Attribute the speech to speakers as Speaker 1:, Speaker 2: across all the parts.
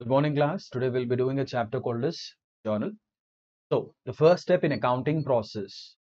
Speaker 1: Good morning, class. Today we'll be doing a chapter called as journal. So the first step in accounting process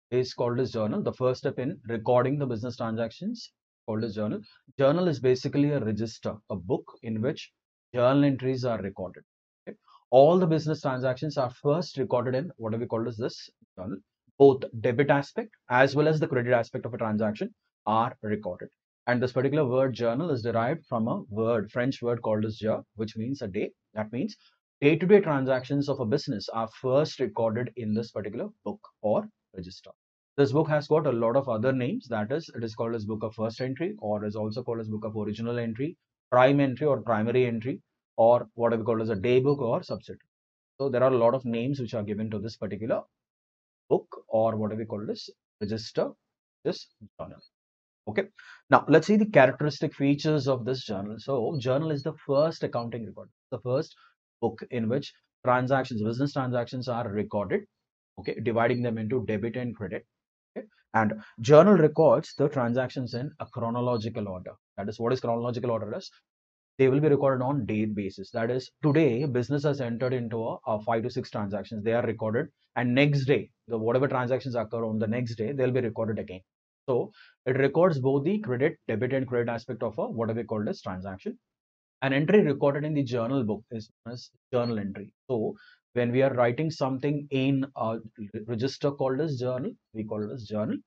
Speaker 1: is called as journal. The first step in recording the business transactions called as journal. Journal is basically a register, a book in which journal entries are recorded. Okay? All the business transactions are first recorded in what we call as this journal. Both debit aspect as well as the credit aspect of a transaction are recorded. And this particular word journal is derived from a word, French word called as jour, which means a day. That means day-to-day transactions of a business are first recorded in this particular book or register. This book has got a lot of other names. That is, it is called as book of first entry, or is also called as book of original entry, prime entry or primary entry, or what we call as a day book or subsidiary. So there are a lot of names which are given to this particular book or what we call this register, this journal. Okay. Now let's see the characteristic features of this journal. So journal is the first accounting record, the first book in which transactions, business transactions are recorded. Okay, dividing them into debit and credit. Okay? And journal records the transactions in a chronological order. That is, what is chronological order is? They will be recorded on date basis. That is, today business has entered into a 5 to 6 transactions. They are recorded, and next day, the whatever transactions occur on the next day, they'll be recorded again. So it records both the credit, debit, and credit aspect of a what we call as transaction. An entry recorded in the journal book is known as journal entry. So when we are writing something in a register called as journal, we call it as journal.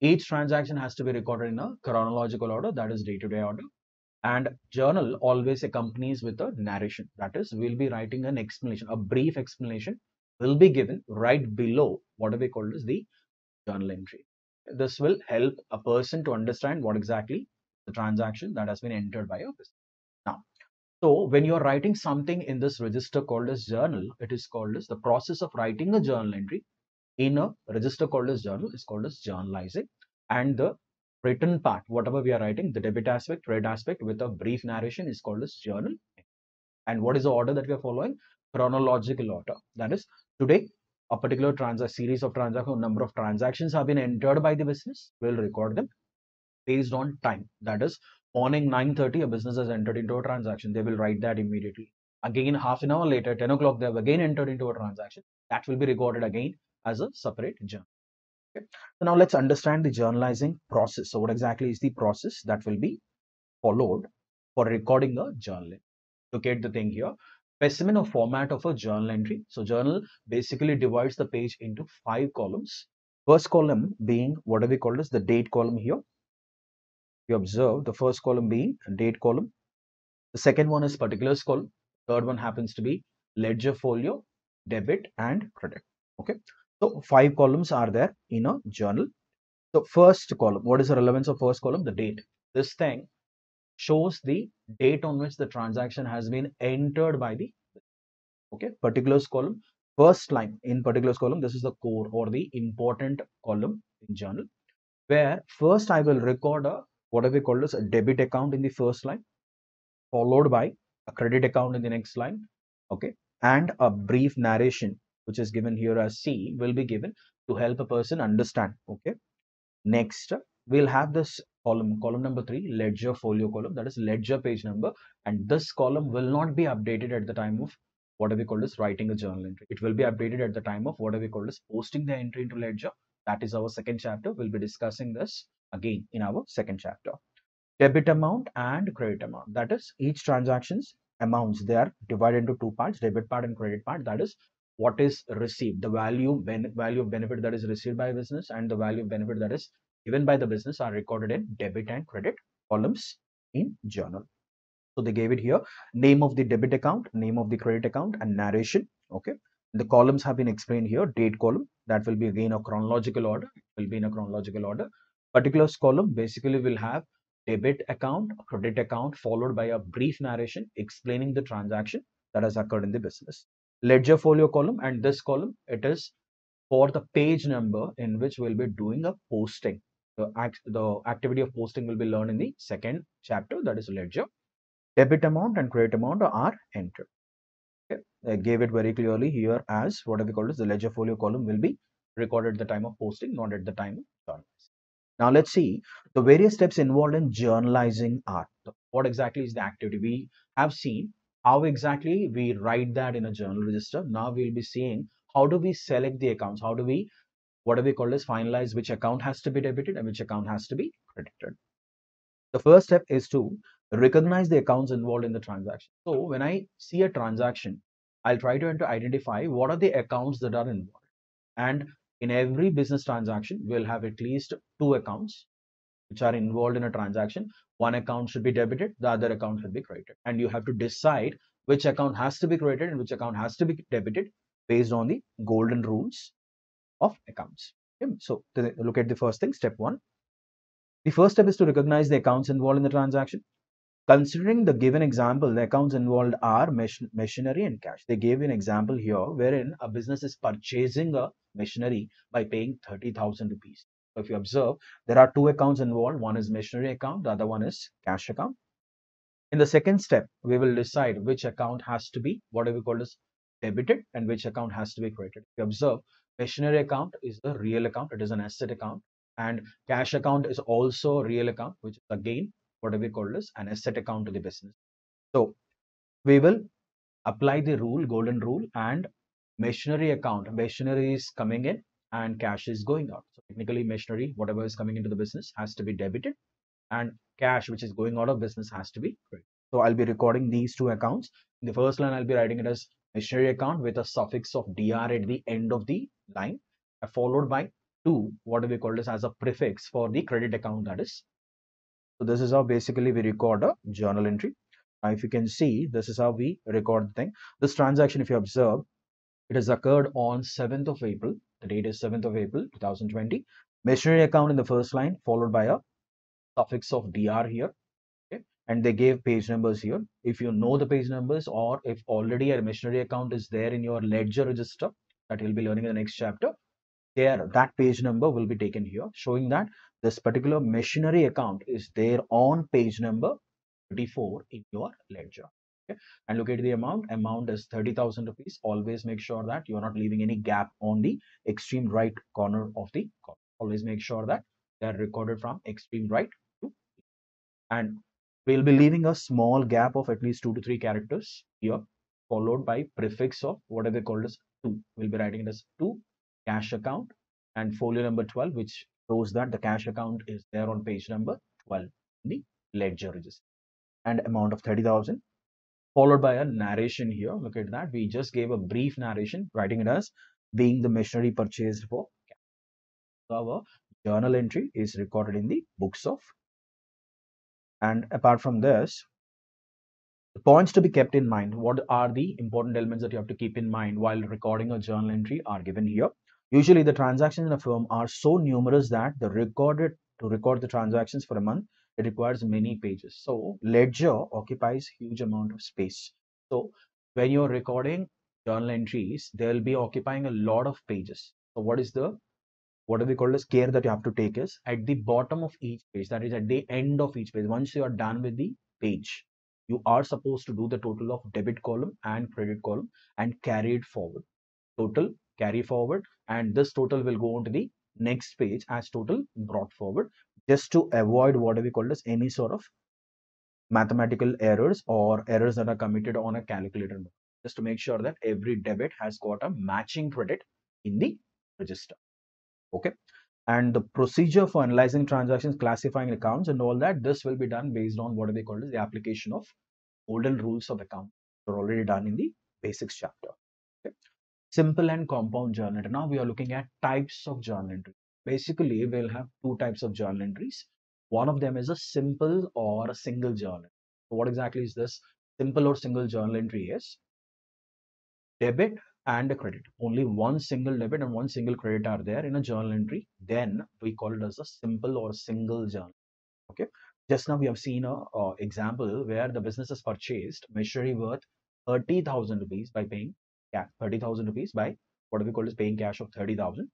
Speaker 1: Each transaction has to be recorded in a chronological order, that is day-to-day order. And journal always accompanies with a narration. That is, we'll be writing an explanation, a brief explanation will be given right below what we call as the journal entry. This will help a person to understand what exactly the transaction that has been entered by a business. Now, so when you're writing something in this register called as journal, it is called as the process of writing a journal entry in a register called as journal is called as journalizing. And the written part, whatever we are writing, the debit aspect, credit aspect with a brief narration is called as journal. And what is the order that we are following? Chronological order. That is, today, a particular series of transactions, number of transactions have been entered by the business. We'll record them based on time. That is, morning 9:30, a business has entered into a transaction. They will write that immediately. Again, half an hour later, 10 o'clock, they have again entered into a transaction. That will be recorded again as a separate journal. Okay. So now let's understand the journalizing process. So what exactly is the process that will be followed for recording a journal? Look at the thing here. Specimen or format of a journal entry. So journal basically divides the page into 5 columns. First column being what we call as the date column here. You observe the first column being date column. The second one is particulars column. Third one happens to be ledger folio, debit and credit. Okay. So 5 columns are there in a journal. So first column, what is the relevance of first column? The date. This thing shows the date on which the transaction has been entered by the particulars column. First line in particulars column, this is the core or the important column in journal, where first I will record a what we call as a debit account in the first line, followed by a credit account in the next line, and a brief narration which is given here as C will be given to help a person understand. Next, we'll have this column number 3, ledger folio column, that is ledger page number, and this column will not be updated at the time of what we call as writing a journal entry. It will be updated at the time of what we call as posting the entry into ledger. That is our second chapter. We'll be discussing this again in our second chapter. Debit amount and credit amount, that is each transactions amounts, they are divided into 2 parts, debit part and credit part. That is what is received, the value of benefit that is received by business and the value of benefit that is given by the business are recorded in debit and credit columns in journal. So they gave it here, name of the debit account, name of the credit account and narration. The columns have been explained here. Date column, that will be again a chronological order, particulars column basically will have debit account, credit account, followed by a brief narration explaining the transaction that has occurred in the business. Ledger folio column, and this column, it is for the page number in which we'll be doing a posting. The activity of posting will be learned in the second chapter, that is ledger. Debit amount and credit amount are entered. I gave it very clearly here as what we call as the ledger folio column will be recorded at the time of posting, not at the time of journalizing. Now let's see the various steps involved in journalizing are. What exactly is the activity? We have seen how exactly we write that in a journal register. Now we'll be seeing how do we select the accounts, how do we, what do we call this, finalize which account has to be debited and which account has to be credited. The first step is to recognize the accounts involved in the transaction. So when I see a transaction, I'll try to identify what are the accounts that are involved. And in every business transaction, we'll have at least two accounts which are involved in a transaction. One account should be debited, the other account should be credited. And you have to decide which account has to be credited and which account has to be debited based on the golden rules of accounts. Okay. So look at the first thing, step one. The first step is to recognize the accounts involved in the transaction. Considering the given example, the accounts involved are machinery and cash. They gave an example here wherein a business is purchasing a machinery by paying 30,000 rupees. So if you observe, there are two accounts involved. One is machinery account, the other one is cash account. In the second step, we will decide which account has to be, what we call as debited, and which account has to be credited. If you observe, machinery account is the real account, it is an asset account, and cash account is also a real account, which is again what we call as an asset account to the business. So we will apply the rule, golden rule, and machinery account, machinery is coming in and cash is going out. So technically machinery, whatever is coming into the business has to be debited, and cash which is going out of business has to be credited. So I'll be recording these two accounts. In the first line, I'll be writing it as machinery account with a suffix of dr at the end of the line, followed by two, what do we call this, as a prefix for the credit account, that is. So this is how basically we record a journal entry. Now if you can see, this is how we record the thing. This transaction, if you observe, it has occurred on 7th of April. The date is 7th of April 2020. Machinery account in the first line, followed by a suffix of dr here. Okay. And they gave page numbers here. If you know the page numbers, or if already a machinery account is there in your ledger register that you'll be learning in the next chapter, there that page number will be taken here, showing that this particular machinery account is there on page number 34 in your ledger. Okay. And look at the amount is 30,000 rupees. Always make sure that you're not leaving any gap on the extreme right corner of the column. Always make sure that they are recorded from extreme right to, and we'll be leaving a small gap of at least 2 to 3 characters here, followed by prefix of whatever called as 2. We'll be writing it as 2 cash account, and folio number 12, which shows that the cash account is there on page number 12 in the ledger register, and amount of 30,000, followed by a narration here. Look at that. We just gave a brief narration, writing it as being the machinery purchased for cash. So our journal entry is recorded in the books of. And apart from this, the points to be kept in mind, what are the important elements that you have to keep in mind while recording a journal entry are given here. Usually the transactions in a firm are so numerous that to record the transactions for a month, it requires many pages. So ledger occupies huge amount of space. So when you're recording journal entries, they'll be occupying a lot of pages. So what do we call this care that you have to take is at the bottom of each page, that is at the end of each page, once you are done with the page, you are supposed to do the total of debit column and credit column and carry it forward. Total, carry forward, and this total will go on to the next page as total brought forward, just to avoid what we call as any sort of mathematical errors or errors that are committed on a calculator. Just to make sure that every debit has got a matching credit in the register. Okay. And the procedure for analyzing transactions, classifying accounts and all that, this will be done based on what they call as the application of golden rules of account. They're already done in the basics chapter. Okay. Simple and compound journal entry. Now we are looking at types of journal entry. Basically, we'll have two types of journal entries. One of them is a simple or a single journal. So what exactly is this? Simple or single journal entry is debit and a credit. Only one single debit and one single credit are there in a journal entry. Then we call it as a simple or single journal. Okay. Just now we have seen a example where the business has purchased machinery worth 30,000 rupees by paying 30,000 rupees by what we call as paying cash of 30,000.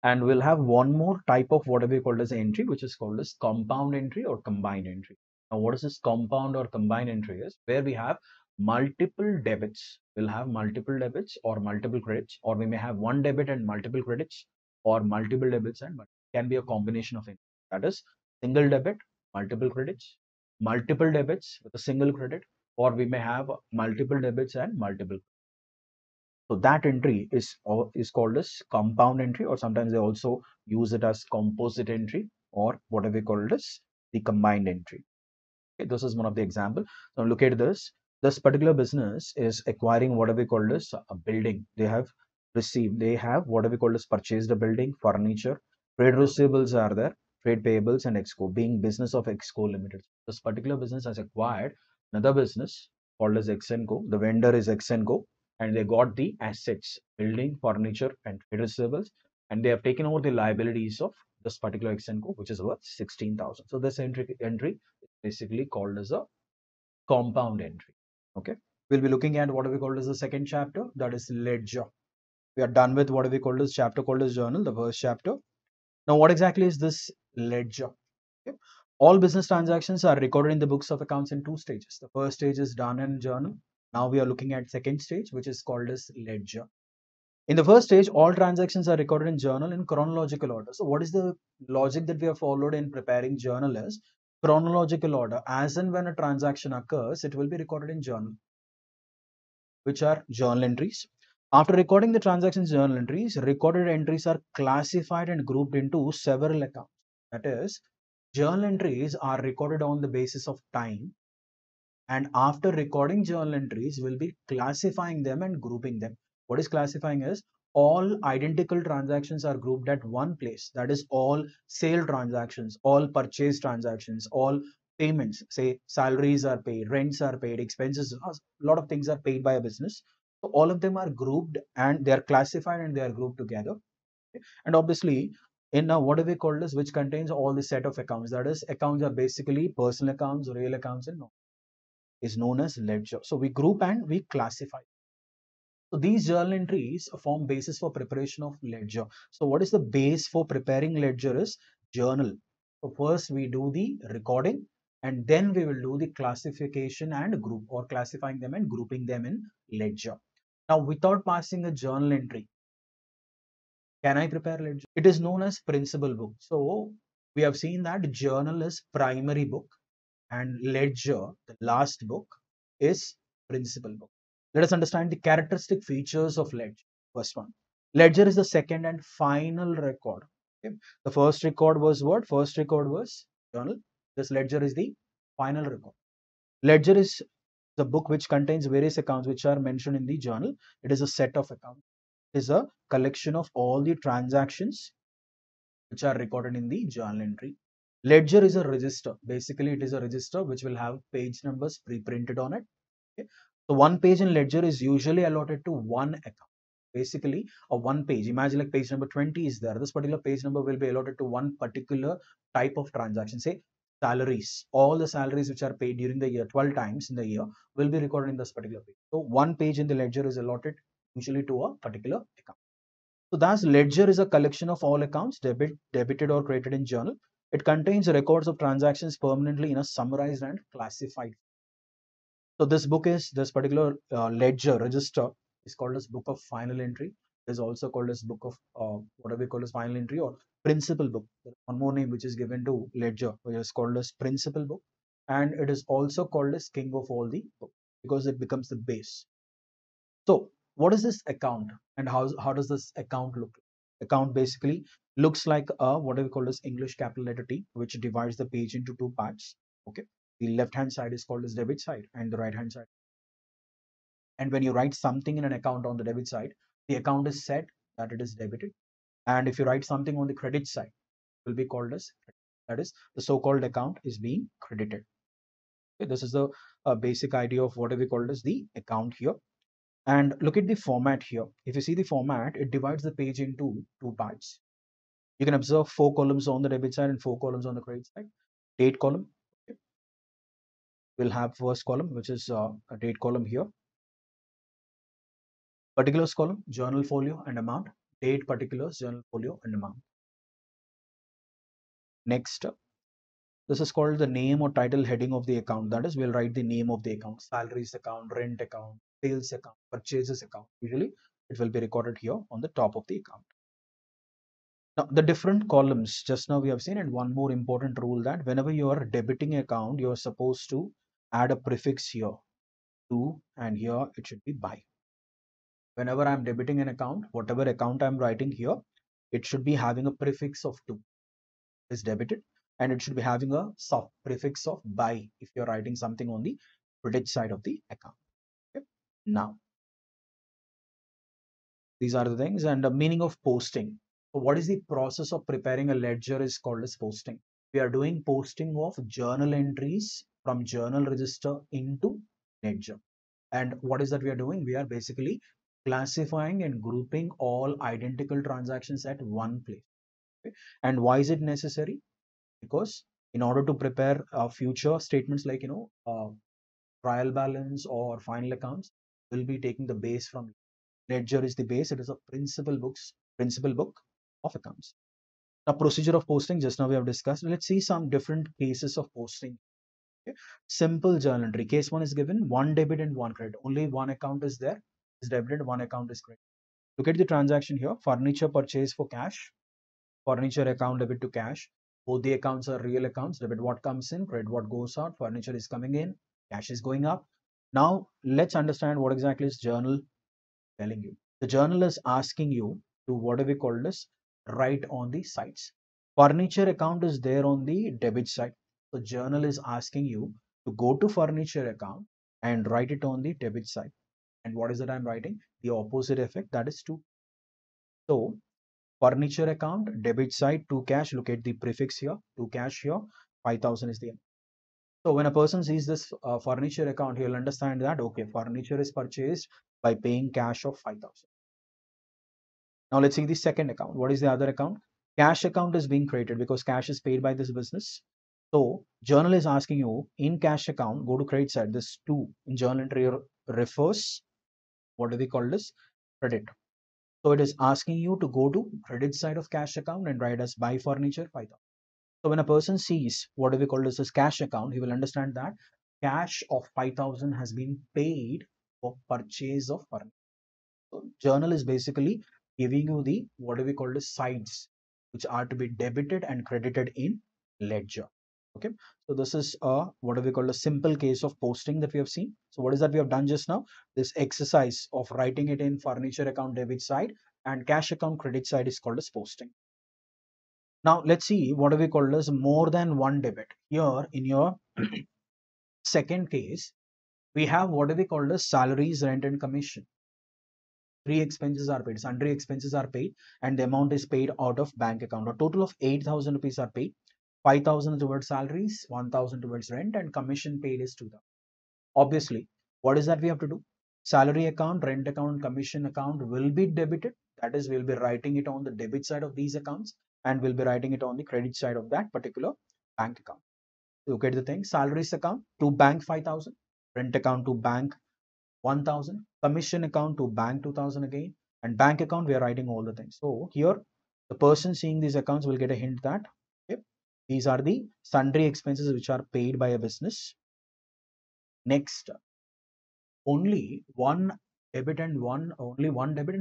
Speaker 1: And we'll have one more type of what we call as entry, which is called as compound entry or combined entry. Now, what is this compound or combined entry is where we have multiple debits. We'll have multiple debits or multiple credits, or we may have one debit and multiple credits, or multiple debits and can be a combination of it. That is single debit, multiple credits, multiple debits with a single credit, or we may have multiple debits and multiple. So that entry is called as compound entry, or sometimes they also use it as composite entry, or whatever we call it as the combined entry. Okay, this is one of the example. Now look at this. This particular business is acquiring whatever we call as a building. They have whatever we call as purchased a building, furniture, trade receivables are there, trade payables and Exco, being business of Exco Limited. This particular business has acquired another business called as Exenco. The vendor is Exenco, and they got the assets, building, furniture, and trade receivables, and they have taken over the liabilities of this particular Exenco, which is worth 16,000. So this entry basically called as a compound entry. Okay, we'll be looking at what we call as the second chapter, that is ledger. We are done with what we call as chapter called as journal, the first chapter. Now what exactly is this ledger? Okay. All business transactions are recorded in the books of accounts in two stages. The first stage is done in journal. Now we are looking at second stage, which is called as ledger. In the first stage, all transactions are recorded in journal in chronological order. So what is the logic that we have followed in preparing journal is chronological order. As and when a transaction occurs, it will be recorded in journal, which are journal entries. After recording the transactions journal entries, recorded entries are classified and grouped into several accounts. That is, journal entries are recorded on the basis of time, and after recording journal entries, we'll be classifying them and grouping them. What is classifying is all identical transactions are grouped at one place. That is all sale transactions, all purchase transactions, all payments. Say salaries are paid, rents are paid, expenses, a lot of things are paid by a business. So all of them are grouped and they are classified and they are grouped together. And obviously, in what do we call this, which contains all the set of accounts. That is, accounts are basically personal accounts, real accounts, and is known as ledger. So we group and we classify. So these journal entries form basis for preparation of ledger. So what is the base for preparing ledger is journal. So first we do the recording, and then we will do the classification and group, or classifying them and grouping them in ledger. Now without passing a journal entry, can I prepare ledger? It is known as principal book. So we have seen that journal is primary book and ledger, the last book, is principal book. Let us understand the characteristic features of ledger. First one, ledger is the second and final record. Okay. The first record was what? First record was journal. This ledger is the final record. Ledger is the book which contains various accounts which are mentioned in the journal. It is a set of accounts. It is a collection of all the transactions which are recorded in the journal entry. Ledger is a register. Basically, it is a register which will have page numbers pre-printed on it. Okay. So one page in ledger is usually allotted to one account. Basically, a one page. Imagine like page number 20 is there. This particular page number will be allotted to one particular type of transaction. Say salaries. All the salaries which are paid during the year, 12 times in the year, will be recorded in this particular page. So one page in the ledger is allotted usually to a particular account. So thus ledger is a collection of all accounts debited or credited in journal. It contains records of transactions permanently in a summarized and classified. So this particular ledger register is called as book of final entry. It is also called as book of what we call as final entry or principal book. There is one more name which is given to ledger, which is called as principal book, and it is also called as king of all the book because it becomes the base. So what is this account and how does this account look? Account basically looks like a what do we call as English capital letter T, which divides the page into two parts. Okay, the left hand side is called as debit side and the right hand side. And when you write something in an account on the debit side, the account is said that it is debited. And if you write something on the credit side, it will be called as credit. That is, the so-called account is being credited. Okay, this is the basic idea of what we call as the account here. And look at the format here. If you see the format, it divides the page into two parts. You can observe four columns on the debit side and four columns on the credit side. Date column. Okay. We'll have first column, which is a date column here. Particulars column, journal folio and amount. Date, particulars, journal folio and amount. Next, this is called the name or title heading of the account. That is, we'll write the name of the account. Salaries account, rent account, sales account, purchases account. Usually, it will be recorded here on the top of the account. Now, the different columns, just now we have seen, and one more important rule that whenever you are debiting account, you are supposed to add a prefix here. to, and here it should be by. Whenever I'm debiting an account, whatever account I'm writing here, it should be having a prefix of to is debited, and it should be having a prefix of by if you're writing something on the credit side of the account. Okay. Now, these are the things, and the meaning of posting. So what is the process of preparing a ledger is called as posting. We are doing posting of journal entries from journal register into ledger. And what is that we are doing? We are basically classifying and grouping all identical transactions at one place. Okay? And why is it necessary? Because in order to prepare future statements like trial balance or final accounts, will be taking the base from ledger is the base. It is a principal book of accounts. Now, procedure of posting, just now we have discussed. Let's see some different cases of posting. Okay. Simple journal entry. Case one is given, one debit and one credit. Only one account is there, is debited, one account is credit. Look at the transaction here. Furniture purchase for cash, furniture account debit to cash. Both the accounts are real accounts. Debit what comes in, credit what goes out. Furniture is coming in, cash is going up. Now let's understand what exactly is journal telling you. The journal is asking you to, what do we call this, write on the sides. Furniture account is there on the debit side. So journal is asking you to go to furniture account and write it on the debit side. And what is it I'm writing? The opposite effect, that is 2. So furniture account, debit side, to cash. Look at the prefix here, to cash here, 5,000 is the end. So when a person sees this furniture account, he will understand that, okay, furniture is purchased by paying cash of 5,000. Now let's see the second account. What is the other account? Cash account is being created because cash is paid by this business. So journal is asking you, in cash account, go to credit side. This 2 in journal entry refers, what do we call this? Credit. So it is asking you to go to credit side of cash account and write as buy furniture 5,000. So when a person sees, what do we call this as cash account, he will understand that cash of 5,000 has been paid for purchase of furniture. So journal is basically giving you the, what do we call the sides, which are to be debited and credited in ledger. Okay, so this is what do we call a simple case of posting that we have seen. So what is that we have done just now? This exercise of writing it in furniture account debit side and cash account credit side is called as posting. Now let's see what do we call as more than one debit. Here in your second case, we have what do we call as salaries, rent and commission. 3 expenses are paid, sundry expenses are paid, and the amount is paid out of bank account. A total of 8,000 rupees are paid. 5,000 towards salaries, 1,000 towards rent, and commission paid is 2,000. Obviously, what is that we have to do? Salary account, rent account, commission account will be debited. That is, we'll be writing it on the debit side of these accounts, and we'll be writing it on the credit side of that particular bank account. Look at the thing. Salaries account to bank 5,000, rent account to bank 1,000, commission account to bank 2,000 again, and bank account we are writing all the things. So here the person seeing these accounts will get a hint that, okay, these are the sundry expenses which are paid by a business. Next, only one debit and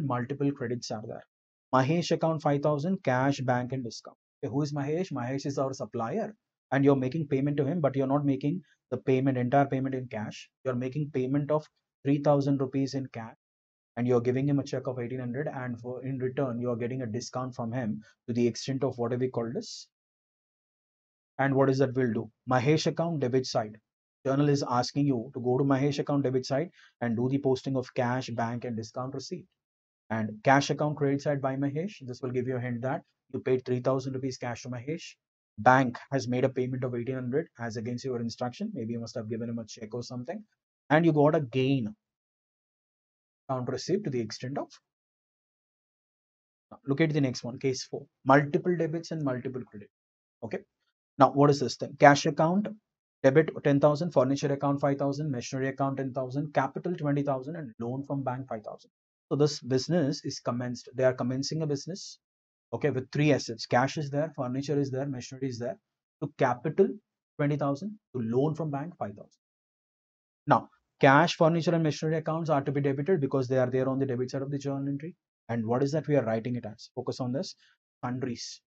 Speaker 1: multiple credits are there. Mahesh account 5,000, cash, bank and discount. Okay, who is Mahesh? Mahesh is our supplier and you're making payment to him, but you're not making the entire payment in cash. You're making payment of 3,000 rupees in cash and you're giving him a check of 1,800, and for in return you're getting a discount from him to the extent of what have we called this. And what is that will do? Mahesh account debit side. Journal is asking you to go to Mahesh account debit side and do the posting of cash, bank and discount receipt. And cash account credit side by Mahesh. This will give you a hint that you paid 3,000 rupees cash to Mahesh. Bank has made a payment of 1,800 as against your instruction. Maybe you must have given him a check or something. And you got a gain account receipt to the extent of. Look at the next one, case 4. Multiple debits and multiple credit. Okay. Now, what is this thing? Cash account, debit 10,000, furniture account 5,000, machinery account 10,000, capital 20,000, and loan from bank 5,000. So this business is commenced. They are commencing a business, okay, with 3 assets. Cash is there, furniture is there, machinery is there. To capital 20,000, to loan from bank 5,000. Now, cash, furniture, and machinery accounts are to be debited because they are there on the debit side of the journal entry. And what is that we are writing it as? Focus on this. Sundries.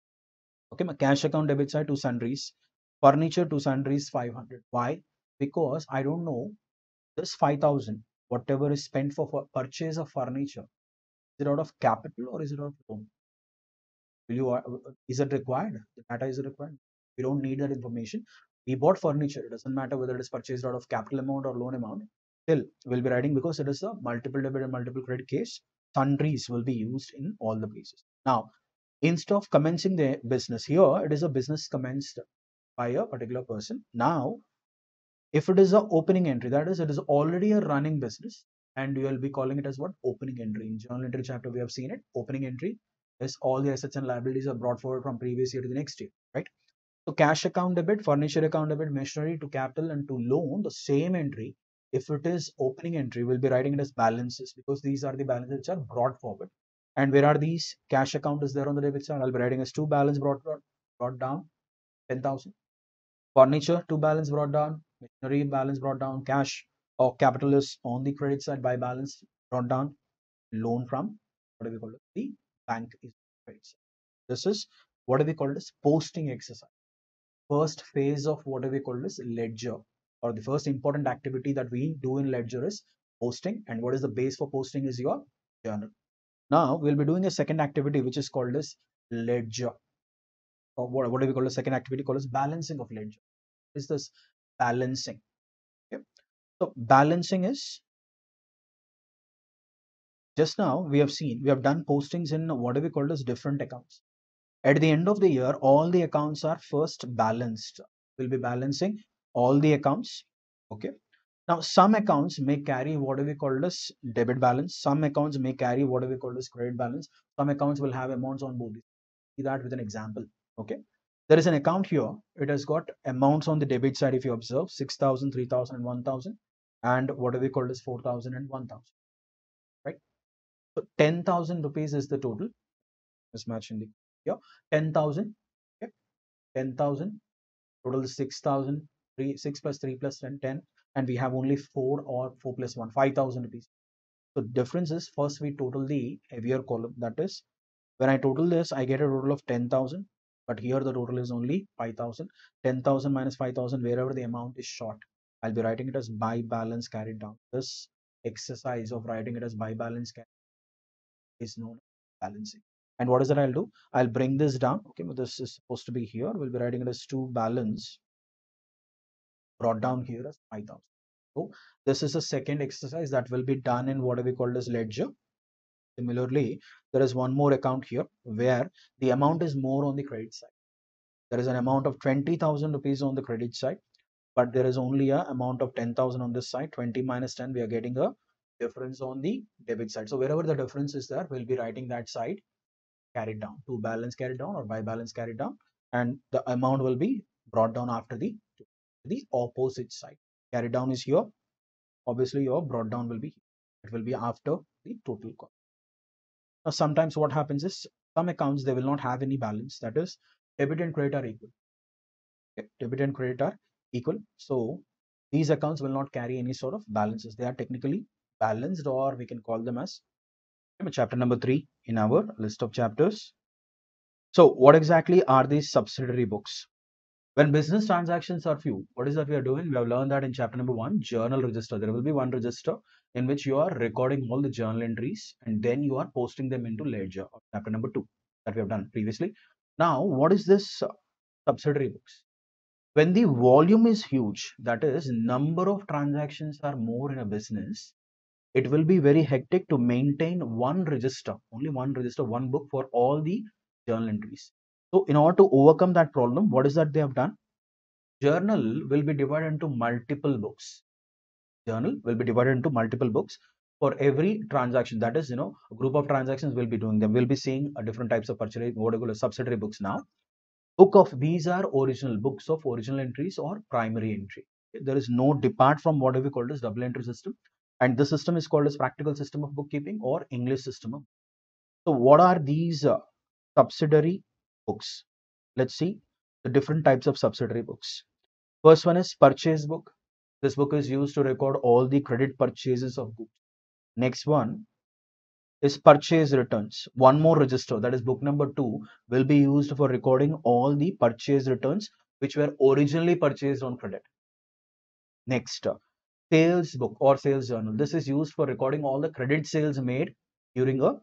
Speaker 1: Okay, my cash account debit side to sundries. Furniture to sundries 500. Why? Because I don't know This 5,000, whatever is spent for purchase of furniture, is it out of capital or is it out of loan? Will you, is it required? The data is required. We don't need that information. We bought furniture. It doesn't matter whether it is purchased out of capital amount or loan amount. Still, we'll be writing because it is a multiple debit and multiple credit case. Sundries will be used in all the places. Now, instead of commencing the business here, it is a business commenced by a particular person. Now, if it is a opening entry, that is, it is already a running business, and you will be calling it as what? Opening entry. In journal entry chapter, we have seen it. Opening entry is all the assets and liabilities are brought forward from previous year to the next year, right? So cash account debit, furniture account debit, machinery to capital and to loan, the same entry. If it is opening entry, we'll be writing it as balances because these are the balances which are brought forward. And where are these? Cash account is there on the debit side. I'll be writing as two balance brought down, 10,000. Furniture to balance brought down, machinery balance brought down, cash or capital is on the credit side by balance brought down, loan from what do we call it? The bank is credit side. This is what do we call it as posting exercise. First phase of what do we call this ledger, or the first important activity that we do in ledger is posting. And what is the base for posting is your journal. Now we'll be doing a second activity which is called as ledger, or what do we call the second activity called as balancing of ledger. Is this balancing? Okay. So balancing is, just now we have seen, we have done postings in what do we call as different accounts. At the end of the year, all the accounts are first balanced. We'll be balancing all the accounts. Okay. Now some accounts may carry what do we call as debit balance. Some accounts may carry what do we call as credit balance. Some accounts will have amounts on both. See that with an example. Okay. There is an account here. It has got amounts on the debit side. If you observe 6,000, 3,000 and 1,000, and what do we call as 4,000 and 1,000, right? So 10,000 rupees is the total. Mismatch in the here. 10,000. Okay. 10,000. Total is 6,000. 6 plus 3 plus 10, 10. And we have only 4 or 4 plus 1, 5,000 rupees. So difference is first we total the heavier column. That is, when I total this, I get a total of 10,000. But here the total is only 5,000. 10,000 minus 5,000, wherever the amount is short, I'll be writing it as by balance carried down. This exercise of writing it as by balance carried is known as balancing. And what is that I'll do? I'll bring this down. Okay, but this is supposed to be here. We'll be writing it as to balance brought down here as 5,000. So this is a second exercise that will be done in what we call as ledger. Similarly, there is one more account here where the amount is more on the credit side. There is an amount of 20,000 rupees on the credit side, but there is only a amount of 10,000 on this side. 20 minus 10, we are getting a difference on the debit side. So wherever the difference is there, we'll be writing that side carried down, to balance carried down or by balance carried down, and the amount will be brought down after the opposite side. Carried down is here. Obviously, your brought down will be here. It will be after the total cost. Now, sometimes what happens is some accounts they will not have any balance. That is, debit and credit are equal. Okay? Debit and credit are equal. So these accounts will not carry any sort of balances. They are technically balanced, or we can call them as chapter number 3 in our list of chapters. So what exactly are these subsidiary books? When business transactions are few, what is that we are doing? We have learned that in chapter number 1, journal register. There will be one register in which you are recording all the journal entries and then you are posting them into ledger, or chapter number 2 that we have done previously. Now, what is this subsidiary books? When the volume is huge, that is, number of transactions are more in a business, it will be very hectic to maintain one register, only one register, one book for all the journal entries. So in order to overcome that problem, what is that they have done? Journal will be divided into multiple books. Journal will be divided into multiple books for every transaction. That is, a group of transactions will be doing them. We'll be seeing different types of purchase, what we call subsidiary books now. Book of these are original books of original entries or primary entry. There is no depart from what we call as double entry system, and this system is called as practical system of bookkeeping or English system of. So what are these subsidiary books? Let's see the different types of subsidiary books. First one is purchase book. This book is used to record all the credit purchases of goods. Next one is purchase returns. One more register, that is book number 2, will be used for recording all the purchase returns which were originally purchased on credit. Next, sales book or sales journal. This is used for recording all the credit sales made during a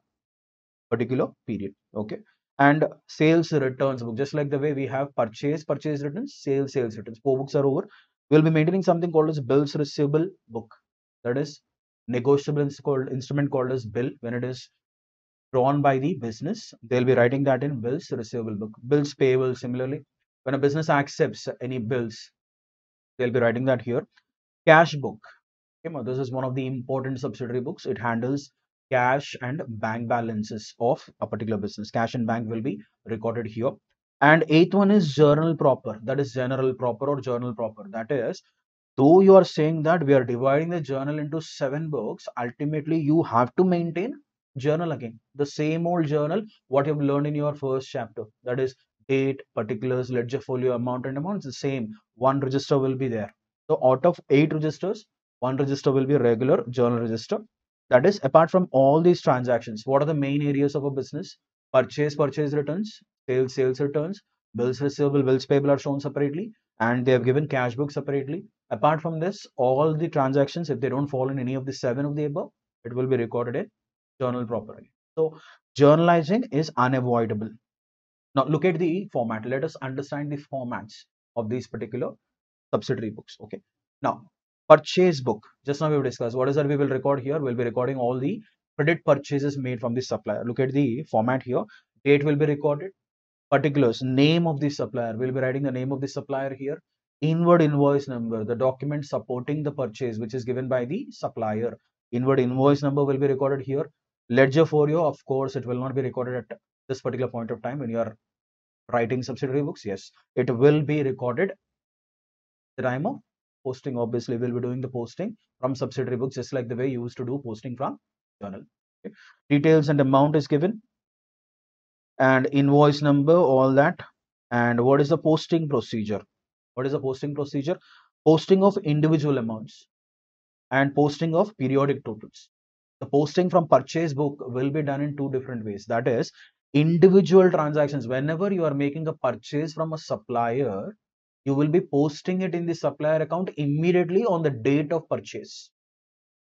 Speaker 1: particular period. Okay. And sales returns book, just like the way we have purchase returns, sales returns. Four books are over. We'll be maintaining something called as bills receivable book. That is negotiable instrument called as bill. When it is drawn by the business, they'll be writing that in bills receivable book. Bills payable, similarly, when a business accepts any bills, they'll be writing that here. Cash book. Okay, this is one of the important subsidiary books. It handles cash and bank balances of a particular business. Cash and bank will be recorded here. And eighth one is journal proper. That is general proper or journal proper. That is, though you are saying that we are dividing the journal into 7 books, ultimately you have to maintain journal again. The same old journal, what you've learned in your first chapter. That is date, particulars, ledger folio, amount and amount. It's the same. One register will be there. So out of 8 registers, one register will be a regular journal register. That is, apart from all these transactions, what are the main areas of a business? Purchase returns, sales returns, bills receivable, bills payable are shown separately, and they have given cash book separately. Apart from this, all the transactions, if they don't fall in any of the 7 of the above, it will be recorded in journal properly. So journalizing is unavoidable. Now look at the format. Let us understand the formats of these particular subsidiary books. Okay. Now, purchase book. Just now we have discussed what is that we will record here. We'll be recording all the credit purchases made from the supplier. Look at the format here. Date will be recorded. Particulars, name of the supplier. We'll be writing the name of the supplier here. Inward invoice number, the document supporting the purchase, which is given by the supplier. Inward invoice number will be recorded here. Ledger folio, of course, it will not be recorded at this particular point of time when you are writing subsidiary books. Yes, it will be recorded the time of posting. Obviously we'll be doing the posting from subsidiary books just like the way you used to do posting from journal. Okay. Details and amount is given, and invoice number, all that. And what is the posting procedure? What is the posting procedure? Posting of individual amounts and posting of periodic totals. The posting from purchase book will be done in 2 different ways. That is, individual transactions. Whenever you are making a purchase from a supplier, you will be posting it in the supplier account immediately on the date of purchase.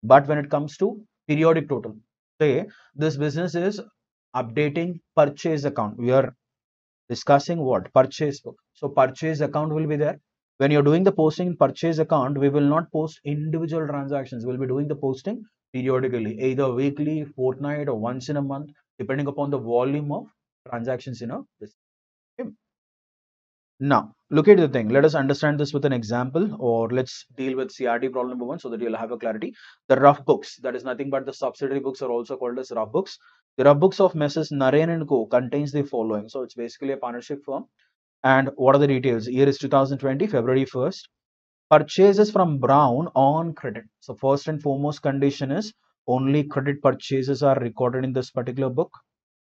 Speaker 1: But when it comes to periodic total, say this business is updating purchase account. We are discussing what? Purchase book. So purchase account will be there. When you're doing the posting in purchase account, we will not post individual transactions. We'll be doing the posting periodically, either weekly, fortnight, or once in a month, depending upon the volume of transactions in a business. Okay. Now, look at the thing. Let us understand this with an example, or let's deal with CRD problem number 1 so that you'll have a clarity. The rough books, that is nothing but the subsidiary books, are also called as rough books. The rough books of Messrs. Narayan and Co. contains the following. So it's basically a partnership firm. And what are the details? Year is 2020, February 1st. Purchases from Brown on credit. So first and foremost condition is only credit purchases are recorded in this particular book.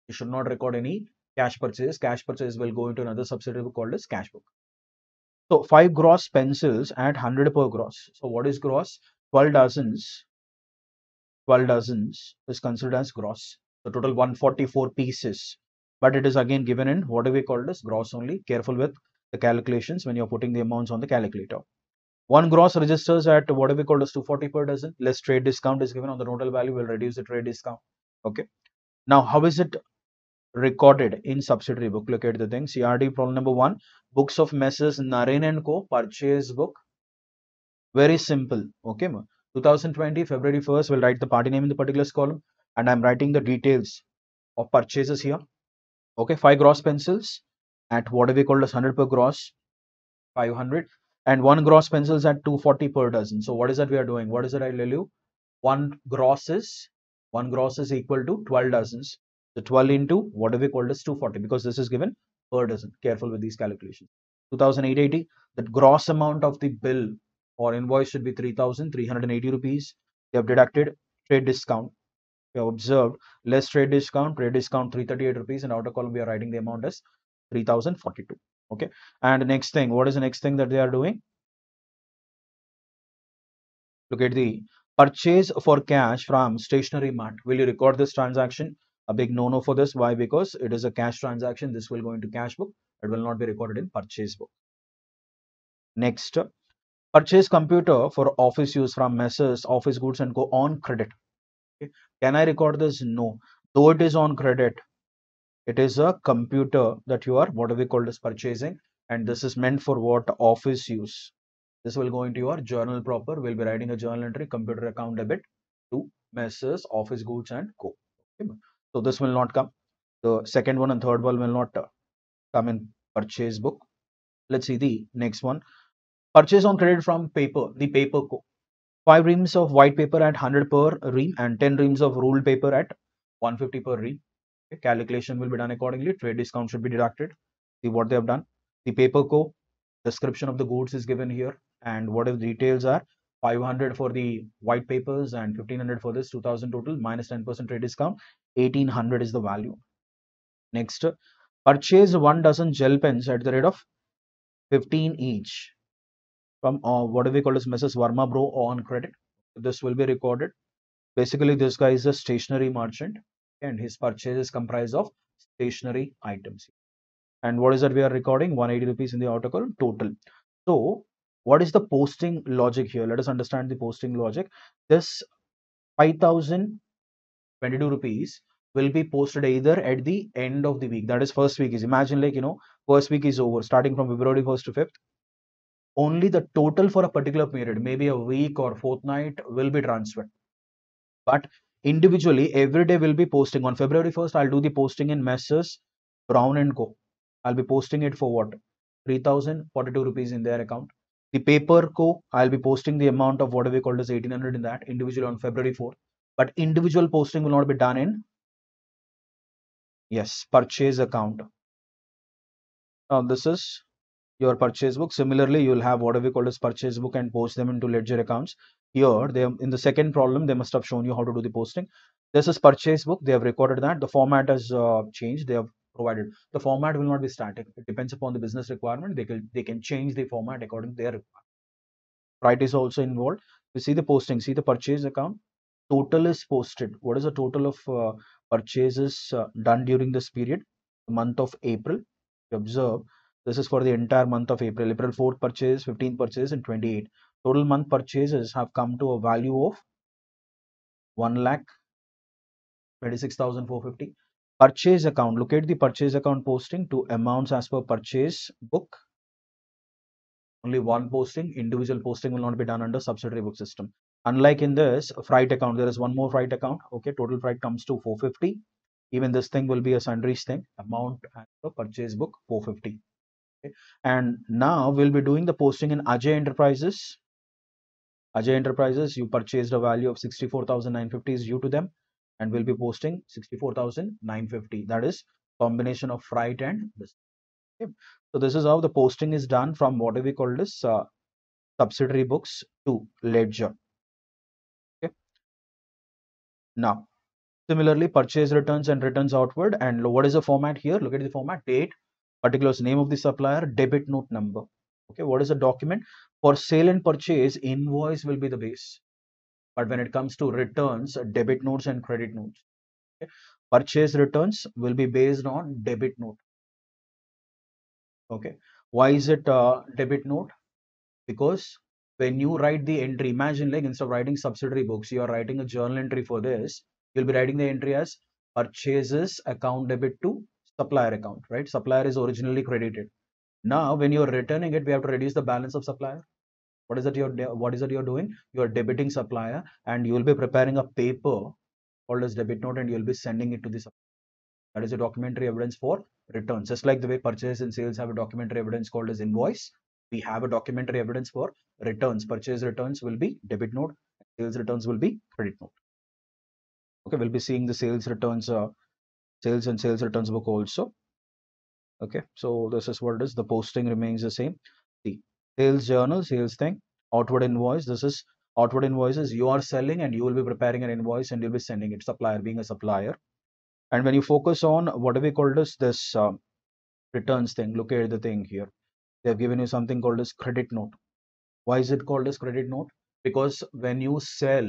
Speaker 1: You should not record any cash purchase. Cash purchase will go into another subsidiary book called as Cashbook. So 5 gross pencils at 100 per gross. So what is gross? 12 dozens. 12 dozens is considered as gross. So total 144 pieces. But it is again given in what do we call it as gross only. Careful with the calculations when you're putting the amounts on the calculator. 1 gross registers at what do we call as 240 per dozen. Less trade discount is given on the total value. Will reduce the trade discount. Okay. Now how is it recorded in subsidiary book? Look at the thing. CRD problem number 1. Books of Messrs. Narayan and Co. Purchase book. Very simple. Okay. 2020 February 1st. We'll write the party name in the particulars column. And I'm writing the details of purchases here. Okay. 5 gross pencils at what do we call as 100 per gross. 500. And 1 gross pencils at 240 per dozen. So what is that we are doing? What is it I'll tell you? 1 gross is equal to 12 dozens. So 12 into what do we call as 240, because this is given per dozen. Careful with these calculations. 2880, the gross amount of the bill or invoice should be 3,380 rupees. They have deducted trade discount. We have observed less trade discount 338 rupees, and outer column we are writing the amount as 3,042. Okay. And next thing, what is the next thing that they are doing? Look at the purchase for cash from stationery mart. Will you record this transaction? A big no-no for this. Why? Because it is a cash transaction. This will go into cash book. It will not be recorded in purchase book. Next, Purchase computer for office use from Messrs. Office Goods and Co. on credit. Okay. Can I record this? No. Though it is on credit, it is a computer that you are what we call as purchasing, and this is meant for what? Office use. This will go into your journal proper. We'll be writing a journal entry, computer account debit to Messrs. Office Goods and Co. Okay. So this will not come. The second one and third one will not come in purchase book. Let's see the next one. Purchase on credit from paper, the paper co. 5 reams of white paper at 100 per ream and 10 reams of ruled paper at 150 per ream. Okay. Calculation will be done accordingly. Trade discount should be deducted. See what they have done. The paper co. Description of the goods is given here and what the details are. 500 for the white papers and 1500 for this, 2000 total minus 10% trade discount. 1800 is the value. Next, purchase 1 dozen gel pens at the rate of 15 each from what do we call as Mrs. Verma Bro on credit. This will be recorded. Basically, this guy is a stationery merchant and his purchase is comprised of stationery items. And what is that we are recording? 180 rupees in the article total. So, what is the posting logic here? Let us understand the posting logic. This 5022 rupees will be posted either at the end of the week, that is first week is, imagine like first week is over starting from February 1st to 5th. Only the total for a particular period, maybe a week or fortnight, will be transferred. But individually, every day will be posting. On February 1st, I'll do the posting in Messrs. Brown and Co. I'll be posting it for what? 3042 rupees in their account. The paper co, I'll be posting the amount of whatever we called as 1800 in that individual on February 4th. But individual posting will not be done in, yes, purchase account. Now this is your purchase book. Similarly, you will have whatever we call as purchase book and post them into ledger accounts. Here, they in the second problem, they must have shown you how to do the posting. This is purchase book. They have recorded that. The format has changed. They have provided. The format will not be static. It depends upon the business requirement. They can change the format according to their requirement. Right is also involved. You see the posting. See the purchase account. Total is posted. What is the total of purchases done during this period? The month of April. You observe this is for the entire month of April. April 4th purchase, 15th purchase, and 28. Total month purchases have come to a value of 1,26,450. Purchase account. Look at the purchase account posting to amounts as per purchase book. Only one posting. Individual posting will not be done under subsidiary book system. Unlike in this freight account, there is one more freight account. Okay, total freight comes to 450. Even this thing will be a sundries thing. Amount as per purchase book 450. Okay. And now we'll be doing the posting in Ajay Enterprises. Ajay Enterprises, you purchased a value of 64,950 is due to them, and we'll be posting 64,950. That is combination of freight and this. Okay. So this is how the posting is done from what we call this subsidiary books to ledger. Okay. Now, similarly, purchase returns and returns outward. And what is the format here? Look at the format: date, particulars, name of the supplier, debit note number. Okay, what is the document? For sale and purchase, invoice will be the base. But when it comes to returns, debit notes and credit notes. Okay. Purchase returns will be based on debit note. Okay. Why is it debit note? Because when you write the entry, imagine like instead of writing subsidiary books, you are writing a journal entry for this. You'll be writing the entry as purchases account debit to supplier account, right? Supplier is originally credited. Now, when you're returning it, we have to reduce the balance of supplier. What is that you're doing? You're debiting supplier, and you will be preparing a paper called as debit note, and you'll be sending it to the supplier. That is a documentary evidence for returns. Just like the way purchase and sales have a documentary evidence called as invoice, we have a documentary evidence for returns. Purchase returns will be debit note, sales returns will be credit note. Okay, we'll be seeing the sales returns, sales and sales returns book also. Okay, so this is what it is. The posting remains the same. The sales journal, sales thing, outward invoice. This is outward invoices. You are selling and you will be preparing an invoice and you'll be sending it. Supplier being a supplier. And when you focus on what we called as this returns thing, look at the thing here. They have given you something called as credit note. Why is it called as credit note? Because when you sell,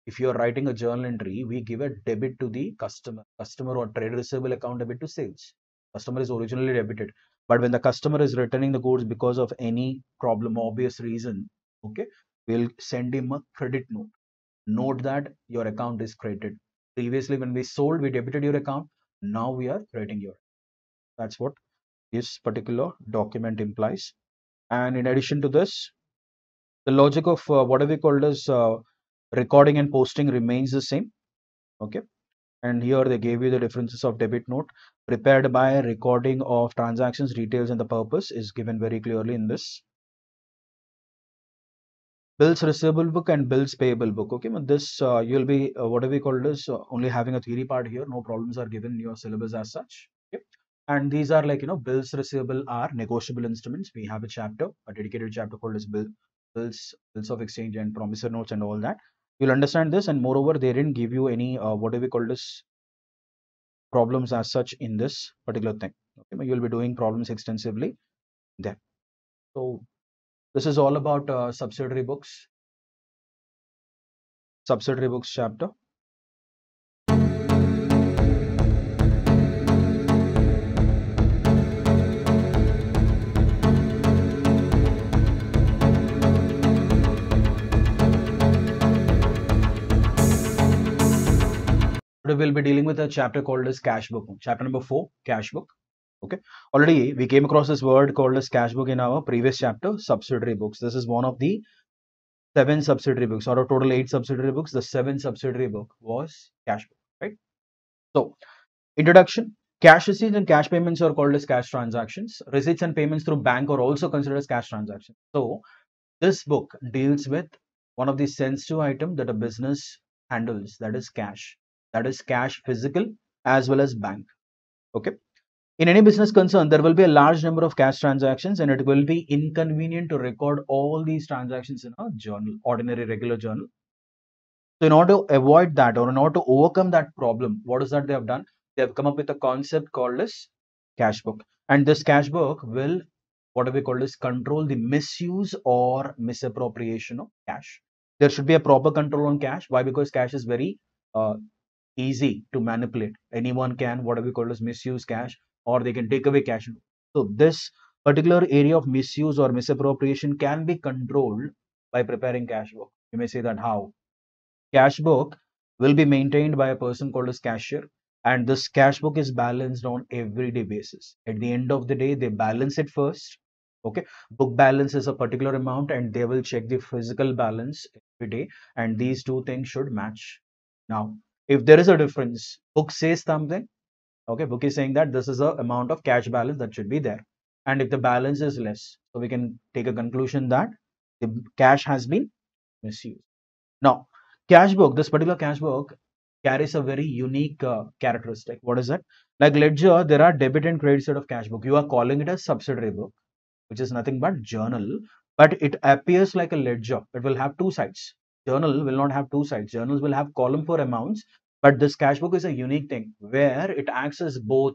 Speaker 1: if you are writing a journal entry, we give a debit to the customer or trade receivable account debit to sales. Customer is originally debited. But when the customer is returning the goods because of any problem, obvious reason, okay, we'll send him a credit note. Note that your account is credited. Previously, when we sold, we debited your account. Now we are crediting your. That's what this particular document implies. And in addition to this, the logic of whatever we called as recording and posting remains the same. Okay. And here they gave you the differences of debit note prepared by recording of transactions, details, and the purpose is given very clearly in this. Bills receivable book and bills payable book. Okay, but this you'll be whatever we call this only having a theory part here. No problems are given in your syllabus as such. Okay, and these are like bills receivable are negotiable instruments. We have a chapter, a dedicated chapter called as bills of exchange and promissory notes and all that. You'll understand this, and moreover, they didn't give you any whatever we call this problems as such in this particular thing. Okay, but you'll be doing problems extensively there. So this is all about subsidiary books chapter. Today we'll be dealing with a chapter called as Cashbook. Chapter number 4, Cashbook. Okay. Already we came across this word called as Cashbook in our previous chapter, Subsidiary Books. This is one of the 7 subsidiary books. Out of total 8 subsidiary books, the 7th subsidiary book was Cashbook. Right. So, introduction. Cash receipts and cash payments are called as cash transactions. Receipts and payments through bank are also considered as cash transactions. So, this book deals with one of the sensitive items that a business handles, that is cash. That is cash physical as well as bank. Okay. In any business concern, there will be a large number of cash transactions and it will be inconvenient to record all these transactions in a journal, ordinary regular journal. So in order to avoid that or in order to overcome that problem, what is that they have done? They have come up with a concept called as Cashbook. And this Cashbook will, what we call is control the misuse or misappropriation of cash. There should be a proper control on cash. Why? Because cash is very uh, easy to manipulate. Anyone can, whatever we call as misuse cash, or they can take away cash. So this particular area of misuse or misappropriation can be controlled by preparing cash book. You may say that how? Cash book will be maintained by a person called as cashier, and this cash book is balanced on everyday basis. At the end of the day, they balance it first. Okay, book balance is a particular amount, and they will check the physical balance every day, and these two things should match. Now, if there is a difference, book says something. Okay, book is saying that this is the amount of cash balance that should be there, and if the balance is less, so we can take a conclusion that the cash has been misused. Now, Cashbook, this particular Cashbook carries a very unique characteristic. What is it? Like Ledger, there are debit and credit side of Cashbook. You are calling it a subsidiary book, which is nothing but journal, but it appears like a ledger. It will have two sides. Journal will not have two sides. Journals will have column for amounts, but this Cashbook is a unique thing where it acts as both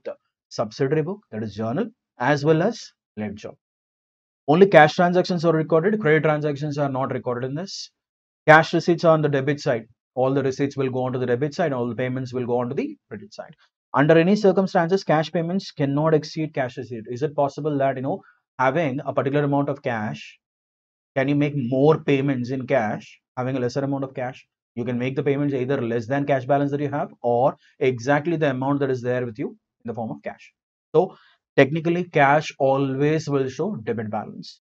Speaker 1: subsidiary book, that is journal, as well as ledger. Only cash transactions are recorded. Credit transactions are not recorded in this. Cash receipts are on the debit side. All the receipts will go on to the debit side. All the payments will go on to the credit side. Under any circumstances, cash payments cannot exceed cash receipt. Is it possible that, having a particular amount of cash, can you make more payments in cash, having a lesser amount of cash? You can make the payments either less than cash balance that you have or exactly the amount that is there with you in the form of cash. So technically, cash always will show debit balance.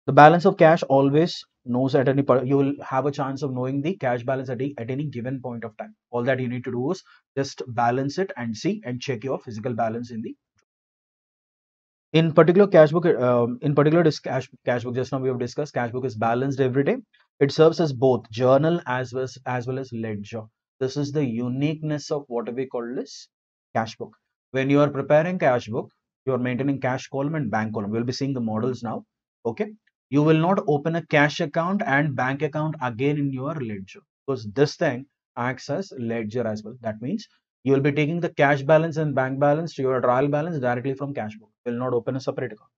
Speaker 1: The balance of cash always knows at any point. You will have a chance of knowing the cash balance at any given point of time. All that you need to do is just balance it and see and check your physical balance in the in particular cashbook. In particular this cashbook, just now we have discussed, cashbook is balanced every day. It serves as both journal as well as ledger. This is the uniqueness of what we call this cashbook. When you are preparing cashbook, you are maintaining cash column and bank column. We'll be seeing the models now. Okay, you will not open a cash account and bank account again in your ledger, because this thing acts as ledger as well. That means you will be taking the cash balance and bank balance to your trial balance directly from cashbook. You will not open a separate account.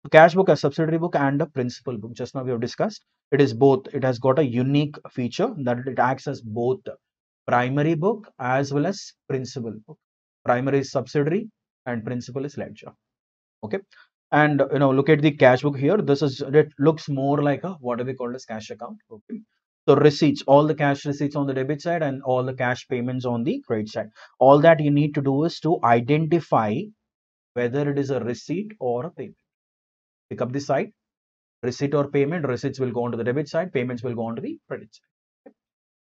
Speaker 1: So cashbook, a subsidiary book and a principal book. Just now we have discussed. It is both. It has got a unique feature that it acts as both primary book as well as principal book. Primary is subsidiary and principal is ledger. Okay. And look at the cash book here. It looks more like a what do we call as cash account. Okay. So receipts, all the cash receipts on the debit side and all the cash payments on the credit side. All that you need to do is to identify whether it is a receipt or a payment. Pick up the side, receipt or payment. Receipts will go on to the debit side, payments will go on to the credit side.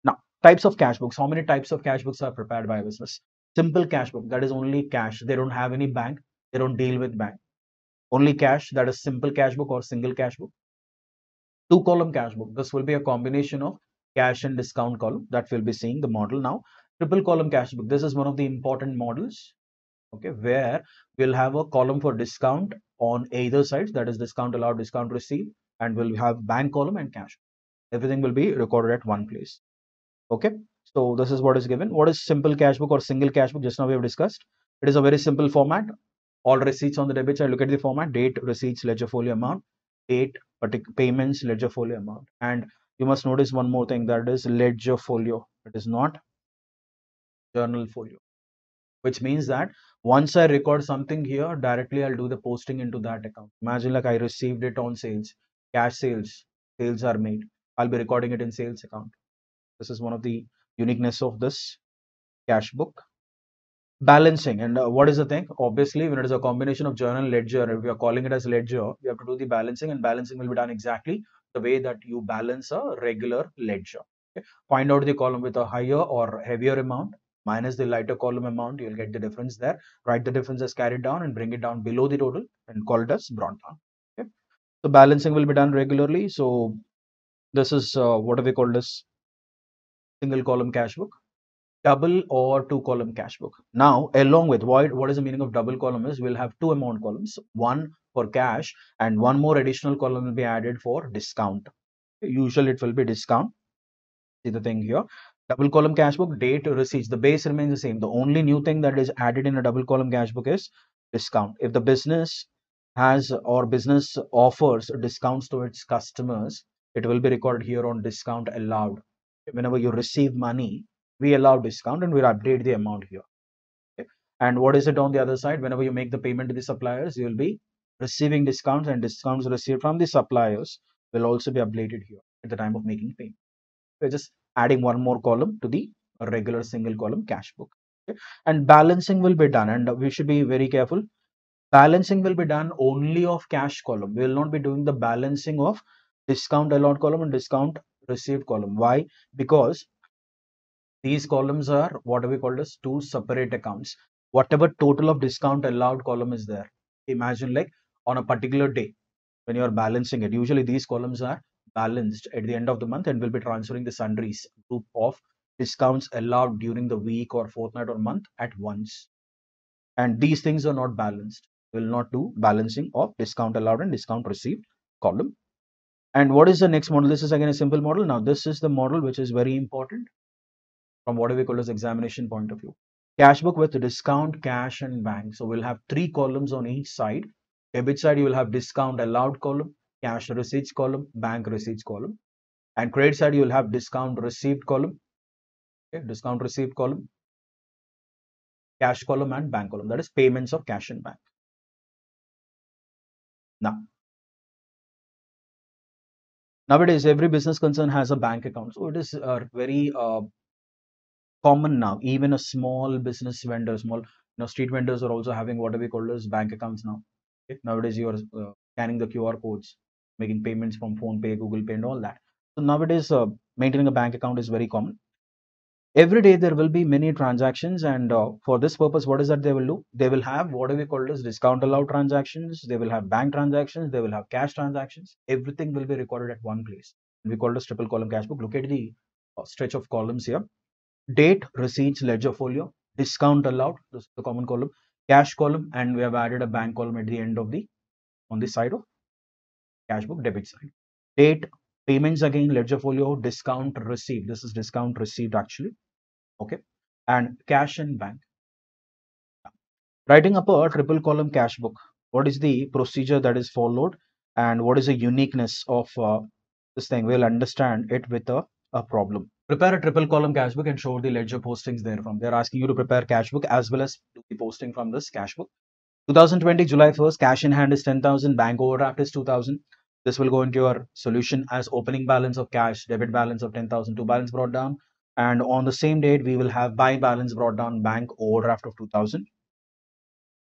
Speaker 1: Now, types of cash books. How many types of cash books are prepared by a business? Simple cash book, that is only cash. They don't have any bank. They don't deal with bank. Only cash, that is simple cash book or single cash book. Two-column cash book. This will be a combination of cash and discount column that we'll be seeing the model now. Triple column cash book. This is one of the important models. Okay, where we'll have a column for discount on either sides, that is discount allowed, discount received, and we'll have bank column and cash. Everything will be recorded at one place. Okay, so this is what is given. What is simple cash book or single cash book? Just now we have discussed. It is a very simple format. All receipts on the debit side. Look at the format: date, receipts, ledger folio amount, date, payments, ledger folio amount. And you must notice one more thing, that is ledger folio. It is not journal folio, which means that once I record something here, directly I'll do the posting into that account. Imagine like I received it on sales, cash sales, sales are made. I'll be recording it in sales account. This is one of the uniqueness of this cash book. Balancing, and what is the thing? Obviously, when it is a combination of journal ledger, if we are calling it as ledger, we have to do the balancing, and balancing will be done exactly the way that you balance a regular ledger. Okay. Find out the column with a higher or heavier amount minus the lighter column amount. You'll get the difference there. Write the difference as carried down and bring it down below the total and call it as brought down. Okay. So balancing will be done regularly. So this is what do we call this? Single column cash book. Double or two column cash book. Now, along with what is the meaning of double column is we'll have two amount columns, one for cash and one more additional column will be added for discount. Usually it will be discount. See the thing here. Double column cash book, date, receipts. The base remains the same. The only new thing that is added in a double column cash book is discount. If the business has or business offers discounts to its customers, it will be recorded here on discount allowed. Whenever you receive money, we allow discount and we'll update the amount here. Okay. And what is it on the other side? Whenever you make the payment to the suppliers, you will be receiving discounts, and discounts received from the suppliers will also be updated here at the time of making payment. We're just adding one more column to the regular single column cash book. Okay. And balancing will be done, and we should be very careful. Balancing will be done only of cash column. We will not be doing the balancing of discount allowed column and discount received column. Why? Because these columns are what we call as two separate accounts. Whatever total of discount allowed column is there, imagine like on a particular day when you are balancing it, usually these columns are balanced at the end of the month and will be transferring the sundries group of discounts allowed during the week or fortnight or month at once. And these things are not balanced. We will not do balancing of discount allowed and discount received column. And what is the next model? This is again a simple model. Now this is the model which is very important from what we call as examination point of view. Cash book with discount, cash and bank. So we'll have three columns on each side. Debit side, you will have discount allowed column, cash receipts column, bank receipts column. And credit side, you will have discount received column, okay, discount received column, cash column and bank column. That is payments of cash and bank. Now, nowadays, every business concern has a bank account. So it is very common now. Even a small business vendor, small street vendors are also having what we call as bank accounts now. Okay? Nowadays, you are scanning the QR codes, making payments from phone pay, Google Pay, and all that. So nowadays, maintaining a bank account is very common. Every day there will be many transactions, and for this purpose, what is that they will do? They will have what we call as discount allowed transactions. They will have bank transactions. They will have cash transactions. Everything will be recorded at one place. We call it as triple column cash book. Look at the stretch of columns here. Date, receipts, ledger folio, discount allowed, this is the common column, cash column, and we have added a bank column at the end of on the side of cash book debit side. Date, payments again, ledger folio, discount received. This is discount received actually. Okay. And cash and bank. Writing up a triple column cash book. What is the procedure that is followed and what is the uniqueness of this thing? We'll understand it with a problem. Prepare a triple column cash book and show the ledger postings therefrom. They're asking you to prepare cash book as well as do the posting from this cash book. 2020 July 1st, cash in hand is 10,000, bank overdraft is 2,000. This will go into your solution as opening balance of cash, debit balance of 10,000, to balance brought down. And on the same date, we will have buy balance brought down, bank overdraft of 2,000.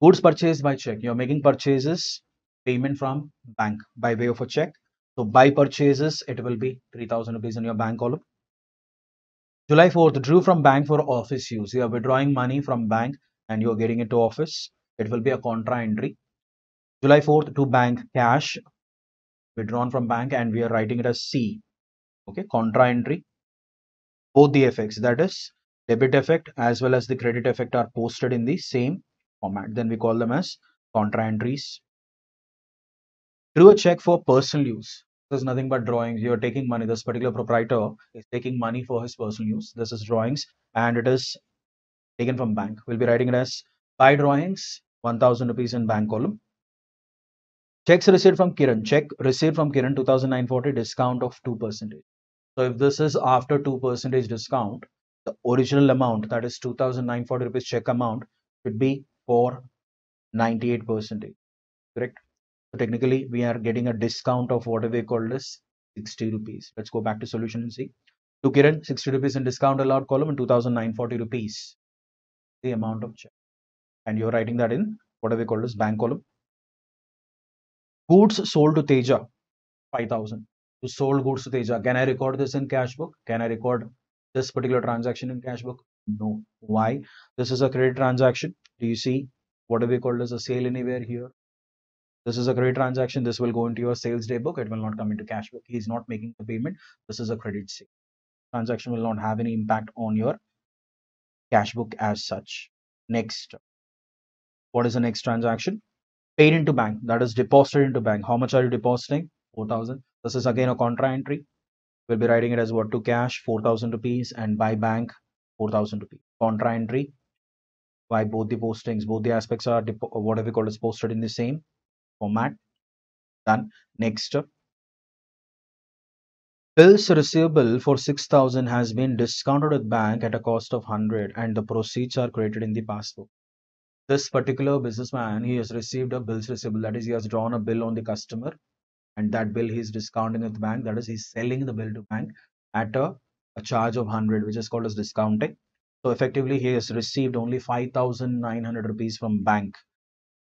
Speaker 1: Goods purchased by check. You're making purchases, payment from bank by way of a check. So by purchases, it will be 3,000 rupees in your bank column. July 4th, drew from bank for office use. You are withdrawing money from bank and you're getting it to office. It will be a contra entry. July 4th, to bank cash, withdrawn from bank, and we are writing it as C. Okay, contra entry. Both the effects, that is debit effect as well as the credit effect, are posted in the same format. Then we call them as contra entries. Drew a check for personal use. This is nothing but drawings. You're taking money. This particular proprietor is taking money for his personal use. This is drawings and it is taken from bank. We'll be writing it as buy drawings, 1,000 rupees in bank column. Checks received from Kiran. Check received from Kiran, 2,940, discount of 2%. So if this is after 2% discount, the original amount, that is 2,940 rupees check amount, should be for 98%. Correct? So technically, we are getting a discount of whatever we called as 60 rupees. Let's go back to solution and see. To Kiran, 60 rupees in discount allowed column and 2,940 rupees, the amount of check. And you're writing that in whatever we call as bank column. Goods sold to Teja, 5,000. To sold goods to Teja. Can I record this in Cashbook? Can I record this particular transaction in Cashbook? No. Why? This is a credit transaction. Do you see whatever we call as a sale anywhere here? This is a credit transaction. This will go into your sales day book. It will not come into Cashbook. He is not making the payment. This is a credit sale. Transaction will not have any impact on your Cashbook as such. Next, what is the next transaction? Paid into bank. That is deposited into bank. How much are you depositing? 4,000. This is again a contra entry. We'll be writing it as what to cash, 4,000 rupees, and by bank, 4,000 rupees. Contra entry. Why both the postings, both the aspects are whatever we call is posted in the same format. Done. Next, bills receivable for 6,000 has been discounted at bank at a cost of 100 and the proceeds are created in the passbook. This particular businessman, he has received a bills receivable, that is he has drawn a bill on the customer and that bill he is discounting at the bank, that is he's selling the bill to bank at a charge of 100, which is called as discounting. So effectively he has received only 5,900 rupees from bank.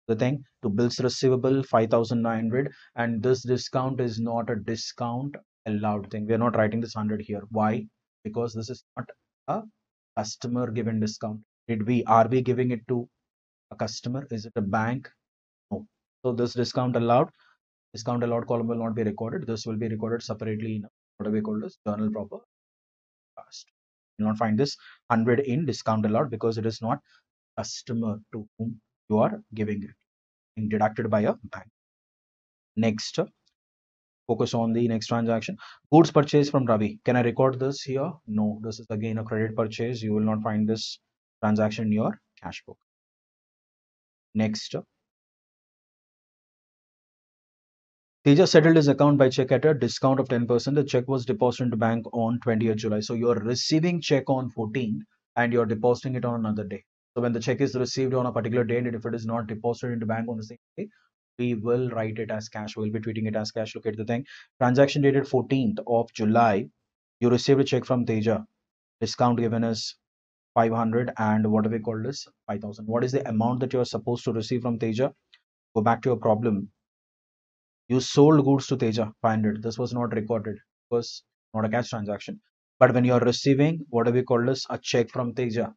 Speaker 1: The thing to bills receivable 5,900, and this discount is not a discount allowed thing. We are not writing this 100 here. Why? Because this is not a customer given discount. Are we giving it to a customer? Is it a bank? No. So this discount allowed column will not be recorded. This will be recorded separately in what we call as journal proper cost. You will not find this 100 in discount allowed because it is not customer to whom you are giving it, being deducted by a bank. Next, focus on the next transaction. Goods purchased from Ravi. Can I record this here? No, this is again a credit purchase. You will not find this transaction in your cash book. Next, Teja settled his account by check at a discount of 10%. The check was deposited into bank on 20th July. So you're receiving check on 14th and you're depositing it on another day. So when the check is received on a particular day and if it is not deposited into bank on the same day, we will write it as cash. We'll be treating it as cash. Look at the thing. Transaction dated 14th of July. You received a check from Teja. Discount given is 500 and what do we call this? 5,000. What is the amount that you're supposed to receive from Teja? Go back to your problem. You sold goods to Teja, 500. This was not recorded because not a cash transaction. But when you are receiving what we call as a check from Teja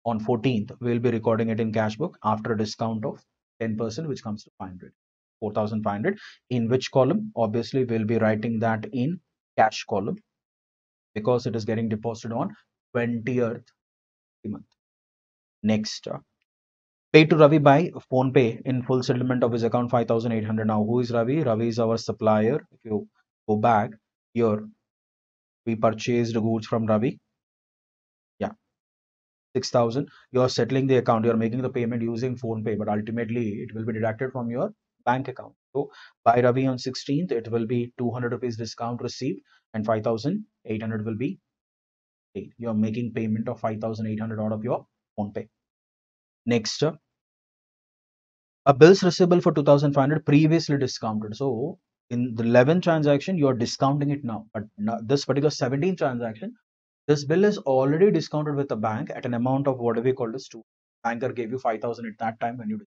Speaker 1: on 14th, we'll be recording it in cash book after a discount of 10%, which comes to 500, 4,500. In which column? Obviously, we'll be writing that in cash column because it is getting deposited on 20th month. Next, paid to Ravi by phone pay in full settlement of his account 5,800. Now, who is Ravi? Ravi is our supplier. If you go back here, we purchased goods from Ravi. Yeah, 6,000. You are settling the account. You are making the payment using phone pay, but ultimately it will be deducted from your bank account. So, by Ravi on 16th, it will be 200 rupees discount received and 5,800 will be paid. You are making payment of 5,800 out of your phone pay. Next, A bills receivable for 2500 previously discounted. So in the 11th transaction, you are discounting it now. But this particular 17th transaction, this bill is already discounted with the bank at an amount of whatever we call as 2. Banker gave you 5000 at that time when you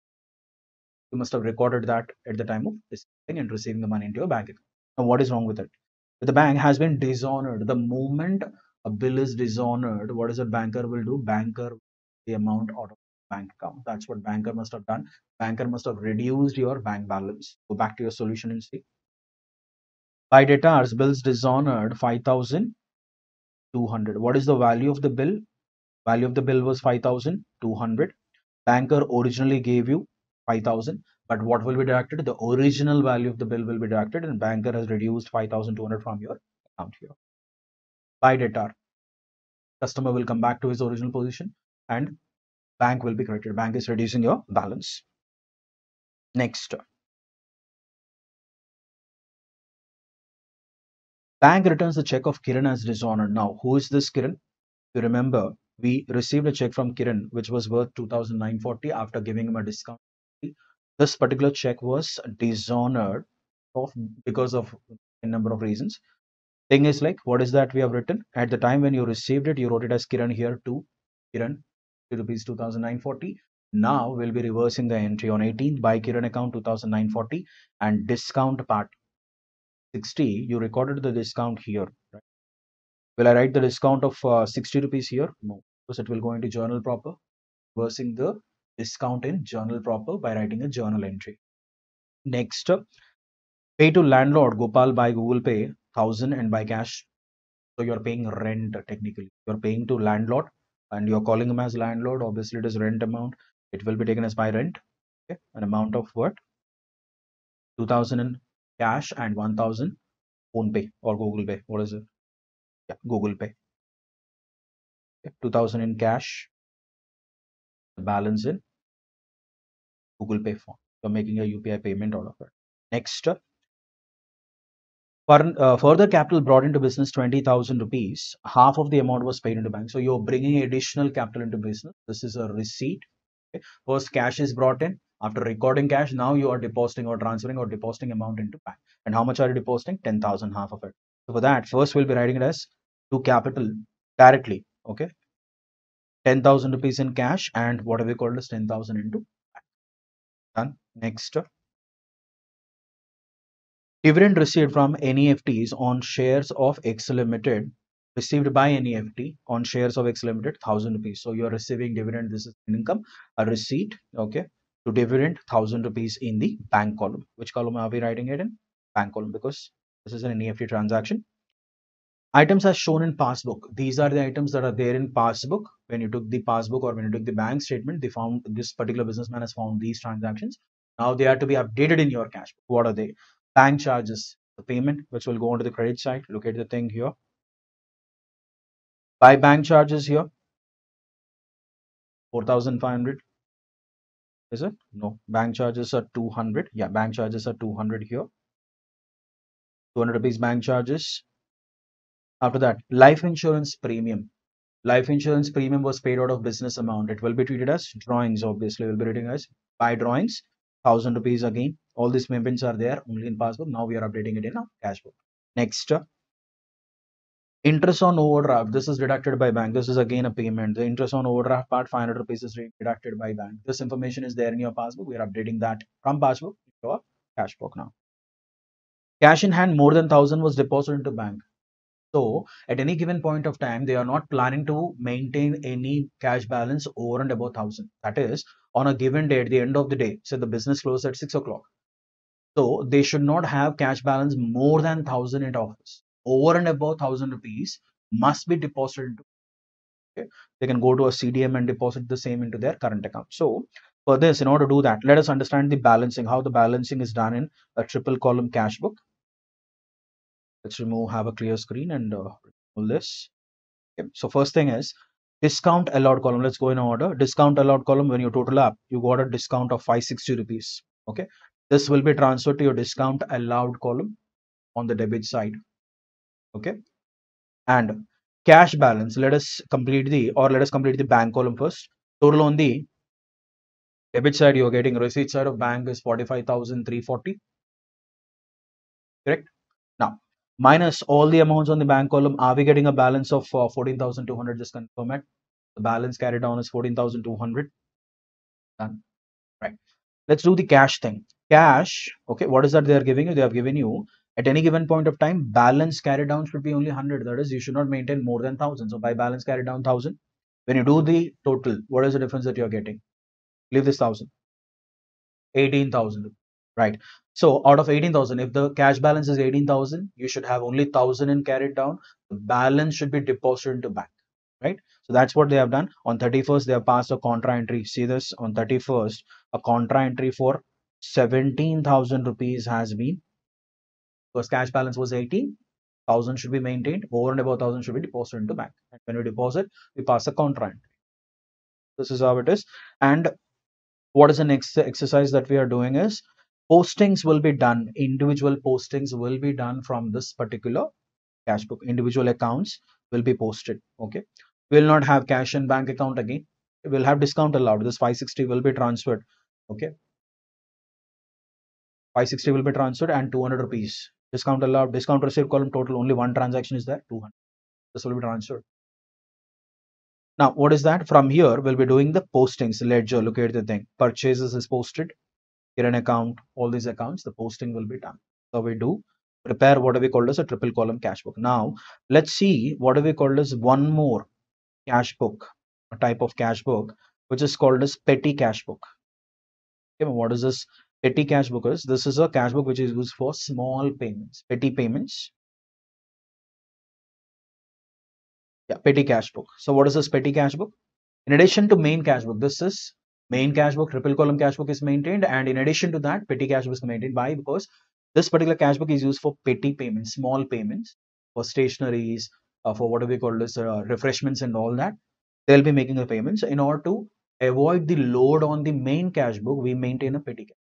Speaker 1: must have recorded that at the time of discounting and receiving the money into your bank account. Now, what is wrong with it? The bank has been dishonored. The moment a bill is dishonored, what is a banker will do? Banker the amount out of bank account. That's what banker must have done. Banker must have reduced your bank balance. Go back to your solution and see. By debtors, bills dishonored 5200. What is the value of the bill? Value of the bill was 5200. Banker originally gave you 5000, but what will be deducted? The original value of the bill will be deducted, and banker has reduced 5200 from your account here. By debtor, customer will come back to his original position and bank will be credited. Bank is reducing your balance. Next, bank returns the check of Kiran as dishonored. Now, who is this Kiran? You remember, we received a check from Kiran which was worth 2940 after giving him a discount. This particular check was dishonored because of a number of reasons. Thing is, like, what is that we have written? At the time when you received it, you wrote it as Kiran here to Kiran, rupees 2940. Now we'll be reversing the entry on 18th by Kiran account 2940 and discount part 60. You recorded the discount here, right? Will I write the discount of 60 rupees here? No, because it will go into journal proper. Reversing the discount in journal proper by writing a journal entry. Next, pay to landlord Gopal by Google Pay 1000 and by cash. So you're paying rent technically. You're paying to landlord and you're calling him as landlord. Obviously, it is rent amount. It will be taken as by rent. Okay, an amount of what? 2000 in cash and 1000 phone pay or Google Pay. What is it? Yeah, Google Pay. Okay, 2000 in cash, the balance in Google Pay form. You're making a UPI payment out of it. Next, further capital brought into business 20,000 rupees. Half of the amount was paid into bank. So you're bringing additional capital into business. This is a receipt. Okay. First, cash is brought in. After recording cash, now you are depositing or transferring or depositing amount into bank. And how much are you depositing? 10,000, half of it. So for that, first we'll be writing it as to capital directly. Okay. 10,000 rupees in cash and whatever we call as 10,000 into bank. Done. Next. Dividend received from NEFTs on shares of X Limited, received by NEFT on shares of X Limited, 1000 rupees. So you are receiving dividend. This is income, a receipt. Okay, to dividend 1000 rupees in the bank column. Which column are we writing it in? Bank column, because this is an NEFT transaction. Items as shown in passbook. These are the items that are there in passbook. When you took the passbook or when you took the bank statement, they found this particular businessman has found these transactions. Now they are to be updated in your cash book. What are they? Bank charges, the payment which will go onto the credit side. Look at the thing here. By bank charges here, 4,500. Is it? No. Bank charges are 200. Yeah, bank charges are 200 here. 200 rupees bank charges. After that, life insurance premium. Life insurance premium was paid out of business amount. It will be treated as drawings, obviously. We'll be treating as by drawings. 1000 rupees again. All these payments are there only in passbook. Now we are updating it in a cash book. Next, interest on overdraft. This is deducted by bank. This is again a payment. The interest on overdraft part, 500 rupees is deducted by bank. This information is there in your passbook. We are updating that from passbook to our cash book now. Cash in hand more than 1000 was deposited into bank. So at any given point of time, they are not planning to maintain any cash balance over and above 1000. That is, on a given day, at the end of the day, say the business closed at 6 o'clock. So they should not have cash balance more than 1000 in office. Over and above 1000 rupees must be deposited into. Okay? They can go to a CDM and deposit the same into their current account. So for this, in order to do that, let us understand the balancing, how the balancing is done in a triple column cash book. Let's have a clear screen and remove this. Okay. So first thing is discount allowed column. Let's go in order. Discount allowed column, when you total up, you got a discount of 560 rupees. Okay. This will be transferred to your discount allowed column on the debit side. Okay. And cash balance, let us complete the bank column first. Total on the Debit side, you're getting receipt side of bank is 45,340. Correct? Now, minus all the amounts on the bank column, are we getting a balance of 14,200? Just confirm it. The balance carried down is 14,200. Done. Right. Let's do the cash thing. Cash, okay, what is that they are giving you? They have given you at any given point of time, balance carried down should be only 100. That is, you should not maintain more than 1,000. So by balance carried down 1,000, when you do the total, what is the difference that you're getting? Leave this 1,000. 18,000. Right. So out of 18,000, if the cash balance is 18,000, you should have only 1,000 in carried down. The balance should be deposited into bank. Right. So that's what they have done. On 31st, they have passed a contra entry. See this on 31st, a contra entry for 17,000 rupees has been, because cash balance was 18,000 should be maintained. Over and above 1,000 should be deposited into bank. And when we deposit, we pass a contra entry. This is how it is. And what is the next exercise that we are doing is postings will be done. Individual postings will be done from this particular cash book. Individual accounts will be posted. Okay. We will not have cash in bank account again. We'll have discount allowed. This 560 will be transferred. Okay. 560 will be transferred and 200 rupees. Discount allowed. Discount received column total. Only one transaction is there. 200. This will be transferred. Now, what is that? From here, we'll be doing the postings. Ledger. Look at the thing. Purchases is posted. Here an account, all these accounts, the posting will be done. So we do prepare what we call as a triple column cash book. Now let's see what we call as one more cash book, a type of cash book, which is called as petty cash book. Okay, what is this petty cash book? This is a cash book which is used for small payments, petty payments. Yeah, petty cash book. So what is this petty cash book? In addition to main cash book, this is main cash book, triple column cash book is maintained, and in addition to that, petty cash book is maintained. Why? Because this particular cash book is used for petty payments, small payments, for stationaries, for what we call this refreshments and all that. They'll be making the payments. In order to avoid the load on the main cash book, we maintain a petty cash.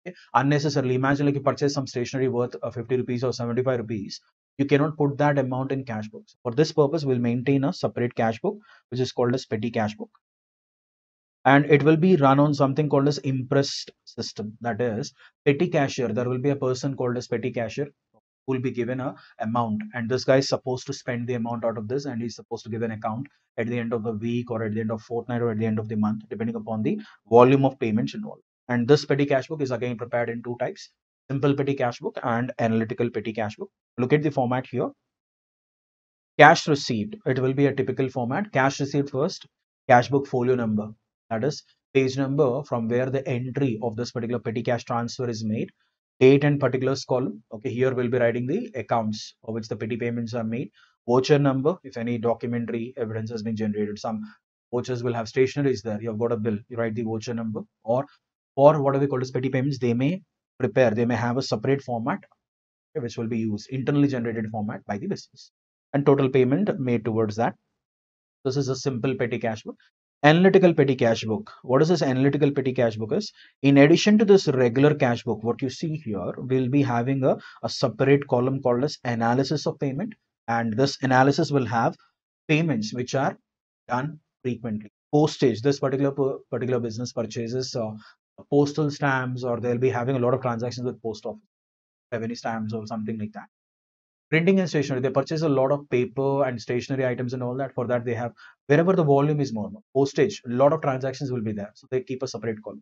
Speaker 1: Okay? Unnecessarily, imagine like you purchase some stationery worth 50 rupees or 75 rupees. You cannot put that amount in cash books. For this purpose, we'll maintain a separate cash book, which is called as petty cash book. And it will be run on something called as impressed system. That is petty cashier. There will be a person called as petty cashier who will be given a amount, and this guy is supposed to spend the amount out of this, and he's supposed to give an account at the end of the week or at the end of fortnight or at the end of the month, depending upon the volume of payments involved. And this petty cash book is again prepared in two types: simple petty cash book and analytical petty cash book. Look at the format here. Cash received, it will be a typical format. Cash received first, cash book folio number, that is page number from where the entry of this particular petty cash transfer is made, date and particulars column. Okay, here we'll be writing the accounts for which the petty payments are made. Voucher number, if any documentary evidence has been generated. Some vouchers will have stationaries there. You've got a bill, you write the voucher number. Or for what we call as petty payments, they may have a separate format which will be used, internally generated format by the business, and total payment made towards that. This is a simple petty cash book. Analytical petty cash book. What is this analytical petty cash book is? In addition to this regular cash book, what you see here, we'll be having a separate column called as analysis of payment. And this analysis will have payments which are done frequently. Postage, this particular business purchases postal stamps, or they'll be having a lot of transactions with post office, revenue stamps or something like that. Printing and stationery, they purchase a lot of paper and stationery items and all that. For that, they have, wherever the volume is more, postage, a lot of transactions will be there, so they keep a separate column.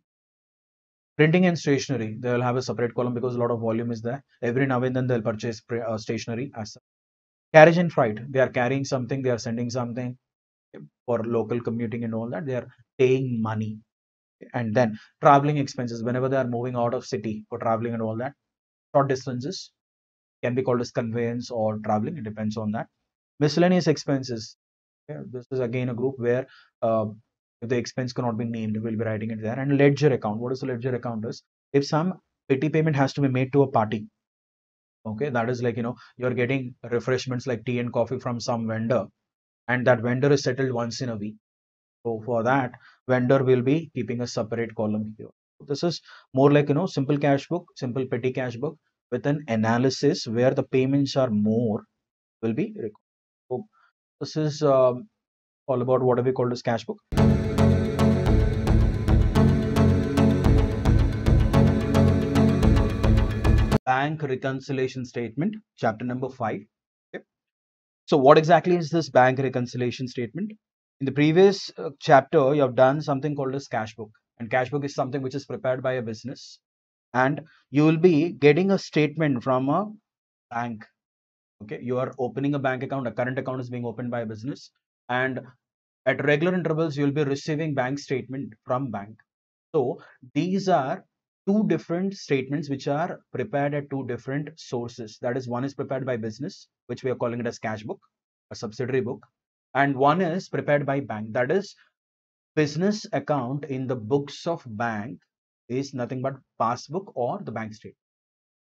Speaker 1: Printing and stationery, they will have a separate column because a lot of volume is there. Every now and then they'll purchase stationery as such. Carriage and freight, they are carrying something, they are sending something for local commuting and all that, they are paying money. And then traveling expenses, whenever they are moving out of city for traveling and all that, short distances, can be called as conveyance or traveling, it depends on that. Miscellaneous expenses, yeah, this is again a group where if the expense cannot be named, we'll be writing it there. And ledger account, what is the ledger account is? If some petty payment has to be made to a party, okay, that is like, you're getting refreshments like tea and coffee from some vendor, and that vendor is settled once in a week. So for that, vendor will be keeping a separate column here. This is more like, simple cash book, simple petty cash book with an analysis where the payments are more will be recorded. So this is all about what we call as cash book. bank reconciliation statement, chapter number 5. Okay. So what exactly is this bank reconciliation statement? In the previous chapter, you have done something called as Cashbook, and Cashbook is something which is prepared by a business, and you will be getting a statement from a bank. Okay, you are opening a bank account, a current account is being opened by a business, and at regular intervals, you will be receiving bank statement from bank. So these are two different statements which are prepared at two different sources. That is, one is prepared by business, which we are calling it as Cashbook, a subsidiary book, and one is prepared by bank. That is, business account in the books of bank is nothing but passbook or the bank statement.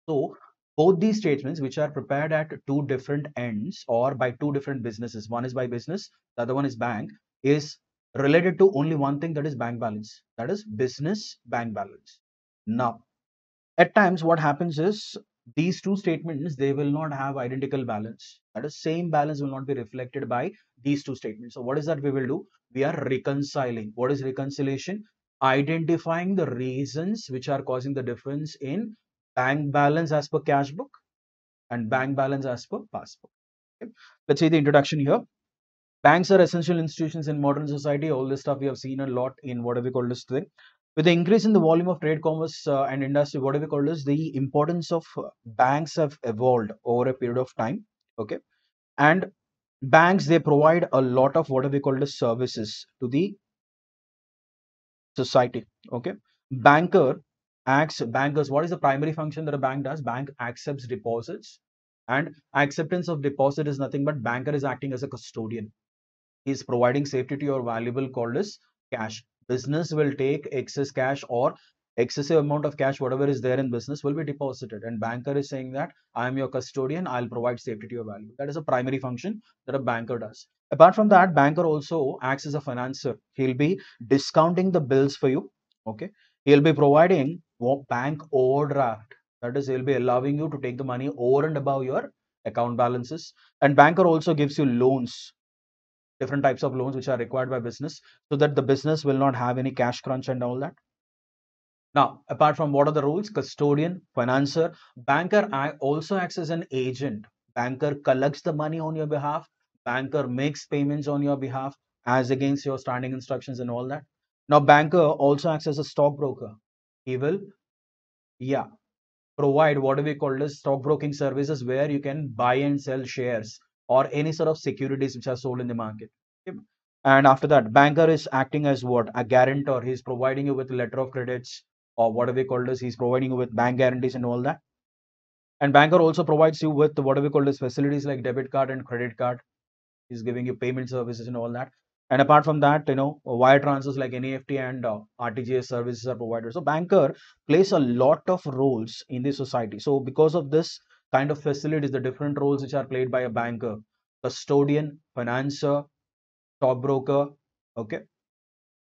Speaker 1: So both these statements, which are prepared at two different ends or by two different businesses, one is by business, the other one is bank, is related to only one thing, that is bank balance, that is business bank balance. Now, at times what happens is these two statements, they will not have identical balance. That is, same balance will not be reflected by these two statements. So what is that we will do? We are reconciling. What is reconciliation? Identifying the reasons which are causing the difference in bank balance as per cash book and bank balance as per passbook. Okay. Let's see the introduction here. Banks are essential institutions in modern society. All this stuff we have seen a lot in what we call this thing. With the increase in the volume of trade, commerce, and industry, what we call this, the importance of banks have evolved over a period of time. Okay, and banks, they provide a lot of what we call the services to the society. Okay, bankers. What is the primary function that a bank does? Bank accepts deposits, and acceptance of deposit is nothing but banker is acting as a custodian. Is providing safety to your valuable called as cash. Business will take excess cash or excessive amount of cash, whatever is there in business will be deposited, and banker is saying that I am your custodian, I'll provide safety to your value. That is a primary function that a banker does. Apart from that, banker also acts as a financer. He'll be discounting the bills for you. Okay, he'll be providing bank overdraft. That is, he'll be allowing you to take the money over and above your account balances. And banker also gives you loans, different types of loans which are required by business, so that the business will not have any cash crunch and all that. Now, apart from what are the rules? Custodian, financer, banker also acts as an agent. Banker collects the money on your behalf. Banker makes payments on your behalf as against your standing instructions and all that. Now, banker also acts as a stockbroker. He will, yeah, provide what we call as stockbroking services, where you can buy and sell shares or any sort of securities which are sold in the market. Okay. And after that, banker is acting as what? A guarantor. He's providing you with letter of credits, or what we call as, he's providing you with bank guarantees and all that. And banker also provides you with what we call as facilities like debit card and credit card. He's giving you payment services and all that. And apart from that, wire transfers like NEFT and RTGS services are provided. So banker plays a lot of roles in the society. So because of this kind of facilities, the different roles which are played by a banker: custodian, financer, stockbroker. Okay,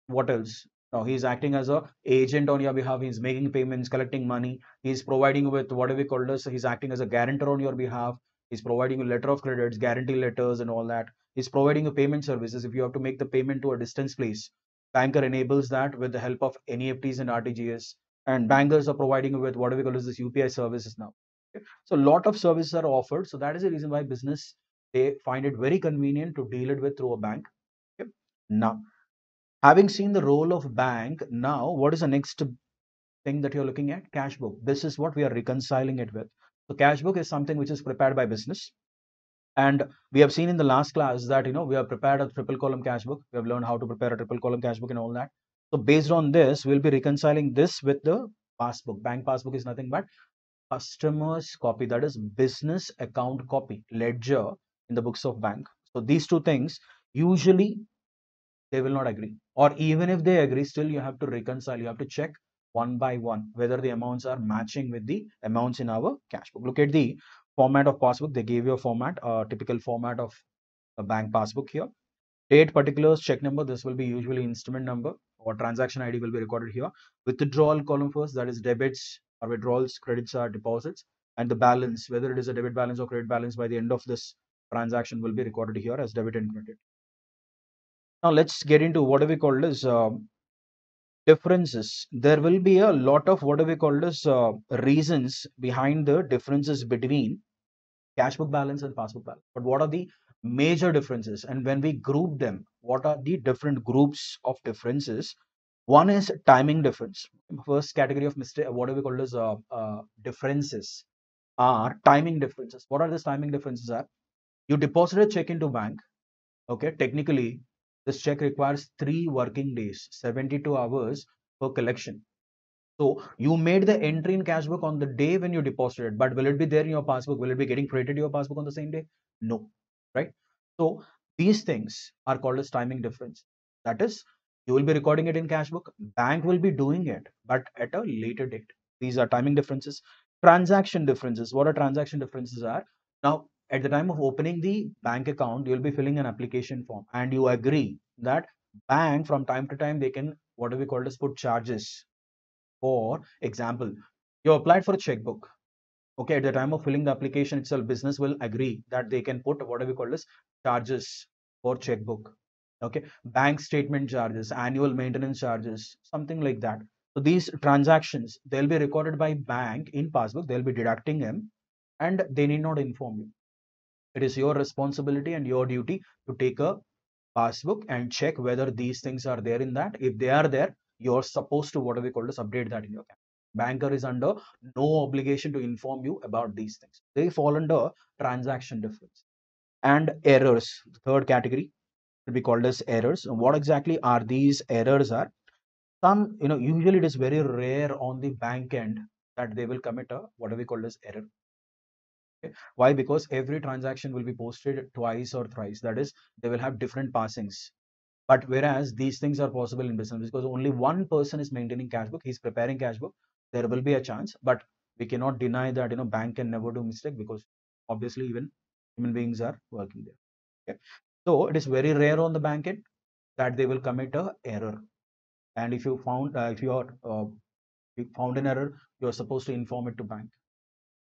Speaker 1: what else? Now he's acting as a agent on your behalf. He's making payments, collecting money. He's providing you with what we call this. He's acting as a guarantor on your behalf. He's providing you letter of credits, guarantee letters, and all that. He's providing you payment services. If you have to make the payment to a distance place, banker enables that with the help of NEFTs and RTGS. And bankers are providing you with what we call as this UPI services now. Okay. So a lot of services are offered. So that is the reason why business, they find it very convenient to deal it with through a bank. Okay. Now, having seen the role of bank, now what is the next thing that you're looking at? Cashbook. This is what we are reconciling it with. So cashbook is something which is prepared by business. And we have seen in the last class that we have prepared a triple column cashbook. We have learned how to prepare a triple column cashbook and all that. So based on this, we'll be reconciling this with the passbook. Bank passbook is nothing but customer's copy, that is business account copy, ledger in the books of bank. So these two things, usually they will not agree, or even if they agree, still you have to reconcile. You have to check one by one whether the amounts are matching with the amounts in our cash book. Look at the format of passbook. They gave you a format, a typical format of a bank passbook here. Date, particulars, check number. This will be usually instrument number, or transaction ID will be recorded here. Withdrawal column first, that is debits or withdrawals, credits are deposits, and the balance, whether it is a debit balance or credit balance by the end of this transaction, will be recorded here as debit and credit. Now let's get into what we call as differences. There will be a lot of what do we call this reasons behind the differences between cash book balance and passbook balance. But what are the major differences? And when we group them, what are the different groups of differences? One is timing difference. First category of mistake, what do we call this differences are timing differences. What are these timing differences are? You deposit a check into bank. Okay, technically, this check requires 3 working days, 72 hours for collection. So you made the entry in Cashbook on the day when you deposited, but will it be there in your passbook? Will it be getting credited to your passbook on the same day? No, right? So these things are called as timing difference. That is, you will be recording it in Cashbook, bank will be doing it, but at a later date. These are timing differences. Transaction differences. What are transaction differences are? Now, at the time of opening the bank account, you'll be filling an application form, and you agree that bank from time to time they can what do we call as put charges. For example, you applied for a checkbook. Okay, at the time of filling the application itself, business will agree that they can put whatever we call as charges for checkbook. Okay, bank statement charges, annual maintenance charges, something like that. So these transactions, they'll be recorded by bank in passbook. They'll be deducting them, and they need not inform you. It is your responsibility and your duty to take a passbook and check whether these things are there in that. If they are there, you're supposed to whatever we call as update that in your account. Banker is under no obligation to inform you about these things. They fall under transaction difference. And errors, the third category will be called as errors. And what exactly are these errors are? Some, usually it is very rare on the bank end that they will commit a whatever we call as error. Okay. Why? Because every transaction will be posted twice or thrice. That is, they will have different passings. But whereas these things are possible in business because only one person is maintaining cash book, he's preparing cash book, there will be a chance, but we cannot deny that bank can never do mistake because obviously even human beings are working there. Okay. So it is very rare on the bank end that they will commit a error. And if you found if you are you found an error, you are supposed to inform it to bank.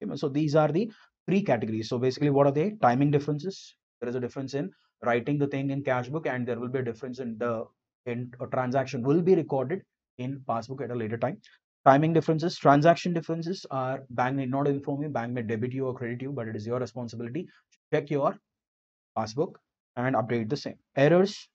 Speaker 1: Okay. So these are the three categories. So basically, what are they? Timing differences. There is a difference in writing the thing in cash book, and there will be a difference in the a transaction will be recorded in passbook at a later time. Timing differences, transaction differences are bank need not inform you, bank may debit you or credit you, but it is your responsibility to check your passbook and update the same. Errors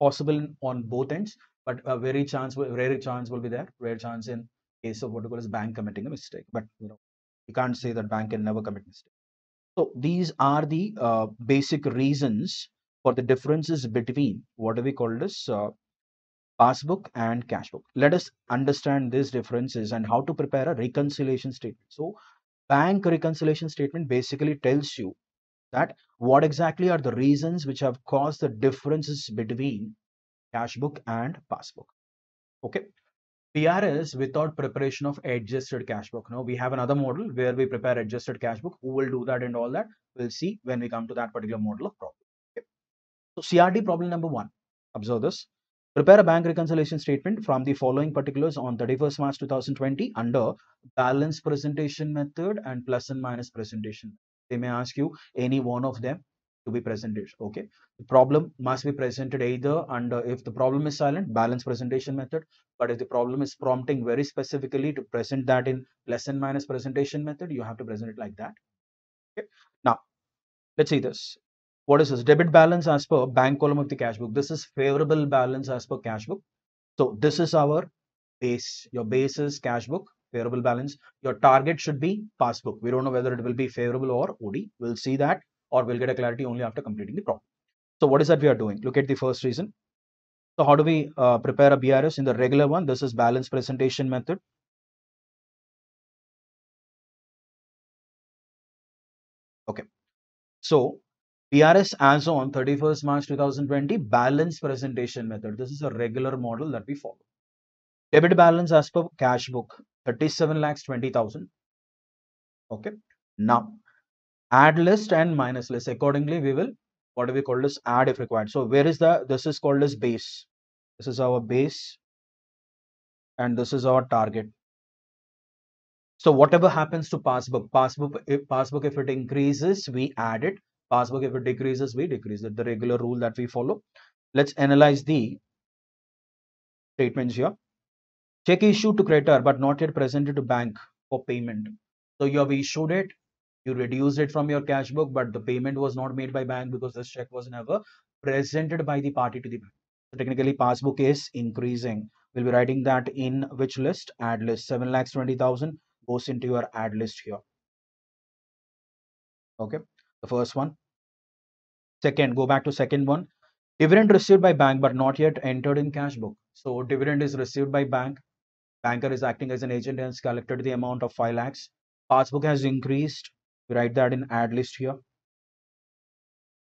Speaker 1: possible on both ends, but a rare chance will be there. Rare chance in case of what we call as bank committing a mistake, but you can't say that bank can never commit mistake. So these are the basic reasons for the differences between what do we call this passbook and cashbook. Let us understand these differences and how to prepare a reconciliation statement. So bank reconciliation statement basically tells you that what exactly are the reasons which have caused the differences between cashbook and passbook. Okay. PRS without preparation of adjusted cashbook. Now we have another model where we prepare adjusted cashbook. Who will do that and all that? We'll see when we come to that particular model of problem. Okay. So CRD problem number 1. Observe this. Prepare a bank reconciliation statement from the following particulars on 31st March 2020 under balance presentation method and plus and minus presentation. They may ask you any one of them to be presented. Okay. The problem must be presented either under, if the problem is silent, balance presentation method. But if the problem is prompting very specifically to present that in plus and minus presentation method, you have to present it like that. Okay. Now, let's see this. What is this? Debit balance as per bank column of the cash book. This is favorable balance as per cash book. So this is our base. Your base is cash book, favorable balance. Your target should be passbook. We don't know whether it will be favorable or OD. We'll see that, or we'll get a clarity only after completing the problem. So what is that we are doing? Look at the first reason. So how do we prepare a BRS in the regular one? This is balance presentation method. Okay. So BRS as on 31st March 2020, balance presentation method. This is a regular model that we follow. Debit balance as per cash book, 37,20,000. Okay. Now, add list and minus list. Accordingly, we will, what do we call this? Add if required. So where is this is called as base. This is our base and this is our target. So whatever happens to passbook, if it increases, we add it. Passbook, if it decreases, we decrease it. The regular rule that we follow. Let's analyze the statements here. Check issued to creditor but not yet presented to bank for payment. So you have issued it, you reduced it from your cash book, but the payment was not made by bank because this check was never presented by the party to the bank. So technically passbook is increasing. We'll be writing that in which list? Add list. 7,20,000 goes into your add list here. Okay, the first one. Second, go back to second one. Dividend received by bank but not yet entered in cash book. So dividend is received by bank. Banker is acting as an agent and has collected the amount of 5 lakhs. Passbook has increased. We write that in add list here.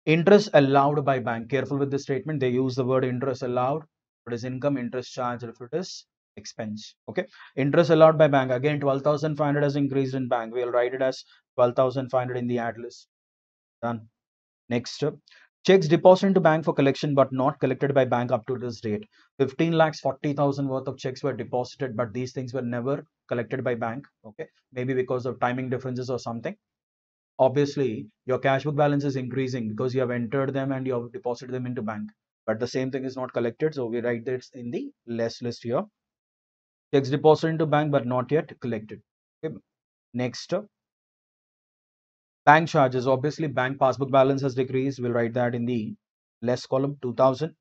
Speaker 1: Interest allowed by bank. Careful with this statement. They use the word interest allowed. If it is income, interest charge. If it is expense. Okay. Interest allowed by bank. Again, 12,500 has increased in bank. We'll write it as 12,500 in the add list. Done. Next, checks deposited into bank for collection but not collected by bank up to this date. 15 lakhs 40,000 worth of checks were deposited, but these things were never collected by bank. Okay, maybe because of timing differences or something. Obviously, your cash book balance is increasing because you have entered them and you have deposited them into bank. But the same thing is not collected, so we write this in the less list here. Checks deposited into bank but not yet collected. Okay. Next, bank charges. Obviously, bank passbook balance has decreased. We'll write that in the less column, 2,000.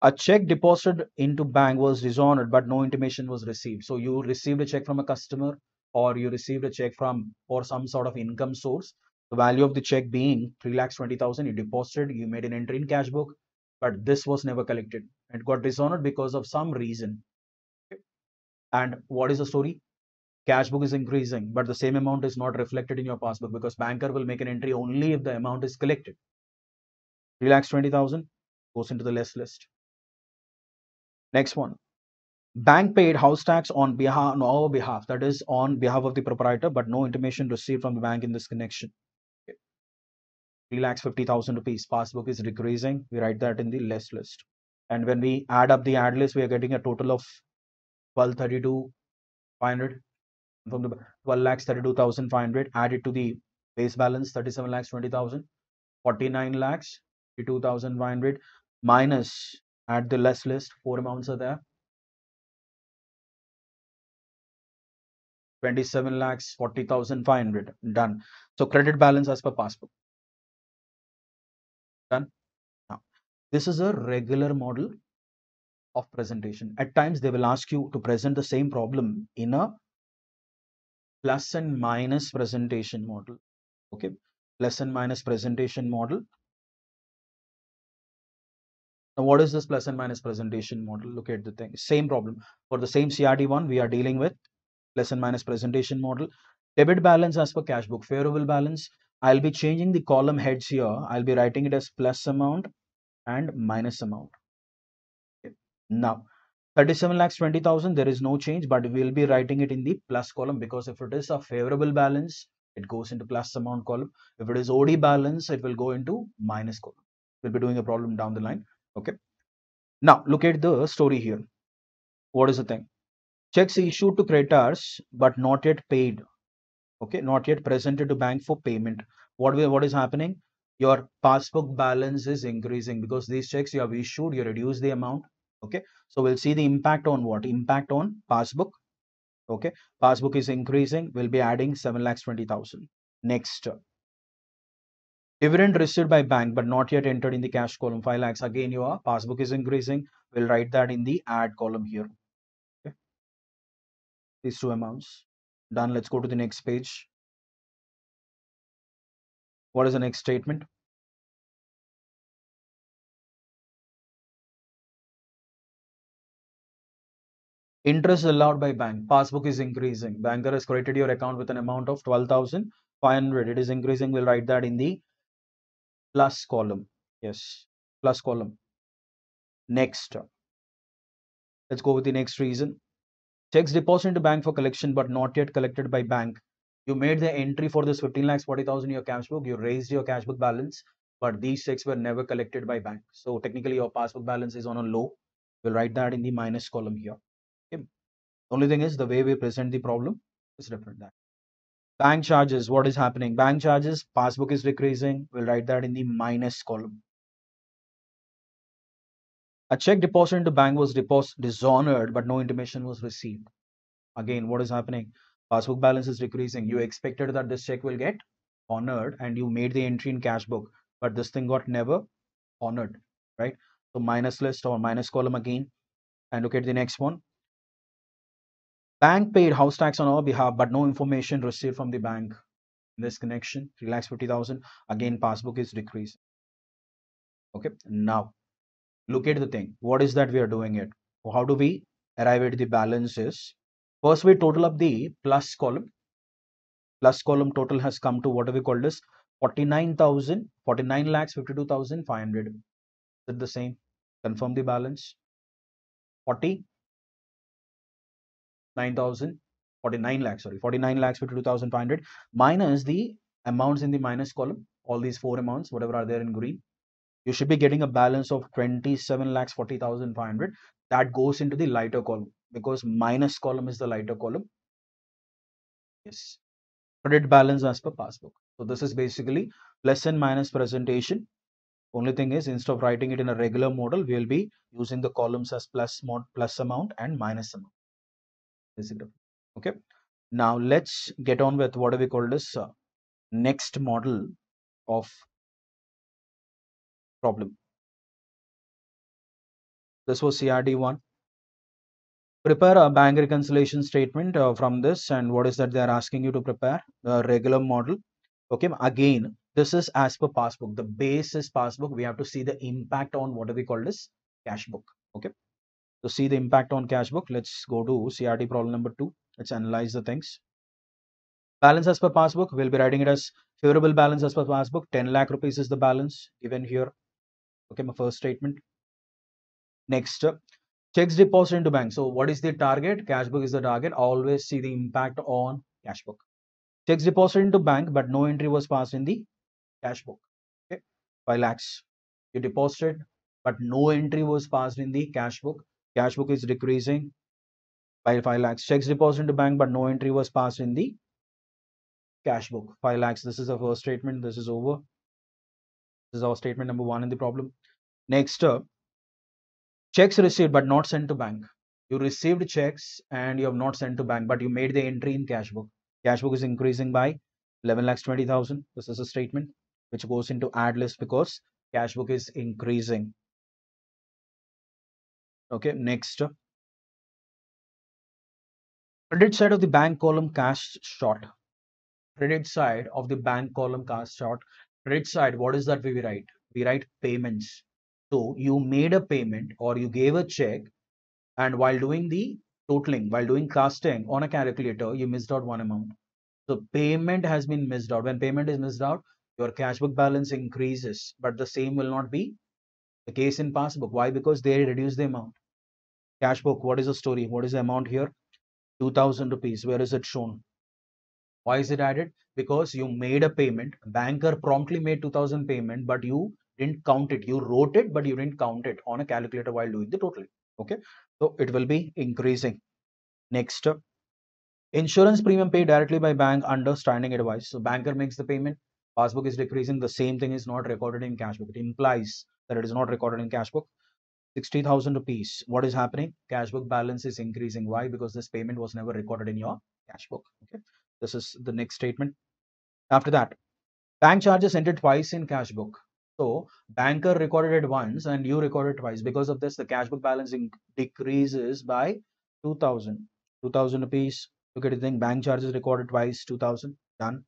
Speaker 1: A check deposited into bank was dishonored, but no intimation was received. So you received a check from a customer, or you received a check from or some sort of income source. The value of the check being 3,20,000. You deposited, you made an entry in cash book, but this was never collected. It got dishonored because of some reason. Okay. And what is the story? Cash book is increasing, but the same amount is not reflected in your passbook because banker will make an entry only if the amount is collected. 3,20,000 goes into the less list. Next one. Bank paid house tax on our behalf, that is on behalf of the proprietor, but no intimation received from the bank in this connection. Okay. 3,50,000 rupees. Passbook is decreasing. We write that in the less list. And when we add up the add list, we are getting a total of 12,32,500 from the 12,32,500. Add it to the base balance 37,20,000. 49,32,500 minus at the less list. Four amounts are there. 27,40,500. Done. So credit balance as per passbook. Done. Now, this is a regular model of presentation. At times, they will ask you to present the same problem in a plus and minus presentation model. Okay, plus and minus presentation model. Now, what is this plus and minus presentation model? Look at the thing. Same problem. For the same CRD one, we are dealing with plus and minus presentation model. Debit balance as per cash book. Favorable balance. I'll be changing the column heads here. I'll be writing it as plus amount and minus amount. Okay. Now, 37,20,000, there is no change, but we'll be writing it in the plus column because if it is a favorable balance, it goes into plus amount column. If it is OD balance, it will go into minus column. We'll be doing a problem down the line. Okay. Now, look at the story here. What is the thing? Checks issued to creditors but not yet paid. Okay, not yet presented to bank for payment. What is happening? Your passbook balance is increasing because these checks you have issued, you reduce the amount. Okay, so we'll see the impact on what? Impact on passbook. Okay, passbook is increasing. We'll be adding 7,20,000. Next, dividend received by bank but not yet entered in the cash column, 5 lakhs. Again, your passbook is increasing. We'll write that in the add column here. Okay, these two amounts. Done. Let's go to the next page. What is the next statement? Interest allowed by bank. Passbook is increasing. Banker has credited your account with an amount of 12,500. It is increasing. We'll write that in the plus column. Yes, plus column. Next, let's go with the next reason. Checks deposited into bank for collection but not yet collected by bank. You made the entry for this 15,40,000 in your cash book. You raised your cash book balance, but these checks were never collected by bank. So technically your passbook balance is on a low. We'll write that in the minus column here. Okay. Only thing is the way we present the problem is different. Bank charges, what is happening? Bank charges, passbook is decreasing. We'll write that in the minus column. A check deposited into bank was dishonored, but no intimation was received. Again, what is happening? Passbook balance is decreasing. You expected that this check will get honored and you made the entry in cash book, but this thing got never honored, right? So minus list or minus column again. And look at the next one. Bank paid house tax on our behalf, but no information received from the bank. In this connection, 3,50,000. Again, passbook is decreasing. Okay. Now, look at the thing. What is that we are doing it? How do we arrive at the balances? First, we total up the plus column. Plus column total has come to what we call this 49,000, 49 lakhs 52,500. Is it the same? Confirm the balance. 49,000, 49 lakhs, sorry, 49 lakhs 52,500 minus the amounts in the minus column. All these four amounts, whatever are there in green. You should be getting a balance of 27 lakhs 40,500. That goes into the lighter column because minus column is the lighter column. Yes. Credit balance as per passbook. So this is basically plus and minus presentation. Only thing is, instead of writing it in a regular model, we will be using the columns as plus amount and minus amount. Okay. Now let's get on with what do we call this next model of problem. This was CRD1. Prepare a bank reconciliation statement from this, and what is that they are asking you to prepare? The regular model. Okay, again, this is as per passbook. The base is passbook. We have to see the impact on what do we call this cash book. Okay, to see the impact on cash book, let's go to CRD problem number 2. Let's analyze the things. Balance as per passbook, we'll be writing it as favorable balance as per passbook. 10 lakh rupees is the balance given here. Okay, my first statement. Next, checks deposited into bank. So what is the target? Cash book is the target. Always see the impact on cash book. Checks deposited into bank, but no entry was passed in the cash book. Okay, 5 lakhs. You deposited, but no entry was passed in the cash book. Cash book is decreasing by 5 lakhs. Checks deposited into bank, but no entry was passed in the cash book. 5 lakhs. This is the first statement. This is over. This is our statement number 1 in the problem. Next, checks received but not sent to bank. You received checks and you have not sent to bank, but you made the entry in cash book. Cash book is increasing by 11 lakhs 20,000. This is a statement which goes into add list because cash book is increasing. Okay, next. Credit side of the bank column cash short. Credit side of the bank column cash short. Credit side, what is that we write? We write payments. So you made a payment or you gave a check, and while doing the totaling, while doing casting on a calculator, you missed out one amount. So payment has been missed out. When payment is missed out, your cash book balance increases, but the same will not be the case in passbook. Why? Because they reduce the amount. Cash book, what is the story? What is the amount here? 2,000 rupees. Where is it shown? Why is it added? Because you made a payment. Banker promptly made 2,000 payment, but you didn't count it. You wrote it, but you didn't count it on a calculator while doing the totaling. Okay, so it will be increasing. Next, insurance premium paid directly by bank under standing advice. So banker makes the payment. Passbook is decreasing. The same thing is not recorded in cash book. It implies that it is not recorded in cash book. 60,000 rupees. What is happening? Cash book balance is increasing. Why? Because this payment was never recorded in your cash book. Okay, this is the next statement. After that, bank charges entered twice in cash book. So banker recorded it once and you recorded twice. Because of this, the cash book balance decreases by 2,000. 2,000 rupees. Look at the thing. Bank charges recorded twice. 2,000. Done.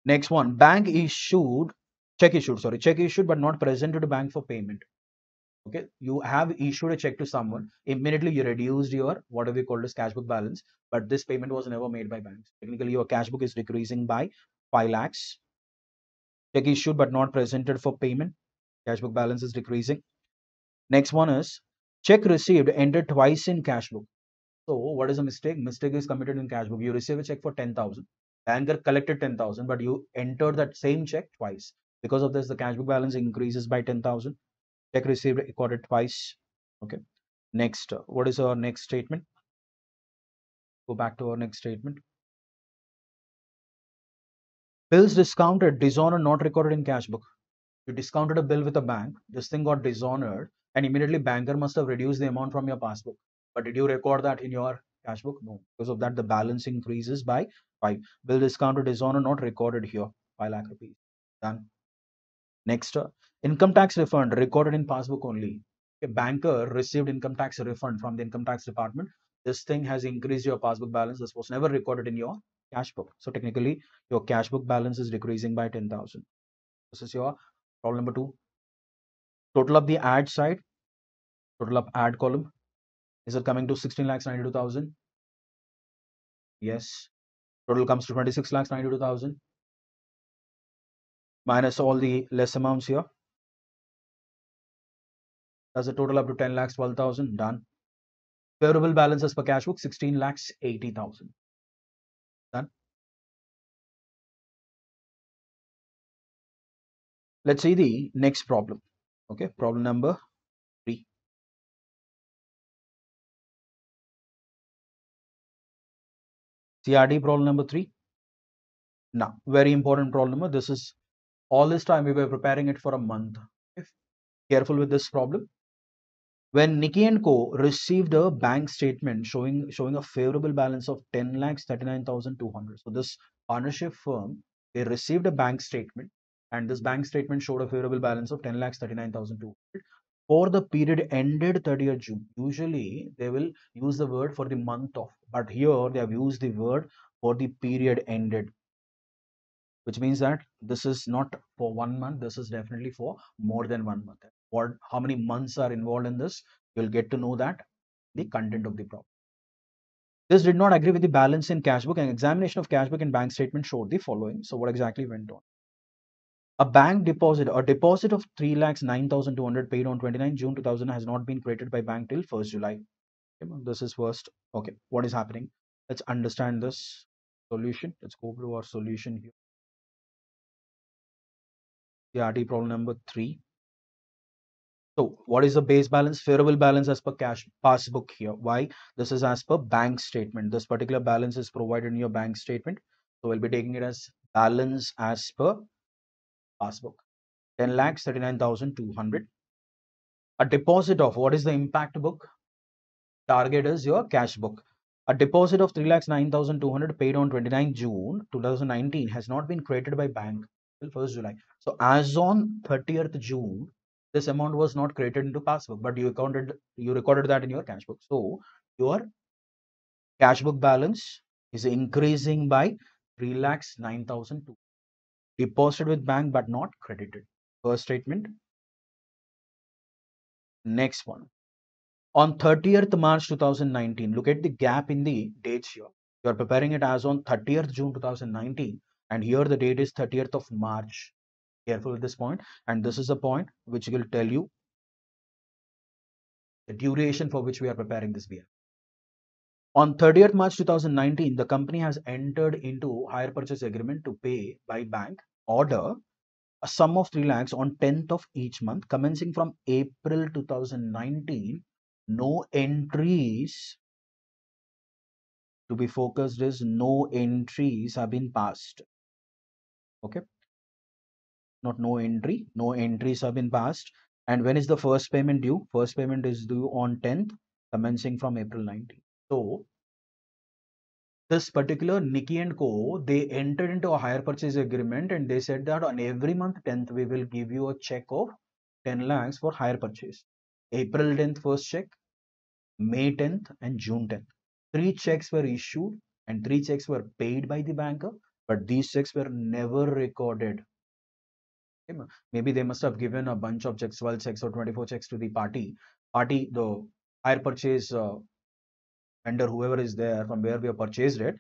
Speaker 1: Next one. Bank issued. Check issued. Sorry. Check issued but not presented to bank for payment. Okay, you have issued a check to someone, immediately you reduced your whatever we call as cash book balance, but this payment was never made by banks. Technically your cash book is decreasing by 5 lakhs. Check issued but not presented for payment, cash book balance is decreasing. Next one is check received entered twice in cash book. So what is a mistake? Mistake is committed in cash book. You receive a check for 10,000, banker collected 10,000, but you entered that same check twice. Because of this, the cash book balance increases by 10,000. Check received recorded twice. Okay, next, what is our next statement? Go back to our next statement. Bills discounted, dishonor not recorded in cash book. You discounted a bill with a bank, this thing got dishonored, and immediately banker must have reduced the amount from your passbook. But did you record that in your cash book? No. Because of that, the balance increases by 5. Bill discounted dishonor not recorded here, 5 lakh rupees. Done. Next, income tax refund recorded in passbook only. A banker received income tax refund from the income tax department. This thing has increased your passbook balance. This was never recorded in your cash book. So technically, your cash book balance is decreasing by 10,000. This is your problem number 2. Total of the ad side, total of ad column. Is it coming to 16 lakhs 92,000? Yes. Total comes to 26 lakhs 92,000. Minus all the less amounts here. Does it total up to 10 lakhs 12,000? Done. Favorable balances per cash book 16 lakhs 80,000. Done. Let's see the next problem. Okay, problem number 3. CRD problem number 3. Now, very important problem number. This is all this time we were preparing it for a month. Okay? Careful with this problem. When Nikki and Co received a bank statement showing a favorable balance of 10 lakhs 39,200. So this partnership firm, they received a bank statement, and this bank statement showed a favorable balance of 10 lakhs 39,200 for the period ended 30th June. Usually they will use the word for the month of, but here they have used the word for the period ended, which means that this is not for 1 month, this is definitely for more than 1 month. How many months are involved in this, you'll get to know that the content of the problem. This did not agree with the balance in cashbook, and examination of cashbook and bank statement showed the following. So what exactly went on? A deposit of 3 lakhs 9,200 paid on 29 June 2000 has not been created by bank till 1st July. Okay, this is first. Okay, what is happening? Let's understand this solution. Let's go to our solution here. CRT problem number 3. So what is the base balance? Favorable balance as per cash passbook here. Why? This is as per bank statement. This particular balance is provided in your bank statement. So we'll be taking it as balance as per passbook. 10 lakhs 39,200. A deposit of, what is the impact book? Target is your cash book. A deposit of 3 lakhs 9,200 paid on 29 June 2019 has not been created by bank till 1st July. So as on 30th June, this amount was not created into passbook, but you recorded that in your cash book. So your cash book balance is increasing by 3 lakhs 9,002. Deposited with bank but not credited. First statement. Next one. On 30th March 2019, look at the gap in the dates here. You are preparing it as on 30th June 2019, and here the date is 30th of March. Careful with this point, and this is a point which will tell you the duration for which we are preparing this BF. On 30th March 2019, the company has entered into hire purchase agreement to pay by bank order a sum of 3 lakhs on 10th of each month, commencing from April 2019. No entries to be focused is no entries have been passed. Okay, not no entry, no entries have been passed. And when is the first payment due? First payment is due on 10th, commencing from April 19th. So this particular Nikki and Co, they entered into a hire purchase agreement, and they said that on every month 10th we will give you a check of 10 lakhs for hire purchase. April 10th first check, May 10th and June 10th. 3 checks were issued and 3 checks were paid by the banker, but these checks were never recorded. Okay, maybe they must have given a bunch of checks, 12 checks or 24 checks to the party, the hire purchase vendor, whoever is there from where we have purchased it.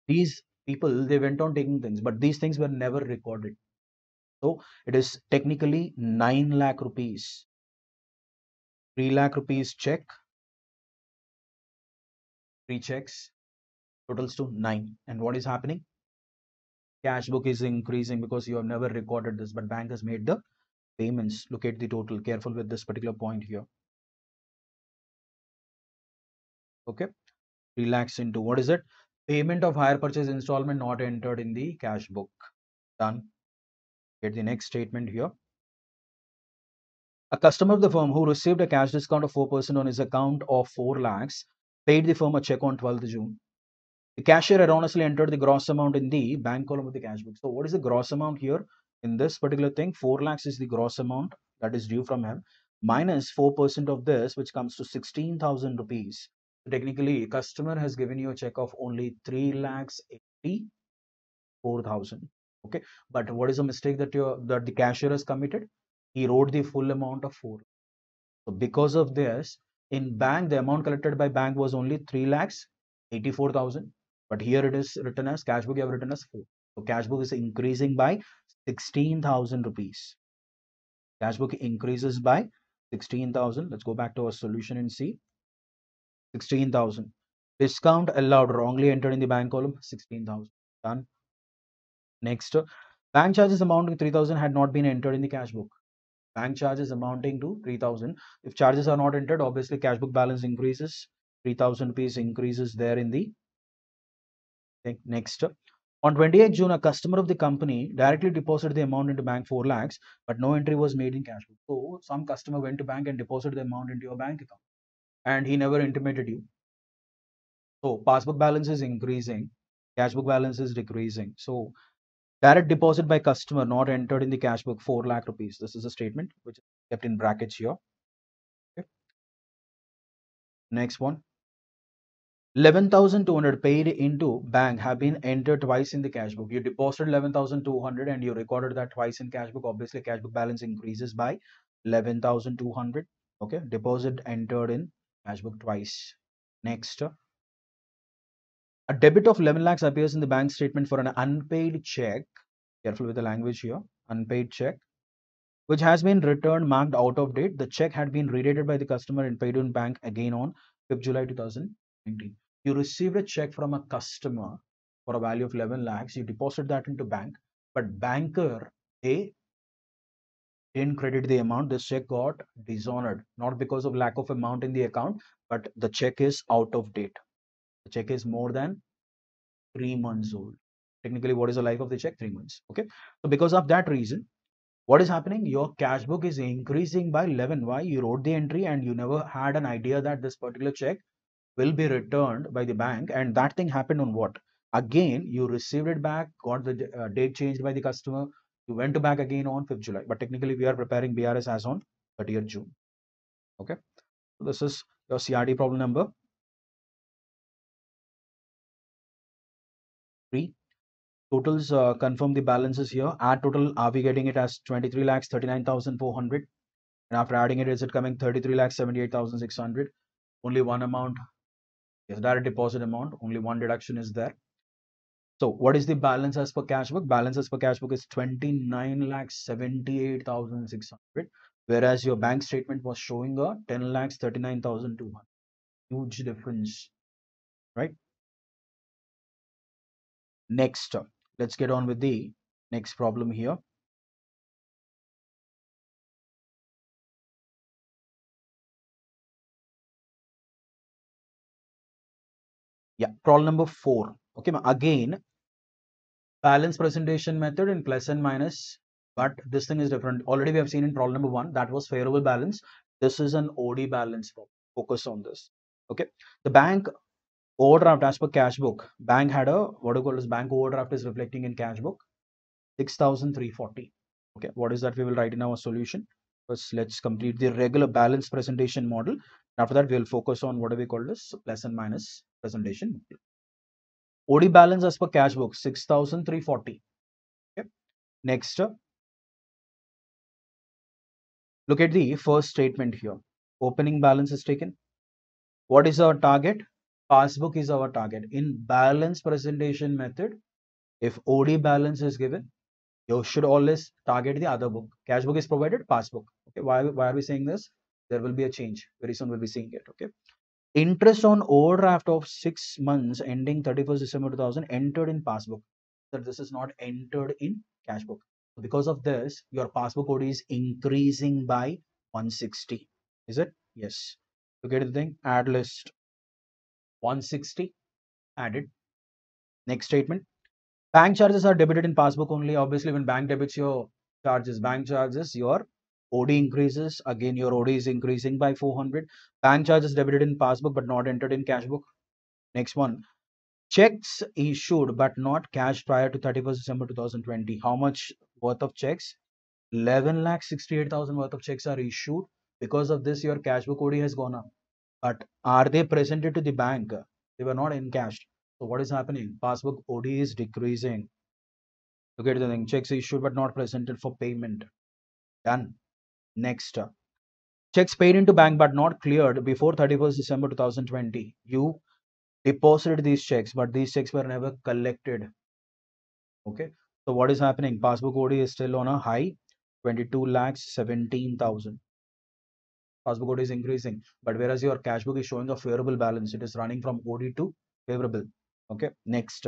Speaker 1: These people, they went on taking things, but these things were never recorded. So it is technically 9 lakh rupees. 3 lakh rupees check, 3 checks, totals to 9. And what is happening? Cash book is increasing because you have never recorded this, but bank has made the payments. Look at the total. Careful with this particular point here. Okay, 3 lakhs into, what is it? Payment of hire purchase installment not entered in the cash book. Done. Get the next statement here. A customer of the firm who received a cash discount of 4% on his account of 4 lakhs paid the firm a check on 12th June. The cashier erroneously entered the gross amount in the bank column of the cash book. So what is the gross amount here in this particular thing? 4 lakhs is the gross amount that is due from him, minus 4% of this, which comes to 16,000 rupees. So technically, customer has given you a check of only 3 lakhs 84,000. Okay, but what is the mistake that the cashier has committed? He wrote the full amount of 4. So because of this, in bank, the amount collected by bank was only 3 lakhs 84,000. But here it is written as cashbook, you have written as 4. So cashbook is increasing by 16,000 rupees. Cashbook increases by 16,000. Let's go back to our solution and see. 16,000. Discount allowed wrongly entered in the bank column. 16,000. Done. Next, bank charges amounting to 3,000 had not been entered in the cashbook. Bank charges amounting to 3,000. If charges are not entered, obviously cashbook balance increases. 3,000 rupees increases there in the thing. Next, on 28th June, a customer of the company directly deposited the amount into bank 4 lakhs, but no entry was made in cashbook. So some customer went to bank and deposited the amount into your bank account, and he never intimated you. So passbook balance is increasing, cashbook balance is decreasing. So direct deposit by customer not entered in the cashbook 4 lakh rupees. This is a statement which is kept in brackets here. Okay. Next one. 11,200 paid into bank have been entered twice in the cashbook. You deposited 11,200 and you recorded that twice in cashbook. Obviously, cashbook balance increases by 11,200. Okay, deposit entered in cashbook twice. Next, a debit of 11 lakhs appears in the bank statement for an unpaid check. Careful with the language here. Unpaid check, which has been returned marked out of date. The check had been redated by the customer and paid in bank again on 5th July 2019. You received a check from a customer for a value of 11 lakhs. You deposited that into bank, but banker, they didn't credit the amount. This check got dishonored, not because of lack of amount in the account, but the check is out of date. The check is more than 3 months old. Technically, what is the life of the check? 3 months. Okay. So because of that reason, what is happening? Your cash book is increasing by 11. Why? You wrote the entry and you never had an idea that this particular check will be returned by the bank. And that thing happened on what? Again, you received it back, got the date changed by the customer. You went to back again on 5th July. But technically, we are preparing BRS as on 30th June. Okay. So this is your CRD problem number 3. Totals confirm the balances here. Add total, are we getting it as 23 lakhs 39,400? And after adding it, is it coming 33 lakhs 78,600? Only one amount is direct deposit amount. Only one deduction is there. So what is the balance as per cash book? Balance as per cash book is 29 lakhs 78,600. Whereas your bank statement was showing a 10 lakhs 39,200. Huge difference, right? Next, let's get on with the next problem here. Yeah, problem number 4. Okay, again, balance presentation method in plus and minus, but this thing is different. Already we have seen in problem number 1 that was favorable balance. This is an OD balance. Focus on this. Okay, the bank overdraft as per cash book. Bank had a what do you call this? Bank overdraft is reflecting in cash book 6,340. Okay, what is that? We will write in our solution. First, let's complete the regular balance presentation model. After that, we will focus on what do we call this? Plus and minus presentation model. OD balance as per cash book 6,340. Okay. Next, look at the first statement here. Opening balance is taken. What is our target? Passbook is our target. In balance presentation method, if OD balance is given, you should always target the other book. Cash book is provided, passbook. Okay, why are we saying this? There will be a change. Very soon we'll be seeing it. Okay. Interest on overdraft of 6 months ending 31st December 2000 entered in passbook. That this is not entered in cash book. Because of this, your passbook OD is increasing by 160. Is it? Yes. To get the thing, add list 160 added. Next statement. Bank charges are debited in passbook only. Obviously, when bank debits your charges, bank charges, your OD increases, again your OD is increasing by 400. Bank charges debited in passbook but not entered in cashbook. Next one, checks issued but not cashed prior to 31st December 2020. How much worth of checks? 11,68,000 worth of checks are issued. Because of this, your cashbook OD has gone up. But are they presented to the bank? They were not encashed. So what is happening? Passbook OD is decreasing. Look at the thing. Checks issued but not presented for payment. Done. Next. Checks paid into bank but not cleared before 31st December 2020. You deposited these checks, but these checks were never collected. Okay. So what is happening? Passbook OD is still on a high, 22,17,000. Passbook OD is increasing, but whereas your cashbook is showing a favorable balance, it is running from OD to favorable. Okay. Next.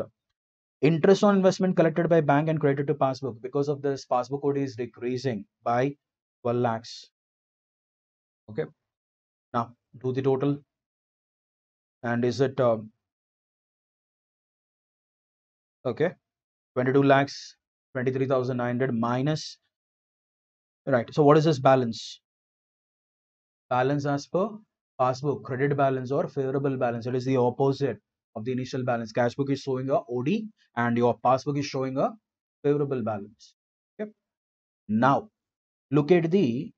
Speaker 1: Interest on investment collected by bank and credited to passbook. Because of this, passbook OD is decreasing by 12 lakhs. Okay. Now do the total. And is it okay? 22 lakhs 23,900 minus, right? So what is this balance? Balance as per passbook, credit balance or favorable balance. It is the opposite of the initial balance. Cashbook is showing a OD and your passbook is showing a favorable balance. Okay. Now look at the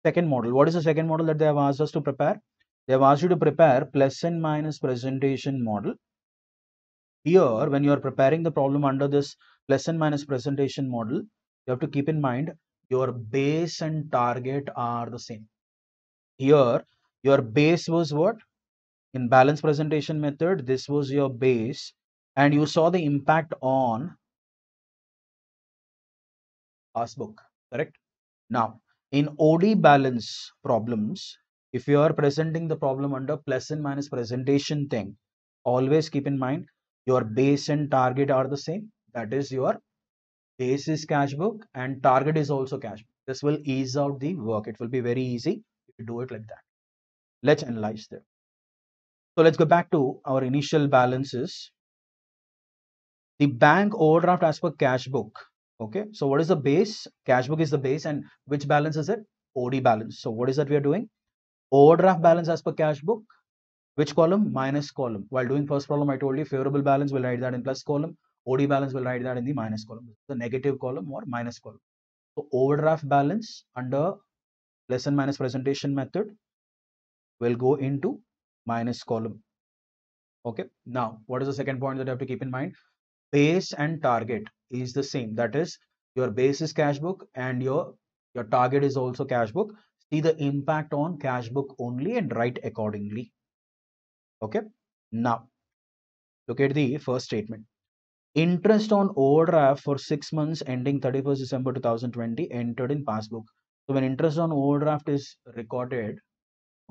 Speaker 1: second model. What is the second model that they have asked us to prepare? They have asked you to prepare plus and minus presentation model. Here, when you are preparing the problem under this plus and minus presentation model, you have to keep in mind your base and target are the same. Here, your base was what? In balance presentation method, this was your base, and you saw the impact on passbook, correct? Now, in OD balance problems, if you are presenting the problem under plus and minus presentation thing, always keep in mind your base and target are the same. That is, your base is cashbook and target is also cashbook. This will ease out the work. It will be very easy if you do it like that. Let's analyze them. So let's go back to our initial balances. The bank overdraft as per cashbook. Okay, so what is the base? Cashbook is the base, and which balance is it? OD balance. So what is that we are doing? Overdraft balance as per cashbook. Which column? Minus column. While doing first problem, I told you favorable balance will write that in plus column. OD balance will write that in the minus column. The negative column or minus column. So overdraft balance under plus and minus presentation method will go into minus column. Okay. Now, what is the second point that you have to keep in mind? Base and target is the same. That is, your base is cashbook and your target is also cashbook. See the impact on cashbook only and write accordingly. Okay. Now, look at the first statement. Interest on overdraft for 6 months ending 31st December 2020 entered in passbook. So when interest on overdraft is recorded,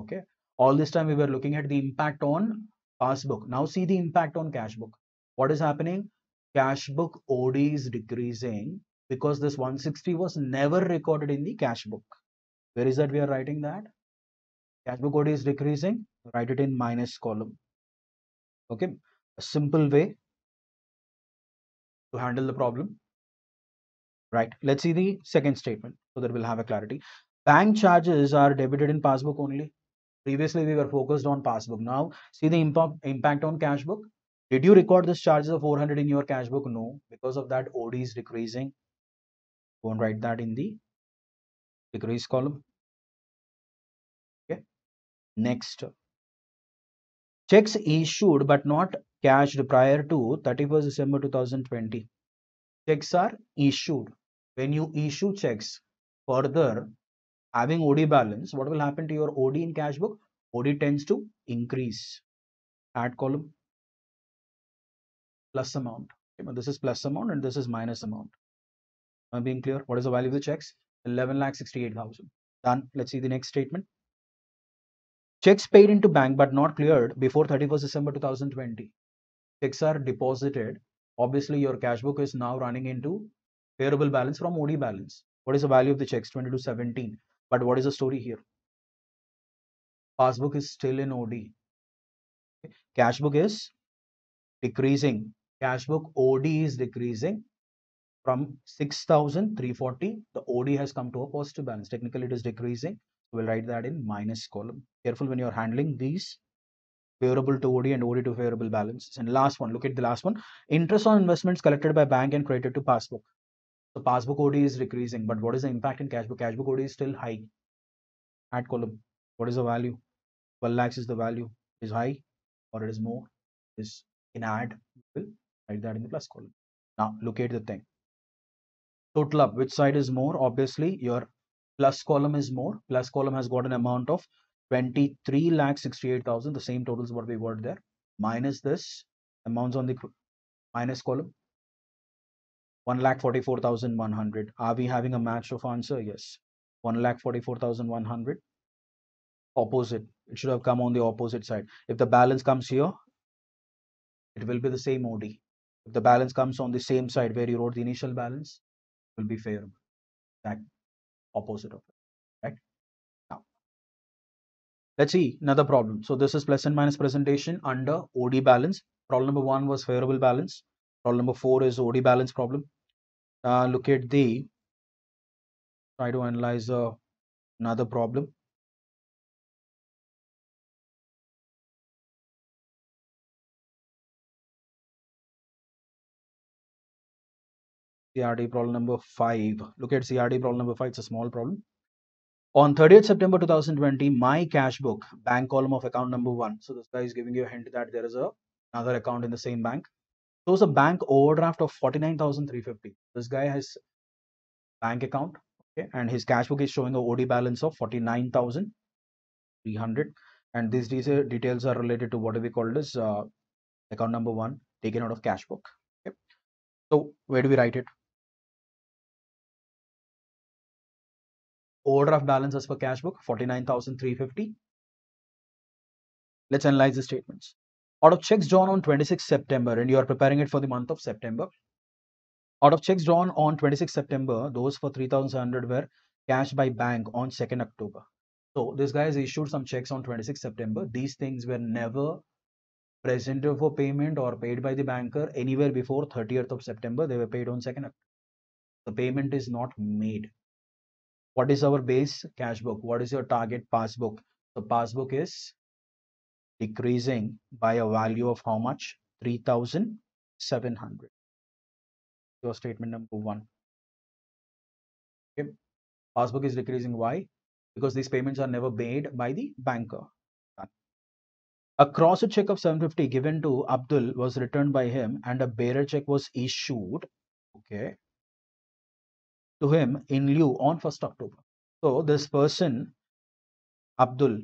Speaker 1: okay, all this time we were looking at the impact on passbook. Now see the impact on cashbook. What is happening? Cashbook OD is decreasing because this 160 was never recorded in the cashbook. Where is that we are writing that? Cashbook OD is decreasing, write it in minus column. Okay, a simple way to handle the problem. Right, let's see the second statement so that we'll have a clarity. Bank charges are debited in passbook only. Previously we were focused on passbook. Now see the impact on cashbook. Did you record this charges of 400 in your cashbook? No, because of that OD is decreasing. Go and write that in the decrease column. Okay. Next, checks issued but not cashed prior to 31st December 2020. Checks are issued. When you issue checks further having OD balance, what will happen to your OD in cashbook? OD tends to increase. Add column plus amount. Okay, this is plus amount and this is minus amount. Am I being clear? What is the value of the checks? 11,68,000. Done. Let's see the next statement. Checks paid into bank but not cleared before 31st December 2020. Checks are deposited. Obviously, your cashbook is now running into favorable balance from OD balance. What is the value of the checks? 2217. But what is the story here? Passbook is still in OD. Cashbook is decreasing. Cashbook OD is decreasing. from 6,340, the OD has come to a positive balance. Technically, it is decreasing. We'll write that in minus column. Careful when you're handling these favorable to OD and OD to favorable balances. And last one, look at the last one. Interest on investments collected by bank and credited to passbook. So passbook OD is decreasing, but what is the impact in cashbook? Cashbook OD is still high. Add column. What is the value? 12 lakhs is the value. Is high or it is more? Is in add. We'll write that in the plus column. Now look at the thing. Total up, which side is more? Obviously, your plus column is more. Plus column has got an amount of 23,68,000. The same total is what we got there. Minus this amounts on the minus column. 1,44,100. Are we having a match of answer? Yes. 1,44,100. Opposite. It should have come on the opposite side. If the balance comes here, it will be the same OD. If the balance comes on the same side where you wrote the initial balance, it will be favorable. That opposite of it. Right? Now, let's see another problem. So this is plus and minus presentation under OD balance. Problem number 1 was favorable balance. Problem number 4 is OD balance problem. Look at the, try to analyze another problem. CRD problem number 5. Look at CRD problem number 5. It's a small problem. On 30th September 2020, my cash book, bank column of account number 1. So this guy is giving you a hint that there is another account in the same bank. So it's a bank overdraft of 49,350. This guy has bank account, okay, and his cash book is showing a OD balance of 49,300. And these details are related to what we call as account number 1 taken out of cash book. Okay. So where do we write it? Overdraft balance as per cash book 49,350. Let's analyze the statements. Out of checks drawn on 26 September, and you are preparing it for the month of September. Out of checks drawn on 26 September, those for 3,700 were cashed by bank on 2nd October. So this guy has issued some checks on 26 September. These things were never presented for payment or paid by the banker anywhere before 30th of September. They were paid on 2nd October. The payment is not made. What is our base? Cash book. What is your target? Passbook. The passbook is decreasing by a value of how much? 3,700. Your statement number 1. Okay. Passbook is decreasing. Why? Because these payments are never made by the banker. A crossed check of 750 given to Abdul was returned by him, and a bearer check was issued, okay, to him in lieu on 1st October. So this person, Abdul,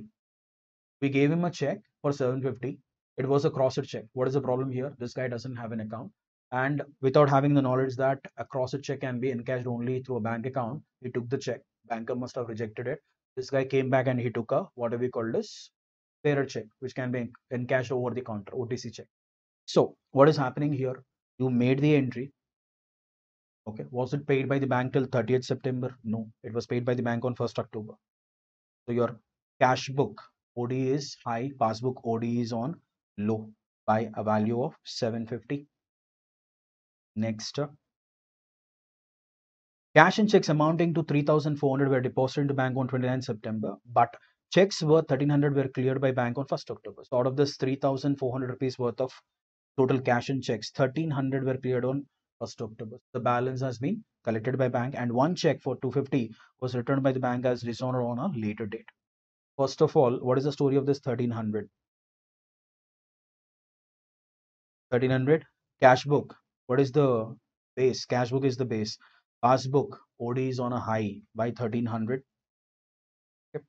Speaker 1: we gave him a check for 750. It was a crossed check. What is the problem here? This guy doesn't have an account, and without having the knowledge that a crossed check can be encashed only through a bank account, he took the check. Banker must have rejected it. This guy came back and he took a what we call this bearer check, which can be encashed over the counter, OTC check. So what is happening here? You made the entry. Okay. Was it paid by the bank till 30th September? No. It was paid by the bank on 1st October. So your cash book OD is high, passbook OD is on low by a value of 750. Next. Cash and checks amounting to 3,400 were deposited into bank on 29th September, but checks worth 1,300 were cleared by bank on 1st October. So out of this 3,400 rupees worth of total cash and checks, 1,300 were cleared on 1st October. The balance has been collected by bank, and one check for 250 was returned by the bank as dishonor on a later date. First of all, what is the story of this 1,300? 1,300 cash book. What is the base? Cash book is the base. Passbook OD is on a high by 1,300. Okay.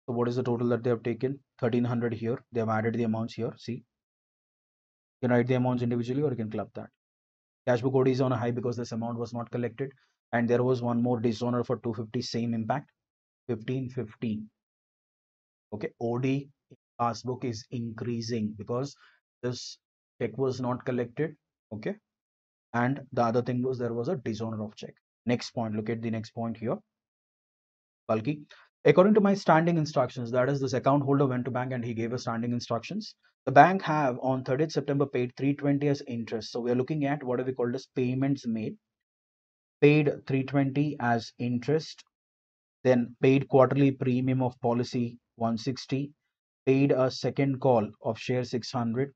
Speaker 1: So what is the total that they have taken? 1,300 here. They have added the amounts here. See, you can write the amounts individually or you can club that. Cashbook OD is on a high because this amount was not collected, and there was one more dishonor for 250, same impact, 1,515. Okay, OD passbook is increasing because this check was not collected. Okay, and the other thing was there was a dishonor of check. Next point, look at the next point here. Bulky. According to my standing instructions, that is, this account holder went to bank and he gave us standing instructions. The bank have on 30th September paid 320 as interest. So we are looking at what we call as payments made. paid 320 as interest, then paid quarterly premium of policy 160, paid a second call of share 600,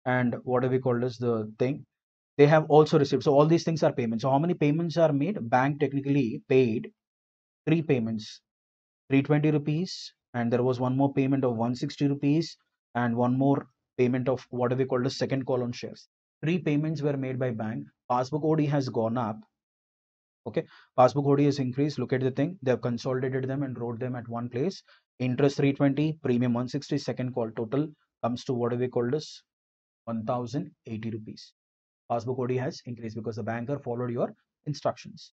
Speaker 1: and what do we call this the thing they have also received. So all these things are payments. So how many payments are made? Bank technically paid three payments, 320 rupees, and there was one more payment of 160 rupees, and one more payment of what we call the second call on shares. Three payments were made by bank. Passbook OD has gone up. Okay, passbook OD has increased. Look at the thing. They have consolidated them and wrote them at one place. Interest 320, premium 160, second call. Total comes to what do we call this? 1080 rupees. Passbook OD has increased because the banker followed your instructions.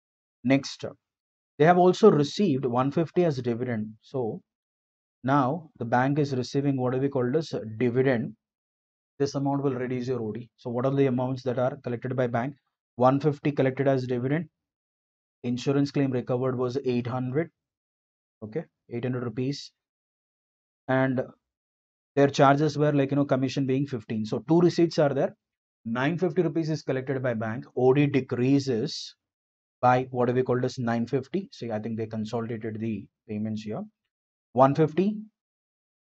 Speaker 1: Next, they have also received 150 as a dividend. So now the bank is receiving what we call as dividend. This amount will reduce your OD. So what are the amounts that are collected by bank? 150 collected as dividend. Insurance claim recovered was 800. Okay, 800 rupees. And their charges were like, commission being 15. So two receipts are there. 950 rupees is collected by bank. OD decreases by what we called as 950. See, I think they consolidated the payments here. 150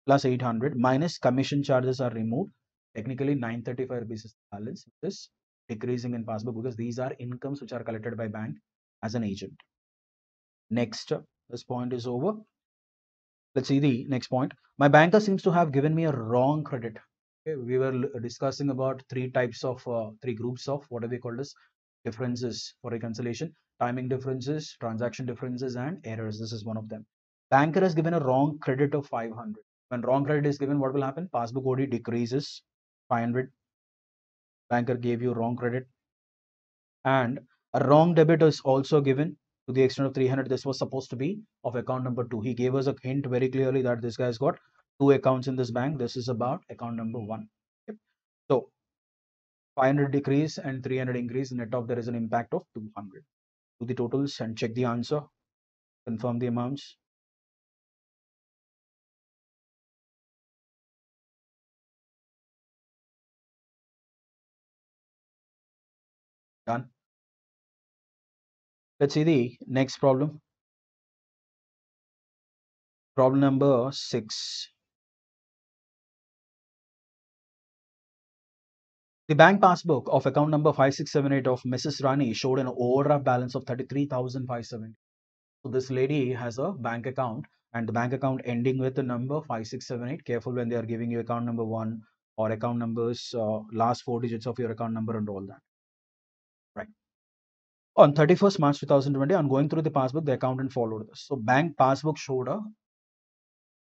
Speaker 1: plus 800 minus commission charges are removed. Technically 935 rupees is the balance. This decreasing in passbook because these are incomes which are collected by bank as an agent. Next, this point is over. Let's see the next point. My banker seems to have given me a wrong credit. Okay, we were discussing about three groups of what are they called as differences for reconciliation: timing differences, transaction differences, and errors. This is one of them. Banker has given a wrong credit of 500. When wrong credit is given, what will happen? Passbook OD decreases 500. Banker gave you wrong credit, and a wrong debit is also given to the extent of 300. This was supposed to be of account number 2. He gave us a hint very clearly that this guy's got two accounts in this bank. This is about account number 1. Okay. So 500 decrease and 300 increase, net of there is an impact of 200. Do the totals and check the answer, confirm the amounts. Done. Let's see the next problem. Problem number 6. The bank passbook of account number 5678 of Mrs. Rani showed an overdraft balance of 33,570. So this lady has a bank account, and the bank account ending with the number 5678. Careful when they are giving you account number 1 or account numbers, last 4 digits of your account number and all that. Right. On 31st March 2020, on going through the passbook, the accountant followed this. So bank passbook showed a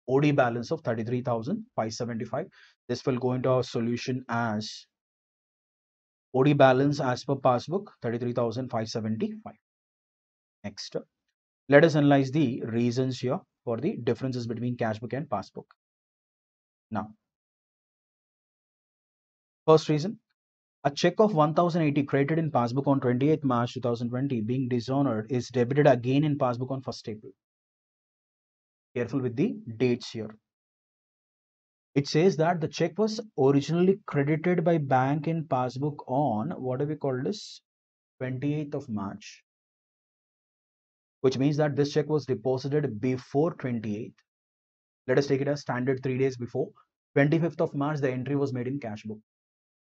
Speaker 1: OD balance of 33,575. This will go into our solution as OD balance as per passbook 33,575. Next, let us analyze the reasons here for the differences between cashbook and passbook. Now, first reason, a check of 1080 credited in passbook on 28th March 2020 being dishonored is debited again in passbook on 1st April. Careful with the dates here. It says that the check was originally credited by bank in passbook on what do we call this 28th of March, which means that this check was deposited before 28th. Let us take it as standard 3 days before. 25th of March, the entry was made in cashbook.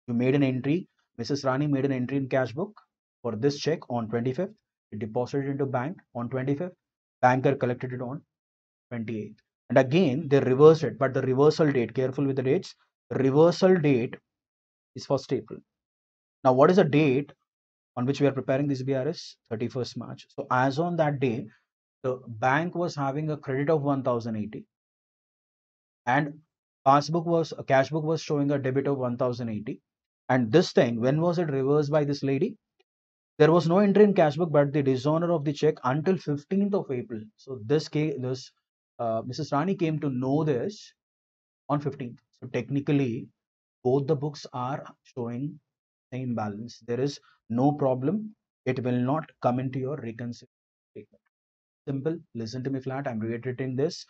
Speaker 1: You made an entry, Mrs. Rani made an entry in cashbook for this check on 25th. It deposited into bank on 25th. Banker collected it on 28th. And again, they reversed it, but the reversal date, careful with the dates, the reversal date is 1st April. Now, what is the date on which we are preparing this BRS? 31st March. So as on that day, the bank was having a credit of 1080 and cashbook was showing a debit of 1080. And this thing, when was it reversed by this lady? There was no entry in cashbook, but the dishonor of the check until 15th of April. So Mrs. Rani came to know this on 15th. So technically, both the books are showing same balance. There is no problem. It will not come into your reconciliation statement. Simple. Listen to me flat. I'm reiterating this.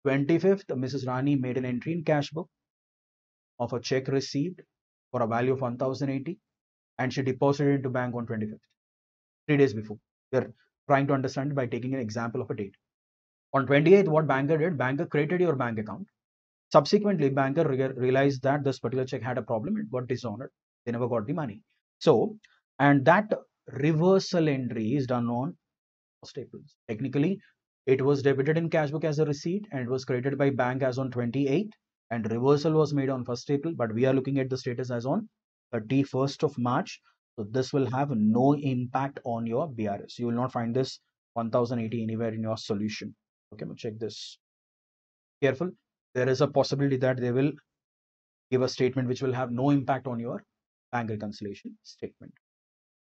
Speaker 1: 25th, Mrs. Rani made an entry in cashbook of a check received for a value of 1080 and she deposited into bank on 25th. 3 days before. We're trying to understand it by taking an example of a date. On 28th, what banker did? Banker created your bank account. Subsequently, banker realized that this particular check had a problem. It got dishonored. They never got the money. So, and that reversal entry is done on staples. Technically, it was debited in Cashbook as a receipt and it was credited by bank as on 28th, and reversal was made on 1st April, but we are looking at the status as on 31st of March. So this will have no impact on your BRS. You will not find this 1080 anywhere in your solution. Okay, check this. Careful. There is a possibility that they will give a statement which will have no impact on your bank reconciliation statement.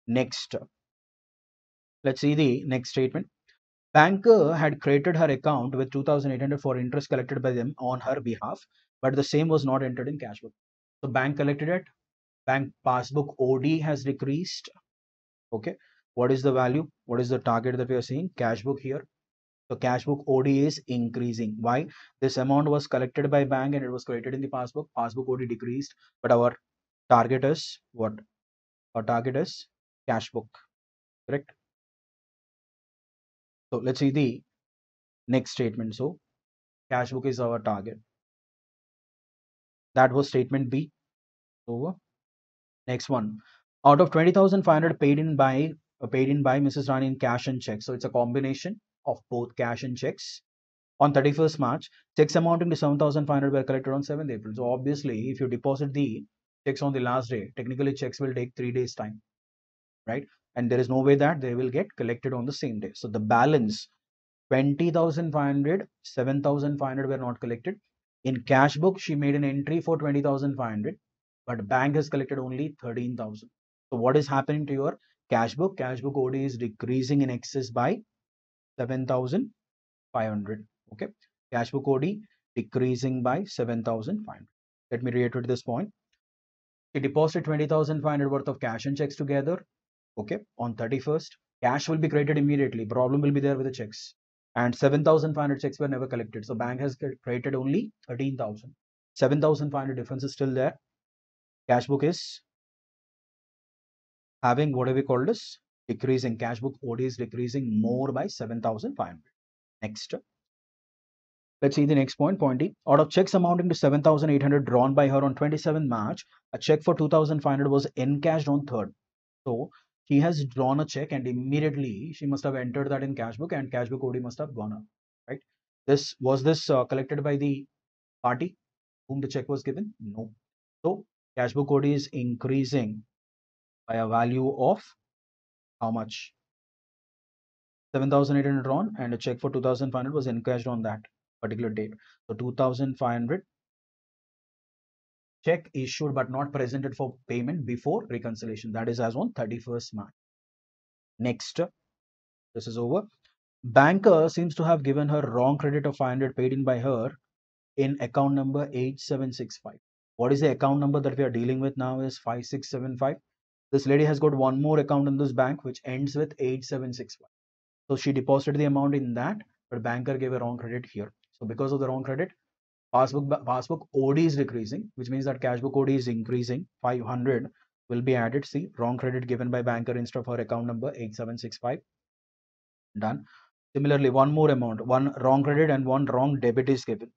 Speaker 1: Next, let's see the next statement. Banker had created her account with 2,800 for interest collected by them on her behalf, but the same was not entered in Cashbook. So bank collected it. Bank passbook OD has decreased. Okay. What is the value? What is the target that we are seeing? Cashbook here. So Cashbook OD is increasing. Why? This amount was collected by bank and it was created in the passbook. Passbook OD decreased, but our target is what? Our target is Cashbook. Correct. So let's see the next statement. So Cashbook is our target. That was statement B. Over. Next one. Out of 20,500 paid in by Mrs. Rani in cash and checks. So it's a combination of both cash and checks. On 31st March, checks amounting to 7,500 were collected on 7th April. So obviously, if you deposit the checks on the last day, technically checks will take 3 days time, right? And there is no way that they will get collected on the same day. So the balance 20,500, 7,500 were not collected. In Cashbook, she made an entry for 20,500, but bank has collected only 13,000. So what is happening to your Cashbook? Cashbook OD is decreasing in excess by 7,500. Okay, Cashbook OD decreasing by 7,500. Let me reiterate this point. She deposited 20,500 worth of cash and checks together. Okay, on 31st, cash will be credited immediately. Problem will be there with the checks. And 7,500 checks were never collected. So bank has credited only 13,000. 7,500 difference is still there. Cashbook is having what we call this decreasing. Cashbook OD is decreasing more by 7,500. Next. Let's see the next point. Point D. Out of checks amounting to 7,800 drawn by her on 27 March, a check for 2,500 was encashed on 3rd. So she has drawn a check and immediately she must have entered that in Cashbook and Cashbook OD must have gone up, right? This collected by the party whom the check was given? No. So Cashbook OD is increasing by a value of how much? 7,800 drawn and a check for 2,500 was encashed on that particular date. So 2,500 check issued but not presented for payment before reconciliation. That is as on 31st March. Next, this is over. Banker seems to have given her wrong credit of 500 paid in by her in account number 8765. What is the account number that we are dealing with now is 5675. This lady has got one more account in this bank which ends with 8765. So she deposited the amount in that, but banker gave a wrong credit here. So because of the wrong credit, passbook OD is decreasing, which means that Cashbook OD is increasing. 500 will be added. See, wrong credit given by banker instead of her account number 8765. Done. Similarly, one more amount, one wrong credit and one wrong debit is given.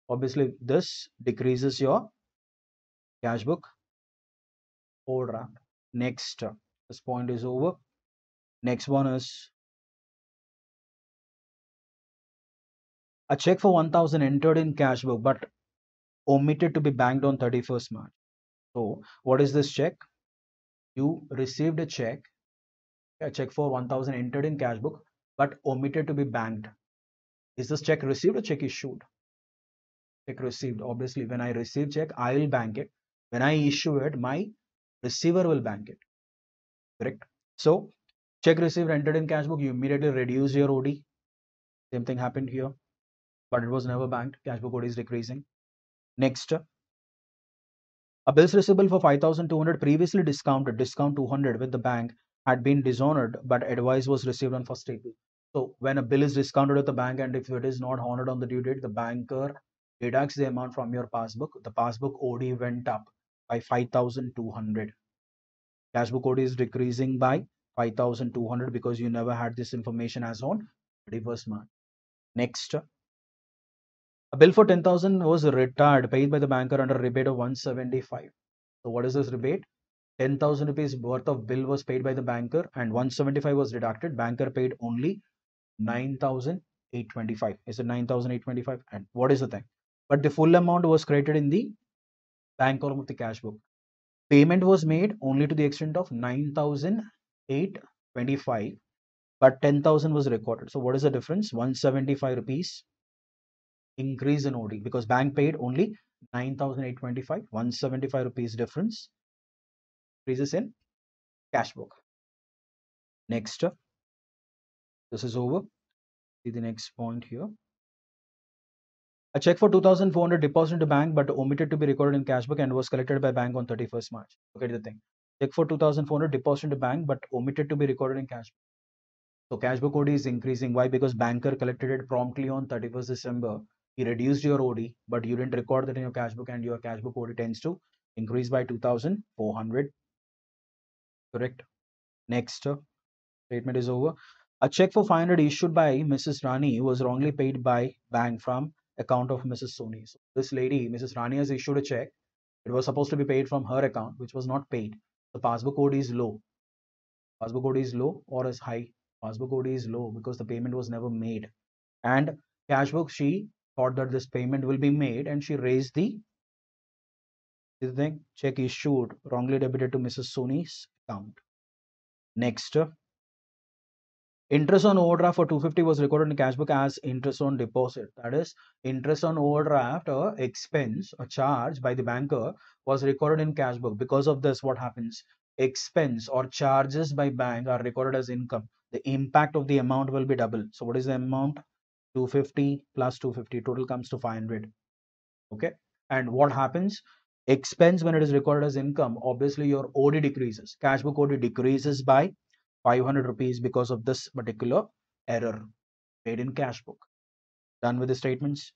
Speaker 1: Obviously, this decreases your Cashbook overdraft. Next, this point is over. Next one is a check for 1,000 entered in Cashbook but omitted to be banked on 31st March. So, what is this check? You received a check for 1,000 entered in Cashbook but omitted to be banked. Is this check received or check issued? Check received. Obviously, when I receive check, I will bank it. When I issue it, my receiver will bank it. Correct? So, check received entered in Cashbook, you immediately reduce your OD. Same thing happened here, but it was never banked. Cashbook OD is decreasing. Next, a bills receivable for 5,200 previously discount 200 with the bank had been dishonored, but advice was received on 1st April. So when a bill is discounted at the bank and if it is not honored on the due date, the banker deducts the amount from your passbook. The passbook OD went up by 5,200. Cashbook OD is decreasing by 5,200 because you never had this information as on 31st March. Next, a bill for 10,000 was retired, paid by the banker under a rebate of 175. So what is this rebate? 10,000 rupees worth of bill was paid by the banker and 175 was deducted. Banker paid only 9,825. Is it 9,825? And what is the thing? But the full amount was credited in the bank column of the cash book. Payment was made only to the extent of 9,825, but 10,000 was recorded. So what is the difference? 175 rupees increase in OD because bank paid only 9,825, 175 rupees difference increases in cash book. Next, this is over. See the next point here. A check for 2,400 deposited to bank but omitted to be recorded in cash book and was collected by bank on 31st March. Look at the thing. Check for 2,400 deposited to bank but omitted to be recorded in cash book. So cash book OD is increasing. Why? Because banker collected it promptly on 31st December. He reduced your OD, but you didn't record that in your cash book, and your cash book OD tends to increase by 2,400. Correct. Next, statement is over. A check for 500 issued by Mrs. Rani was wrongly paid by bank from account of Mrs. Soni. So this lady, Mrs. Rani, has issued a check. It was supposed to be paid from her account, which was not paid. The passbook OD is low. Passbook OD is low or is high. Passbook OD is low because the payment was never made. And cash book, she thought that this payment will be made and she raised the thing. Check issued wrongly debited to Mrs. Soni's account. Next, interest on overdraft for 250 was recorded in cash book as interest on deposit. That is, interest on overdraft or expense or charge by the banker was recorded in cash book. Because of this, what happens? Expense or charges by bank are recorded as income. The impact of the amount will be double. So what is the amount? 250 plus 250, total comes to 500. Okay. And what happens? Expense, when it is recorded as income, obviously your OD decreases. Cash book OD decreases by 500 rupees because of this particular error paid in cash book. Done with the statements,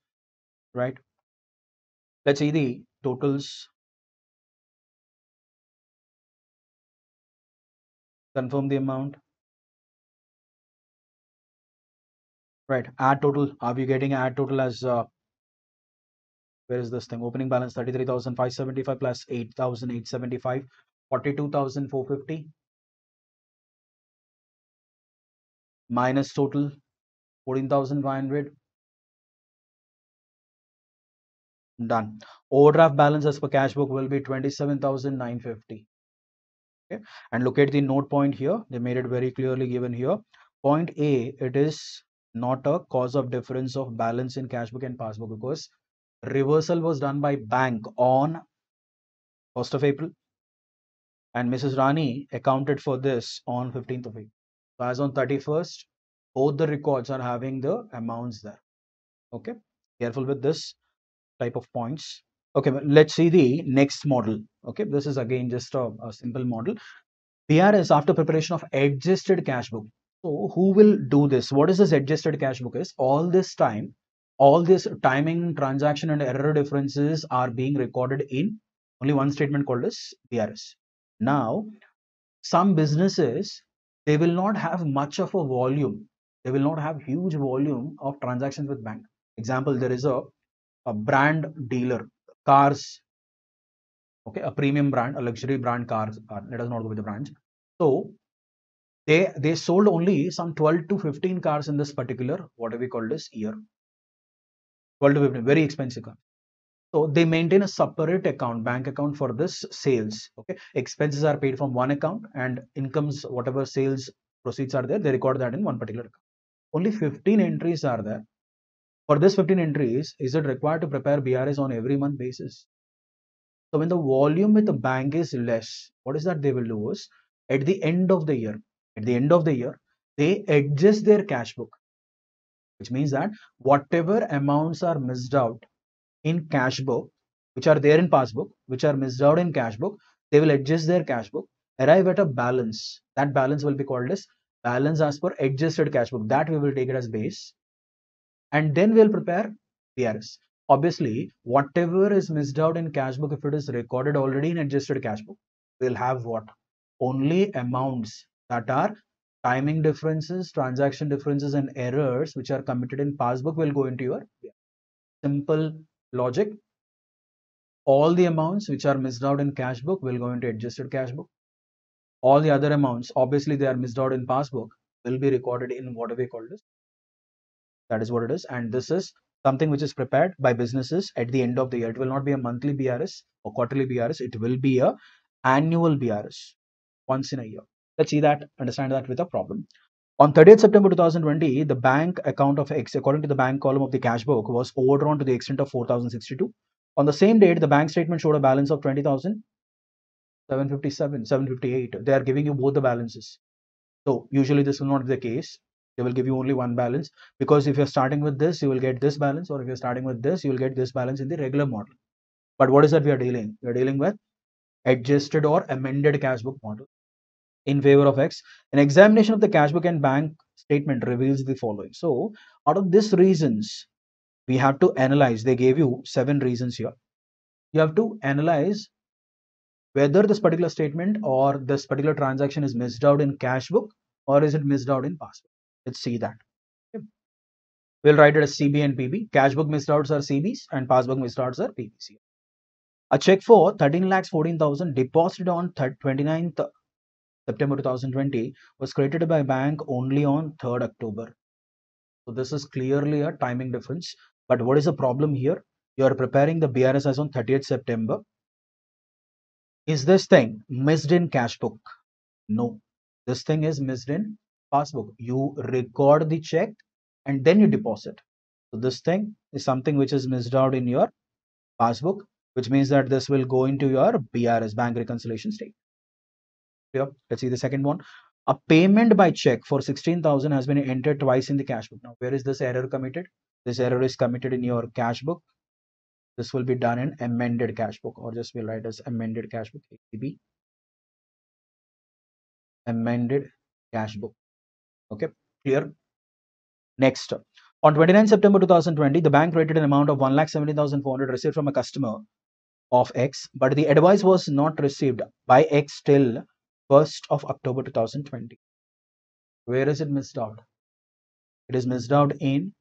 Speaker 1: right? Let's see the totals. Confirm the amount. Right. Add total. Are we getting add total as where is this thing? Opening balance 33,575 plus 8,875, 42,450 minus total 14,500. Done. Overdraft balance as per cash book will be 27,950. Okay. And look at the note point here. They made it very clearly given here. Point A, it is not a cause of difference of balance in cash book and passbook because reversal was done by bank on 1st of April and Mrs. Rani accounted for this on 15th of April. So as on 31st, both the records are having the amounts there. Okay. Careful with this type of points. Okay, let's see the next model. Okay, this is again just a simple model. PRS after preparation of adjusted cash book. So who will do this? What is this adjusted cash book is? All this time, all this timing, transaction and error differences are being recorded in only one statement called as PRS. Now, some businesses, they will not have much of a volume. They will not have huge volume of transactions with bank. Example, there is a brand dealer, cars, okay, a premium brand, a luxury brand cars, let us not go with the brands. So they sold only some 12 to 15 cars in this particular, what we call this year. 12 to 15, very expensive car. So they maintain a separate account, bank account for this sales. Okay, expenses are paid from one account and incomes, whatever sales proceeds are there, they record that in one particular account. Only 15 entries are there. For this 15 entries, is it required to prepare BRS on every month basis? So when the volume with the bank is less, what is that they will do is at the end of the year, they adjust their cash book, which means that whatever amounts are missed out in cash book, which are there in passbook, which are missed out in cash book, they will adjust their cash book, arrive at a balance. That balance will be called as balance as per adjusted cash book. That we will take it as base. And then we'll prepare PRS. Obviously, whatever is missed out in cash book, if it is recorded already in adjusted cash book, we'll have what? Only amounts that are timing differences, transaction differences, and errors which are committed in passbook will go into your simple logic. All the amounts which are missed out in cash book will go into adjusted cash book. All the other amounts, obviously they are missed out in passbook, will be recorded in whatever we call this. That is what it is. And this is something which is prepared by businesses at the end of the year. It will not be a monthly BRS or quarterly BRS. It will be a annual BRS once in a year. Let's see that, understand that with a problem. On 30th September 2020, the bank account of X, according to the bank column of the cash book, was overdrawn to the extent of 4,062. On the same date, the bank statement showed a balance of 20,757, 758. They are giving you both the balances. So usually this will not be the case. They will give you only one balance, because if you're starting with this, you will get this balance, or if you're starting with this, you will get this balance in the regular model. But what is that we are dealing? We are dealing with adjusted or amended cash book model in favor of X. An examination of the cash book and bank statement reveals the following. So out of these reasons, we have to analyze. They gave you 7 reasons here. You have to analyze whether this particular statement or this particular transaction is missed out in cash book or is it missed out in passbook. Let's see that. Okay. We'll write it as CB and PB. Cash book missed outs are CBs and passbook missed outs are PBs. A check for 13,14,000 deposited on 29th September 2020 was credited by bank only on 3rd October. So this is clearly a timing difference. But what is the problem here? You are preparing the BRS as on 30th September. Is this thing missed in cash book? No. This thing is missed in passbook. You record the check and then you deposit. So this thing is something which is missed out in your passbook, which means that this will go into your BRS, bank reconciliation statement. Here, let's see the second one. A payment by check for 16,000 has been entered twice in the cash book. Now, where is this error committed? This error is committed in your cash book. This will be done in amended cash book, or just we'll write as amended cash book, ACB, amended cash book. Okay, clear? Next, on 29 September 2020, the bank credited an amount of 1,70,400 received from a customer of X, but the advice was not received by X till 1st of October 2020. Where is it missed out? It is missed out in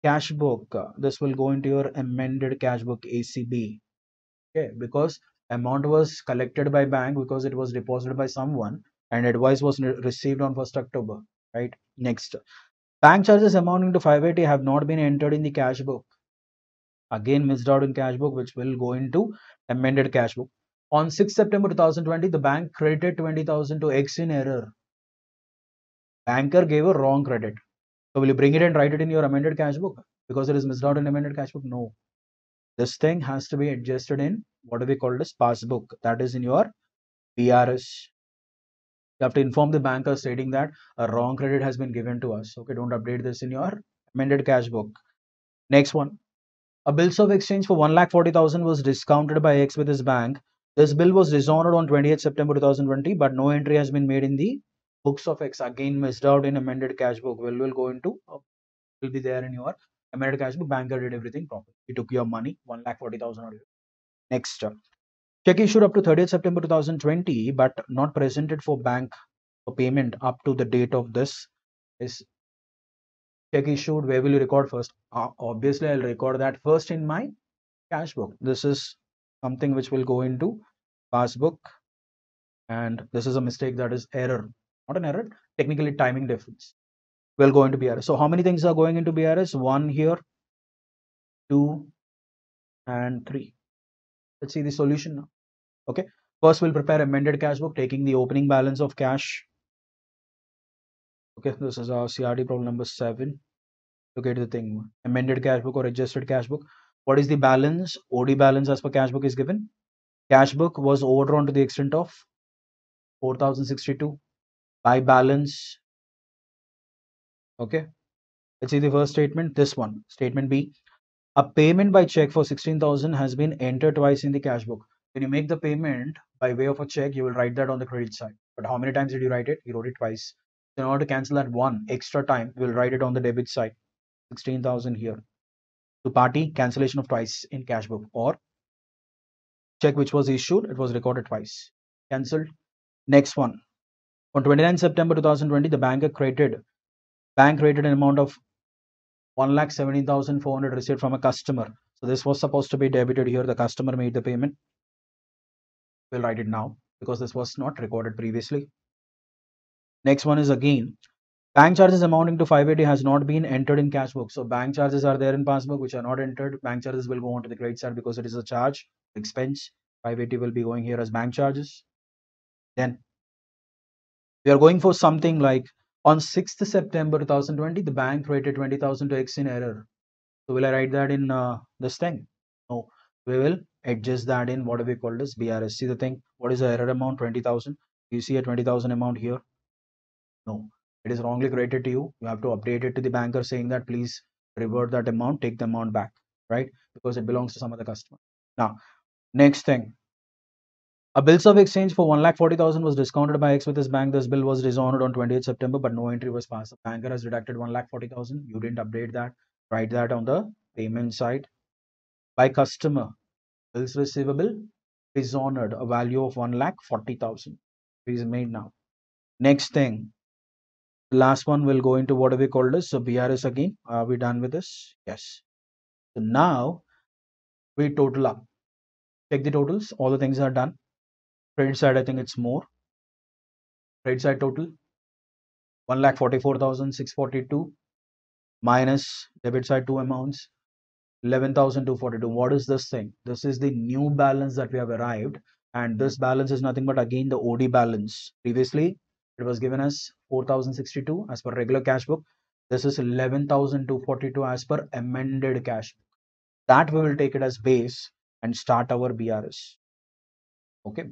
Speaker 1: cash book. This will go into your amended cash book, ACB. Okay, because amount was collected by bank because it was deposited by someone and advice was received on 1st October, right? Next, bank charges amounting to 580 have not been entered in the cash book. Again missed out in cash book, which will go into amended cash book. On 6th September 2020, the bank credited 20,000 to X in error. Banker gave a wrong credit. So will you bring it and write it in your amended cash book because it is missed out in amended cash book? No. This thing has to be adjusted in what we call as passbook. That is in your BRS. You have to inform the banker stating that a wrong credit has been given to us. Okay, don't update this in your amended cash book. Next one. A bills of exchange for 1,40,000 was discounted by X with his bank. This bill was dishonored on 28th September 2020, but no entry has been made in the books of X. Again missed out in amended cash book. Will go into will be there in your amended cash book. Banker did everything properly. He took your money, 1,40,000. Next, check issued up to 30th September 2020, but not presented for bank for payment up to the date of this is check issued. Where will you record first? Obviously, I'll record that first in my cash book. This is something which will go into passbook, and this is a mistake, that is error, not an error, technically timing difference. Will go into BRS. So how many things are going into BRS? 1 here, 2 and 3. Let's see the solution now. Okay, first we'll prepare amended cash book taking the opening balance of cash. Okay, this is our CRD problem number 7. Look at the thing, amended cash book or adjusted cash book. What is the balance? OD balance as per cash book is given. Cash book was overdrawn to the extent of 4,062 by balance. Okay, let's see the first statement. This one, statement B. A payment by check for 16,000 has been entered twice in the cash book. When you make the payment by way of a check, you will write that on the credit side. But how many times did you write it? You wrote it twice. So in order to cancel that one extra time, we will write it on the debit side. 16,000 here. To party, cancellation of twice in cash book, or check which was issued, it was recorded twice. Cancelled. Next one. On 29 September 2020, the bank created an amount of 1,17,400 received from a customer. So this was supposed to be debited here. The customer made the payment. We'll write it now because this was not recorded previously. Next one is again, bank charges amounting to 580 has not been entered in Cashbook. So bank charges are there in passbook which are not entered. Bank charges will go on to the credit side because it is a charge, expense. 580 will be going here as bank charges. Then we are going for something like on 6th September 2020, the bank created 20,000 to X in error. So will I write that in this thing? No, we will adjust that in what we call as BRS. See the thing, what is the error amount? 20,000. You see a 20,000 amount here? No, it is wrongly created to you. You have to update it to the banker saying that please revert that amount, take the amount back, right? Because it belongs to some other customer. Now, next thing, a bills of exchange for 1,40,000 was discounted by X with his bank. This bill was dishonored on 28th September, but no entry was passed. The banker has deducted 1,40,000. You didn't update that. Write that on the payment side. By customer, bills receivable dishonored, a value of 1,40,000. It is made now. Next thing, the last one will go into what we call this. So BRS again. Are we done with this? Yes. So now we total up. Check the totals. All the things are done. Credit side, I think it's more. Credit side total 1,44,642 minus debit side two amounts 11,242. What is this thing? This is the new balance that we have arrived, and this balance is nothing but again the OD balance. Previously it was given as 4,062 as per regular cash book. This is 11,242 as per amended cash book. That we will take it as base and start our BRS. Okay,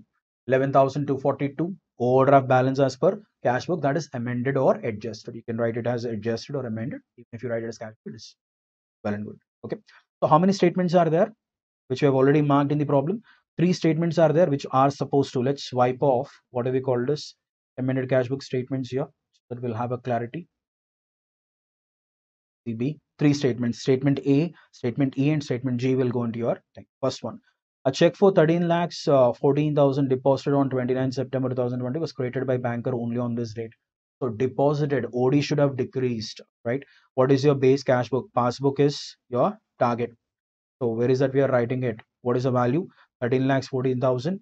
Speaker 1: 11,242 overdraft balance as per cash book, that is amended or adjusted. You can write it as adjusted or amended. Even if you write it as cash book, it is well and good. Okay, so how many statements are there which we have already marked in the problem? 3 statements are there which are supposed to, let's wipe off what do we call this amended cash book statements here so that we'll have a clarity. B, 3 statements, statement A, statement E and statement G will go into your thing. First one, a check for 13 lakhs 14,000 deposited on 29 September 2020 was created by banker only on this date. So deposited, OD should have decreased, right? What is your base cash book? Passbook is your target. So where is that we are writing it? What is the value? 13 lakhs 14,000.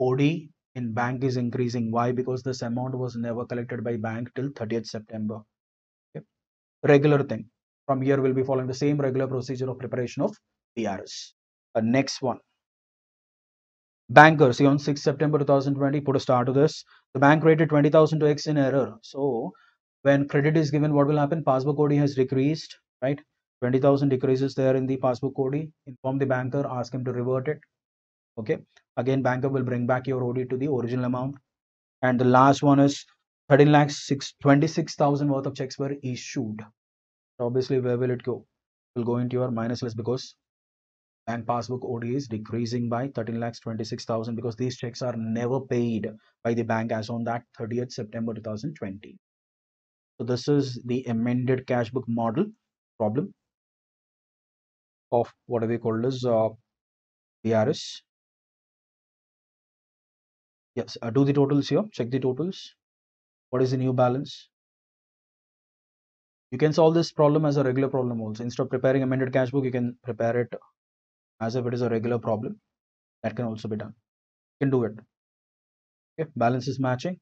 Speaker 1: OD in bank is increasing. Why? Because this amount was never collected by bank till 30th September. Okay. Regular thing. From here we'll be following the same regular procedure of preparation of BRS. Next one. Banker, see on 6th September 2020, put a star to this. The bank created 20,000 to X in error. So when credit is given, what will happen? Passbook OD has decreased, right? 20,000 decreases there in the passbook OD. Inform the banker, ask him to revert it. Okay. Again, banker will bring back your OD to the original amount. And the last one is 13 lakhs 26,000 worth of checks were issued. So obviously, where will it go? It will go into your minus list because bank passbook OD is decreasing by 13 lakhs 26,000 because these checks are never paid by the bank as on that 30th September 2020. So this is the amended cash book model problem of what we call as BRS. Yes, do the totals here. Check the totals. What is the new balance? You can solve this problem as a regular problem also. Instead of preparing amended cash book, you can prepare it as if it is a regular problem. That can also be done. You can do it. Okay, balance is matching.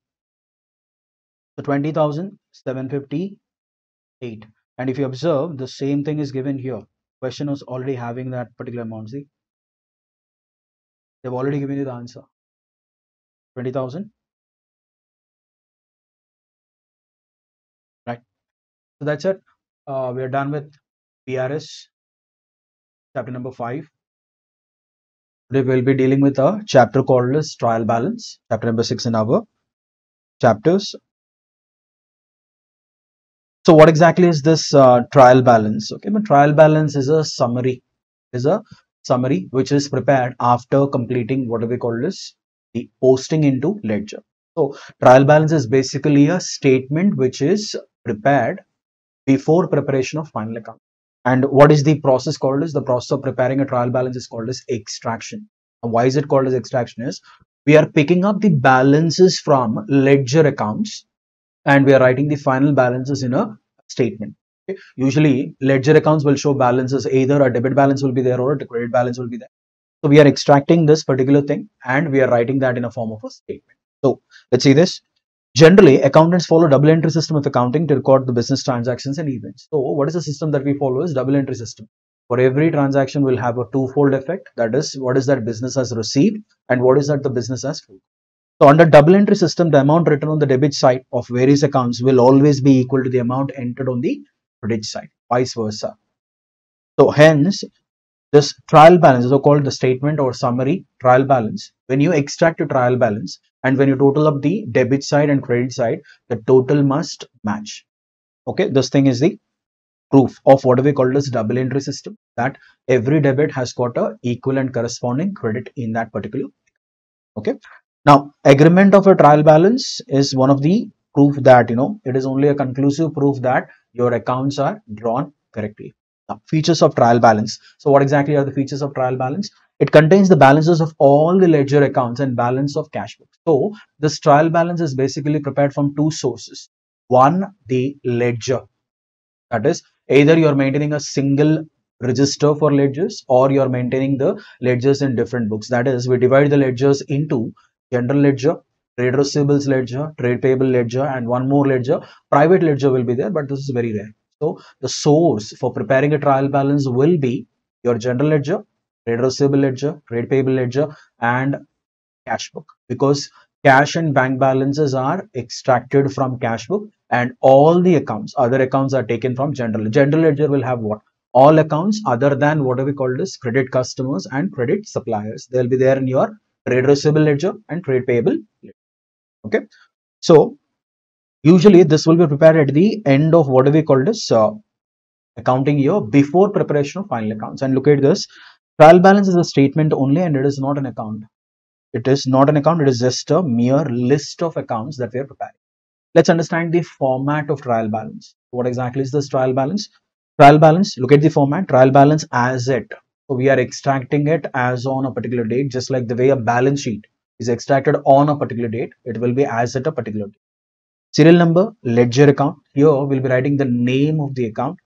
Speaker 1: So 20,758. And if you observe, the same thing is given here. Question was already having that particular amount. See, they've already given you the answer. 20,000. Right. So that's it. We are done with BRS chapter number 5. Today we'll be dealing with a chapter called as trial balance, chapter number 6 in our chapters. So what exactly is this trial balance? Okay, but trial balance is a summary. Which is prepared after completing what we call this the posting into ledger. So trial balance is basically a statement which is prepared before preparation of final account. And what is the process called as? The process of preparing a trial balance is called as extraction. And why is it called as extraction? Is We are picking up the balances from ledger accounts and we are writing the final balances in a statement. Okay. Usually ledger accounts will show balances, either a debit balance will be there or a credit balance will be there. So we are extracting this particular thing and we are writing that in a form of a statement. So let's see this. Generally, accountants follow double entry system of accounting to record the business transactions and events. So what is the system that we follow is double entry system. For every transaction will have a twofold effect. That is, what is that business has received and what is that the business has sold. So under double entry system, the amount written on the debit side of various accounts will always be equal to the amount entered on the credit side, vice versa. So hence, this trial balance is called the statement or summary trial balance. When you extract your trial balance and when you total up the debit side and credit side, the total must match. Okay, this thing is the proof of what we call as double entry system, that every debit has got a equal and corresponding credit in that particular. Okay. Now, agreement of a trial balance is one of the proof that, it is only a conclusive proof that your accounts are drawn correctly. Now, features of trial balance. So what exactly are the features of trial balance? It contains the balances of all the ledger accounts and balance of cash book. So this trial balance is basically prepared from two sources. One, the ledger. That is, either you are maintaining a single register for ledgers or you are maintaining the ledgers in different books. That is, we divide the ledgers into general ledger, trade receivables ledger, trade payable ledger, and one more ledger. Private ledger will be there, but this is very rare. So the source for preparing a trial balance will be your general ledger, trade receivable ledger, trade payable ledger, and cash book, because cash and bank balances are extracted from cash book and all the accounts, other accounts are taken from general ledger will have what, all accounts other than what we call as credit customers and credit suppliers. They'll be there in your trade receivable ledger and trade payable ledger. Okay, so usually this will be prepared at the end of what we call as accounting year, before preparation of final accounts. And look at this, trial balance is a statement only and it is not an account. It is not an account, it is just a mere list of accounts that we are preparing. Let's understand the format of trial balance. What exactly is this trial balance? Trial balance, look at the format, trial balance as it. So we are extracting it as on a particular date, just like the way a balance sheet is extracted on a particular date, it will be as at a particular date. Serial number, ledger account. Here we'll be writing the name of the account,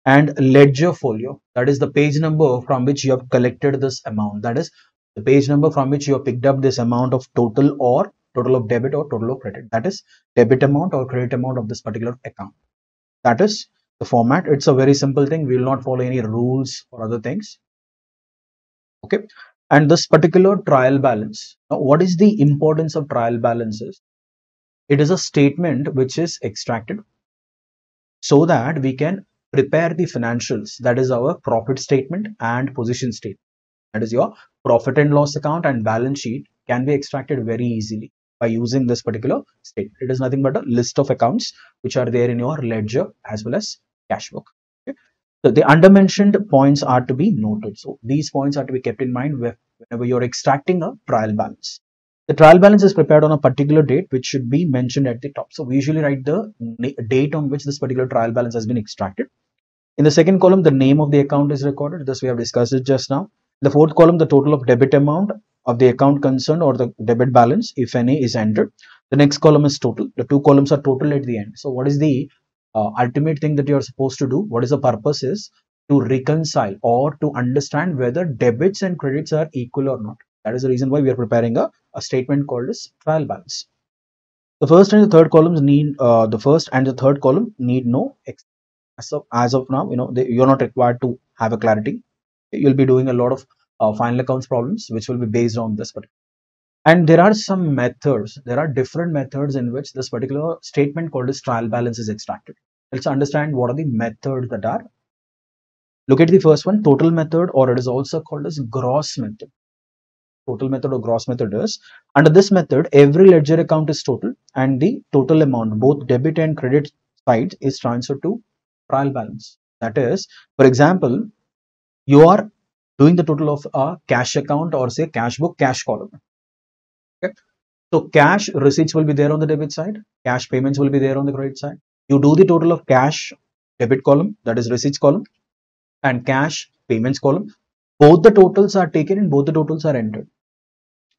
Speaker 1: and ledger folio, that is the page number from which you have collected this amount. That is the page number from which you have picked up this amount of total, or total of debit or total of credit. That is debit amount or credit amount of this particular account. That is the format. It's a very simple thing. We will not follow any rules or other things. Okay. And this particular trial balance. Now, what is the importance of trial balances? It is a statement which is extracted so that we can prepare the financials, that is our profit statement and position statement. That is your profit and loss account and balance sheet can be extracted very easily by using this particular statement. It is nothing but a list of accounts which are there in your ledger as well as cash book. Okay. So the undermentioned points are to be noted. So these points are to be kept in mind whenever you're extracting a trial balance. The trial balance is prepared on a particular date which should be mentioned at the top. So we usually write the date on which this particular trial balance has been extracted. In the second column, the name of the account is recorded. This we have discussed it just now. The fourth column, the total of debit amount of the account concerned or the debit balance, if any, is entered. The next column is total. The two columns are total at the end. So what is the ultimate thing that you are supposed to do? What is the purpose is to reconcile or to understand whether debits and credits are equal or not. That is the reason why we are preparing a statement called as trial balance. The first and the third columns need no as of now, you're not required to have a clarity. You'll be doing a lot of final accounts problems which will be based on this particular. And there are some methods, there are different methods in which this particular statement called as trial balance is extracted. Let's understand what are the methods that are. Look at the first one, total method, or it is also called as gross method. Total method or gross method is, under this method, every ledger account is total and the total amount, both debit and credit sides, is transferred to trial balance. That is, for example, you are doing the total of a cash account or say cash book, cash column. Okay. So cash receipts will be there on the debit side, cash payments will be there on the credit side. You do the total of cash debit column, that is receipts column, and cash payments column. Both the totals are taken and both the totals are entered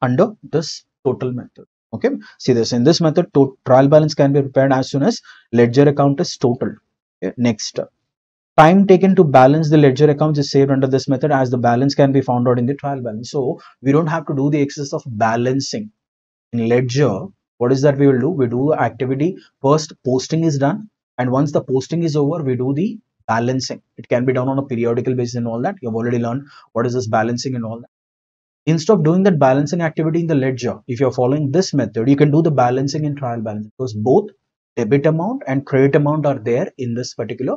Speaker 1: under this total method. Okay, see this, in this method trial balance can be prepared as soon as ledger account is total. Okay. Next, time taken to balance the ledger accounts is saved under this method, as the balance can be found out in the trial balance. So we don't have to do the exercise of balancing in ledger. What is that we will do? We do the activity first, posting is done, and once the posting is over, we do the balancing. It can be done on a periodical basis and all that. You've already learned what is this balancing and all that. Instead of doing that balancing activity in the ledger, if you're following this method, you can do the balancing in trial balance, because both debit amount and credit amount are there in this particular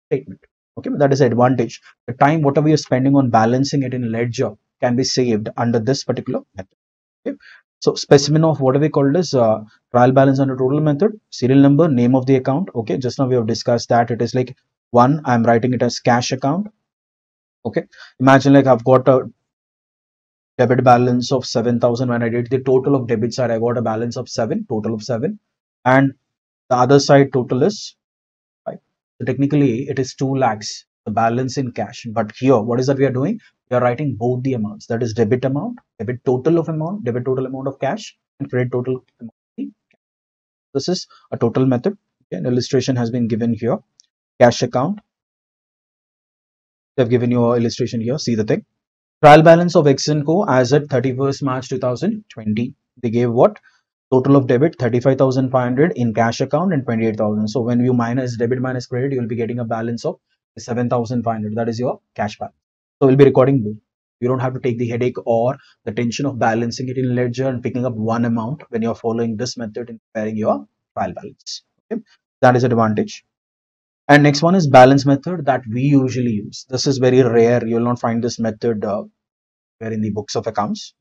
Speaker 1: statement. Okay, that is the advantage. The time whatever you're spending on balancing it in ledger can be saved under this particular method. Okay. So specimen of what we called as trial balance under total method, serial number, name of the account. Okay, just now we have discussed that it is like one, I'm writing it as cash account. Okay, imagine like I've got a debit balance of 7,000. When I did the total of debit side, I got a balance of 7, total of 7, and the other side total is 5. So technically it is 2 lakhs, the balance in cash. But here, what is that we are doing? We are writing both the amounts, that is debit amount, debit total of amount, debit total amount of cash, and credit total amount. This is a total method. Okay, an illustration has been given here. Cash account. They have given you an illustration here. See the thing. Trial balance of X & Co as at 31st March 2020. They gave what? Total of debit 35,500 in cash account and 28,000. So when you minus debit minus credit, you will be getting a balance of 7,500. That is your cash balance. So we'll be recording both. You don't have to take the headache or the tension of balancing it in ledger and picking up one amount when you're following this method in preparing your trial balance. Okay? That is an advantage. And next one is balance method that we usually use. This is very rare. You will not find this method where in the books of accounts.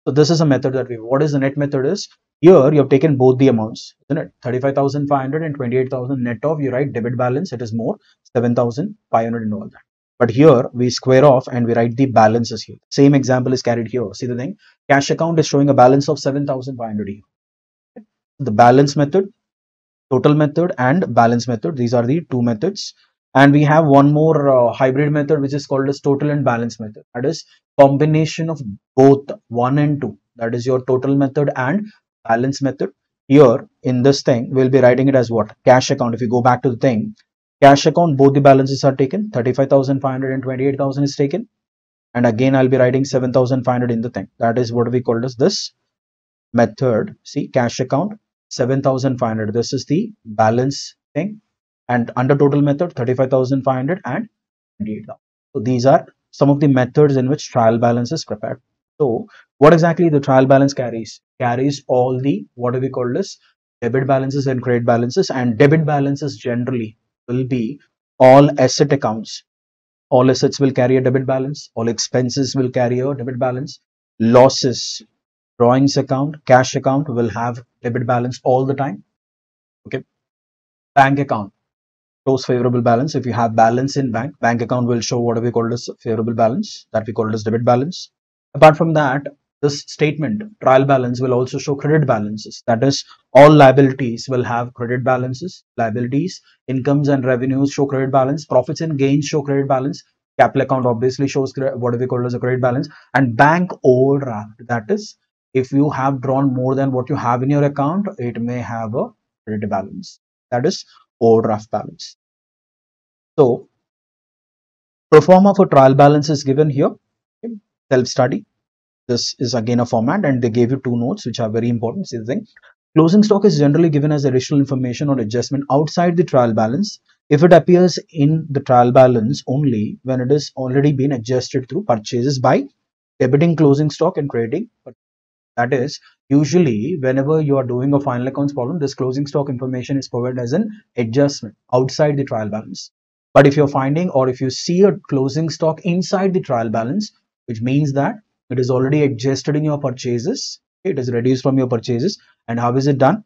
Speaker 1: So this is a method that what is the net method is, here you have taken both the amounts, isn't it? 35,500 and 28,000 net of, you write debit balance, it is more 7,500 and all that. But here we square off and we write the balances here. Same example is carried here. See the thing, cash account is showing a balance of 7,500 here. The balance method, total method, and balance method, these are the two methods. And we have one more hybrid method which is called as total and balance method. That is combination of both 1 and 2. That is your total method and balance method. Here in this thing we'll be writing it as what? Cash account. If you go back to the thing, cash account, both the balances are taken. 35,500 and 28,000 is taken. And again I'll be writing 7,500 in the thing. That is what we called as this method. See, cash account 7,500. This is the balance thing. And under total method 35,500 and 28,000. So these are some of the methods in which trial balance is prepared. So what exactly the trial balance carries? Carries all the what do we call this? Debit balances and credit balances. And debit balances generally will be all asset accounts. All assets will carry a debit balance. All expenses will carry a debit balance. Losses, drawings account, cash account will have debit balance all the time. Okay. Bank account shows favorable balance. If you have balance in bank account will show what we call as favorable balance, that we call as debit balance. Apart from that, this statement trial balance will also show credit balances. That is, all liabilities will have credit balances. Liabilities, incomes and revenues show credit balance. Profits and gains show credit balance. Capital account obviously shows what we call as a credit balance. And bank overdraft, that is, if you have drawn more than what you have in your account, it may have a credit balance. That is overdraft balance. So, pro forma for trial balance is given here. Okay. Self-study. This is again a format, and they gave you two notes which are very important. See the thing. Closing stock is generally given as additional information or adjustment outside the trial balance if it appears in the trial balance only when it is already been adjusted through purchases by debiting closing stock and crediting. That is, usually whenever you are doing a final accounts problem, this closing stock information is provided as an adjustment outside the trial balance. But if you're finding or if you see a closing stock inside the trial balance, which means that it is already adjusted in your purchases, it is reduced from your purchases. And how is it done?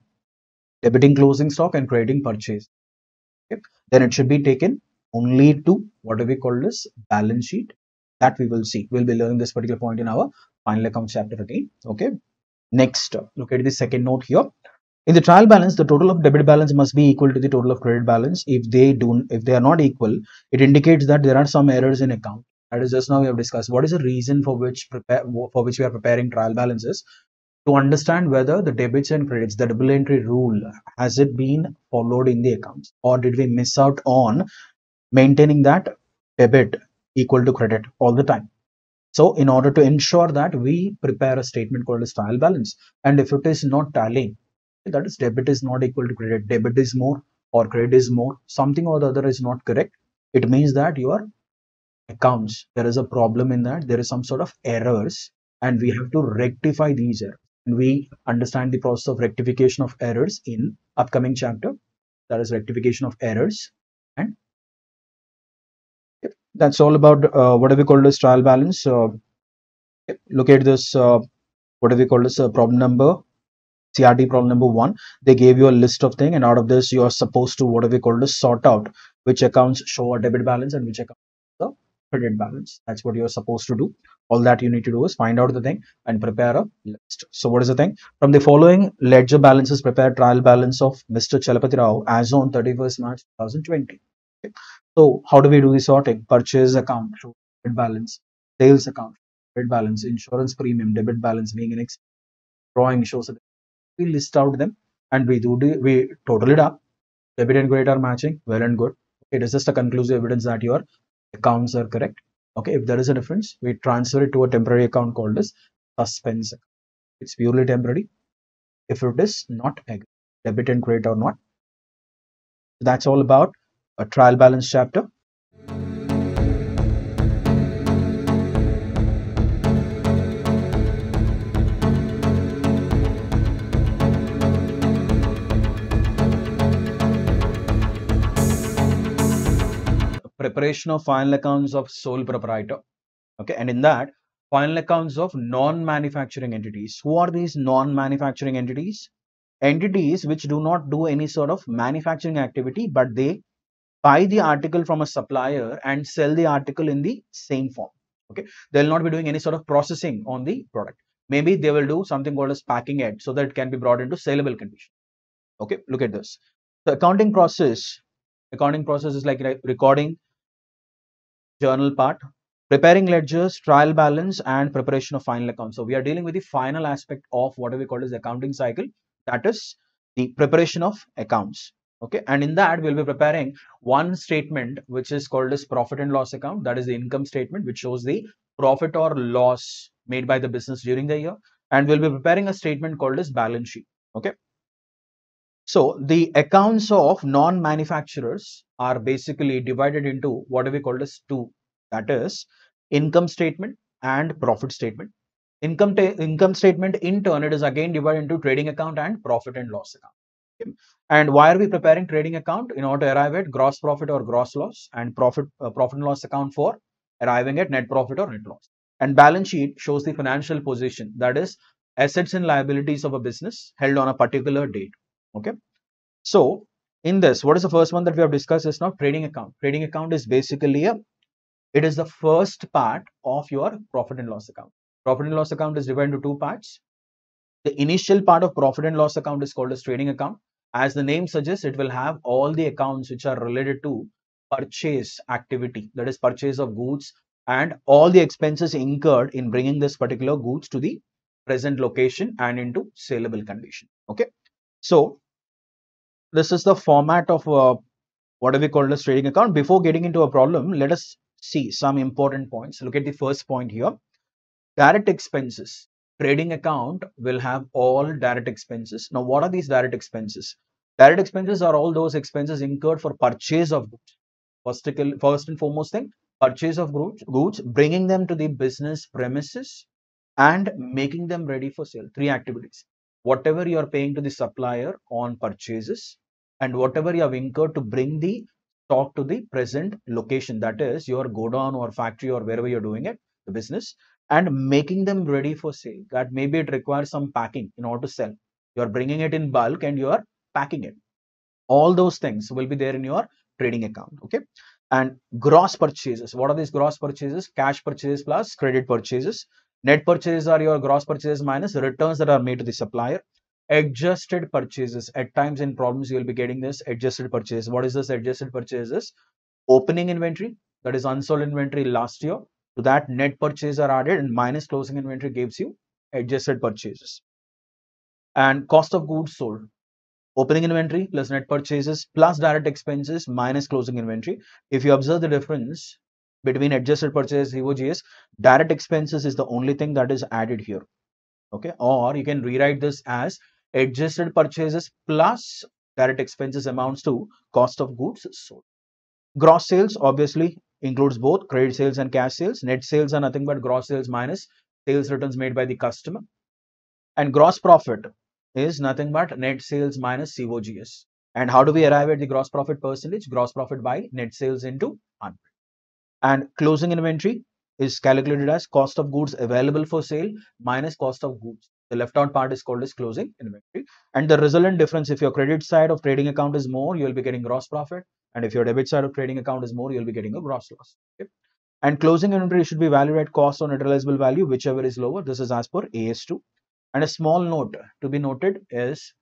Speaker 1: Debiting closing stock and crediting purchase. Okay. Then it should be taken only to what do we call this balance sheet. That we will see. We'll be learning this particular point in our final accounts chapter again. Okay. Next, look at the second note here. In the trial balance, the total of debit balance must be equal to the total of credit balance. If they are not equal, it indicates that there are some errors in account. That is, just now we have discussed what is the reason for which we are preparing trial balances. to understand whether the debits and credits, the double entry rule, has it been followed in the accounts, or did we miss out on maintaining that debit equal to credit all the time. So in order to ensure that, we prepare a statement called as trial balance. And if it is not tallying, that is debit is not equal to credit, debit is more or credit is more, something or the other is not correct, it means that your accounts, there is a problem in that, there is some sort of errors, and we have to rectify these errors. And we understand the process of rectification of errors in upcoming chapter, that is rectification of errors. And that's all about what do we call this trial balance. Look at this, what do we call this problem number, CRT problem number 1. They gave you a list of things, and out of this you are supposed to, what do we call this, sort out which accounts show a debit balance and which accounts the credit balance. That's what you're supposed to do. All that you need to do is find out the thing and prepare a list. So what is the thing? From the following ledger balances, prepare trial balance of Mr. Chalapati Rao as on 31st March 2020. Okay. So how do we do the sorting? Purchase account show debit balance, sales account debit balance, insurance premium debit balance being an expense, drawing shows a, we list out them, and we total it up. Debit and credit are matching, well and good. It is just a conclusive evidence that your accounts are correct. Okay, if there is a difference, we transfer it to a temporary account called as suspense account. It's purely temporary if it is not agreed, debit and credit or not. That's all about a trial balance chapter. Preparation of final accounts of sole proprietor. Okay, and in that, final accounts of non-manufacturing entities. Who are these non-manufacturing entities? Entities which do not do any sort of manufacturing activity, but they buy the article from a supplier and sell the article in the same form. Okay, they'll not be doing any sort of processing on the product. Maybe they will do something called as packing it so that it can be brought into saleable condition. Okay, look at this. The accounting process is like recording, journal part, preparing ledgers, trial balance, and preparation of final accounts. So we are dealing with the final aspect of what we call as accounting cycle, that is the preparation of accounts. Okay, and in that we'll be preparing one statement which is called as profit and loss account, that is the income statement which shows the profit or loss made by the business during the year, and we'll be preparing a statement called as balance sheet. Okay, so the accounts of non-manufacturers are basically divided into what we call as two, that is income statement and profit statement. Income statement in turn, it is again divided into trading account and profit and loss account. Okay. And why are we preparing trading account? In order to arrive at gross profit or gross loss, and profit and loss account for arriving at net profit or net loss. And balance sheet shows the financial position, that is assets and liabilities of a business held on a particular date. Okay, so in this, what is the first one that we have discussed is now trading account. Trading account is basically it is the first part of your profit and loss account. Profit and loss account is divided into two parts. The initial part of profit and loss account is called as trading account. As the name suggests, it will have all the accounts which are related to purchase activity, that is purchase of goods, and all the expenses incurred in bringing this particular goods to the present location and into saleable condition. Okay, so this is the format of what we call as trading account. Before getting into a problem, let us see some important points. Look at the first point here. Direct expenses. Trading account will have all direct expenses. Now, what are these direct expenses? Direct expenses are all those expenses incurred for purchase of goods. First and foremost thing, purchase of goods, bringing them to the business premises and making them ready for sale. Three activities. Whatever you are paying to the supplier on purchases, and whatever you have incurred to bring the stock to the present location, that is your godown or factory or wherever you're doing it, the business, and making them ready for sale. That maybe it requires some packing in order to sell. You are bringing it in bulk and you are packing it. All those things will be there in your trading account. Okay, and gross purchases. What are these gross purchases? Cash purchases plus credit purchases. Net purchases are your gross purchases minus returns that are made to the supplier. Adjusted purchases. At times in problems you will be getting this adjusted purchase. What is this adjusted purchases? Opening inventory, that is unsold inventory last year, to that net purchases are added and minus closing inventory gives you adjusted purchases. And cost of goods sold, opening inventory plus net purchases plus direct expenses minus closing inventory. If you observe the difference between adjusted purchase COGS, direct expenses is the only thing that is added here. Okay, or you can rewrite this as adjusted purchases plus direct expenses amounts to cost of goods sold. Gross sales obviously includes both credit sales and cash sales. Net sales are nothing but gross sales minus sales returns made by the customer. And gross profit is nothing but net sales minus COGS. And how do we arrive at the gross profit percentage? Gross profit by net sales into 100. And closing inventory is calculated as cost of goods available for sale minus cost of goods. The left out part is called as closing inventory. And the resultant difference, if your credit side of trading account is more, you will be getting gross profit. And if your debit side of trading account is more, you'll be getting a gross loss. Okay? And closing inventory should be valued at cost or net realizable value, whichever is lower. This is as per AS2. And a small note to be noted is,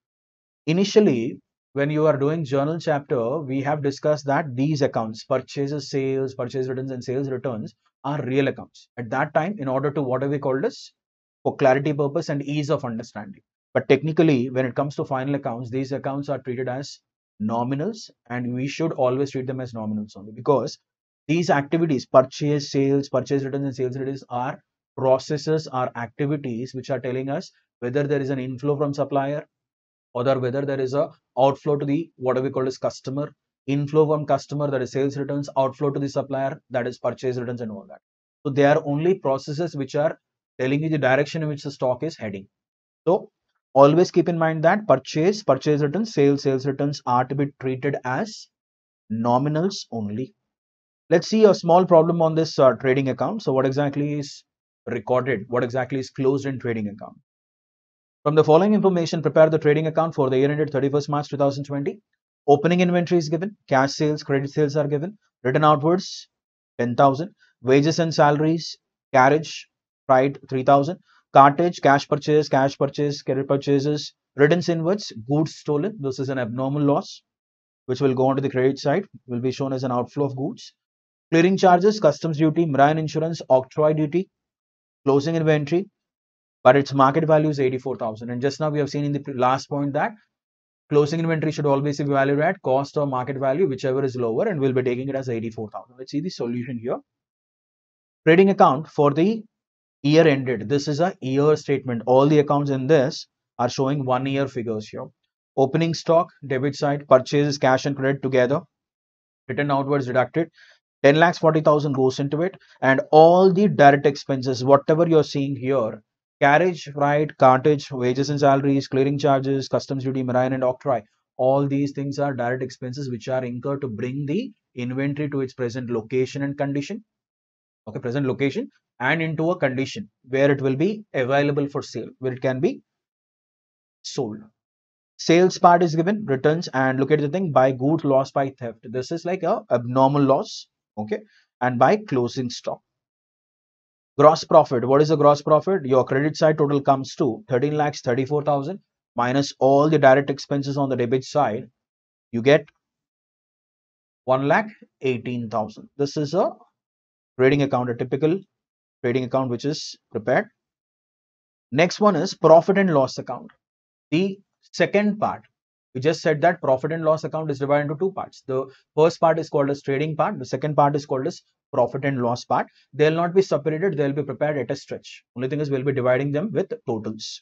Speaker 1: initially, when you are doing journal chapter, we have discussed that these accounts, purchases, sales, purchase returns, and sales returns, are real accounts. At that time, in order to what are we called as, for clarity purpose and ease of understanding. But technically, when it comes to final accounts, these accounts are treated as nominals, and we should always treat them as nominals only, because these activities, purchase, sales, purchase returns, and sales returns, are processes, are activities which are telling us whether there is an inflow from supplier or whether there is a outflow to the what we call as customer, inflow from customer, that is sales returns, outflow to the supplier, that is purchase returns, and all that. So they are only processes which are telling you the direction in which the stock is heading. So always keep in mind that purchase returns, sales returns are to be treated as nominals only. Let's see a small problem on this trading account. So what exactly is recorded, what exactly is closed in trading account? From the following information, prepare the trading account for the year ended 31st March 2020. Opening inventory is given, cash sales, credit sales are given, written outwards 10,000, wages and salaries, carriage, freight 3,000, cartage, cash purchase, credit purchases, written inwards, goods stolen. This is an abnormal loss which will go on to the credit side, will be shown as an outflow of goods. Clearing charges, customs duty, marine insurance, octroi duty, closing inventory, but its market value is 84,000. And just now we have seen in the last point that closing inventory should always be valued at cost or market value, whichever is lower, and we'll be taking it as 84,000. Let's see the solution here. Trading account for the year ended. This is a year statement. All the accounts in this are showing 1 year figures here. Opening stock, debit side, purchases, cash and credit together, written outwards deducted. 10,40,000 goes into it, and all the direct expenses, whatever you're seeing here, carriage, freight, cartage, wages and salaries, clearing charges, customs duty, marine and octroi, all these things are direct expenses which are incurred to bring the inventory to its present location and condition. Okay, present location and into a condition where it will be available for sale, where it can be sold. Sales part is given, returns, and look at the thing, by goods lost by theft. This is like a abnormal loss. Okay, and by closing stock. Gross profit, what is the gross profit? Your credit side total comes to 13,34,000 minus all the direct expenses on the debit side, you get 1,18,000. This is a trading account, a typical trading account which is prepared. Next one is profit and loss account. The second part, we just said that profit and loss account is divided into two parts. The first part is called as trading part. The second part is called as profit and loss part. They'll not be separated. They'll be prepared at a stretch. Only thing is we'll be dividing them with totals.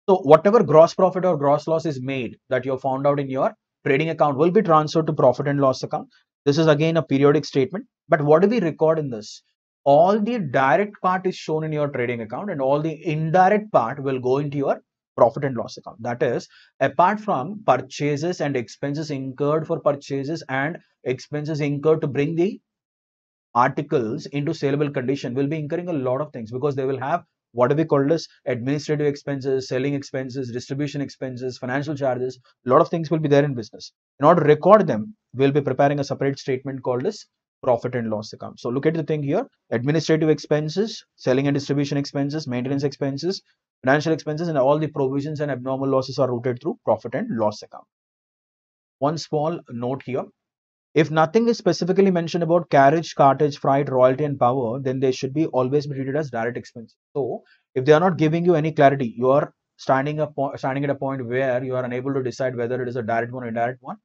Speaker 1: So whatever gross profit or gross loss is made that you have found out in your trading account will be transferred to profit and loss account. This is again a periodic statement. But what do we record in this? All the direct part is shown in your trading account, and all the indirect part will go into your profit and loss account. That is, apart from purchases and expenses incurred for purchases and expenses incurred to bring the articles into saleable condition, will be incurring a lot of things, because they will have what we call as administrative expenses, selling expenses, distribution expenses, financial charges. A lot of things will be there in business. In order to record them, we'll be preparing a separate statement called as profit and loss account. So look at the thing here: administrative expenses, selling and distribution expenses, maintenance expenses, financial expenses, and all the provisions and abnormal losses are routed through profit and loss account. One small note here: if nothing is specifically mentioned about carriage, cartage, freight, royalty, and power, then they should be always be treated as direct expenses. So if they are not giving you any clarity, your standing at a point where you are unable to decide whether it is a direct one or indirect one,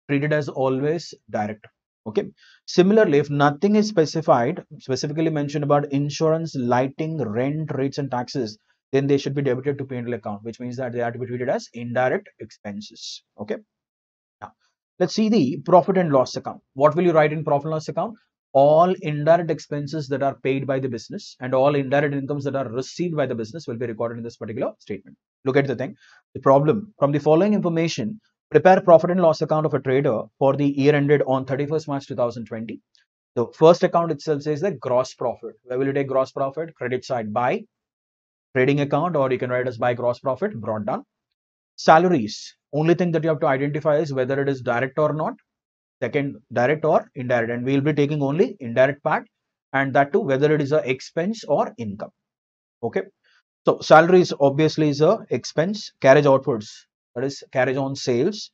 Speaker 1: treat it as always direct. Okay. Similarly, if nothing is specifically mentioned about insurance, lighting, rent, rates, and taxes, then they should be debited to P&L account, which means that they have to be treated as indirect expenses. Okay. Now, let's see the profit and loss account. What will you write in profit and loss account? All indirect expenses that are paid by the business and all indirect incomes that are received by the business will be recorded in this particular statement. Look at the thing. The problem: from the following information, prepare profit and loss account of a trader for the year ended on 31st March 2020. The first account itself says the gross profit. Where will you take gross profit? Credit side by trading account, or you can write as by gross profit brought down. Salaries. Only thing that you have to identify is whether it is direct or not. Second, direct or indirect, and we will be taking only indirect part, and that too whether it is a expense or income. Okay. So salaries obviously is a expense. Carriage outwards, that is carriage on sales.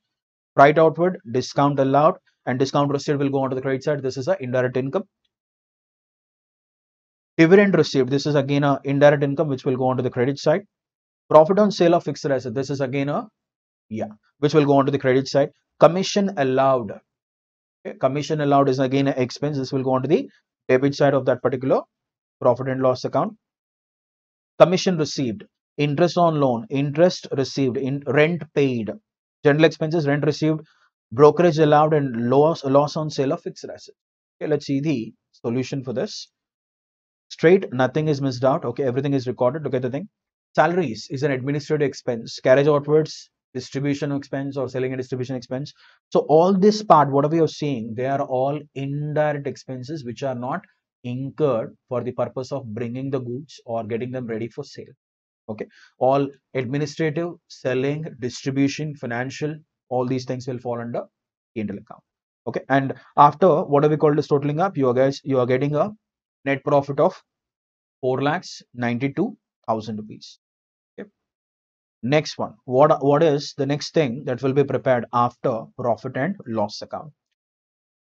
Speaker 1: Freight outward, discount allowed, and discount received will go on to the credit side. This is a indirect income. Dividend received, this is again a indirect income which will go on to the credit side. Profit on sale of fixed asset, this is again a which will go on to the credit side. Commission allowed. Okay. Commission allowed is again an expense. This will go on to the debit side of that particular profit and loss account. Commission received, interest on loan, interest received, in rent paid, general expenses, rent received, brokerage allowed, and loss on sale of fixed assets. Okay, let's see the solution for this. Straight, nothing is missed out. Okay, everything is recorded. Look at the thing. Salaries is an administrative expense. Carriage outwards, distribution expense or selling and distribution expense. So all this part, whatever you're seeing, they are all indirect expenses which are not incurred for the purpose of bringing the goods or getting them ready for sale. Okay, all administrative, selling, distribution, financial, all these things will fall under P&L account. Okay, and after whatever we call this totaling up, you are getting a net profit of 4,92,000 rupees. Okay. Next one, what is the next thing that will be prepared after profit and loss account?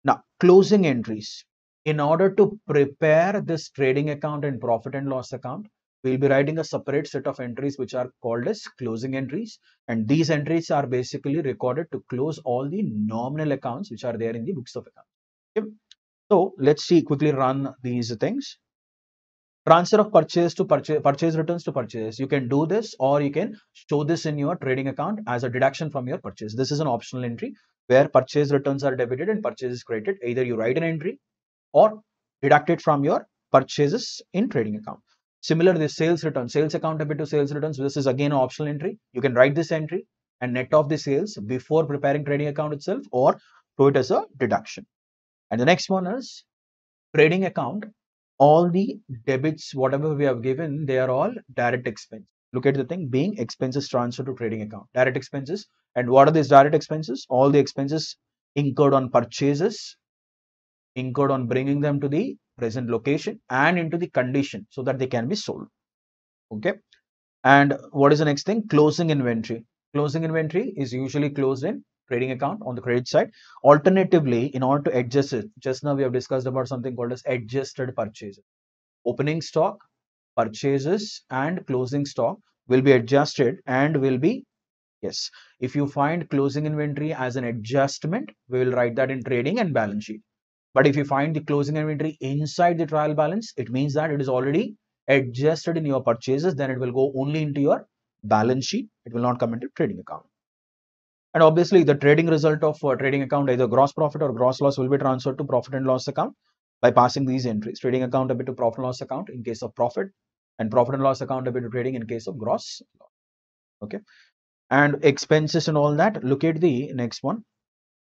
Speaker 1: Now, closing entries. In order to prepare this trading account and profit and loss account, we'll be writing a separate set of entries which are called as closing entries, and these entries are basically recorded to close all the nominal accounts which are there in the books of accounts. Okay. So let's see, quickly run these things. Transfer of purchase to purchase returns to purchase. You can do this, or you can show this in your trading account as a deduction from your purchase. This is an optional entry where purchase returns are debited and purchase is credited. Either you write an entry or deduct it from your purchases in trading account. Similarly, the sales return, sales account debit to sales returns. This is again an optional entry. You can write this entry and net off the sales before preparing trading account itself, or do it as a deduction. And the next one is trading account. All the debits, whatever we have given, they are all direct expense. Look at the thing, being expenses transferred to trading account, direct expenses. And what are these direct expenses? All the expenses incurred on purchases, incurred on bringing them to the present location and into the condition so that they can be sold. Okay. And what is the next thing? Closing inventory. Closing inventory is usually closed in trading account on the credit side. Alternatively, in order to adjust it, just now we have discussed about something called as adjusted purchases. Opening stock, purchases, and closing stock will be adjusted and will be, yes, if you find closing inventory as an adjustment, we will write that in trading and balance sheet. But if you find the closing inventory inside the trial balance, it means that it is already adjusted in your purchases, then it will go only into your balance sheet. It will not come into trading account. And obviously, the trading result of trading account, either gross profit or gross loss, will be transferred to profit and loss account by passing these entries. Trading account debit to profit and loss account in case of profit, and profit and loss account debit to trading in case of gross loss. Okay. And expenses and all that. Look at the next one.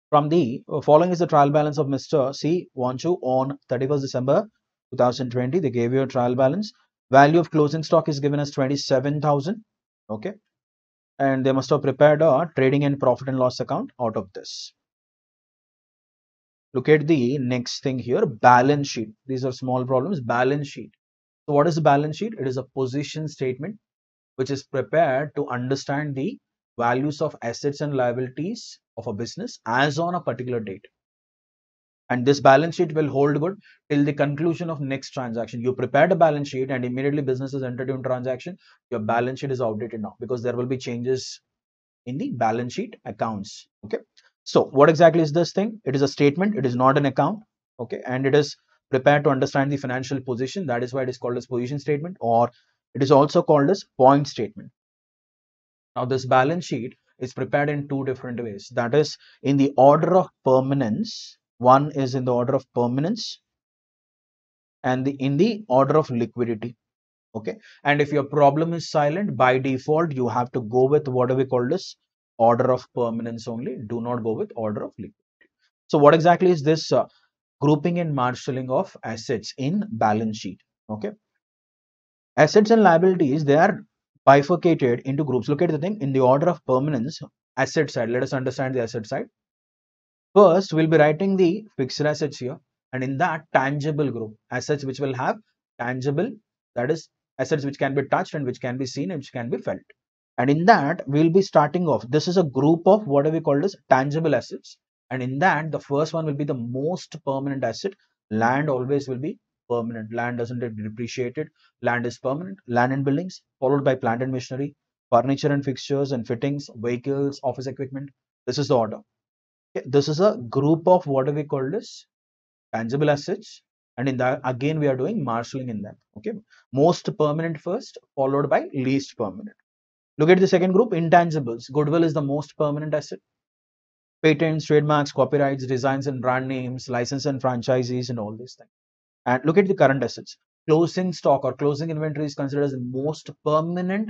Speaker 1: From the following is the trial balance of Mr. C. Wanchu on 31st December 2020. They gave you a trial balance. Value of closing stock is given as 27,000. Okay. And they must have prepared a trading and profit and loss account out of this. Look at the next thing here, balance sheet. These are small problems. Balance sheet. So what is a balance sheet? It is a position statement which is prepared to understand the values of assets and liabilities of a business as on a particular date. And this balance sheet will hold good till the conclusion of next transaction. You prepared a balance sheet and immediately business is entered into transaction, your balance sheet is outdated now because there will be changes in the balance sheet accounts. Okay, so what exactly is this thing? It is a statement, it is not an account. Okay, and it is prepared to understand the financial position. That is why it is called as position statement, or it is also called as point statement. Now this balance sheet is prepared in two different ways, that is in the order of permanence. One is in the order of permanence and in the order of liquidity. Okay, and if your problem is silent, by default you have to go with what we call this order of permanence only. Do not go with order of liquidity. So what exactly is this grouping and marshalling of assets in balance sheet? Okay, assets and liabilities, they are bifurcated into groups. Look at the thing in the order of permanence. Asset side, let us understand the asset side. First, we'll be writing the fixed assets here, and in that tangible group, assets which will have tangible, that is assets which can be touched and which can be seen and which can be felt. And in that, we'll be starting off. This is a group of what we call as tangible assets. And in that, the first one will be the most permanent asset. Land always will be permanent. Land doesn't get depreciated. Land is permanent. Land and buildings, followed by plant and machinery, furniture and fixtures and fittings, vehicles, office equipment. This is the order. Okay. This is a group of what we call as tangible assets. And in that, again, we are doing marshalling in that. Okay. Most permanent first, followed by least permanent. Look at the second group, intangibles. Goodwill is the most permanent asset. Patents, trademarks, copyrights, designs and brand names, license and franchises, and all these things. And look at the current assets. Closing stock or closing inventory is considered as the most permanent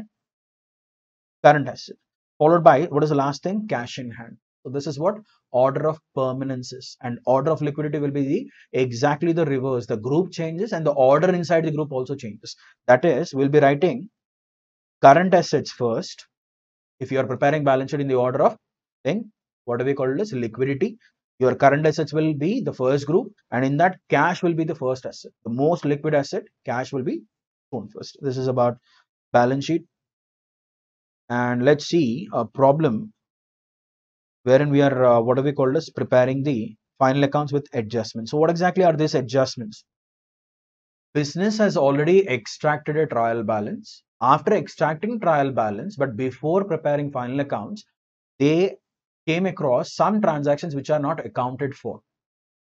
Speaker 1: current asset. Followed by, what is the last thing? Cash in hand. So this is what order of permanence is. And order of liquidity will be exactly the reverse. The group changes and the order inside the group also changes. That is, we'll be writing current assets first. If you are preparing balance sheet in the order of thing, what do we call it as liquidity? Your current assets will be the first group, and in that cash will be the first asset. The most liquid asset, cash will be shown first. This is about balance sheet. And let's see a problem wherein we are what do we call this preparing the final accounts with adjustments. So what exactly are these adjustments? Business has already extracted a trial balance. After extracting trial balance, but before preparing final accounts, they came across some transactions which are not accounted for.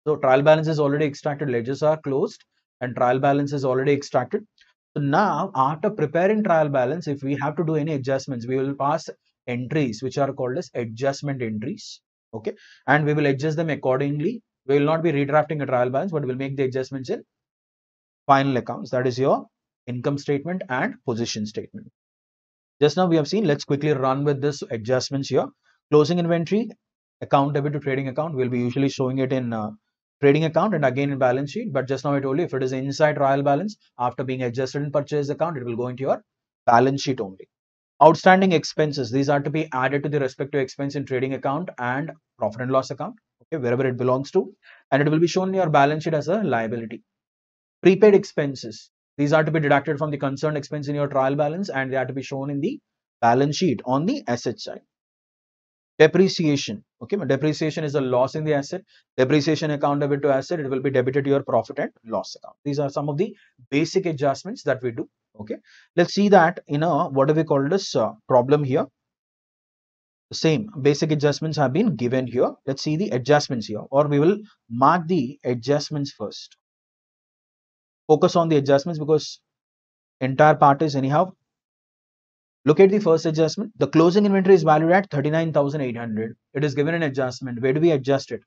Speaker 1: So trial balance is already extracted, ledgers are closed, and trial balance is already extracted. So now, after preparing trial balance, if we have to do any adjustments, we will pass entries which are called as adjustment entries. Okay, and we will adjust them accordingly. We will not be redrafting a trial balance, but we'll make the adjustments in final accounts. That is your income statement and position statement. Just now we have seen, let's quickly run with this adjustments here. Closing inventory, account debit to trading account, we'll be usually showing it in trading account and again in balance sheet. But just now I told you, if it is inside trial balance, after being adjusted in purchase account, it will go into your balance sheet only. Outstanding expenses, these are to be added to the respective expense in trading account and profit and loss account, okay, wherever it belongs to, and it will be shown in your balance sheet as a liability. Prepaid expenses, these are to be deducted from the concerned expense in your trial balance and they are to be shown in the balance sheet on the asset side. Depreciation, okay, depreciation is a loss in the asset. Depreciation account debit to asset, it will be debited to your profit and loss account. These are some of the basic adjustments that we do. Okay, let's see that in a what do we call this problem here. The same basic adjustments have been given here. Let's see the adjustments here, or we will mark the adjustments first. Focus on the adjustments because entire part is anyhow. Look at the first adjustment. The closing inventory is valued at 39,800. It is given an adjustment. Where do we adjust it?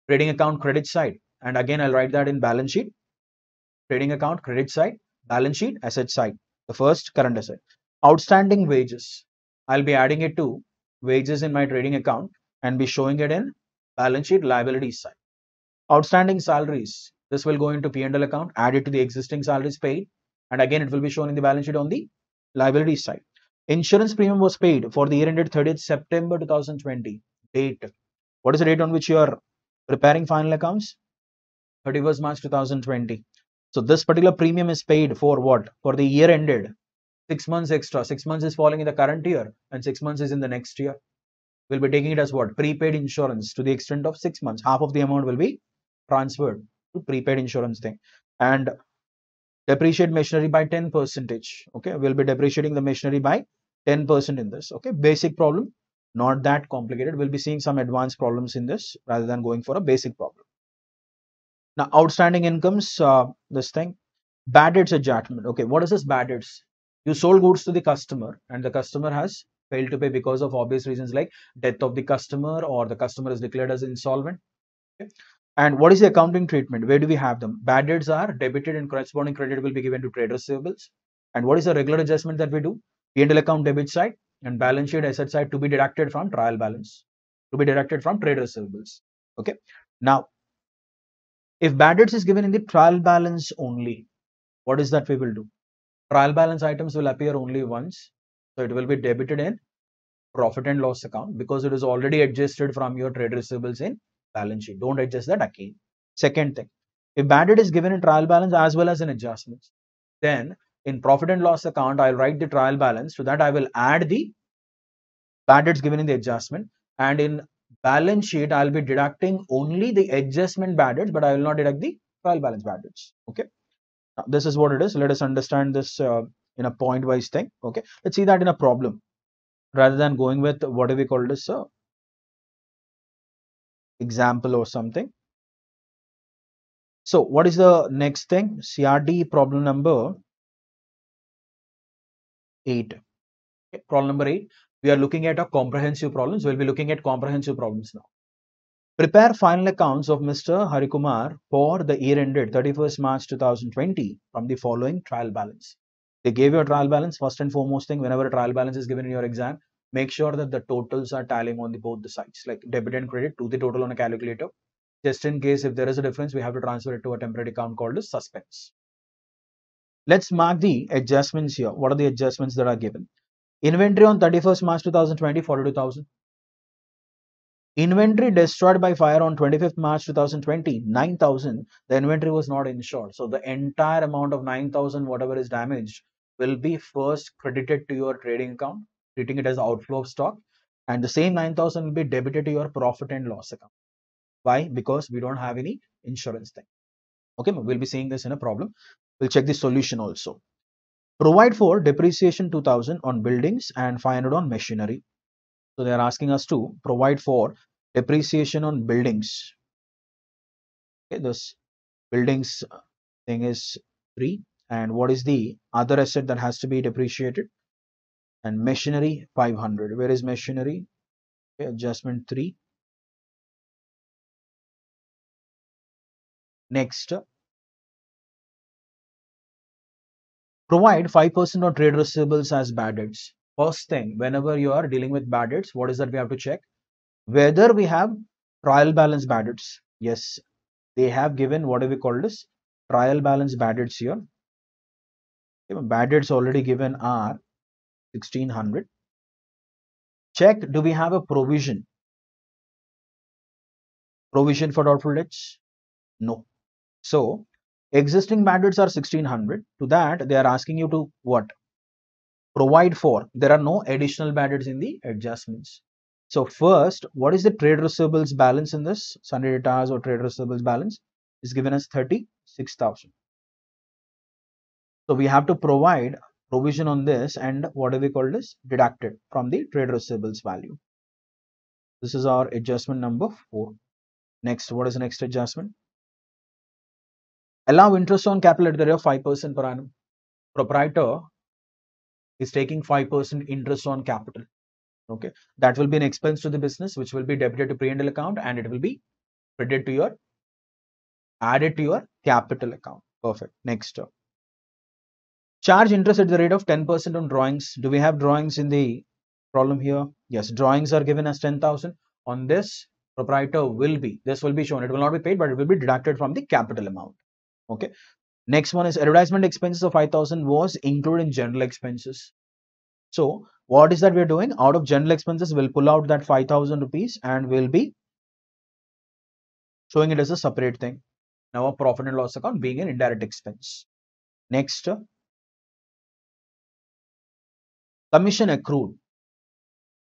Speaker 1: Trading account credit side. And again, I'll write that in balance sheet. Trading account credit side, balance sheet asset side. The first current asset. Outstanding wages. I'll be adding it to wages in my trading account and be showing it in balance sheet liability side. Outstanding salaries. This will go into P&L account, add it to the existing salaries paid. And again, it will be shown in the balance sheet on the liability side. Insurance premium was paid for the year ended 30th September 2020. Date. What is the date on which you are preparing final accounts? 31st March 2020. So this particular premium is paid for what? For the year ended. 6 months extra. 6 months is falling in the current year and 6 months is in the next year. We'll be taking it as what? Prepaid insurance to the extent of 6 months. Half of the amount will be transferred to prepaid insurance thing. And depreciate machinery by 10%. Okay, we'll be depreciating the machinery by 10% in this. Okay, basic problem, not that complicated. We'll be seeing some advanced problems in this rather than going for a basic problem. Now, outstanding incomes, this thing, bad debts adjustment. Okay, what is this bad debts? You sold goods to the customer and the customer has failed to pay because of obvious reasons like death of the customer or the customer is declared as insolvent. Okay. And what is the accounting treatment? Where do we have them? Bad debts are debited and corresponding credit will be given to trade receivables. And what is the regular adjustment that we do? P&L account debit side and balance sheet asset side to be deducted from trial balance, to be deducted from trade receivables. Okay. Now, if bad debts is given in the trial balance only, what is that we will do? Trial balance items will appear only once. So it will be debited in profit and loss account because it is already adjusted from your trade receivables in balance sheet. Don't adjust that again. Second thing, if bad debt is given in trial balance as well as in adjustments, then in profit and loss account, I'll write the trial balance. To that, I will add the bad debts given in the adjustment. And in balance sheet, I'll be deducting only the adjustment bad debts, but I will not deduct the trial balance bad debts. Okay. Now, this is what it is. Let us understand this in a point-wise thing. Okay. Let's see that in a problem rather than going with what do we call this example or something. So what is the next thing? CRD problem number 8. Okay, problem number 8. We are looking at a comprehensive problems. We'll be looking at comprehensive problems now. Prepare final accounts of Mr. Harikumar for the year ended 31st March 2020 from the following trial balance. They gave you a trial balance. First and foremost thing, whenever a trial balance is given in your exam, make sure that the totals are tallying on both the sides, like debit and credit, to the total on a calculator. Just in case if there is a difference, we have to transfer it to a temporary account called as suspense. Let's mark the adjustments here. What are the adjustments that are given? Inventory on 31st March 2020, 42,000. Inventory destroyed by fire on 25th March 2020, 9,000. The inventory was not insured. So the entire amount of 9,000, whatever is damaged, will be first credited to your trading account, treating it as outflow of stock. And the same 9,000 will be debited to your profit and loss account. Why? Because we don't have any insurance thing. Okay, we'll be seeing this in a problem. We'll check the solution also. Provide for depreciation 2,000 on buildings and 500 on machinery. So they are asking us to provide for depreciation on buildings. Okay, this buildings thing is 3. And what is the other asset that has to be depreciated? And machinery 500. Where is machinery? Okay, adjustment 3. Next, provide 5% on trade receivables as bad debts. First thing, whenever you are dealing with bad debts, what is that we have to check? Whether we have trial balance bad debts. Yes, they have given what do we call this? Trial balance bad debts here. Bad debts already given are 1600. Check, do we have a provision? Provision for doubtful debts? No. So, existing bad debts are 1600. To that, they are asking you to what? Provide for. There are no additional bad debts in the adjustments. So, first, what is the trade receivables balance in this? Sundry debtors or trade receivables balance is given as 36,000. So, we have to provide provision on this and what do we call this? Deducted from the trade receivables value. This is our adjustment number 4. Next, what is the next adjustment? Allow interest on capital at the rate of 5% per annum. Proprietor is taking 5% interest on capital. Okay, that will be an expense to the business, which will be debited to P&L account, and it will be credited to your, added to your capital account. Perfect. Next, charge interest at the rate of 10% on drawings. Do we have drawings in the problem here? Yes, drawings are given as 10,000. On this, proprietor will be, this will be shown. It will not be paid, but it will be deducted from the capital amount. Okay. Next one is advertisement expenses of 5,000 was included in general expenses. So what is that we are doing? Out of general expenses, we'll pull out that 5,000 rupees and we'll be showing it as a separate thing. Now a profit and loss account being an indirect expense. Next, commission accrued.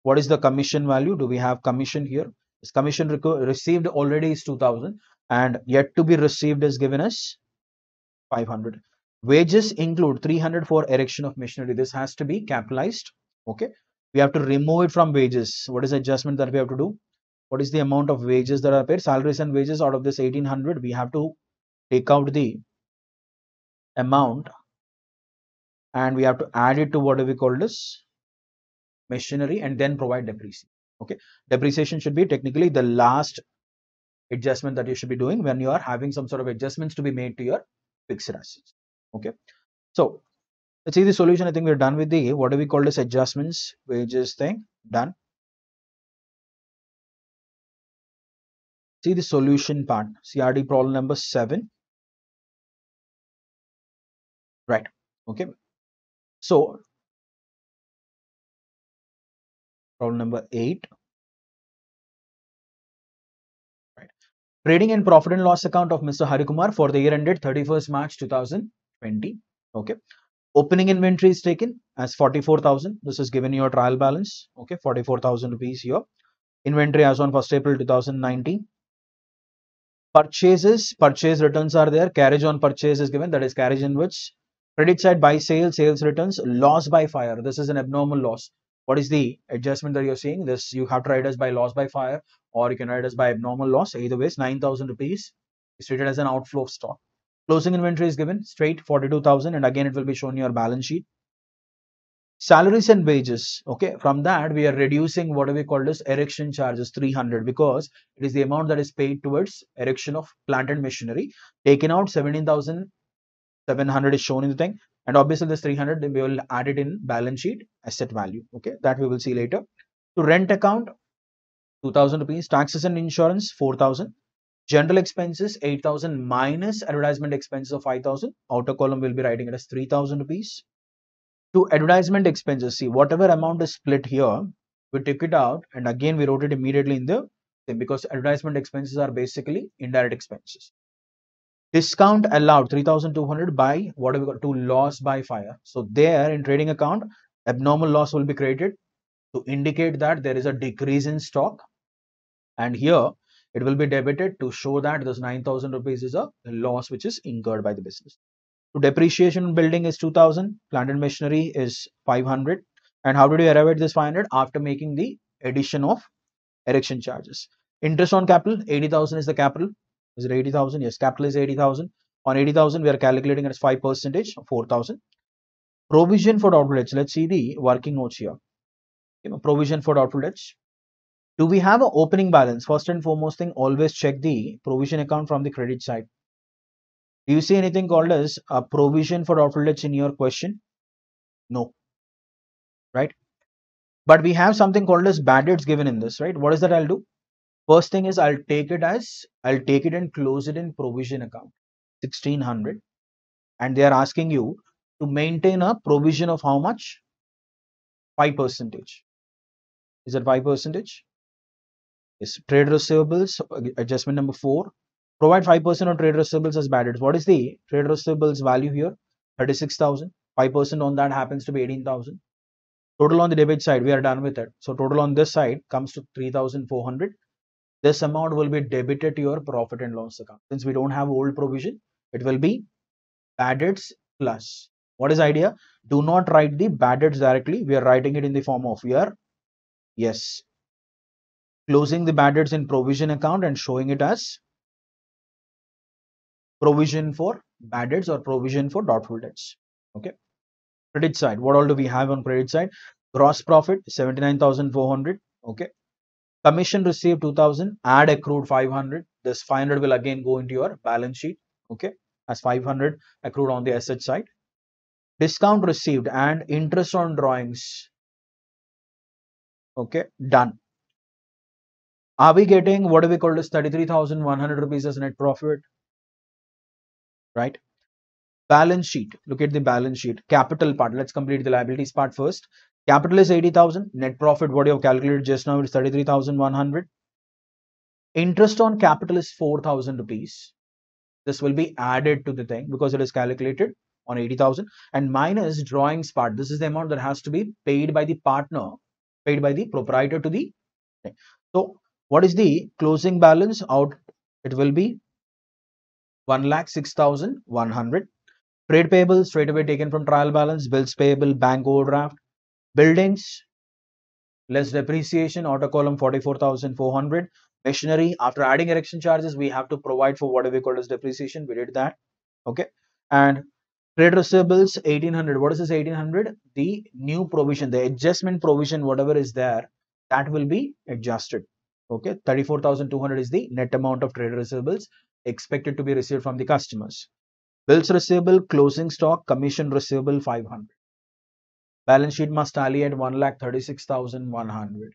Speaker 1: What is the commission value? Do we have commission here? This commission received already is 2,000 and yet to be received is given as 500. Wages include 300 for erection of machinery. This has to be capitalized. Okay, we have to remove it from wages. What is the adjustment that we have to do? What is the amount of wages that are paid? Salaries and wages. Out of this 1800, we have to take out the amount and we have to add it to what do we call this machinery, and then provide depreciation. Okay, depreciation should be technically the last adjustment that you should be doing when you are having some sort of adjustments to be made to your fixed assets. Okay, so let's see the solution. I think we're done with the what do we call this adjustments wages thing. Done. See the solution part. CRD problem number 7. Right. Okay. So problem number 8. Right. Trading and profit and loss account of Mr. Harikumar for the year ended 31st March 2020. Okay. Opening inventory is taken as 44,000. This is given your trial balance. Okay. 44,000 rupees here. Inventory as on 1st April 2019. Purchase returns are there. Carriage on purchase is given, that is carriage in which. Credit side by sales returns. Loss by fire. This is an abnormal loss. What is the adjustment that you're seeing? This you have to write as by loss by fire, or you can write as by abnormal loss. Either ways, 9,000 rupees is treated as an outflow of stock. Closing inventory is given straight 42,000, and again it will be shown in your balance sheet. Salaries and wages. Okay, from that we are reducing what we call as erection charges 300, because it is the amount that is paid towards erection of plant and machinery. Taken out 17,700 is shown in the thing, and obviously this 300 we will add it in balance sheet asset value. Okay, that we will see later. To rent account 2,000 rupees. Taxes and insurance 4,000. General expenses 8,000 minus advertisement expenses of 5,000. Outer column will be writing it as 3,000 rupees. To advertisement expenses, see whatever amount is split here, we took it out and again we wrote it immediately in the thing, because advertisement expenses are basically indirect expenses. Discount allowed 3,200 by what we got to loss by fire. So there in trading account, abnormal loss will be created to indicate that there is a decrease in stock, and here it will be debited to show that this 9,000 rupees is a loss which is incurred by the business. To depreciation building is 2,000, plant and machinery is 500. And how did you arrive at this 500? After making the addition of erection charges. Interest on capital, 80,000 is the capital. Is it 80,000? Yes, capital is 80,000. On 80,000, we are calculating as 5%, 4,000. Provision for doubtful debts. Let's see the working notes here. Provision for doubtful debts. Do we have an opening balance? First and foremost thing, always check the provision account from the credit side. Do you see anything called as a provision for doubtful debts in your question? No. Right? But we have something called as bad debts given in this, right? What is that I'll do? First thing is I'll take it and close it in provision account, 1,600. And they are asking you to maintain a provision of how much? 5%. Is that 5%? Yes. Trade receivables, adjustment number 4. Provide 5% on trade receivables as bad debts. What is the trade receivables value here? 36,000. 5% on that happens to be 18,000. Total on the debit side, we are done with it. So total on this side comes to 3,400. This amount will be debited to your profit and loss account. Since we don't have old provision, it will be bad debts plus. What is idea? Do not write the bad debts directly. We are writing it in the form of here. Yes. Closing the bad debts in provision account and showing it as provision for bad debts or provision for doubtful debts. Okay. Credit side, what all do we have on credit side? Gross profit 79,400. Okay. Commission received 2,000. Add accrued 500. This 500 will again go into your balance sheet. Okay. As 500 accrued on the asset side. Discount received and interest on drawings. Okay. Done. Are we getting what do we call as 33,100 rupees as net profit? Right. Balance sheet. Look at the balance sheet. Capital part. Let's complete the liabilities part first. Capital is 80,000. Net profit, what you have calculated just now, is 33,100. Interest on capital is 4,000 rupees. This will be added to the thing because it is calculated on 80,000. And minus drawings part. This is the amount that has to be paid by the partner, paid by the proprietor to the thing. So what is the closing balance out? It will be 1,06,100. Trade payables straight away taken from trial balance. Bills payable, bank overdraft. Buildings less depreciation, auto column 44,400. Machinery, after adding erection charges, we have to provide for whatever we call as depreciation. We did that. Okay. And trade receivables 1,800. What is this 1,800? The new provision, the adjustment provision, whatever is there, that will be adjusted. Okay. 34,200 is the net amount of trade receivables expected to be received from the customers. Bills receivable, closing stock, commission receivable 500. Balance sheet must tally at 1,36,100.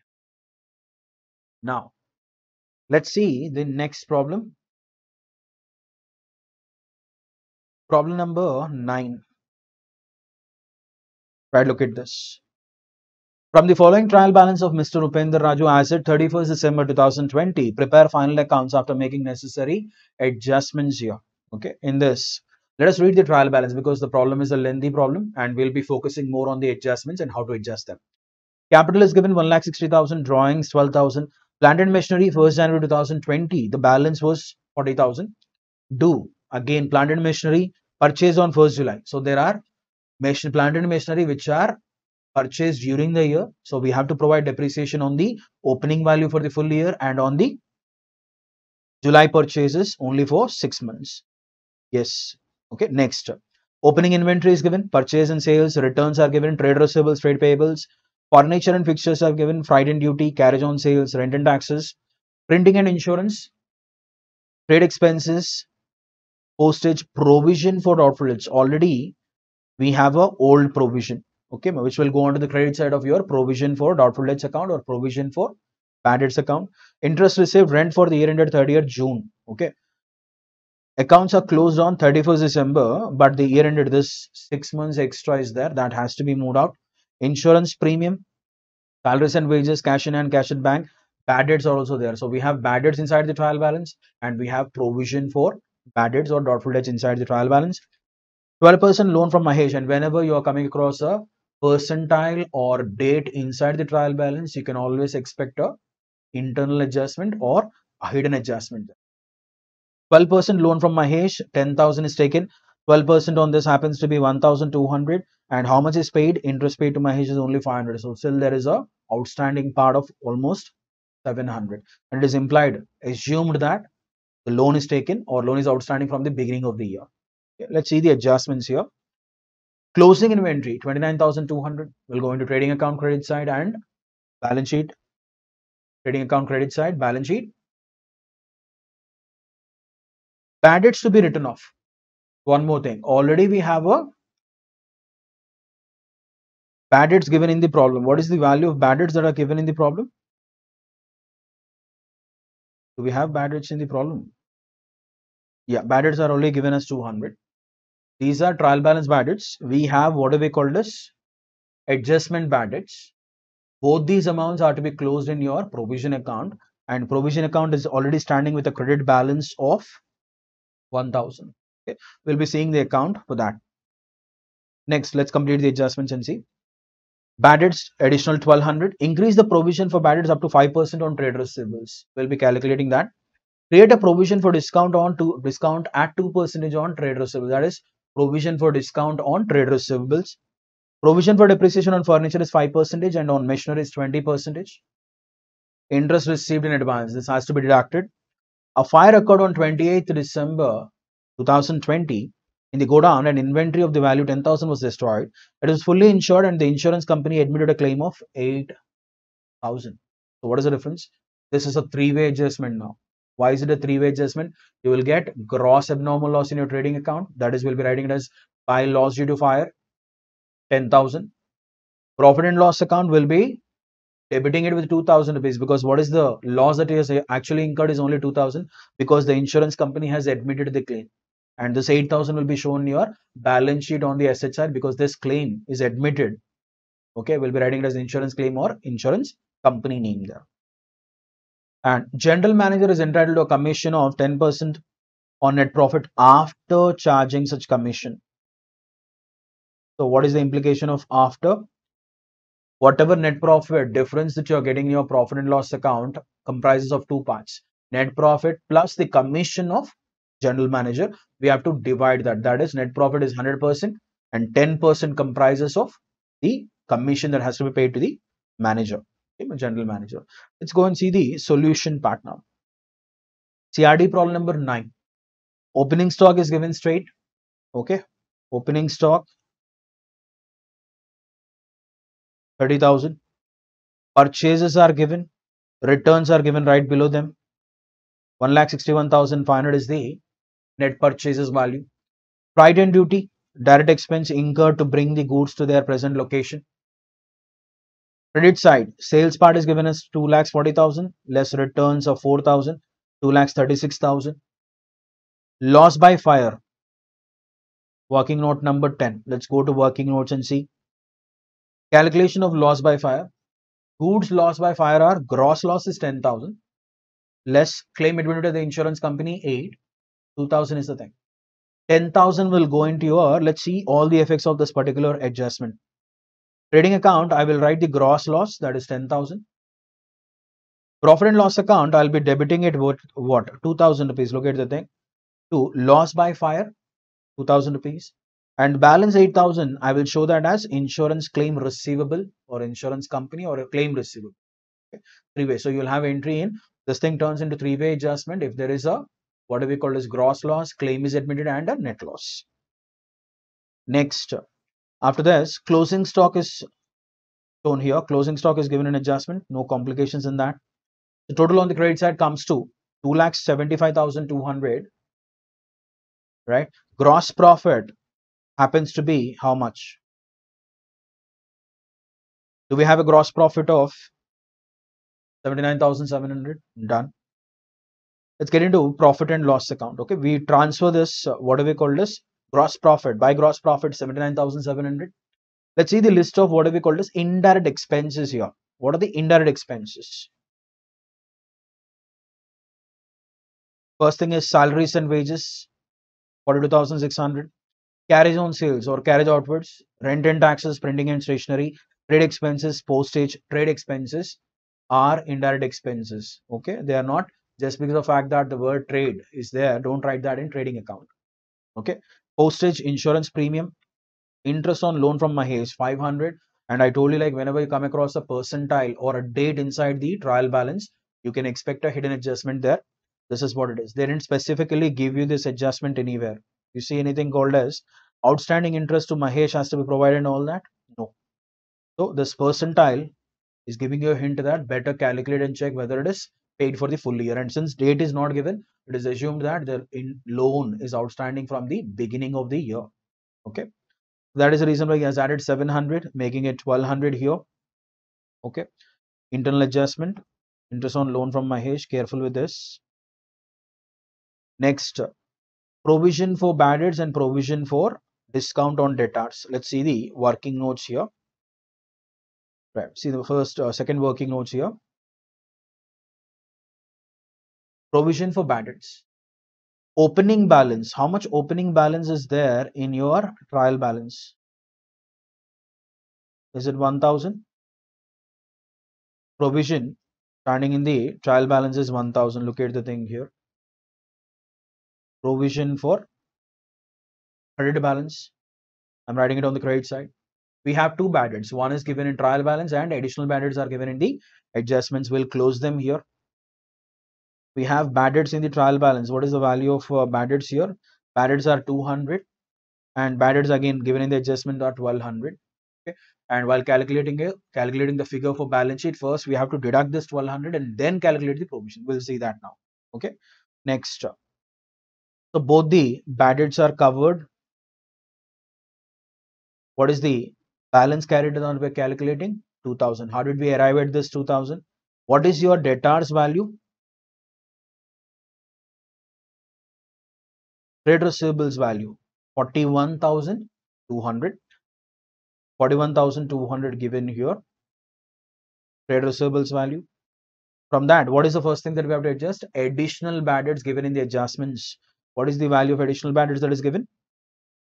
Speaker 1: Now, let's see the next problem. Problem number 9. Right, look at this. From the following trial balance of Mr. Upender Raju as at 31st December 2020, prepare final accounts after making necessary adjustments here. Okay, in this, let us read the trial balance because the problem is a lengthy problem and we'll be focusing more on the adjustments and how to adjust them. Capital is given 1,60,000, drawings 12,000, plant and machinery 1st January 2020, the balance was 40,000. Do again plant and machinery purchase on 1st July. So there are plant and machinery which are purchased during the year. So we have to provide depreciation on the opening value for the full year and on the July purchases only for 6 months. Yes. Okay. Next, opening inventory is given, purchase and sales, returns are given, trade receivables, trade payables, furniture and fixtures are given, freight and duty, carriage on sales, rent and taxes, printing and insurance, trade expenses, postage, provision for doubtful debts. Already we have a old provision, okay, which will go on to the credit side of your provision for doubtful debts account or provision for bad debts account. Interest received, rent for the year ended 30th June. Okay. Accounts are closed on 31st December, but the year ended, this 6 months extra is there that has to be moved out. Insurance premium, salaries and wages, cash in hand, cash at bank, bad debts are also there. So we have bad debts inside the trial balance and we have provision for bad debts or doubtful debts inside the trial balance. 12% loan from Mahesh, and whenever you are coming across a percentile or date inside the trial balance, you can always expect a internal adjustment or a hidden adjustment. 12% loan from Mahesh, 10,000 is taken. 12% on this happens to be 1,200, and how much is paid? Interest paid to Mahesh is only 500. So still there is a outstanding part of almost 700, and it is implied, assumed that the loan is taken or loan is outstanding from the beginning of the year. Okay, let's see the adjustments here. Closing inventory 29,200 will go into trading account credit side and balance sheet. Trading account credit side, balance sheet. Bad debts to be written off. One more thing, already we have a bad debts given in the problem. What is the value of bad debts that are given in the problem? Do we have bad debts in the problem? Yeah, bad debts are only given as 200. These are trial balance bad debts. We have what do we call this? Adjustment bad debts. Both these amounts are to be closed in your provision account, and provision account is already standing with a credit balance of 1,000. Okay, we'll be seeing the account for that. Next, let's complete the adjustments and see. Bad debts additional 1,200. Increase the provision for bad debts up to 5% on trade receivables. We'll be calculating that. Create a provision for discount at 2% on trade receivables. That is provision for discount on trade receivables. Provision for depreciation on furniture is 5% and on machinery is 20%. Interest received in advance. This has to be deducted. A fire occurred on 28th December 2020 in the godown, and inventory of the value 10,000 was destroyed. It was fully insured and the insurance company admitted a claim of 8,000. So what is the difference? This is a three-way adjustment now. Why is it a three-way adjustment? You will get gross abnormal loss in your trading account. That is, we'll be writing it as by loss due to fire, 10,000. Profit and loss account will be debiting it with 2,000 rupees, because what is the loss that he has actually incurred is only 2,000, because the insurance company has admitted the claim, and this 8,000 will be shown in your balance sheet on the asset side because this claim is admitted. Okay, we'll be writing it as insurance claim or insurance company name there. And general manager is entitled to a commission of 10% on net profit after charging such commission. So what is the implication of after? Whatever net profit difference that you're getting in your profit and loss account comprises of two parts: net profit plus the commission of general manager, we have to divide that. That is, net profit is 100% and 10% comprises of the commission that has to be paid to the manager, okay, general manager. Let's go and see the solution part now. CRD problem number 9. Opening stock is given straight. Okay. Opening stock 30,000. Purchases are given. Returns are given right below them. 1,61,500 is the net purchases value. Freight and duty, direct expense incurred to bring the goods to their present location. Credit side, sales part is given as 2,40,000 less returns of 4,000, 2,36,000. Loss by fire, working note number 10. Let's go to working notes and see. Calculation of loss by fire. Goods lost by fire are gross loss is 10,000 less claim admitted to the insurance company 8. 2,000 is the thing. 10,000 will go into your, let's see all the effects of this particular adjustment. Trading account, I will write the gross loss, that is 10,000. Profit and loss account, I'll be debiting it with what? 2,000 rupees. Look at the thing. To loss by fire, 2,000 rupees. And balance 8,000, I will show that as insurance claim receivable or insurance company or a claim receivable. Okay. Three-way. So you'll have entry in. This thing turns into three-way adjustment if there is a, what do we call as gross loss, claim is admitted and a net loss. Next, after this, closing stock is shown here. Closing stock is given an adjustment. No complications in that. The total on the credit side comes to 2,75,200. Right? Gross profit happens to be how much? Do we have a gross profit of 79,700? Done. Let's get into profit and loss account. Okay, we transfer this, what do we call this? Gross profit. By gross profit 79,700. Let's see the list of what do we call this? Indirect expenses here. What are the indirect expenses? First thing is salaries and wages, 42,600. Carriage on sales or carriage outwards, rent and taxes, printing and stationery, trade expenses, postage, trade expenses are indirect expenses. Okay, they are not just because of the fact that the word trade is there. Don't write that in trading account. Okay, postage, insurance premium, interest on loan from Mahesh 500. And I told you, like, whenever you come across a percentile or a date inside the trial balance, you can expect a hidden adjustment there. This is what it is. They didn't specifically give you this adjustment anywhere. You see anything called as outstanding interest to Mahesh has to be provided and all that? No. So this percentile is giving you a hint that better calculate and check whether it is paid for the full year. And since date is not given, it is assumed that the loan is outstanding from the beginning of the year. Okay. That is the reason why he has added 700, making it 1,200 here. Okay. Internal adjustment, interest on loan from Mahesh. Careful with this. Next, provision for bad debts and provision for discount on debtors. Let's see the working notes here. Right. See the first, second working notes here. Provision for bad debts. Opening balance. How much opening balance is there in your trial balance? Is it 1,000? Provision standing in the trial balance is 1,000. Look at the thing here. Provision for credit balance. I'm writing it on the credit side. We have two bad debts. One is given in trial balance and additional bad debts are given in the adjustments. We'll close them here. We have bad debts in the trial balance. What is the value of bad debts here? Bad debts are 200 and bad debts again given in the adjustment are 1,200. Okay. And while calculating the figure for balance sheet, first we have to deduct this 1,200 and then calculate the provision. We'll see that now. Okay. Next. So both the bad debts are covered. What is the balance carried on by calculating? 2,000. How did we arrive at this 2,000? What is your debtors value? Trade receivables value 41,200. 41,200 given here. Trade receivables value. From that, what is the first thing that we have to adjust? Additional bad debts given in the adjustments. What is the value of additional bad debts that is given?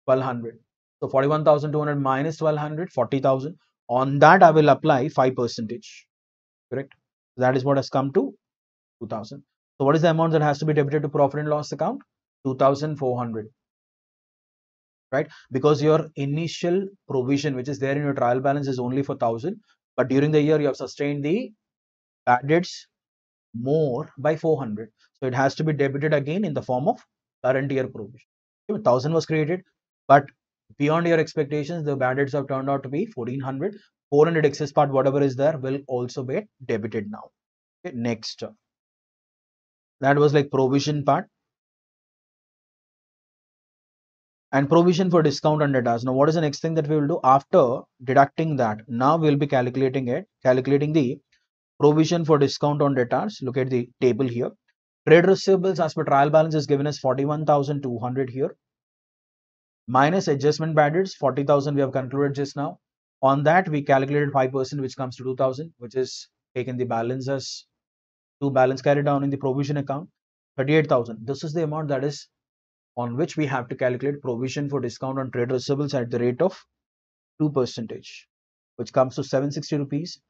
Speaker 1: 1,200. So 41,200 minus 1,200, 40,000. On that, I will apply 5%. Correct. That is what has come to 2,000. So what is the amount that has to be debited to profit and loss account? 2,400, right? Because your initial provision, which is there in your trial balance, is only for 1,000, but during the year you have sustained the bad debts more by 400. So it has to be debited again in the form of current year provision. 1,000 was created, but beyond your expectations, the bad debts have turned out to be 1,400. 400 excess part, whatever is there, will also be debited now. Okay, next. That was like provision part. And provision for discount on debtors. Now, what is the next thing that we will do after deducting that? Now we'll be calculating the provision for discount on debtors. Look at the table here. Trade receivables as per trial balance is given as 41,200 here. Minus adjustment bad debts, 40,000 we have concluded just now. On that, we calculated 5%, which comes to 2,000, which is taken the balance as to balance carried down in the provision account. 38,000. This is the amount that is on which we have to calculate provision for discount on trade receivables at the rate of 2%, which comes to 760 rupees.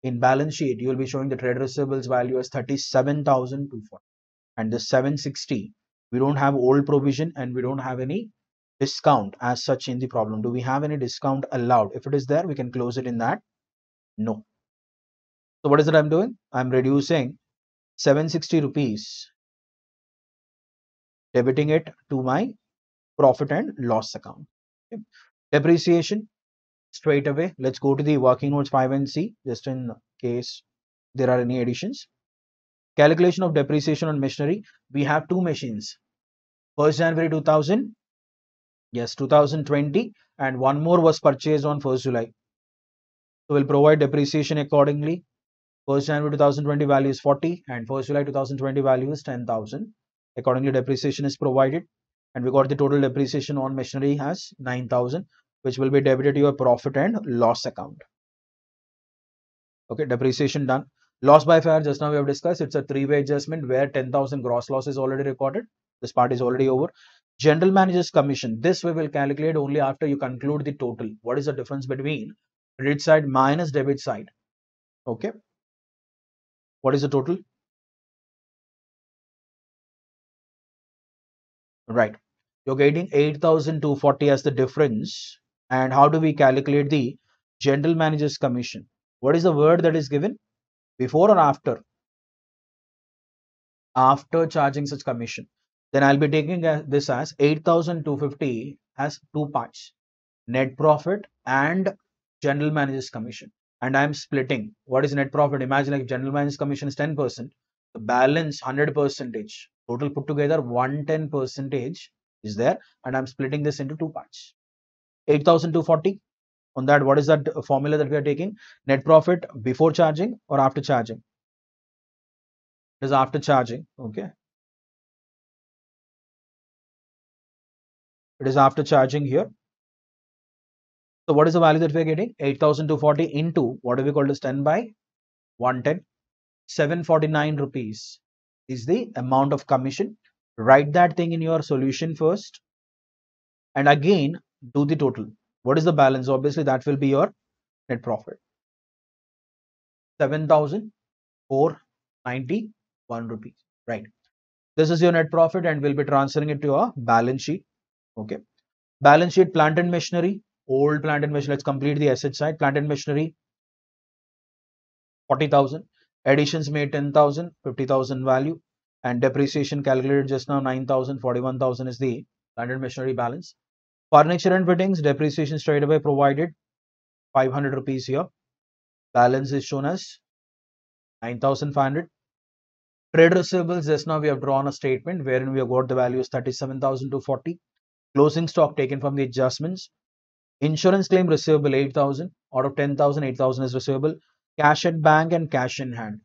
Speaker 1: In balance sheet, you will be showing the trade receivables value as 37,240. And the 760, we don't have old provision and we don't have any discount as such in the problem. Do we have any discount allowed? If it is there, we can close it in that. No. So what is it I'm doing? I'm reducing 760 rupees, debiting it to my profit and loss account. Okay. Depreciation, straight away. Let's go to the working notes 5 and C, just in case there are any additions. Calculation of depreciation on machinery. We have two machines. 1st January 2000, yes, 2020, and one more was purchased on 1st July. So we'll provide depreciation accordingly. 1st January 2020 value is 40 and 1st July 2020 value is 10,000. Accordingly, depreciation is provided, and we got the total depreciation on machinery as 9,000, which will be debited to your profit and loss account. Okay, depreciation done. Loss by fire, just now we have discussed, it's a three-way adjustment where 10,000 gross loss is already recorded. This part is already over. General manager's commission, this we will calculate only after you conclude the total. What is the difference between credit side minus debit side? Okay, what is the total? Right, you're getting 8,240 as the difference. And how do we calculate the general manager's commission? What is the word that is given? Before or after? After charging such commission. Then I'll be taking this as 8,250 has two parts: net profit and general manager's commission. And I'm splitting. What is net profit? Imagine like general manager's commission is 10%. The balance 100%. Total put together 110% is there. And I'm splitting this into two parts. 8,240. On that, what is that formula that we are taking? Net profit before charging or after charging? It is after charging. Okay. It is after charging here. So what is the value that we are getting? 8,240 into what do we call as 10 by 110? 749 rupees is the amount of commission. Write that thing in your solution first and again do the total. What is the balance? Obviously that will be your net profit. 7,491 rupees. Right. This is your net profit and we'll be transferring it to your balance sheet. Okay. Balance sheet, plant and machinery. Old plant and machinery. Let's complete the asset side. Plant and machinery, 40,000. Additions made 10,000, 50,000 value. And depreciation calculated just now 9,000, 41,000 is the plant and machinery balance. Furniture and fittings, depreciation straight away provided, 500 rupees here. Balance is shown as 9,500. Trade receivables, just now we have drawn a statement wherein we have got the value is 37,240. Closing stock taken from the adjustments. Insurance claim receivable 8,000. Out of 10,000, 8,000 is receivable. Cash at bank and cash in hand.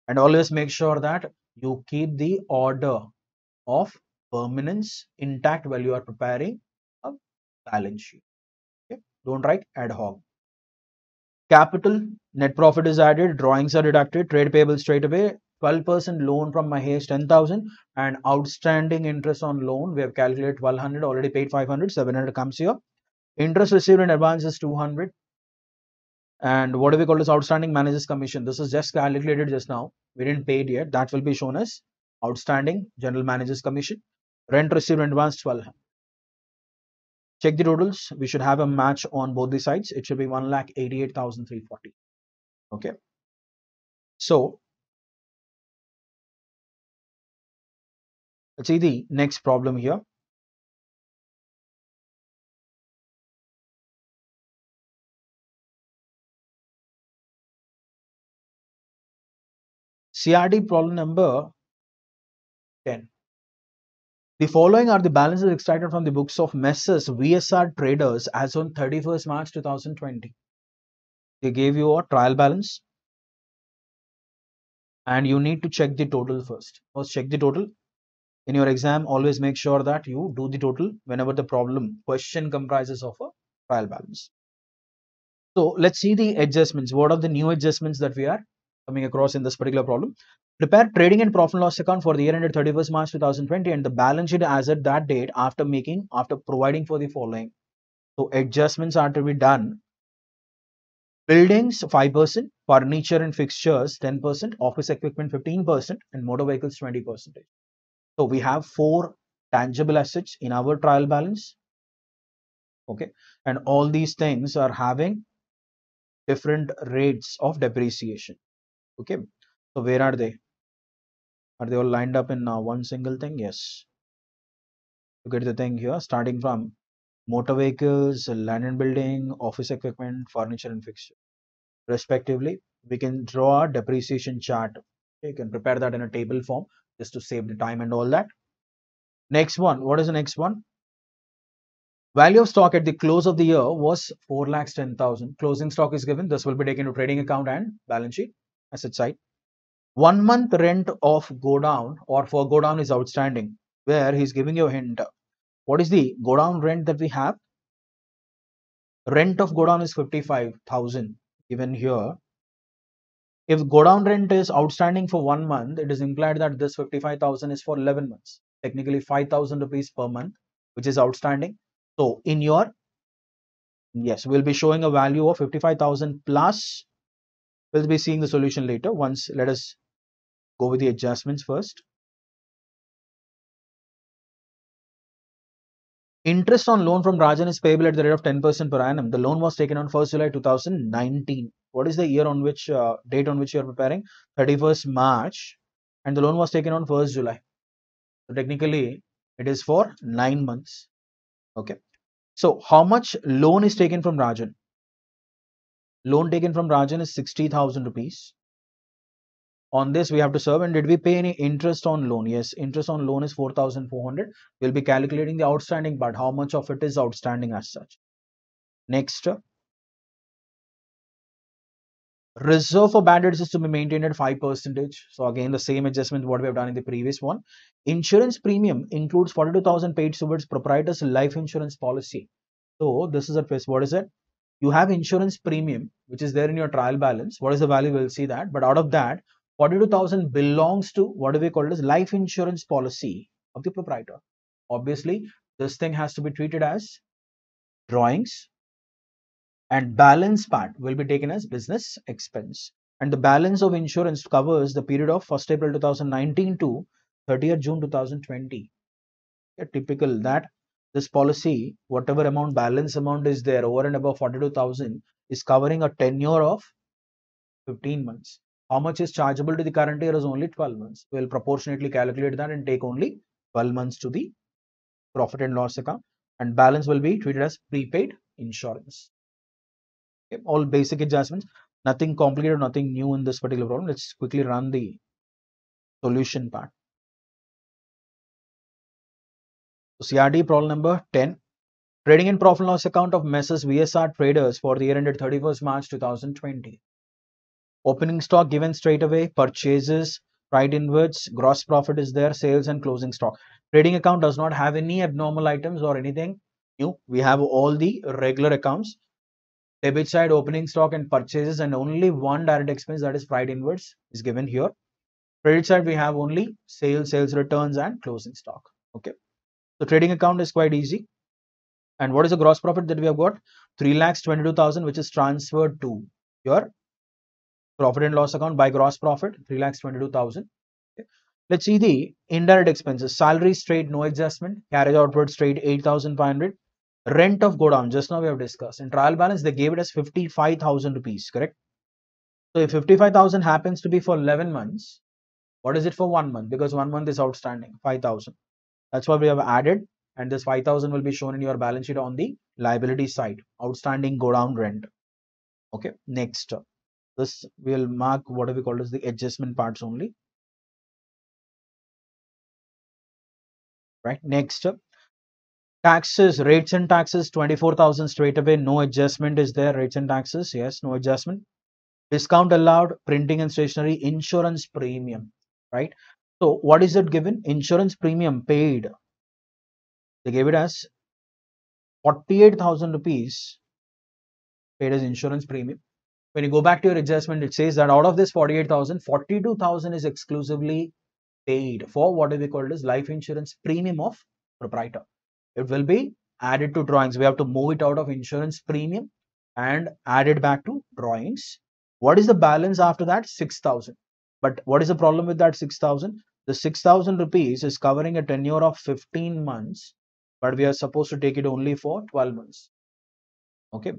Speaker 1: And always make sure that you keep the order of permanence intact while you are preparing a balance sheet. Okay? Don't write ad hoc. Capital, net profit is added, drawings are deducted, trade payable straight away. 12% loan from Mahesh 10,000 and outstanding interest on loan we have calculated 1,200, already paid 500, 700 comes here. Interest received in advance is 200. And what do we call this? Outstanding manager's commission. This is just calculated just now. We didn't pay it yet. That will be shown as outstanding general manager's commission. Rent received in advance 12. Check the totals. We should have a match on both the sides. It should be 1,88,340. Okay. So let's see the next problem here. CRD problem number 10. The following are the balances extracted from the books of Messrs. VSR Traders as on 31st March 2020. They gave you a trial balance and you need to check the total first. First, check the total. In your exam, always make sure that you do the total whenever the question comprises of a trial balance. So let's see the adjustments. What are the new adjustments that we are coming across in this particular problem? Prepare trading and profit and loss account for the year ended 31st March 2020 and the balance sheet as at that date after providing for the following. So adjustments are to be done. Buildings 5%, furniture and fixtures 10%, office equipment 15%, and motor vehicles 20%. So we have 4 tangible assets in our trial balance. Okay, and all these things are having different rates of depreciation. Okay, so where are they? Are they all lined up in one single thing? Yes. Look at the thing here, starting from motor vehicles, land and building, office equipment, furniture and fixture, respectively. We can draw a depreciation chart. You can prepare that in a table form just to save the time and all that. Next one, what is the next one? Value of stock at the close of the year was 4,10,000. Closing stock is given. This will be taken to trading account and balance sheet asset side. 1 month rent of go down or for go down is outstanding, where he's giving you a hint. What is the go down rent that we have? Rent of go down is 55,000 given here. If go down rent is outstanding for 1 month, it is implied that this 55,000 is for 11 months. Technically 5,000 rupees per month, which is outstanding. So in your, yes, we'll be showing a value of 55,000 plus. We'll be seeing the solution later. Once, let us go with the adjustments first. Interest on loan from Rajan is payable at the rate of 10% per annum. The loan was taken on 1st July 2019. What is the year on which, date on which you are preparing? 31st March. And the loan was taken on 1st July. So technically, it is for 9 months. Okay. So how much loan is taken from Rajan? Loan taken from Rajan is 60,000 rupees. On this, we have to serve. And did we pay any interest on loan? Yes, interest on loan is 4,400. We'll be calculating the outstanding part. How much of it is outstanding as such? Next, reserve for bad debts is to be maintained at 5%. So again, the same adjustment what we have done in the previous one. Insurance premium includes 42,000 paid towards proprietor's life insurance policy. So this is a twist. What is it? You have insurance premium, which is there in your trial balance. What is the value? We'll see that. But out of that, 42,000 belongs to what do we call it as life insurance policy of the proprietor. Obviously, this thing has to be treated as drawings, and balance part will be taken as business expense. And the balance of insurance covers the period of 1st April 2019 to 30th June 2020. A typical that this policy, whatever amount balance amount is there over and above 42,000 is covering a tenure of 15 months. How much is chargeable to the current year is only 12 months. We'll proportionately calculate that and take only 12 months to the profit and loss account, and balance will be treated as prepaid insurance. Okay, all basic adjustments, nothing complicated, nothing new in this particular problem. Let's quickly run the solution part. So CRD problem number 10. Trading and profit and loss account of Messrs. VSR Traders for the year ended 31st March 2020. Opening stock given straight away, purchases, right inwards, gross profit is there, sales and closing stock. Trading account does not have any abnormal items or anything new. We have all the regular accounts. Debit side, opening stock and purchases, and only one direct expense, that is right inwards, is given here. Credit side, we have only sales returns and closing stock. Okay. So trading account is quite easy. And what is the gross profit that we have got? 3,22,000, which is transferred to your profit and loss account by gross profit, 3,22,000. Okay. Let's see the indirect expenses. Salary straight, no adjustment. Carriage outward straight, 8,500. Rent of godown, just now we have discussed. In trial balance, they gave it as 55,000 rupees, correct? So if 55,000 happens to be for 11 months, what is it for 1 month? Because 1 month is outstanding, 5,000. That's why we have added, and this 5,000 will be shown in your balance sheet on the liability side. Outstanding godown rent. Okay, next. This will mark what we call as the adjustment parts only. Right, next. Taxes, rates and taxes, 24,000 straight away. No adjustment is there. Rates and taxes, yes, no adjustment. Discount allowed, printing and stationery, insurance premium, right? So what is it given? Insurance premium paid. They gave it as 48,000 rupees paid as insurance premium. When you go back to your adjustment, it says that out of this 48,000, 42,000 is exclusively paid for what we call as life insurance premium of proprietor. It will be added to drawings. We have to move it out of insurance premium and add it back to drawings. What is the balance after that? 6,000. But what is the problem with that 6,000? The 6,000 rupees is covering a tenure of 15 months, but we are supposed to take it only for 12 months. Okay.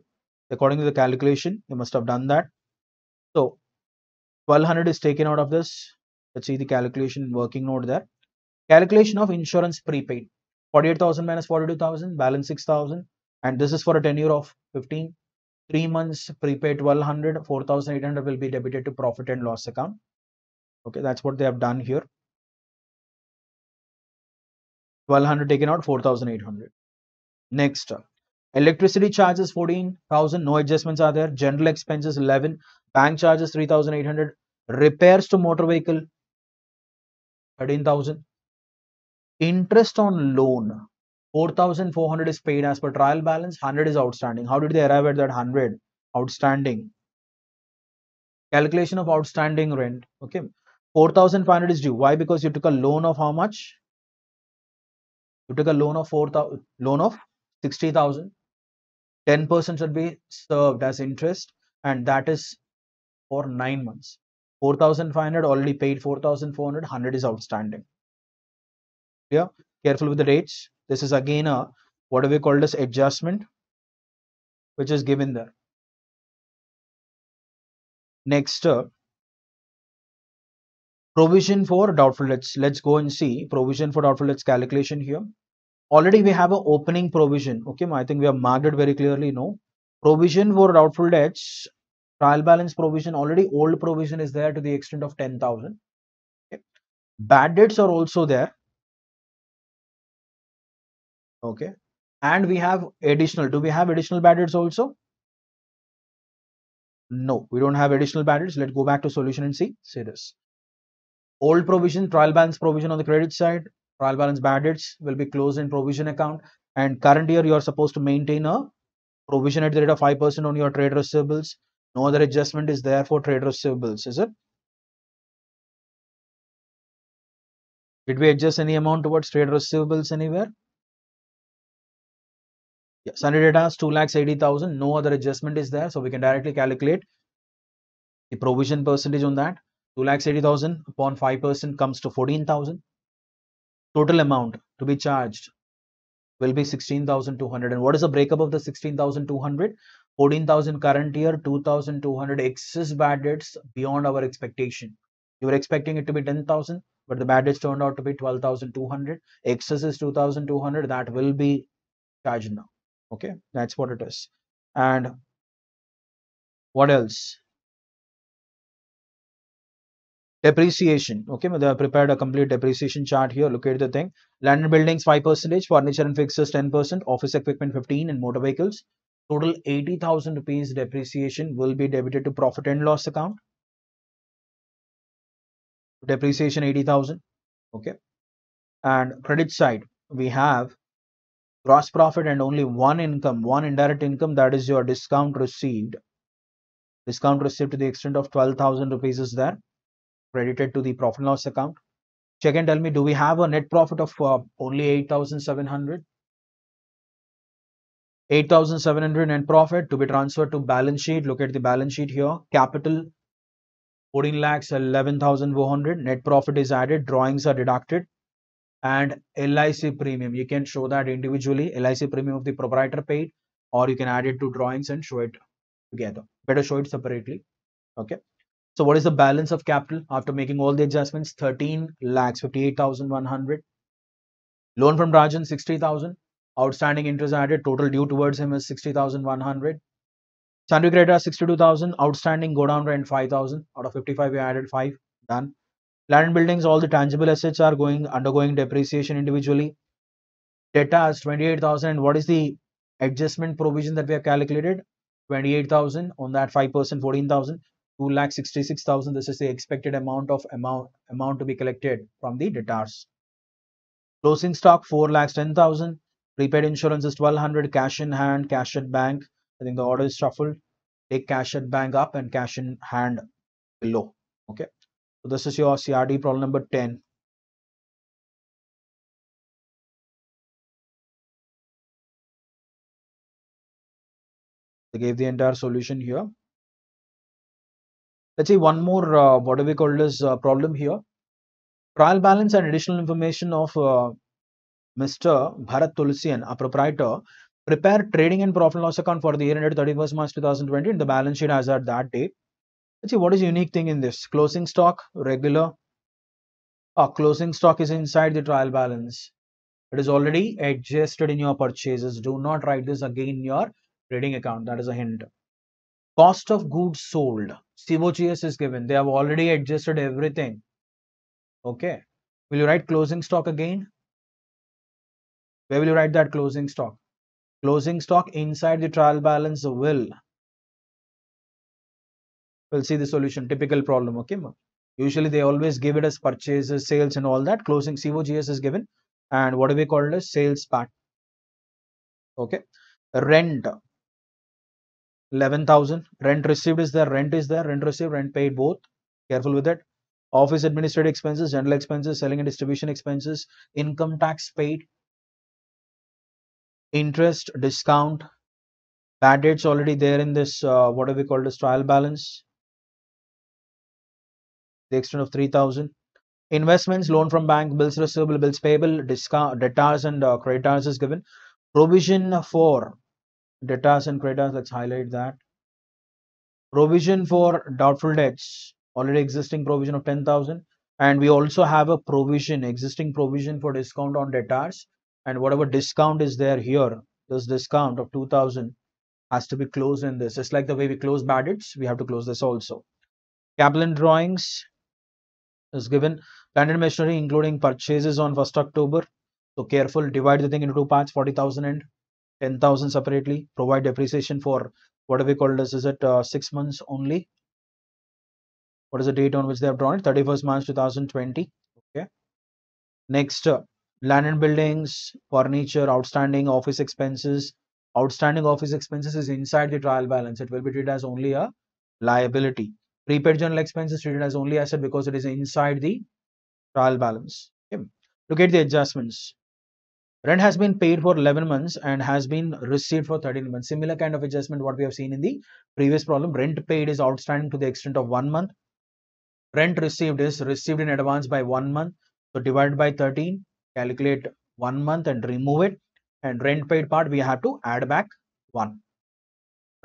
Speaker 1: According to the calculation, you must have done that. So 1,200 is taken out of this. Let's see the calculation working note there. Calculation of insurance prepaid. 48,000 minus 42,000, balance 6,000. And this is for a tenure of 15. 3 months prepaid 1,200, 4,800 will be debited to profit and loss account. Okay, that's what they have done here. 1,200 taken out, 4,800. Next, electricity charges 14,000, no adjustments are there. General expenses 11, bank charges 3,800, repairs to motor vehicle 13,000. Interest on loan 4,400 is paid as per trial balance, 100 is outstanding. How did they arrive at that 100 outstanding? Calculation of outstanding rent. Okay, 4,500 is due. Why? Because you took a loan of how much? You took a loan of 4,000, loan of 60,000. 10% should be served as interest, and that is for 9 months. 4,500 already paid, 4,400, 100 is outstanding. Yeah, careful with the rates. This is again a what do we call this adjustment, which is given there. Next, provision for doubtful debts. Let's go and see provision for doubtful debts calculation here. Already we have an opening provision. Okay, I think we have marked it very clearly. No provision for doubtful debts. Trial balance provision, already old provision is there to the extent of 10,000. Okay. Bad debts are also there. Okay, and we have additional. Do we have additional bad debts also? No, we don't have additional bad debts. Let's go back to solution and see this. Old provision, trial balance provision on the credit side, trial balance bad debts will be closed in provision account, and current year you are supposed to maintain a provision at the rate of 5% on your trade receivables. No other adjustment is there for trade receivables, is it? Did we adjust any amount towards trade receivables anywhere? Yeah, Sunday data is 2,80,000. No other adjustment is there, so we can directly calculate the provision percentage on that. 2,80,000 upon 5% comes to 14,000. Total amount to be charged will be 16,200. And what is the breakup of the 16,200? 14,000 current year, 2,200 excess bad debts beyond our expectation. You were expecting it to be 10,000, but the bad debts turned out to be 12,200. Excess is 2,200. That will be charged now. Okay, that's what it is. And what else? Depreciation. Okay, they have prepared a complete depreciation chart here. Look at the thing. Land and buildings 5%, furniture and fixtures 10%, office equipment 15%, and motor vehicles. Total 80,000 rupees depreciation will be debited to profit and loss account. Depreciation 80,000. Okay. And credit side, we have gross profit and only one income, one indirect income, that is your discount received. Discount received to the extent of 12,000 rupees is there, credited to the profit and loss account. Check and tell me, do we have a net profit of only 8,700? 8,700 net profit to be transferred to balance sheet. Look at the balance sheet here. Capital 14 lakhs 11,400. Net profit is added, drawings are deducted, and LIC premium. You can show that individually. LIC premium of the proprietor paid, or you can add it to drawings and show it together. Better show it separately. Okay. So what is the balance of capital after making all the adjustments? 13 lakhs 58,100. Loan from Rajan 60,000. Outstanding interest added. Total due towards him is 60,100. Sundry creditors 62,000. Outstanding go down rent 5,000. Out of 55 we added 5. Done. Land and buildings, all the tangible assets are undergoing depreciation individually. Debtors 28,000. And what is the adjustment provision that we have calculated? 28,000. On that 5%, 14,000. 2,66,000. This is the expected amount to be collected from the debtors. Closing stock 4,10,000. Prepaid insurance is 1,200. Cash in hand, cash at bank. I think the order is shuffled. Take cash at bank up and cash in hand below. Okay. So this is your CRD problem number 10. They gave the entire solution here. Let's see one more, what do we call this problem here? Trial balance and additional information of Mr. Bharat Tulsian, a proprietor, prepare trading and profit and loss account for the year ended 31st March 2020 and the balance sheet as at that date. Let's see what is unique thing in this. Closing stock, regular. Closing stock is inside the trial balance. It is already adjusted in your purchases. Do not write this again in your trading account. That is a hint. Cost of goods sold. COGS is given. They have already adjusted everything. Okay. Will you write closing stock again? Where will you write that closing stock? Closing stock inside the trial balance will. We'll see the solution. Typical problem. Okay. Usually they always give it as purchases, sales and all that. Closing COGS is given. And what do we call it as? Sales part. Okay. Rent. 11,000. Rent received is there. Rent is there. Rent received, rent paid, both. Careful with it. Office administrative expenses, general expenses, selling and distribution expenses, income tax paid, interest, discount, bad debts already there in this, what do we call this trial balance? The extent of 3,000. Investments, loan from bank, bills receivable, bills payable, discount, debtors and creditors is given. Provision for debtors and creditors, let's highlight that. Provision for doubtful debts, already existing provision of 10,000. And we also have a provision, existing provision for discount on debtors. And whatever discount is there here, this discount of 2,000 has to be closed in this. Just like the way we close bad debts, we have to close this also. Capital and drawings is given. Plant and machinery, including purchases on 1st October. So careful, divide the thing into two parts, 40,000 and 10,000 separately. Provide depreciation for what do we call this? Is it 6 months only? What is the date on which they have drawn it? 31st March 2020. Okay. Next, land and buildings, furniture, outstanding office expenses. Outstanding office expenses is inside the trial balance. It will be treated as only a liability. Prepaid general expenses treated as only asset because it is inside the trial balance. Okay. Look at the adjustments. Rent has been paid for 11 months and has been received for 13 months. Similar kind of adjustment what we have seen in the previous problem. Rent paid is outstanding to the extent of 1 month. Rent received is received in advance by 1 month. So divide by 13, calculate 1 month and remove it. And rent paid part we have to add back 1.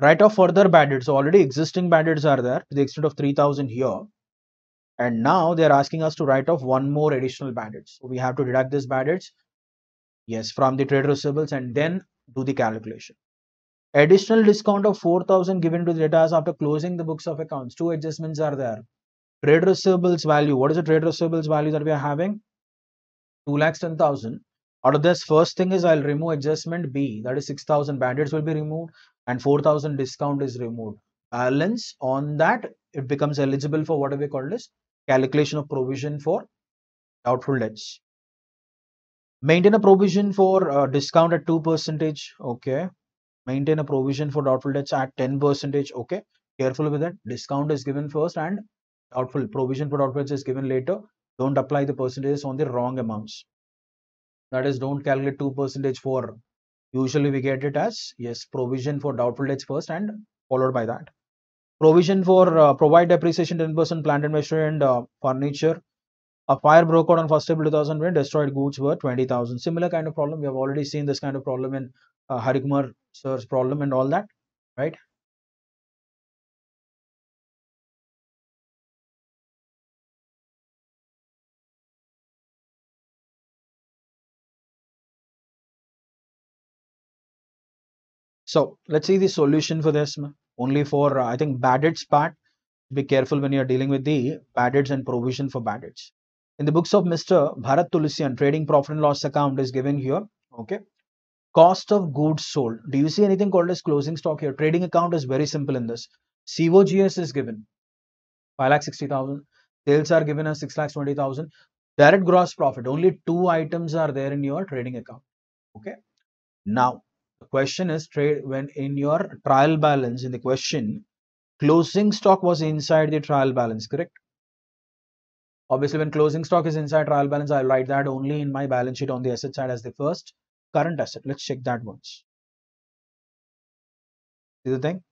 Speaker 1: Write off further bad debts. So already existing bad debts are there to the extent of 3,000 here. And now they are asking us to write off one more additional bad debts. So we have to deduct this bad debts. Yes, from the trade receivables and then do the calculation. Additional discount of 4,000 given to the debtors after closing the books of accounts. Two adjustments are there. Trade receivables value. What is the trade receivables value that we are having? 2,10,000. Out of this, first thing is I'll remove adjustment B. That is 6,000 bad debts will be removed and 4,000 discount is removed. Balance on that, it becomes eligible for what we call this calculation of provision for doubtful debts. Maintain a provision for discount at 2%. Okay. Maintain a provision for doubtful debts at 10%. Okay. Careful with that. Discount is given first and doubtful provision for doubtful debts is given later. Don't apply the percentages on the wrong amounts. That is, don't calculate 2% for. Usually we get it as yes, provision for doubtful debts first and followed by that. Provision for provide depreciation 10% plant and machinery and furniture. A fire broke out on 1st April 2020, destroyed goods worth 20,000. Similar kind of problem. We have already seen this kind of problem in Harikumar sir's problem and all that, right? So let's see the solution for this. Only for I think bad debts part. Be careful when you are dealing with the bad debts and provision for bad debts. In the books of Mr. Bharat Tulsian, trading profit and loss account is given here. Okay. Cost of goods sold. Do you see anything called as closing stock here? Trading account is very simple in this. COGS is given 5,60,000. Sales are given as 6,20,000. Direct gross profit. Only two items are there in your trading account. Okay. Now the question is trade when in your trial balance in the question closing stock was inside the trial balance, correct? Obviously, when closing stock is inside trial balance, I'll write that only in my balance sheet on the asset side as the first current asset. Let's check that once. See the thing?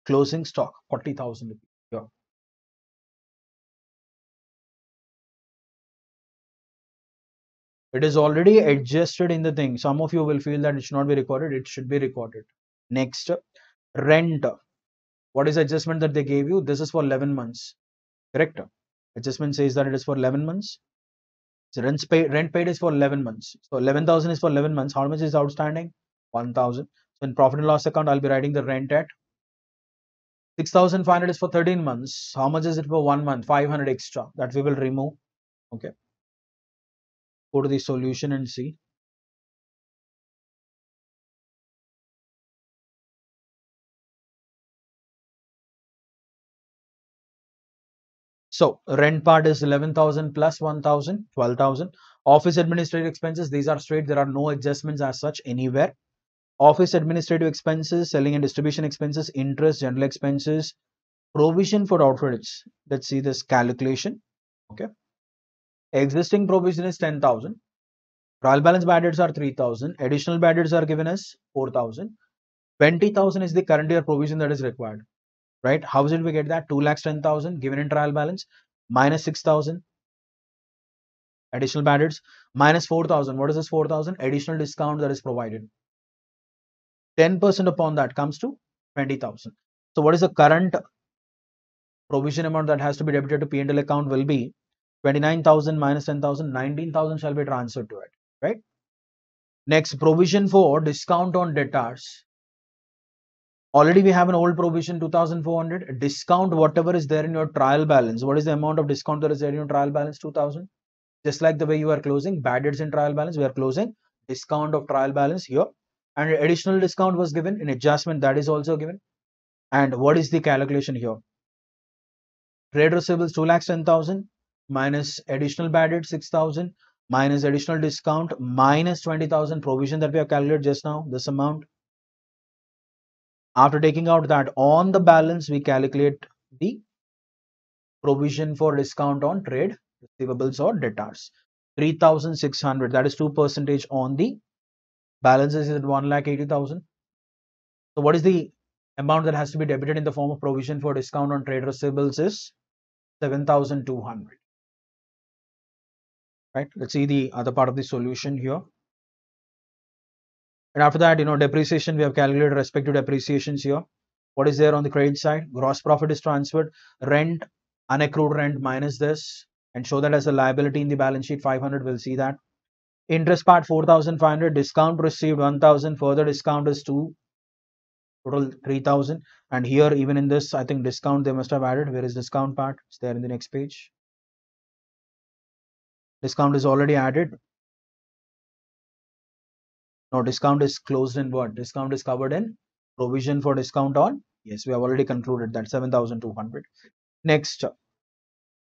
Speaker 1: Closing stock, 40,000 rupees. Yeah. It is already adjusted in the thing. Some of you will feel that it should not be recorded. It should be recorded. Next, rent. What is the adjustment that they gave you? This is for 11 months. Correct? Adjustment says that it is for 11 months. So rent paid is for 11 months. So 11,000 is for 11 months. How much is outstanding? 1,000. So in profit and loss account, I'll be writing the rent at 6,500 is for 13 months. How much is it for 1 month? 500 extra that we will remove. Okay. Go to the solution and see. So rent part is 11,000 plus 1,000, 12,000. Office administrative expenses, these are straight. There are no adjustments as such anywhere. Office administrative expenses, selling and distribution expenses, interest, general expenses, provision for outwards. Let's see this calculation. Okay. Existing provision is 10,000. Trial balance bad debts are 3,000. Additional bad debts are given as 4,000. 20,000 is the current year provision that is required. Right? How did we get that? 2,10,000 given in trial balance minus 6,000 additional bad debts minus 4,000. What is this 4,000? Additional discount that is provided. 10% upon that comes to 20,000. So what is the current provision amount that has to be debited to P&L account will be 29,000 minus 10,000, 19,000 shall be transferred to it, right? Next, provision for discount on debtors. Already we have an old provision 2,400. Discount whatever is there in your trial balance. What is the amount of discount that is there in your trial balance? 2,000. Just like the way you are closing bad debts in trial balance, we are closing discount of trial balance here. And additional discount was given in adjustment that is also given. And what is the calculation here? Trade receivables 2,10,000 minus additional bad debt 6,000 minus additional discount minus 20,000 provision that we have calculated just now, this amount. After taking out that on the balance, we calculate the provision for discount on trade receivables or debtors. 3,600, that is 2% on the balance is at 1,80,000. So what is the amount that has to be debited in the form of provision for discount on trade receivables is 7,200. Right? Let's see the other part of the solution here. And after that, depreciation, we have calculated respective depreciations here. What is there on the credit side? Gross profit is transferred, rent, unaccrued rent minus this, and show that as a liability in the balance sheet 500. We'll see that. Interest part 4,500, discount received 1,000, further discount is 2, total 3,000. And here, even in this, I think discount they must have added. Where is discount part? It's there in the next page. Discount is already added. Now discount is closed in what? Discount is covered in provision for discount on. Yes, we have already concluded that 7,200. Next,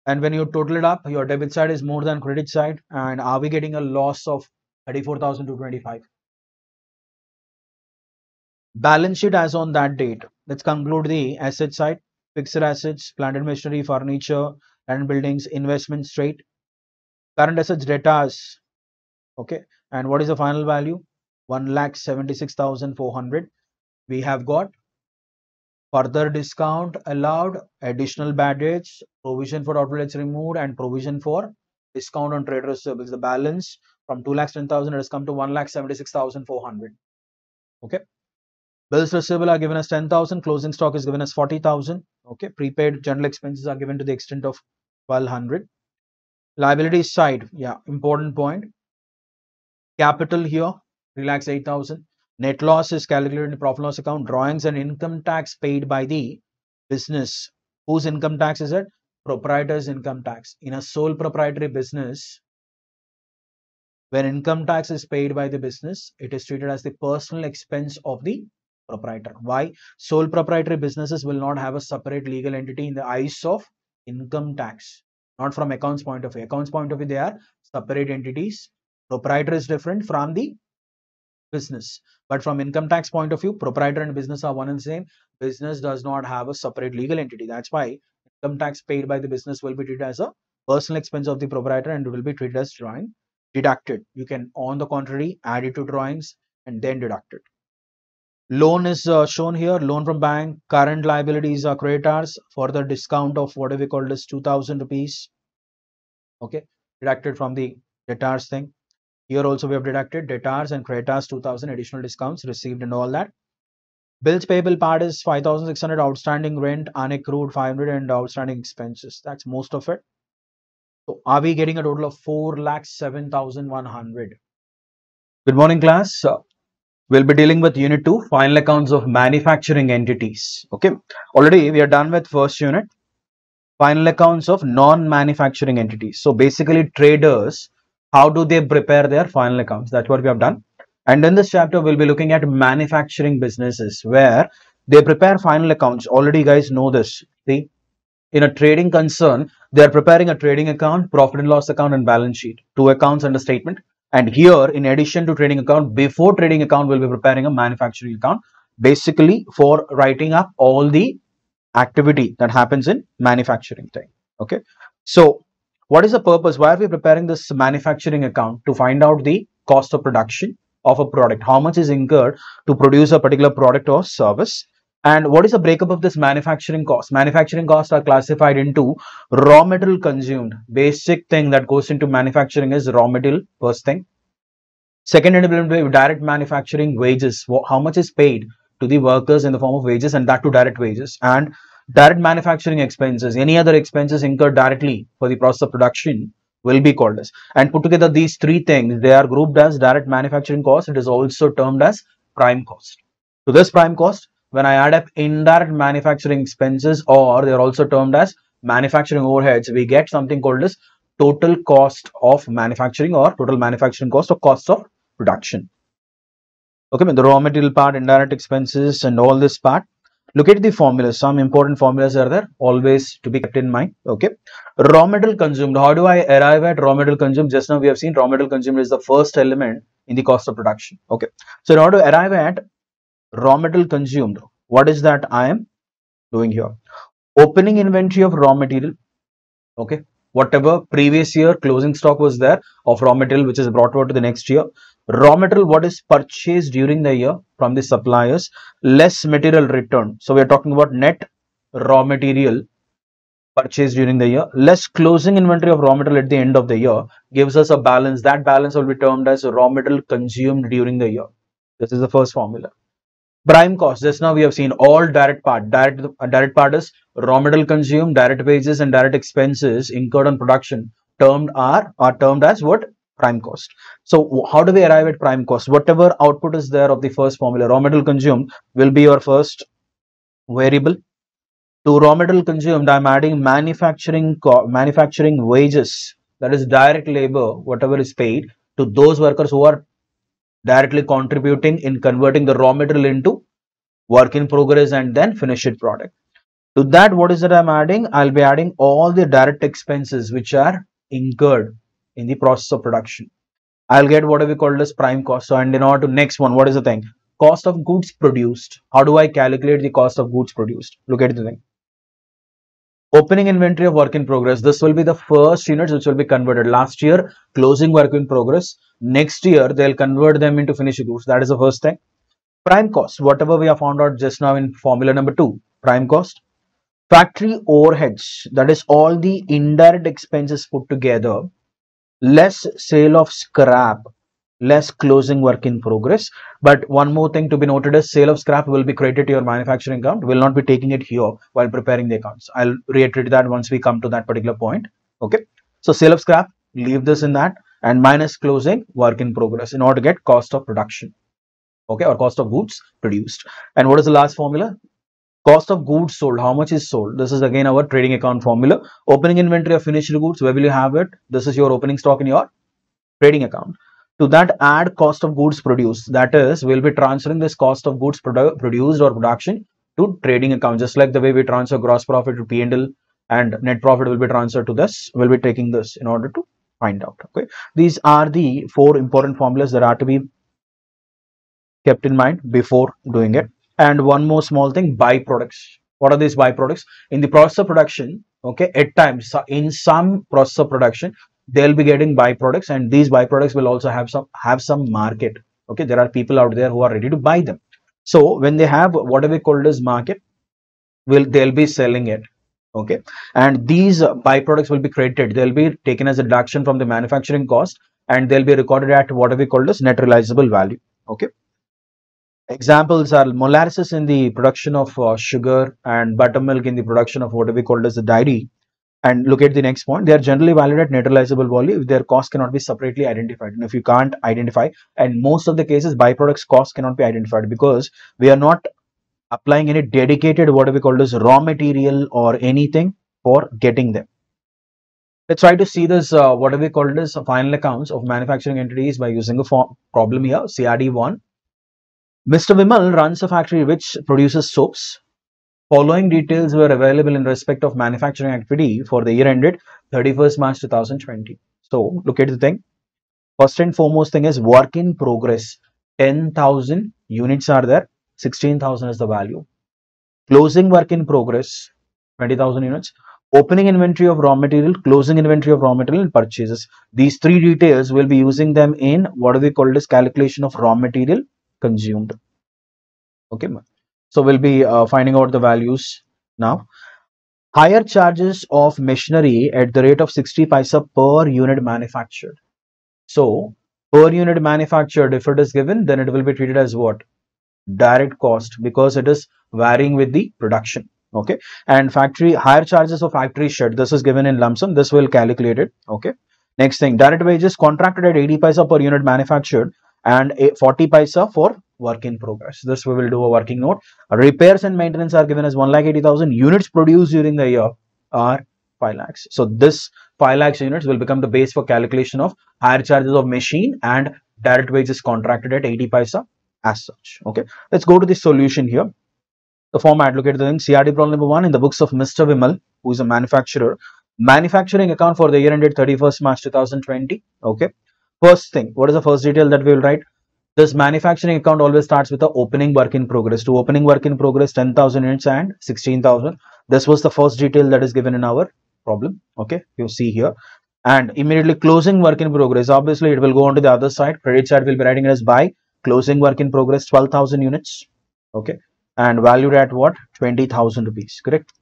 Speaker 1: and when you total it up, your debit side is more than credit side. And are we getting a loss of 34,225? Balance sheet as on that date. Let's conclude the asset side. Fixed assets, plant and machinery, furniture, and buildings, investment straight. Current assets, debtors. Okay. And what is the final value? 1,76,400. We have got further discount allowed, additional bad debts, provision for outlets removed, and provision for discount on trade receivables. The balance from 2,10,000 has come to 1,76,400. Okay. Bills receivable are given as 10,000. Closing stock is given as 40,000. Okay. Prepaid general expenses are given to the extent of 1,200. Liabilities side, yeah, important point. Capital here, relax 8,000. Net loss is calculated in the profit loss account. Drawings and income tax paid by the business. Whose income tax is it? Proprietor's income tax. In a sole proprietary business, when income tax is paid by the business, it is treated as the personal expense of the proprietor. Why? Sole proprietary businesses will not have a separate legal entity in the eyes of income tax. Not from accounts point of view. Accounts point of view, they are separate entities. Proprietor is different from the business. But from income tax point of view, proprietor and business are one and the same. Business does not have a separate legal entity. That's why income tax paid by the business will be treated as a personal expense of the proprietor and will be treated as drawing deducted. You can, on the contrary, add it to drawings and then deduct it. Loan is shown here. Loan from bank. Current liabilities are creditors for the discount of whatever we call as 2,000 rupees. Okay, deducted from the debtors thing. Here also we have deducted debtors and creditors 2,000 additional discounts received and all that. Bills payable part is 5,600, outstanding rent, unaccrued 500 and outstanding expenses. That's most of it. So are we getting a total of 4,07,100? Good morning class. We'll be dealing with unit 2, final accounts of manufacturing entities. Okay. Already we are done with first unit. Final accounts of non-manufacturing entities. So basically traders, how do they prepare their final accounts? That's what we have done. And in this chapter, we'll be looking at manufacturing businesses where they prepare final accounts. Already you guys know this. See, in a trading concern, they are preparing a trading account, profit and loss account and balance sheet. 2 accounts and a statement. And here, in addition to trading account, before trading account, we'll be preparing a manufacturing account. Basically for writing up all the activity that happens in manufacturing thing. Okay. So what is the purpose? Why are we preparing this manufacturing account? To find out the cost of production of a product. How much is incurred to produce a particular product or service? And what is the breakup of this manufacturing cost? Manufacturing costs are classified into raw material consumed. Basic thing that goes into manufacturing is raw material, first thing. Second element will be direct manufacturing wages. How much is paid to the workers in the form of wages, and that to direct wages. And direct manufacturing expenses, any other expenses incurred directly for the process of production will be called as. And put together these 3 things, they are grouped as direct manufacturing cost. It is also termed as prime cost. So this prime cost, when I add up indirect manufacturing expenses, or they are also termed as manufacturing overheads, we get something called as total cost of manufacturing or total manufacturing cost or cost of production. Okay, the raw material part, indirect expenses and all this part. Look at the formulas. Some important formulas are there, always to be kept in mind. Okay, raw material consumed. How do I arrive at raw material consumed? Just now we have seen raw material consumed is the first element in the cost of production. Okay, so in order to arrive at raw material consumed, what is that I am doing here? Opening inventory of raw material. Okay, whatever previous year closing stock was there of raw material which is brought over to the next year. Raw material what is purchased during the year from the suppliers, less material returned. So we are talking about net raw material purchased during the year, less closing inventory of raw material at the end of the year, gives us a balance. That balance will be termed as raw material consumed during the year. This is the first formula. Prime cost, just now we have seen all direct part. Direct part is raw material consumed, direct wages and direct expenses incurred on production are termed as what? Prime cost. So how do we arrive at prime cost? Whatever output is there of the first formula, raw material consumed will be your first variable. To raw material consumed, I am adding manufacturing wages, that is direct labor, whatever is paid to those workers who are directly contributing in converting the raw material into work in progress and then finished product. To that, what is that I'm adding? I'll be adding all the direct expenses which are incurred in the process of production. I'll get what we call as prime cost. So, and in order to next one, what is the thing? Cost of goods produced. How do I calculate the cost of goods produced? Look at the thing. Opening inventory of work in progress. This will be the first units which will be converted. Last year, closing work in progress. Next year, they'll convert them into finished goods. That is the first thing. Prime cost, whatever we have found out just now in formula number 2. prime cost. Factory overheads, that is all the indirect expenses put together, less sale of scrap, less closing work in progress. But one more thing to be noted is sale of scrap will be credited to your manufacturing account. Will not be taking it here while preparing the accounts. I'll reiterate that once we come to that particular point. Okay. So sale of scrap, leave this in that, and minus closing work in progress in order to get cost of production. Okay, or cost of goods produced. And what is the last formula? Cost of goods sold, how much is sold? This is again our trading account formula. Opening inventory of finished goods, where will you have it? This is your opening stock in your trading account. To that, add cost of goods produced. That is, we'll be transferring this cost of goods produced or production to trading account, just like the way we transfer gross profit to P&L and net profit will be transferred to this. We'll be taking this in order to find out. Okay, these are the 4 important formulas that are to be kept in mind before doing it. And one more small thing, byproducts. What are these byproducts? In the process of production, okay, at times in some process of production, they'll be getting byproducts, and these byproducts will also have some market. Okay, there are people out there who are ready to buy them. So when they have whatever we call as market, they'll be selling it. Okay, and these byproducts will be credited. They'll be taken as a deduction from the manufacturing cost, and they'll be recorded at whatever we call as net realizable value. Okay. Examples are molasses in the production of sugar and buttermilk in the production of what we call as the dairy. And look at the next point. They are generally valued at net realizable value if their cost cannot be separately identified. And if you can't identify, and most of the cases, byproducts cost cannot be identified because we are not applying any dedicated what we call as raw material or anything for getting them. Let's try to see this what we call as final accounts of manufacturing entities by using a problem here. CRD1. Mr. Vimal runs a factory which produces soaps. Following details were available in respect of manufacturing activity for the year ended 31st March 2020. So, look at the thing. First and foremost thing is work in progress. 10,000 units are there. 16,000 is the value. Closing work in progress. 20,000 units. Opening inventory of raw material, closing inventory of raw material, and purchases. These 3 details will be using them in what we call as calculation of raw material consumed. Okay, so we'll be finding out the values now. Higher charges of machinery at the rate of 60 paisa per unit manufactured. So per unit manufactured, if it is given, then it will be treated as what? Direct cost, because it is varying with the production. Okay, and factory higher charges of factory shed, this is given in lump sum, this will calculate it. Okay, next thing, direct wages contracted at 80 paisa per unit manufactured and 40 paisa for work in progress. This we will do a working note. Repairs and maintenance are given as 1,80,000. Units produced during the year are 5 lakhs. So this 5 lakhs units will become the base for calculation of higher charges of machine and direct wages contracted at 80 paisa as such. Okay, let's go to the solution here. The format, look at the thing. CRD problem number 1 in the books of Mr. Vimal, who is a manufacturer. Manufacturing account for the year ended 31st March 2020. Okay. First thing, what is the first detail that we will write? This manufacturing account always starts with the opening work in progress. To opening work in progress, 10,000 units and 16,000. This was the first detail that is given in our problem. Okay, you see here. And immediately closing work in progress. Obviously, it will go on to the other side. Credit side will be writing it as by closing work in progress 12,000 units. Okay, and valued at what? 20,000 rupees. Correct.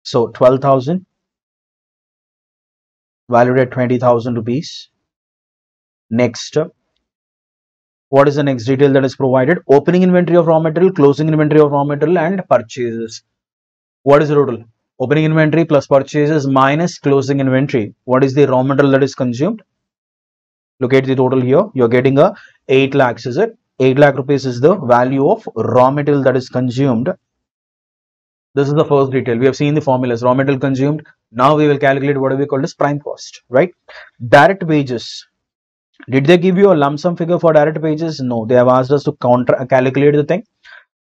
Speaker 1: So 12,000 valued at 20,000 rupees. Next, what is the next detail that is provided? Opening inventory of raw material, closing inventory of raw material, and purchases. What is the total? Opening inventory plus purchases minus closing inventory. What is the raw material that is consumed? Look at the total here. You're getting a 8 lakhs, is it? 8 lakh rupees is the value of raw material that is consumed. This is the first detail. We have seen the formulas. Raw material consumed. Now we will calculate what we call as prime cost, right? Direct wages. Did they give you a lump sum figure for direct wages? No, they have asked us to calculate the thing.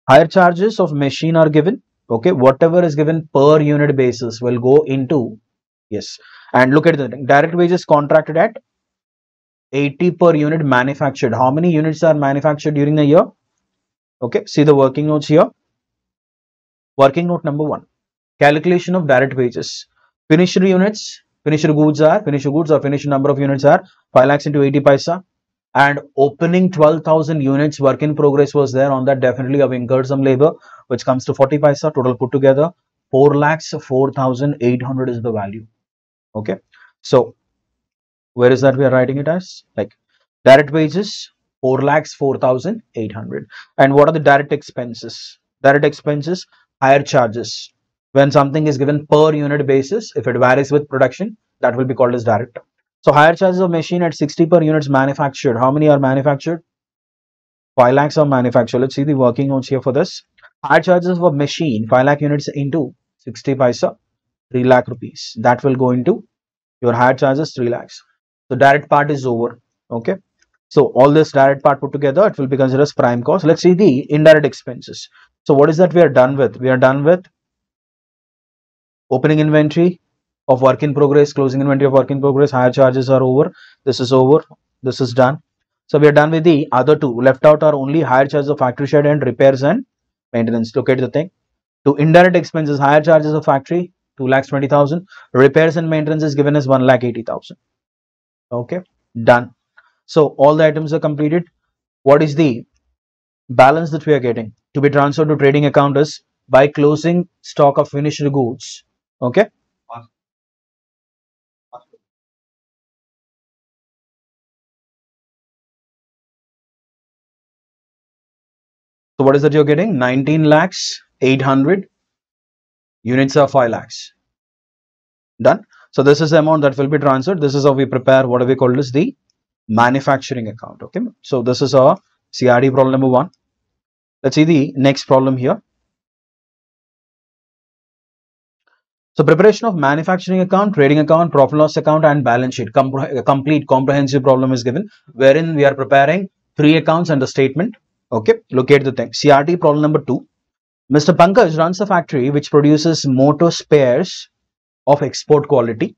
Speaker 1: Higher charges of machine are given. Okay, whatever is given per unit basis will go into, yes. And look at the thing. Direct wages contracted at 80 per unit manufactured. How many units are manufactured during the year? Okay, see the working notes here. Working note number 1. Calculation of direct wages. Finished units. Finished goods or finished number of units are 5 lakhs into 80 paisa. and opening 12,000 units work in progress was there. On that, definitely I've incurred some labor, which comes to 40 paisa. Total put together 4,04,800 is the value. Okay, so where is that we are writing it as? Like direct wages 4,04,800. And what are the direct expenses? Direct expenses, higher charges. When something is given per unit basis, if it varies with production, that will be called as direct. So higher charges of machine at 60 per units manufactured. How many are manufactured? 5 lakhs are manufactured. Let's see the working notes here for this. Higher charges of machine, 5 lakh units into 60 paisa, 3 lakh rupees. That will go into your higher charges, 3 lakhs. So direct part is over. Okay. So all this direct part put together, it will be considered as prime cost. Let's see the indirect expenses. So what is that we are done with? We are done with opening inventory of work in progress, closing inventory of work in progress, higher charges are over. This is over. This is done. So we are done with the other two. Left out are only higher charges of factory shed and repairs and maintenance. Look at the thing. To indirect expenses, higher charges of factory, 2,20,000. Repairs and maintenance is given as 1,80,000. Okay, done. So all the items are completed. What is the balance that we are getting to be transferred to trading account is by closing stock of finished goods. Okay. So what is that you're getting? 19 lakhs 800 units are 5 lakhs. Done. So this is the amount that will be transferred. This is how we prepare what we call as the manufacturing account. Okay. So this is our CRD problem number 1. Let's see the next problem here. So preparation of manufacturing account, trading account, profit and loss account and balance sheet. Complete comprehensive problem is given wherein we are preparing 3 accounts and the statement. Okay, look at the thing. CRT problem number 2. Mr. Pankaj runs a factory which produces motor spares of export quality.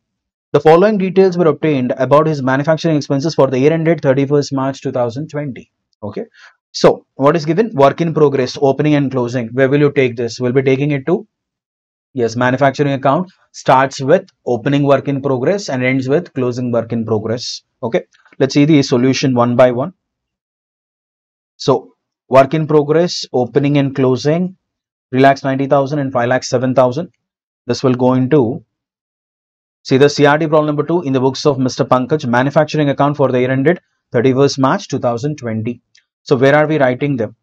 Speaker 1: The following details were obtained about his manufacturing expenses for the year ended 31st March 2020. Okay, so what is given? Work in progress, opening and closing. Where will you take this? We'll be taking it to, yes, manufacturing account starts with opening work in progress and ends with closing work in progress. Okay, let's see the solution one by one. So work in progress, opening and closing, 3,90,000 and 5,07,000. This will go into, see the CRT problem number 2 in the books of Mr. Pankaj, manufacturing account for the year ended 31st March 2020. So where are we writing them?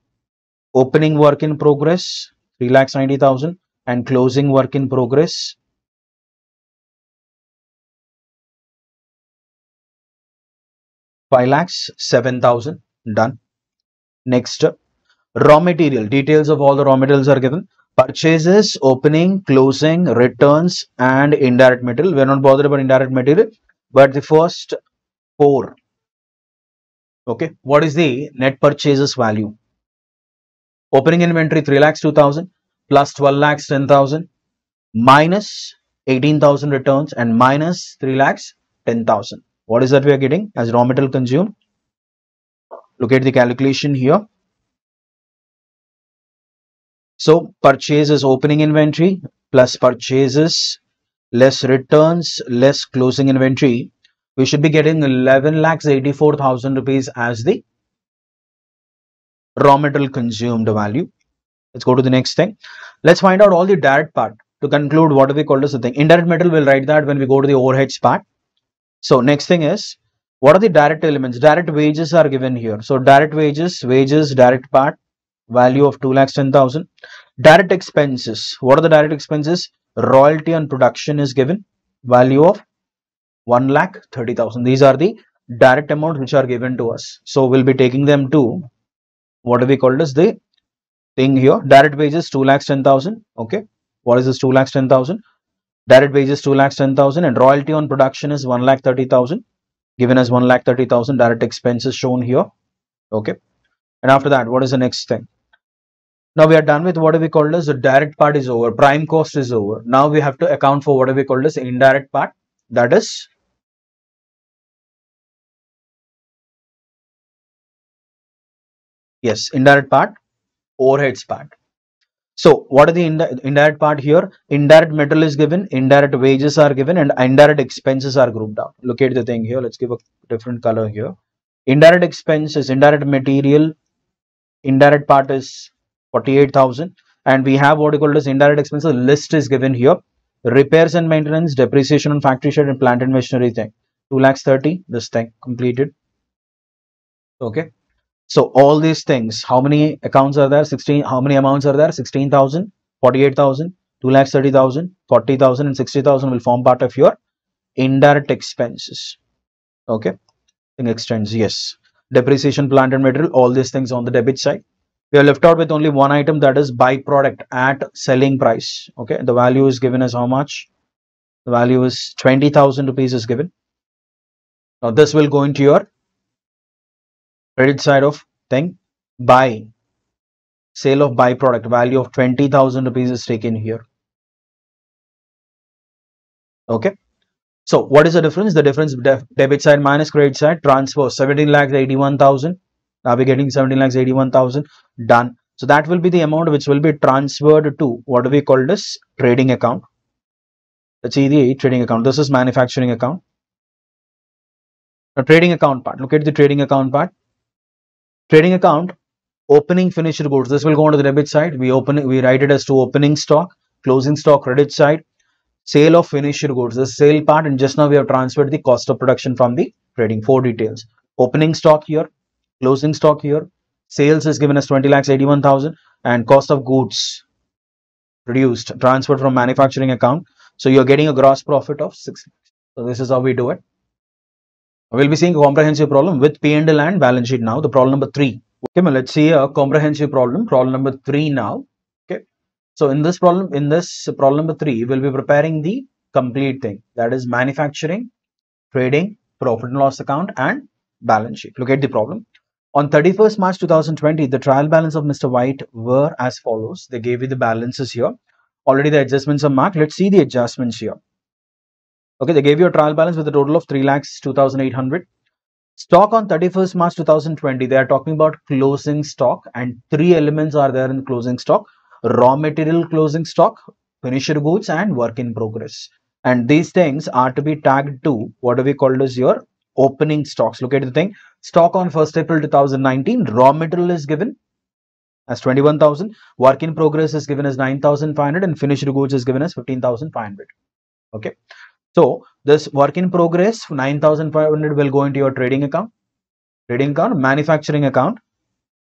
Speaker 1: Opening work in progress, 3,90,000 and closing work in progress, 5,07,000. Done. Next, raw material. Details of all the raw materials are given. Purchases, opening, closing, returns and indirect material. We are not bothered about indirect material, but the first 4. Okay. What is the net purchases value? Opening inventory 3,02,000 plus 12,10,000 minus 18,000 returns and minus 3,10,000. What is that we are getting as raw material consumed? Look at the calculation here. So purchases, opening inventory plus purchases less returns less closing inventory, we should be getting 11,84,000 rupees as the raw material consumed value. Let's go to the next thing. Let's find out all the direct part. To conclude, what do we call this thing? Indirect material, we'll write that when we go to the overheads part. So next thing is, what are the direct elements? Direct wages are given here. So direct wages, direct part, value of 2,10,000. Direct expenses. What are the direct expenses? Royalty on production is given, value of 1,30,000. These are the direct amounts which are given to us. So we'll be taking them to what do we call as the thing here? Direct wages 2,10,000. Okay, what is this 2,10,000? Direct wages 2,10,000 and royalty on production is 1,30,000. Given as 1,30,000. Direct expenses shown here. Okay, and after that, what is the next thing? Now we are done with what we called as the direct part is over. Prime cost is over. Now we have to account for what we called as indirect part. That is, yes, indirect part, overheads part. So what are the indirect part here? Indirect material is given, indirect wages are given and indirect expenses are grouped out. Look at the thing here. Let's give a different color here. Indirect expenses, indirect material, indirect part is 48,000, and we have what you call as indirect expenses. List is given here. Repairs and maintenance, depreciation on factory shed and plant and machinery thing, 2,30,000. This thing completed. Okay. So all these things, how many accounts are there? 16. How many amounts are there? 16,000, 48,000, 2,30,000, 40,000, and 60,000 will form part of your indirect expenses. Okay. Thing extends, yes. Depreciation, plant and material, all these things on the debit side. We are left out with only one item, that is byproduct at selling price. Okay. The value is given as how much? The value is 20,000 rupees is given. Now this will go into your credit side of thing. Buy, sale of byproduct, value of 20,000 rupees is taken here. Okay. So what is the difference? The difference debit side minus credit side. Transfer 17,81,000. Are we getting 17,81,000? Done. So that will be the amount which will be transferred to what do we call this? Trading account. Let's see the trading account. This is manufacturing account. Now trading account part. Look at the trading account part. Trading account, opening finished goods. This will go on to the debit side. We write it as to opening stock, closing stock credit side. Sale of finished goods, the sale part, and just now we have transferred the cost of production from the trading. 4 details. Opening stock here, closing stock here. Sales is given as 20,81,000, and cost of goods produced transferred from manufacturing account. So you're getting a gross profit of 6. So this is how we do it. We'll be seeing a comprehensive problem with P&L and balance sheet now. The problem number 3. Okay, let's see a comprehensive problem. Problem number 3 now. Okay. So in this problem number 3, we'll be preparing the complete thing. That is manufacturing, trading, profit and loss account, and balance sheet. Look at the problem. On 31st March 2020, the trial balance of Mr. White were as follows. They gave you the balances here. Already the adjustments are marked. Let's see the adjustments here. Okay, they gave you a trial balance with a total of 3,02,800. Stock on 31st March 2020, they are talking about closing stock, and 3 elements are there in closing stock: raw material closing stock, finished goods, and work in progress. And these things are to be tagged to what do we call as your opening stocks. Look at the thing. Stock on 1st April 2019, raw material is given as 21,000, work in progress is given as 9,500, and finished goods is given as 15,500. Okay. So this work in progress 9,500 will go into your trading account, manufacturing account.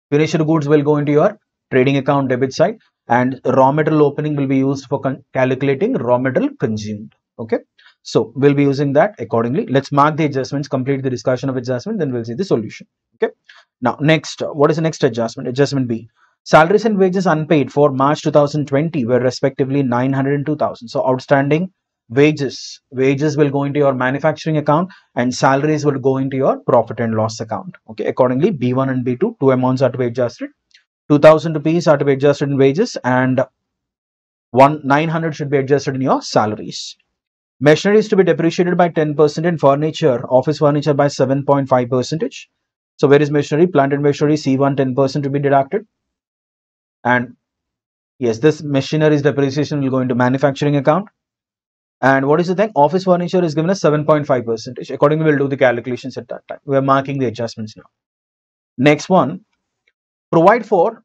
Speaker 1: Finished goods will go into your trading account debit side, and raw material opening will be used for calculating raw material consumed. Okay. So we'll be using that accordingly. Let's mark the adjustments, complete the discussion of adjustment, then we'll see the solution. Okay. Now next, what is the next adjustment? Adjustment B. Salaries and wages unpaid for March 2020 were respectively 900 and 2,000. So outstanding wages will go into your manufacturing account, and salaries will go into your profit and loss account. Okay. Accordingly, B1 and B2, 2 amounts are to be adjusted. 2,000 rupees are to be adjusted in wages, and 900 should be adjusted in your salaries. Machinery is to be depreciated by 10%, and furniture, office furniture, by 7.5%. So where is machinery? Plant and machinery, C1 10% to be deducted. And yes, this machinery's depreciation will go into manufacturing account. And what is the thing? Office furniture is given as 7.5%. Accordingly, we'll do the calculations at that time. We are marking the adjustments now. Next one, provide for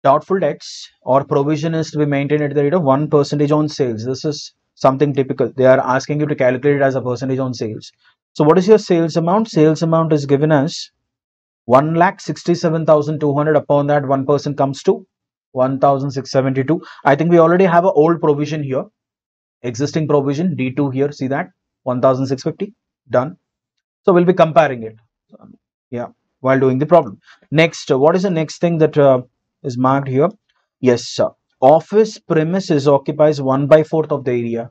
Speaker 1: doubtful debts or provision is to be maintained at the rate of 1% on sales. This is something typical. They are asking you to calculate it as a percentage on sales. So what is your sales amount? Sales amount is given as 1,67,200. Upon that, 1% comes to 1,672. I think we already have an old provision here. Existing provision D2 here, see that 1,650. Done. So we'll be comparing it, yeah, while doing the problem. Next, what is the next thing that is marked here? Yes, office premises occupies 1/4 of the area,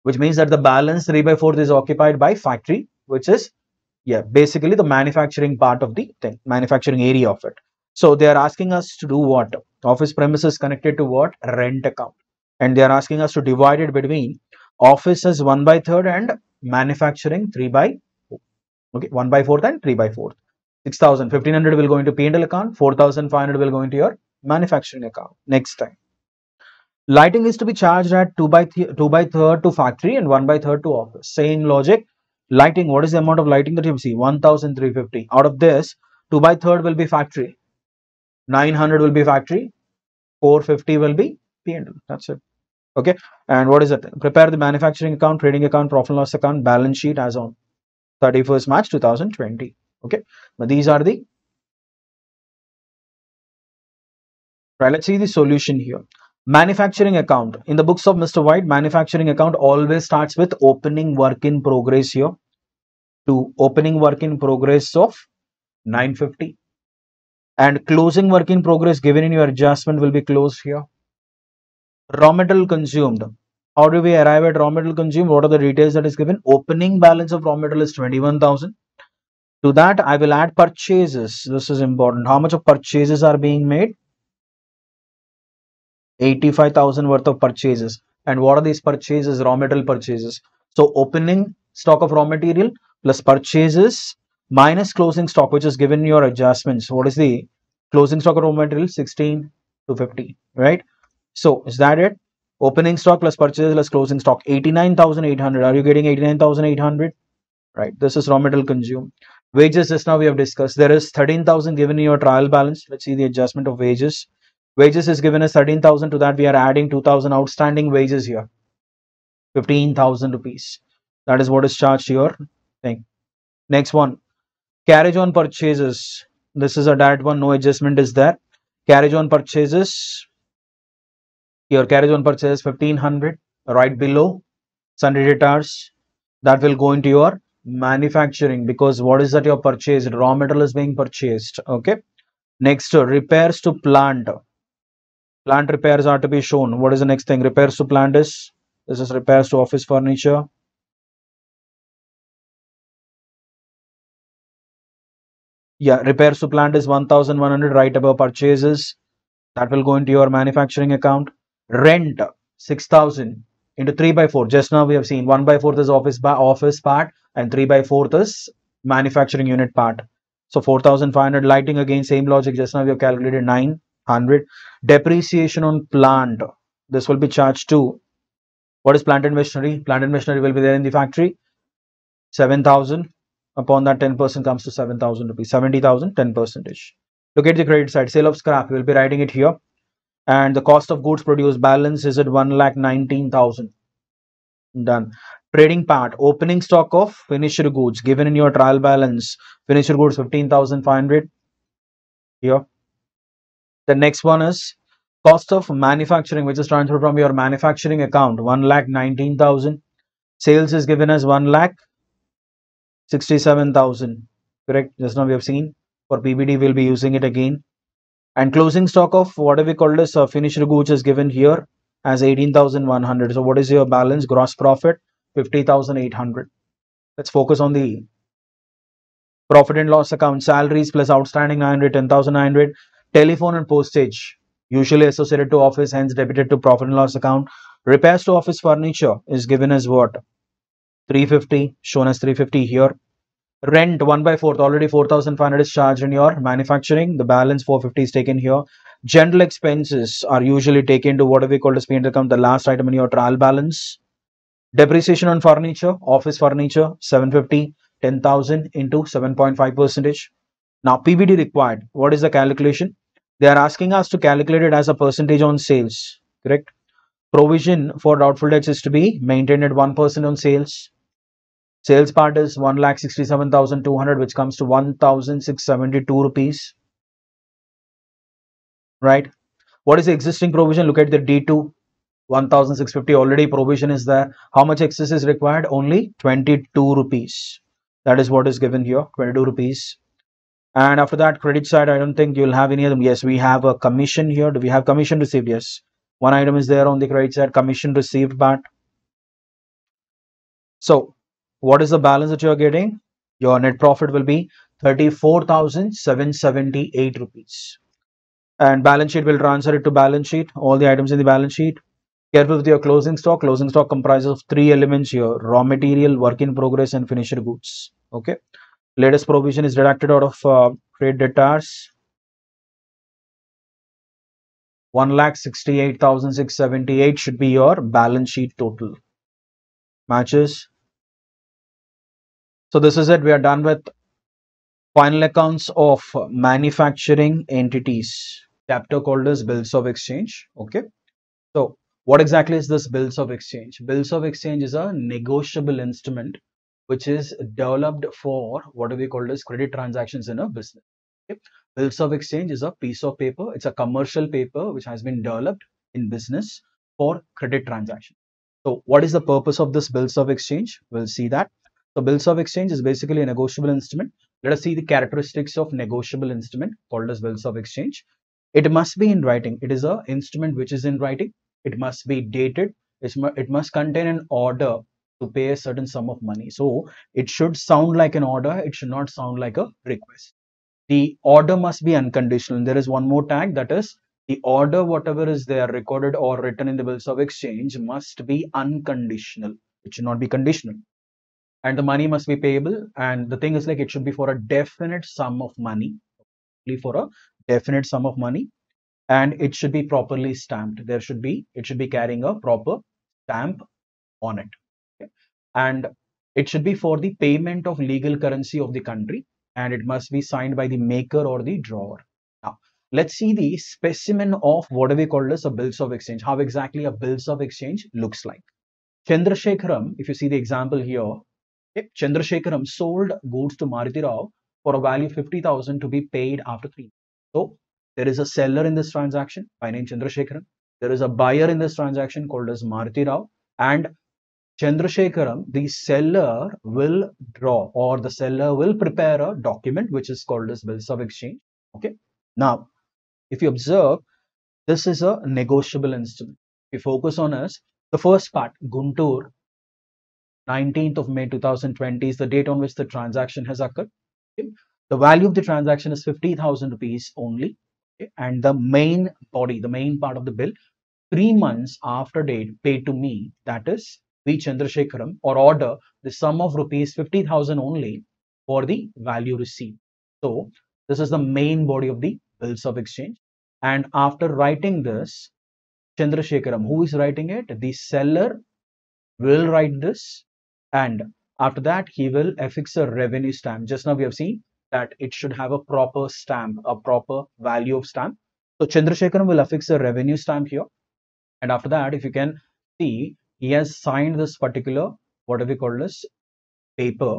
Speaker 1: which means that the balance 3/4 is occupied by factory, which is basically the manufacturing part of the thing, manufacturing area of it. So they are asking us to do what? Office premises connected to what? Rent account. And they are asking us to divide it between office as 1/3 and manufacturing 3/4. Okay, 1/4 and 3/4. 6,000, 1,500 will go into P&L account, 4,500 will go into your manufacturing account. Next time, lighting is to be charged at 2/3 to factory and 1/3 to office. Same logic. Lighting, what is the amount of lighting that you see? 1350. Out of this, 2 by 3rd will be factory, 900 will be factory, 450 will be P&L. That's it. Okay. And what is it? Prepare the manufacturing account, trading account, profit and loss account, balance sheet as on 31st March 2020. Okay. But these are the right. Let's see the solution here. Manufacturing account. In the books of Mr. White, manufacturing account always starts with opening work in progress here. To opening work in progress of 950. And closing work in progress given in your adjustment will be closed here. Raw material consumed. How do we arrive at raw material consumed? What are the details that is given? Opening balance of raw material is 21,000. To that, I will add purchases. This is important. How much of purchases are being made? 85,000 worth of purchases. And what are these purchases? Raw material purchases. So opening stock of raw material plus purchases minus closing stock, which is given in your adjustments. What is the closing stock of raw material? 16 to 50, right? So is that it? Opening stock plus purchases plus closing stock, 89,800. Are you getting 89,800? Right. This is raw material consumed. Wages, just now we have discussed. There is 13,000 given in your trial balance. Let's see the adjustment of wages. Wages is given as 13,000. To that we are adding 2,000 outstanding wages here. 15,000 rupees. That is what is charged here. Thing. Next one. Carriage on purchases. This is a direct one. No adjustment is there. Carriage on purchases. Your carriage on purchase 1500. Right below sundry debtors. That will go into your manufacturing, because what is that your purchase? Raw material is being purchased. Okay. Next, repairs to plant. Plant repairs are to be shown. What is the next thing? Repairs to plant is, this is repairs to office furniture. Yeah, repairs to plant is 1,100 right above purchases. That will go into your manufacturing account. Rent 6,000 into 3 by 4. Just now we have seen 1 by 4th is office part and 3 by 4th is manufacturing unit part. So 4,500. Lighting, again same logic. Just now we have calculated 900. Depreciation on plant. This will be charged to, what is plant and machinery? Plant and machinery will be there in the factory. 7,000. Upon that 10% comes to 7,000 rupees. 70,000, 10%. Look at the credit side. Sale of scrap. We will be writing it here. And the cost of goods produced balance is at 1,19,000. Done. Trading part, opening stock of finished goods given in your trial balance. Finished goods 15,500 here. The next one is cost of manufacturing, which is transferred from your manufacturing account, 1,19,000. Sales is given as 1,67,000. Correct. Just now we have seen. For PBD, we'll be using it again. And closing stock of whatever we called as finished goods is given here as 18,100. So what is your balance? Gross profit 50,800. Let's focus on the profit and loss account. Salaries plus outstanding 900, 10,900. Telephone and postage usually associated to office, hence debited to profit and loss account. Repairs to office furniture is given as what? 350, shown as 350 here. Rent 1 by 4th, already 4,500 is charged in your manufacturing. The balance 450 is taken here. General expenses are usually taken to what we call as P&L account, the last item in your trial balance. Depreciation on furniture, office furniture 750, 10,000 into 7.5%. Now PBD required. What is the calculation? They are asking us to calculate it as a percentage on sales. Correct. Provision for doubtful debts is to be maintained at 1% on sales. Sales part is 1,67,200, which comes to 1,672 rupees. Right. What is the existing provision? Look at the D2. 1,650 already provision is there. How much excess is required? Only 22 rupees. That is what is given here. 22 rupees. And after that, credit side, I don't think you'll have any of them. Yes, we have a commission here. Do we have commission received? Yes. One item is there on the credit side, commission received part. So what is the balance that you are getting? Your net profit will be 34,778 rupees. And balance sheet will transfer it to balance sheet. All the items in the balance sheet. Careful with your closing stock. Closing stock comprises of 3 elements here: raw material, work in progress, and finished goods. Okay. Latest provision is deducted out of trade debtors. 1,68,678 should be your balance sheet total. Matches. So this is it. We are done with final accounts of manufacturing entities. Chapter called as bills of exchange. Okay. So what exactly is this bills of exchange? Bills of exchange is a negotiable instrument which is developed for what do we call as credit transactions in a business. Okay. Bills of exchange is a piece of paper. It's a commercial paper which has been developed in business for credit transactions. So what is the purpose of this bills of exchange? We'll see that. So bills of exchange is basically a negotiable instrument. Let us see the characteristics of negotiable instrument called as bills of exchange. It must be in writing. It is a instrument which is in writing. It must be dated. It must contain an order to pay a certain sum of money. So it should sound like an order. It should not sound like a request. The order must be unconditional. And there is one more tag, that is the order, whatever is there recorded or written in the bills of exchange, must be unconditional. It should not be conditional. And the money must be payable. And the thing is like it should be for a definite sum of money, only for a definite sum of money, and it should be properly stamped. It should be carrying a proper stamp on it. Okay. And it should be for the payment of legal currency of the country, and it must be signed by the maker or the drawer. Now let's see the specimen of what we call as a bills of exchange, how exactly a bills of exchange looks like. Chandrasekharam, if you see the example here, okay, Chandrasekharam sold goods to Maruti Rao for a value of 50,000 to be paid after 3 months. So there is a seller in this transaction by name Chandrasekharam. There is a buyer in this transaction called as Maruti Rao, and Chandrasekharam, the seller will draw, or the seller will prepare a document which is called as bills of exchange. Okay. Now, if you observe, this is a negotiable instrument. If you focus on us, the first part, Guntur, 19th of May 2020 is the date on which the transaction has occurred. Okay. The value of the transaction is 50,000 rupees only. Okay. And the main body, the main part of the bill, 3 months after date paid to me, that is V. Chandrasekharam, or order the sum of rupees 50,000 only for the value received. So this is the main body of the bills of exchange. And after writing this, Chandrasekharam, who is writing it? The seller will write this, and after that he will affix a revenue stamp. Just now we have seen that it should have a proper stamp, a proper value of stamp. So Chandrasekharam will affix a revenue stamp here, and after that, if you can see, he has signed this particular, what do we call this, paper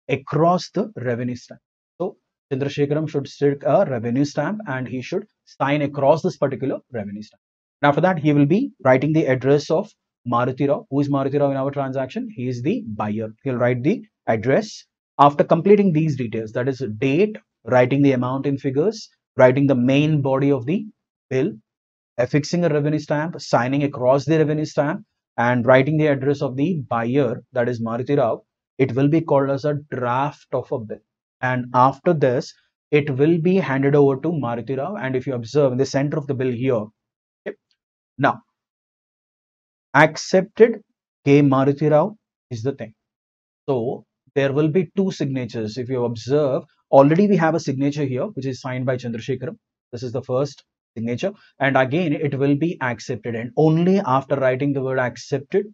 Speaker 1: across the revenue stamp. So Chandrasekharam should stick a revenue stamp and he should sign across this particular revenue stamp. And after that, he will be writing the address of Maruti Rao. Who is Maruti Rao in our transaction? He is the buyer. He'll write the address. After completing these details, that is date, writing the amount in figures, writing the main body of the bill, affixing a revenue stamp, signing across the revenue stamp, and writing the address of the buyer, that is Maruti Rao, it will be called as a draft of a bill. And after this, it will be handed over to Maruti Rao. And if you observe in the center of the bill here, okay, now accepted K. Maruti Rao is the thing. So there will be two signatures. If you observe, already we have a signature here, which is signed by Chandrasekharam. This is the first signature. And again, it will be accepted. And only after writing the word accepted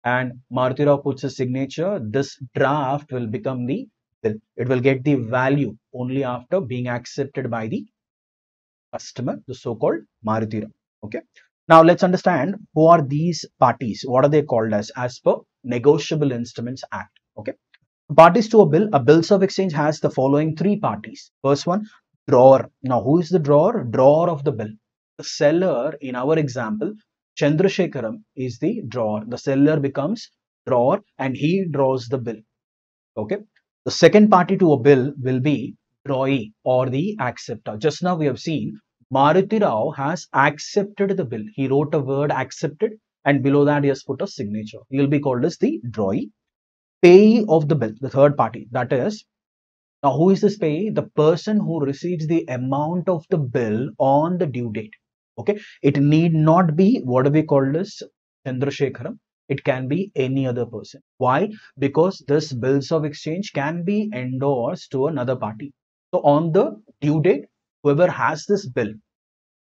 Speaker 1: and Maruti Rao puts a signature, this draft will become the bill. It will get the value only after being accepted by the customer, the so-called Maruti Rao. Okay. Now let's understand who are these parties. What are they called as per Negotiable Instruments Act? Okay. Parties to a bills of exchange has the following three parties. First one, drawer. Now, who is the drawer? Drawer of the bill. The seller, in our example, Chandrasekharam is the drawer. The seller becomes drawer and he draws the bill. Okay. The second party to a bill will be drawee or the acceptor. Just now we have seen Maruti Rao has accepted the bill. He wrote a word accepted and below that he has put a signature. He will be called as the drawee. Payee of the bill, the third party, that is, now who is this payee? The person who receives the amount of the bill on the due date. Okay, it need not be what we call as Chandrasekharam. It can be any other person. Why? Because this bills of exchange can be endorsed to another party. So on the due date, whoever has this bill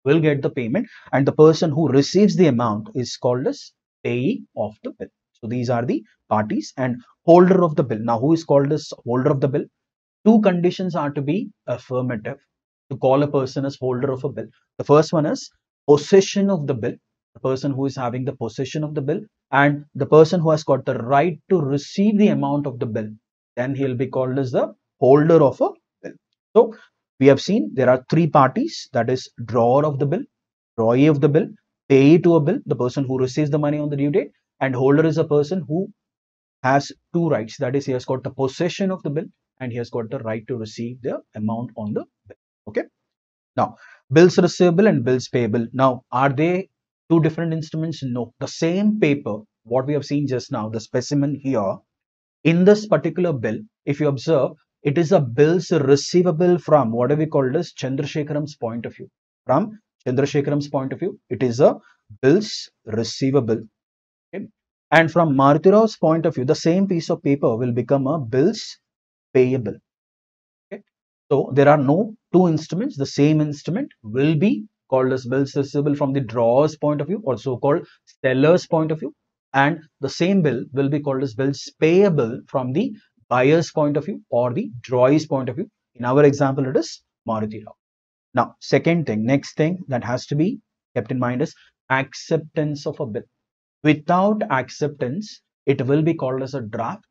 Speaker 1: will get the payment, and the person who receives the amount is called as payee of the bill. So these are the parties and holder of the bill. Now, who is called as holder of the bill? Two conditions are to be affirmative to call a person as holder of a bill. The first one is possession of the bill, the person who is having the possession of the bill, and the person who has got the right to receive the amount of the bill. Then he'll be called as the holder of a bill. So we have seen there are three parties, that is drawer of the bill, drawee of the bill, payee to a bill, the person who receives the money on the due date, and holder is a person who has two rights, that is he has got the possession of the bill and he has got the right to receive the amount on the bill. Okay. Now, bills receivable and bills payable. Now, are they two different instruments? No. The same paper, what we have seen just now, the specimen here, in this particular bill, if you observe, it is a bills receivable from what we call as Chandrasekharam's point of view. From Chandrasekharam's point of view, it is a bills receivable. Okay. And from Maruti Rao's point of view, the same piece of paper will become a bills payable. Okay. So there are no two instruments. The same instrument will be called as bills receivable from the drawer's point of view, also called seller's point of view, and the same bill will be called as bills payable from the buyer's point of view or the drawee's point of view. In our example, it is Maruti Rao. Now, next thing that has to be kept in mind is acceptance of a bill. Without acceptance, it will be called as a draft,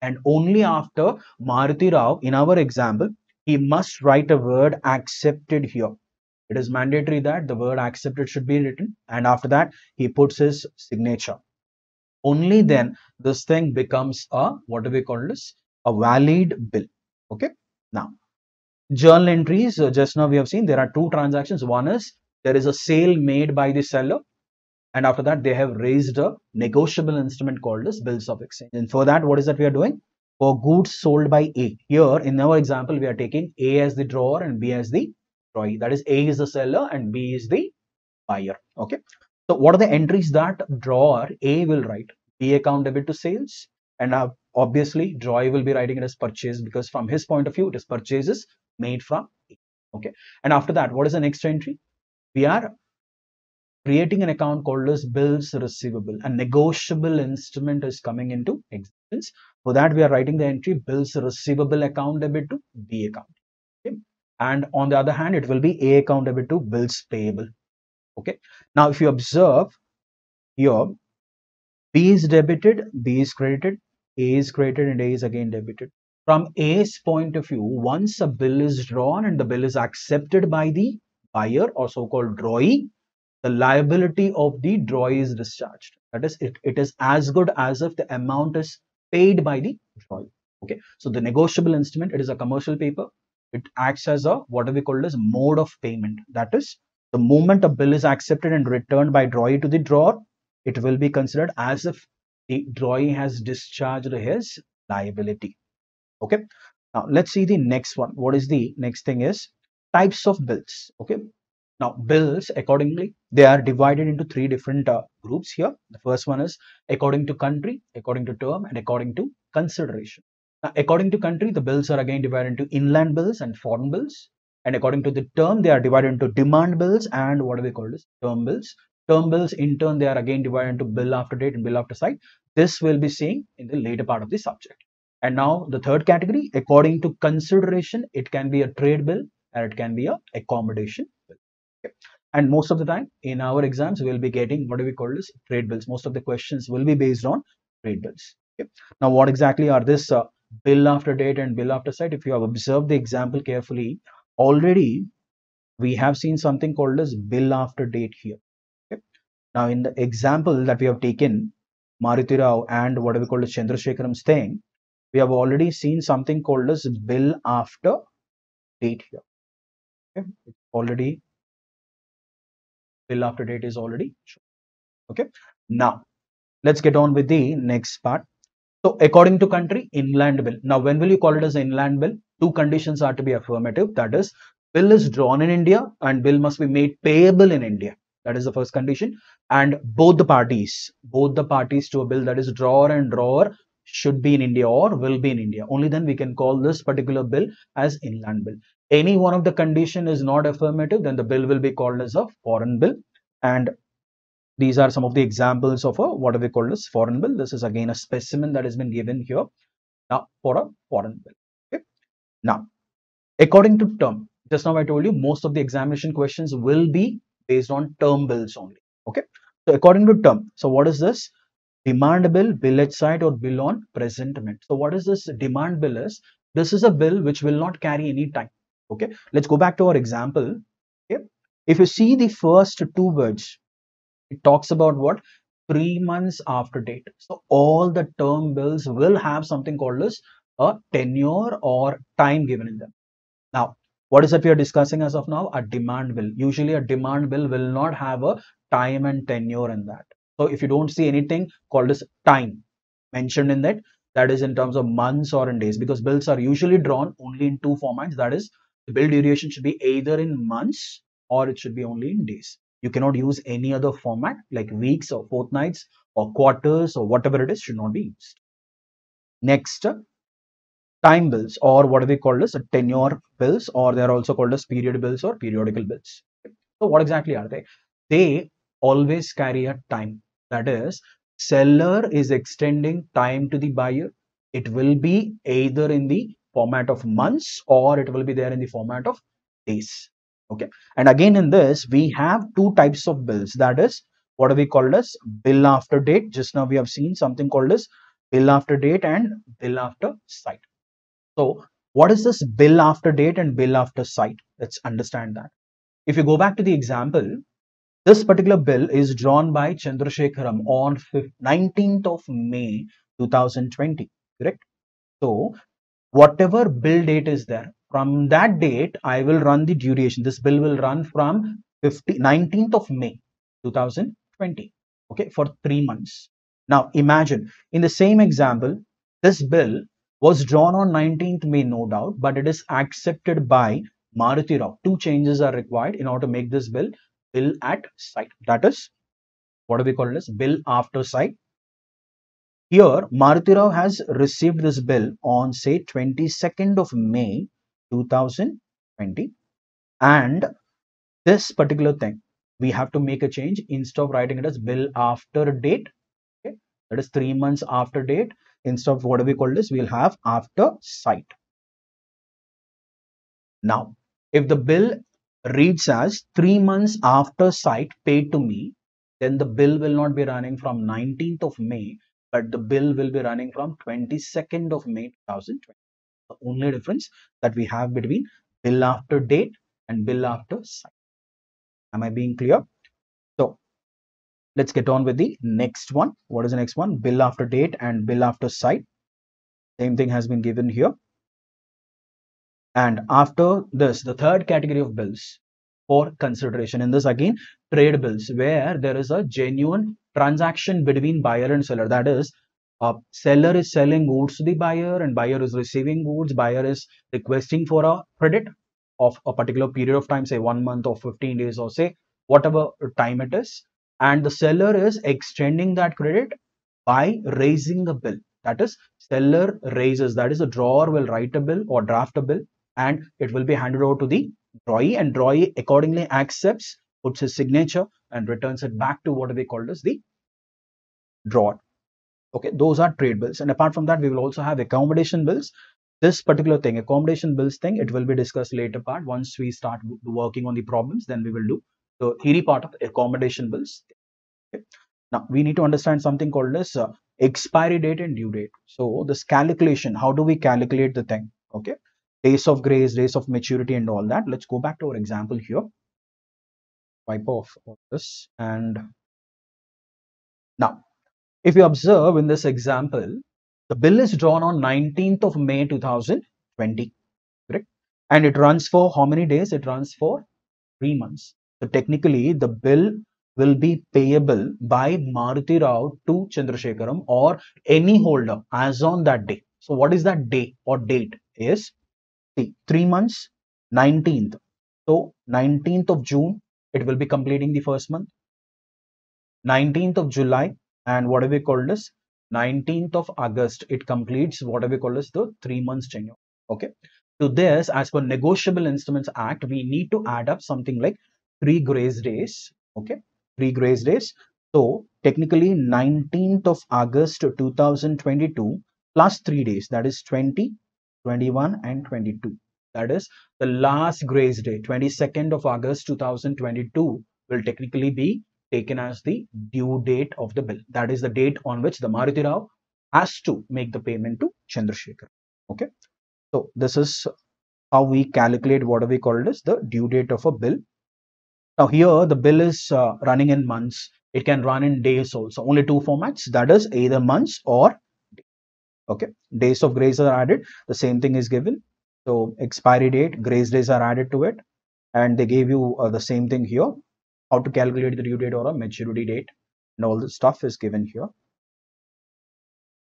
Speaker 1: and only after Maruti Rao, in our example, he must write a word accepted here. It is mandatory that the word accepted should be written, and after that he puts his signature. Only then this thing becomes a, what do we call this, a valid bill. Okay. Now, journal entries, just now we have seen there are two transactions. One is there is a sale made by the seller, and after that they have raised a negotiable instrument called as bills of exchange. And for that, what is that we are doing? For goods sold by A, here in our example we are taking A as the drawer and B as the drawee, that is A is the seller and B is the buyer. Okay. So what are the entries that drawer A will write? B account debit to sales, and obviously drawee will be writing it as purchase, because from his point of view it is purchases made from A. Okay. And after that, what is the next entry? We are creating an account called as bills receivable. A negotiable instrument is coming into existence. For that, we are writing the entry bills receivable account debit to B account. Okay. And on the other hand, it will be A account debit to bills payable. Okay. Now, if you observe here, B is debited, B is credited, A is credited, and A is again debited. From A's point of view, once a bill is drawn and the bill is accepted by the buyer or so-called drawee, the liability of the drawee is discharged. That is, it is as good as if the amount is paid by the drawee. Okay. So the negotiable instrument, it is a commercial paper. It acts as a, what we call as mode of payment. That is, the moment a bill is accepted and returned by drawee to the drawer, it will be considered as if the drawee has discharged his liability. Okay. Now let's see the next one. What is the next thing is types of bills. Okay. Now, bills, accordingly, they are divided into three different groups here. The first one is according to country, according to term, and according to consideration. Now, according to country, the bills are again divided into inland bills and foreign bills. And according to the term, they are divided into demand bills and what do we call this? Term bills. Term bills, in turn, they are again divided into bill after date and bill after sight. This will be seen in the later part of the subject. And now, the third category, according to consideration, it can be a trade bill and it can be a accommodation bill. Okay. And most of the time in our exams, we will be getting what do we call this? Trade bills. Most of the questions will be based on trade bills. Okay. Now, what exactly are this bill after date and bill after sight? If you have observed the example carefully, already we have seen something called as bill after date here. Okay. Now, in the example that we have taken, Maruti Rao and what do we call as Chandrasekharam's thing, we have already seen something called as bill after date here. Okay. It's already bill after date is already shown. Okay. Now, let's get on with the next part. So, according to country, inland bill. Now, when will you call it as inland bill? Two conditions are to be affirmative. That is, bill is drawn in India and bill must be made payable in India. That is the first condition. And both the parties to a bill, that is drawer and drawer, should be in India or will be in India. Only then we can call this particular bill as inland bill. Any one of the condition is not affirmative, then the bill will be called as a foreign bill. And These are some of the examples of a what do we call this foreign bill. This is again a specimen that has been given here now for a foreign bill. Okay. Now, according to term, just now I told you most of the examination questions will be based on term bills only. Okay. So according to term, so what is this? Demand bill, bill at sight, or bill on presentment. So what is this demand bill is? This is a bill which will not carry any time. Okay. Let's go back to our example. Okay. If you see the first two words, it talks about what? 3 months after date. So all the term bills will have something called as a tenure or time given in them. Now, what is that we are discussing as of now? A demand bill. Usually a demand bill will not have a time and tenure in that. So if you don't see anything called as time mentioned in that, that is in terms of months or in days, because bills are usually drawn only in two formats. That is, the bill duration should be either in months or it should be only in days. You cannot use any other format like weeks or fortnights or quarters or whatever it is should not be used. Next, time bills, or what do we call this? Tenure bills, or they are also called as period bills or periodical bills. So what exactly are they? They always carry a time. That is, seller is extending time to the buyer. It will be either in the format of months or it will be there in the format of days. Okay. And again in this, we have two types of bills. That is, what do we call as bill after date? Just now we have seen something called as bill after date and bill after sight. So what is this bill after date and bill after sight? Let's understand that. If you go back to the example, this particular bill is drawn by Chandrasekharam on 19th of May 2020, correct? So whatever bill date is there, from that date, I will run the duration. This bill will run from 19th of May 2020, okay, for 3 months. Now imagine in the same example, this bill was drawn on 19th May, no doubt, but it is accepted by Maruti Rao. Two changes are required in order to make this bill at sight. That is, what do we call this? Bill after sight. Here, Maruti Rao has received this bill on say 22nd of May 2020, and this particular thing we have to make a change. Instead of writing it as bill after date, okay, that is 3 months after date, instead of what do we call this, we'll have after sight. Now, if the bill reads as 3 months after sight paid to me, then the bill will not be running from 19th of May, but the bill will be running from 22nd of May 2020. The only difference that we have between bill after date and bill after sight. Am I being clear? So let's get on with the next one. What is the next one? Bill after date and bill after sight. Same thing has been given here. And after this, the third category of bills for consideration in this again, trade bills, where there is a genuine transaction between buyer and seller. That is, seller is selling goods to the buyer and buyer is receiving goods. Buyer is requesting for a credit of a particular period of time, say 1 month or 15 days or say whatever time it is. And the seller is extending that credit by raising the bill. That is, seller raises, that is, a drawer will write a bill or draft a bill and it will be handed over to the drawee, and drawee accordingly accepts, puts his signature and returns it back to what we call as the drawer. Okay, those are trade bills. And apart from that, we will also have accommodation bills. This particular thing, accommodation bills thing, it will be discussed later part. Once we start working on the problems, then we will do the theory part of accommodation bills. Okay. Now we need to understand something called as expiry date and due date. So this calculation, how do we calculate the thing? Okay, days of grace, days of maturity and all that. Let's go back to our example here. Wipe off all this. And now if you observe in this example, the bill is drawn on 19th of May 2020, correct? And it runs for how many days? It runs for 3 months. So technically the bill will be payable by Maruti Rao to Chandrasekharam or any holder as on that day. So what is that day or date? Is 3 months, 19th. So 19th of June, it will be completing the first month. 19th of July, and what do we call this? 19th of August, it completes what we call as the 3 months tenure. Okay. To this, as per Negotiable Instruments Act, we need to add up something like 3 grace days. Okay. 3 grace days So technically 19th of August 2022 plus 3 days, that is 20, 21 and 22. That is the last grace day, 22nd of August 2022 will technically be taken as the due date of the bill. That is the date on which the Maruti Rao has to make the payment to Chandrasekhar. Okay. So this is how we calculate what we call it as the due date of a bill. Now here the bill is running in months. It can run in days also. Only two formats, that is either months or okay. Days of grace are added. The same thing is given. So expiry date, grace days are added to it, and they gave you the same thing here. How to calculate the due date or a maturity date, and all the stuff is given here.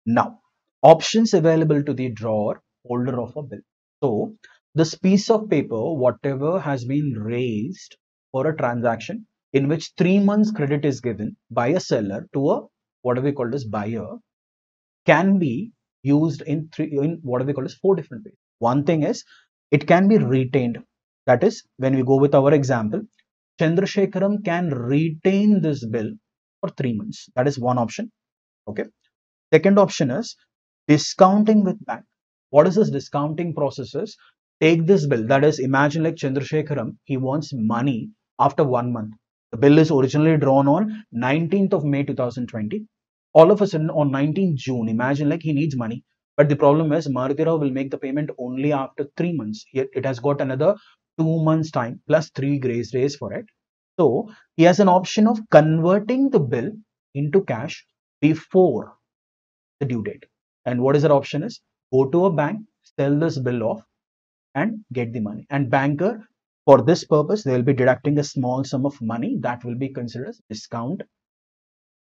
Speaker 1: Now, options available to the drawer holder of a bill. So this piece of paper, whatever has been raised for a transaction in which 3 months credit is given by a seller to a what we call as buyer, can be used in what we call as 4 different ways. One thing is it can be retained. That is, when we go with our example, Chandrasekharam can retain this bill for 3 months. That is one option. Okay. Second option is discounting with bank. What is this discounting process is? Take this bill. That is, imagine like Chandrasekharam, he wants money after 1 month. The bill is originally drawn on 19th of May 2020. All of a sudden on 19th June, imagine like he needs money. But the problem is Maruti Rao will make the payment only after 3 months. Yet it has got another 2 months time plus 3 grace days for it. So he has an option of converting the bill into cash before the due date. And what is that option is? Go to a bank, sell this bill off and get the money. And banker, for this purpose, they will be deducting a small sum of money that will be considered as discount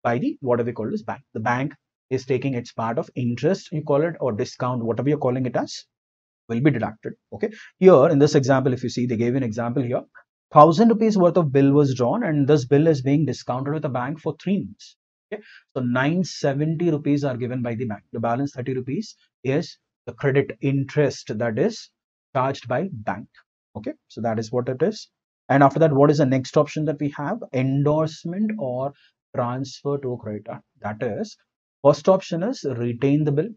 Speaker 1: by the whatever we call this bank. The bank is taking its part of interest, you call it, or discount, whatever you're calling it as, will be deducted. Okay. Here in this example, if you see, they gave an example here. 1,000 rupees worth of bill was drawn, and this bill is being discounted with the bank for 3 months. Okay. So 970 rupees are given by the bank. The balance 30 rupees is the credit interest that is charged by bank. Okay. So that is what it is. And after that, what is the next option that we have? Endorsement or transfer to a creditor. That is, first option is retain the bill.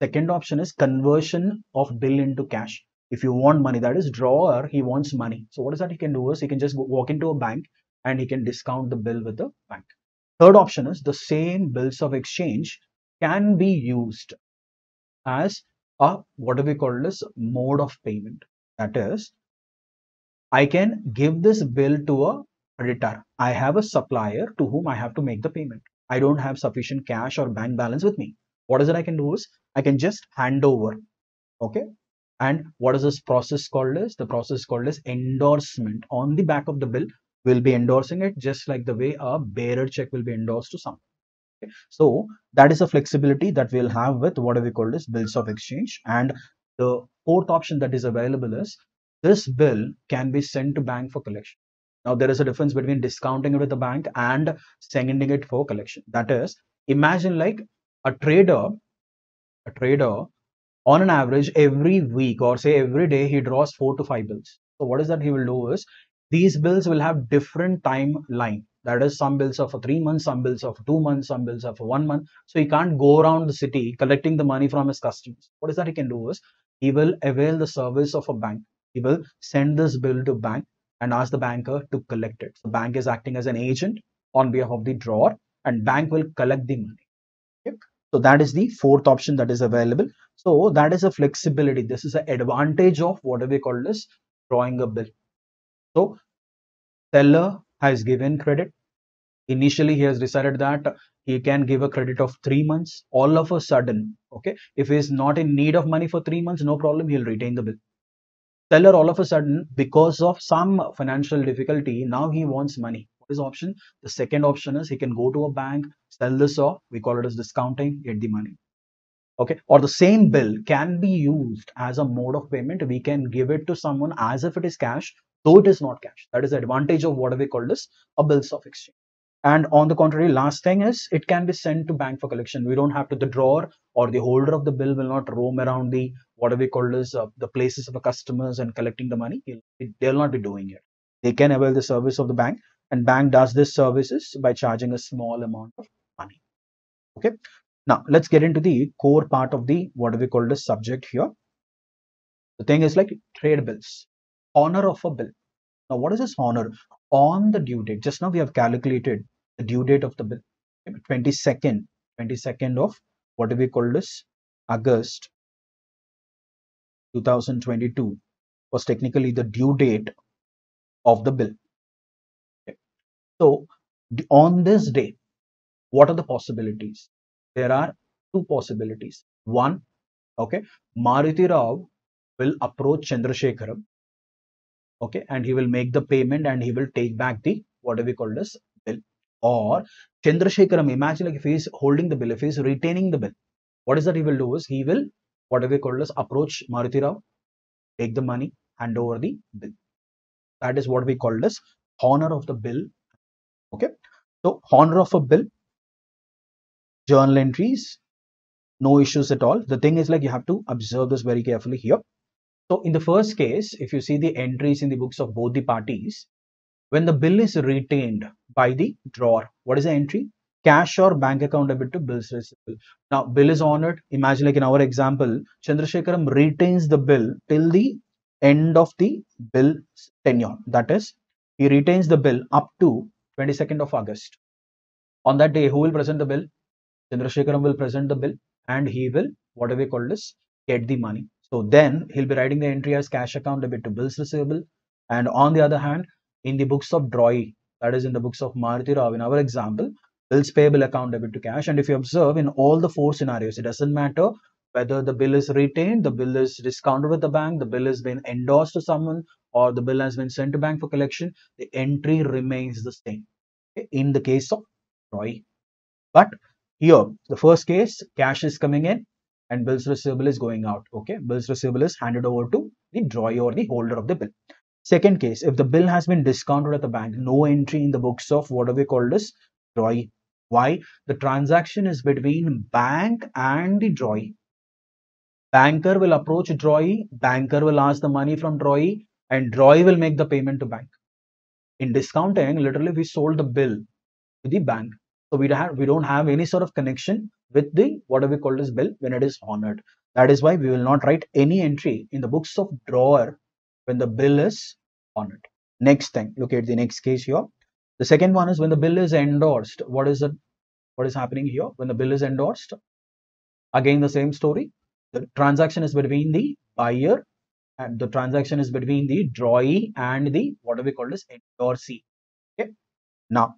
Speaker 1: Second option is conversion of bill into cash. If you want money, that is drawer, he wants money. So what is that he can do is he can just walk into a bank and he can discount the bill with the bank. Third option is the same bills of exchange can be used as a what do we call this mode of payment. That is, I can give this bill to a creditor. I have a supplier to whom I have to make the payment. I don't have sufficient cash or bank balance with me. What is it I can do is I can just hand over. Okay. And what is this process called as? The process called as endorsement. On the back of the bill, we'll be endorsing it just like the way a bearer check will be endorsed to someone. Okay. So that is a flexibility that we'll have with what we call as bills of exchange. And the fourth option that is available is this bill can be sent to bank for collection. Now there is a difference between discounting it with the bank and sending it for collection. That is, imagine like a trader on an average every week or say every day he draws 4 to 5 bills. So what is that he will do is these bills will have different timeline. That is, some bills are for 3 months, some bills are for 2 months, some bills are for 1 month. So he can't go around the city collecting the money from his customers. What is that he can do is he will avail the service of a bank. He will send this bill to bank and ask the banker to collect it. The bank is acting as an agent on behalf of the drawer and bank will collect the money. Okay. So that is the fourth option that is available. So that is a flexibility. This is an advantage of what we call this drawing a bill. So seller has given credit. Initially, he has decided that he can give a credit of 3 months. All of a sudden, okay, if he is not in need of money for 3 months, no problem, he'll retain the bill. Seller all of a sudden, because of some financial difficulty, now he wants money. What is the option? The second option is he can go to a bank, sell this off, we call it as discounting, get the money. Okay, or the same bill can be used as a mode of payment. We can give it to someone as if it is cash, though it is not cash. That is the advantage of what we call this a bills of exchange. And on the contrary, last thing is it can be sent to bank for collection. We don't have to, the drawer or the holder of the bill will not roam around the what we call this the places of the customers and collecting the money. They'll not be doing it. They can avail the service of the bank and bank does this services by charging a small amount of money. Okay. Now let's get into the core part of the what we call the subject here. The thing is like trade bills, honor of a bill. Now what is this honor? On the due date, just now we have calculated the due date of the bill, 22nd of what we call this August 2022 was technically the due date of the bill. Okay. So on this day, what are the possibilities? There are two possibilities. One, okay, Maruti Rao will approach Chandrasekharam, okay, and he will make the payment and he will take back the whatever we call this bill. Or Chandrasekharam, imagine like if he is holding the bill, if he is retaining the bill, what is that he will do is he will whatever we call this approach Maruti Rao, take the money, hand over the bill. That is what we call this honor of the bill. Okay, so honor of a bill, journal entries, no issues at all. The thing is like you have to observe this very carefully here. So in the first case, if you see the entries in the books of both the parties, when the bill is retained by the drawer, what is the entry? Cash or bank account debit to bills receivable. Now bill is honored. Imagine like in our example, Chandrasekharam retains the bill till the end of the bill tenure. That is, he retains the bill up to 22nd of August. On that day, who will present the bill? Chandrasekharam will present the bill and he will, whatever we call this, get the money. So then he'll be writing the entry as cash account debit to bills receivable. And on the other hand, in the books of drawee, that is in the books of Maruti Rao, in our example, bills payable account debit to cash. And if you observe in all the four scenarios, it doesn't matter whether the bill is retained, the bill is discounted with the bank, the bill has been endorsed to someone, or the bill has been sent to bank for collection, the entry remains the same. Okay? In the case of drawee. But here, the first case, cash is coming in and bills receivable is going out. Okay, bills receivable is handed over to the drawee or the holder of the bill. Second case, if the bill has been discounted at the bank, no entry in the books of what we call this drawee. Why? The transaction is between bank and the drawee. Banker will approach drawee, banker will ask the money from drawee, and drawee will make the payment to bank. In discounting, literally we sold the bill to the bank. So we don't have any sort of connection with the whatever we call this bill when it is honored. That is why we will not write any entry in the books of drawer when the bill is honored. Next thing, look at the next case here. The second one is when the bill is endorsed. What is happening here? When the bill is endorsed, again the same story. The transaction is between the buyer and the transaction is between the drawee and the whatever we call this endorsee. Okay. Now,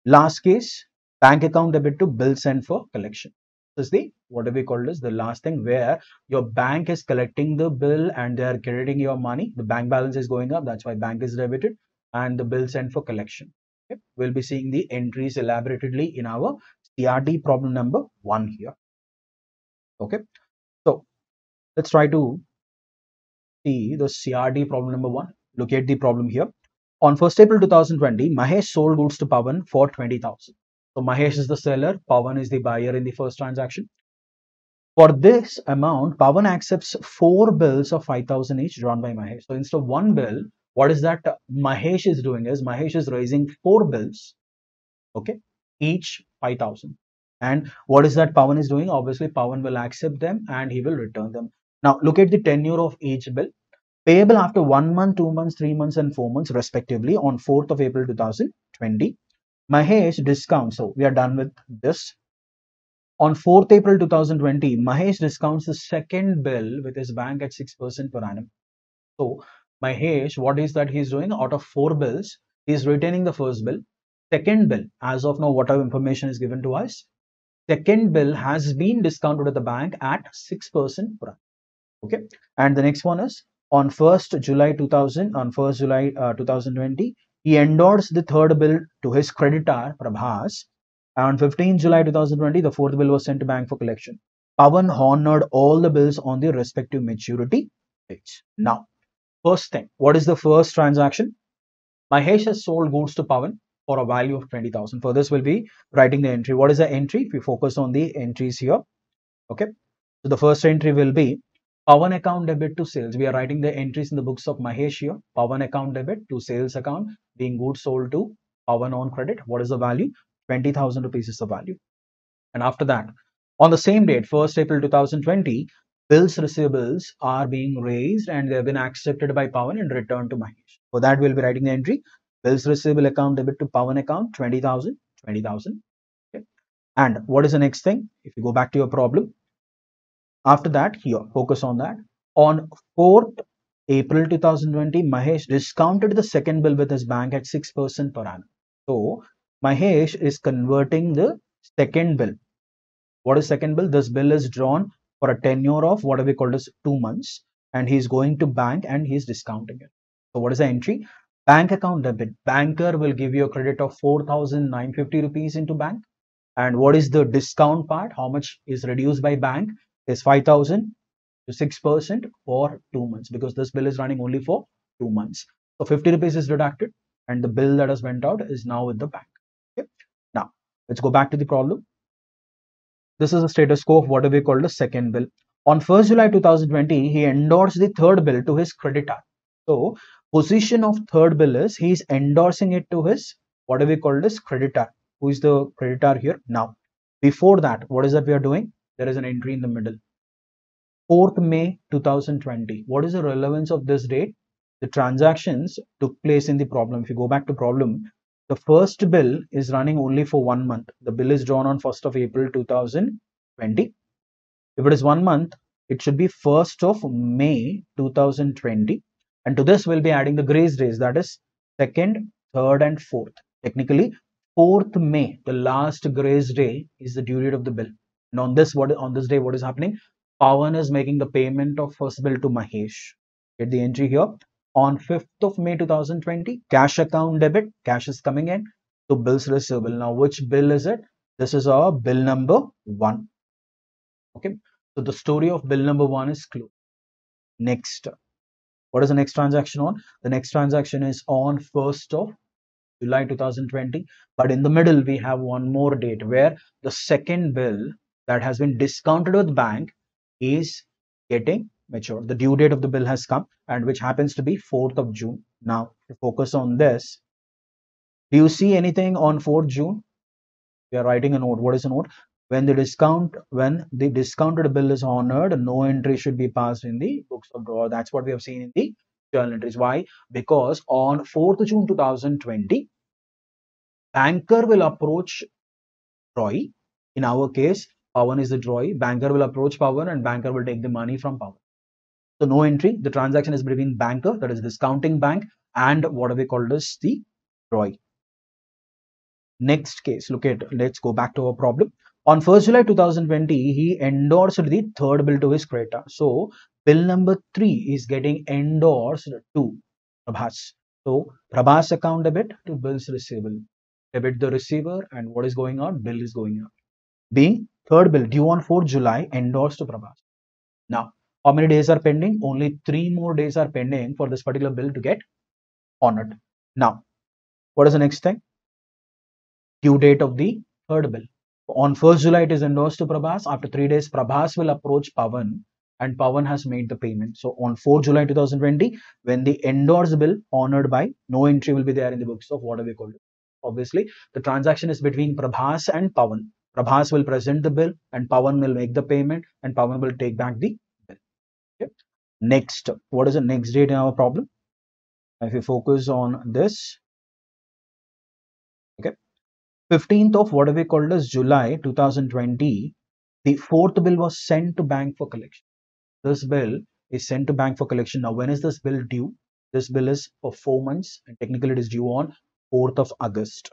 Speaker 1: last case, bank account debit to bill sent for collection. This is the what we call this the last thing where your bank is collecting the bill and they are crediting your money. The bank balance is going up. That's why bank is debited and the bill sent for collection. Okay. We'll be seeing the entries elaborately in our CRD problem number 1 here. Okay. So let's try to see the CRD problem number 1. Look at the problem here. On 1st April 2020, Mahesh sold goods to Pawan for 20,000. So Mahesh is the seller, Pawan is the buyer in the first transaction. For this amount, Pawan accepts 4 bills of 5,000 each drawn by Mahesh. So instead of 1 bill, what is that Mahesh is doing is Mahesh is raising 4 bills, okay, each 5,000. And what is that Pawan is doing? Obviously, Pawan will accept them and he will return them. Now, look at the tenure of each bill. Payable after 1 month, 2 months, 3 months and 4 months respectively on 4th of April 2020. Mahesh discounts. So we are done with this. On 4th April 2020, Mahesh discounts the second bill with his bank at 6% per annum. So Mahesh, what is that he's doing? Out of 4 bills, he's retaining the first bill. Second bill, as of now, whatever information is given to us, second bill has been discounted at the bank at 6% per annum. Okay. And the next one is on 1st July 2020, he endorsed the third bill to his creditor Prabhas. On 15th July 2020, the fourth bill was sent to bank for collection. Pawan honored all the bills on their respective maturity dates. Now, first thing, what is the first transaction? Mahesh has sold goods to Pawan for a value of 20,000. For this, we'll be writing the entry. What is the entry? If we focus on the entries here, okay. So the first entry will be Pawan account debit to sales. We are writing the entries in the books of Mahesh here. Pawan account debit to sales account. being goods sold to Pawan on credit. What is the value? 20,000 rupees is the value. And after that, on the same date, 1st April 2020, bills receivables are being raised and they have been accepted by Pawan and returned to Mahesh. For that, we'll be writing the entry: bills receivable account debit to Pawan account 20,000, 20,000. Okay. And what is the next thing? If you go back to your problem, after that, here, focus on that. On 4th April 2020, Mahesh discounted the second bill with his bank at 6% per annum. So, Mahesh is converting the second bill. What is second bill? This bill is drawn for a tenure of what we call as 2 months, and he's going to bank and he's discounting it. So, what is the entry? Bank account debit. Banker will give you a credit of 4,950 rupees into bank. And what is the discount part? How much is reduced by bank? Is 5,000 to 6% for 2 months, because this bill is running only for 2 months. So 50 rupees is deducted and the bill that has went out is now with the bank. Okay. Now let's go back to the problem. This is the status quo of what we call the second bill. On 1st July 2020, he endorsed the third bill to his creditor. So position of third bill is he is endorsing it to his what we call this creditor. Who is the creditor here? Now before that, what is that we are doing? There is an entry in the middle. 4th May 2020. What is the relevance of this date? The transactions took place in the problem. If you go back to problem, the first bill is running only for 1 month. The bill is drawn on 1st of April 2020. If it is 1 month, it should be 1st of May 2020. And to this, we'll be adding the grace days, that is 2nd, 3rd, and 4th. Technically, 4th May, the last grace day, is the due date of the bill. And on this day, what is happening? Pawan is making the payment of first bill to Mahesh. Get the entry here. On 5th of May 2020, cash account debit, cash is coming in to bills receivable. Now, which bill is it? This is our bill number 1. Okay. So, the story of bill number 1 is closed. Next. What is the next transaction on? The next transaction is on 1st of July 2020. But in the middle, we have one more date where the second bill that has been discounted with bank is getting mature. The due date of the bill has come, and which happens to be 4th of June. Now, to focus on this, do you see anything on 4th June? We are writing a note. What is a note? When the discounted bill is honored, no entry should be passed in the books of drawer. That's what we have seen in the journal entries. Why? Because on 4th June 2020, banker will approach Roy. In our case, Pawan is the drawee. Banker will approach Pawan and banker will take the money from Pawan. So no entry. The transaction is between banker, that is discounting bank, and what we call as the drawee. Next case, let's go back to our problem. On 1st July 2020, he endorsed the third bill to his creditor. So bill number 3 is getting endorsed to Prabhas. So Prabhas account debit to bills receivable. Debit the receiver, and what is going on? Bill is going out. Being third bill due on 4th July endorsed to Prabhas. Now, how many days are pending? Only 3 more days are pending for this particular bill to get honored. Now, what is the next thing? Due date of the third bill. On 1st July, it is endorsed to Prabhas. After 3 days, Prabhas will approach Pawan and Pawan has made the payment. So on 4th July 2020, when the endorsed bill honored by, no entry will be there in the books of what we call it. Obviously, the transaction is between Prabhas and Pawan. Prabhas will present the bill and Pawan will make the payment and Pawan will take back the bill. Okay. Next, what is the next date in our problem? If you focus on this, okay, 15th of what we called as July 2020, the fourth bill was sent to bank for collection. This bill is sent to bank for collection. Now, when is this bill due? This bill is for 4 months and technically it is due on 4th of August.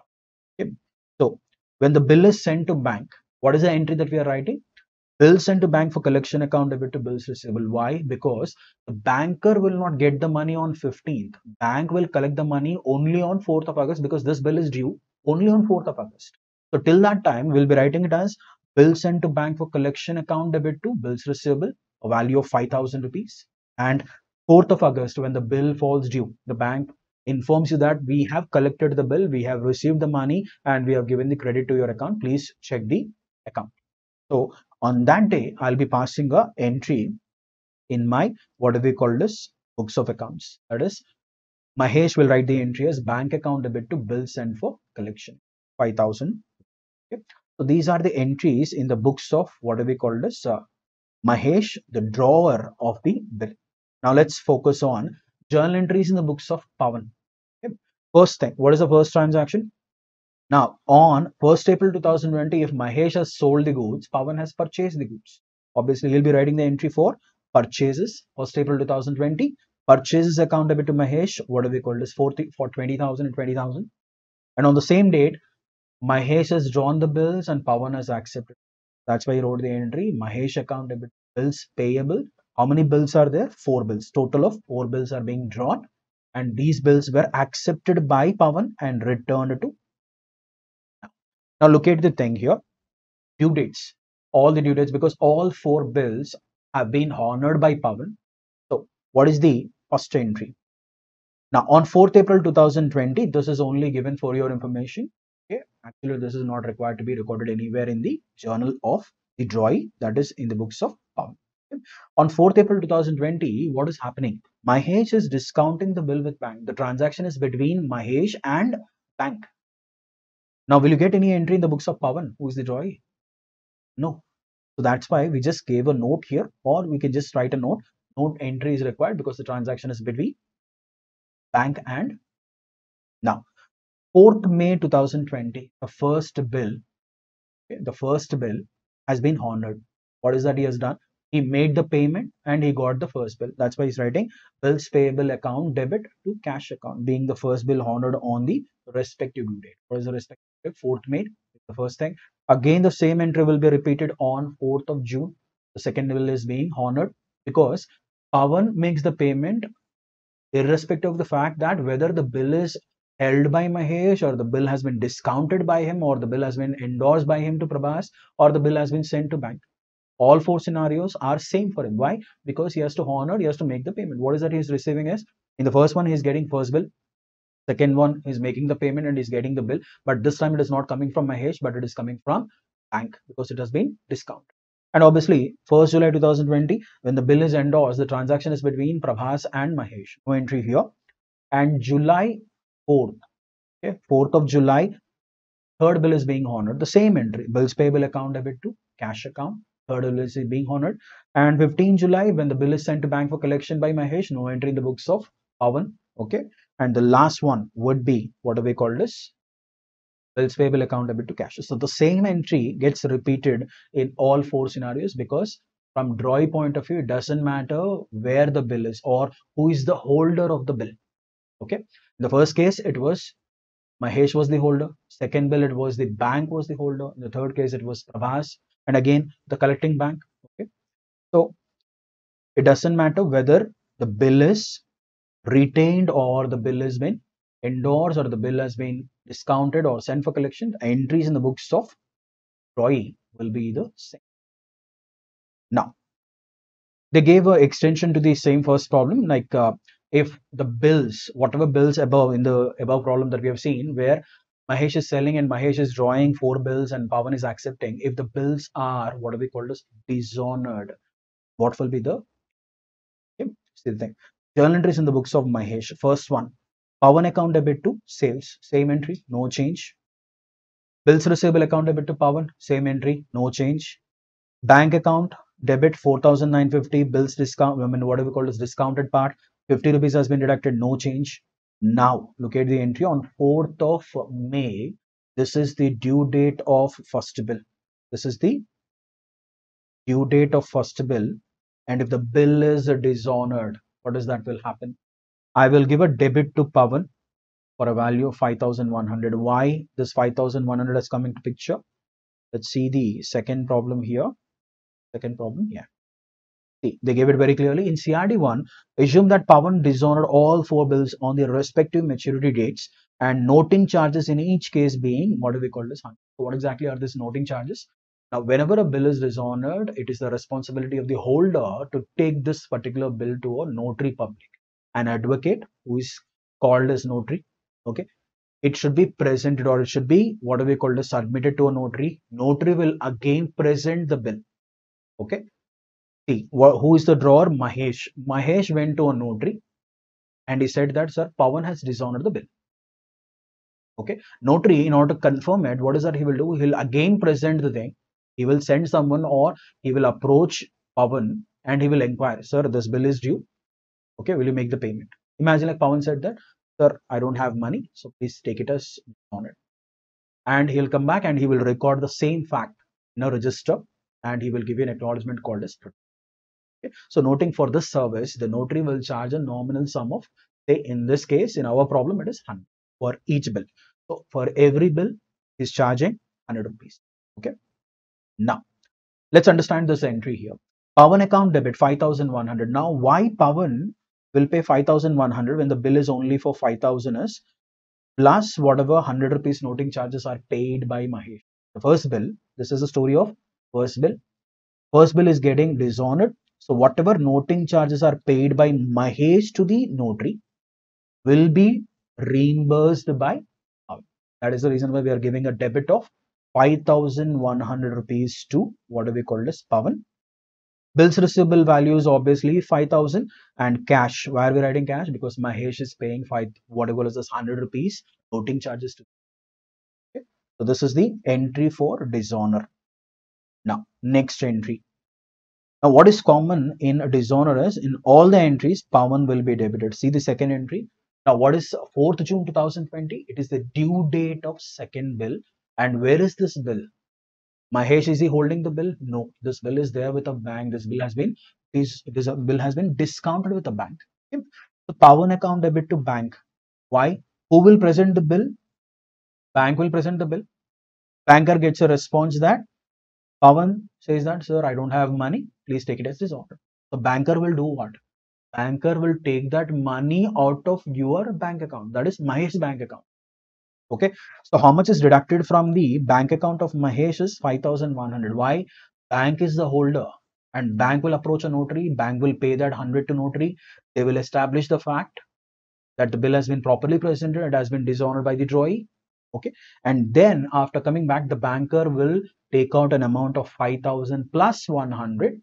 Speaker 1: Okay. So, when the bill is sent to bank, what is the entry that we are writing? Bill sent to bank for collection account debit to bills receivable. Why? Because the banker will not get the money on 15th. Bank will collect the money only on 4th of August because this bill is due only on 4th of August. So till that time, we'll be writing it as bill sent to bank for collection account debit to bills receivable, a value of 5,000 rupees. And 4th of August, when the bill falls due, the bank informs you that we have collected the bill, we have received the money, and we have given the credit to your account. Please check the account. So on that day, I'll be passing a entry in my what do we call this books of accounts. That is Mahesh will write the entry as bank account debit to bill sent for collection, 5,000. Okay. So these are the entries in the books of what do we call this Mahesh, the drawer of the bill. Now let's focus on journal entries in the books of Pawan. Okay. First thing, what is the first transaction? Now on 1st April 2020, if Mahesh has sold the goods, Pawan has purchased the goods. Obviously, he'll be writing the entry for purchases, 1st April 2020. Purchases account debit to Mahesh, what do we call this, for 20,000 and 20,000. And on the same date, Mahesh has drawn the bills and Pawan has accepted. That's why he wrote the entry. Mahesh account debit, bills payable. How many bills are there? 4 bills. Total of 4 bills are being drawn. And these bills were accepted by Pawan and returned to. Now look at the thing here. Due dates. All the due dates, because all 4 bills have been honored by Pawan. So what is the first entry? Now on 4th April 2020, this is only given for your information. Okay, actually this is not required to be recorded anywhere in the journal of the drawee, that is in the books of Pawan. Okay. On 4th April 2020, what is happening? Mahesh is discounting the bill with bank. The transaction is between Mahesh and bank. Now will you get any entry in the books of Pawan, who is the drawee? No. So that's why we just gave a note here, or we can just write a note. Note entry is required because the transaction is between bank and. Now 4th May 2020, the first bill, okay, the first bill has been honored. What is that he has done? He made the payment and he got the first bill. That's why he's writing bills payable account debit to cash account, being the first bill honored on the respective due date. What is the respective date? 4th May, the first thing. Again, the same entry will be repeated on 4th of June. The second bill is being honored because Pawan makes the payment irrespective of the fact that whether the bill is held by Mahesh or the bill has been discounted by him or the bill has been endorsed by him to Prabhas or the bill has been sent to bank. All 4 scenarios are same for him. Why? Because he has to honor, he has to make the payment. What is that he is receiving is? In the first one, he is getting first bill. Second one, he is making the payment and he is getting the bill. But this time it is not coming from Mahesh, but it is coming from bank because it has been discounted. And obviously, 1st July 2020, when the bill is endorsed, the transaction is between Prabhas and Mahesh. No entry here. And July 4th, okay, 4th of July, third bill is being honored. The same entry, bills payable account debit to cash account. Third bill is being honored. And 15 July, when the bill is sent to bank for collection by Mahesh, no entry in the books of Pawan. Okay. And the last one would be, what do we call this? Bills payable account debit to cash. So the same entry gets repeated in all 4 scenarios because from drawee point of view, it doesn't matter where the bill is or who is the holder of the bill. Okay. In the first case, it was Mahesh was the holder. Second bill, it was the bank was the holder. In the third case, it was Prabhas. And again, the collecting bank. Okay. So it doesn't matter whether the bill is retained or the bill has been endorsed or the bill has been discounted or sent for collection. Entries in the books of drawee will be the same. Now, they gave an extension to the same first problem, like if the bills, whatever bills above in the above problem that we have seen, where Mahesh is selling and Mahesh is drawing 4 bills and Pawan is accepting, if the bills are what do we call this dishonored, what will be the still thing? Journal entries in the books of Mahesh. First one, Pawan account debit to sales, same entry, no change. Bills receivable account debit to Pawan, same entry, no change. Bank account debit 4,950, bills discount, I mean, what do we call this discounted part, 50 rupees has been deducted, no change. Now look at the entry on 4th of May. This is the due date of first bill. This is the due date of first bill. And if the bill is dishonored, what is that will happen? I will give a debit to Pawan for a value of 5,100. Why this 5,100 has come into picture? Let's see the second problem here. Second problem, yeah. See, they gave it very clearly. In CRD 1, assume that Pawan dishonored all 4 bills on their respective maturity dates and noting charges in each case being, what do we call this? So what exactly are these noting charges? Now, whenever a bill is dishonored, it is the responsibility of the holder to take this particular bill to a notary public. An advocate who is called as notary, okay? It should be presented or it should be, what do we call this, submitted to a notary. Notary will again present the bill, okay? See, who is the drawer? Mahesh. Mahesh went to a notary. and he said that, sir, Pawan has dishonored the bill. Okay, notary, in order to confirm it, what is that he will do? He'll again present the thing. He will send someone, or he will approach Pawan and he will inquire, sir, this bill is due. Okay, will you make the payment? Imagine like Pawan said that, sir, I don't have money, so please take it as dishonored. And he'll come back and he will record the same fact in a register, and he will give you an acknowledgement called as proof. Okay. So noting for this service, the notary will charge a nominal sum of, say in this case, in our problem, it is 100 for each bill. So for every bill, he's charging 100 rupees. Okay. Now, let's understand this entry here. Pawan account debit 5,100. Now, why Pawan will pay 5,100 when the bill is only for 5,000 is plus whatever 100 rupees noting charges are paid by Mahesh. The first bill, this is the story of first bill. First bill is getting dishonored. So whatever noting charges are paid by Mahesh to the notary will be reimbursed by Pawan. That is the reason why we are giving a debit of 5,100 rupees to what do we call this Pawan. Bills receivable value is obviously 5,000, and cash. Why are we writing cash? Because Mahesh is paying whatever is this 100 rupees noting charges to. Okay. So this is the entry for dishonor. Now, next entry. Now, what is common in dishonor is in all the entries, Pawan will be debited. See the second entry. Now, what is 4th June 2020? It is the due date of second bill. And where is this bill? Mahesh, is he holding the bill? No, this bill is there with a bank. This bill has been bill has been discounted with a bank. Okay. So Pawan account debit to bank. Why? Who will present the bill? Bank will present the bill. Banker gets a response that Pawan says that, sir, I don't have money. Please take it as dishonor. So banker will do what? Banker will take that money out of your bank account. That is Mahesh's bank account. Okay. So how much is deducted from the bank account of Mahesh is 5,100. Why? Bank is the holder, and bank will approach a notary. Bank will pay that 100 to notary. They will establish the fact that the bill has been properly presented. It has been dishonored by the drawee. Okay. And then after coming back, the banker will take out an amount of 5,000 plus 100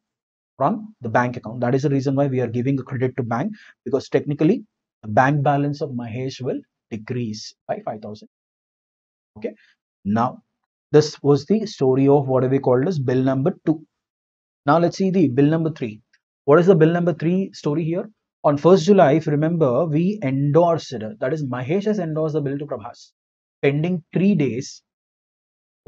Speaker 1: from the bank account. That is the reason why we are giving a credit to bank, because technically the bank balance of Mahesh will decrease by 5,000. Okay. Now, this was the story of what we called as bill number 2. Now, let's see the bill number 3. What is the bill number 3 story here? On 1st July, if you remember, we endorsed it. That is, Mahesh has endorsed the bill to Prabhas. Pending 3 days,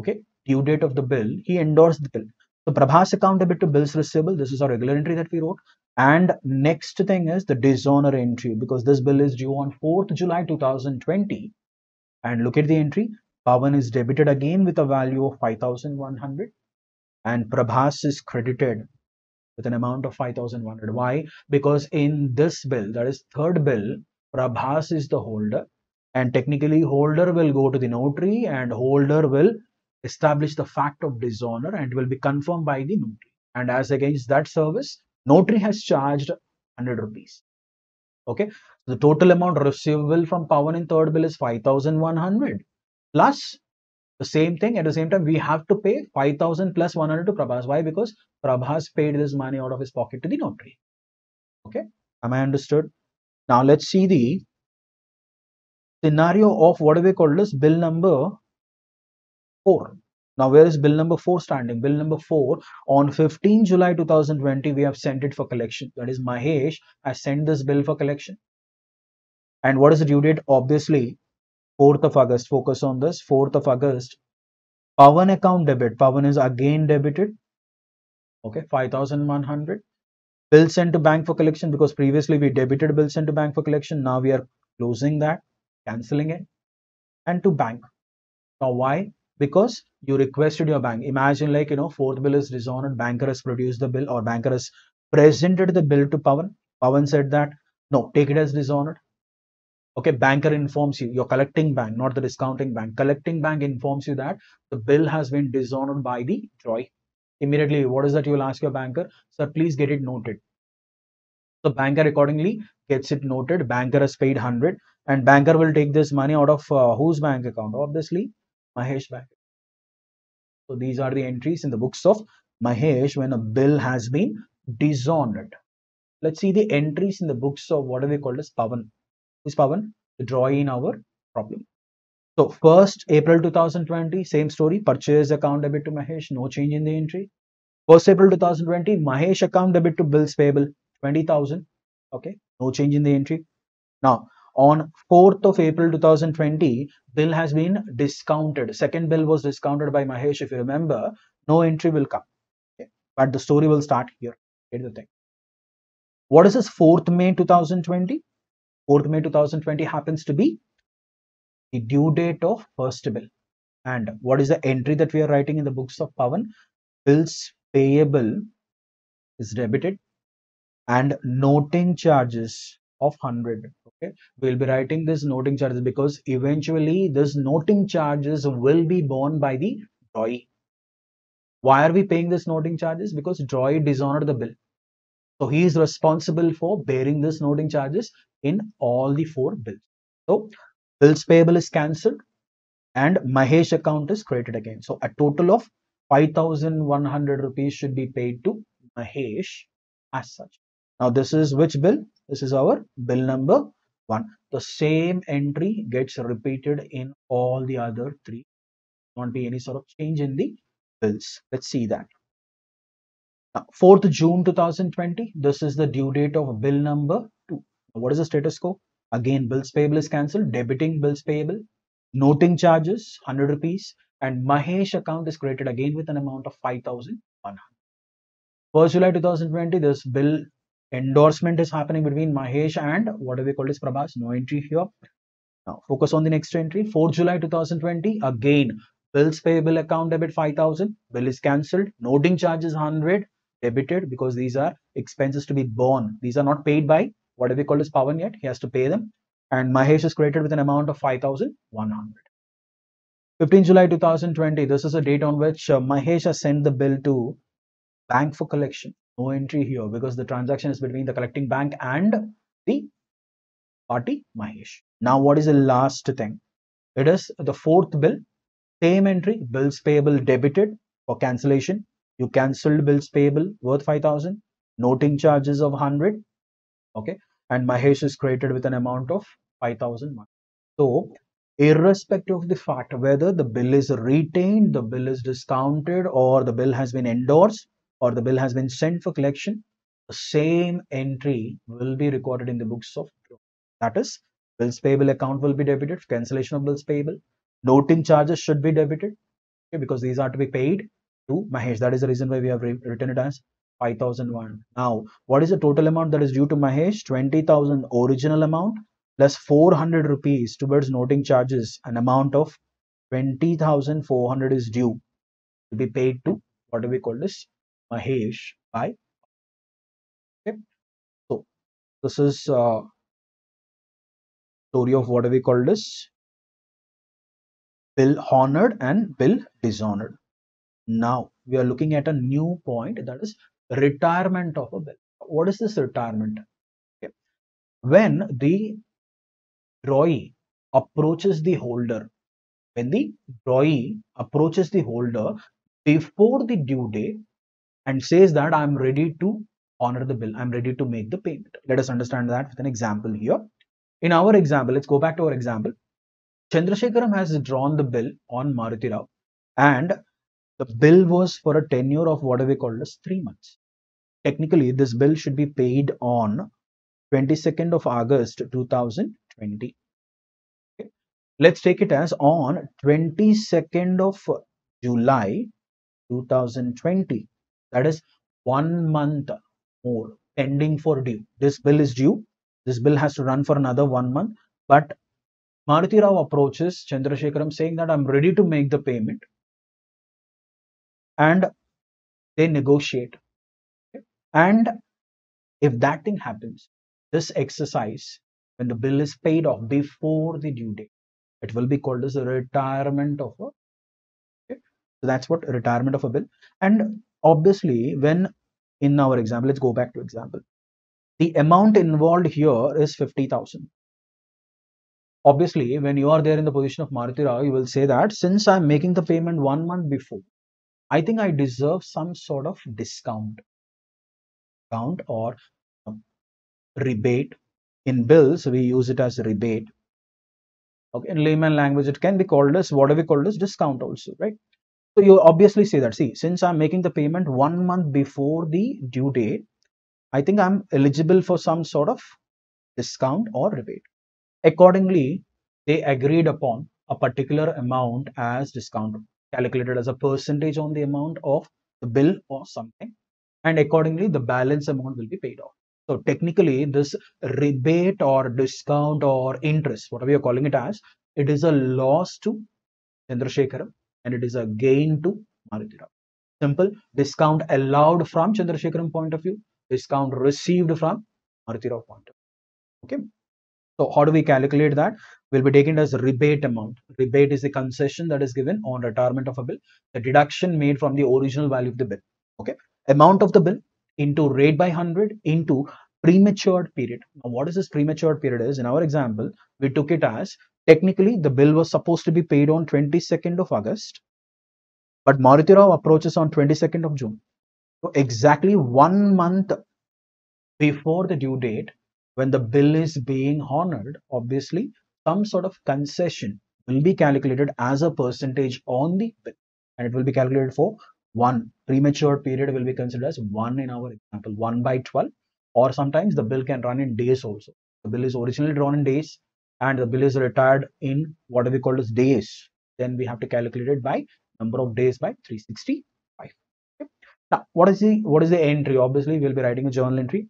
Speaker 1: okay, due date of the bill, he endorsed the bill. So, Prabhas account debit to bills receivable. This is our regular entry that we wrote. And next thing is the dishonor entry, because this bill is due on 4th July 2020. And look at the entry. Pawan is debited again with a value of 5,100, and Prabhas is credited with an amount of 5,100. Why? Because in this bill, that is third bill, Prabhas is the holder, and technically holder will go to the notary, and holder will establish the fact of dishonor, and will be confirmed by the notary. And as against that service, notary has charged 100 rupees. Okay, the total amount receivable from Pawan in third bill is 5,100 plus the same thing. At the same time, we have to pay 5,000 plus 100 to Prabhas. Why? Because Prabhas paid this money out of his pocket to the notary. Okay, am I understood? Now let's see the scenario of what do we call this bill number 4. Now, where is bill number 4 standing? Bill number 4, on 15 July 2020, we have sent it for collection. That is, Mahesh has sent this bill for collection. And what is the due date? Obviously, 4th of August. Focus on this. 4th of August. Pawan account debit. Pawan is again debited. Okay, 5,100. Bill sent to bank for collection, because previously we debited bill sent to bank for collection. Now we are closing that, cancelling it, and to bank. Now why? Because you requested your bank. Imagine like, fourth bill is dishonored. Banker has produced the bill, or banker has presented the bill to Pawan. Pawan said that, no, take it as dishonored. Okay, banker informs you, your collecting bank, not the discounting bank. Collecting bank informs you that the bill has been dishonored by the drawee. Immediately, what is that you will ask your banker? Sir, please get it noted. So banker accordingly gets it noted. Banker has paid 100, and banker will take this money out of whose bank account? Obviously, Mahesh bank. So these are the entries in the books of Mahesh when a bill has been dishonored. Let's see the entries in the books of what we call as Pawan. Who's Pawan? The drawee in our problem. So 1st April 2020, same story. Purchase account debit to Mahesh, no change in the entry. 1st April 2020, Mahesh account debit to bills payable 20,000. Okay, no change in the entry. Now, on 4th of April 2020, bill has been discounted. Second bill was discounted by Mahesh. If you remember, no entry will come. Okay. But the story will start here. Get the thing. What is this 4th May 2020? 4th May 2020 happens to be the due date of first bill. And what is the entry that we are writing in the books of Pawan? Bills payable is debited and noting charges of 100. Okay, we'll be writing this noting charges because eventually this noting charges will be borne by the drawee. Why are we paying this noting charges? Because drawee dishonored the bill, so he is responsible for bearing this noting charges in all the 4 bills. So bills payable is cancelled and Mahesh account is created again. So a total of 5,100 rupees should be paid to Mahesh as such. Now this is which bill? This is our bill number 1. The same entry gets repeated in all the other 3. Won't be any sort of change in the bills. Let's see that. Now 4th June 2020, this is the due date of bill number 2. What is the status quo? Again, bills payable is cancelled, debiting bills payable, noting charges 100 rupees, and Mahesh account is created again with an amount of 5,100. 1st July 2020, this bill endorsement is happening between Mahesh and what do we call this Prabhas? No entry here. Now focus on the next entry. 4th July 2020, again bills payable account debit 5,000, bill is cancelled, noting charges 100, debited because these are expenses to be borne. These are not paid by what do we call this Pawan yet. He has to pay them, and Mahesh is created with an amount of 5,100. 15 July 2020, this is a date on which Mahesh has sent the bill to bank for collection. No entry here because the transaction is between the collecting bank and the party Mahesh. Now what is the last thing? It is the 4th bill. Same entry, bills payable debited for cancellation. You cancelled bills payable worth 5,000, noting charges of 100. Okay, and Mahesh is created with an amount of 5,000. So irrespective of the fact whether the bill is retained, the bill is discounted, or the bill has been endorsed, or the bill has been sent for collection, the same entry will be recorded in the books of true. That is, bills payable account will be debited, cancellation of bills payable, noting charges should be debited, okay, because these are to be paid to Mahesh. That is the reason why we have written it as 5,001. Now, what is the total amount that is due to Mahesh? 20,000 original amount plus 400 rupees towards noting charges. An amount of 20,400 is due to be paid to what do we call this Mahesh by. Okay, so this is story of what do we call this bill honored and bill dishonored. Now we are looking at a new point, that is retirement of a bill. What is this retirement? Okay. When the drawee approaches the holder, when the drawee approaches the holder before the due date and says that I'm ready to honor the bill, I'm ready to make the payment. Let us understand that with an example here. In our example, let's go back to our example. Chandrasekharam has drawn the bill on Maruti Rao, and the bill was for a tenure of what we call as 3 months. Technically, this bill should be paid on 22nd of August 2020. Okay. Let's take it as on 22nd of July 2020. That is 1 month more pending for due. This bill is due. This bill has to run for another 1 month. But Maruti Rao approaches Chandrasekharam saying that I'm ready to make the payment, and they negotiate. Okay. And if that thing happens, this exercise, when the bill is paid off before the due date, it will be called as a retirement of a. Okay. So that's what retirement of a bill. And obviously, when in our example, let's go back to example. The amount involved here is 50,000. Obviously, when you are there in the position of Maruti Rao, you will say that since I'm making the payment 1 month before, I think I deserve some sort of discount or rebate In bills, we use it as a rebate. Okay, in layman language, it can be called as what do we call as discount also, right? So you obviously say that, see, since I'm making the payment 1 month before the due date, I think I'm eligible for some sort of discount or rebate. Accordingly, they agreed upon a particular amount as discount, calculated as a percentage on the amount of the bill or something, and accordingly the balance amount will be paid off. So technically, this rebate or discount or interest, whatever you're calling it as, it is a loss to Chandrasekharam and it is a gain to Maruti Rao. Simple. Discount allowed from Chandrasekharam point of view, discount received from Maruti Rao point of view. Okay. So how do we calculate that? We'll be taking it as rebate amount. Rebate is the concession that is given on retirement of a bill, the deduction made from the original value of the bill. Okay. Amount of the bill into rate by 100 into prematured period. Now, what is this prematured period is? In our example, we took it as technically the bill was supposed to be paid on 22nd of August, but Maruti Rao approaches on 22nd of June. So exactly 1 month before the due date, when the bill is being honored, obviously some sort of concession will be calculated as a percentage on the bill, and it will be calculated for one premature period will be considered as 1 in our example, 1 by 12, or sometimes the bill can run in days also. The bill is originally drawn in days and the bill is retired in what we call as days. Then we have to calculate it by number of days by 365. Okay. Now, what is the entry? Obviously, we'll be writing a journal entry.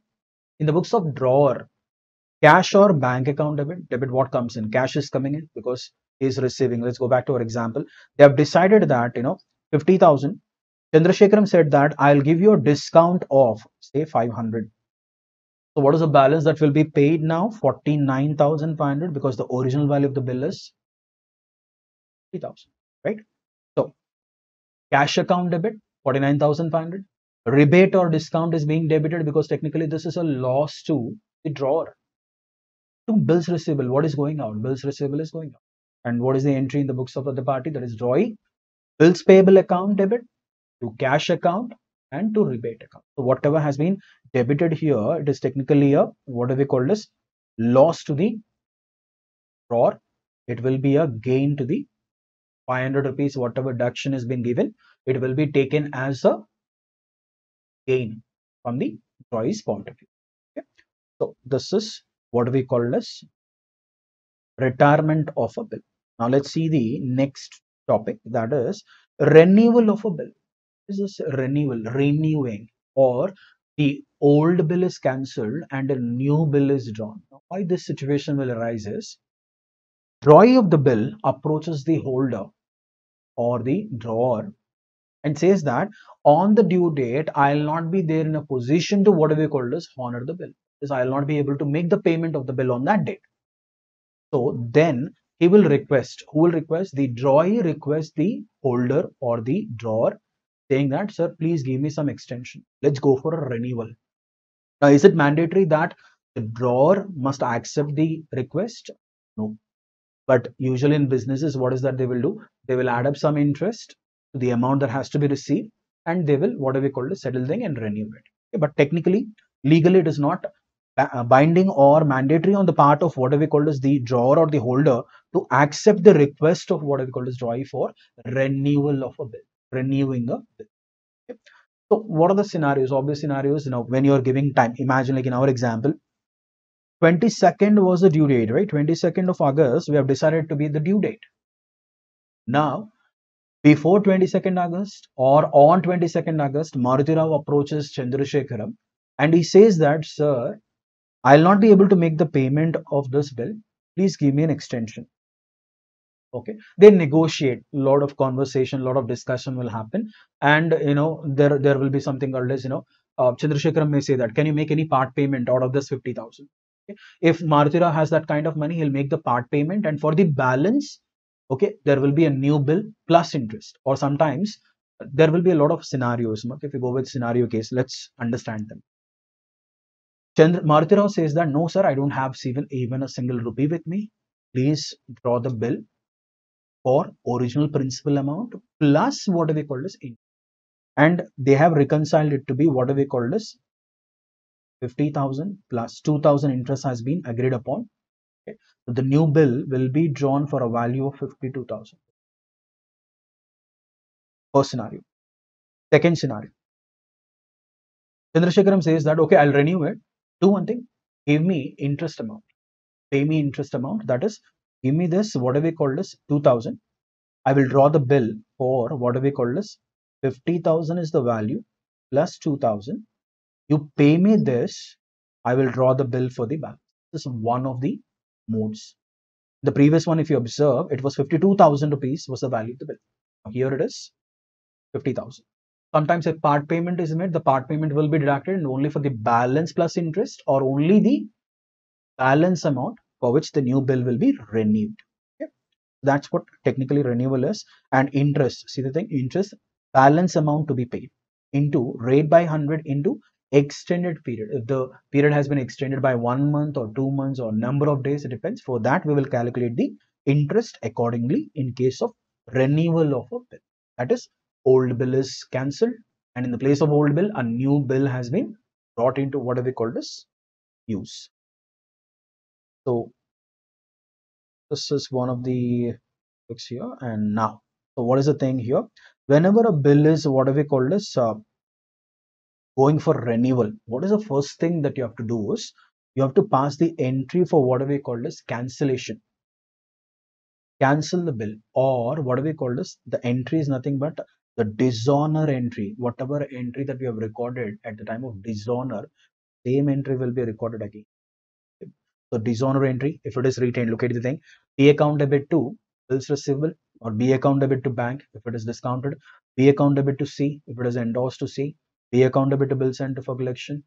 Speaker 1: In the books of drawer, cash or bank account debit, what comes in? Cash is coming in because he's receiving. Let's go back to our example. They have decided that, 50,000. Chandrasekharam said that I'll give you a discount of say 500. So what is the balance that will be paid now? 49,500, because the original value of the bill is 50,000, right? So cash account debit 49,500. Rebate or discount is being debited because technically this is a loss to the drawer. To bills receivable, what is going out? Bills receivable is going out. And what is the entry in the books of the party? That is drawing bills payable account debit to cash account and to rebate account. So whatever has been debited here, it is technically a what do we call this? Loss to the drawer. It will be a gain to the 500 rupees, whatever deduction has been given, it will be taken as a gain from the drawee's point of view. Okay? So this is what we call as retirement of a bill. Now let's see the next topic, that is renewal of a bill. This is renewal, renewing, or the old bill is cancelled and a new bill is drawn. Now, why this situation will arise is drawee of the bill approaches the holder or the drawer and says that on the due date I'll not be there in a position to what we call as honor the bill. Because I'll not be able to make the payment of the bill on that date. So then he will request, who will request? The drawee requests the holder or the drawer saying that, sir, please give me some extension. Let's go for a renewal. Now, is it mandatory that the drawer must accept the request? No. But usually in businesses, what is that they will do? They will add up some interest to the amount that has to be received and they will, what do we call it, settle thing and renew it. Okay, but technically, legally, it is not binding or mandatory on the part of what we call as the drawer or the holder to accept the request of what we call as drawee for renewal of a bill, renewing a bill. Okay. So what are the scenarios? Obvious scenarios, when you're giving time, imagine like in our example, 22nd was the due date, right? 22nd of August, we have decided to be the due date. Now, before 22nd August or on 22nd August, Maruti Rao approaches Chandrasekharam and he says that, sir, I'll not be able to make the payment of this bill. Please give me an extension. Okay. They negotiate. A lot of conversation, a lot of discussion will happen. And, there will be something called as, Chandrasekharam may say that, can you make any part payment out of this 50,000? Okay. If Maruti Rao has that kind of money, he'll make the part payment. And for the balance, okay, there will be a new bill plus interest. Or sometimes there will be a lot of scenarios. Okay, if you go with scenario case, let's understand them. Maruti Rao says that, no, sir, I don't have even a single rupee with me. Please draw the bill for original principal amount plus what we call as interest. And they have reconciled it to be what we call as 50,000 plus 2,000 interest has been agreed upon. Okay. So the new bill will be drawn for a value of 52,000. First scenario. Second scenario. Chandrasekharam says that, okay, I'll renew it. Do one thing. Give me interest amount. Pay me interest amount. That is, give me this, whatever we call this, 2,000. I will draw the bill for whatever we call this, 50,000 is the value plus 2,000. You pay me this. I will draw the bill for the balance. This is one of the modes. The previous one, if you observe, it was 52,000 rupees was the value of the bill. Here it is 50,000. Sometimes if part payment is made, the part payment will be deducted and only for the balance plus interest, or only the balance amount for which the new bill will be renewed. Okay. That's what technically renewal is. And interest, see the thing, interest, balance amount to be paid into rate by 100 into extended period. If the period has been extended by 1 month or 2 months or number of days, it depends. For that, we will calculate the interest accordingly in case of renewal of a bill. That is, old bill is cancelled, and in the place of old bill, a new bill has been brought into what we call this use. So this is one of the books here. And now, so what is the thing here? Whenever a bill is what we call this going for renewal, what is the first thing that you have to do is you have to pass the entry for what we call this cancellation. Cancel the bill, or what we call this, the entry is nothing but the dishonor entry. Whatever entry that we have recorded at the time of dishonor, same entry will be recorded again. So dishonor entry, if it is retained, look at the thing, B account debit to bills receivable, or B account debit to bank if it is discounted, B account debit to C if it is endorsed to C, B account debit to bill center for collection.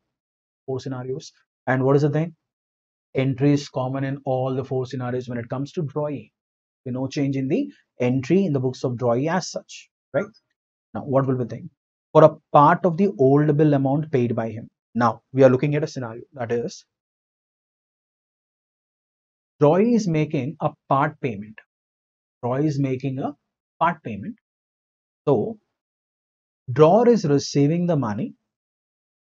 Speaker 1: 4 scenarios. And what is the thing? Entry is common in all the 4 scenarios when it comes to drawee. No change in the entry in the books of drawee as such, right? Now, what will we think? For a part of the old bill amount paid by him. Now, we are looking at a scenario that is, drawee is making a part payment. Drawee is making a part payment. So, drawer is receiving the money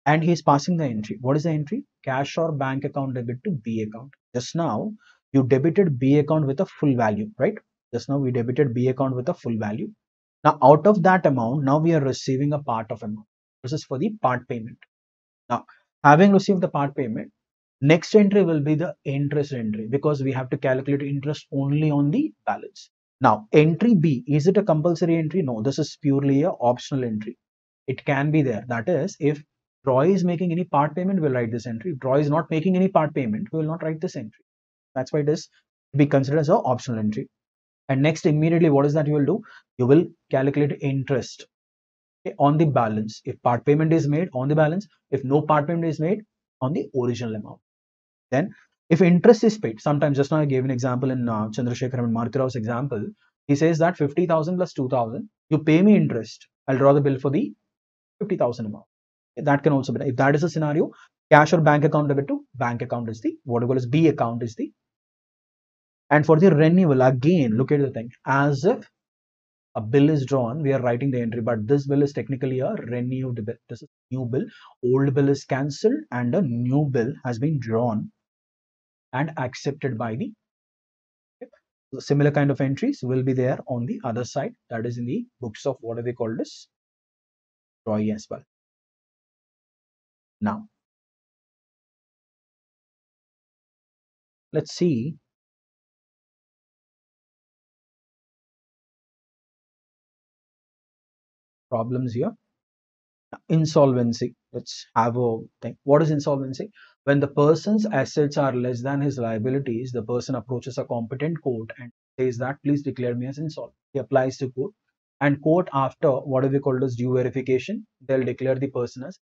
Speaker 1: and he is passing the entry. What is the entry? Cash or bank account debit to B account. Just now, you debited B account with a full value, right? Just now, we debited B account with a full value. Now, out of that amount, now we are receiving a part of amount. This is for the part payment. Now, having received the part payment, next entry will be the interest entry, because we have to calculate interest only on the balance. Now, entry B, is it a compulsory entry? No, this is purely a optional entry. It can be there. That is, if Troy is making any part payment, we'll write this entry. If Troy is not making any part payment, we will not write this entry. That's why it is to be considered as an optional entry. And next, immediately, what is that you will do? You will calculate interest, okay, on the balance. If part payment is made, on the balance. If no part payment is made, on the original amount. Then, if interest is paid, sometimes, just now I gave an example in Chandrasekhar and Martirao's example. He says that 50,000 plus 2,000, you pay me interest. I'll draw the bill for the 50,000 amount. That can also be done. If that is a scenario, cash or bank account debit to bank account is the, whatever is B account is the. And for the renewal, again, look at the thing. As if a bill is drawn, we are writing the entry, but this bill is technically a renewed bill. This is a new bill. Old bill is cancelled and a new bill has been drawn and accepted by the. So similar kind of entries will be there on the other side. That is in the books of what are they called as drawee as well. Now, let's see problems here. Insolvency. Let's have a thing. What is insolvency? When the person's assets are less than his liabilities, the person approaches a competent court and says that, please declare me as insolvent. He applies to court, and court, after what we call as due verification, they'll declare the person as,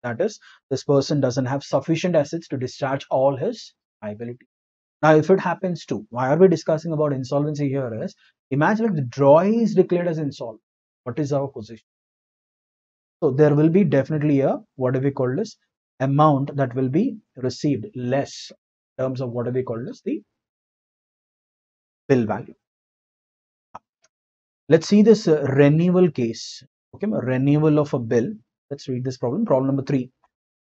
Speaker 1: that is, this person doesn't have sufficient assets to discharge all his liability. Now, if it happens to, why are we discussing about insolvency here is, imagine if the drawee is declared as insolvent. What is our position? So there will be definitely a, what do we call this, amount that will be received less in terms of what do we call this, the bill value. Let's see this renewal case. Okay, renewal of a bill. Let's read this problem. Problem number 3.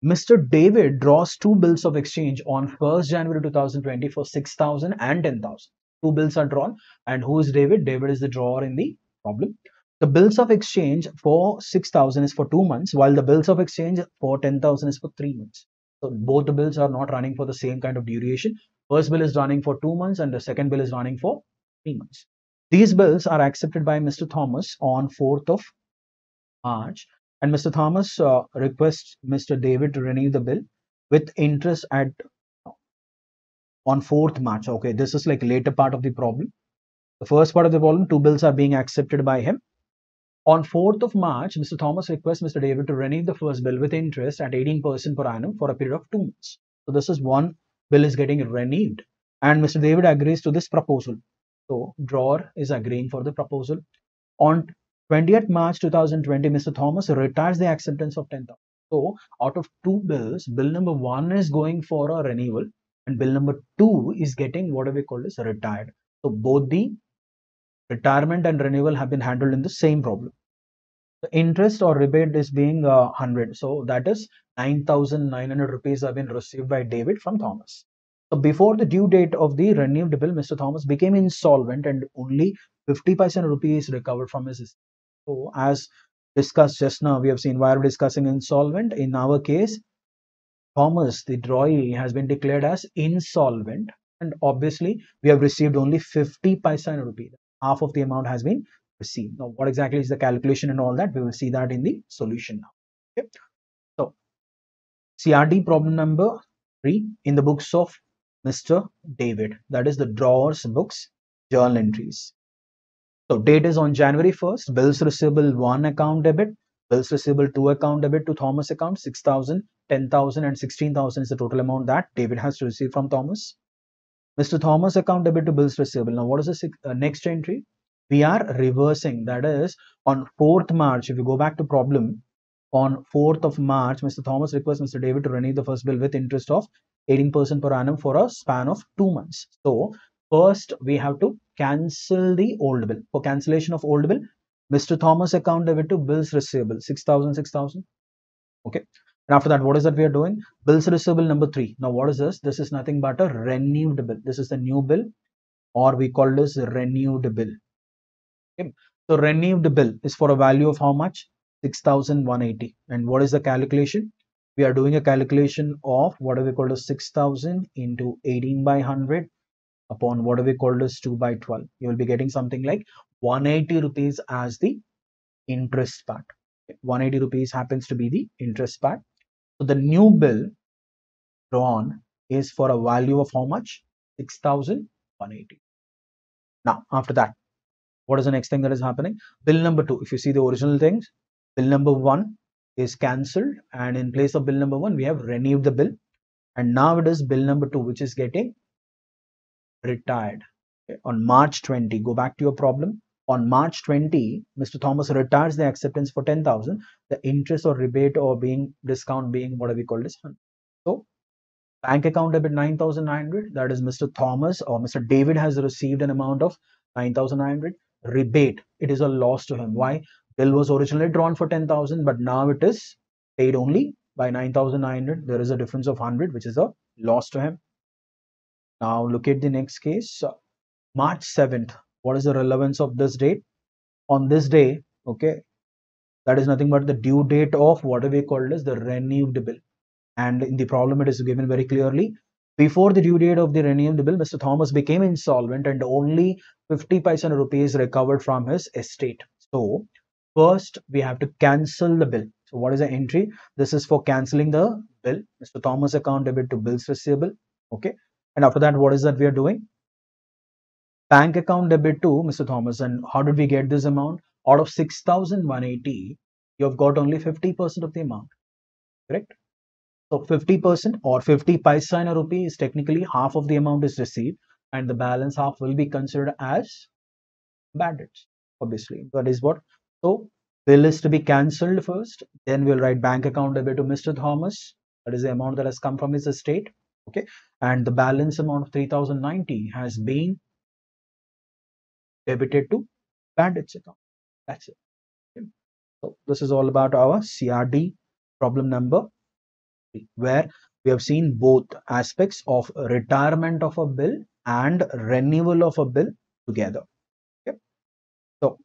Speaker 1: Mr. David draws two bills of exchange on 1st January 2020 for 6,000 and 10,000. Two bills are drawn, and who is David? David is the drawer in the problem. The bills of exchange for 6,000 is for 2 months, while the bills of exchange for 10,000 is for 3 months. So both the bills are not running for the same kind of duration. First bill is running for 2 months, and the second bill is running for 3 months. These bills are accepted by Mr. Thomas on 4th of March, and Mr. Thomas requests Mr. David to renew the bill with interest at on 4th March. Okay, this is like later part of the problem. The first part of the problem, two bills are being accepted by him. On 4th of March, Mr. Thomas requests Mr. David to renew the first bill with interest at 18% per annum for a period of 2 months. So this is one bill is getting renewed, and Mr. David agrees to this proposal. So drawer is agreeing for the proposal. On 20th March 2020, Mr. Thomas retires the acceptance of 10,000. So out of two bills, bill number 1 is going for a renewal, and bill number 2 is getting what we call as retired. So both the retirement and renewal have been handled in the same problem. The interest or rebate is being 100. So that is 9,900 rupees have been received by David from Thomas. So before the due date of the renewed bill, Mr. Thomas became insolvent and only 50% rupees recovered from his estate. So as discussed just now, we have seen why we're discussing insolvent. In our case, Thomas, the drawee, has been declared as insolvent, and obviously we have received only 50 paisa in rupee. Half of the amount has been received. Now, what exactly is the calculation and all that? We will see that in the solution now. Okay. So, CRD problem number 3 in the books of Mr. David, that is the drawer's books, journal entries. So, date is on January 1st, bills receivable 1 account debit, bills receivable 2 account debit to Thomas account, 6,000, 10,000 and 16,000 is the total amount that David has to receive from Thomas. Mr. Thomas account debit to bills receivable. Now, what is the next entry? We are reversing, that is on 4th March. If you go back to problem, on 4th of March, Mr. Thomas requests Mr. David to renew the first bill with interest of 18% per annum for a span of 2 months. So, first we have to cancel the old bill. For cancellation of old bill, Mr. Thomas account debit to bills receivable, 6,000, 6,000. Okay. And after that, what is that we are doing? Bills receivable number 3. Now, what is this? This is nothing but a renewed bill. This is the new bill, or we call this renewed bill. Okay. So, renewed bill is for a value of how much? 6,180. And what is the calculation? We are doing a calculation of what we call as 6,000 into 18 by 100 upon what we call as 2 by 12. You will be getting something like 180 rupees as the interest part. 180 rupees happens to be the interest part. So the new bill drawn is for a value of how much? 6,180. Now, after that, what is the next thing that is happening? Bill number 2. If you see the original things, bill number 1 is cancelled, and in place of bill number 1, we have renewed the bill. And now it is bill number 2, which is getting retired. Okay. On March 20, go back to your problem. On March 20, Mr. Thomas retires the acceptance for 10,000. The interest or rebate or being discount being what we call as 100. So, bank account debit 9,900. That is Mr. Thomas or Mr. David has received an amount of 9,900. Rebate, it is a loss to him. Why? Bill was originally drawn for 10,000, but now it is paid only by 9,900. There is a difference of 100, which is a loss to him. Now, look at the next case. March 7th. What is the relevance of this date? On this day, okay, that is nothing but the due date of what we called as the renewed bill. And in the problem, it is given very clearly. Before the due date of the renewed bill, Mr. Thomas became insolvent and only 50 paisa rupees recovered from his estate. So, first we have to cancel the bill. So, what is the entry? This is for cancelling the bill. Mr. Thomas account debit to bills receivable. Okay. And after that, what is that we are doing? Bank account debit to Mr. Thomas. And how did we get this amount? Out of 6,180, you have got only 50% of the amount. Correct? So 50% or 50 paisa in a rupee is technically half of the amount is received, and the balance half will be considered as bad debts. Obviously, that is what. So bill is to be cancelled first. Then we'll write bank account debit to Mr. Thomas. That is the amount that has come from his estate. Okay, and the balance amount of 3,090 has been debited to bad debts account. That's it. Okay. So this is all about our CRD problem number where we have seen both aspects of retirement of a bill and renewal of a bill together. Okay. So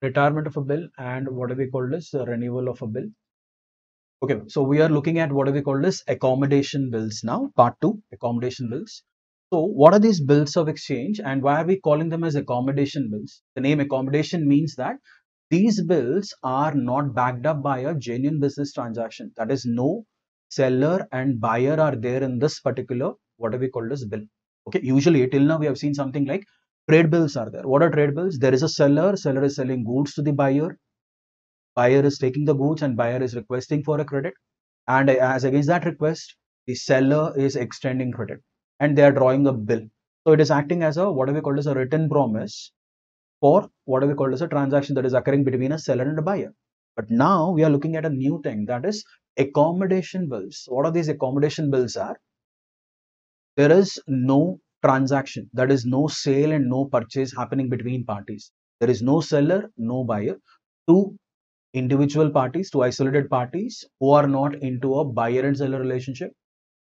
Speaker 1: retirement of a bill and what do we call this? Renewal of a bill. Okay, so we are looking at what do we call this? Accommodation bills now, part 2, accommodation bills. So what are these bills of exchange and why are we calling them as accommodation bills? The name accommodation means that these bills are not backed up by a genuine business transaction. That is, no seller and buyer are there in this particular, what do we call this, bill. Okay, usually till now we have seen something like trade bills are there. What are trade bills? There is a seller is selling goods to the buyer is taking the goods and buyer is requesting for a credit. And as against that request, the seller is extending credit and they are drawing a bill. So it is acting as a, what do we call as a written promise for what do we call as a transaction that is occurring between a seller and a buyer. But now we are looking at a new thing, that is accommodation bills. What are these accommodation bills are? There is no transaction, that is no sale and no purchase happening between parties. There is no seller, no buyer. Two individual parties, two isolated parties who are not into a buyer and seller relationship,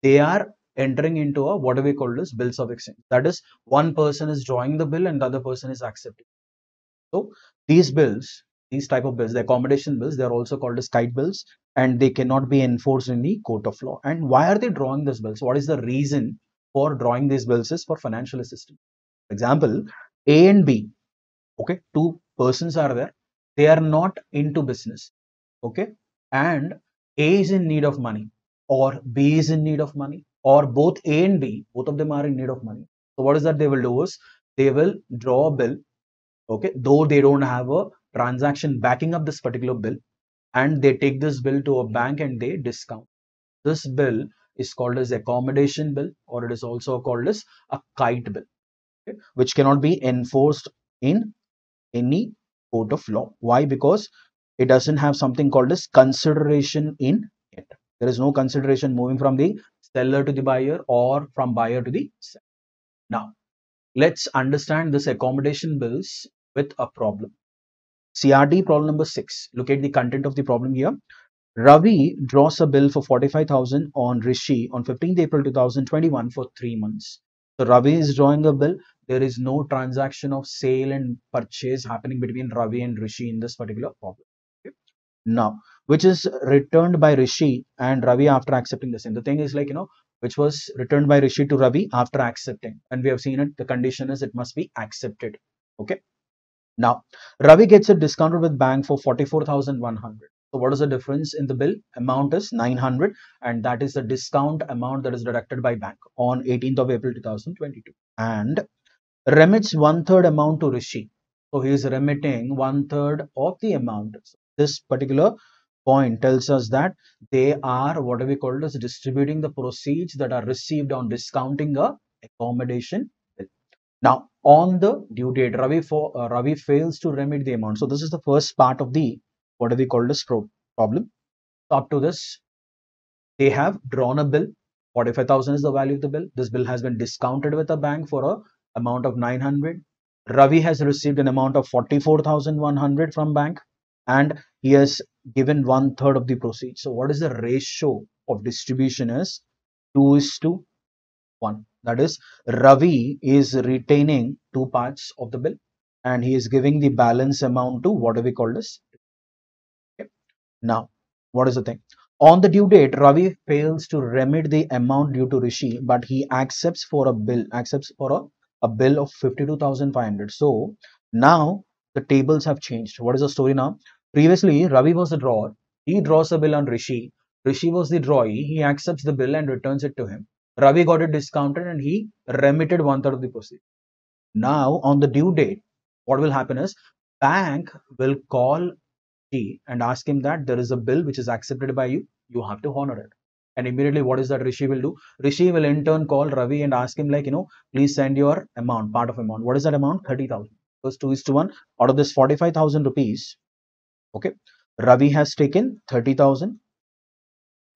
Speaker 1: they are entering into a, what do we call this, bills of exchange. That is, one person is drawing the bill and the other person is accepting. So these bills, these type of bills, the accommodation bills, they are also called as kite bills and they cannot be enforced in the court of law. And why are they drawing these bills? What is the reason for drawing these bills? Is for financial assistance. For example, A and B, okay, two persons are there, they are not into business, okay, and A is in need of money or B is in need of money or both A and B, both of them are in need of money. So what is that they will do is they will draw a bill, okay, though they don't have a transaction backing up this particular bill, and they take this bill to a bank and they discount. This bill is called as accommodation bill, or it is also called as a kite bill, okay, which cannot be enforced in any court of law. Why? Because it doesn't have something called as consideration in it. There is no consideration moving from the seller to the buyer or from buyer to the seller. Now, let's understand this accommodation bills with a problem. CRD problem number 6. Look at the content of the problem here. Ravi draws a bill for 45,000 on Rishi on 15th April 2021 for 3 months. So Ravi is drawing a bill. There is no transaction of sale and purchase happening between Ravi and Rishi in this particular problem. Okay. Now, which is returned by Rishi and Ravi after accepting the same. The thing is like, which was returned by Rishi to Ravi after accepting. And we have seen it. The condition is it must be accepted. Okay. Now, Ravi gets it discounted with bank for 44,100. So what is the difference in the bill? Amount is 900 and that is the discount amount that is deducted by bank on 18th of April 2022. And remits 1/3 amount to Rishi. So he is remitting 1/3 of the amount. So this particular point tells us that they are what do we call it as distributing the proceeds that are received on discounting a accommodation bill. Now, on the due date, Ravi fails to remit the amount. So this is the first part of the what do we call this problem. Up to this, they have drawn a bill. 45,000 is the value of the bill. This bill has been discounted with a bank for a amount of 900. Ravi has received an amount of 44,100 from bank, and he has given 1/3 of the proceeds. So what is the ratio of distribution? Is 2:1. That is, Ravi is retaining 2 parts of the bill and he is giving the balance amount to what do we call this? Okay. Now, what is the thing? On the due date, Ravi fails to remit the amount due to Rishi, but he accepts for a bill of 52,500. So now the tables have changed. What is the story now? Previously, Ravi was the drawer. He draws a bill on Rishi. Rishi was the drawee. He accepts the bill and returns it to him. Ravi got it discounted and he remitted 1/3 of the proceeds. Now, on the due date, what will happen is bank will call Rishi and ask him that there is a bill which is accepted by you. You have to honor it. And immediately, what is that Rishi will do? Rishi will in turn call Ravi and ask him like, please send your amount, part of amount. What is that amount? 30,000. Because 2:1 out of this 45,000 rupees. Okay. Ravi has taken 30,000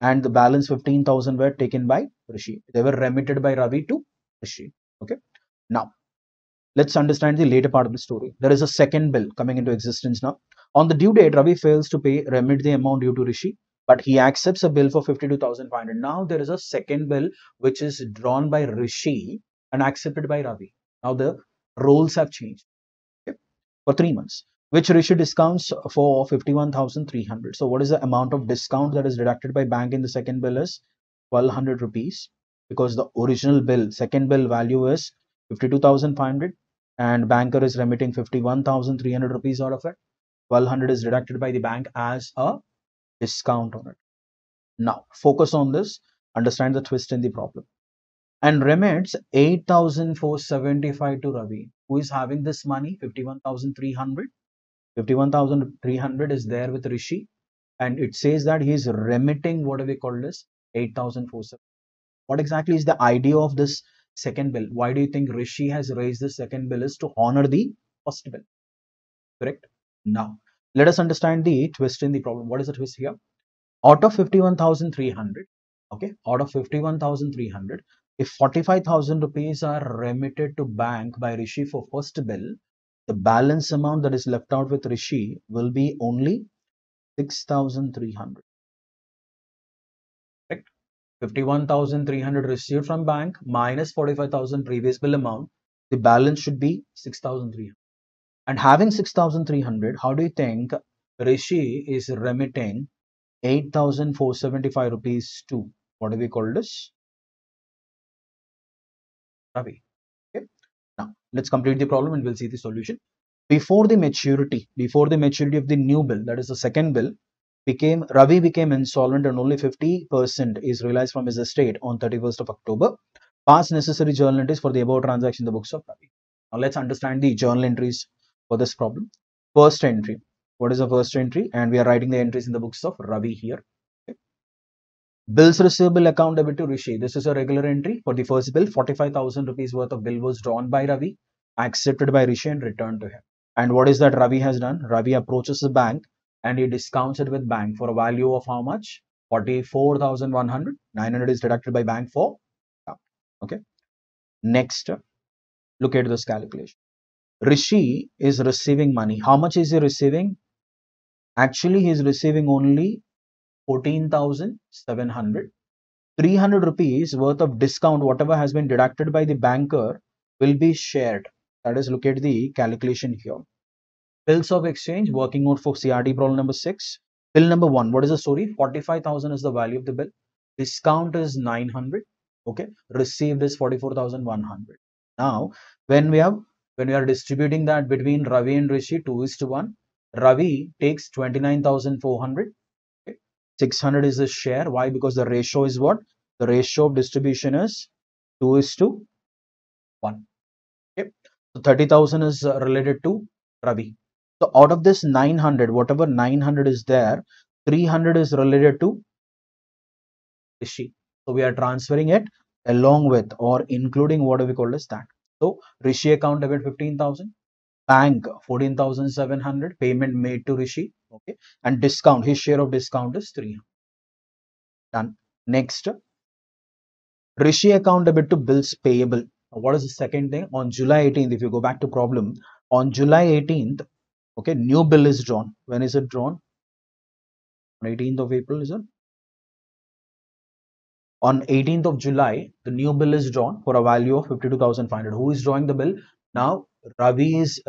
Speaker 1: and the balance 15,000 were taken by Rishi. They were remitted by Ravi to Rishi. Okay. Now, let's understand the later part of the story. There is a second bill coming into existence now. On the due date, Ravi fails to remit the amount due to Rishi, but he accepts a bill for 52,500. Now there is a second bill which is drawn by Rishi and accepted by Ravi. Now the roles have changed, okay, for 3 months, which Rishi discounts for 51,300. So what is the amount of discount that is deducted by bank in the second bill is 1,200 rupees, because the original bill, second bill value is 52,500 and banker is remitting 51,300 rupees out of it. 1,200 is deducted by the bank as a discount on it. Now focus on this, understand the twist in the problem, and remits 8,475 to Ravi, who is having this money 51,300. 51,300 is there with Rishi, and it says that he is remitting what do we call this 8,475. What exactly is the idea of this second bill? Why do you think Rishi has raised the second bill? Is to honor the first bill, correct? Now let us understand the twist in the problem. What is the twist here? Out of 51,300, okay, out of 51,300, if 45,000 rupees are remitted to bank by Rishi for first bill, the balance amount that is left out with Rishi will be only 6,300, correct? 51,300 received from bank minus 45,000 previous bill amount, the balance should be 6,300. And having 6,300, how do you think Rishi is remitting 8,475 rupees to what do we call this? Ravi. Okay. Now let's complete the problem and we'll see the solution. Before the maturity of the new bill, that is the second bill, Ravi became insolvent and only 50% is realized from his estate on 31st of October. Pass necessary journal entries for the above transaction in the books of Ravi. Now let's understand the journal entries for this problem. First entry. What is the first entry? And we are writing the entries in the books of Ravi here. Okay. Bills receivable account debit to Rishi. This is a regular entry for the first bill. 45,000 rupees worth of bill was drawn by Ravi, accepted by Rishi and returned to him. And what is that Ravi has done? Ravi approaches the bank and he discounts it with bank for a value of how much? 44,100. 900 is deducted by bank for. Okay. Next, look at this calculation. Rishi is receiving money. How much is he receiving? Actually, he is receiving only 14,700. 300 rupees worth of discount, whatever has been deducted by the banker, will be shared. That is, look at the calculation here. Bills of exchange, working out for CRT problem number 6. Bill number 1, what is the story? 45,000 is the value of the bill. Discount is 900. Okay, received is 44,100. Now, when we are distributing that between Ravi and Rishi 2:1, Ravi takes 29,400. 600 is the share. Why? Because the ratio is what? The ratio of distribution is 2:1. Okay. So 30,000 is related to Ravi. So out of this 900, whatever 900 is there, 300 is related to Rishi. So we are transferring it along with or including what we call as that. So Rishi account debit 15,000. Bank 14,700, payment made to Rishi, okay, and discount, his share of discount is 300. Done. Next, Rishi account debit to bills payable. What is the second thing? On July 18th, if you go back to problem, on July 18th, okay, new bill is drawn. When is it drawn? On 18th of April, is it? On 18th of July, the new bill is drawn for a value of 52,500. Who is drawing the bill? Now, Ravi is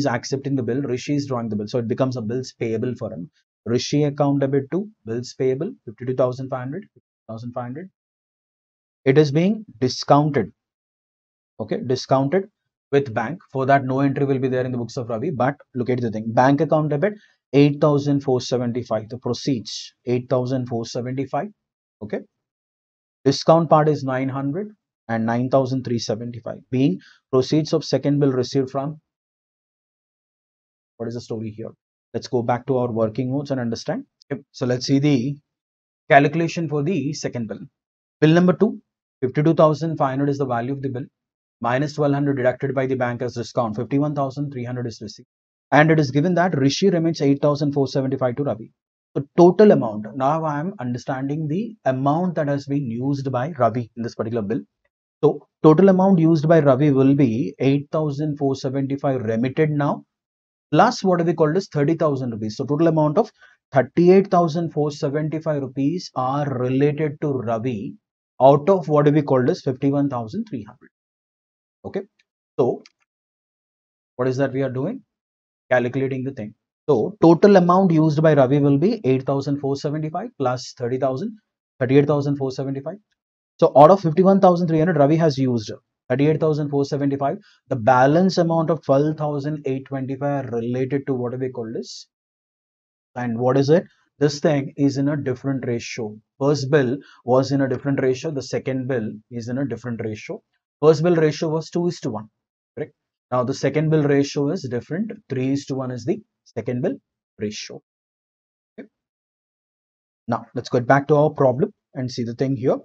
Speaker 1: accepting the bill. Rishi is drawing the bill. So it becomes a bills payable for him. Rishi account debit to bills payable 52,500. 52,500. It is being discounted. Okay, discounted with bank. For that, no entry will be there in the books of Ravi. But look at the thing. Bank account debit 8,475. The proceeds 8,475. Okay. Discount part is 900 and 9,375 being proceeds of second bill received from. What is the story here? Let's go back to our working notes and understand. Okay. So let's see the calculation for the second bill. Bill number 2, 52,500 is the value of the bill. Minus 1,200 deducted by the bank as discount. 51,300 is received. And it is given that Rishi remits 8,475 to Ravi. So total amount, now I am understanding the amount that has been used by Ravi in this particular bill. So total amount used by Ravi will be 8,475 remitted now, plus what we call as 30,000 rupees. So total amount of 38,475 rupees are related to Ravi out of what we call as 51,300. Okay. So what is that we are doing? Calculating the thing. So total amount used by Ravi will be 8,475 plus 30,000, 38,475. So out of 51,300, Ravi has used 38,475. The balance amount of 12,825 are related to what we call this. And what is it? This thing is in a different ratio. First bill was in a different ratio. The second bill is in a different ratio. First bill ratio was 2:1. Correct. Now the second bill ratio is different. 3:1 is the second bill ratio. Okay. Now let's get back to our problem and see the thing here.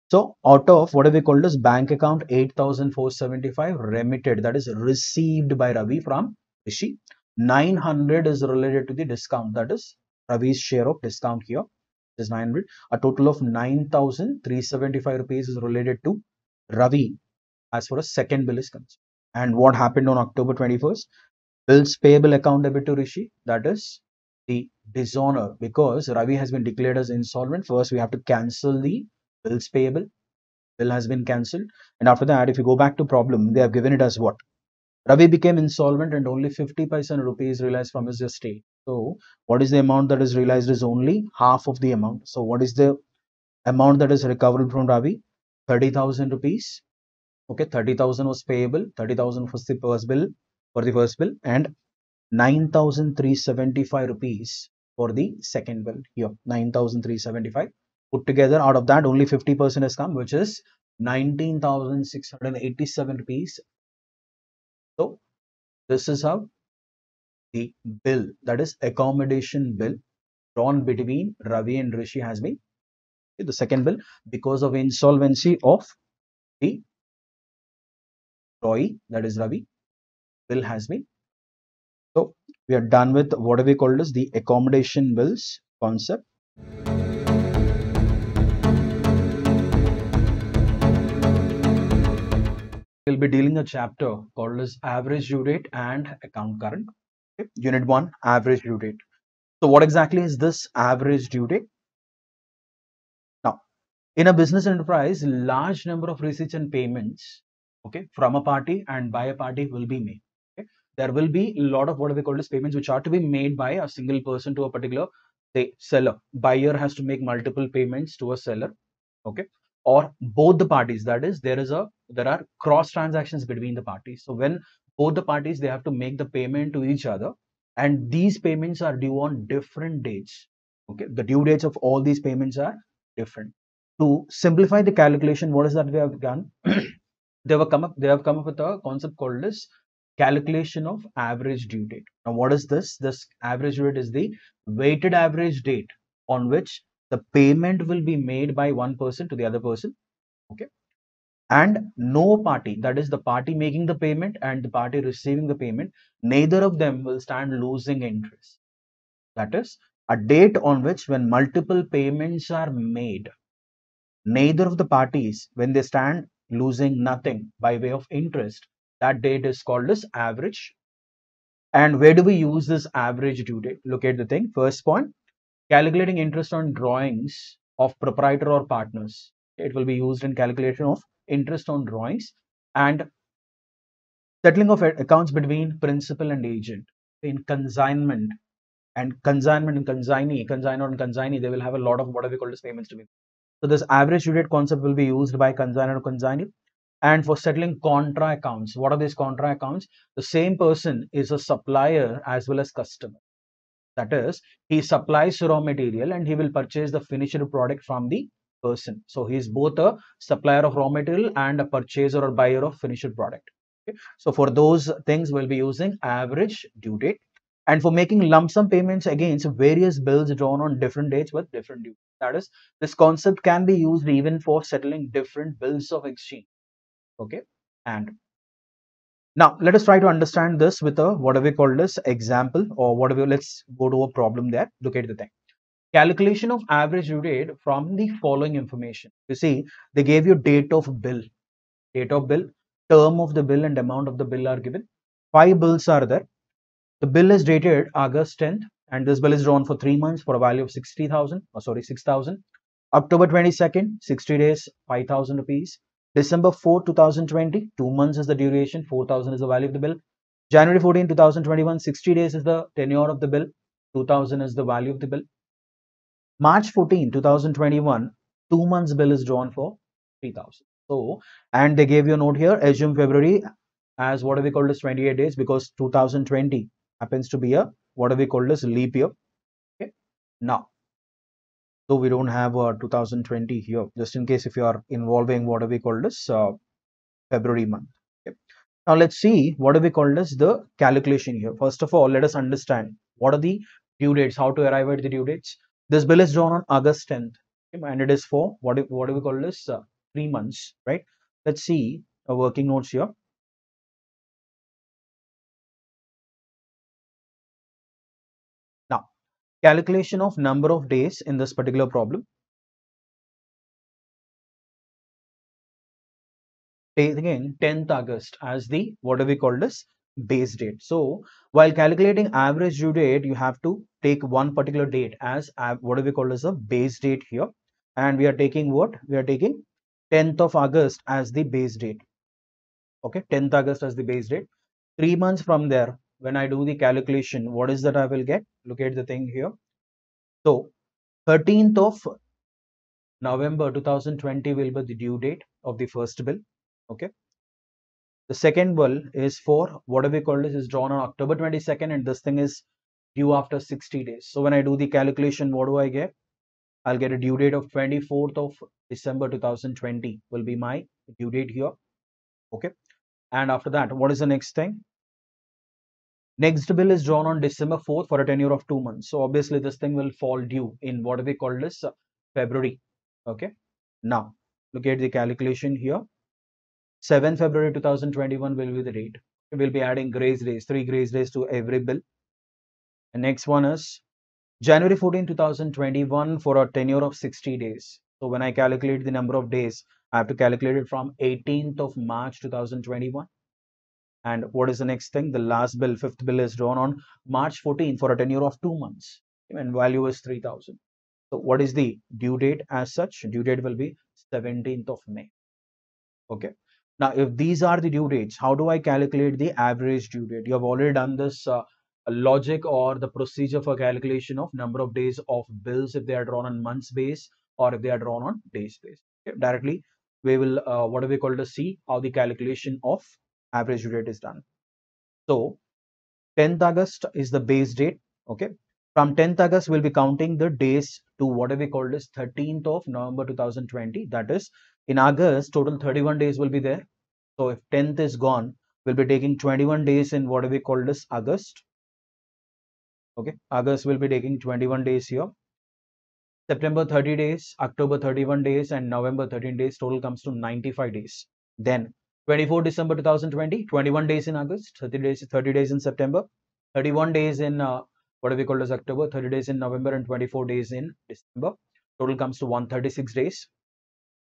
Speaker 1: So out of what we call as bank account 8,475 remitted, that is received by Ravi from Rishi. 900 is related to the discount, that is Ravi's share of discount here is 900. A total of 9,375 rupees is related to Ravi as far as second bill is concerned. And what happened on October 21st? Bills payable account debit to Rishi, that is the dishonor, because Ravi has been declared as insolvent. First we have to cancel the bills payable. Bill has been cancelled, and after that, if you go back to problem, they have given it as what? Ravi became insolvent and only 50% rupees realized from his estate. So what is the amount that is realized is only half of the amount. So what is the amount that is recovered from Ravi? 30,000 rupees. Okay, 30,000 was payable, 30,000 was the first bill for the first bill, and 9,375 rupees for the second bill here. 9,375 put together. Out of that, only 50% has come, which is 19,687 rupees. So this is how the bill, that is accommodation bill, drawn between Ravi and Rishi has been. The second bill, because of insolvency of the employee, that is Ravi, bill has been. So we are done with what we called as the accommodation bills concept. We'll be dealing a chapter called as average due date and account current. Okay. Unit 1, average due date. So what exactly is this average due date? Now, in a business enterprise, large number of receipts and payments, okay, from a party and by a party will be made. Okay. There will be a lot of what we call as payments which are to be made by a single person to a particular, say, seller. Buyer has to make multiple payments to a seller. Okay. Or both the parties, that is there are cross transactions between the parties. So when both the parties, they have to make the payment to each other, and these payments are due on different dates. Okay, the due dates of all these payments are different. To simplify the calculation, what is that we have done? They have come up with a concept called as calculation of average due date. Now what is this? This average due date is the weighted average date on which the payment will be made by one person to the other person. Okay, and no party, that is the party making the payment and the party receiving the payment, neither of them will stand losing interest. That is a date on which when multiple payments are made, neither of the parties, when they stand losing nothing by way of interest, that date is called as average. And where do we use this average due date? Look at the thing. First point, calculating interest on drawings of proprietor or partners. It will be used in calculation of interest on drawings, and settling of accounts between principal and agent. In consignment and consignee, consignor and consignee, they will have a lot of what we call as payments to be. So this average due date concept will be used by consignor or consignee. And for settling contra accounts, what are these contra accounts? The same person is a supplier as well as customer. That is, he supplies raw material and he will purchase the finished product from the person. So he is both a supplier of raw material and a purchaser or buyer of finished product. Okay. So for those things, we'll be using average due date. And for making lump sum payments against various bills drawn on different dates with different due. That is, this concept can be used even for settling different bills of exchange. Okay. And now let us try to understand this with a what we call this example, or whatever. Let's go to a problem there. Look at the thing. Calculation of average due date from the following information. You see, they gave you date of bill, term of the bill, and amount of the bill are given. 5 bills are there. The bill is dated August 10th, and this bill is drawn for 3 months for a value of 60,000, or sorry, 6,000. October 22nd, 60 days, 5,000 rupees. December 4, 2020, 2 months is the duration, 4,000 is the value of the bill. January 14, 2021, 60 days is the tenure of the bill, 2,000 is the value of the bill. March 14, 2021, 2 months bill is drawn for 3,000. So, and they gave you a note here, assume February as what we call as 28 days, because 2020 happens to be a what we call as leap year. Okay. Now, though we don't have 2020 here, just in case if you are involving what we call as February month. Okay. Now let's see what we call as the calculation here. First of all, let us understand what are the due dates, how to arrive at the due dates. This bill is drawn on August 10th, okay, and it is for what do we call this 3 months, right? Let's see a working notes here. Now, calculation of number of days in this particular problem. Taking 10th August as the what do we call this base date. So while calculating average due date, you have to take one particular date as what do we call as a base date here, and we are taking what we are taking 10th of August as the base date. Okay, 10th August as the base date. 3 months from there, when I do the calculation, what is that I will get? Look at the thing here. So 13th of November 2020 will be the due date of the first bill. Okay. The second bill is for what we call this is drawn on October 22nd, and this thing is due after 60 days. So when I do the calculation, what do I get? I'll get a due date of 24th of December 2020 will be my due date here. Okay. And after that, what is the next thing? Next bill is drawn on December 4th for a tenure of 2 months. So obviously this thing will fall due in what we call this February. Okay. Now look at the calculation here. 7 February 2021 will be the date. We'll be adding grace days, 3 grace days to every bill. The next one is January 14, 2021 for a tenure of 60 days. So when I calculate the number of days, I have to calculate it from 18th of March 2021. And what is the next thing? The last bill, fifth bill is drawn on March 14 for a tenure of 2 months. And value is 3,000. So what is the due date as such? Due date will be 17th of May. Okay. Now, if these are the due dates, how do I calculate the average due date? You have already done this logic or the procedure for calculation of number of days of bills if they are drawn on months base or if they are drawn on days base. Okay. Directly, we will what do we call to see how the calculation of average due date is done. So, 10th August is the base date. Okay. From 10th August, we'll be counting the days to what we call as 13th of November 2020. That is, in August, total 31 days will be there. So if 10th is gone, we'll be taking 21 days in what we call as August. Okay, August will be taking 21 days here. September 30 days, October 31 days, and November 13 days. Total comes to 95 days. Then 24 December 2020, 21 days in August, 30 days in September, 31 days in what do we call as October, 30 days in November, and 24 days in December. Total comes to 136 days.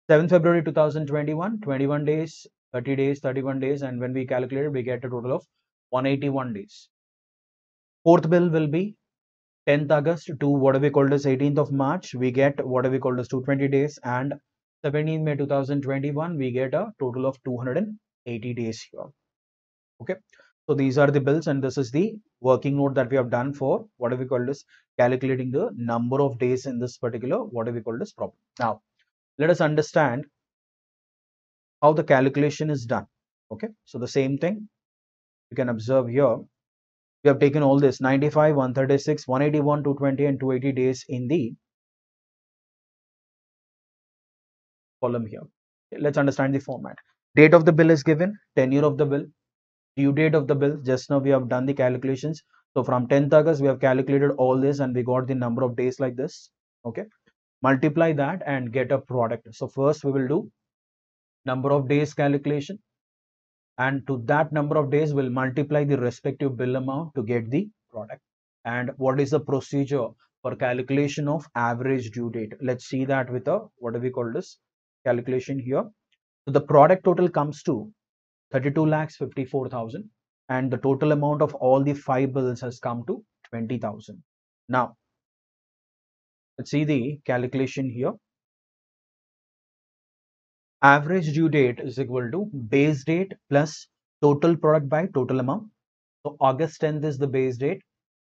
Speaker 1: 7 February 2021, 21 days, 30 days, 31 days, and when we calculate it, we get a total of 181 days. Fourth bill will be 10th August to what we call as 18th of March. We get what we call as 220 days, and 17th May 2021, we get a total of 280 days here. Okay. So these are the bills, and this is the working note that we have done for what we call as calculating the number of days in this particular what we call as problem. Now, let us understand how the calculation is done. Okay, so the same thing you can observe here. We have taken all this 95, 136, 181, 220, and 280 days in the column here. Okay, let's understand the format. Date of the bill is given, tenure of the bill, due date of the bill. Just now we have done the calculations. So from 10th August, we have calculated all this and we got the number of days like this. Okay, multiply that and get a product. So first we will do number of days calculation, and to that number of days we'll multiply the respective bill amount to get the product. And what is the procedure for calculation of average due date? Let's see that with a what do we call this calculation here. So the product total comes to 32,54,000, and the total amount of all the 5 bills has come to 20,000. Now, let's see the calculation here. Average due date is equal to base date plus total product by total amount. So August 10th is the base date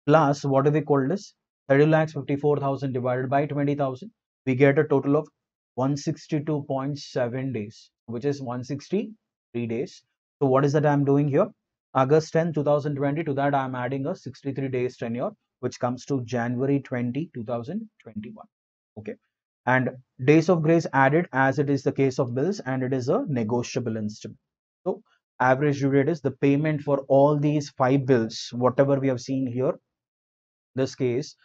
Speaker 1: plus what do we call this? 30,54,000 divided by 20,000. We get a total of 162.7 days, which is 163 days. So what is that I'm doing here? August 10, 2020, to that I'm adding a 63 days tenure, which comes to January 20, 2021. Okay. And days of grace added as it is the case of bills, and it is a negotiable instrument. So average due date is the payment for all these 5 bills, whatever we have seen here. This case,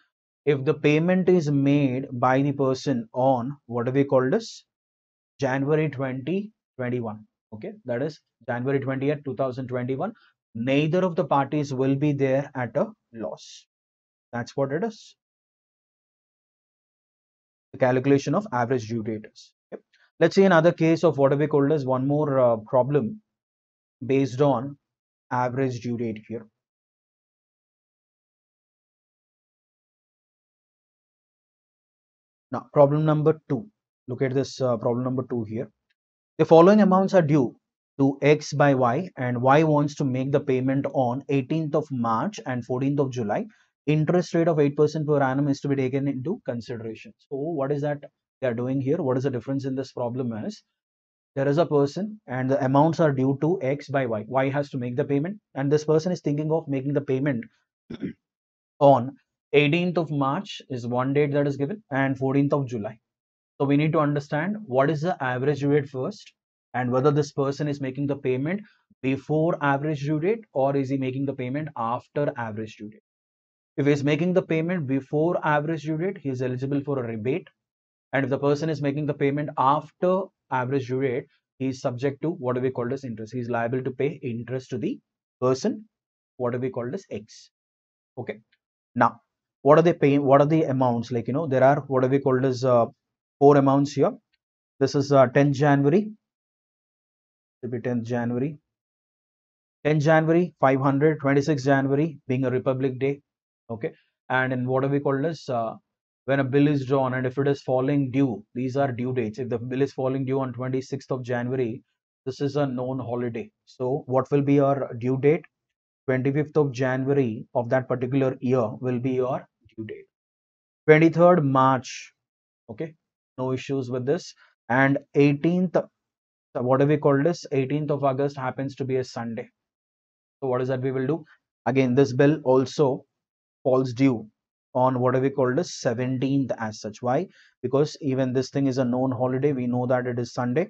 Speaker 1: if the payment is made by the person on what do we call this? January 2021. Okay, that is January 20th, 2021. Neither of the parties will be there at a loss. That's what it is. The calculation of average due date is. Okay. Let's see another case of what do we call as one more problem based on average due date here. Now, problem number 2. Look at this problem number 2 here. The following amounts are due to X by Y, and Y wants to make the payment on 18th of March and 14th of July. Interest rate of 8% per annum is to be taken into consideration. So what is that they are doing here? What is the difference in this problem is there is a person and the amounts are due to X by Y. Y has to make the payment, and this person is thinking of making the payment on 18th of March is one date that is given, and 14th of July. So we need to understand what is the average due date first, and whether this person is making the payment before average due date or is he making the payment after average due date. If he is making the payment before average due date, he is eligible for a rebate. And if the person is making the payment after average due date, he is subject to what do we call as interest. He is liable to pay interest to the person, what do we call as X. Okay. Now, what are they paying? What are the amounts? Like, there are what do we call as 4 amounts here. This is 10th January, to be 10th January, 10th January, 500, 26th January being a Republic Day. Okay. And in what do we call this? When a bill is drawn and if it is falling due, these are due dates. If the bill is falling due on 26th of January, this is a known holiday. So what will be your due date? 25th of January of that particular year will be your due date. 23rd March. Okay. No issues with this. And 18th, what do we call this? 18th of August happens to be a Sunday. So what is that we will do? Again, this bill also falls due on what do we call this? 17th as such. Why? Because even this thing is a known holiday. We know that it is Sunday.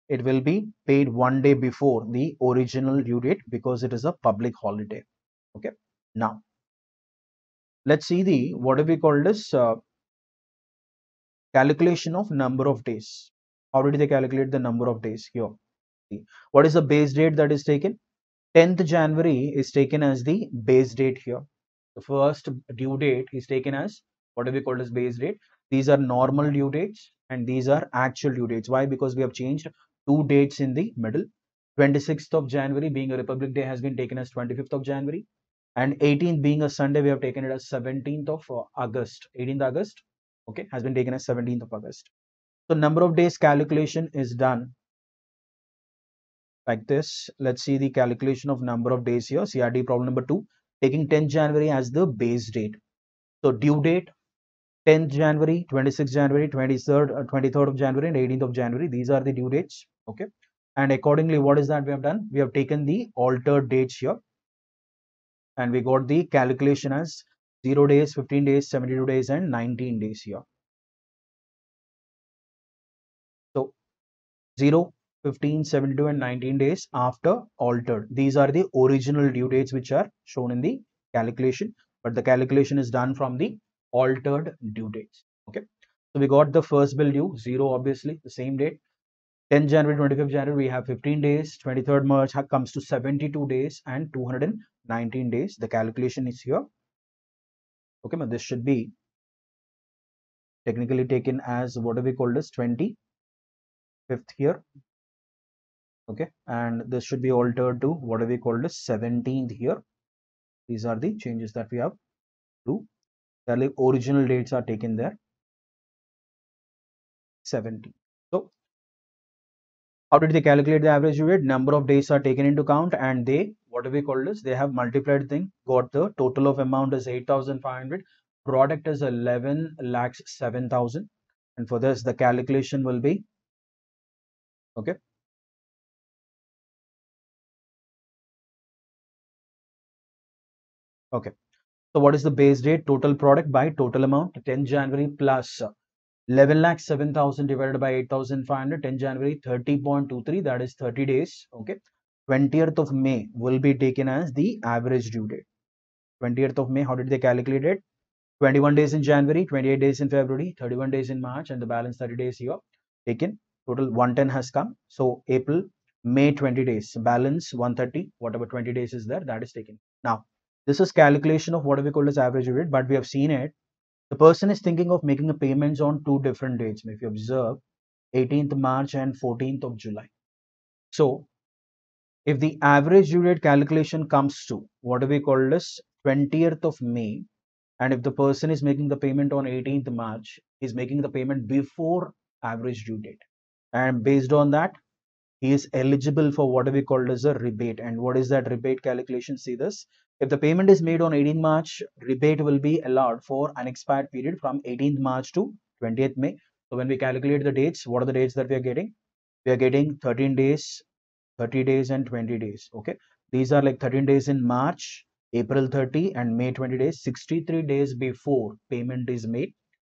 Speaker 1: It will be paid one day before the original due date because it is a public holiday. Okay. Now, let's see the what do we call this? Calculation of number of days. How did they calculate the number of days here? What is the base date that is taken? 10th January is taken as the base date here. The first due date is taken as what do we call as base date. These are normal due dates and these are actual due dates. Why? Because we have changed 2 dates in the middle. 26th of January being a Republic Day has been taken as 25th of January, and 18th being a Sunday, we have taken it as 17th of August. 18th August, okay, has been taken as 17th of August. So number of days calculation is done like this. Let's see the calculation of number of days here. CRD problem number 2, taking 10th January as the base date. So due date 10th January, 26th January, 23rd of January, and 18th of January. These are the due dates. Okay. And accordingly, what is that we have done? We have taken the altered dates here, and we got the calculation as 0 days, 15 days, 72 days, and 19 days here. So 0, 15, 72, and 19 days after altered. These are the original due dates which are shown in the calculation, but the calculation is done from the altered due dates. Okay. So we got the first bill due, 0, obviously, the same date. 10th January, 25th January, we have 15 days. 23rd March comes to 72 days and 219 days. The calculation is here. Okay, but this should be technically taken as what do we call this? 25th here. Okay, and this should be altered to what do we call this? 17th here. These are the changes that we have True. Their like original dates are taken there, 70. So how did they calculate the average due date? Number of days are taken into account, and they, what do we call this? They have multiplied thing, got the total of amount is 8,500. Product is 11 lakhs 7,000. And for this, the calculation will be, okay. Okay. So what is the base date? Total product by total amount, 10 January plus 11 lakh 7,000 divided by 8,500, 10 January 30.23, that is 30 days. Okay. 20th of May will be taken as the average due date. 20th of May, how did they calculate it? 21 days in January, 28 days in February, 31 days in March, and the balance 30 days here taken. Total 110 has come. So April, May 20 days, balance 130, whatever 20 days is there, that is taken. Now, this is calculation of what we call as average due date, but we have seen it. The person is thinking of making a payments on two different dates. If you observe, 18th March and 14th of July. So if the average due date calculation comes to what do we call this 20th of May, and if the person is making the payment on 18th March, he's making the payment before average due date, and based on that, he is eligible for what we call as a rebate. And what is that rebate calculation? See this. If the payment is made on 18th March, rebate will be allowed for unexpired period from 18th March to 20th May. So when we calculate the dates, what are the dates that we are getting? We are getting 13 days, 30 days and 20 days. Okay. These are like 13 days in March, April 30 and May 20 days, 63 days before payment is made.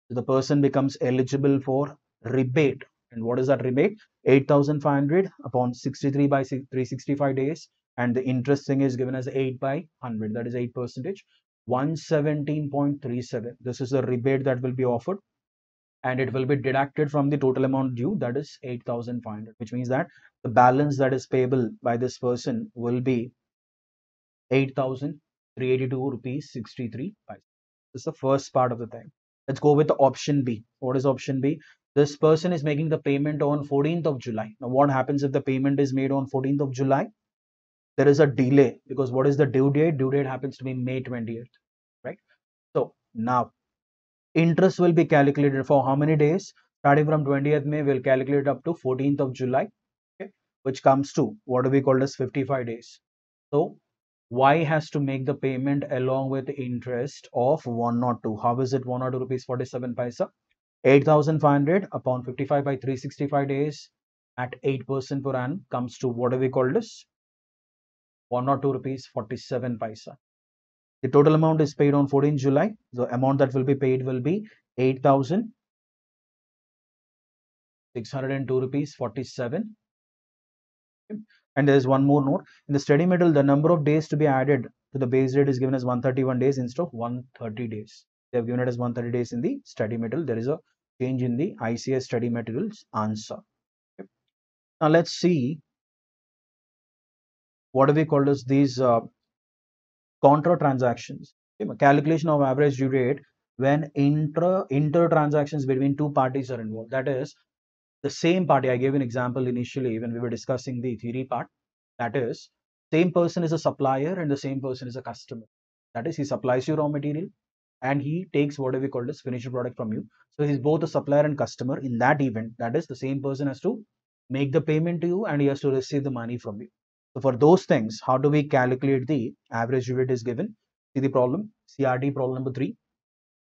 Speaker 1: So the person becomes eligible for rebate. And what is that rebate? 8,500 upon 63 by 365 days. And the interest thing is given as 8 by 100. That is 8%. 117.37. This is the rebate that will be offered, and it will be deducted from the total amount due, that is 8,500, which means that the balance that is payable by this person will be 8,382 rupees 63 paise. This is the first part of the thing. Let's go with the option B. What is option B? This person is making the payment on 14th of July. Now what happens if the payment is made on 14th of July? There is a delay, because what is the due date? Due date happens to be May 20th, right? So now interest will be calculated for how many days? Starting from 20th May, we'll calculate up to 14th of July, okay, which comes to what do we call as 55 days. So Y has to make the payment along with interest of 102. How is it 102 rupees 47 paisa? 8,500 upon 55 by 365 days at 8% per annum comes to what do we call this? 102 rupees 47 paisa. The total amount is paid on 14 July. The amount that will be paid will be 8,602 rupees 47. Okay. And there is one more note. In the study material, the number of days to be added to the base rate is given as 131 days instead of 130 days. They have given it as 130 days in the study material. There is a change in the ICS study materials answer. Okay. Now let's see what do we call as these contra transactions. Okay. Calculation of average due date when inter transactions between two parties are involved. That is, the same party. I gave an example initially when we were discussing the theory part. That is, same person is a supplier and the same person is a customer. That is, he supplies you raw material and he takes whatever we call as finished product from you. So he's both a supplier and customer. In that event, that is, the same person has to make the payment to you and he has to receive the money from you. So for those things, how do we calculate the average due date is given? See the problem, CRT problem number 3.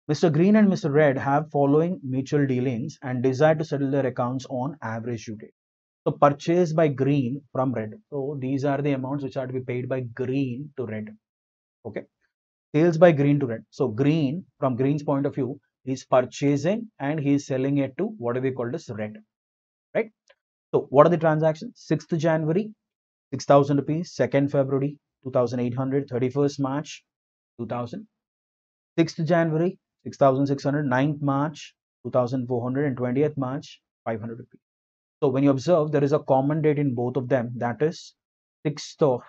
Speaker 1: Mr. Green and Mr. Red have following mutual dealings and desire to settle their accounts on average due date. So purchase by Green from Red. So these are the amounts which are to be paid by Green to Red. Okay. Sales by Green to Red. So Green, from Green's point of view, is purchasing and he is selling it to what we call as Red. Right. So what are the transactions? 6th January, 6,000 rupees. 2nd February, 2,800. 31st March, 2,000. 6th January, 6,600. 9th March, 2,400. And 20th March, 500 rupees. So when you observe, there is a common date in both of them. That is 6th of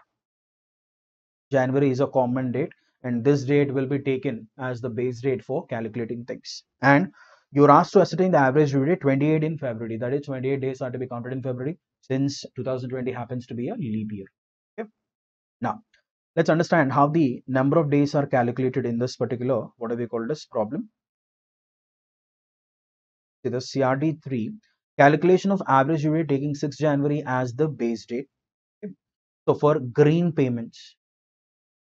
Speaker 1: January is a common date, and this date will be taken as the base date for calculating things. And you're asked to ascertain the average due date 28 in February. That is, 28 days are to be counted in February, since 2020 happens to be a leap year. Okay. Now, Let's understand how the number of days are calculated in this particular, what do we call this problem? See the CRD3, calculation of average due date taking 6 January as the base date. Okay. So for green payments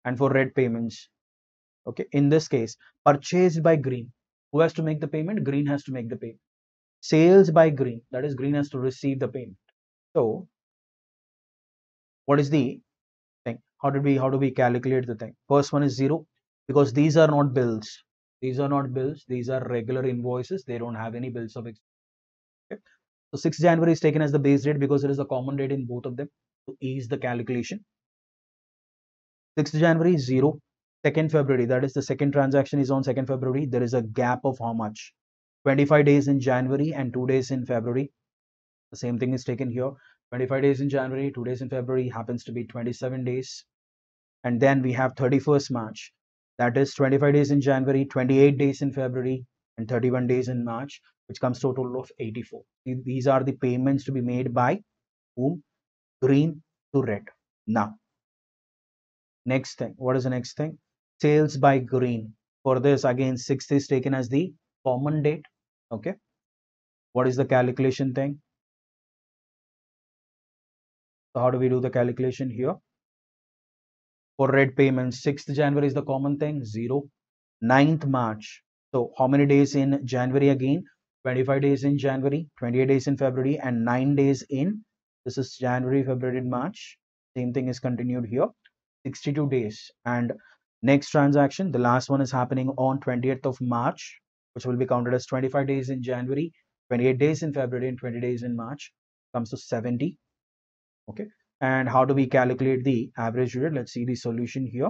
Speaker 1: and for red payments, okay, in this case, purchased by green, who has to make the payment? Green has to make the payment. Sales by green, that is green has to receive the payment. So what is the thing? How do we calculate the thing? First one is 0, because these are not bills. These are not bills. These are regular invoices. They don't have any bills of expense. Okay. So 6th January is taken as the base date because it is a common date in both of them to ease the calculation. 6th January is 0. 2nd February, that is the second transaction is on 2nd February. There is a gap of how much? 25 days in January and 2 days in February. The same thing is taken here. 25 days in January, 2 days in February happens to be 27 days. And then we have 31st March. That is 25 days in January, 28 days in February, and 31 days in March, which comes to a total of 84. These are the payments to be made by whom? Green to red. Now, next thing. What is the next thing? Sales by green. For this, again, 6th is taken as the common date. Okay. What is the calculation thing? So how do we do the calculation here? For red payments, 6th January is the common thing, 0. 9th March. So how many days in January again? 25 days in January, 28 days in February, and 9 days in, this is January, February, and March. Same thing is continued here, 62 days. And next transaction, the last one is happening on 20th of March, which will be counted as 25 days in January, 28 days in February, and 20 days in March. Comes to 70. Okay. And how do we calculate the average period? Let's see the solution here.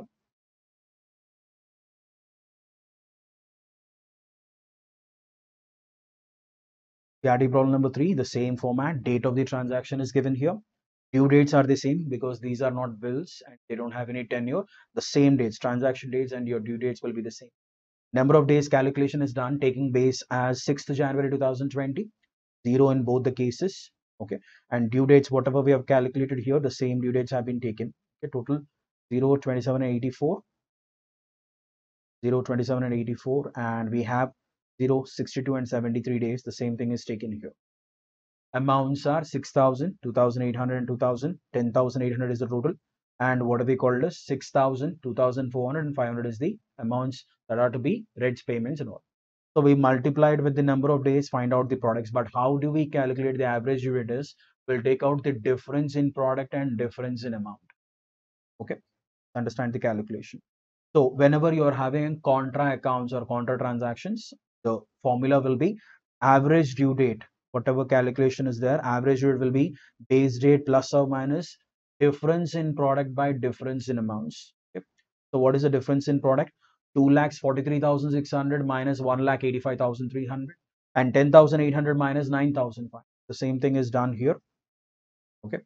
Speaker 1: CRD problem number 3, the same format. Date of the transaction is given here. Due dates are the same because these are not bills and they don't have any tenure. The same dates, transaction dates and your due dates will be the same. Number of days calculation is done taking base as 6th January 2020, 0 in both the cases. Okay. And due dates, whatever we have calculated here, the same due dates have been taken. Okay. Total 0, 27 and 84. 0, 27 and 84. And we have 0, 62 and 73 days. The same thing is taken here. Amounts are 6,000, 2,800 and 2,000. 10,800 is the total. And what do we call this? 6,000, 2,400 and 500 is the amounts that are to be reds payments and all. So we multiplied with the number of days, find out the products. But how do we calculate the average due date is? We'll take out the difference in product and difference in amount. Okay, understand the calculation. So whenever you're having contra accounts or contra transactions, the formula will be average due date. Whatever calculation is there, average due date will be base date plus or minus difference in product by difference in amounts. Okay. So what is the difference in product? 2,43,600 minus 1,85,300 and 10,800 minus 9,500. The same thing is done here. Okay.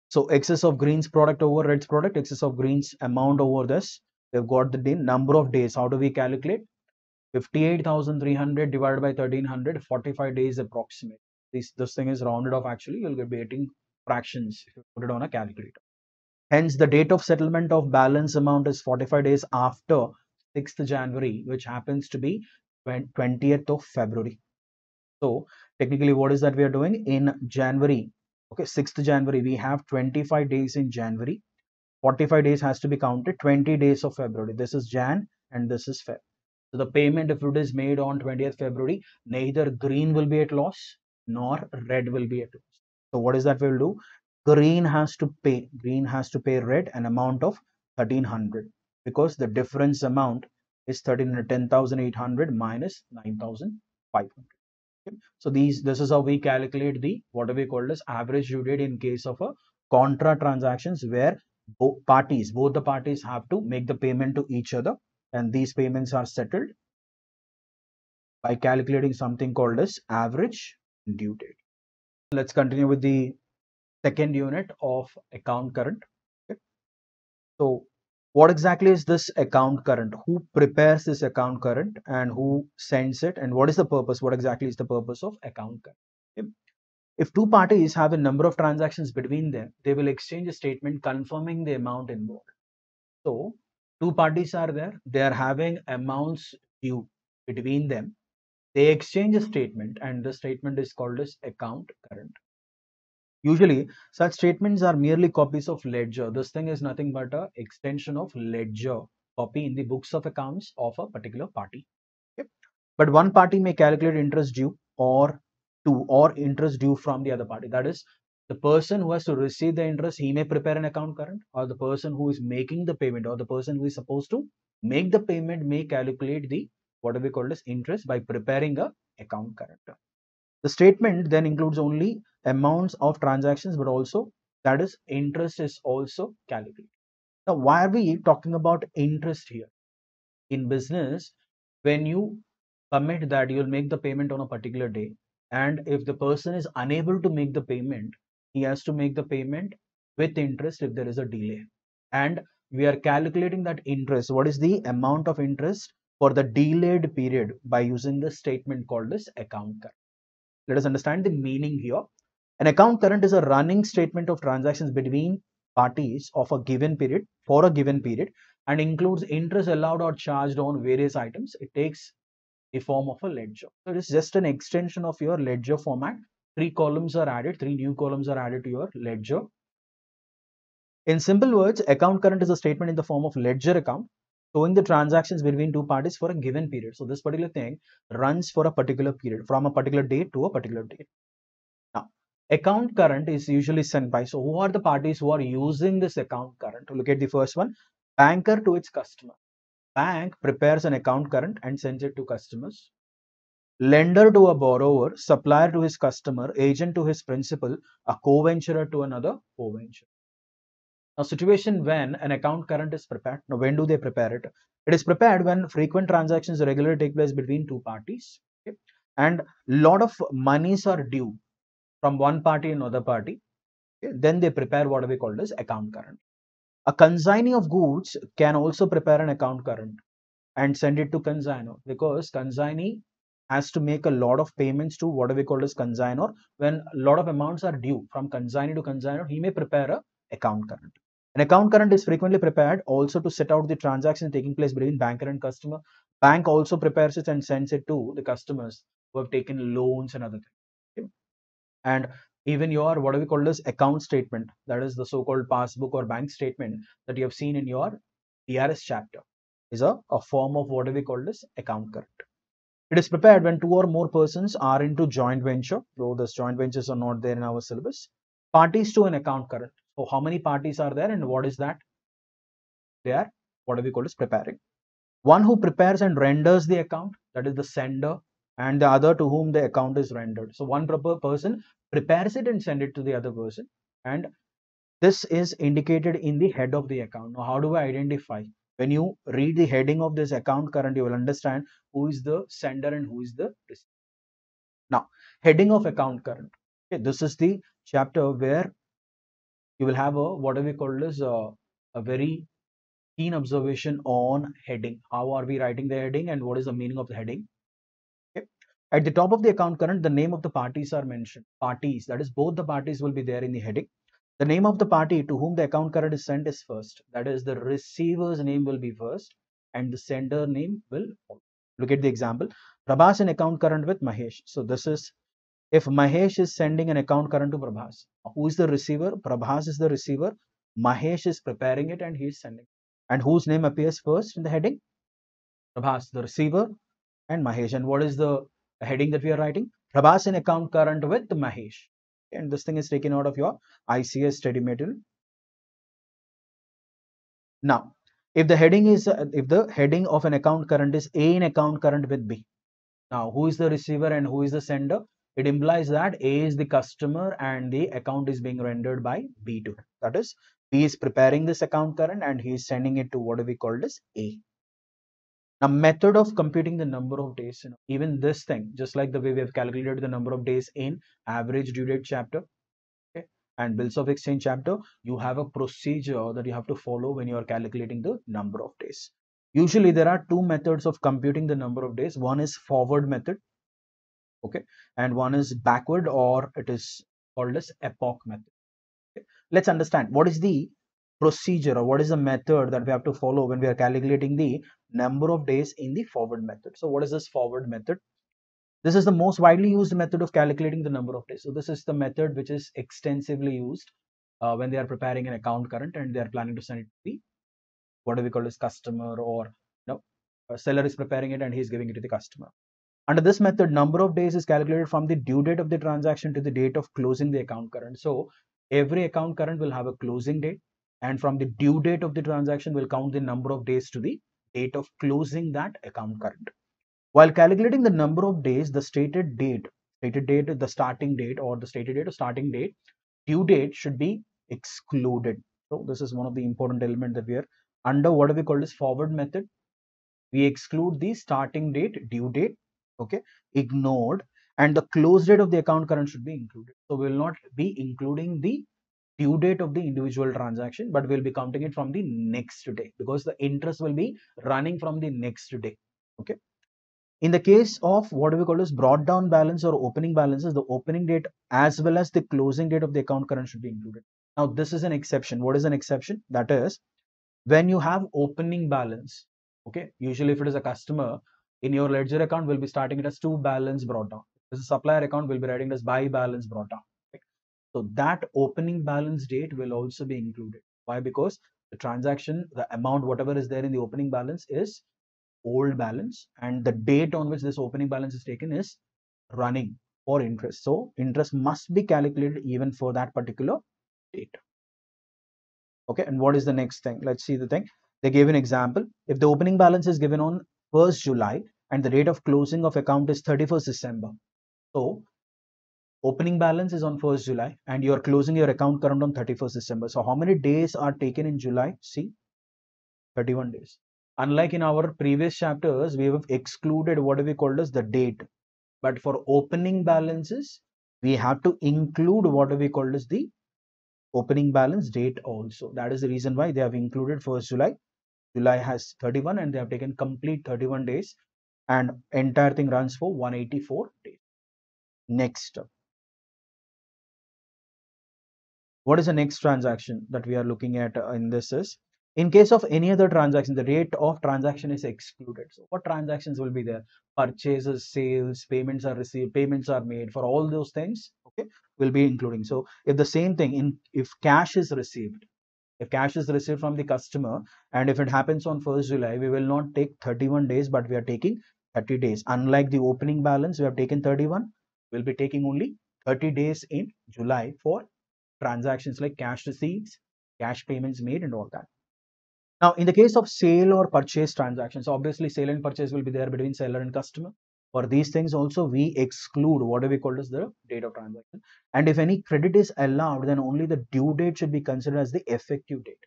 Speaker 1: So excess of greens product over reds product, excess of greens amount over this. We've got the number of days. How do we calculate? 58,300 divided by 1,300, 45 days approximate. This thing is rounded off actually. You'll be getting fractions if you put it on a calculator. Hence, the date of settlement of balance amount is 45 days after 6th January, which happens to be 20th of February. So technically, what is that we are doing in January? Okay, 6th January, we have 25 days in January. 45 days has to be counted, 20 days of February. This is Jan and this is Feb. So the payment, if it is made on 20th February, neither green will be at loss nor red will be at loss. So what is that we will do? Green has to pay red an amount of 1,300 because the difference amount is 10,800 minus 9,500. Okay. So this is how we calculate the what do we call as average due date in case of a contra transactions where both the parties have to make the payment to each other, and these payments are settled by calculating something called as average due date. Let's continue with the second unit of account current. Okay. So what exactly is this account current? Who prepares this account current and who sends it, and what is the purpose? What exactly is the purpose of account current? Okay. If two parties have a number of transactions between them, they will exchange a statement confirming the amount involved. So two parties are there. They are having amounts due between them. They exchange a statement, and the statement is called as account current. Usually, such statements are merely copies of ledger. This thing is nothing but a extension of ledger copy in the books of accounts of a particular party. Okay? But one party may calculate interest due or interest due from the other party. That is, the person who has to receive the interest, he may prepare an account current, or the person who is making the payment, or the person who is supposed to make the payment may calculate the what we call as interest by preparing a account current. The statement then includes only amounts of transactions, but also that is interest is also calculated. Now, why are we talking about interest here? In business, when you commit that you will make the payment on a particular day, and if the person is unable to make the payment, he has to make the payment with interest if there is a delay. And we are calculating that interest. What is the amount of interest for the delayed period by using the statement called as account current? Let us understand the meaning here. An account current is a running statement of transactions between parties of a given period for a given period and includes interest allowed or charged on various items. It takes the form of a ledger. So it is just an extension of your ledger format. Three columns are added, three new columns are added to your ledger. In simple words, account current is a statement in the form of ledger account showing the transactions between two parties for a given period. So this particular thing runs for a particular period from a particular date to a particular date. Now, account current is usually sent by, so who are the parties who are using this account current? To look at the first one, banker to its customer. Bank prepares an account current and sends it to customers. Lender to a borrower, supplier to his customer, agent to his principal, a co-venturer to another co-venturer. Now, situation when an account current is prepared. Now, when do they prepare it? It is prepared when frequent transactions regularly take place between two parties, okay? And lot of monies are due from one party and another party. Okay? Then they prepare what we call as account current. A consignee of goods can also prepare an account current and send it to consignor, because consignee has to make a lot of payments to what we call as consignor. When a lot of amounts are due from consignee to consignor, he may prepare a account current. An account current is frequently prepared also to set out the transaction taking place between banker and customer. Bank also prepares it and sends it to the customers who have taken loans and other things. Okay? And even your what we call as account statement, that is the so-called passbook or bank statement that you have seen in your DRS chapter, is a form of what we call as account current. It is prepared when two or more persons are into joint venture, though those joint ventures are not there in our syllabus. Parties to an account current. So how many parties are there and what is that? They are what we call as preparing. One who prepares and renders the account, that is the sender, and the other to whom the account is rendered. So one proper person prepares it and send it to the other person, and this is indicated in the head of the account. Now, how do I identify? When you read the heading of this account current, you will understand who is the sender and who is the receiver. Now, heading of account current. Okay, this is the chapter where you will have a what we call as a very keen observation on heading. How are we writing the heading and what is the meaning of the heading? Okay. At the top of the account current, the name of the parties are mentioned. Parties, that is both the parties will be there in the heading. The name of the party to whom the account current is sent is first. That is the receiver's name will be first and the sender name will follow. Look at the example. Prabhas an account current with Mahesh. So this is if Mahesh is sending an account current to Prabhas. Who is the receiver? Prabhas is the receiver. Mahesh is preparing it and he is sending. And whose name appears first in the heading? Prabhas, the receiver, and Mahesh. And what is the heading that we are writing? Prabhas an account current with Mahesh. And this thing is taken out of your ICS study material. Now, if the heading of an account current is A in account current with B. Now, who is the receiver and who is the sender? It implies that A is the customer and the account is being rendered by B to him. That is, B is preparing this account current and he is sending it to what we call as A. Now, method of computing the number of days, even this thing, just like the way we have calculated the number of days in average due date chapter, okay, and bills of exchange chapter, you have a procedure that you have to follow when you are calculating the number of days. Usually, there are two methods of computing the number of days. One is forward method, okay, and one is backward, or it is called as epoch method. Okay. Let's understand what is the procedure or what is the method that we have to follow when we are calculating the number of days in the forward method. So what is this forward method? This is the most widely used method of calculating the number of days. So this is the method which is extensively used when they are preparing an account current and they are planning to send it to the, what do we call as customer, or a seller is preparing it and he is giving it to the customer. Under this method, number of days is calculated from the due date of the transaction to the date of closing the account current. So every account current will have a closing date, and from the due date of the transaction will count the number of days to the date of closing that account current. While calculating the number of days, the stated date, the starting date, or the stated date or starting date, due date should be excluded. So this is one of the important element that we are under what we call as forward method. We exclude the starting date, due date, okay, ignored, and the close date of the account current should be included. So we will not be including the due date of the individual transaction, but we'll be counting it from the next day because the interest will be running from the next day. Okay. In the case of what we call as brought down balance or opening balances, the opening date as well as the closing date of the account current should be included. Now, this is an exception. What is an exception? That is when you have opening balance. Okay, usually if it is a customer, in your ledger account will be starting it as to balance brought down. If it's a supplier account, will be writing it as by balance brought down. Okay? So that opening balance date will also be included. Why? Because the transaction, the amount, whatever is there in the opening balance is old balance, and the date on which this opening balance is taken is running for interest. So interest must be calculated even for that particular date. Okay, and what is the next thing? Let's see the thing. They gave an example. If the opening balance is given on 1st July and the date of closing of account is 31st December. So opening balance is on 1st July and you are closing your account current on 31st December. So how many days are taken in July? See, 31 days. Unlike in our previous chapters, we have excluded what we called as the date. But for opening balances, we have to include what we called as the opening balance date also. That is the reason why they have included 1st July. July has 31 and they have taken complete 31 days and entire thing runs for 184 days. Next, what is the next transaction that we are looking at in this is, in case of any other transaction, the rate of transaction is excluded. So what transactions will be there? Purchases, sales, payments are received, payments are made, for all those things, okay, will be including. So if the same thing, if cash is received, from the customer, and if it happens on 1st July, we will not take 31 days, but we are taking 30 days. Unlike the opening balance, we have taken 31, we'll be taking only 30 days in July for transactions like cash receipts, cash payments made, and all that. Now, in the case of sale or purchase transactions, obviously sale and purchase will be there between seller and customer. For these things also, we exclude what we call as the date of transaction. And if any credit is allowed, then only the due date should be considered as the effective date.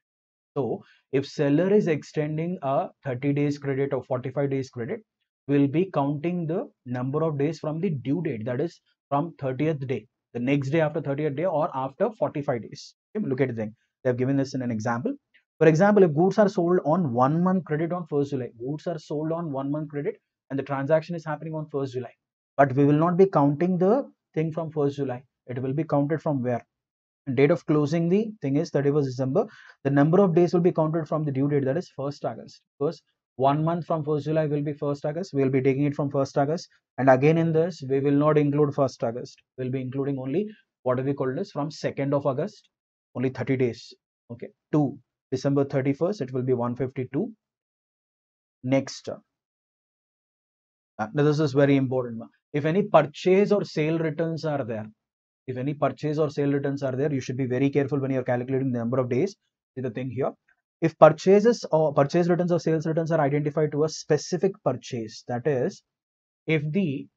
Speaker 1: So if seller is extending a 30 days credit or 45 days credit, we'll be counting the number of days from the due date, that is from 30th day, the next day after 30th day, or after 45 days. Okay, look at the thing. They have given this in an example. For example, if goods are sold on 1 month credit on 1st July, goods are sold on 1 month credit and the transaction is happening on 1st July. But we will not be counting the thing from 1st July. It will be counted from where? Date of closing the thing is 31st December. The number of days will be counted from the due date, that is 1st August. Because 1 month from 1st July will be 1st August. We will be taking it from 1st August. And again in this, we will not include 1st August. We will be including only what we call this from 2nd of August, only 30 days. Okay, to December 31st, it will be 152. Next, this is very important. If any purchase or sale returns are there, you should be very careful when you're calculating the number of days. See the thing here. If purchases or purchase returns or sales returns are identified to a specific purchase, that is, if the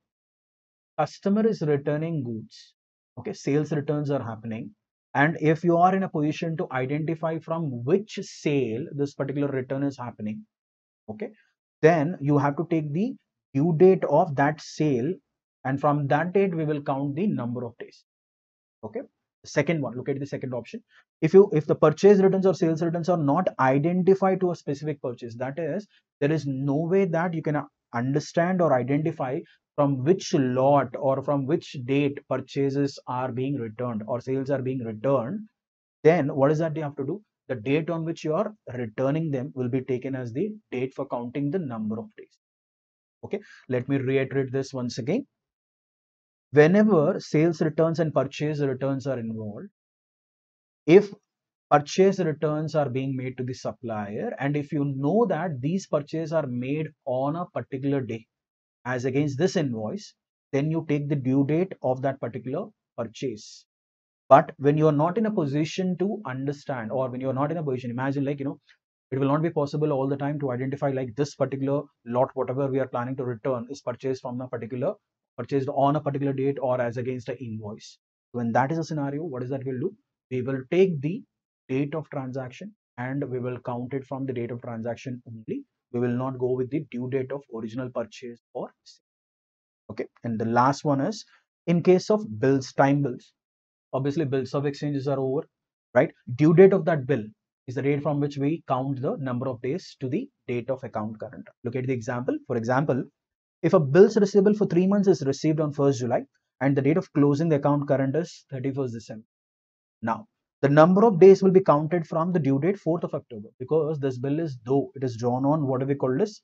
Speaker 1: customer is returning goods, okay, sales returns are happening, and if you are in a position to identify from which sale this particular return is happening, okay, then you have to take the due date of that sale, and from that date we will count the number of days. Okay, second one, look at the second option. If the purchase returns or sales returns are not identified to a specific purchase, that is, there is no way that you can understand or identify from which lot or from which date purchases are being returned or sales are being returned, then what is that you have to do? the date on which you are returning them will be taken as the date for counting the number of days. Okay, let me reiterate this once again. Whenever sales returns and purchase returns are involved, if purchase returns are being made to the supplier, and if you know that these purchases are made on a particular day as against this invoice, then you take the due date of that particular purchase. But when you are not in a position to understand, or when you are not in a position, imagine, like, it will not be possible all the time to identify like this particular lot, whatever we are planning to return, is purchased on a particular date or as against an invoice. When that is a scenario, what is that we'll do? We will take the date of transaction and we will count it from the date of transaction only. We will not go with the due date of original purchase or sale. Okay. And the last one is, in case of bills, time bills, obviously bills of exchanges are over, right? Due date of that bill is the date from which we count the number of days to the date of account current. Look at the example. For example, if a bills receivable for 3 months is received on 1st July and the date of closing the account current is 31st December. Now, the number of days will be counted from the due date 4th of October, because this bill is, though it is drawn on what do we call this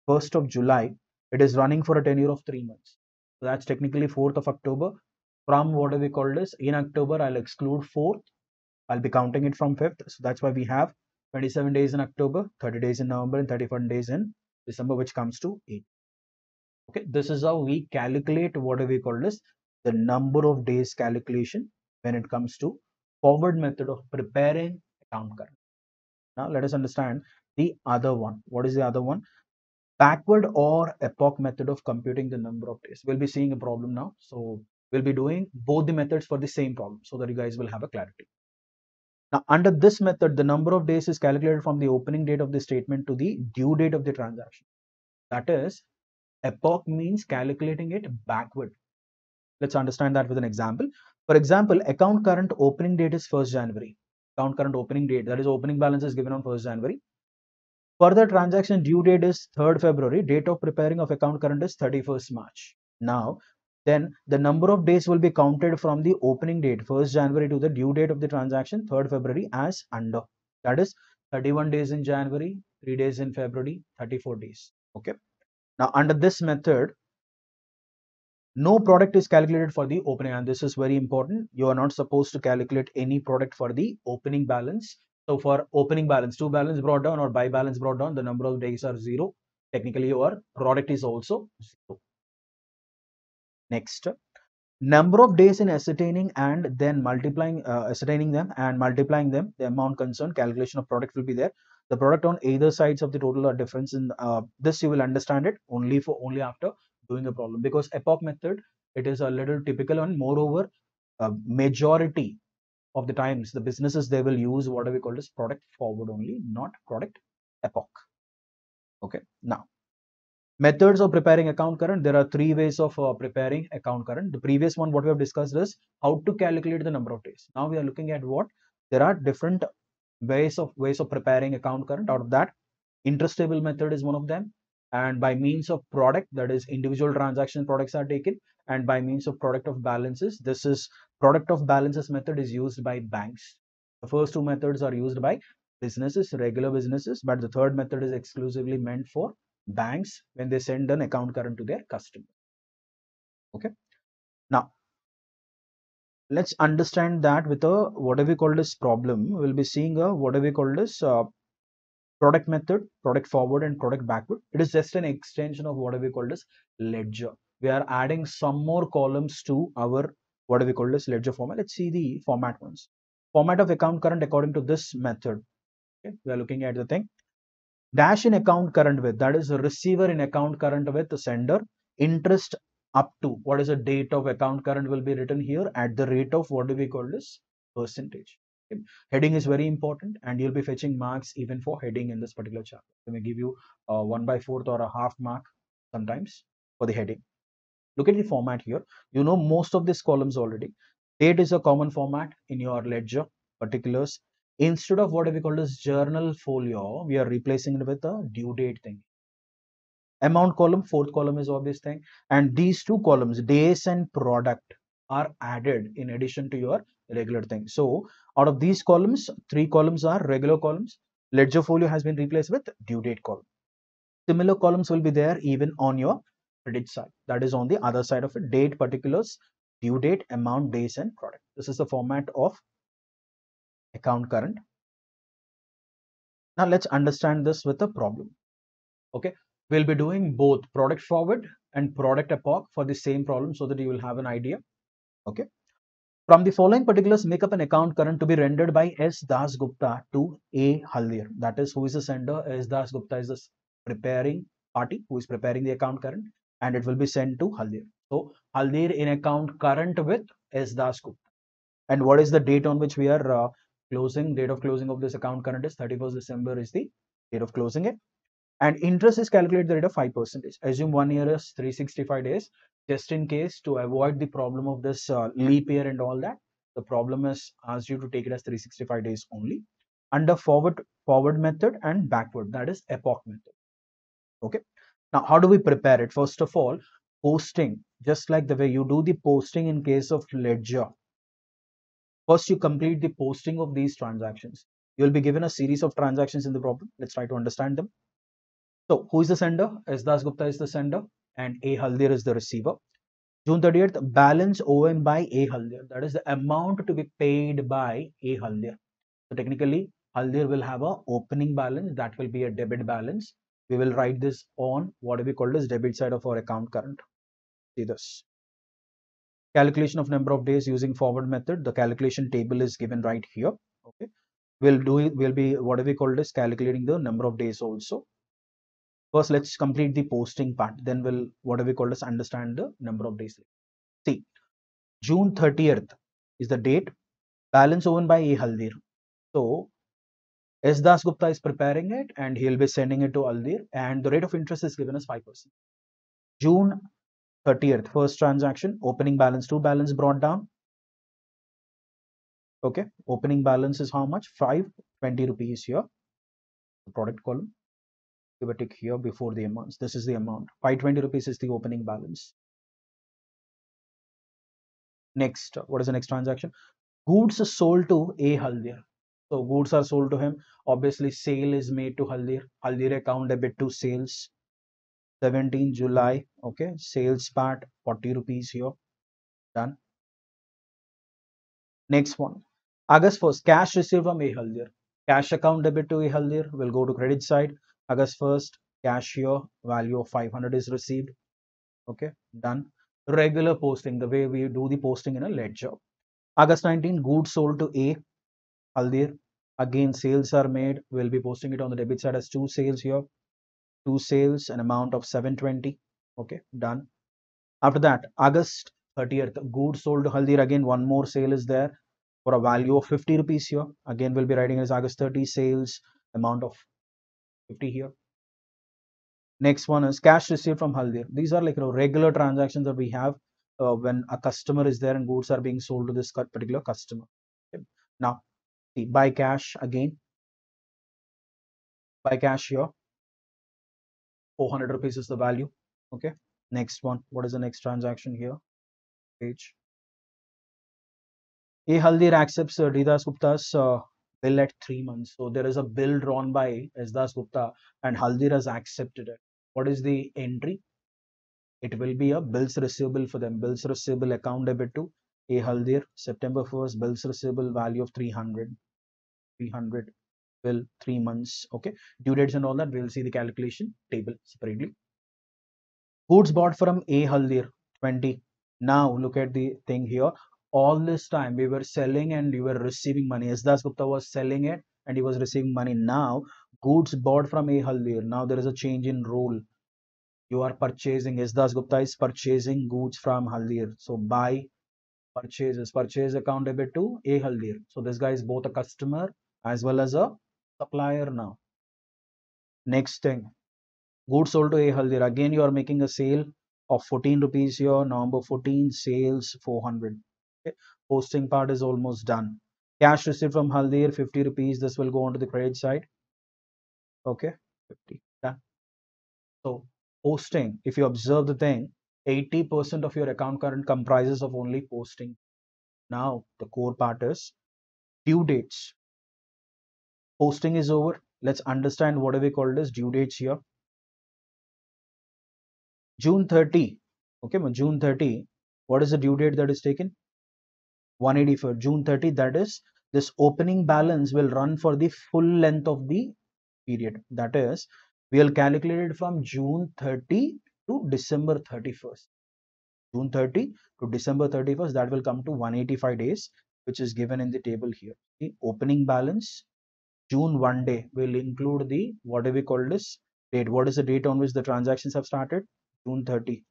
Speaker 1: 1st of July, it is running for a tenure of 3 months. So that's technically 4th of October. From what do we call this, in October, I'll exclude 4th. I'll be counting it from 5th. So that's why we have 27 days in October, 30 days in November, and 31 days in December, which comes to 8. Okay, this is how we calculate what do we call this, the number of days calculation when it comes to forward method of preparing account current. Now let us understand the other one. What is the other one? Backward or epoch method of computing the number of days. We'll be seeing a problem now. So we'll be doing both the methods for the same problem so that you guys will have a clarity. Now, under this method, the number of days is calculated from the opening date of the statement to the due date of the transaction. That is, epoch means calculating it backward. Let's understand that with an example. For example, account current opening date is 1st January. Account current opening date, that is opening balance, is given on 1st January. Further transaction due date is 3rd February. Date of preparing of account current is 31st March. Now, then the number of days will be counted from the opening date 1st January to the due date of the transaction 3rd February as under. That is 31 days in January, 3 days in February, 34 days. Okay. Now, under this method, no product is calculated for the opening, and this is very important. You are not supposed to calculate any product for the opening balance. So for opening balance, to balance brought down or by balance brought down, the number of days are 0. Technically, your product is also 0. Next, number of days in ascertaining and then multiplying, ascertaining them and multiplying them, the amount concerned, calculation of product will be there. The product on either sides of the total or difference in this you will understand it only after doing a problem, because epoch method, it is a little typical, and moreover majority of the times the businesses, they will use what we call as product forward only, not product epoch. Okay, now methods of preparing account current. There are 3 ways of preparing account current. The previous one what we have discussed is how to calculate the number of days. Now we are looking at what there are different ways of preparing account current. Out of that, interest table method is one of them, and by means of product, that is individual transaction products are taken, and by means of product of balances, this is product of balances method is used by banks. The first 2 methods are used by businesses, regular businesses, but the third method is exclusively meant for banks when they send an account current to their customer. Okay, now let's understand that with a what do we call this problem. We'll be seeing a what do we call this product method, product forward and product backward. It is just an extension of what we call this ledger. We are adding some more columns to our what do we call this ledger format. Let's see the format ones. Format of account current according to this method. Okay, we are looking at the thing. Dash in account current with, that is a receiver in account current with the sender, interest up to, what is the date of account current will be written here at the rate of what do we call this percentage. Okay. Heading is very important, and you'll be fetching marks even for heading in this particular chapter. They may give you a 1/4 or a half mark sometimes for the heading. Look at the format here. You know most of these columns already. Date is a common format in your ledger particulars. Instead of what we call as journal folio, we are replacing it with a due date thing. Amount column, 4th column is obvious thing. And these 2 columns, days and product, are added in addition to your regular thing. So out of these columns, 3 columns are regular columns. Ledger folio has been replaced with due date column. Similar columns will be there even on your credit side. That is on the other side of it. Date, particulars, due date, amount, days, and product. This is the format of account current. Now let's understand this with a problem. Okay, we'll be doing both product forward and product epoch for the same problem so that you will have an idea. Okay, from the following particulars, make up an account current to be rendered by S. Das Gupta to A. Haldir. That is, who is the sender? S. Das Gupta is the preparing party who is preparing the account current, and it will be sent to Haldir. So Haldir in account current with S. Das Gupta. And what is the date on which we are closing? Date of closing of this account current is 31st December is the date of closing it. And interest is calculated at the rate of 5%. Assume 1 year is 365 days. Just in case, to avoid the problem of this leap year and all that, the problem is asked you to take it as 365 days only. Under forward method and backward, that is epoch method. Okay. Now, how do we prepare it? First of all, posting, just like the way you do the posting in case of ledger. First, you complete the posting of these transactions. You will be given a series of transactions in the problem. Let's try to understand them. So, who is the sender? S. Das Gupta is the sender and A. Haldir is the receiver. June 30th, balance owing by A. Haldir. That is the amount to be paid by A. Haldir. So, technically, Haldir will have a opening balance. That will be a debit balance. We will write this on what we call as debit side of our account current. See this. Calculation of number of days using forward method. The calculation table is given right here. Okay. We'll be what we call as calculating the number of days also. First, let's complete the posting part. Then we'll what we call as understand the number of days. See, June 30th is the date. Balance owed by A. Haldir. So, S. Das Gupta is preparing it and he'll be sending it to Haldir, and the rate of interest is given as 5%. June 30th, first transaction, opening balance to balance brought down. Okay, opening balance is how much? 520 rupees here. The product column. Give a tick here before the amounts. This is the amount. 520 rupees is the opening balance. Next, what is the next transaction? Goods sold to A. Haldir. So goods are sold to him. Obviously, sale is made to Haldir. Haldir account debit to sales. 17 July. Okay, sales part 40 rupees here. Done. Next one. August 1st, cash received from A. Haldir. Cash account debit to A. Haldir will go to credit side. August 1st, cash here, value of 500 is received. Okay, done. Regular posting, the way we do the posting in a ledger. August 19, goods sold to A. Haldir. Again, sales are made. We'll be posting it on the debit side as 2 sales here. 2 sales, an amount of 720. Okay, done. After that, August 30th, goods sold to Haldir. Again, one more sale is there for a value of 50 rupees here. Again, we'll be writing as August 30 sales, amount of 50 here. Next one is cash received from Haldir. These are like regular transactions that we have when a customer is there and goods are being sold to this particular customer. Okay. Now, see, buy cash again. Buy cash here. 400 rupees is the value. Okay. Next one. What is the next transaction here? Page. A. Haldir accepts D. Das Gupta's bill at 3 months. So there is a bill drawn by S. Das Gupta and Haldir has accepted it. What is the entry? It will be a bills receivable for them. Bills receivable account debit to A. Haldir. September 1st, bills receivable value of 300. 300 bill 3 months. Okay. Due dates and all that. We'll see the calculation table separately. Goods bought from A. Haldir 20. Now look at the thing here. All this time we were selling and we were receiving money. S. Das Gupta was selling it and he was receiving money. Now goods bought from A. Haldir. Now there is a change in role. You are purchasing. S. Das Gupta is purchasing goods from Haldir. So buy purchases. Purchase account debit to A. Haldir. So this guy is both a customer as well as a supplier now. Next thing. Goods sold to A. Haldir. Again you are making a sale of 14 rupees here. November 14 sales 400. Okay. Posting part is almost done. Cash received from Haldir 50 rupees. This will go on to the credit side. Okay. 50. Done. So posting, if you observe the thing, 80% of your account current comprises of only posting. Now the core part is due dates. Posting is over. Let's understand what do we call as due dates here. June 30. Okay, June 30. What is the due date that is taken? 180 for June 30. That is, this opening balance will run for the full length of the period. That is, we will calculate it from June 30 to December 31st. June 30 to December 31st, that will come to 185 days, which is given in the table here. The opening balance, June 1 day, will include the, what do we call this date? What is the date on which the transactions have started? June 30.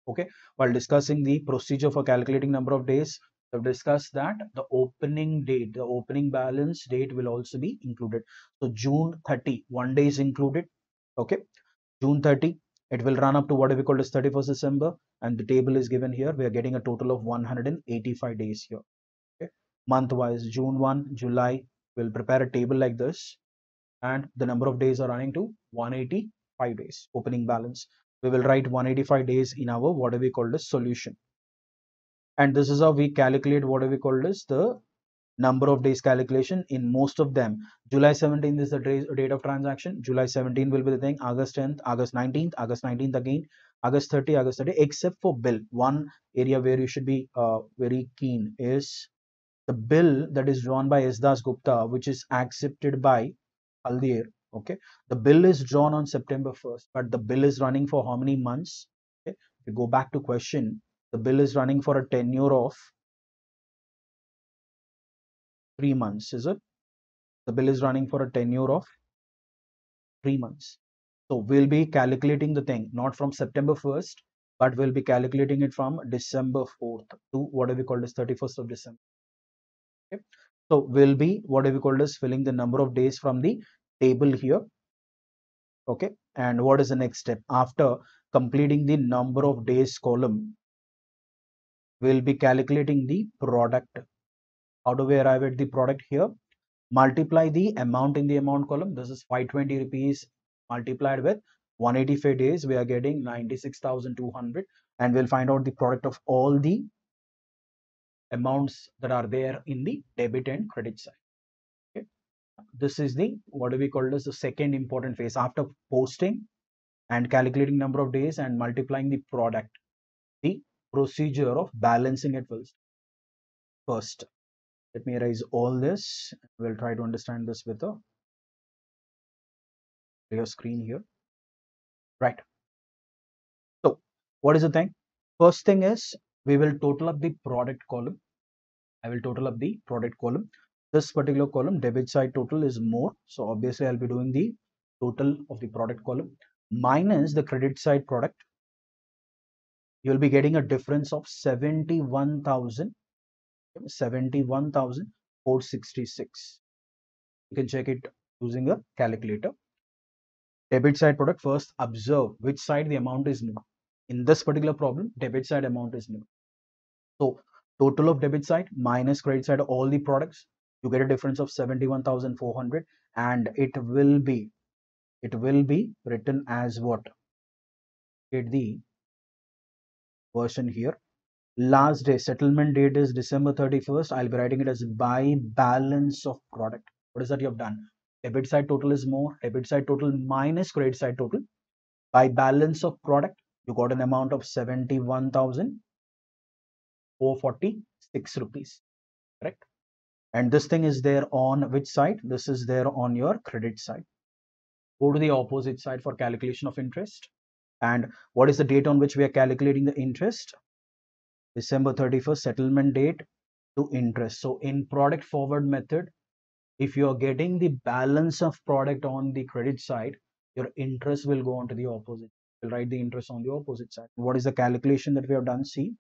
Speaker 1: Okay, while discussing the procedure for calculating number of days, we've discussed that the opening date, the opening balance date will also be included. So June 30, 1 day is included. Okay, June 30, it will run up to what we call as 31st December, and the table is given here. We are getting a total of 185 days here. Okay, month wise, June 1, July, we'll prepare a table like this, and the number of days are running to 185 days opening balance. We will write 185 days in our what we call as solution, and this is how we calculate what we call as the number of days calculation. In most of them, July 17th is the date of transaction. July 17th will be the thing. August 10th, August 19th, August 19th again, August 30, August 30, except for bill. One area where you should be very keen is the bill that is drawn by S. Das Gupta, which is accepted by Haldier. Okay, the bill is drawn on September 1st, but the bill is running for how many months? Okay, if you go back to question, the bill is running for a tenure of 3 months, is it? The bill is running for a tenure of 3 months. So we'll be calculating the thing not from September 1st, but we'll be calculating it from December 4th to what we call as 31st of December. Okay. So we'll be what we call as filling the number of days from the table here. Okay. And what is the next step? After completing the number of days column, we'll be calculating the product. How do we arrive at the product here? Multiply the amount in the amount column. This is 520 rupees multiplied with 185 days. We are getting 96,200, and we'll find out the product of all the amounts that are there in the debit and credit side. Okay. This is the what do we call as the second important phase after posting and calculating number of days and multiplying the product. The procedure of balancing it will first. Let me erase all this. We'll try to understand this with a clear screen here. Right. So what is the thing? First thing is we will total up the product column. I will total up the product column. This particular column debit side total is more. So obviously I'll be doing the total of the product column minus the credit side product. You'll be getting a difference of 71,466. You can check it using a calculator. Debit side product, first observe which side the amount is new. In this particular problem, debit side amount is new. So total of debit side minus credit side, all the products, you get a difference of 71,400, and it will be written as what? Get the version here. Last day settlement date is December 31st. I'll be writing it as by balance of product. What is that you have done? Debit side total is more. Debit side total minus credit side total. By balance of product, you got an amount of 71,446 rupees. Correct? And this thing is there on which side? This is there on your credit side. Go to the opposite side for calculation of interest. And what is the date on which we are calculating the interest? December 31st, settlement date to interest. So in product forward method, if you are getting the balance of product on the credit side, your interest will go on to the opposite. You'll write the interest on the opposite side. What is the calculation that we have done? See,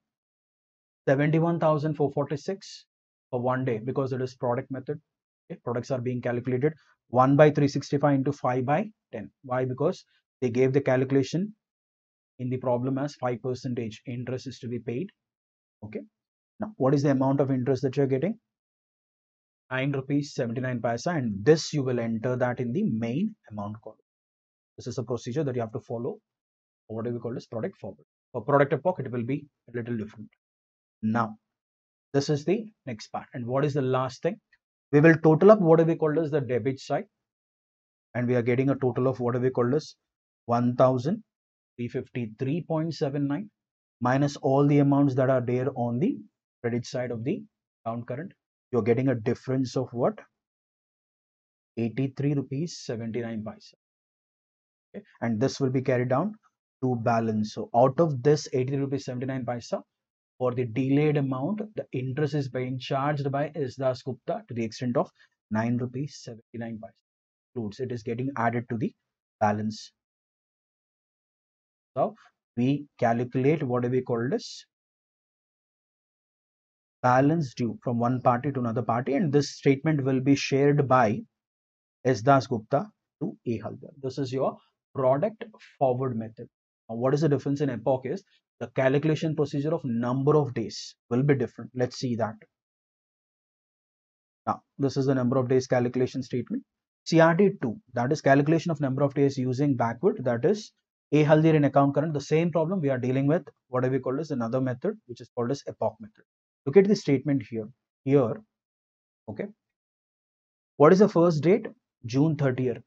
Speaker 1: 71,446 for 1 day, because it is product method. Okay, products are being calculated 1 by 365 into 5 by 10. Why? Because they gave the calculation in the problem as 5% interest is to be paid. Okay. Now, what is the amount of interest that you're getting? 9 rupees 79 paisa, and this you will enter that in the main amount column. This is a procedure that you have to follow, or what do we call this product forward. For product epoch, it will be a little different. Now, this is the next part. And what is the last thing? We will total up what we call as the debit side, and we are getting a total of what we call as 1,353.79 minus all the amounts that are there on the credit side of the account current. You're getting a difference of what? 83 rupees 79 paisa. Okay? And this will be carried down to balance. So out of this 83 rupees 79 paisa, for the delayed amount, the interest is being charged by S. Das Gupta to the extent of 9 rupees 79 paisa. It is getting added to the balance. So we calculate what we call this balance due from one party to another party, and this statement will be shared by S. Das Gupta to A. Haldar. This is your product forward method. Now, what is the difference in epoch is the calculation procedure of number of days will be different. Let's see that. Now, this is the number of days calculation statement. CRD2, that is calculation of number of days using backward, that is A. Haldir in account current. The same problem we are dealing with, what we call as another method, which is called as epoch method. Look at the statement here. Okay. What is the first date? June 30th.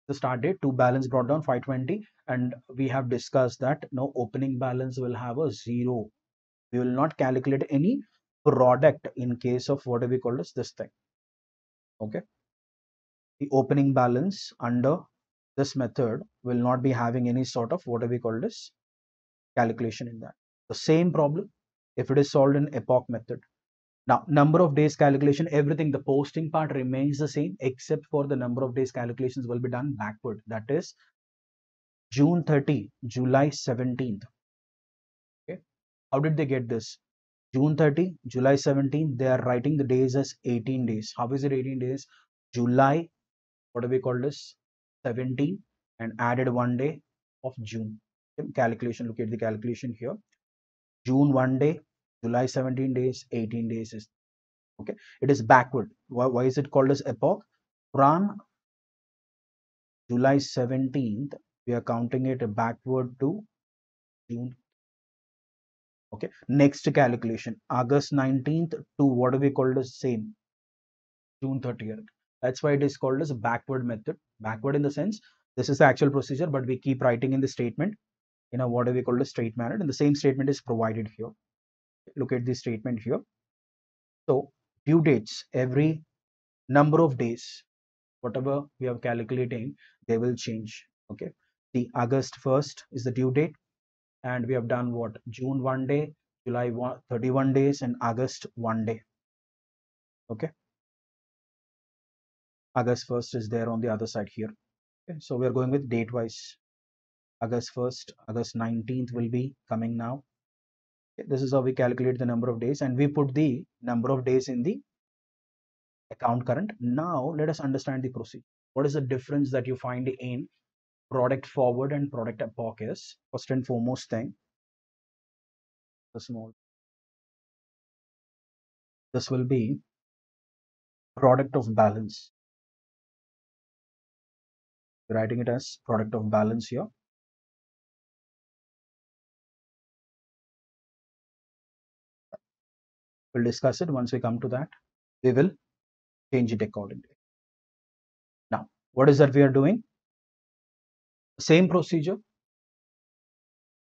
Speaker 1: The start date, to balance brought down 520, and we have discussed that no opening balance will have a 0. We will not calculate any product in case of what we call as this thing. Okay. The opening balance under this method will not be having any sort of what we call this calculation in that. The same problem if it is solved in epoch method. Now, number of days calculation, everything, the posting part remains the same except for the number of days calculations will be done backward. That is June 30, July 17th. Okay. How did they get this? June 30, July 17th, they are writing the days as 18 days. How is it 18 days? July, what do we call this? 17 and added 1 day of June. Okay. Calculation, look at the calculation here. June 1 day, July 17 days, 18 days is okay. It is backward. Why is it called as epoch? From July 17th, we are counting it backward to June. Okay. Next calculation, August 19th to what do we call as same? June 30th. That's why it is called as a backward method. Backward in the sense, this is the actual procedure, but we keep writing in the statement in a what do we call a straight manner, and the same statement is provided here. Look at the statement here. So due dates, every number of days, whatever we are calculating, they will change. Okay. The August 1st is the due date, and we have done what? June 1 day, July 31 days, and August 1 day. Okay. August 1st is there on the other side here. Okay. So we are going with date wise. August 1st, August 19th will be coming now. Okay. This is how we calculate the number of days, and we put the number of days in the account current. Now let us understand the procedure. What is the difference that you find in product forward and product epoch is? First and foremost thing, this will be product of balance. Writing it as product of balance here. We'll discuss it once we come to that. We will change it accordingly. Now, what is that we are doing? Same procedure.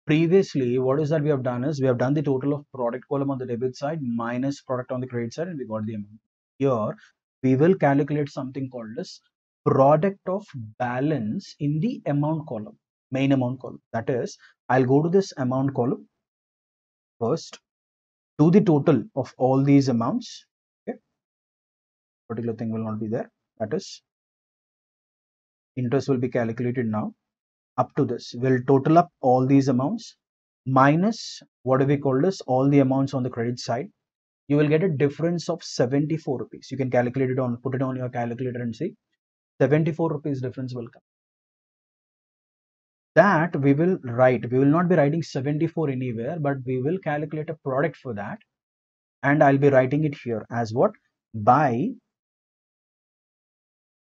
Speaker 1: Previously, what is that we have done is we have done the total of product column on the debit side minus product on the credit side, and we got the amount. Here, we will calculate something called as product of balance in the amount column, main amount column. That is, I'll go to this amount column first, do the total of all these amounts. Okay. Particular thing will not be there. That is, interest will be calculated now. Up to this, we'll total up all these amounts minus what do we call this, all the amounts on the credit side. You will get a difference of 74 rupees. You can calculate it on, put it on your calculator and see 74 rupees difference will come. That we will write. We will not be writing 74 anywhere, but we will calculate a product for that, and I'll be writing it here as what? By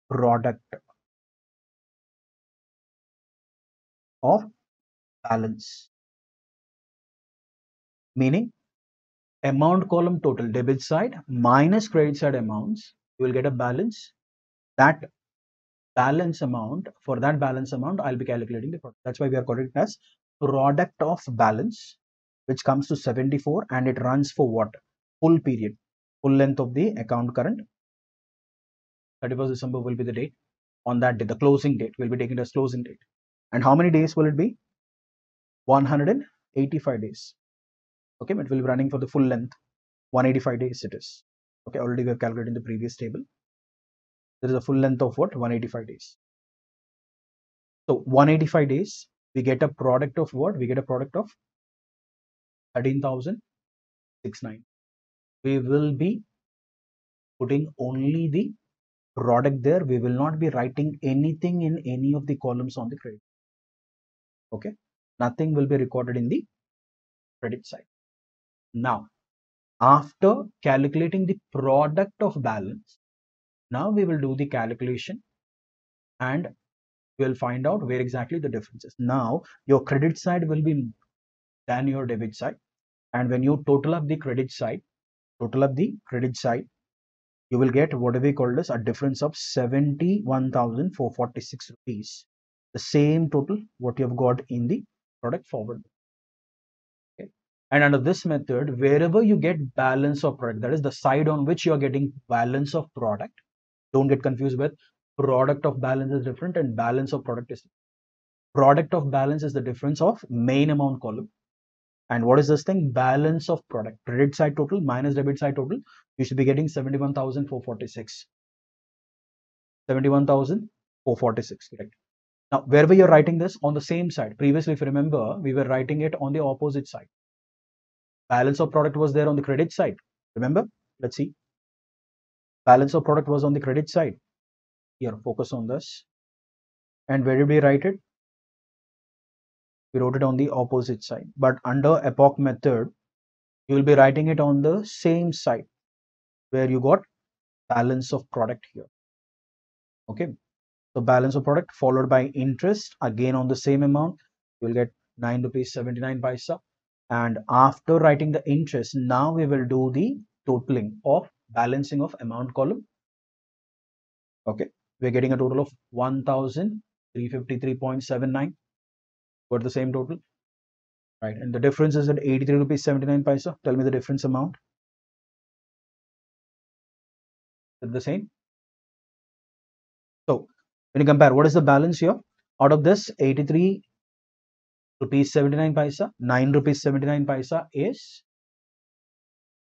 Speaker 1: product of balance. meaning amount column total debit side minus credit side amounts, you will get a balance. That balance amount, for that balance amount, I'll be calculating the product. That's why we are calling it as product of balance, which comes to 74, and it runs for what? Full period, full length of the account current. 31st December will be the date. On that day, the closing date, will be taken as closing date. And how many days will it be? 185 days. Okay, it will be running for the full length. 185 days it is. Okay, already we have calculated in the previous table. There is a full length of what? 185 days. So 185 days, we get a product of what? We get a product of 13,069. We will be putting only the product there. We will not be writing anything in any of the columns on the credit. Okay, nothing will be recorded in the credit side. Now, after calculating the product of balance, now we will do the calculation and we will find out where exactly the difference is. Now, your credit side will be than your debit side, and when you total up the credit side, you will get what we call as a difference of 71,446 rupees. The same total what you have got in the product forward. Okay. And under this method, wherever you get balance of product, that is the side on which you are getting balance of product. Don't get confused with product of balance is different and balance of product is different. Product of balance is the difference of main amount column. And what is this thing? Balance of product. Credit side total minus debit side total. You should be getting 71,446. 71,446, correct. Now, wherever you're writing this on the same side, previously, if you remember, we were writing it on the opposite side. Balance of product was there on the credit side. Remember? Let's see. Balance of product was on the credit side. Here, focus on this. And where did we write it? We wrote it on the opposite side. But under epoch method, you will be writing it on the same side where you got balance of product here. Okay. So balance of product followed by interest again on the same amount. You will get 9 rupees 79 paisa. And after writing the interest, now we will do the totaling of balancing of amount column. Okay. We're getting a total of 1,353.79. Got the same total. Right. And the difference is at 83 rupees 79 paisa. Tell me the difference amount. Is the same? So when you compare, what is the balance here? Out of this 83 rupees 79 paisa, 9 rupees 79 paisa is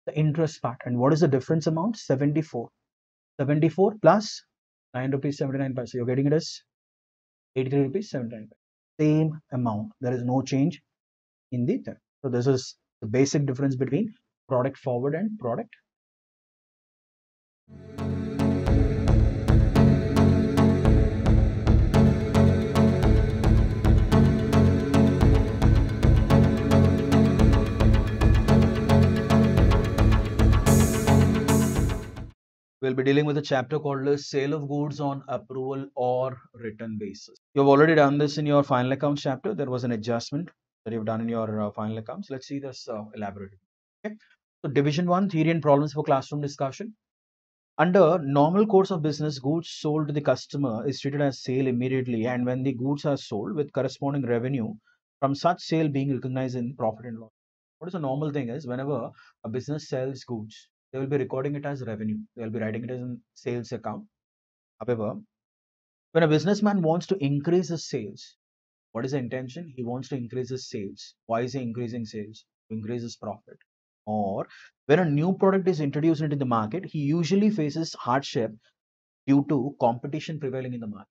Speaker 1: the interest part. And what is the difference amount? 74. 74 plus 9 rupees 79 paisa. You're getting it as 83 rupees 79 paisa. Same amount. There is no change in the term. So this is the basic difference between product forward and product. We'll be dealing with a chapter called the sale of goods on approval or return basis. You've already done this in your final accounts chapter. There was an adjustment that you've done in your final accounts. Let's see this elaborated. Okay. So division 1, theory and problems for classroom discussion. Under normal course of business, goods sold to the customer is treated as sale immediately, and when the goods are sold with corresponding revenue from such sale being recognized in profit and loss. What is a normal thing is whenever a business sells goods, they will be recording it as revenue. They will be writing it as a sales account. However, when a businessman wants to increase his sales, what is the intention? He wants to increase his sales. Why is he increasing sales? To increase his profit. Or when a new product is introduced into the market, he usually faces hardship due to competition prevailing in the market.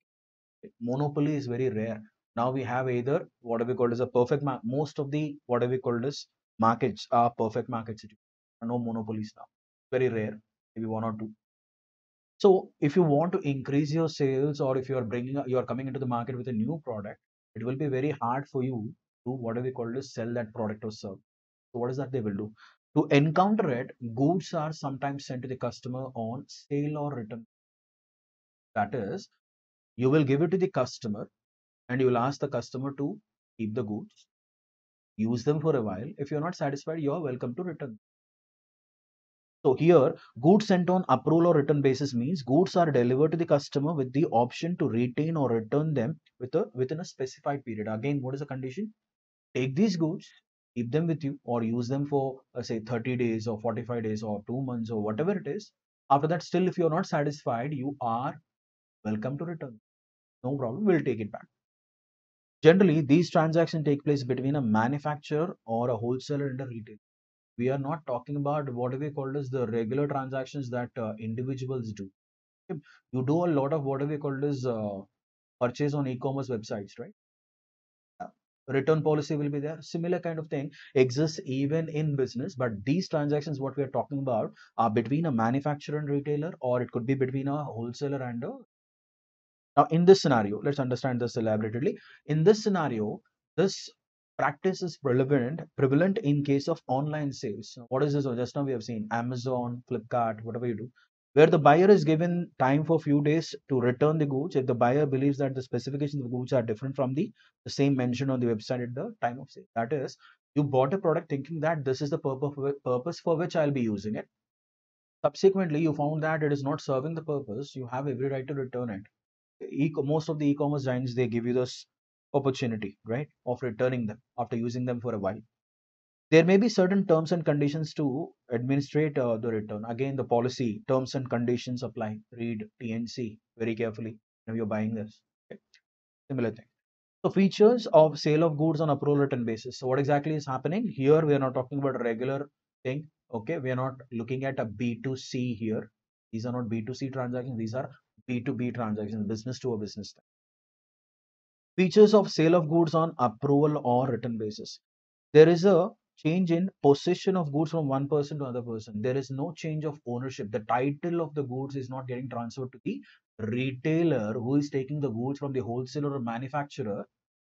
Speaker 1: Monopoly is very rare. Now we have either what we call as a perfect market. Most of the what we call as markets are perfect markets. No monopolies now. Very rare, maybe one or two. So if you want to increase your sales, or if you are coming into the market with a new product, it will be very hard for you to what we call as sell that product or service. So what is that they will do? To encounter it, goods are sometimes sent to the customer on sale or return. That is, you will give it to the customer and you will ask the customer to keep the goods, use them for a while. If you're not satisfied, you're welcome to return. So here, goods sent on approval or return basis means goods are delivered to the customer with the option to retain or return them within a specified period. Again, what is the condition? Take these goods, keep them with you, or use them for say 30 days or 45 days or 2 months or whatever it is. After that, still if you're not satisfied, you are welcome to return. No problem, we'll take it back. Generally, these transactions take place between a manufacturer or a wholesaler and a retailer. We are not talking about what we call as the regular transactions that individuals do. Okay? You do a lot of what we call as purchase on e-commerce websites, right? Uh, Return policy will be there. Similar kind of thing exists even in business, but these transactions, what we are talking about, are between a manufacturer and retailer, or it could be between a wholesaler and a. Now, in this scenario, let's understand this elaborately. In this scenario, this practice is prevalent in case of online sales. What is this? So just now we have seen Amazon, Flipkart, whatever you do, where the buyer is given time for few days to return the goods if the buyer believes that the specifications of the goods are different from the same mentioned on the website at the time of sale. That is, you bought a product thinking that this is the purpose for which I'll be using it. Subsequently, you found that it is not serving the purpose. You have every right to return it. Most of the e-commerce giants, they give you this opportunity, right, of returning them after using them for a while. There may be certain terms and conditions to administrate the return. Again, the policy terms and conditions apply. Read TNC very carefully when you're buying this. Okay. Similar thing. So features of sale of goods on approval return basis. So what exactly is happening here? We are not talking about a regular thing. Okay, we are not looking at a B2C here. These are not B2C transactions. These are B2B transactions, business to a business. Features of sale of goods on approval or return basis. There is a change in possession of goods from one person to another person. There is no change of ownership. The title of the goods is not getting transferred to the retailer who is taking the goods from the wholesaler or manufacturer.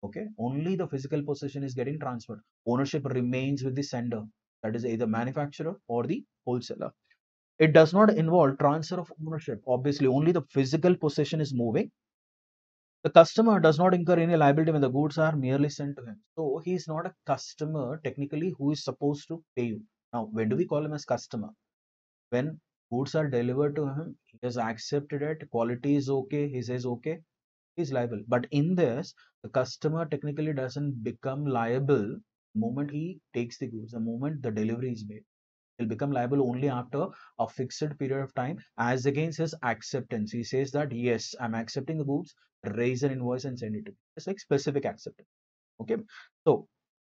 Speaker 1: Okay, only the physical possession is getting transferred. Ownership remains with the sender, that is either manufacturer or the wholesaler. It does not involve transfer of ownership. Obviously, only the physical possession is moving. The customer does not incur any liability when the goods are merely sent to him. So he is not a customer technically who is supposed to pay you. Now, when do we call him as customer? When goods are delivered to him, he has accepted it, quality is okay, he says okay, he is liable. But in this, the customer technically doesn't become liable the moment he takes the goods, the moment the delivery is made. He'll become liable only after a fixed period of time as against his acceptance. He says that, yes, I'm accepting the goods, raise an invoice and send it to me. It's like specific acceptance. Okay. So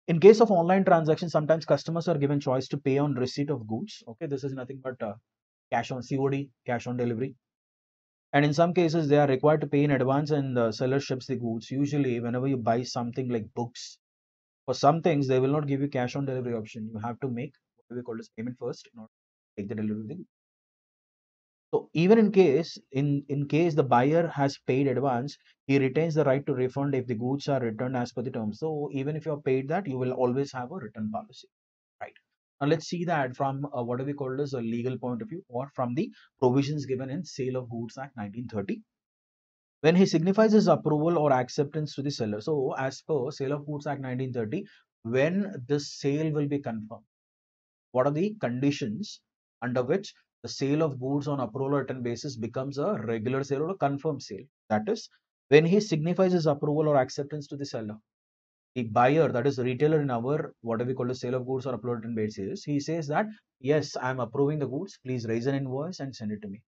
Speaker 1: in case of online transactions, sometimes customers are given choice to pay on receipt of goods. Okay. This is nothing but cash on COD, cash on delivery. And in some cases, they are required to pay in advance and the seller ships the goods. Usually, whenever you buy something like books, for some things, they will not give you cash on delivery option. You have to make what we call as payment first in order to take the delivery. So even in case the buyer has paid advance, he retains the right to refund if the goods are returned as per the terms. So even if you have paid that, you will always have a return policy, right? Now let's see that from what do we call as a legal point of view or from the provisions given in Sale of Goods Act 1930. When he signifies his approval or acceptance to the seller. So as per Sale of Goods Act 1930, when this sale will be confirmed, what are the conditions under which the sale of goods on approval or return basis becomes a regular sale or a confirmed sale? That is, when he signifies his approval or acceptance to the seller. The buyer, that is the retailer in our what do we call the sale of goods on approval or return basis, he says that, yes, I'm approving the goods, please raise an invoice and send it to me.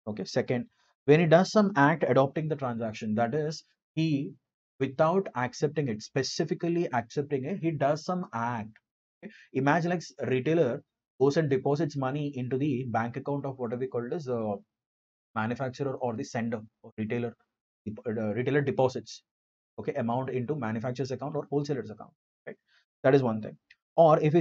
Speaker 1: Okay. Second, when he does some act adopting the transaction, that is, he, without accepting it, specifically accepting it, he does some act. Okay. Imagine like retailer goes and deposits money into the bank account of whatever we call it as a manufacturer or the sender or retailer. Retailer deposits, okay, amount into manufacturer's account or wholesaler's account, right? That is one thing. Or if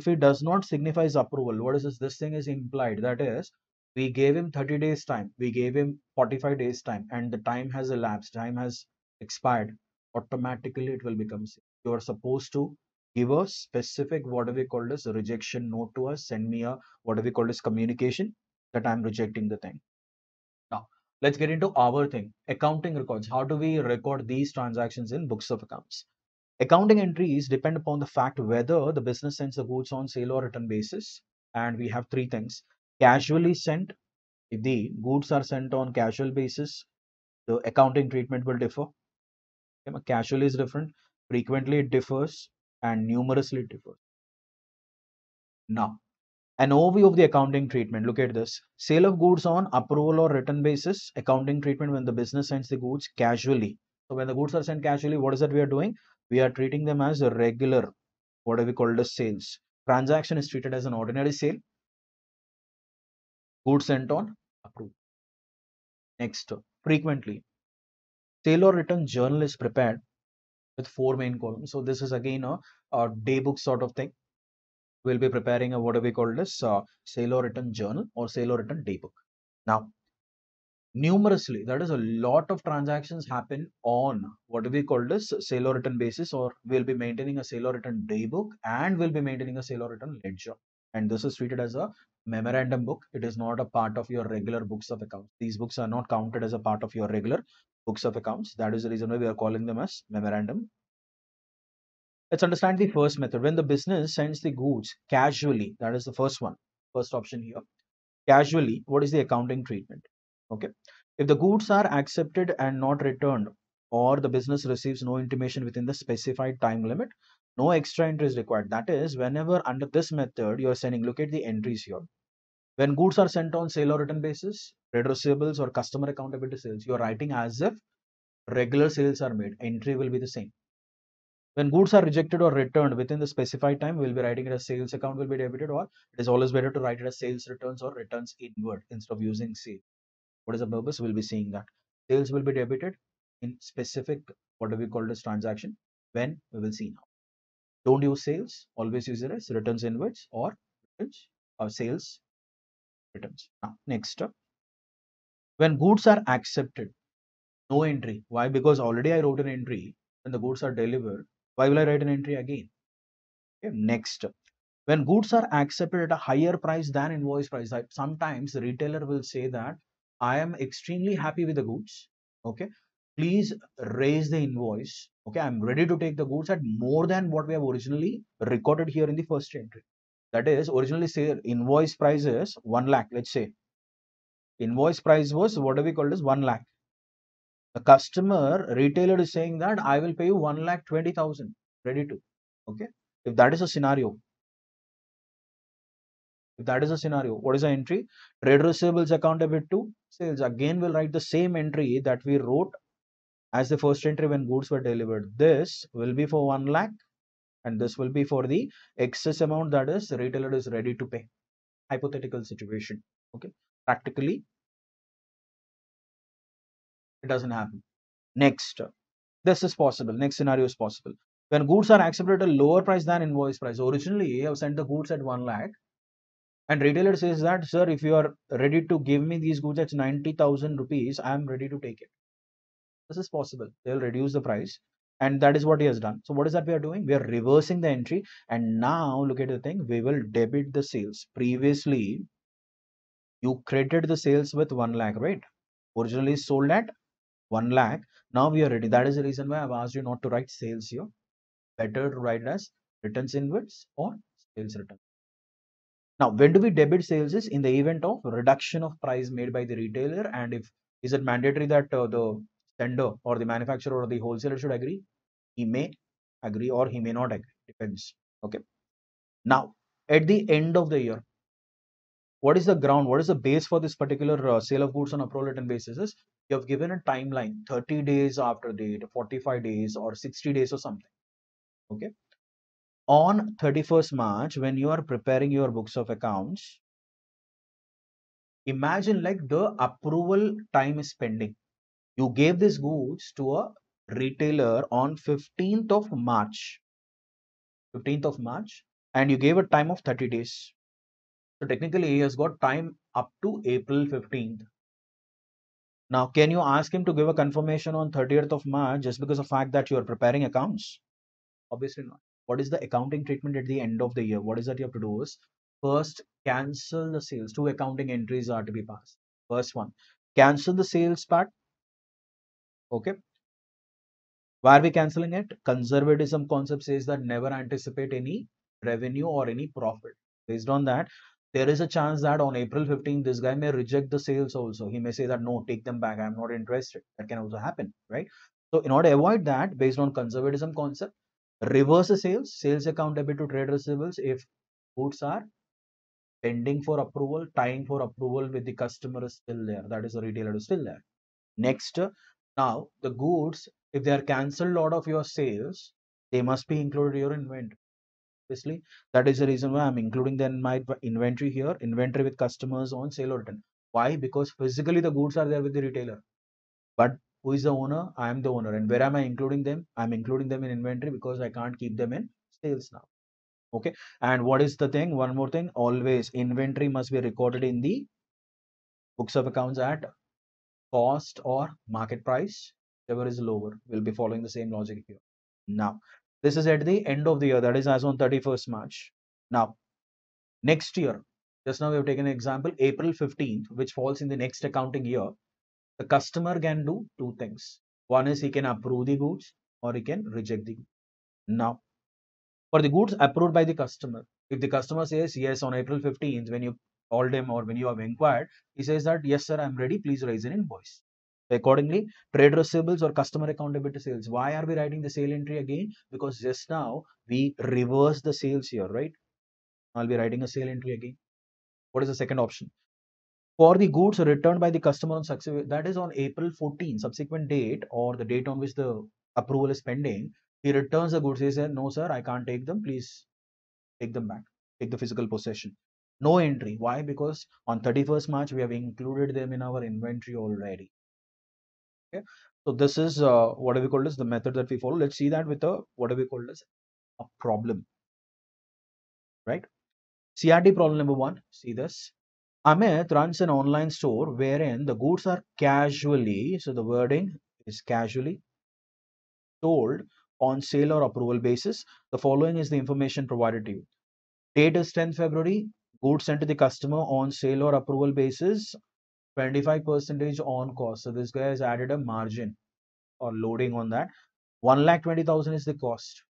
Speaker 1: he does not signify his approval, what is this thing is implied, that is, we gave him 30 days time, we gave him 45 days time, and the time has elapsed, time has expired, automatically it will become sale. You are supposed to give a specific what we call as a rejection note to us, send me a what we call as communication that I'm rejecting the thing. Now, let's get into our thing, accounting records. How do we record these transactions in books of accounts? Accounting entries depend upon the fact whether the business sends the goods on sale or return basis. And we have three things. Casually sent, if the goods are sent on casual basis, the accounting treatment will differ. Okay, casually is different, frequently it differs, and numerously it differs. Now, an overview of the accounting treatment. Look at this. Sale of goods on approval or return basis. Accounting treatment when the business sends the goods casually. So when the goods are sent casually, what is that we are doing? We are treating them as a regular, what do we call as sales. Transaction is treated as an ordinary sale. Goods sent on approval. Next, frequently. Sale or return journal is prepared with four main columns. So this is again a day book sort of thing. We'll be preparing a what do we call this sale or return journal or sale or return day book. Now, numerously, that is a lot of transactions happen on what do we call this sale or return basis, or we'll be maintaining a sale or return day book and we'll be maintaining a sale or return ledger. And this is treated as a memorandum book. It is not a part of your regular books of accounts. These books are not counted as a part of your regular books of accounts. That is the reason why we are calling them as memorandum. Let's understand the first method. When the business sends the goods casually, that is the first one, first option here. Casually, what is the accounting treatment? Okay. If the goods are accepted and not returned, or the business receives no intimation within the specified time limit, no extra entry is required. That is, whenever under this method you are sending, look at the entries here. When goods are sent on sale or return basis, trade receivables or customer accountability sales, you are writing as if regular sales are made. Entry will be the same. When goods are rejected or returned within the specified time, we'll be writing it as sales account will be debited, or it is always better to write it as sales returns or returns inward instead of using sale. What is the purpose? We'll be seeing that sales will be debited in specific, what do we call this transaction? When we will see now. Don't use sales, always use it as returns inwards or returns or sales returns. Now, next up, when goods are accepted, no entry. Why? Because already I wrote an entry when the goods are delivered. Why will I write an entry again? Okay, next. When goods are accepted at a higher price than invoice price, sometimes the retailer will say that I am extremely happy with the goods. Okay, please raise the invoice. Okay, I'm ready to take the goods at more than what we have originally recorded here in the first entry. That is, originally say invoice price is 1 lakh. Let's say invoice price was what do we call this 1 lakh. The customer retailer is saying that I will pay you 1,20,000 ready to. Okay, if that is a scenario, if that is a scenario, what is the entry? Trade receivables account debit to sales. Again, we'll write the same entry that we wrote as the first entry when goods were delivered. This will be for 1 lakh and this will be for the excess amount that is retailer is ready to pay. Hypothetical situation. Okay. Practically, it doesn't happen. Next, this is possible. Next scenario is possible. When goods are accepted at a lower price than invoice price. Originally, I have sent the goods at 1 lakh. And retailer says that, sir, if you are ready to give me these goods at 90,000 rupees, I am ready to take it. This is possible. They'll reduce the price. And that is what he has done. So what is that we are doing? We are reversing the entry. And now look at the thing. We will debit the sales. Previously, you credited the sales with 1 lakh, right? Originally sold at 1 lakh. Now we are ready. That is the reason why I've asked you not to write sales here. Better to write it as returns inwards or sales return. Now, when do we debit sales is in the event of reduction of price made by the retailer, and if is it mandatory that the sender or the manufacturer or the wholesaler should agree? He may agree or he may not agree. Depends. Okay. Now, at the end of the year, what is the ground? What is the base for this particular sale of goods on a pro return basis? Is you have given a timeline 30 days after date, 45 days, or 60 days or something. Okay. On 31st March, when you are preparing your books of accounts, imagine like the approval time is pending. You gave these goods to a retailer on 15th of March. 15th of March, and you gave a time of 30 days. So technically, he has got time up to April 15th. Now, can you ask him to give a confirmation on 30th of March just because of the fact that you are preparing accounts? Obviously not. What is the accounting treatment at the end of the year? What is that you have to do is first cancel the sales. Two accounting entries are to be passed. First one, cancel the sales part. Okay. Why are we canceling it? Conservatism concept says that never anticipate any revenue or any profit. Based on that, there is a chance that on April 15th, this guy may reject the sales also. He may say that, no, take them back. I'm not interested. That can also happen, right? So in order to avoid that, based on conservatism concept, reverse the sales, sales account debit to trade receivables if goods are pending for approval, time for approval with the customer is still there. That is, the retailer is still there. Next, now the goods, if they are cancelled out of your sales, they must be included in your inventory. Obviously, that is the reason why I'm including them in my inventory here, inventory with customers on sale or return. Why? Because physically the goods are there with the retailer. But who is the owner? I am the owner. And where am I including them? I'm including them in inventory because I can't keep them in sales now. Okay. And what is the thing? One more thing. Always inventory must be recorded in the books of accounts at cost or market price, whichever is lower. We'll be following the same logic here. Now, this is at the end of the year, that is as on 31st March. Now, next year, just now we have taken an example, April 15th, which falls in the next accounting year. The customer can do two things. One is he can approve the goods or he can reject the goods. Now, for the goods approved by the customer, if the customer says yes on April 15th, when you called him or when you have inquired, he says that yes, sir, I'm ready, please raise an invoice. Accordingly, trade receivables or customer account debit to sales. Why are we writing the sale entry again? Because just now we reverse the sales here, right? I'll be writing a sale entry again. What is the second option? For the goods returned by the customer on success, that is on April 14, subsequent date or the date on which the approval is pending, he returns the goods. He says, no, sir, I can't take them. Please take them back. Take the physical possession. No entry. Why? Because on 31st March, we have included them in our inventory already. Okay. So this is what do we call this? The method that we follow. Let's see that with a what do we call this? A problem, right? CRT problem number one. See this. Amit runs an online store wherein the goods are casually, so the wording is casually sold on sale or approval basis. The following is the information provided to you. Date is 10th February. Goods sent to the customer on sale or approval basis, 25% on cost. So this guy has added a margin or loading on that. 1,20,000 is the cost.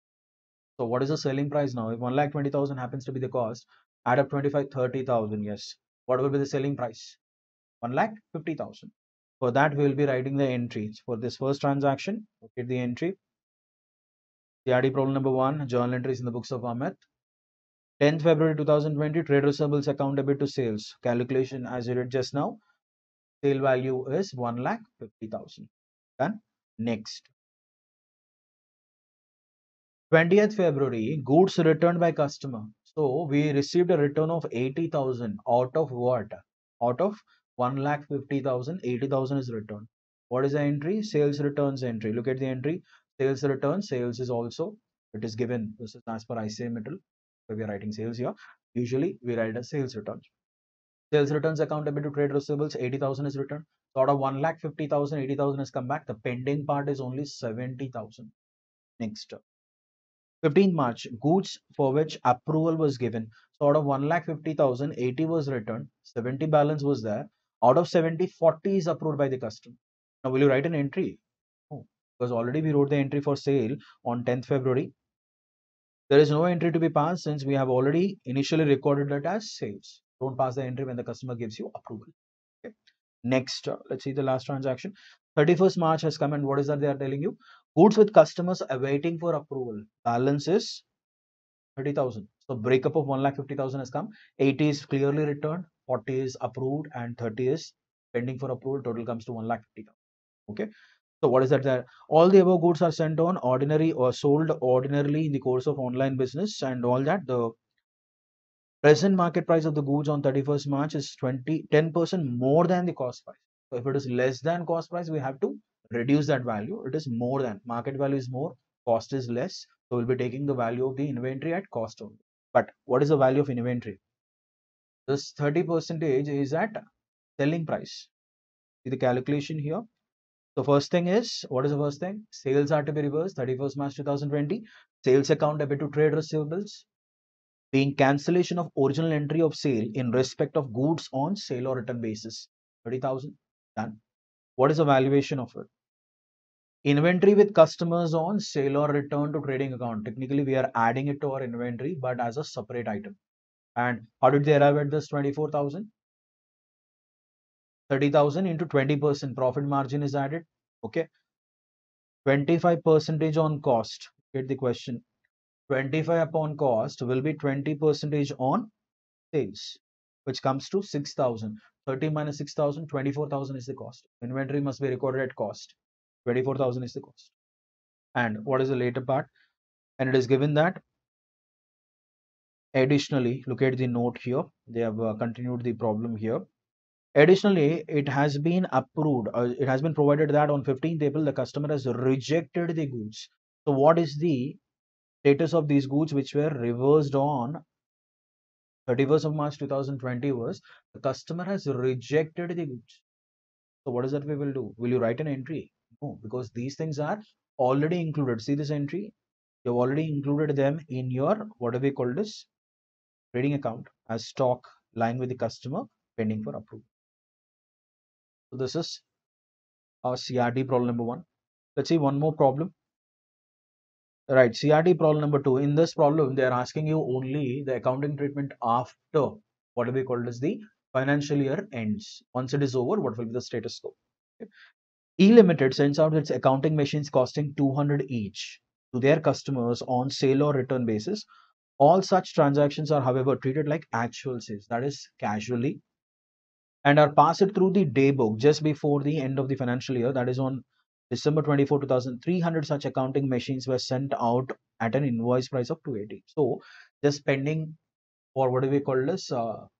Speaker 1: So what is the selling price now? If 1,20,000 happens to be the cost, add up 25, 30,000. Yes. What will be the selling price? 1,50,000. For that, we will be writing the entries. For this first transaction, locate the entry. CRD problem number one, journal entries in the books of Amit. 10th February 2020, trade receivables account debit to sales. Calculation as you did just now. Sale value is 1,50,000. Done. Next. 20th February, goods returned by customer. So we received a return of 80,000 out of what? Out of 1,50,000, 80,000 is returned. What is the entry? Sales returns entry. Look at the entry. Sales return. Sales is also, it is given. This is as per ICA metal. So we are writing sales here. Usually we write as sales returns. Sales returns account debit to trade receivables, 80,000 is returned. So out of 1,50,000, 80,000 has come back. The pending part is only 70,000. Next. 15th March, goods for which approval was given. So out of 1,50,000, 80 was returned, 70 balance was there. Out of 70, 40 is approved by the customer. Now, will you write an entry? No, because already we wrote the entry for sale on 10th February. There is no entry to be passed since we have already initially recorded it as sales. Don't pass the entry when the customer gives you approval. Okay. Next, let's see the last transaction. 31st March has come and what is that they are telling you? Goods with customers awaiting for approval. Balance is 30,000. So breakup of 1,50,000 has come. 80 is clearly returned, 40 is approved, and 30 is pending for approval. Total comes to 1,50,000. Okay. So what is that there? All the above goods are sent on ordinary or sold ordinarily in the course of online business and all that. The present market price of the goods on 31st March is 10% more than the cost price. So if it is less than cost price, we have to reduce that value. It is more than market value is more, cost is less. So we'll be taking the value of the inventory at cost only. But what is the value of inventory? This 30% is at selling price. See the calculation here. So first thing is, what is the first thing? Sales are to be reversed 31st March 2020. Sales account debit to trade receivables being cancellation of original entry of sale in respect of goods on sale or return basis. 30,000 done. What is the valuation of it? Inventory with customers on sale or return to trading account. Technically, we are adding it to our inventory, but as a separate item. And how did they arrive at this 24,000? 30,000 into 20% profit margin is added. Okay. 25% on cost. Get the question. 25 upon cost will be 20% on sales, which comes to 6,000. 30 minus 6,000, 24,000 is the cost. Inventory must be recorded at cost. 24,000 is the cost. And what is the later part? And it is given that additionally, look at the note here. They have continued the problem here. Additionally, it has been approved, it has been provided that on 15th April, the customer has rejected the goods. So what is the status of these goods which were reversed on 31st of March 2020 was the customer has rejected the goods. So what is that we will do? Will you write an entry? No, because these things are already included. See this entry? You've already included them in your, what do we call this? Trading account as stock lying with the customer pending for approval. So this is our CRD problem number 1. Let's see one more problem. Right, CRD problem number 2. In this problem, they are asking you only the accounting treatment after what do we call as the financial year ends. Once it is over, what will be the status quo? Okay. E Limited sends out its accounting machines costing 200 each to their customers on sale or return basis. All such transactions are, however, treated like actual sales, that is casually, and are passed through the day book just before the end of the financial year, that is on December 24, 2300 such accounting machines were sent out at an invoice price of 280. So just pending, or what do we call this,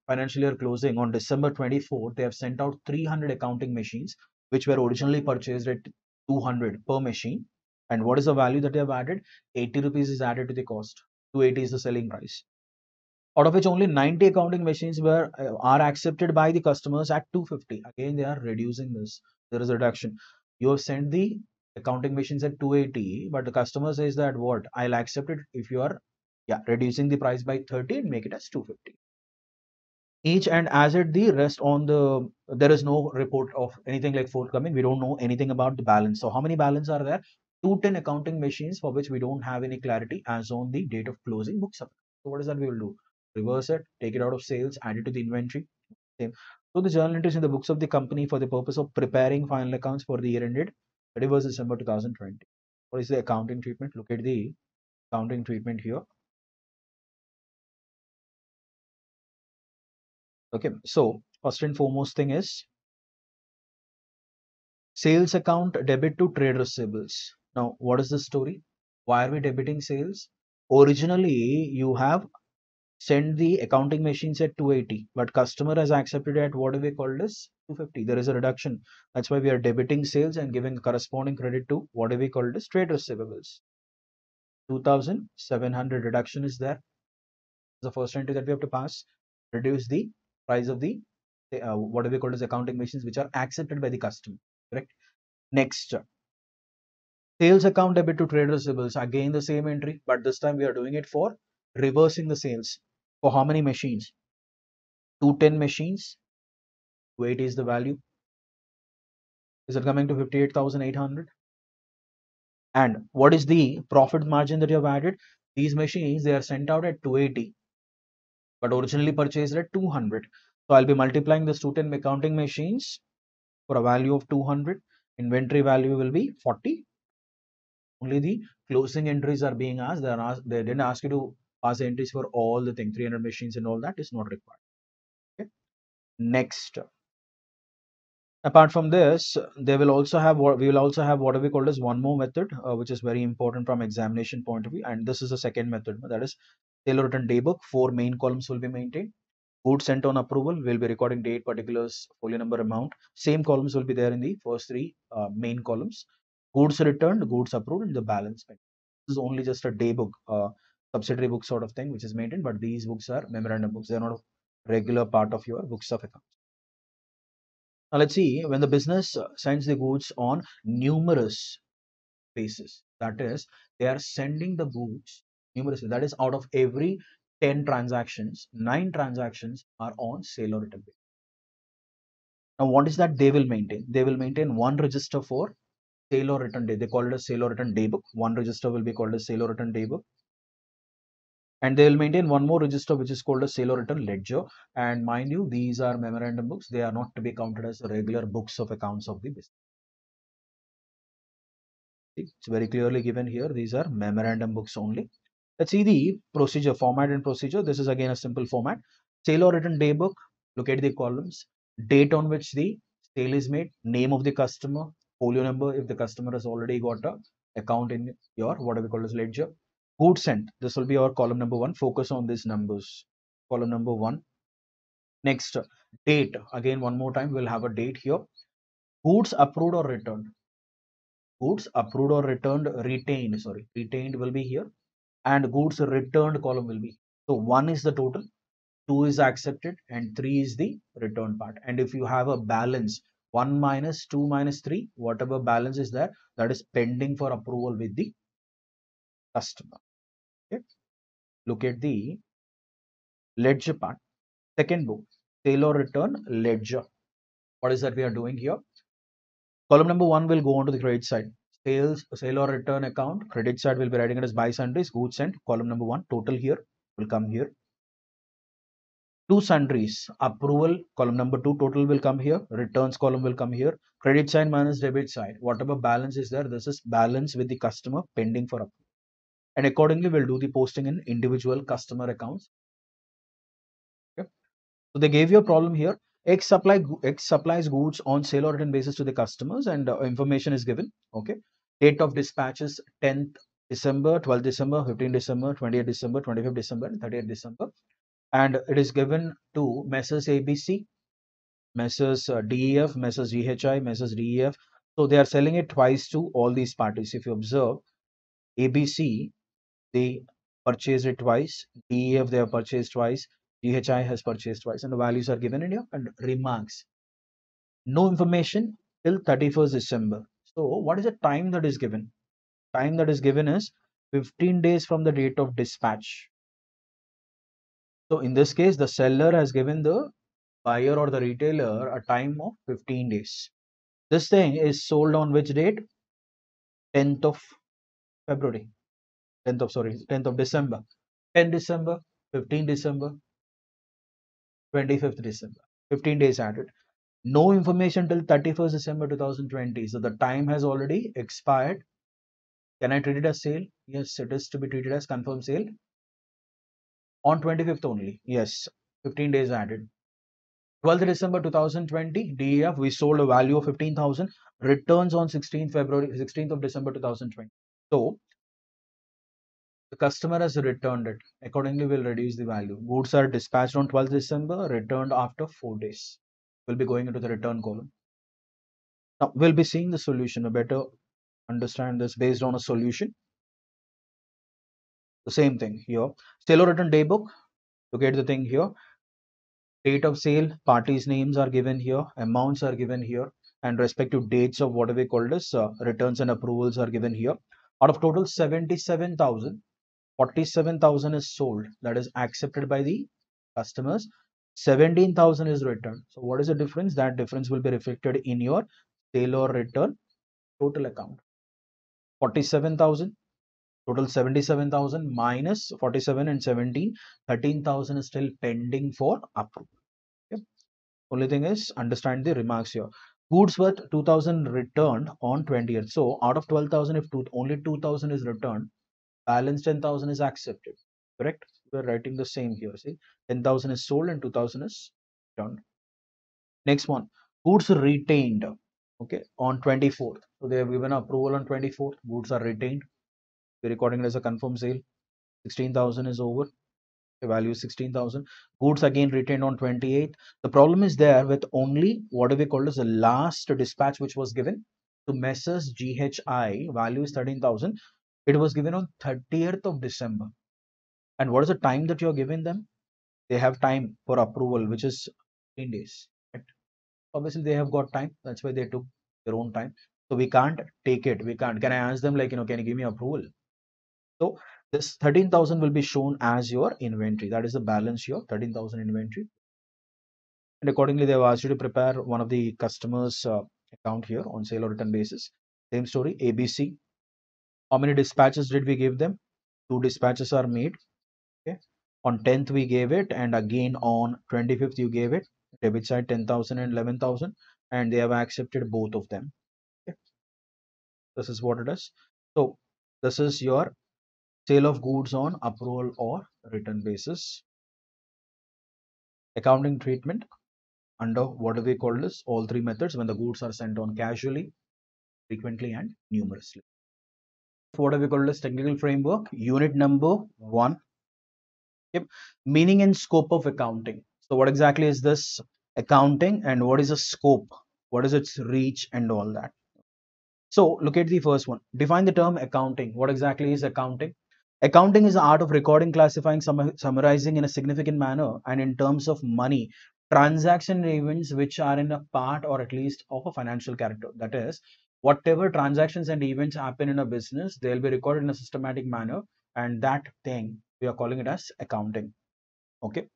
Speaker 1: financial year closing on December 24, they have sent out 300 accounting machines which were originally purchased at 200 per machine. And what is the value that they have added? 80 rupees is added to the cost. 280 is the selling price, out of which only 90 accounting machines were are accepted by the customers at 250. Again, they are reducing this. There is a reduction. You have sent the accounting machines at 280, but the customer says that what? I'll accept it if you are, yeah, reducing the price by 30 and make it as 250. Each and as it the rest on the, there is no report of anything like forthcoming. We don't know anything about the balance. So how many balance are there? 210 accounting machines for which we don't have any clarity as on the date of closing books. So what is that we will do? Reverse it, take it out of sales, add it to the inventory. Same. So the journal entries in the books of the company for the purpose of preparing final accounts for the year ended 31st December 2020. What is the accounting treatment? Look at the accounting treatment here. Okay, so first and foremost thing is sales account debit to trade receivables. Now, what is the story? Why are we debiting sales? Originally, you have sent the accounting machines at 280, but customer has accepted at what do we call this? 250. There is a reduction. That's why we are debiting sales and giving corresponding credit to what do we call this? Trade receivables. 2,700 reduction is there. The first entry that we have to pass. Reduce the price of the what do we call as accounting machines which are accepted by the customer. Correct. Next, sales account debit to trade receivables. Again, the same entry, but this time we are doing it for reversing the sales. For how many machines? 210 machines. 280 is the value. Is it coming to 58,800? And what is the profit margin that you have added? These machines, they are sent out at 280, but originally purchased at 200. So I'll be multiplying this 210 accounting machines for a value of 200. Inventory value will be 40. Only the closing entries are being asked. They didn't ask you to pass the entries for all the thing. 300 machines and all that is not required. Okay. Next, apart from this, they will also have what we will also have what we call as one more method, which is very important from examination point of view. And this is the second method, that is sale return day book. 4 main columns will be maintained. Goods sent on approval will be recording date, particulars, folio number, amount. Same columns will be there in the first 3 main columns. Goods returned, goods approved, and the balance. This is only just a day book, subsidiary book sort of thing, which is maintained, but these books are memorandum books. They are not a regular part of your books of accounts. Now let's see, when the business sends the goods on numerous basis, that is, they are sending the goods numerous, that is, out of every 10 transactions, 9 transactions are on sale or return basis. Now, what is that they will maintain? They will maintain one register for sale or return day. They call it a sale or return day book. One register will be called a sale or return day book. And they will maintain one more register which is called a sale or return ledger. And mind you, these are memorandum books. They are not to be counted as regular books of accounts of the business. It's very clearly given here. These are memorandum books only. Let's see the procedure, format and procedure. This is again a simple format. Sale or return day book. Look at the columns. Date on which the sale is made, name of the customer, folio number if the customer has already got a account in your whatever we call as ledger. Goods sent. This will be our column number one. Focus on these numbers. Column number one. Next, date. Again, one more time, we'll have a date here. Goods approved or returned. Goods approved or returned, retained will be here, and goods returned column will be. So one is the total, two is accepted, and three is the return part. And if you have a balance, 1 minus 2 minus 3, whatever balance is there, that is pending for approval with the customer. Okay. Look at the ledger part. Second book, sale or return ledger. What is that we are doing here? Column number one will go on to the credit side. Sale or return account. Credit side will be writing it as buy sundries, goods sent. Column number one, total here will come here. Two sundries, approval, column number two, total will come here. Returns column will come here. Credit side minus debit side. Whatever balance is there, this is balance with the customer pending for approval. And accordingly, we'll do the posting in individual customer accounts. Okay. So they gave you a problem here. X supplies goods on sale or return basis to the customers, and information is given. Okay. Date of dispatches 10th December, 12th December, 15th December, 20th December, 25th December, and 30th December. And it is given to Messrs ABC, Messrs DEF, Messrs GHI, Messrs DEF. So they are selling it twice to all these parties. If you observe, ABC, they purchased it twice. DEF, they have purchased twice. GHI has purchased twice, and the values are given in here. And remarks, no information till 31st December. So what is the time that is given? Time that is given is 15 days from the date of dispatch. So in this case, the seller has given the buyer or the retailer a time of 15 days. This thing is sold on which date? 10th of February. 10th of December. 10 December, 15 December, 25th December. 15 days added. No information till 31st December 2020. So the time has already expired. Can I treat it as sale? Yes, it is to be treated as confirmed sale. On 25th only. Yes, 15 days added. 12th December 2020, DEF, we sold a value of 15,000. Returns on 16th of December 2020. So the customer has returned it. Accordingly, we'll reduce the value. Goods are dispatched on 12th December, returned after 4 days. We'll be going into the return column. Now, we'll be seeing the solution. To better understand this based on a solution. The same thing here. Sale or return day book. Look at the thing here. Date of sale, parties' names are given here, amounts are given here, and respective dates of whatever we called as returns and approvals are given here. Out of total 77,000, 47,000 is sold, that is accepted by the customers. 17,000 is returned. So what is the difference? That difference will be reflected in your sale or return total account. 47,000, total 77,000 minus 47 and 17, 13,000 is still pending for approval. Okay. Only thing is understand the remarks here. Goods worth 2,000 returned on 20th. So out of 12,000, if only 2,000 is returned, balance 10,000 is accepted. Correct? We are writing the same here. See, 10,000 is sold and 2,000 is returned. Next one, goods retained. Okay, on 24th. So they have given approval on 24th. Goods are retained. We're recording it as a confirmed sale. 16,000 is over. The value is 16,000. Goods again retained on 28th. The problem is there with only what we call as the last dispatch which was given to Messrs GHI. Value is 13,000. It was given on 30th of December. And what is the time that you're giving them? They have time for approval, which is 15 days. Right? Obviously, they have got time. That's why they took their own time. So we can't take it. We can't. Can I ask them like, can you give me approval? So this 13,000 will be shown as your inventory. That is the balance here, 13,000 inventory. And accordingly, they have asked you to prepare one of the customers account here on sale or return basis. Same story, ABC. How many dispatches did we give them? 2 dispatches are made. Okay. On 10th we gave it, and again on 25th you gave it. Debit side 10,000 and 11,000, and they have accepted both of them. Okay. This is what it is. So this is your sale of goods on approval or return basis. Accounting treatment under what do we call this? All three methods when the goods are sent on casually, frequently, and numerously. What do we call this technical framework? Unit number 1. Yep. Meaning and scope of accounting. So what exactly is this accounting, and what is the scope? What is its reach and all that? So look at the first one. Define the term accounting. What exactly is accounting? Accounting is the art of recording, classifying, summarizing in a significant manner and in terms of money, transaction events which are in a part or at least of a financial character. That is, whatever transactions and events happen in a business, they'll be recorded in a systematic manner, and that thing we are calling it as accounting. Okay.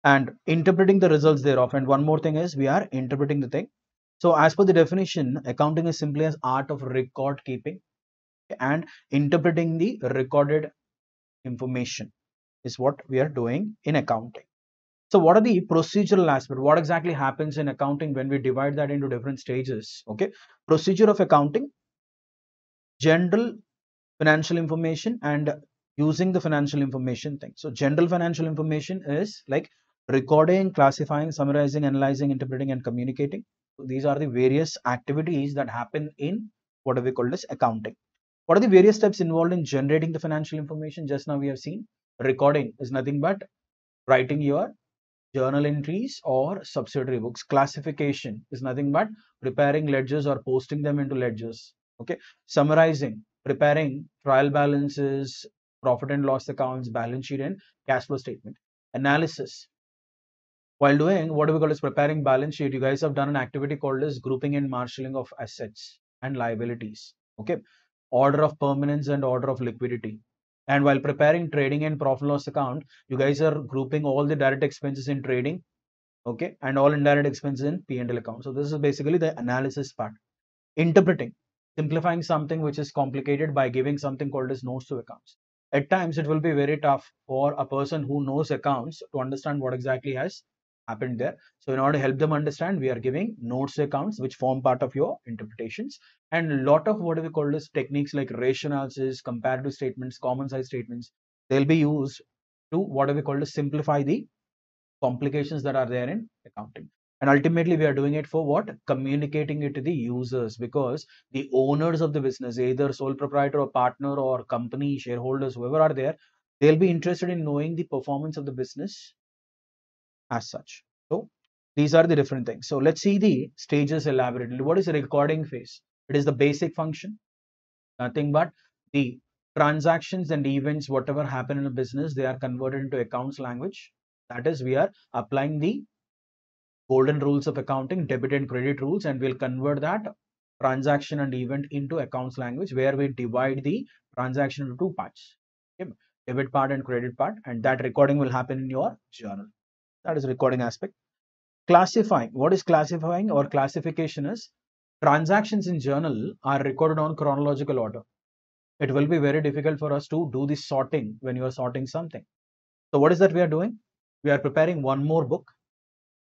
Speaker 1: And interpreting the results thereof. And one more thing is we are interpreting the thing. So as per the definition, accounting is simply as art of record keeping and interpreting the recorded information is what we are doing in accounting. So what are the procedural aspects? What exactly happens in accounting when we divide that into different stages? Okay. Procedure of accounting, general financial information, and using the financial information thing. So general financial information is like recording, classifying, summarizing, analyzing, interpreting, and communicating. So these are the various activities that happen in what we call as accounting. What are the various steps involved in generating the financial information? Just now we have seen recording is nothing but writing your journal entries or subsidiary books. Classification is nothing but preparing ledgers or posting them into ledgers. Okay. Summarizing, preparing trial balances, profit and loss accounts, balance sheet, and cash flow statement. Analysis, while doing what we call as preparing balance sheet, you guys have done an activity called as grouping and marshalling of assets and liabilities. Okay. Order of permanence and order of liquidity. And while preparing trading and profit loss account, you guys are grouping all the direct expenses in trading, okay, and all indirect expenses in P&L account. So this is basically the analysis part. Interpreting, simplifying something which is complicated by giving something called as notes to accounts. At times it will be very tough for a person who knows accounts to understand what exactly has happened there. So in order to help them understand, we are giving notes to accounts which form part of your interpretations, and a lot of what we call as techniques like ratio analysis, comparative statements, common size statements, they'll be used to what we call to simplify the complications that are there in accounting. And ultimately we are doing it for what? Communicating it to the users, because the owners of the business, either sole proprietor or partner or company shareholders, whoever are there, they'll be interested in knowing the performance of the business as such. So these are the different things. So let's see the stages elaborately. What is a recording phase? It is the basic function, nothing but the transactions and events, whatever happen in a business, they are converted into accounts language. That is, we are applying the golden rules of accounting, debit and credit rules, and we'll convert that transaction and event into accounts language, where we divide the transaction into two parts, okay? Debit part and credit part, and that recording will happen in your journal. That is recording aspect. Classifying. What is classifying or classification is transactions in journal are recorded on chronological order. It will be very difficult for us to do the sorting when you are sorting something. So what is that we are doing? We are preparing one more book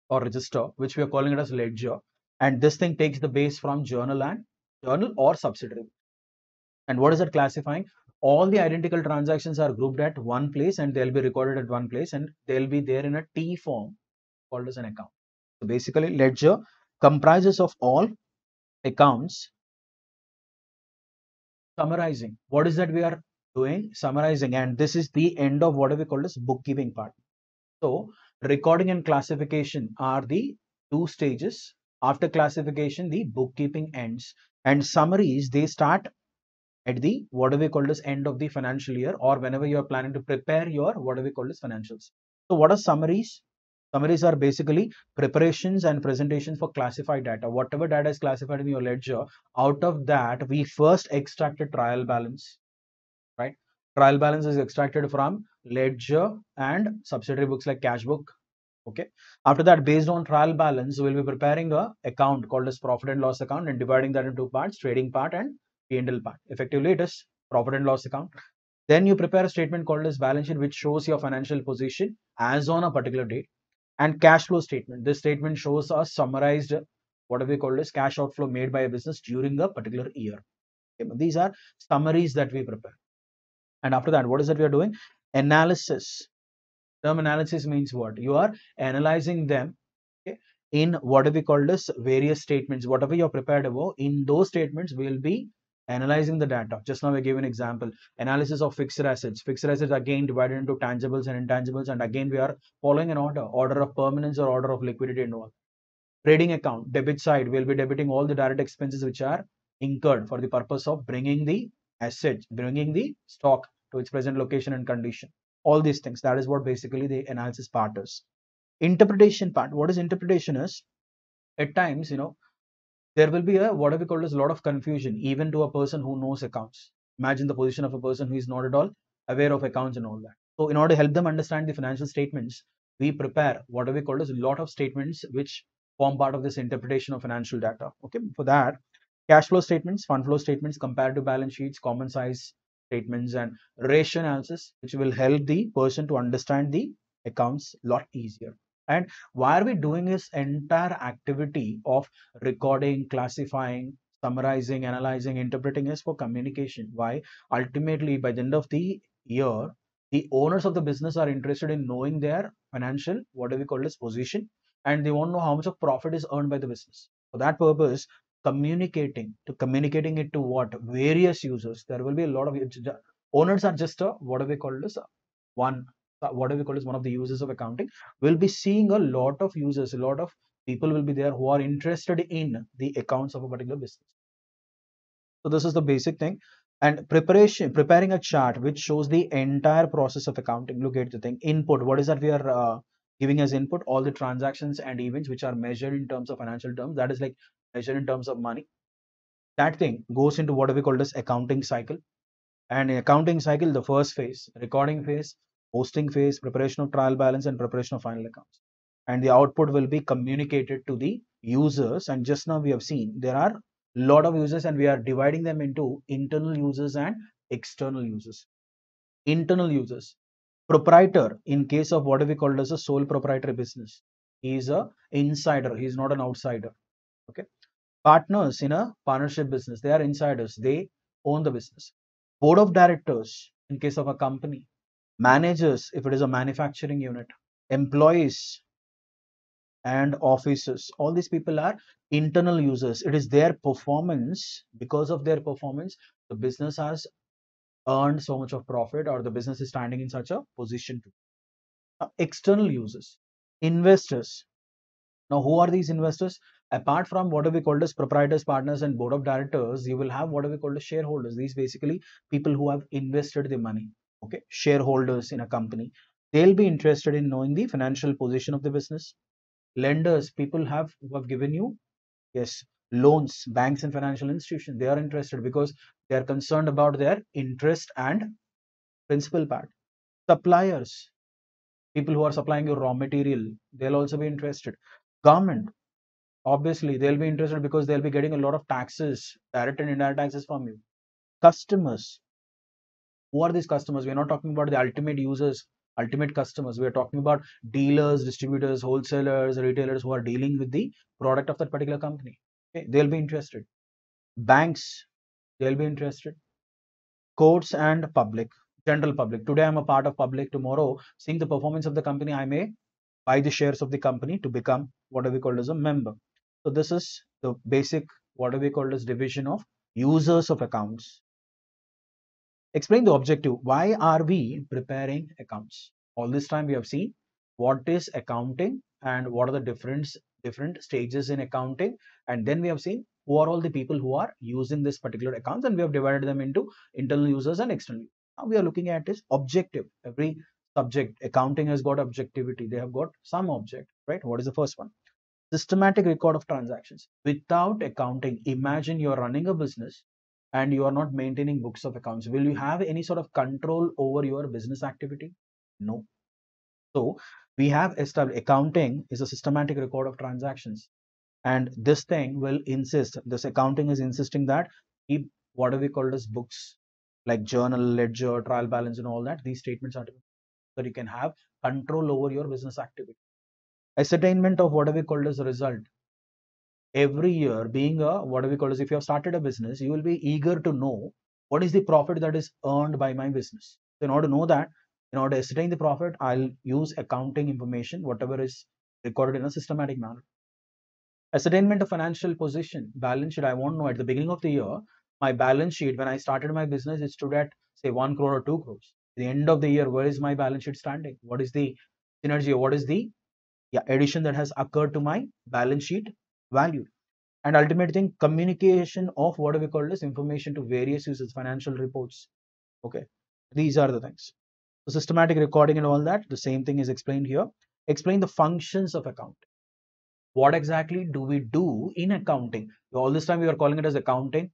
Speaker 1: or register, which we are calling it as ledger, and this thing takes the base from journal or subsidiary. And what is it classifying? All the identical transactions are grouped at one place, and they'll be recorded at one place, and they'll be there in a T form called as an account. So basically ledger comprises of all accounts. Summarizing, what is that we are doing? Summarizing, and this is the end of what we call as bookkeeping part. So recording and classification are the two stages. After classification, the bookkeeping ends, and summaries, they start at the what we call as end of the financial year, or whenever you are planning to prepare your what we call as financials. So what are summaries? Summaries are basically preparations and presentations for classified data. Whatever data is classified in your ledger, out of that we first extracted trial balance, right? Trial balance is extracted from ledger and subsidiary books like Cashbook. Okay. After that, based on trial balance, we'll be preparing a account called as profit and loss account and dividing that into two parts, trading part and P&L part. Effectively, it is profit and loss account. Then you prepare a statement called as balance sheet, which shows your financial position as on a particular date, and cash flow statement. This statement shows a summarized, what we call as cash outflow made by a business during a particular year. Okay, these are summaries that we prepare. And after that, what is it we are doing? Analysis. Term analysis means what? You are analyzing them, okay, in what we call as various statements. Whatever you are prepared about, in those statements, we will be analyzing the data. Just now I gave an example. Analysis of fixed assets. Fixed assets again divided into tangibles and intangibles, and again we are following an order of permanence or order of liquidity involved. Trading account, debit side, we'll be debiting all the direct expenses which are incurred for the purpose of bringing the asset, bringing the stock to its present location and condition. All these things. That is what basically the analysis part is. Interpretation part. What is interpretation is, at times, there will be a what we call as a lot of confusion, even to a person who knows accounts. Imagine the position of a person who is not at all aware of accounts and all that. So in order to help them understand the financial statements, we prepare what we call as a lot of statements which form part of this interpretation of financial data. Okay, for that, cash flow statements, fund flow statements, comparative balance sheets, common size statements, and ratio analysis, which will help the person to understand the accounts a lot easier. And why are we doing this entire activity of recording, classifying, summarizing, analyzing, interpreting is for communication? Why? Ultimately, by the end of the year, the owners of the business are interested in knowing their financial, what do we call this, position, and they want to know how much of profit is earned by the business. For that purpose, communicating it to what? Various users. There will be a lot of owners are just a, what do we call this, one what do we call is one of the users of accounting. We'll be seeing a lot of users, a lot of people will be there who are interested in the accounts of a particular business. So this is the basic thing. And preparing a chart which shows the entire process of accounting. Look at the thing. Input. What is that we are giving as input? All the transactions and events which are measured in terms of financial terms. That is like measured in terms of money. That thing goes into what we call as accounting cycle. And in accounting cycle, the first phase, recording phase, posting phase, preparation of trial balance, and preparation of final accounts. And the output will be communicated to the users. And just now we have seen there are a lot of users, and we are dividing them into internal users and external users. Internal users. Proprietor, in case of what we call as a sole proprietary business, he is a insider. He is not an outsider. Okay. Partners in a partnership business, they are insiders. They own the business. Board of directors, in case of a company. Managers, if it is a manufacturing unit. Employees and officers. All these people are internal users. It is their performance. Because of their performance, the business has earned so much of profit, or the business is standing in such a position. External users. Investors. Now, who are these investors? Apart from what we call as proprietors, partners, and board of directors, you will have what we call as shareholders. These basically people who have invested the money. Okay, shareholders in a company. They'll be interested in knowing the financial position of the business. Lenders, people who have given you, yes, loans, banks and financial institutions. They are interested because they are concerned about their interest and principal part. Suppliers, people who are supplying you raw material, they'll also be interested. Government, obviously they'll be interested because they'll be getting a lot of taxes, direct and indirect taxes from you. Customers, who are these customers? We're not talking about the ultimate users, ultimate customers. We're talking about dealers, distributors, wholesalers, retailers who are dealing with the product of that particular company. Okay, they'll be interested. Banks, they'll be interested. Courts and public, general public. Today I'm a part of public. Tomorrow, seeing the performance of the company, I may buy the shares of the company to become what we call as a member. So this is the basic what we call as division of users of accounts. Explain the objective. Why are we preparing accounts? All this time we have seen what is accounting and what are the different stages in accounting, and then we have seen who are all the people who are using this particular accounts, and we have divided them into internal users and external. Now we are looking at is objective. Every subject, accounting has got objectivity. They have got some object, right? What is the first one? Systematic record of transactions. Without accounting, imagine you're running a business and you are not maintaining books of accounts. Will you have any sort of control over your business activity? No. So we have established accounting is a systematic record of transactions. And this thing will insist, this accounting is insisting that what do we call as books like journal, ledger, trial balance, and all that. These statements are to be so that you can have control over your business activity. Ascertainment of what do we call as a result every year, being a what do we call as, if you have started a business, you will be eager to know what is the profit that is earned by my business. So in order to know that, in order to ascertain the profit, I'll use accounting information, whatever is recorded in a systematic manner. Ascertainment of financial position, balance sheet. I want to know at the beginning of the year, my balance sheet, when I started my business, it stood at say 1 crore or 2 crores. At the end of the year, where is my balance sheet standing? What is the synergy, or what is the addition that has occurred to my balance sheet value? And ultimate thing, communication of what we call this information to various users, financial reports. Okay, these are the things. So systematic recording and all that, the same thing is explained here. Explain the functions of accounting. What exactly do we do in accounting? All this time we are calling it as accounting.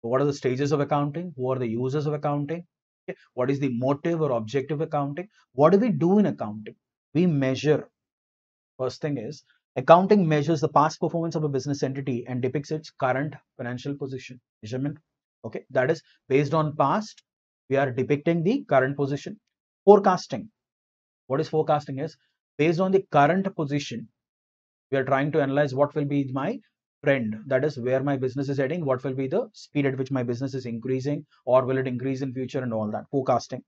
Speaker 1: What are the stages of accounting? Who are the users of accounting? Okay. What is the motive or objective of accounting? What do we do in accounting? We measure. First thing is, accounting measures the past performance of a business entity and depicts its current financial position. Measurement. Okay, that is based on past, we are depicting the current position. Forecasting. What is forecasting is, based on the current position, we are trying to analyze what will be my trend, that is where my business is heading, what will be the speed at which my business is increasing, or will it increase in future, and all that. Forecasting.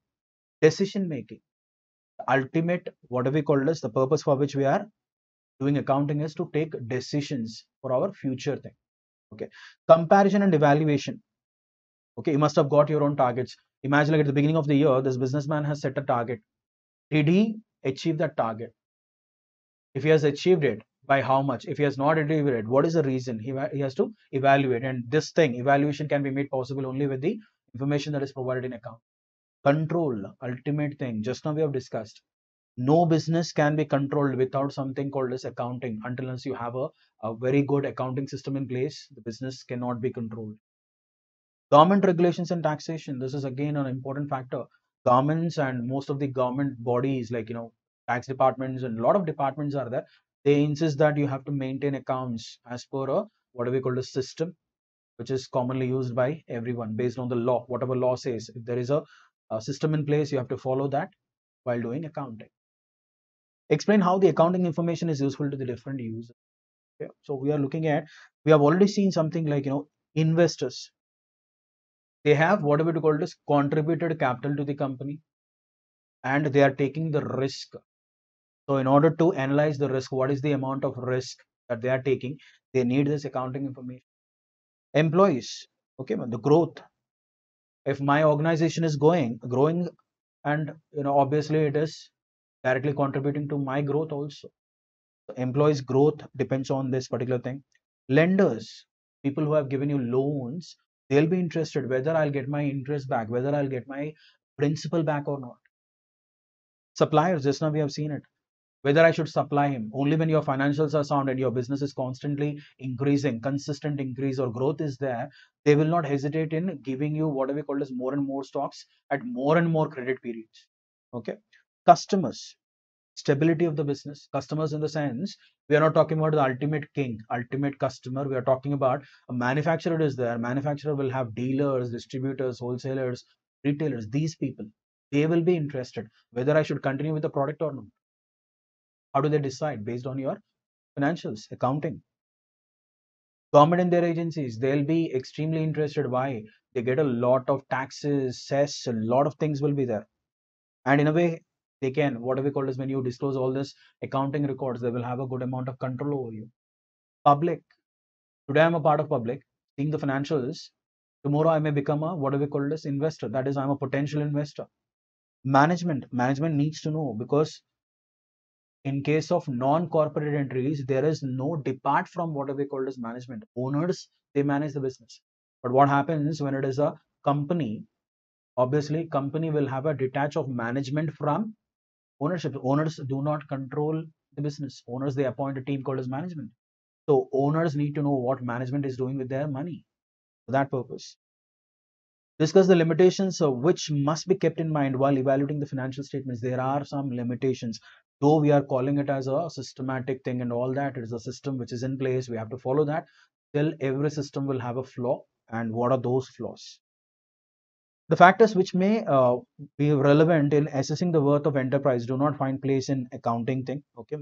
Speaker 1: Decision making. Ultimate, what do we call this, the purpose for which we are doing accounting is to take decisions for our future thing. Okay. Comparison and evaluation. Okay, you must have got your own targets. Imagine, like, at the beginning of the year, this businessman has set a target. Did he achieve that target? If he has achieved it, by how much? If he has not achieved it, what is the reason? He has to evaluate, and this thing, evaluation, can be made possible only with the information that is provided in account. Control, ultimate thing, just now we have discussed. No business can be controlled without something called as accounting. Until unless you have a very good accounting system in place, the business cannot be controlled. Government regulations and taxation. This is again an important factor. Governments and most of the government bodies, like, tax departments and a lot of departments are there. They insist that you have to maintain accounts as per a what do we call a system, which is commonly used by everyone based on the law. Whatever law says, if there is a system in place, you have to follow that while doing accounting. Explain how the accounting information is useful to the different users. Okay. So we are looking at, we have already seen something like, investors. They have whatever we call as contributed capital to the company, and they are taking the risk. So in order to analyze the risk, what is the amount of risk that they are taking, they need this accounting information. Employees. Okay, the growth. If my organization is growing, and obviously it is directly contributing to my growth also. Employees growth depends on this particular thing. Lenders, people who have given you loans, they'll be interested whether I'll get my interest back, whether I'll get my principal back or not. Suppliers, just now we have seen it, whether I should supply him. Only when your financials are sound and your business is constantly increasing, consistent increase or growth is there, they will not hesitate in giving you what we call as more and more stocks at more and more credit periods. Okay. Customers, stability of the business. Customers, in the sense, we are not talking about the ultimate king, ultimate customer. We are talking about a manufacturer is there. Manufacturer will have dealers, distributors, wholesalers, retailers. These people, they will be interested whether I should continue with the product or not. How do they decide? Based on your financials, accounting. Government and their agencies, they'll be extremely interested. Why? They get a lot of taxes, cess, a lot of things will be there. And in a way, they can, what we call is, when you disclose all this accounting records, they will have a good amount of control over you. Public. Today I'm a part of public, seeing the financials. Tomorrow I may become a what we call this investor. That is, I'm a potential investor. Management. Management needs to know, because in case of non-corporate entities, there is no depart from what we call as management. Owners, they manage the business. But what happens when it is a company? Obviously, company will have a detach of management from ownership. Owners do not control the business. Owners, they appoint a team called as management. So owners need to know what management is doing with their money for that purpose. Discuss the limitations which must be kept in mind while evaluating the financial statements. There are some limitations, though we are calling it as a systematic thing and all that. It is a system which is in place. We have to follow that. Till every system will have a flaw, and what are those flaws. The factors which may be relevant in assessing the worth of enterprise do not find place in accounting thing. Okay,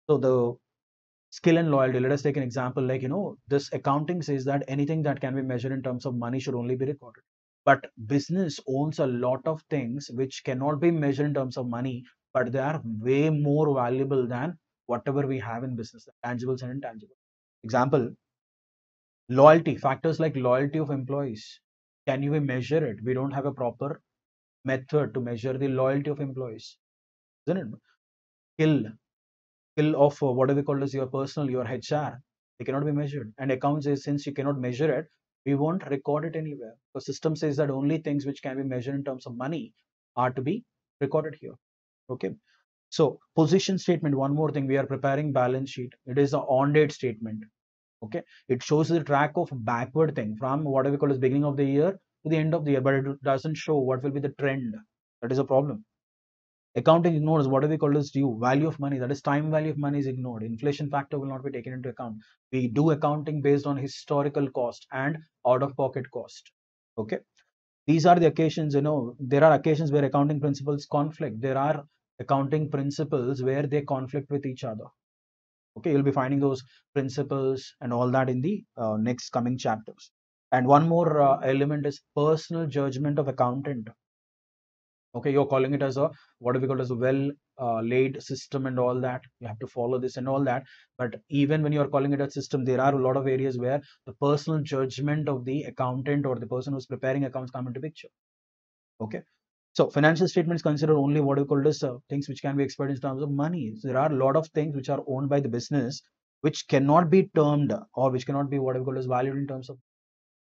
Speaker 1: so the skill and loyalty. Let us take an example like, this accounting says that anything that can be measured in terms of money should only be recorded. But business owns a lot of things which cannot be measured in terms of money, but they are way more valuable than whatever we have in business, tangibles and intangibles. Example, loyalty, factors like loyalty of employees. Can you measure it? We don't have a proper method to measure the loyalty of employees, isn't it? Skill of what do we call as your personal, your HR, they cannot be measured. And accounts is, since you cannot measure it, we won't record it anywhere. The system says that only things which can be measured in terms of money are to be recorded here. Okay. So position statement, one more thing, we are preparing balance sheet. It is a on date statement. Okay. It shows the track of backward thing from what do we call as beginning of the year to the end of the year, but it doesn't show what will be the trend. That is a problem. Accounting ignores what do we call as due value of money, that is time value of money is ignored. Inflation factor will not be taken into account. We do accounting based on historical cost and out of pocket cost. Okay, these are the occasions, there are occasions where accounting principles conflict. There are accounting principles where they conflict with each other. Okay, you'll be finding those principles and all that in the next coming chapters. And one more element is personal judgment of accountant. Okay, you're calling it as a what do we call as a well laid system and all that, you have to follow this and all that. But even when you're calling it a system, there are a lot of areas where the personal judgment of the accountant or the person who's preparing accounts come into picture. Okay, so financial statements consider only what we call as things which can be expressed in terms of money. So there are a lot of things which are owned by the business which cannot be termed or which cannot be what we call as valued in terms of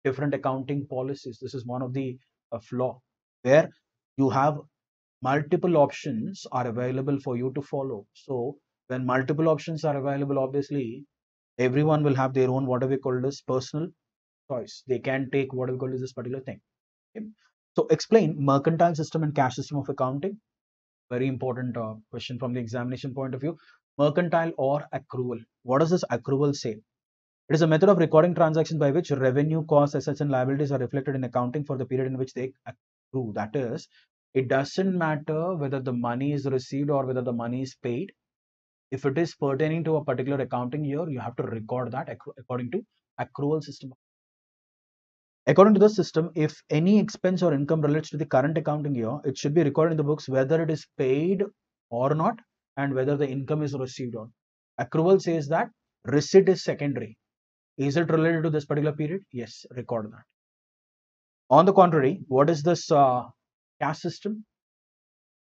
Speaker 1: different accounting policies. This is one of the flaw where you have multiple options are available for you to follow. So when multiple options are available, obviously everyone will have their own what we call as personal choice. They can take what we call as this particular thing. Okay. So explain mercantile system and cash system of accounting. Very important question from the examination point of view. Mercantile or accrual. What does this accrual say? It is a method of recording transactions by which revenue, costs, assets, and liabilities are reflected in accounting for the period in which they accrue. That is, it doesn't matter whether the money is received or whether the money is paid. If it is pertaining to a particular accounting year, you have to record that according to accrual system. According to the system, if any expense or income relates to the current accounting year, it should be recorded in the books whether it is paid or not and whether the income is received or not. Accrual says that receipt is secondary. Is it related to this particular period? Yes, record that. On the contrary, what is this cash system?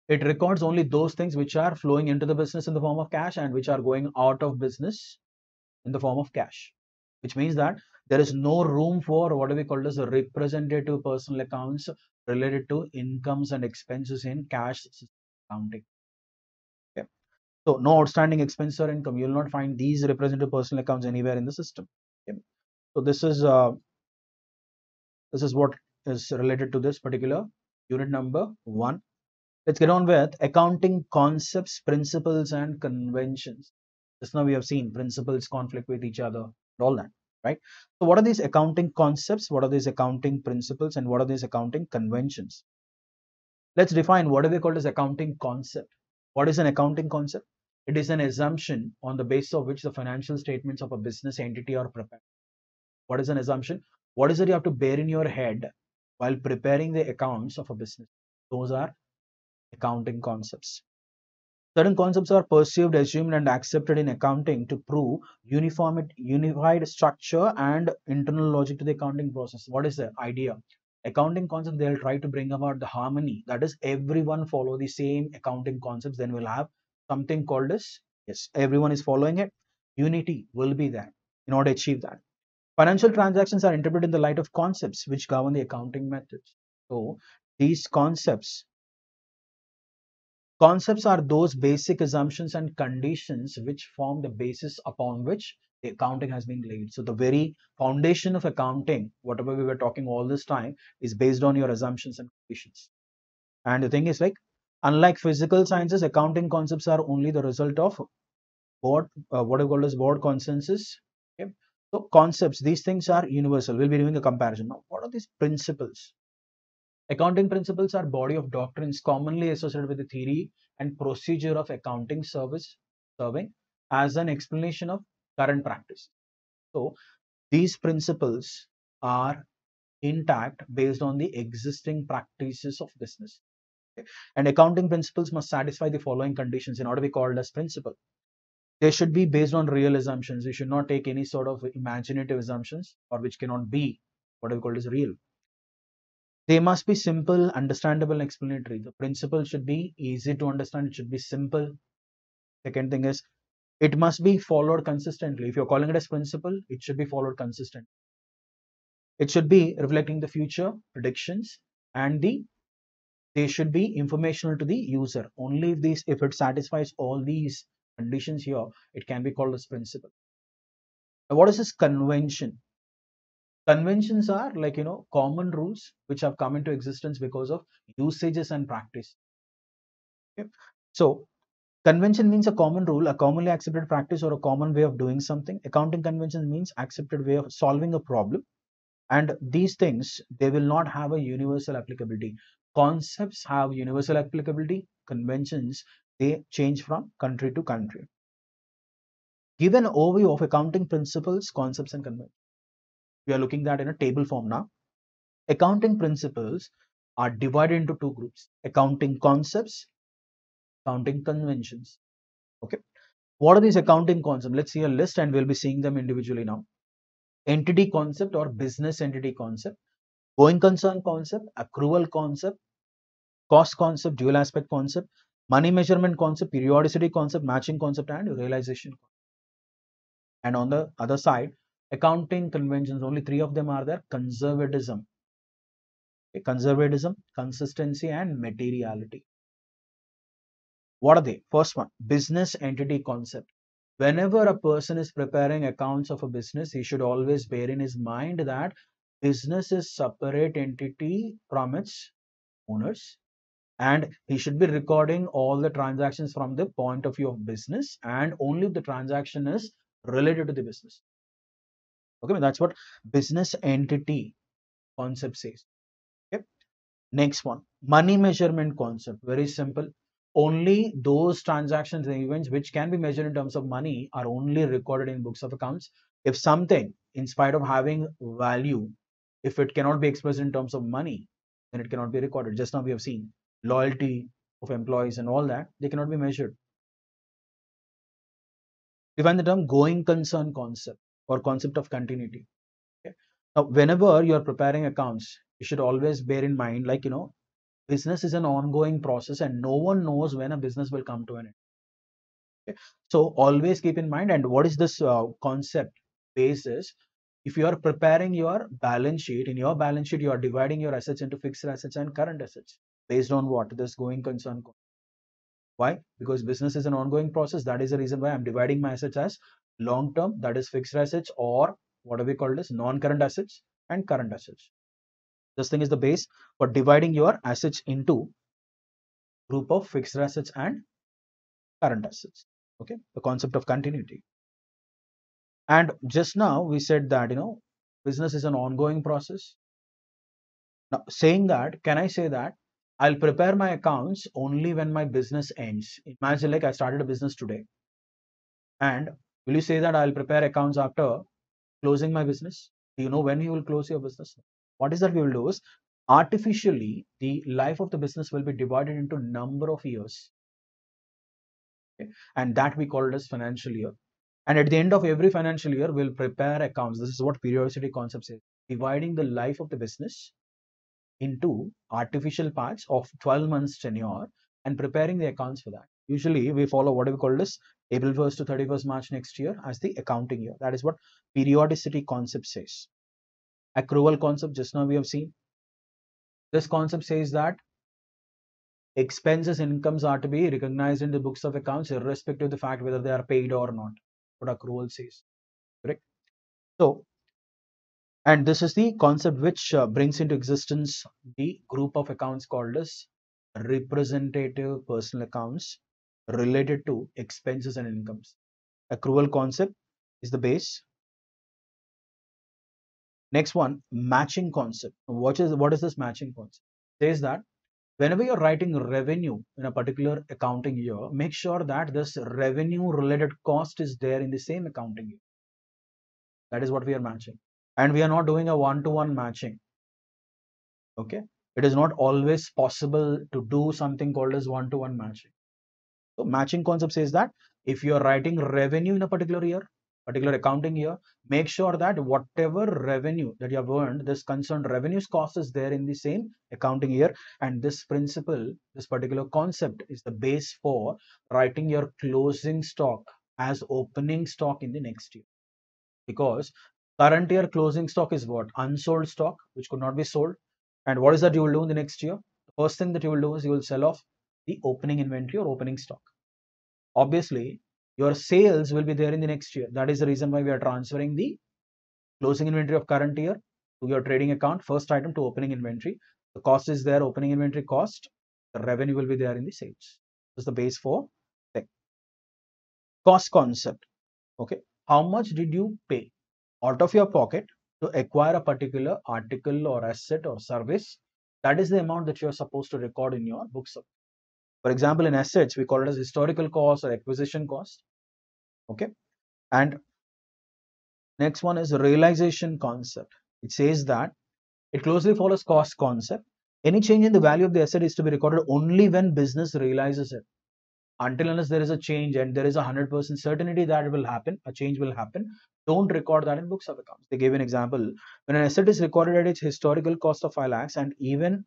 Speaker 1: It records only those things which are flowing into the business in the form of cash and which are going out of business in the form of cash, which means that there is no room for what we call as a representative personal accounts related to incomes and expenses in cash accounting. Okay. So no outstanding expense or income. You will not find these representative personal accounts anywhere in the system. Okay. So this is what is related to this particular unit number 1. Let's get on with accounting concepts, principles, and conventions. Just now we have seen principles conflict with each other, all that, right? So what are these accounting concepts? What are these accounting principles? And what are these accounting conventions? Let's define what do we call as accounting concept. What is an accounting concept? It is an assumption on the basis of which the financial statements of a business entity are prepared. What is an assumption? What is it you have to bear in your head while preparing the accounts of a business? Those are accounting concepts. Certain concepts are perceived, assumed, and accepted in accounting to prove unified structure and internal logic to the accounting process. What is the idea? Accounting concept, they'll try to bring about the harmony. That is, everyone follow the same accounting concepts. Then we'll have something called as, yes, everyone is following it. Unity will be there in order to achieve that. Financial transactions are interpreted in the light of concepts which govern the accounting methods. So these concepts are those basic assumptions and conditions which form the basis upon which the accounting has been laid. So the very foundation of accounting, whatever we were talking all this time, is based on your assumptions and conditions. And the thing is, like, unlike physical sciences, accounting concepts are only the result of what we call as broad consensus. Okay? So concepts, these things are universal. We'll be doing a comparison. Now, what are these principles? Accounting principles are body of doctrines commonly associated with the theory and procedure of accounting service serving as an explanation of current practice. So these principles are intact based on the existing practices of business. Okay? And accounting principles must satisfy the following conditions in order to be called as principle. They should be based on real assumptions. We should not take any sort of imaginative assumptions or which cannot be what we call as real. They must be simple, understandable, and explanatory. The principle should be easy to understand. It should be simple. Second thing is it must be followed consistently. If you're calling it as principle, it should be followed consistently. It should be reflecting the future predictions and they should be informational to the user. Only if it satisfies all these conditions here, it can be called as principle. Now, what is this convention? Conventions are like common rules which have come into existence because of usages and practice. Okay? So convention means a common rule, a commonly accepted practice, or a common way of doing something. Accounting convention means accepted way of solving a problem. And these things, they will not have a universal applicability. Concepts have universal applicability. Conventions, they change from country to country. Give an overview of accounting principles, concepts, and conventions. We are looking at in a table form now. Accounting principles are divided into two groups: accounting concepts, accounting conventions. Okay. What are these accounting concepts? Let's see a list and we'll be seeing them individually now. Entity concept or business entity concept, going concern concept, accrual concept, cost concept, dual aspect concept, money measurement concept, periodicity concept, matching concept, and realization concept. And on the other side, accounting conventions, only three of them are there: conservatism, okay, conservatism, consistency, and materiality. What are they? First one, business entity concept. Whenever a person is preparing accounts of a business, he should always bear in his mind that business is separate entity from its owners, and he should be recording all the transactions from the point of view of business and only if the transaction is related to the business. Okay, that's what business entity concept says. Okay. Next one, money measurement concept. Very simple. Only those transactions and events which can be measured in terms of money are only recorded in books of accounts. If something, in spite of having value, if it cannot be expressed in terms of money, then it cannot be recorded. Just now we have seen loyalty of employees and all that, they cannot be measured. Define the term going concern concept or concept of continuity. Okay. Now, whenever you are preparing accounts, you should always bear in mind, like, business is an ongoing process and no one knows when a business will come to an end. Okay. So always keep in mind. And what is this concept basis? If you are preparing your balance sheet, in your balance sheet, you are dividing your assets into fixed assets and current assets based on what? This going concern. Why? Because business is an ongoing process. That is the reason why I'm dividing my assets as long term, that is fixed assets, or what do we call this? Non-current assets and current assets. This thing is the base for dividing your assets into group of fixed assets and current assets. Okay, the concept of continuity. And just now we said that business is an ongoing process. Now, saying that, can I say that I'll prepare my accounts only when my business ends? Imagine like I started a business today, and will you say that I'll prepare accounts after closing my business? Do you know when you will close your business? What is that we will do is artificially the life of the business will be divided into number of years. Okay? And that we call it as financial year. And at the end of every financial year, we'll prepare accounts. This is what periodicity concept says, dividing the life of the business into artificial parts of 12 months tenure and preparing the accounts for that. Usually we follow what we call this April 1st to 31st March next year as the accounting year. That is what periodicity concept says. Accrual concept, just now we have seen. This concept says that expenses incomes are to be recognized in the books of accounts irrespective of the fact whether they are paid or not. What accrual says, correct? So, and this is the concept which brings into existence the group of accounts called as representative personal accounts related to expenses and incomes. Accrual concept is the base. Next one, matching concept. What is this matching concept? It says that whenever you're writing revenue in a particular accounting year, make sure that this revenue related cost is there in the same accounting year. That is what we are matching. And we are not doing a one-to-one matching. Okay. It is not always possible to do something called as one-to-one matching. So matching concept says that if you are writing revenue in a particular year, particular accounting year, make sure that whatever revenue that you have earned, this concerned revenues cost is there in the same accounting year. And this principle, this particular concept is the base for writing your closing stock as opening stock in the next year. Because current year closing stock is what? Unsold stock, which could not be sold. And what is that you will do in the next year? The first thing that you will do is you will sell off the opening inventory or opening stock. Obviously, your sales will be there in the next year. That is the reason why we are transferring the closing inventory of current year to your trading account, first item to opening inventory. The cost is there, opening inventory cost. The revenue will be there in the sales. This is the base for thing. Cost concept. Okay. How much did you pay out of your pocket to acquire a particular article or asset or service? That is the amount that you are supposed to record in your books. For example, in assets, we call it as historical cost or acquisition cost. Okay. And next one is realization concept. It says that it closely follows cost concept. Any change in the value of the asset is to be recorded only when business realizes it. Until unless there is a change and there is 100% certainty that it will happen, a change will happen, don't record that in books of accounts. They gave an example. When an asset is recorded at its historical cost of 5 lakhs and even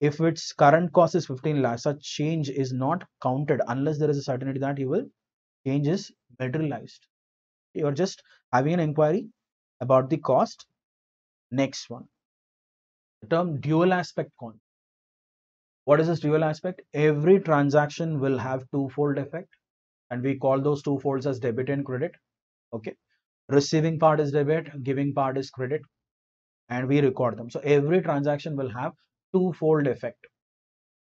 Speaker 1: if its current cost is 15 lakhs, such change is not counted unless there is a certainty that change is materialized. You're just having an inquiry about the cost. Next one, the term dual aspect concept. What is this dual aspect? Every transaction will have twofold effect, and we call those two folds as debit and credit. Okay, receiving part is debit, giving part is credit, and we record them. So every transaction will have twofold effect.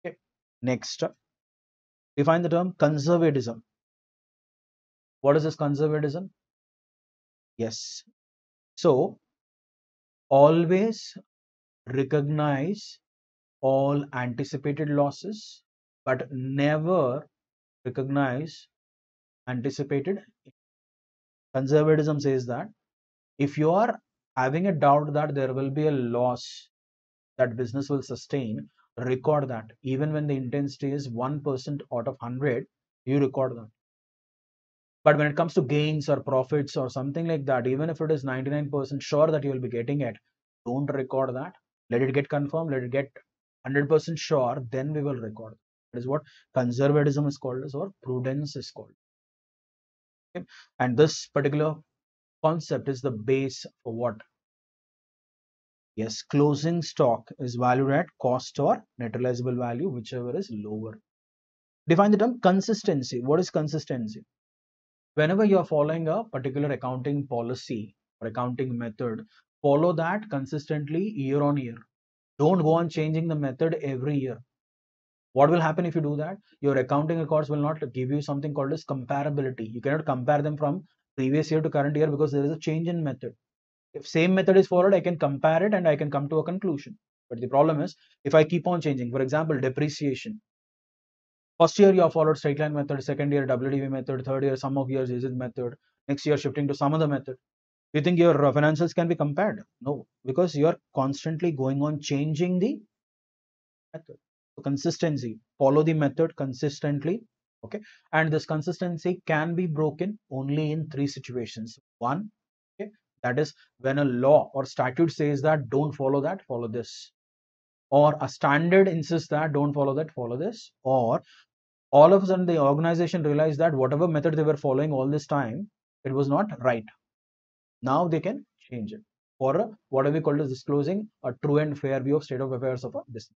Speaker 1: Okay, next, define the term conservatism. What is this conservatism? Yes, so always recognize all anticipated losses, but never recognize anticipated. Conservatism says that if you are having a doubt that there will be a loss that business will sustain, record that. Even when the intensity is 1% out of 100, you record that. But when it comes to gains or profits or something like that, even if it is 99% sure that you will be getting it, don't record that. Let it get confirmed, let it get 100% sure, then we will record. That is what conservatism is called as, or prudence is called. Okay? And this particular concept is the base for what? Yes, closing stock is valued at cost or net realizable value, whichever is lower. Define the term consistency. What is consistency? Whenever you are following a particular accounting policy or accounting method, follow that consistently year on year. Don't go on changing the method every year. What will happen if you do that? Your accounting records will not give you something called as comparability. You cannot compare them from previous year to current year because there is a change in method. If same method is followed, I can compare it and I can come to a conclusion. But the problem is, if I keep on changing, for example, depreciation. First year you have followed straight line method, second year WDV method, third year sum of years is it method, next year shifting to some other method. Do you think your financials can be compared? No, because you are constantly going on changing the method. So consistency, follow the method consistently. Okay, and this consistency can be broken only in 3 situations. One, okay, that is when a law or statute says that don't follow that, follow this, or a standard insists that don't follow that, follow this, or all of a sudden the organization realized that whatever method they were following all this time, it was not right. Now they can change it for what we call as disclosing a true and fair view of state of affairs of a business.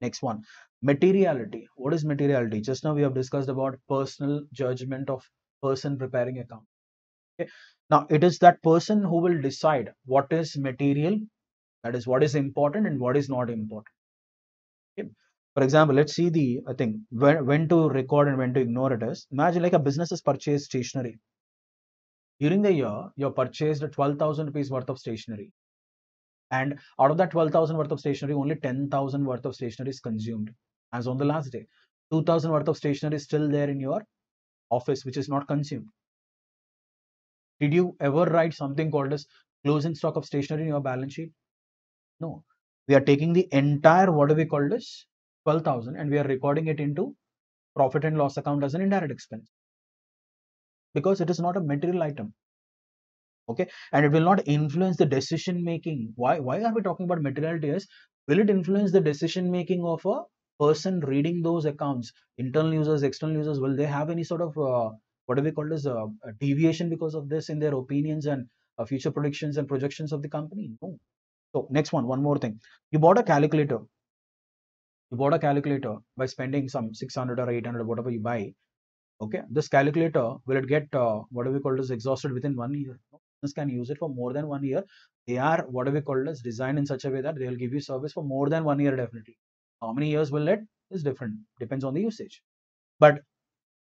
Speaker 1: Next one, materiality. What is materiality? Just now we have discussed about personal judgment of person preparing account. Okay. Now it is that person who will decide what is material, that is what is important and what is not important. Okay. For example, let's see the thing when to record and when to ignore it is. Imagine like a business has purchased stationery. During the year, you purchased 12,000 rupees worth of stationery. And out of that 12,000 worth of stationery, only 10,000 worth of stationery is consumed as on the last day. 2,000 worth of stationery is still there in your office, which is not consumed. Did you ever write something called as closing stock of stationery in your balance sheet? No. We are taking the entire, what do we call this? 12,000, and we are recording it into profit and loss account as an indirect expense because it is not a material item. Okay, and it will not influence the decision making. Why are we talking about materiality? Is will it influence the decision making of a person reading those accounts? Internal users, external users, will they have any sort of what do we call this a deviation because of this in their opinions and future predictions and projections of the company? No. So next one more thing. You bought a calculator. You bought a calculator by spending some 600 or 800, whatever you buy. Okay, this calculator, will it get what do we call this exhausted within 1 year? No, business can use it for more than 1 year. They are what do we call this designed in such a way that they will give you service for more than 1 year definitely. How many years will it is different, depends on the usage. But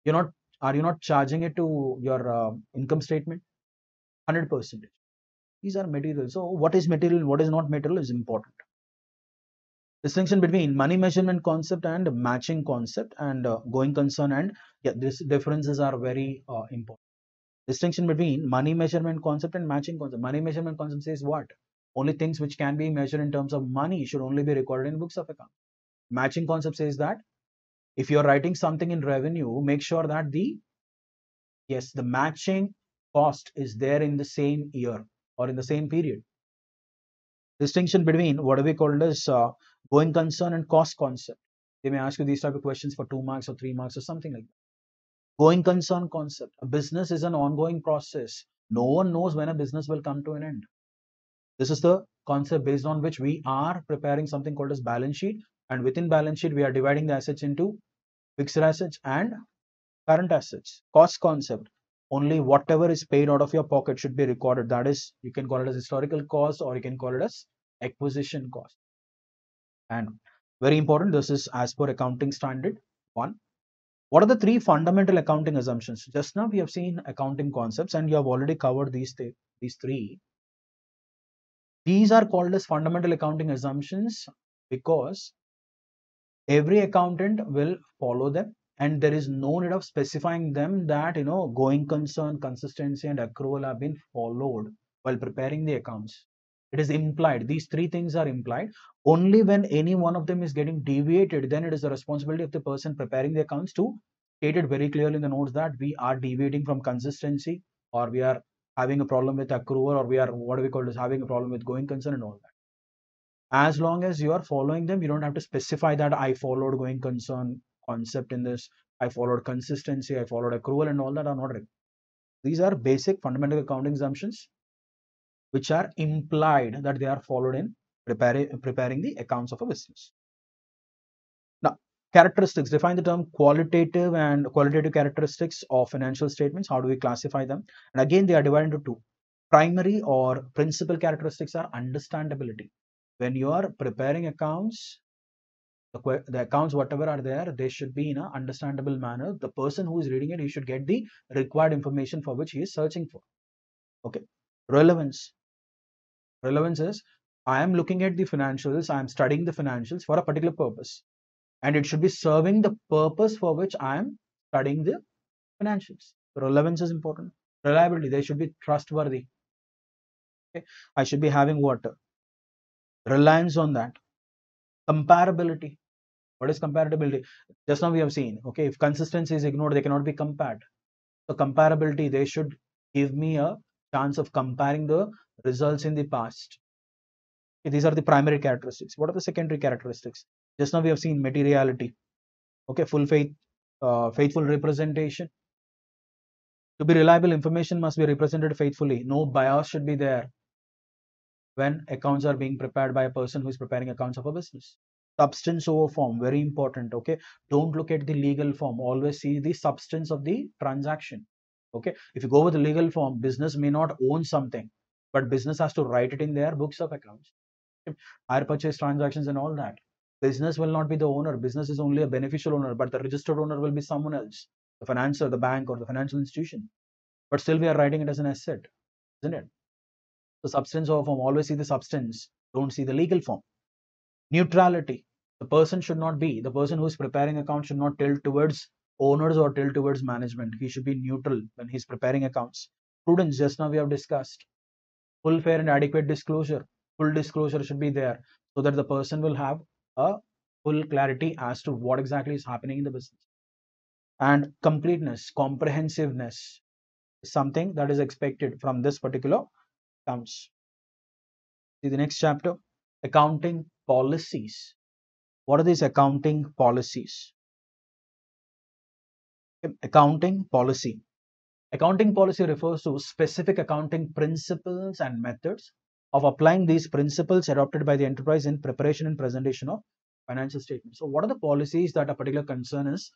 Speaker 1: you're not are you not charging it to your income statement? 100%. These are material. So what is material and what is not material is important. Distinction between money measurement concept and matching concept and going concern, and yeah, these differences are very important. Distinction between money measurement concept and matching concept. Money measurement concept says what? Only things which can be measured in terms of money should only be recorded in books of account. Matching concept says that if you're writing something in revenue, make sure that the matching cost is there in the same year or in the same period. Distinction between what do we call as going concern and cost concept. They may ask you these type of questions for 2 marks or 3 marks or something like that. Going concern concept. A business is an ongoing process. No one knows when a business will come to an end. This is the concept based on which we are preparing something called as balance sheet. And within balance sheet, we are dividing the assets into fixed assets and current assets. Cost concept. Only whatever is paid out of your pocket should be recorded. That is, you can call it as historical cost or you can call it as acquisition cost. And very important, this is as per accounting standard 1. What are the 3 fundamental accounting assumptions? Just now we have seen accounting concepts and you have already covered these 3. These are called as fundamental accounting assumptions because every accountant will follow them and there is no need of specifying them that going concern, consistency and accrual have been followed while preparing the accounts. It is implied. These 3 things are implied. Only when any one of them is getting deviated, then it is the responsibility of the person preparing the accounts to state it very clearly in the notes that we are deviating from consistency or we are having a problem with accrual or we are what do we call this having a problem with going concern and all that. As long as you are following them, you don't have to specify that I followed going concern concept in this, I followed consistency, I followed accrual and all that are not required. These are basic fundamental accounting assumptions which are implied that they are followed in preparing the accounts of a business. Now, characteristics. Define the term qualitative and qualitative characteristics of financial statements. How do we classify them? And again, they are divided into 2. Primary or principal characteristics are understandability. When you are preparing accounts, the accounts whatever are there, they should be in an understandable manner. The person who is reading it, he should get the required information for which he is searching for. Okay. Relevance. Relevance is I am looking at the financials, I am studying the financials for a particular purpose and it should be serving the purpose for which I am studying the financials. Relevance is important. Reliability, they should be trustworthy. Okay. I should be having what? Reliance on that. Comparability. What is comparability? Just now we have seen, okay, if consistency is ignored, they cannot be compared. So comparability, they should give me a chance of comparing the results in the past. Okay, these are the primary characteristics. What are the secondary characteristics? Just now we have seen materiality. Okay, full faith, faithful representation. To be reliable, information must be represented faithfully. No bias should be there when accounts are being prepared by a person who is preparing accounts of a business. Substance over form, very important. Okay, don't look at the legal form, always see the substance of the transaction. Okay, if you go with the legal form, business may not own something, but business has to write it in their books of accounts. Hire purchase transactions and all that, business will not be the owner, business is only a beneficial owner, but the registered owner will be someone else, the financer, the bank or the financial institution. but still we are writing it as an asset, isn't it? The substance over form, always see the substance, don't see the legal form. Neutrality. The person should not be, the person who is preparing account should not tilt towards owners or tilt towards management. He should be neutral when he's preparing accounts. Prudence, just now we have discussed. Full, fair, and adequate disclosure. Full disclosure should be there so that the person will have a full clarity as to what exactly is happening in the business. And completeness, comprehensiveness is something that is expected from this particular accounts. See the next chapter, accounting policies. What are these accounting policies? Accounting policy. Accounting policy refers to specific accounting principles and methods of applying these principles adopted by the enterprise in preparation and presentation of financial statements. So what are the policies that a particular concern is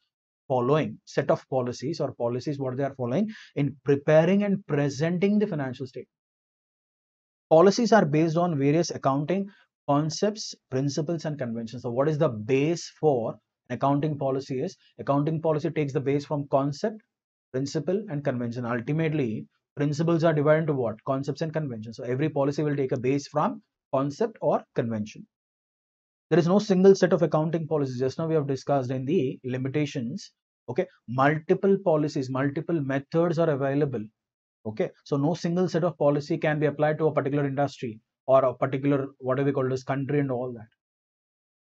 Speaker 1: following? Set of policies or policies what they are following in preparing and presenting the financial statement. Policies are based on various accounting concepts, principles, and conventions. So what is the base for an accounting policy is accounting policy takes the base from concept, principle, and convention. Ultimately, principles are divided into what? Concepts and conventions. So every policy will take a base from concept or convention. There is no single set of accounting policies. Just now we have discussed in the limitations. Okay, multiple policies, multiple methods are available. Okay, so no single set of policy can be applied to a particular industry or a particular whatever we call this country and all that.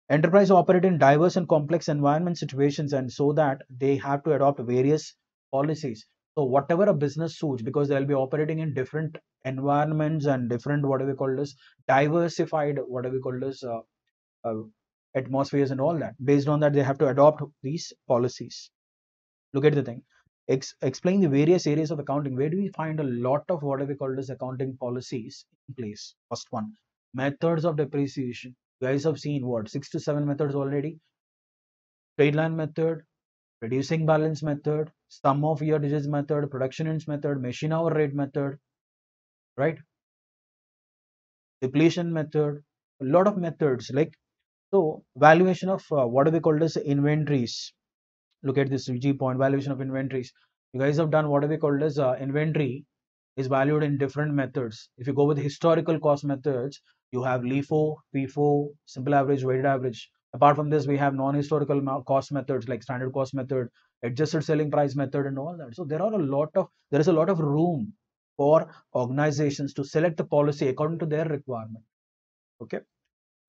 Speaker 1: Enterprise operate in diverse and complex environment situations, and so that they have to adopt various policies. So whatever a business suits, because they'll be operating in different environments and different whatever we call this diversified whatever we call this uh, atmospheres and all that. Based on that, they have to adopt these policies. Look at the thing. Explain the various areas of accounting. Where do we find a lot of what we call as accounting policies in place? First one, methods of depreciation. You guys have seen what 6 to 7 methods already. Trade line method, reducing balance method, sum of year digits method, production ends method, machine hour rate method, right? Depletion method. A lot of methods like so valuation of what do we call as inventories. Look at this G point, valuation of inventories. You guys have done what we call as inventory is valued in different methods. If you go with historical cost methods, you have LIFO, FIFO, simple average, weighted average. Apart from this, we have non-historical cost methods like standard cost method, adjusted selling price method, and all that. So there is a lot of room for organizations to select the policy according to their requirement. Okay.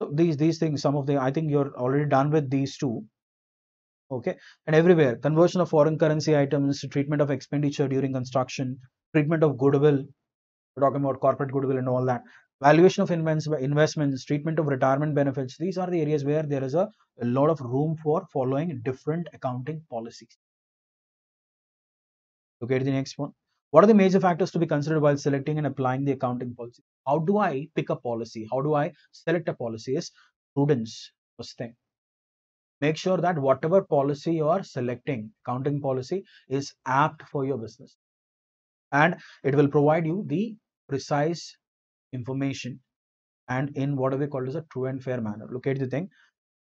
Speaker 1: So these things, some of the I think you're already done with these two. Okay, and everywhere conversion of foreign currency items, treatment of expenditure during construction, treatment of goodwill. We're talking about corporate goodwill and all that. Valuation of investments, treatment of retirement benefits. These are the areas where there is a lot of room for following different accounting policies. Look at the next one. What are the major factors to be considered while selecting and applying the accounting policy? How do I pick a policy? How do I select a policy? Is prudence first thing. Make sure that whatever policy you are selecting, accounting policy, is apt for your business, and it will provide you the precise information and in what we call as a true and fair manner. Look at the thing.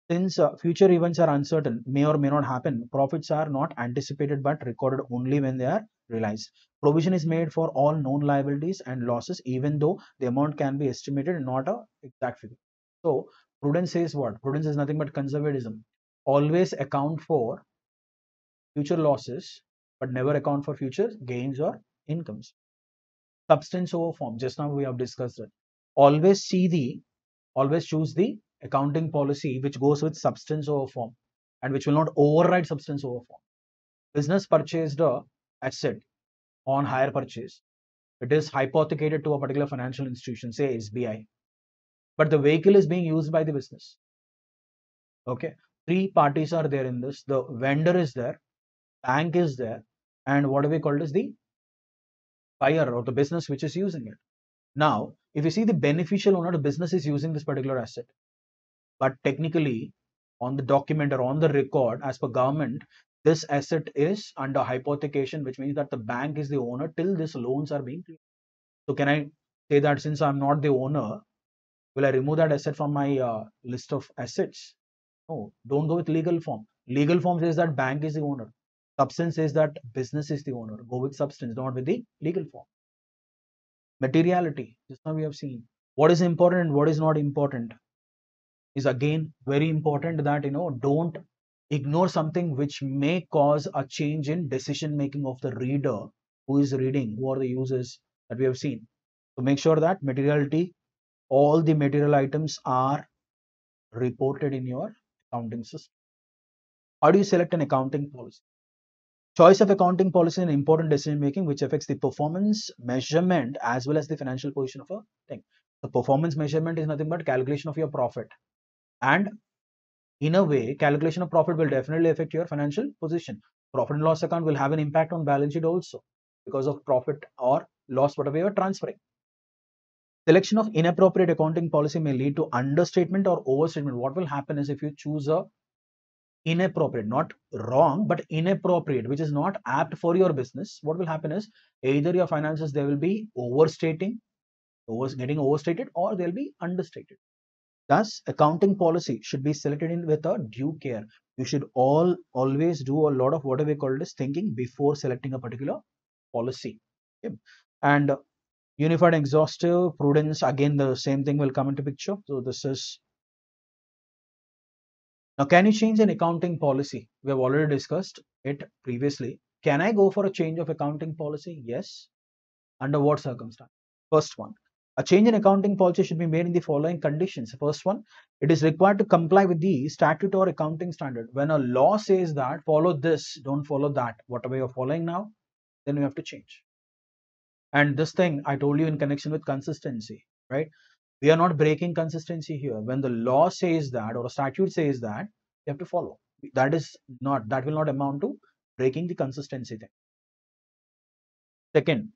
Speaker 1: Since future events are uncertain, may or may not happen, profits are not anticipated but recorded only when they are realized. Provision is made for all known liabilities and losses, even though the amount can be estimated and not a exact figure. So prudence says what? Prudence is nothing but conservatism. Always account for future losses, but never account for future gains or incomes. Substance over form. Just now we have discussed it. Always always choose the accounting policy which goes with substance over form and which will not override substance over form. Business purchased a asset on hire purchase. It is hypothecated to a particular financial institution, say SBI, but the vehicle is being used by the business. Okay, three parties are there in this. The vendor is there, bank is there, and what do we call it as the buyer or the business which is using it. Now, if you see the beneficial owner, the business is using this particular asset, but technically on the document or on the record as per government, this asset is under hypothecation, which means that the bank is the owner till these loans are being cleared. So can I say that since I'm not the owner, will I remove that asset from my list of assets? No, don't go with legal form. Legal form says that bank is the owner. Substance says that business is the owner. Go with substance, not with the legal form. Materiality, just now we have seen. What is important and what is not important is again very important, that don't ignore something which may cause a change in decision making of the reader who is reading, who are the users that we have seen. So make sure that materiality, all the material items are reported in your accounting system. How do you select an accounting policy? Choice of accounting policy is an important decision making which affects the performance measurement as well as the financial position of a thing. The performance measurement is nothing but calculation of your profit, and in a way, calculation of profit will definitely affect your financial position. Profit and loss account will have an impact on balance sheet also because of profit or loss, whatever you are transferring. Selection of inappropriate accounting policy may lead to understatement or overstatement. What will happen is if you choose a inappropriate, not wrong, but inappropriate, which is not apt for your business, what will happen is either your finances, they will be getting overstated, or they'll be understated. Thus, accounting policy should be selected in with a due care. You should always do a lot of whatever we call it as thinking before selecting a particular policy. Okay. And unified exhaustive prudence, again the same thing will come into picture. So this is, now can you change an accounting policy? We have already discussed it previously. Can I go for a change of accounting policy? Yes. Under what circumstance? First one, a change in accounting policy should be made in the following conditions. First one, it is required to comply with the statute or accounting standard. When a law says that follow this, don't follow that, whatever you're following now, then you have to change. And this thing I told you in connection with consistency, right? We are not breaking consistency here. When the law says that or a statute says that, you have to follow. That will not amount to breaking the consistency thing. Second,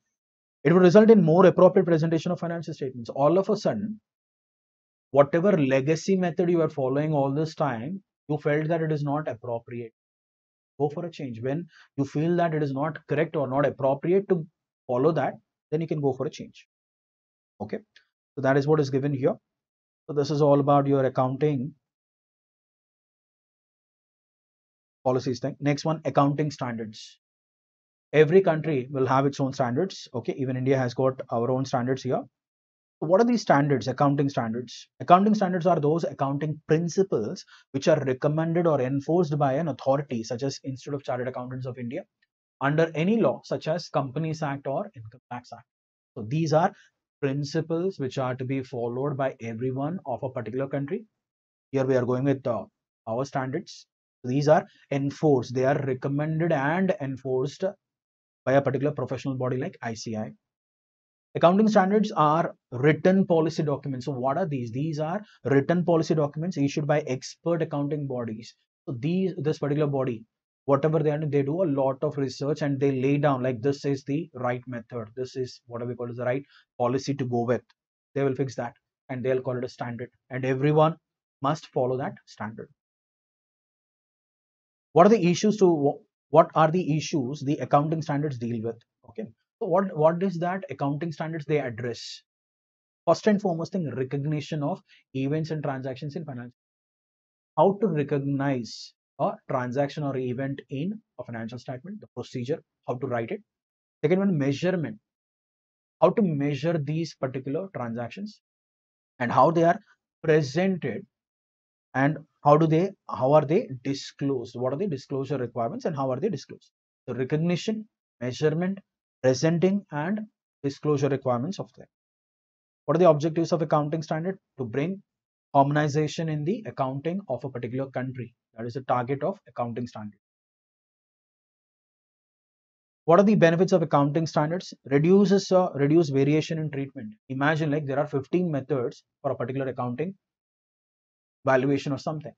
Speaker 1: it will result in more appropriate presentation of financial statements. All of a sudden, whatever legacy method you are following all this time, you felt that it is not appropriate. Go for a change. When you feel that it is not correct or not appropriate to follow that, then you can go for a change. Okay. So that is what is given here. So this is all about your accounting policies thing. Next one, accounting standards. Every country will have its own standards. Okay. Even India has got our own standards here. What are these standards? Accounting standards. Accounting standards are those accounting principles which are recommended or enforced by an authority such as Institute of Chartered Accountants of India under any law such as Companies Act or Income Tax Act. So these are principles which are to be followed by everyone of a particular country. Here we are going with our standards. These are enforced. They are recommended and enforced by a particular professional body like ICI. Accounting standards are written policy documents. So what are these? These are written policy documents issued by expert accounting bodies. So this particular body, whatever they are, they do a lot of research and they lay down like this is the right method. This is what we call as the right policy to go with. They will fix that and they'll call it a standard, and everyone must follow that standard. What are the issues the accounting standards deal with? Okay. So what is that accounting standards they address? First and foremost thing, recognition of events and transactions in finance. How to recognize a transaction or event in a financial statement, the procedure, how to write it. Second one, measurement. How to measure these particular transactions and how they are presented, and how are they disclosed? What are the disclosure requirements and how are they disclosed? So recognition, measurement, presenting, and disclosure requirements of them. What are the objectives of accounting standard? To bring harmonization in the accounting of a particular country. That is the target of accounting standard. What are the benefits of accounting standards? Reduce variation in treatment. Imagine like there are 15 methods for a particular accounting valuation or something.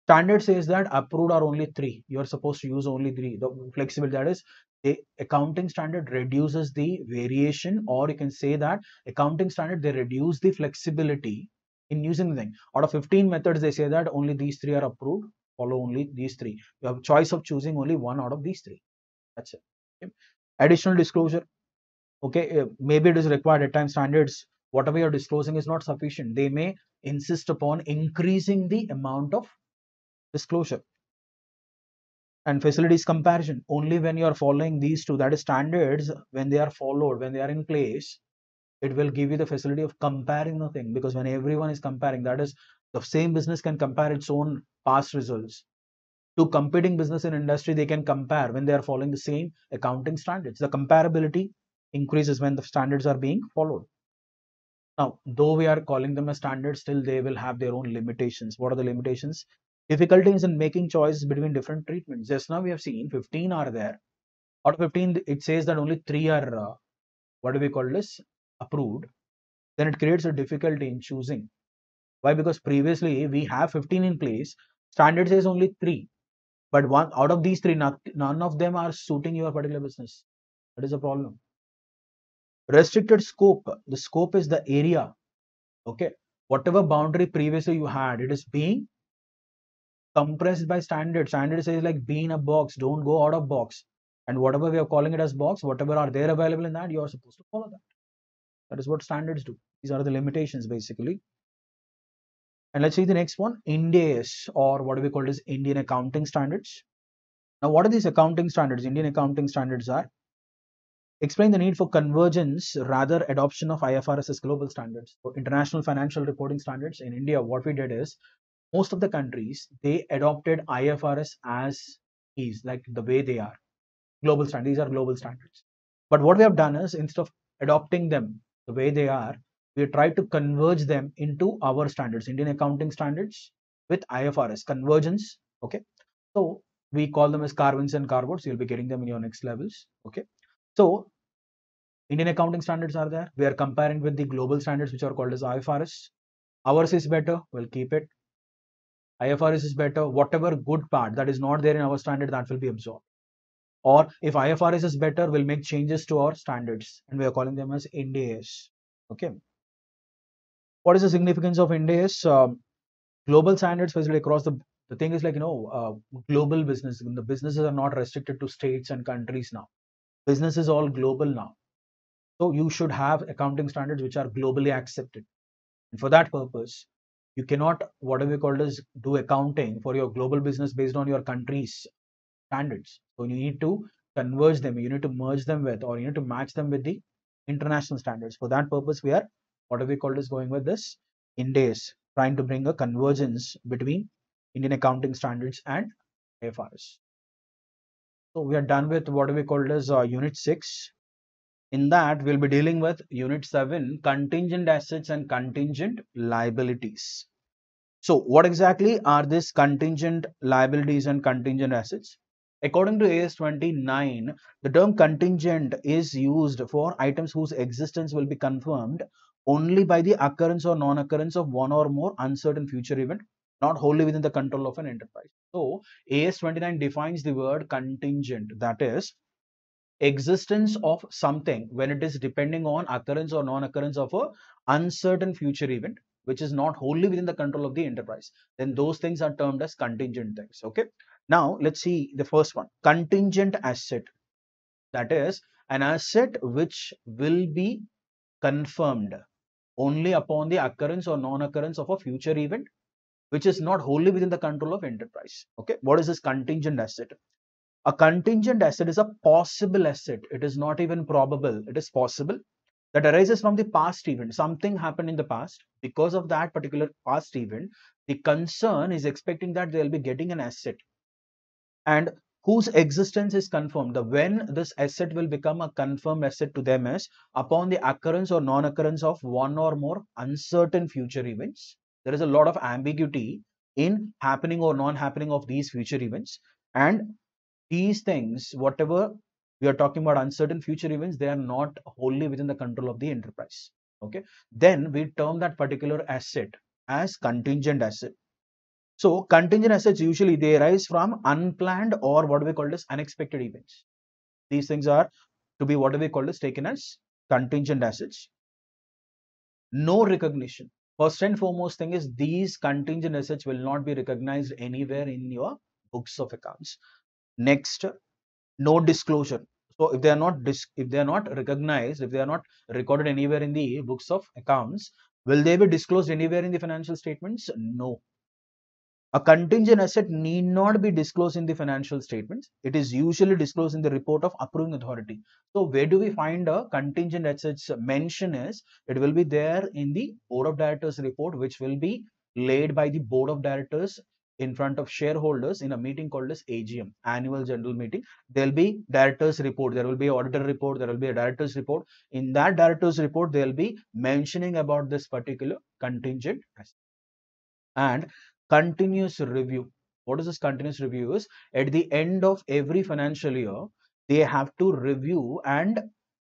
Speaker 1: Standard says that approved are only 3. You are supposed to use only 3. The flexibility, that is, the accounting standard reduces the variation, or you can say that accounting standard, they reduce the flexibility in using the thing. Out of 15 methods, they say that only these 3 are approved. Follow only these 3. You have a choice of choosing only one out of these 3. That's it. Okay. Additional disclosure. Okay, maybe it is required at times. Standards, whatever you're disclosing is not sufficient. They may insist upon increasing the amount of disclosure. And facilities comparison, only when you are following these two, that is standards, when they are followed, when they are in place, it will give you the facility of comparing the thing, because when everyone is comparing, that is, the same business can compare its own past results to competing business in industry. They can compare when they are following the same accounting standards. The comparability increases when the standards are being followed. Now, though we are calling them a standard, still they will have their own limitations. What are the limitations? Difficulties in making choices between different treatments. Just now we have seen 15 are there. Out of 15, it says that only 3 are, what do we call this, approved. Then it creates a difficulty in choosing. Why? Because previously we have 15 in place. Standard says only 3. But one out of these 3, none of them are suiting your particular business. That is a problem. Restricted scope. The scope is the area. Okay. Whatever boundary previously you had, it is being compressed by standard. Standard says like be in a box, don't go out of box. And whatever we are calling it as box, whatever are there available in that, you are supposed to follow that. That is what standards do. These are the limitations basically. And let's see the next one, IND-AS, or what we call as Indian Accounting Standards. Now, what are these accounting standards? Indian accounting standards are explain the need for convergence, rather adoption of IFRS as global standards. So, international financial reporting standards in India, what we did is most of the countries they adopted IFRS as is, like the way they are. Global standards, these are global standards. But what we have done is instead of adopting them the way they are, we try to converge them into our standards, Indian accounting standards with IFRS convergence. Okay, so we call them as carve-ins and carve-outs. You'll be getting them in your next levels. Okay, so Indian accounting standards are there. We are comparing with the global standards, which are called as IFRS. Ours is better. We'll keep it. IFRS is better. Whatever good part that is not there in our standard, that will be absorbed. Or if IFRS is better, we'll make changes to our standards, and we are calling them as IND-AS. Okay. What is the significance of IND-AS? Global standards facility across the thing is like, global business. The businesses are not restricted to states and countries now. Business is all global now. So you should have accounting standards which are globally accepted. And for that purpose, you cannot, whatever we call as, do accounting for your global business based on your country's standards. So you need to converge them, you need to merge them with, or you need to match them with the international standards. For that purpose, we are, what we call is, going with this IND-AS, trying to bring a convergence between Indian accounting standards and IFRS. So we are done with what we call as Unit 6. In that, we'll be dealing with Unit 7, contingent assets and contingent liabilities. So what exactly are these contingent liabilities and contingent assets? According to AS 29, the term contingent is used for items whose existence will be confirmed only by the occurrence or non-occurrence of one or more uncertain future event, not wholly within the control of an enterprise. So AS 29 defines the word contingent, that is, existence of something when it is depending on occurrence or non-occurrence of a uncertain future event which is not wholly within the control of the enterprise, then those things are termed as contingent things. Okay, now let's see the first one, contingent asset. That is an asset which will be confirmed only upon the occurrence or non-occurrence of a future event which is not wholly within the control of enterprise. Okay, what is this contingent asset? A contingent asset is a possible asset. It is not even probable. It is possible, that arises from the past event. Something happened in the past. Because of that particular past event, the concern is expecting that they'll be getting an asset and whose existence is confirmed. The when this asset will become a confirmed asset to them is upon the occurrence or non-occurrence of one or more uncertain future events. There is a lot of ambiguity in happening or non-happening of these future events, and these things, whatever we are talking about uncertain future events, they are not wholly within the control of the enterprise. Okay, then we term that particular asset as contingent asset. So contingent assets usually they arise from unplanned or what we call as unexpected events. These things are to be what we call as taken as contingent assets. No recognition. First and foremost thing is these contingent assets will not be recognized anywhere in your books of accounts. Next, no disclosure. So if they are not recognized, if they are not recorded anywhere in the books of accounts, will they be disclosed anywhere in the financial statements? No. A contingent asset need not be disclosed in the financial statements. It is usually disclosed in the report of approving authority. So where do we find a contingent assets mention is, it will be there in the board of directors report, which will be laid by the board of directors in front of shareholders in a meeting called as AGM, annual general meeting. There will be directors report, there will be auditor report, there will be a directors report. In that directors report, they will be mentioning about this particular contingent asset. And continuous review. What is this continuous review? Is at the end of every financial year, they have to review and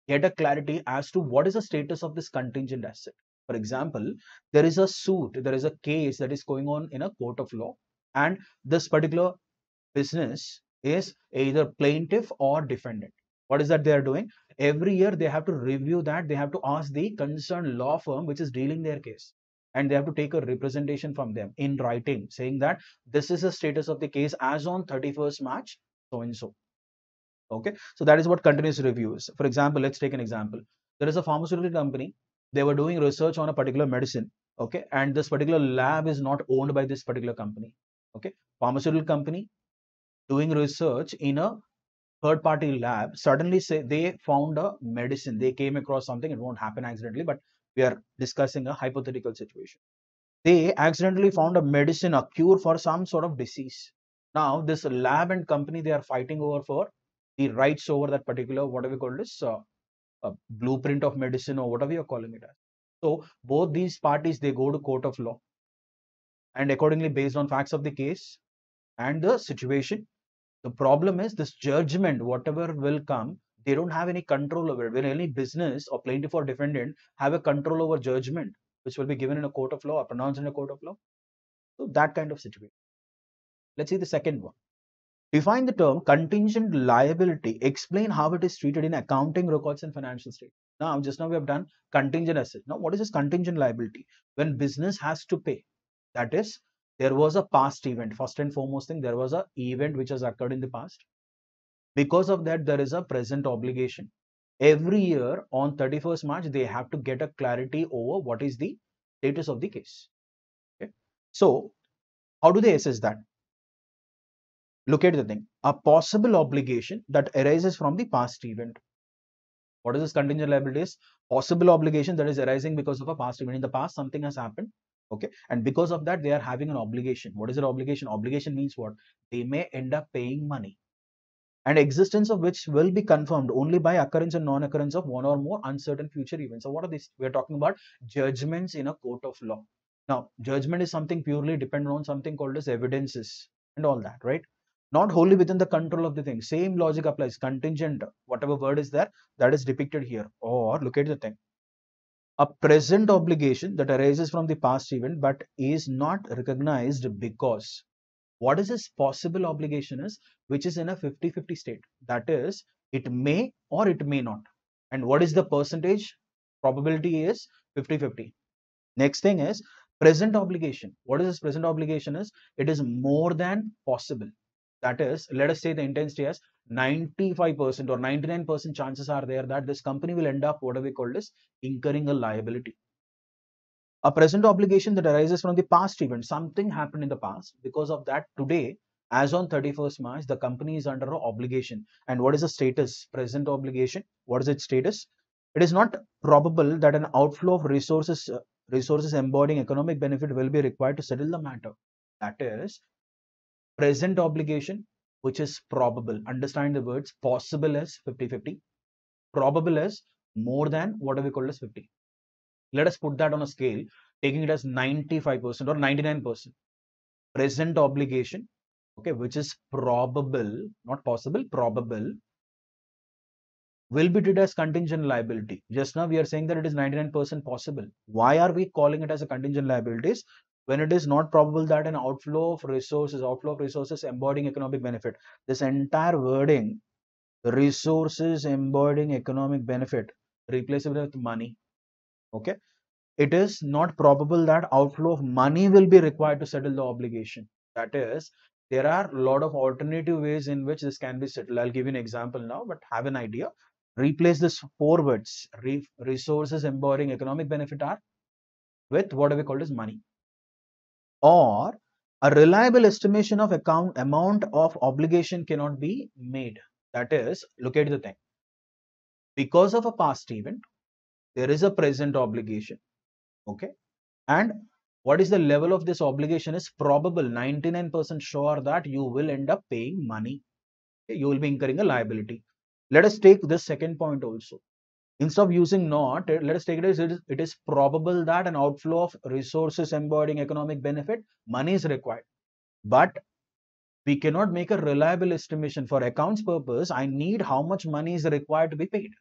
Speaker 1: get a clarity as to what is the status of this contingent asset. For example, there is a suit, there is a case that is going on in a court of law, and this particular business is either plaintiff or defendant. What is that they are doing? Every year they have to review that, they have to ask the concerned law firm which is dealing their case, and they have to take a representation from them in writing saying that this is the status of the case as on 31st March so and so. Okay, so that is what continuous review is. For example, let's take an example. There is a pharmaceutical company, they were doing research on a particular medicine, okay, and this particular lab is not owned by this particular company. Okay, pharmaceutical company doing research in a third party lab, suddenly say they found a medicine, they came across something, it won't happen accidentally, but we are discussing a hypothetical situation. They accidentally found a medicine, a cure for some sort of disease. Now this lab and company, they are fighting over for the rights over that particular, whatever we call this, blueprint of medicine or whatever you're calling it as. So both these parties, they go to court of law, and accordingly based on facts of the case and the situation. The problem is this judgment, whatever will come, they don't have any control over it. When any business or plaintiff or defendant have a control over judgment, which will be given in a court of law or pronounced in a court of law. So that kind of situation. Let's see the second one. Define the term contingent liability. Explain how it is treated in accounting records and financial statements. Now, just now we have done contingent asset. Now, what is this contingent liability? When business has to pay, that is, there was a past event. First and foremost thing, there was a event which has occurred in the past. Because of that, there is a present obligation. Every year on 31st March, they have to get a clarity over what is the status of the case. Okay. So, how do they assess that? Look at the thing. A possible obligation that arises from the past event. What is this contingent liabilities? Possible obligation that is arising because of a past event. In the past, something has happened. Okay. And because of that, they are having an obligation. What is an obligation? Obligation means what? They may end up paying money, and existence of which will be confirmed only by occurrence and non-occurrence of one or more uncertain future events. So what are these? We are talking about judgments in a court of law. Now, judgment is something purely dependent on something called as evidences and all that, right? Not wholly within the control of the thing. Same logic applies. Contingent, whatever word is there, that is depicted here. Or look at the thing. A present obligation that arises from the past event but is not recognized because what is this possible obligation is, which is in a 50-50 state. That is, it may or it may not. And what is the percentage? Probability is 50-50. Next thing is present obligation. What is this present obligation is? It is more than possible. That is, let us say the intensity as 95% or 99% chances are there that this company will end up what we call as incurring a liability. A present obligation that arises from the past event. Something happened in the past. Because of that, today, as on 31st March, the company is under an obligation. And what is the status? Present obligation. What is its status? It is not probable that an outflow of resources embodying economic benefit will be required to settle the matter. That is, present obligation, which is probable. Understand the words possible as 50-50. Probable as more than what we call as 50. Let us put that on a scale, taking it as 95% or 99%. Present obligation, okay, which is probable, not possible, probable, will be treated as contingent liability. Just now we are saying that it is 99% possible. Why are we calling it as a contingent liabilities when it is not probable that an outflow of resources embodying economic benefit? This entire wording, resources embodying economic benefit, replace it with money. Okay. It is not probable that outflow of money will be required to settle the obligation. That is, there are a lot of alternative ways in which this can be settled. I'll give you an example now, but have an idea. Replace this four words, resources embodying economic benefit are with what we call as money. Or A reliable estimation of amount of obligation cannot be made. That is, look at the thing. Because of a past event, there is a present obligation. Okay. And what is the level of this obligation is probable, 99% sure that you will end up paying money. Okay? You will be incurring a liability. Let us take this second point also. Instead of using not, let us take it as it is probable that an outflow of resources embodying economic benefit, money is required. But we cannot make a reliable estimation for accounts purpose. I need how much money is required to be paid.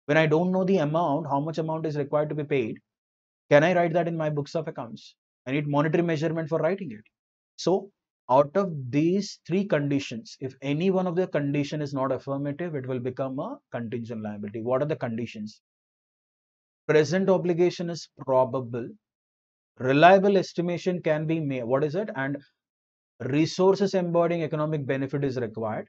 Speaker 1: When I don't know the amount, how much amount is required to be paid, can I write that in my books of accounts? I need monetary measurement for writing it. So out of these three conditions, if any one of the condition is not affirmative, it will become a contingent liability. What are the conditions? Present obligation is probable. Reliable estimation can be made. What is it? And resources embodying economic benefit is required.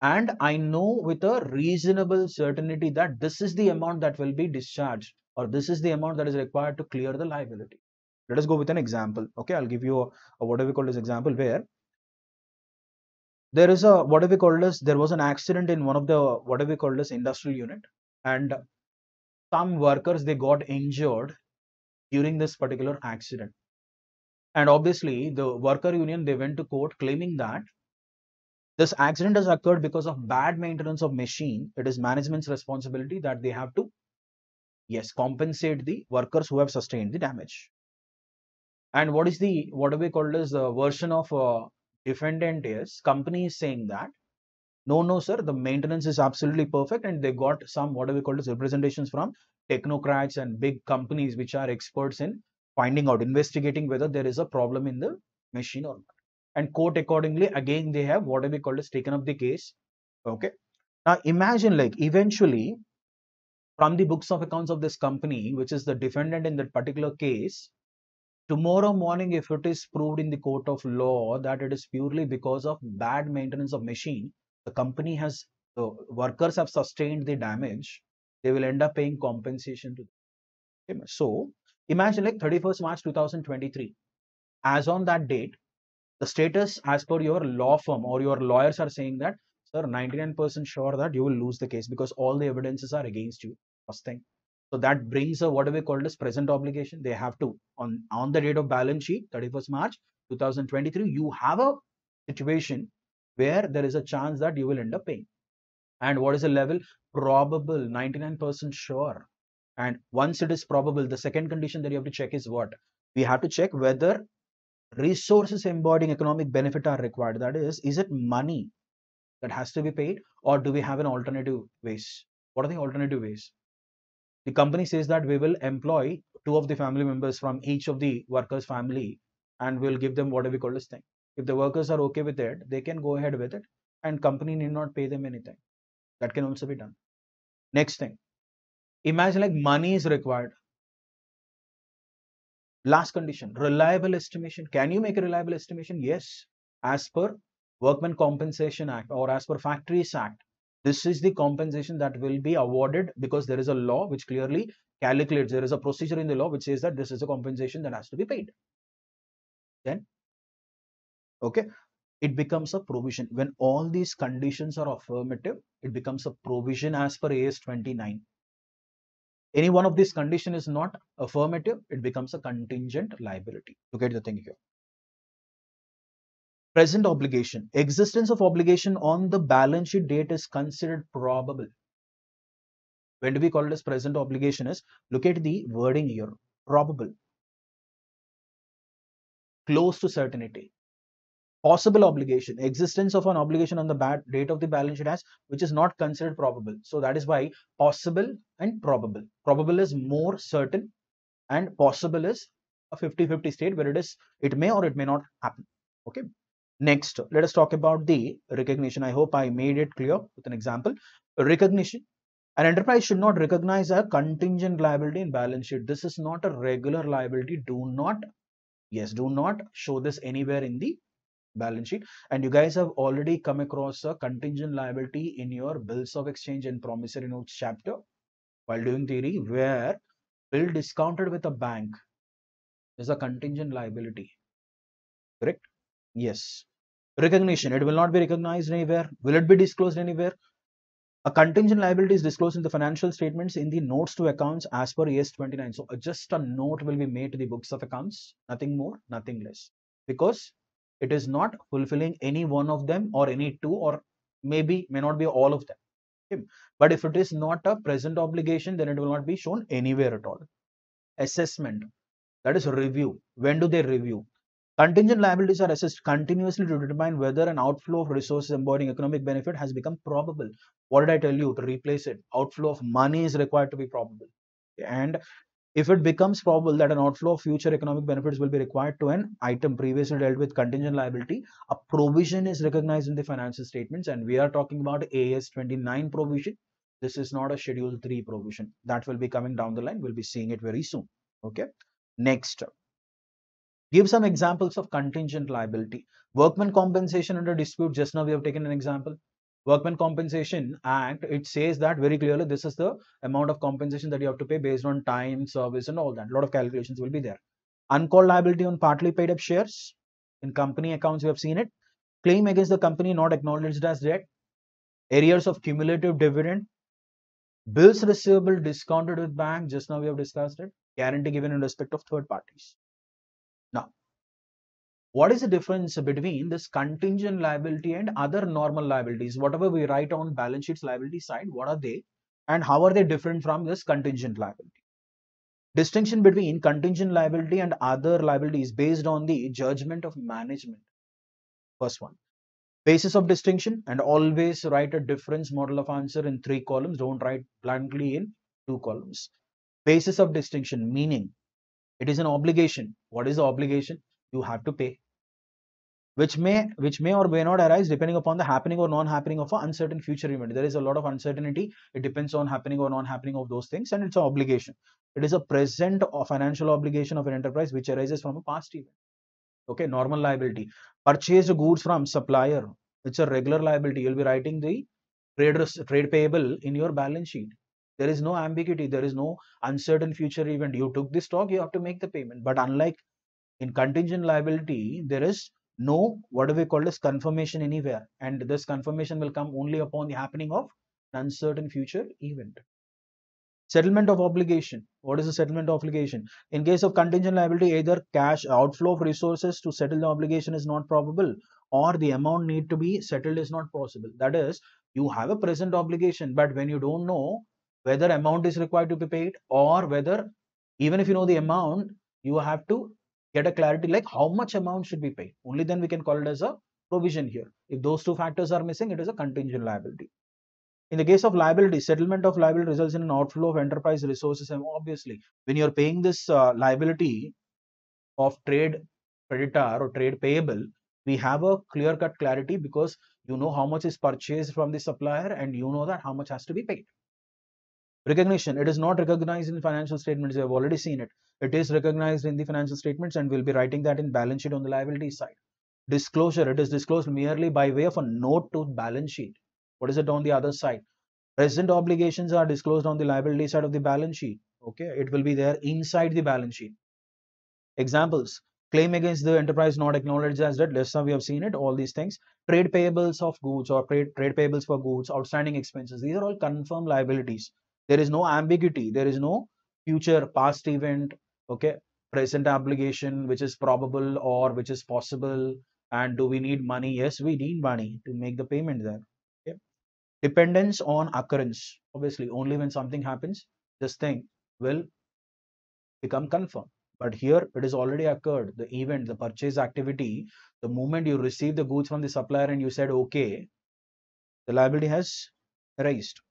Speaker 1: And I know with a reasonable certainty that this is the amount that will be discharged, or this is the amount that is required to clear the liability. Let us go with an example. Okay, I'll give you a what do we call this example, where there is a what do we call this, there was an accident in one of the what do we call this industrial unit, and some workers, they got injured during this particular accident. And obviously the worker union, they went to court claiming that this accident has occurred because of bad maintenance of machine. It is management's responsibility that they have to, yes, compensate the workers who have sustained the damage. And what is the what do we call this version of defendant is company is saying that no sir, the maintenance is absolutely perfect, and they got some what do we call this representations from technocrats and big companies which are experts in finding out, investigating whether there is a problem in the machine or not. And court accordingly, again they have what do we call this taken up the case. Okay. Now imagine, like, eventually from the books of accounts of this company, which is the defendant in that particular case, tomorrow morning, if it is proved in the court of law that it is purely because of bad maintenance of machine, the company has, the workers have sustained the damage, they will end up paying compensation to them. So imagine, like, 31st March 2023, as on that date, the status as per your law firm or your lawyers are saying that, sir, 99% sure that you will lose the case because all the evidences are against you. First thing. So that brings a what do we call as present obligation. They have to, on the date of balance sheet, 31st March 2023, you have a situation where there is a chance that you will end up paying. And what is the level? Probable, 99% sure. And once it is probable, the second condition that you have to check is what? We have to check whether resources embodying economic benefit are required. That is it money that has to be paid, or do we have an alternative ways? What are the alternative ways? The company says that we will employ two of the family members from each of the workers' family, and we'll give them what we call this thing. If the workers are okay with it, they can go ahead with it, and company need not pay them anything. That can also be done. Next thing, imagine, like, money is required. Last condition, reliable estimation. Can you make a reliable estimation? Yes. As per Workmen Compensation Act or as per Factories Act, this is the compensation that will be awarded because there is a law which clearly calculates. There is a procedure in the law which says that this is a compensation that has to be paid. Then, okay, it becomes a provision. When all these conditions are affirmative, it becomes a provision as per AS 29. Any one of these condition is not affirmative, it becomes a contingent liability. Look at the thing here. Present obligation. Existence of obligation on the balance sheet date is considered probable. When do we call it as present obligation is? Look at the wording here. Probable. Close to certainty. Possible obligation. Existence of an obligation on the date of the balance sheet as which is not considered probable. So that is why possible and probable. Probable is more certain and possible is a 50-50 state where it may or it may not happen. Okay. Next, let us talk about the recognition. I hope I made it clear with an example. Recognition. An enterprise should not recognize a contingent liability in balance sheet. This is not a regular liability. Do not show this anywhere in the balance sheet. And you guys have already come across a contingent liability in your bills of exchange and promissory notes chapter while doing theory, where bill discounted with a bank is a contingent liability. Correct? Yes. Recognition, it will not be recognized anywhere. Will it be disclosed anywhere? A contingent liability is disclosed in the financial statements in the notes to accounts as per ES 29. So just a note will be made to the books of accounts, nothing more, nothing less, because it is not fulfilling any one of them or any two, or maybe may not be all of them. Okay? But if it is not a present obligation, then it will not be shown anywhere at all. Assessment, that is review. When do they review? Contingent liabilities are assessed continuously to determine whether an outflow of resources embodying economic benefit has become probable. What did I tell you? To replace it, outflow of money is required to be probable. And if it becomes probable that an outflow of future economic benefits will be required to an item previously dealt with contingent liability, a provision is recognized in the financial statements, and we are talking about AS 29 provision. This is not a Schedule 3 provision. That will be coming down the line. We'll be seeing it very soon. Okay. Next, give some examples of contingent liability. Workman compensation under dispute. Just now we have taken an example. Workman Compensation Act, it says that very clearly this is the amount of compensation that you have to pay based on time, service, and all that. A lot of calculations will be there. Uncalled liability on partly paid up shares. In company accounts, we have seen it. Claim against the company not acknowledged as debt. Arrears of cumulative dividend. Bills receivable discounted with bank. Just now we have discussed it. Guarantee given in respect of third parties. Now, what is the difference between this contingent liability and other normal liabilities? Whatever we write on balance sheet's liability side, what are they and how are they different from this contingent liability? Distinction between contingent liability and other liabilities based on the judgment of management. First one, basis of distinction, and always write a difference model of answer in 3 columns. Don't write blankly in 2 columns. Basis of distinction, meaning it is an obligation. What is the obligation? You have to pay, which may or may not arise depending upon the happening or non-happening of an uncertain future event. There is a lot of uncertainty. It depends on happening or non-happening of those things, and it's an obligation. It is a present or financial obligation of an enterprise which arises from a past event. Okay, normal liability. Purchased goods from supplier. It's a regular liability. You'll be writing the trade payable in your balance sheet. There is no ambiguity. There is no uncertain future event. You took the stock, you have to make the payment. But unlike in contingent liability, there is no what do we call this confirmation anywhere, and this confirmation will come only upon the happening of an uncertain future event. Settlement of obligation. What is the settlement of obligation? In case of contingent liability, either cash outflow of resources to settle the obligation is not probable, or the amount need to be settled is not possible. That is, you have a present obligation, but when you don't know whether amount is required to be paid, or whether even if you know the amount, you have to get a clarity like how much amount should be paid. Only then we can call it as a provision here. If those two factors are missing, it is a contingent liability. In the case of liability, settlement of liability results in an outflow of enterprise resources. And obviously, when you're paying this liability of trade creditor or trade payable, we have a clear-cut clarity because you know how much is purchased from the supplier and you know that how much has to be paid. Recognition, it is not recognized in financial statements. We have already seen it. It is recognized in the financial statements, and we'll be writing that in balance sheet on the liability side. Disclosure, it is disclosed merely by way of a note to balance sheet. What is it on the other side? Present obligations are disclosed on the liability side of the balance sheet. Okay, it will be there inside the balance sheet. Examples: claim against the enterprise not acknowledged as debt. Less now we have seen it. All these things. Trade payables of goods or trade payables for goods, outstanding expenses. These are all confirmed liabilities. There is no ambiguity. There is no future past event. Okay, present obligation which is probable or which is possible. And do we need money? Yes, we need money to make the payment there. Okay. Dependence on occurrence. Obviously, only when something happens, this thing will become confirmed. But here it is already occurred. The event, the purchase activity, the moment you receive the goods from the supplier and you said okay, the liability has raised.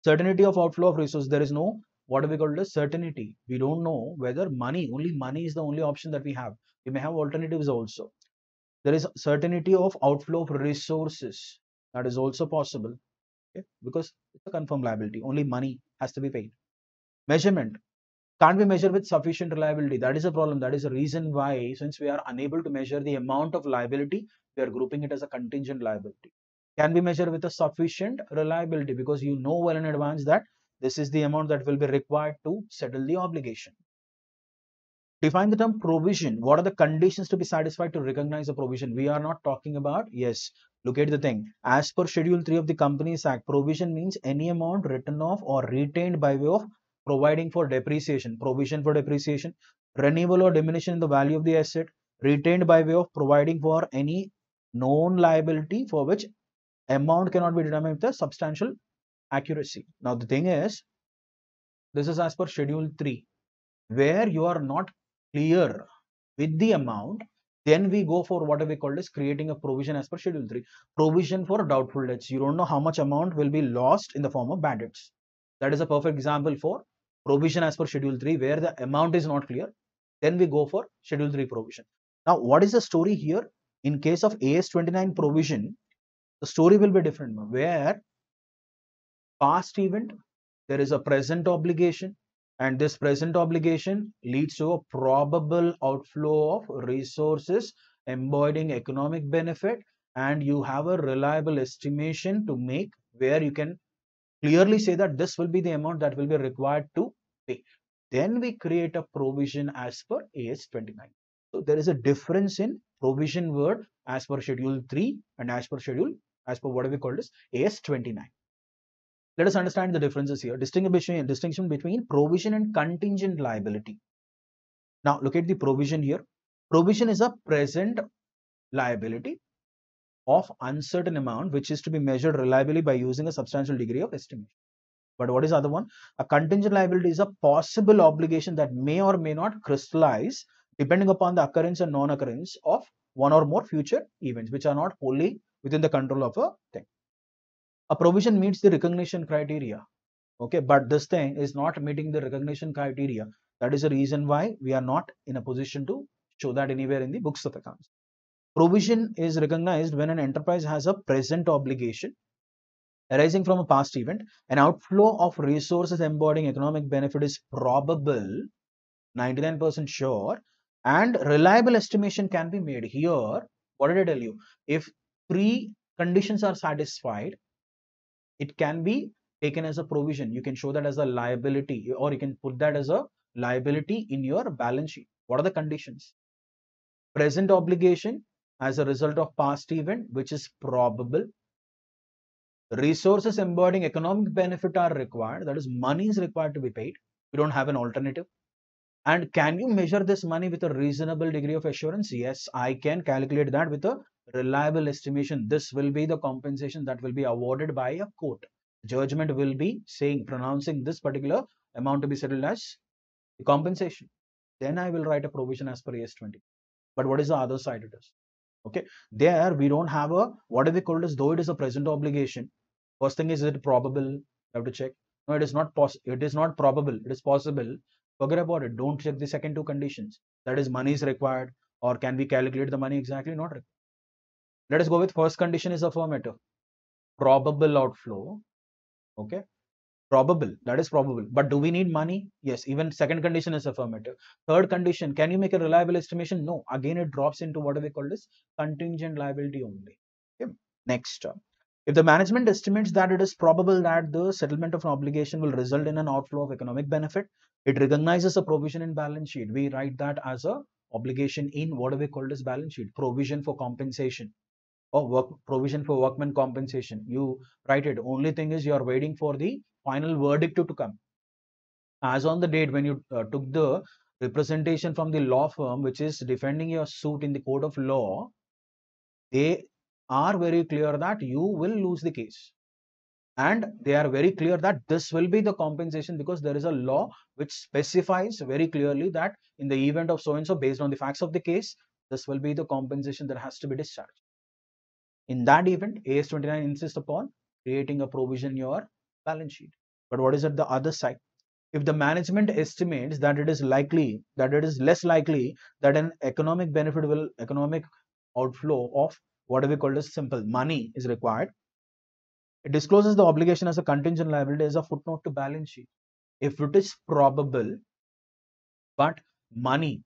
Speaker 1: Certainty of outflow of resources. There is no what do we call it as certainty. We don't know whether only money is the only option that we have. We may have alternatives also. There is certainty of outflow of resources. That is also possible. Okay? Because it's a confirmed liability. Only money has to be paid. Measurement can't be measured with sufficient reliability. That is a problem. That is a reason why, since we are unable to measure the amount of liability, we are grouping it as a contingent liability. Can be measured with a sufficient reliability because you know well in advance that this is the amount that will be required to settle the obligation. Define the term provision. What are the conditions to be satisfied to recognize a provision? We are not talking about, yes, look at the thing. As per Schedule 3 of the Companies Act, provision means any amount written off or retained by way of providing for depreciation, provision for depreciation, renewal or diminution in the value of the asset, retained by way of providing for any known liability for which amount cannot be determined with a substantial accuracy. Now, the thing is, this is as per Schedule 3, where you are not clear with the amount, then we go for what we call as creating a provision as per Schedule 3. Provision for doubtful debts. You don't know how much amount will be lost in the form of bad debts. That is a perfect example for provision as per Schedule 3, where the amount is not clear. Then we go for Schedule 3 provision. Now, what is the story here? In case of AS 29 provision, the story will be different, where past event, there is a present obligation, and this present obligation leads to a probable outflow of resources embodying economic benefit, and you have a reliable estimation to make where you can clearly say that this will be the amount that will be required to pay. Then we create a provision as per AS 29. So there is a difference in provision word as per Schedule 3 and as per what we call as AS 29. Let us understand the differences here. Distinction between provision and contingent liability. Now look at the provision here. Provision is a present liability of uncertain amount which is to be measured reliably by using a substantial degree of estimation. But what is the other one? A contingent liability is a possible obligation that may or may not crystallize depending upon the occurrence and non-occurrence of one or more future events which are not wholly within the control of a thing. A provision meets the recognition criteria, okay, but this thing is not meeting the recognition criteria. That is the reason why we are not in a position to show that anywhere in the books of accounts. Provision is recognized when an enterprise has a present obligation arising from a past event. An outflow of resources embodying economic benefit is probable, 99% sure, and reliable estimation can be made. Here, what did I tell you? If three conditions are satisfied, it can be taken as a provision. You can show that as a liability, or you can put that as a liability in your balance sheet. What are the conditions? Present obligation as a result of past event, which is probable. Resources embodying economic benefit are required. That is, money is required to be paid. We don't have an alternative. And can you measure this money with a reasonable degree of assurance? Yes, I can calculate that with a reliable estimation. This will be the compensation that will be awarded by a court. Judgment will be pronouncing this particular amount to be settled as the compensation. Then I will write a provision as per AS 20. But what is the other side it is? Okay, there we don't have a, what do we call it as, though it is a present obligation. First thing is it probable? You have to check. No, it is not it is not probable, it is possible. Forget about it. Don't check the second two conditions. That is, money is required, or can we calculate the money exactly? Not required. Let us go with first condition is affirmative. Probable outflow. Okay. Probable. That is probable. But do we need money? Yes. Even second condition is affirmative. Third condition, can you make a reliable estimation? No. Again, it drops into what do we call this? Contingent liability only. Okay. Next. If the management estimates that it is probable that the settlement of an obligation will result in an outflow of economic benefit, it recognizes a provision in balance sheet. We write that as a obligation in what do we call this balance sheet? Provision for compensation, or provision for workman compensation. You write it. Only thing is you are waiting for the final verdict to come. As on the date when you took the representation from the law firm which is defending your suit in the court of law, they are very clear that you will lose the case. And they are very clear that this will be the compensation, because there is a law which specifies very clearly that in the event of so and so, based on the facts of the case, this will be the compensation that has to be discharged. In that event, AS 29 insists upon creating a provision in your balance sheet. But what is at the other side? If the management estimates that it is less likely that an economic outflow of what we call as simple money is required, it discloses the obligation as a contingent liability as a footnote to balance sheet. If it is probable, but money,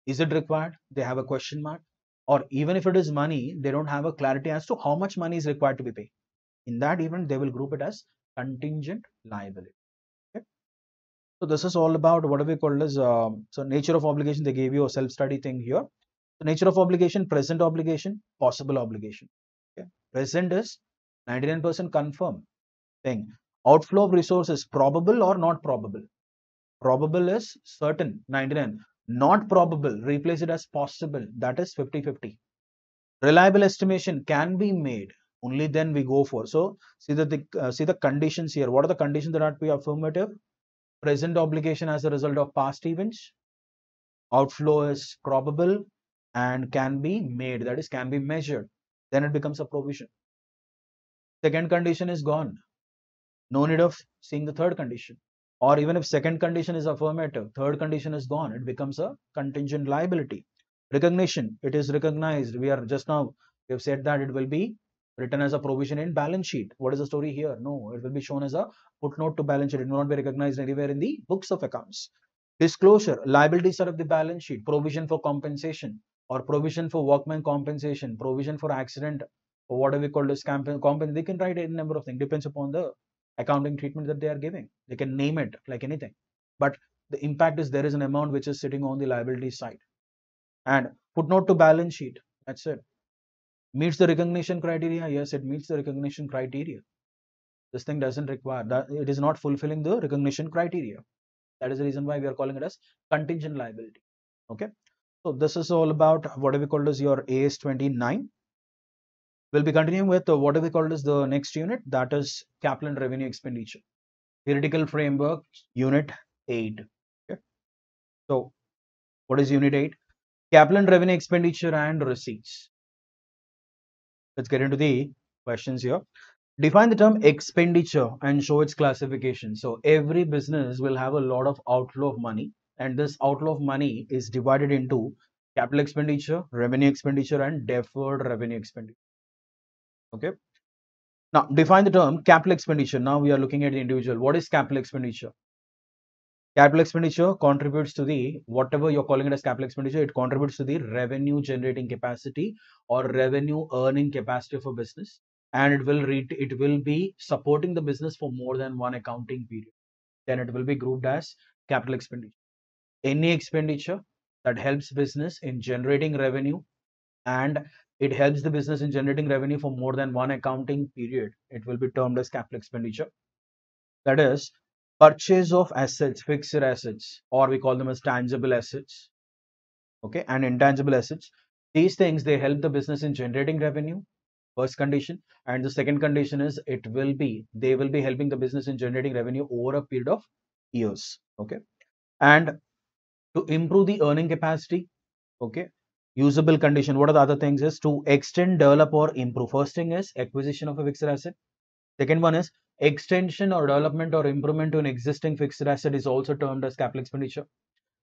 Speaker 1: is it required? They have a question mark. Or even if it is money, they don't have a clarity as to how much money is required to be paid. In that event, they will group it as contingent liability. Okay? So this is all about what we call as so nature of obligation. They gave you a self-study thing here. So nature of obligation, present obligation, possible obligation. Okay. Present is 99% confirm thing. Outflow of resources, probable or not probable. Probable is certain, 99. Not probable, replace it as possible. That is 50-50. Reliable estimation can be made. Only then we go for. So see the conditions here. What are the conditions that are to be affirmative? Present obligation as a result of past events. Outflow is probable and can be made. That is can be measured. Then it becomes a provision. Second condition is gone. No need of seeing the third condition. Or even if second condition is affirmative, third condition is gone, it becomes a contingent liability. Recognition, it is recognized. We have said that it will be written as a provision in balance sheet. What is the story here? No, it will be shown as a footnote to balance sheet. It will not be recognized anywhere in the books of accounts. Disclosure, liabilities are of the balance sheet, provision for compensation or provision for workman compensation, provision for accident, or whatever we call this compensation. They can write any number of things, depends upon the accounting treatment that they are giving. They can name it like anything, but the impact is there is an amount which is sitting on the liability side. And footnote to balance sheet, that's it. Meets the recognition criteria? Yes, it meets the recognition criteria. This thing doesn't require that, it is not fulfilling the recognition criteria. That is the reason why we are calling it as contingent liability. Okay, so this is all about what we called as your AS 29. We'll be continuing with what we called as the next unit, that is capital and revenue expenditure. Theoretical framework, unit 8. Okay. So what is unit 8? Capital and revenue expenditure and receipts. Let's get into the questions here. Define the term expenditure and show its classification. So every business will have a lot of outflow of money, and this outflow of money is divided into capital expenditure, revenue expenditure, and deferred revenue expenditure. Okay. Now define the term capital expenditure. Now we are looking at the individual. What is capital expenditure? Capital expenditure contributes to the, whatever you're calling it as capital expenditure, it contributes to the revenue generating capacity or revenue earning capacity of a business, and it will be supporting the business for more than one accounting period. Then it will be grouped as capital expenditure. Any expenditure that helps business in generating revenue, and it helps the business in generating revenue for more than one accounting period, it will be termed as capital expenditure. That is purchase of assets, fixed assets, or we call them as tangible assets, okay, and intangible assets. These things, they help the business in generating revenue, first condition, and the second condition is they will be helping the business in generating revenue over a period of years, okay. And to improve the earning capacity, okay, usable condition, what are the other things is to extend, develop, or improve. First thing is acquisition of a fixed asset. Second one is extension or development or improvement to an existing fixed asset is also termed as capital expenditure.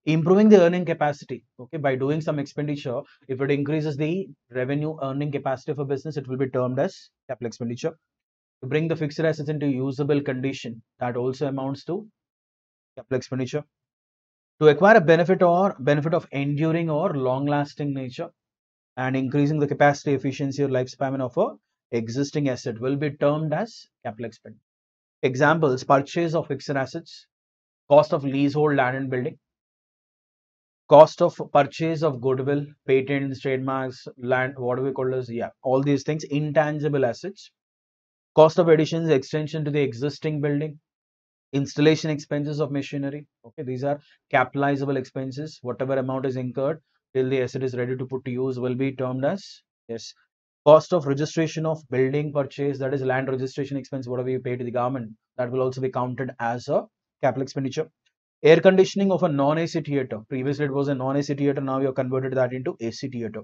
Speaker 1: Improving the earning capacity, okay, by doing some expenditure, if it increases the revenue earning capacity of a business, it will be termed as capital expenditure. To bring the fixed assets into usable condition, that also amounts to capital expenditure. To acquire a benefit of enduring or long lasting nature, and increasing the capacity, efficiency, or lifespan of a existing asset will be termed as capital expenditure. Examples: purchase of fixed assets, cost of leasehold land and building, cost of purchase of goodwill, patents, trademarks, land, what do we call this? Yeah, all these things, intangible assets, cost of additions, extension to the existing building, installation expenses of machinery. Okay, these are capitalizable expenses. Whatever amount is incurred till the asset is ready to put to use will be termed as, yes. Cost of registration of building purchase, that is land registration expense, whatever you pay to the government, that will also be counted as a capital expenditure. Air conditioning of a non-AC theater. Previously it was a non-AC theater, now you have converted that into AC theater.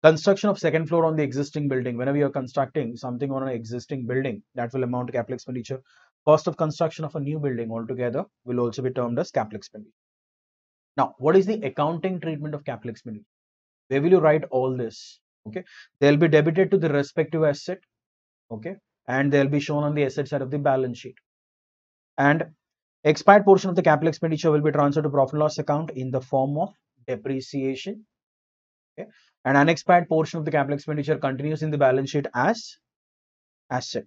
Speaker 1: Construction of second floor on the existing building. Whenever you are constructing something on an existing building, that will amount to capital expenditure. Cost of construction of a new building altogether will also be termed as capital expenditure. Now, what is the accounting treatment of capital expenditure? Where will you write all this? Okay, they'll be debited to the respective asset, okay, and they'll be shown on the asset side of the balance sheet. And expired portion of the capital expenditure will be transferred to profit and loss account in the form of depreciation. Okay, and unexpired portion of the capital expenditure continues in the balance sheet as asset.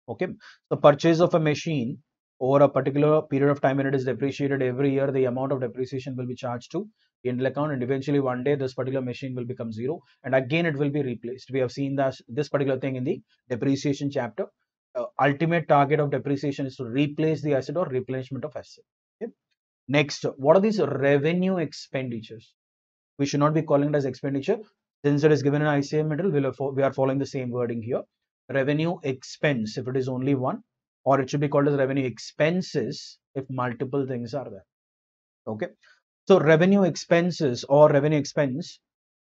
Speaker 1: Okay, so purchase of a machine, over a particular period of time when it is depreciated every year, the amount of depreciation will be charged to the P&L account, and eventually one day this particular machine will become zero, and again it will be replaced. We have seen this particular thing in the depreciation chapter. Ultimate target of depreciation is to replace the asset or replenishment of asset. Okay? Next, what are these revenue expenditures? We should not be calling it as expenditure. Since it is given in ICM material, we are following the same wording here. Revenue expense, if it is only one, or it should be called as revenue expenses if multiple things are there. Okay. So revenue expenses or revenue expense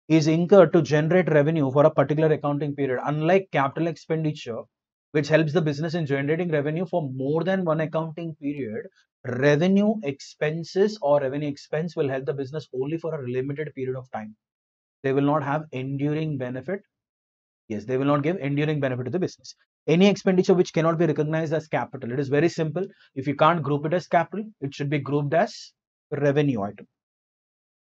Speaker 1: is incurred to generate revenue for a particular accounting period. Unlike capital expenditure, which helps the business in generating revenue for more than one accounting period, revenue expenses or revenue expense will help the business only for a limited period of time. They will not have enduring benefit. Yes, they will not give enduring benefit to the business. Any expenditure which cannot be recognized as capital, it is very simple. If you can't group it as capital, it should be grouped as revenue item.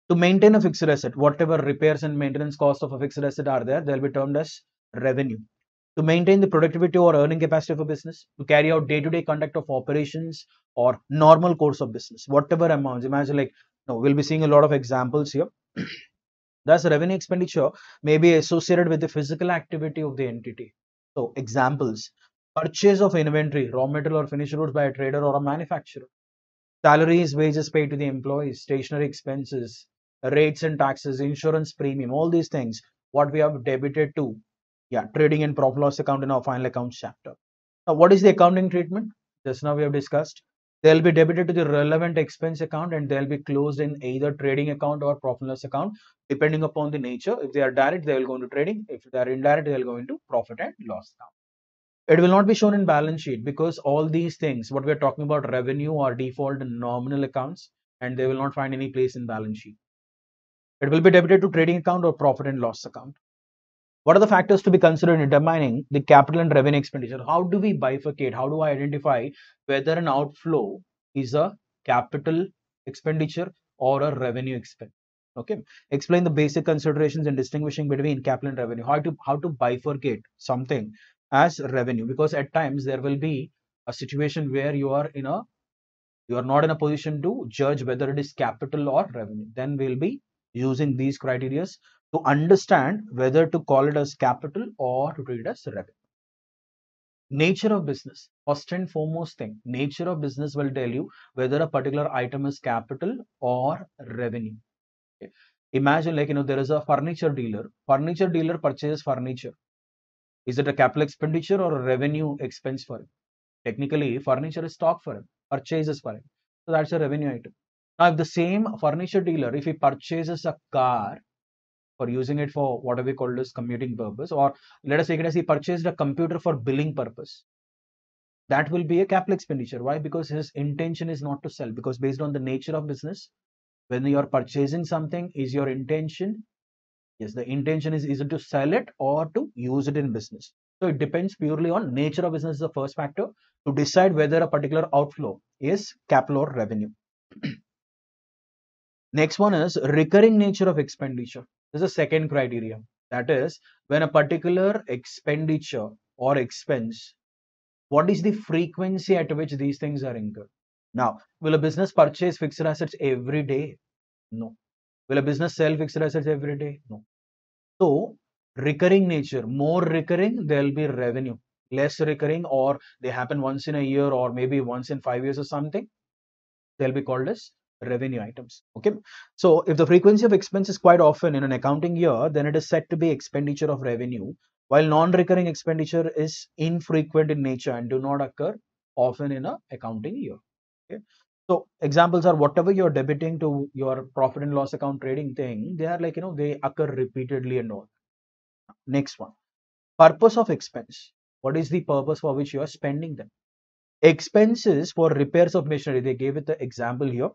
Speaker 1: To maintain a fixed asset, whatever repairs and maintenance cost of a fixed asset are there, they'll be termed as revenue. To maintain the productivity or earning capacity of a business, to carry out day-to-day conduct of operations or normal course of business, whatever amounts. Imagine, like, we'll be seeing a lot of examples here. Thus, revenue expenditure may be associated with the physical activity of the entity. So, examples: purchase of inventory, raw material or finished goods by a trader or a manufacturer; salaries, wages paid to the employees; stationery expenses; rates and taxes; insurance premium; all these things, what we have debited to, trading and profit loss account in our final accounts chapter. Now, what is the accounting treatment? Just now we have discussed. They'll be debited to the relevant expense account and they'll be closed in either trading account or profit and loss account, depending upon the nature. If they are direct, they will go into trading. If they are indirect, they will go into profit and loss account. It will not be shown in balance sheet because all these things, what we are talking about, revenue, are default and nominal accounts, and they will not find any place in balance sheet. It will be debited to trading account or profit and loss account. What are the factors to be considered in determining the capital and revenue expenditure? How do we bifurcate? How do I identify whether an outflow is a capital expenditure or a revenue expense? Okay. Explain the basic considerations in distinguishing between capital and revenue. How to bifurcate something as revenue, because at times there will be a situation where you are not in a position to judge whether it is capital or revenue. Then we'll be using these criteria to understand whether to call it as capital or to treat it as revenue. Nature of business. First and foremost thing, nature of business will tell you whether a particular item is capital or revenue. Okay. Imagine, like, there is a furniture dealer. Furniture dealer purchases furniture. Is it a capital expenditure or a revenue expense for him? Technically, furniture is stock for him, purchases for him. So that's a revenue item. Now, if the same furniture dealer, if he purchases a car for using it for what we call as commuting purpose, or let us take it as he purchased a computer for billing purpose, that will be a capital expenditure. Why? Because his intention is not to sell. Because based on the nature of business, when you are purchasing something, is your intention? Yes, the intention is either to sell it or to use it in business. So it depends purely on nature of business is the first factor to decide whether a particular outflow is capital or revenue. Next one is recurring nature of expenditure. This is the second criteria. That is, when a particular expenditure or expense, what is the frequency at which these things are incurred? Now, will a business purchase fixed assets every day? No. Will a business sell fixed assets every day? No. So, recurring nature, more recurring, there will be revenue. Less recurring, or they happen once in a year or maybe once in 5 years or something, they'll be called as revenue items. Okay. So, if the frequency of expense is quite often in an accounting year, then it is said to be expenditure of revenue, while non-recurring expenditure is infrequent in nature and do not occur often in an accounting year. Okay. So examples are whatever you're debiting to your profit and loss account trading thing, they are like, they occur repeatedly and all. Next one, purpose of expense. What is the purpose for which you are spending them? Expenses for repairs of machinery. They gave it the example here.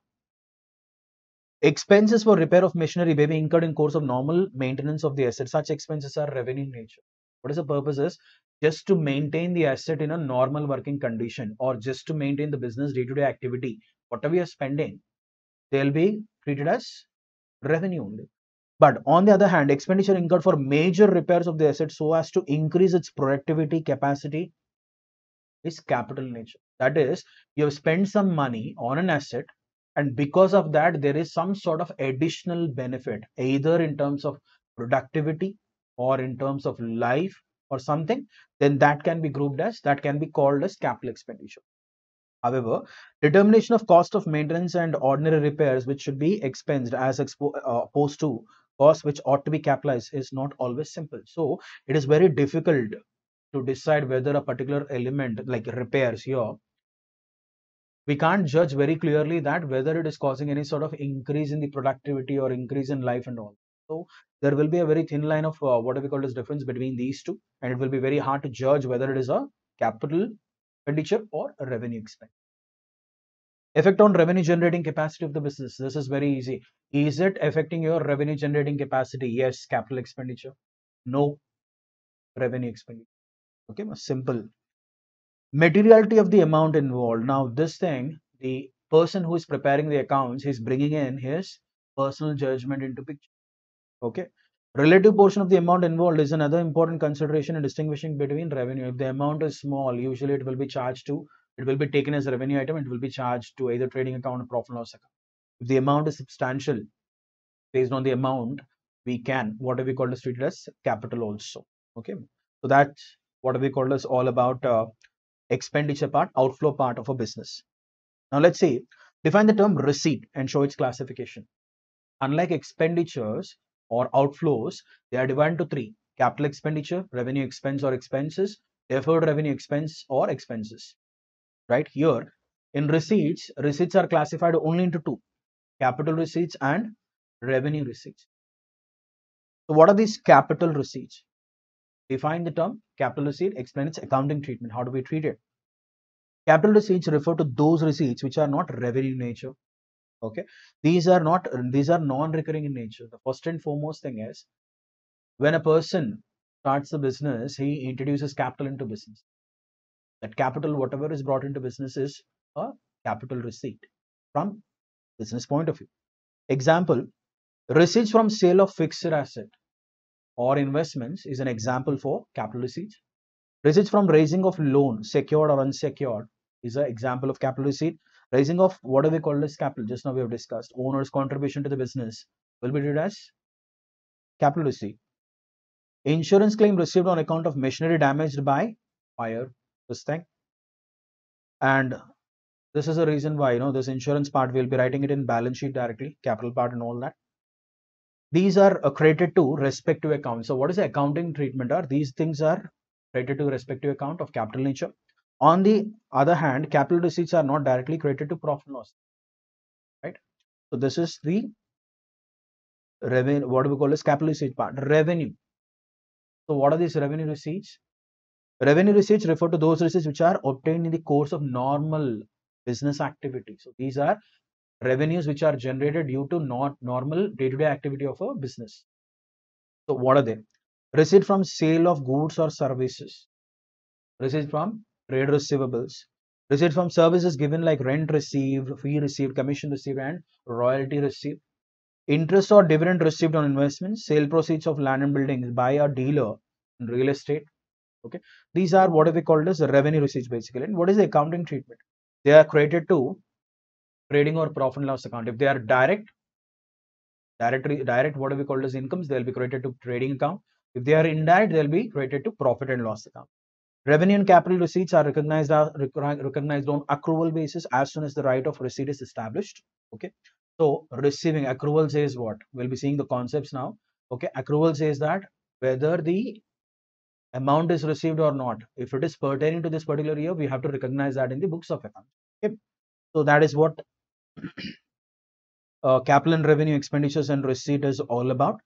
Speaker 1: Expenses for repair of machinery may be incurred in course of normal maintenance of the asset. Such expenses are revenue in nature. What is the purpose is just to maintain the asset in a normal working condition, or just to maintain the business day-to-day activity. Whatever you are spending, they'll be treated as revenue only. But on the other hand, expenditure incurred for major repairs of the asset so as to increase its productivity capacity is capital nature. That is, you have spent some money on an asset, and because of that, there is some sort of additional benefit, either in terms of productivity or in terms of life or something, then that can be grouped as, that can be called as capital expenditure. However, determination of cost of maintenance and ordinary repairs, which should be expensed as opposed to costs which ought to be capitalized, is not always simple. So it is very difficult to decide whether a particular element like repairs here, we can't judge very clearly that whether it is causing any sort of increase in the productivity or increase in life and all. So there will be a very thin line of what we call as difference between these two, and it will be very hard to judge whether it is a capital expenditure or a revenue expense. Effect on revenue generating capacity of the business. This is very easy. Is it affecting your revenue generating capacity? Yes, capital expenditure. No, revenue expenditure. Okay, simple. Materiality of the amount involved. Now, this thing, the person who is preparing the accounts, he's bringing in his personal judgment into picture. Okay. Relative portion of the amount involved is another important consideration in distinguishing between revenue. If the amount is small, usually it will be charged to, it will be taken as a revenue item, it will be charged to either trading account or profit and loss account. If the amount is substantial, based on the amount, we can, what we call as treated as capital also. Okay. So that's what we call as all about expenditure part, outflow part of a business. Now let's see, define the term receipt and show its classification. Unlike expenditures or outflows, they are divided into three: capital expenditure, revenue expense or expenses, deferred revenue expense or expenses. Right here, in receipts, receipts are classified only into two: capital receipts and revenue receipts. So what are these capital receipts? Define the term capital receipt, explain its accounting treatment. How do we treat it? Capital receipts refer to those receipts which are not revenue in nature. Okay, these are non-recurring in nature. The first and foremost thing is, when a person starts a business, he introduces capital into business. That capital, whatever is brought into business, is a capital receipt from business point of view. Example, receipts from sale of fixed asset or investments is an example for capital receipts. Receipts from raising of loan, secured or unsecured, is an example of capital receipt. Raising of what do we call as capital? Just now we have discussed. Owner's contribution to the business will be treated as capital receipt. Insurance claim received on account of machinery damaged by fire, this thing. And this is the reason why, this insurance part, we'll be writing it in balance sheet directly, capital part and all that. These are credited to respective accounts. So what is the accounting treatment? These things are credited to respective account of capital nature. On the other hand, capital receipts are not directly credited to profit and loss. Right? So this is the revenue, what do we call as capital receipt part. Revenue. So what are these revenue receipts? Revenue receipts refer to those receipts which are obtained in the course of normal business activity. So these are revenues which are generated due to not normal day-to-day activity of a business. So what are they? Receipt from sale of goods or services. Receipt from trade receivables. Receipt from services given like rent received, fee received, commission received, and royalty received. Interest or dividend received on investments. Sale proceeds of land and buildings by a dealer in real estate. Okay, these are what we call as revenue receipts basically. And what is the accounting treatment? They are credited to trading or profit and loss account. If they are direct, what we call as incomes, they'll be credited to trading account. If they are indirect, they'll be credited to profit and loss account. Revenue and capital receipts are recognized on accrual basis as soon as the right of receipt is established. Okay, so receiving, accrual says what? We'll be seeing the concepts now. Okay, accrual says that whether the amount is received or not, if it is pertaining to this particular year, we have to recognize that in the books of account. Okay, so that is what capital and revenue expenditures and receipt is all about.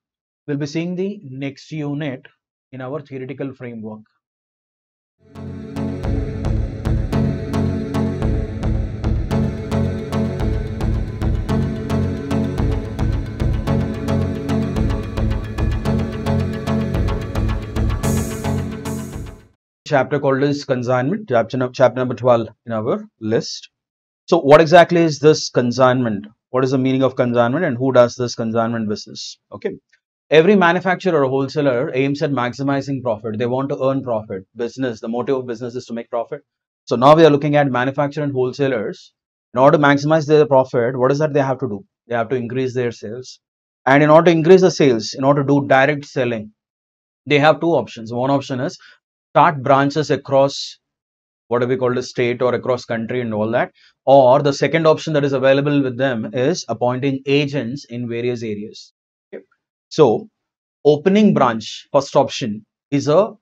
Speaker 1: We'll be seeing the next unit in our theoretical framework. Chapter called as Consignment, chapter number 12 in our list. So what exactly is this consignment? What is the meaning of consignment and who does this consignment business? Okay, every manufacturer or wholesaler aims at maximizing profit. They want to earn profit. Business, the motive of business is to make profit. So now we are looking at manufacturer and wholesalers. In order to maximize their profit, what is that they have to do? They have to increase their sales. And in order to increase the sales, in order to do direct selling, they have two options. One option is start branches across what we call the state or across country and all that. Or the second option that is available with them is appointing agents in various areas. Okay. So opening branch, first option, is a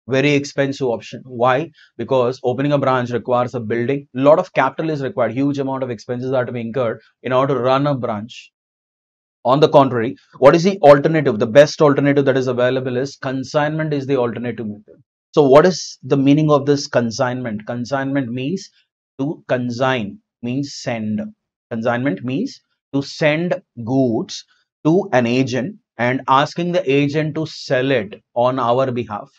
Speaker 1: very expensive option. Why? Because opening a branch requires a building. A lot of capital is required. Huge amount of expenses are to be incurred in order to run a branch. On the contrary, what is the alternative? The best alternative that is available is consignment is the alternative method. So what is the meaning of this consignment? Consignment means to consign, means send. Consignment means to send goods to an agent and asking the agent to sell it on our behalf.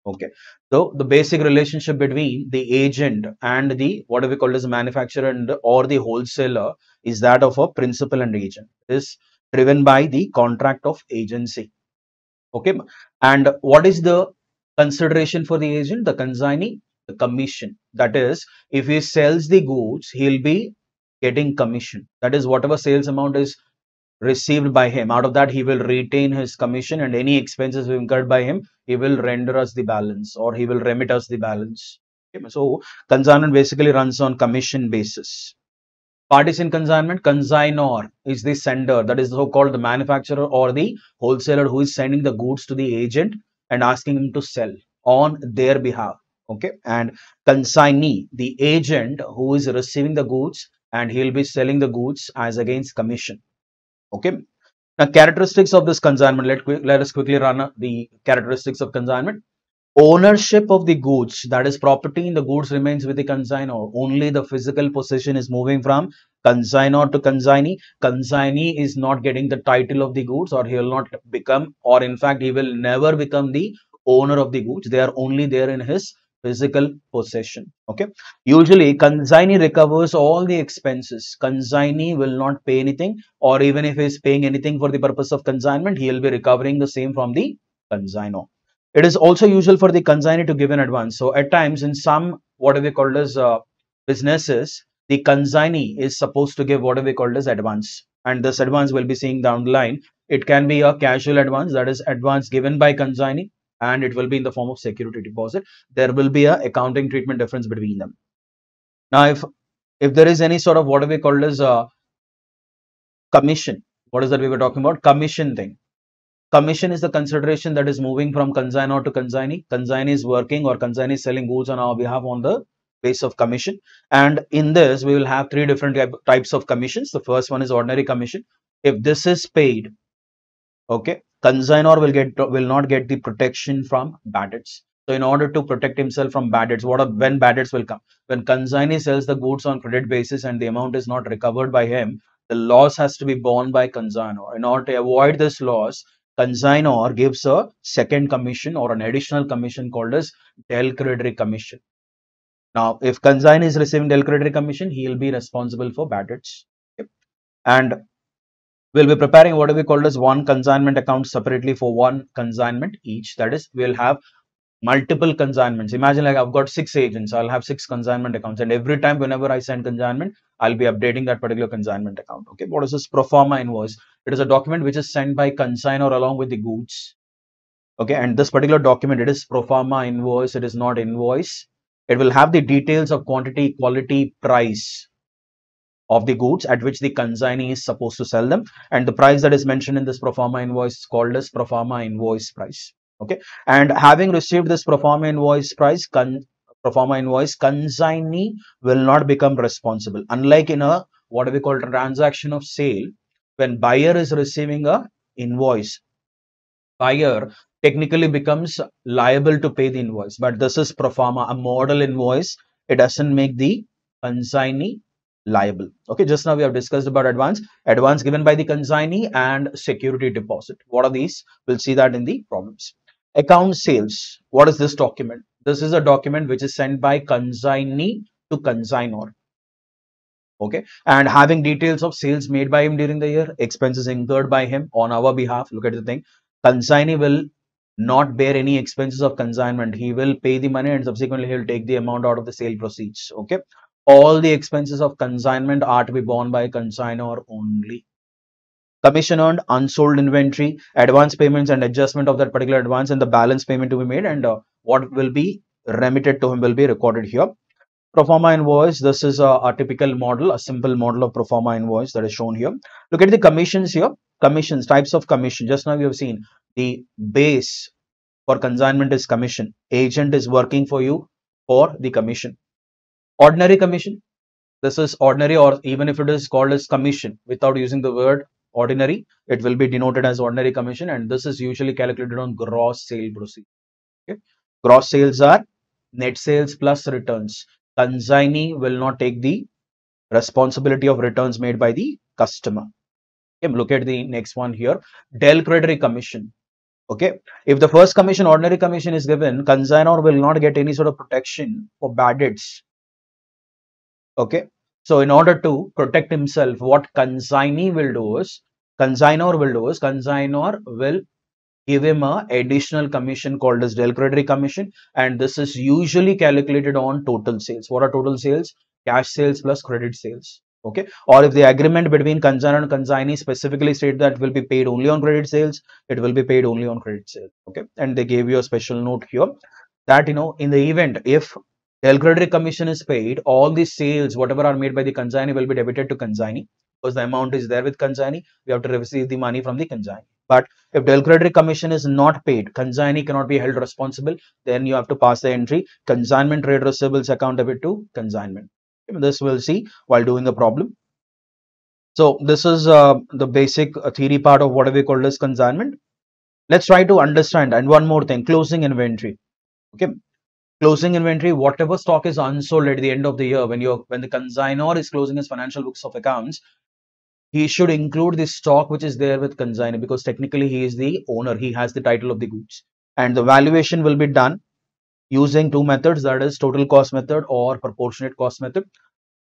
Speaker 1: Okay. So the basic relationship between the agent and the what do we call as manufacturer and or the wholesaler is that of a principal and agent. Is driven by the contract of agency. Okay. And what is the consideration for the agent? The consignee, the commission. That is, if he sells the goods, he'll be getting commission. That is, whatever sales amount is received by him, out of that he will retain his commission, and any expenses incurred by him, he will render us the balance or he will remit us the balance. Okay. So consignment basically runs on commission basis. Parties in consignment, consignor is the sender, that is so called the manufacturer or the wholesaler who is sending the goods to the agent and asking him to sell on their behalf. Okay. And consignee, the agent who is receiving the goods and he'll be selling the goods as against commission. Okay. Now characteristics of this consignment, let us quickly run the characteristics of consignment. Ownership of the goods, that is property in the goods, remains with the consignor. Only the physical possession is moving from consignor to consignee. Consignee is not getting the title of the goods, or he will not become, or in fact he will never become the owner of the goods. They are only there in his physical possession. Okay. Usually consignee recovers all the expenses. Consignee will not pay anything, or even if he is paying anything for the purpose of consignment, he will be recovering the same from the consignor. It is also usual for the consignee to give an advance. So at times in some what we call as businesses, the consignee is supposed to give what we call as advance, and this advance will be seeing down the line. It can be a casual advance, that is advance given by consignee, and it will be in the form of security deposit. There will be a accounting treatment difference between them. Now, if there is any sort of what we call as commission, what is that we were talking about? Commission thing. Commission is the consideration that is moving from consignor to consignee. Consignee is working or consignee is selling goods on our behalf on the base of commission. And in this, we will have three different types of commissions. The first one is ordinary commission. If this is paid, okay, consignor will not get the protection from bad debts. So in order to protect himself from bad debts, when bad debts will come? When consignee sells the goods on credit basis and the amount is not recovered by him, the loss has to be borne by consignor. In order to avoid this loss, consignor gives a second commission or an additional commission called as del credere commission. Now, if consignee is receiving del credere commission, he will be responsible for bad debts. Okay. And we'll be preparing what we call as one consignment account separately for one consignment each. That is, we'll have multiple consignments. Imagine like I've got 6 agents, I'll have 6 consignment accounts, and every time whenever I send consignment, I'll be updating that particular consignment account. Okay, what is this pro forma invoice? It is a document which is sent by consignor along with the goods. Okay, and this particular document, it is pro forma invoice, it is not invoice. It will have the details of quantity, quality, price of the goods at which the consignee is supposed to sell them, and the price that is mentioned in this pro forma invoice is called as pro forma invoice price. Okay, and having received this pro forma invoice price, pro forma invoice, consignee will not become responsible, unlike in a what we call transaction of sale. When buyer is receiving a invoice, buyer technically becomes liable to pay the invoice, but this is pro forma, a model invoice. It doesn't make the consignee liable. Okay, just now we have discussed about advance given by the consignee and security deposit. What are these? We'll see that in the problems. Account sales. What is this document? This is a document which is sent by consignee to consignor. Okay, and having details of sales made by him during the year, expenses incurred by him on our behalf. Look at the thing. Consignee will not bear any expenses of consignment. He will pay the money and subsequently he'll take the amount out of the sale proceeds. Okay. All the expenses of consignment are to be borne by consignor only. Commission earned, unsold inventory, advance payments and adjustment of that particular advance and the balance payment to be made, and what will be remitted to him will be recorded here. Pro forma invoice, this is a typical model, a simple model of pro forma invoice that is shown here. Look at the commissions here. Commissions, types of commission. Just now you have seen the base for consignment is commission. Agent is working for you for the commission. Ordinary commission. This is ordinary, or even if it is called as commission without using the word ordinary, it will be denoted as ordinary commission, and this is usually calculated on gross sale proceeds. Okay. Gross sales are net sales plus returns. Consignee will not take the responsibility of returns made by the customer. Okay. Look at the next one here. Del creditory commission. Okay. If the first commission, ordinary commission, is given, consignor will not get any sort of protection for bad debts. Okay. So in order to protect himself, what consignor will do is consignor will give him a additional commission called as del creditory commission, and this is usually calculated on total sales. What are total sales? Cash sales plus credit sales. Okay. Or if the agreement between consignor and consignee specifically state that will be paid only on credit sales, it will be paid only on credit sales. Okay. And they gave you a special note here that, in the event if del creditory commission is paid, all the sales whatever are made by the consignee will be debited to consignee, because the amount is there with consignee. We have to receive the money from the consignee. But if del creditory commission is not paid, consignee cannot be held responsible. Then you have to pass the entry consignment trade receivables account debit to consignment. This we'll see while doing the problem. So this is the basic theory part of what we call as consignment. Let's try to understand. And one more thing, closing inventory. Okay. Closing inventory, whatever stock is unsold at the end of the year, when the consignor is closing his financial books of accounts, he should include the stock which is there with consignor, because technically he is the owner, he has the title of the goods, and the valuation will be done using two methods, that is total cost method or proportionate cost method.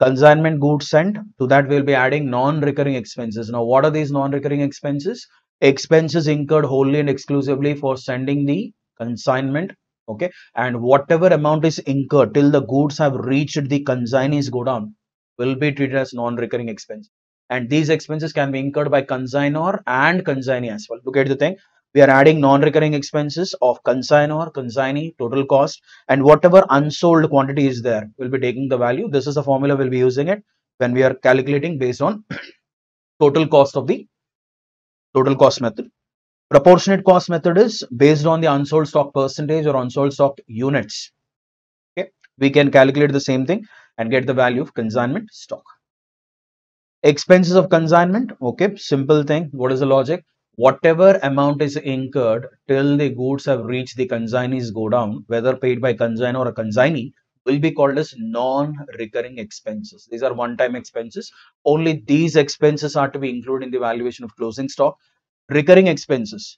Speaker 1: Consignment goods sent, to that we will be adding non-recurring expenses. Now what are these non-recurring expenses? Expenses incurred wholly and exclusively for sending the consignment. Okay. And whatever amount is incurred till the goods have reached the consignee's godown will be treated as non-recurring expense, and these expenses can be incurred by consignor and consignee as well. Look at the thing, we are adding non-recurring expenses of consignor, consignee, total cost, and whatever unsold quantity is there will be taking the value. This is the formula we'll be using it when we are calculating based on total cost of the total cost method. Proportionate cost method is based on the unsold stock percentage or unsold stock units. Okay, we can calculate the same thing and get the value of consignment stock. Expenses of consignment. Okay, simple thing. What is the logic? Whatever amount is incurred till the goods have reached the consignee's godown, whether paid by consignor or a consignee, will be called as non-recurring expenses. These are one-time expenses. Only these expenses are to be included in the valuation of closing stock. Recurring expenses.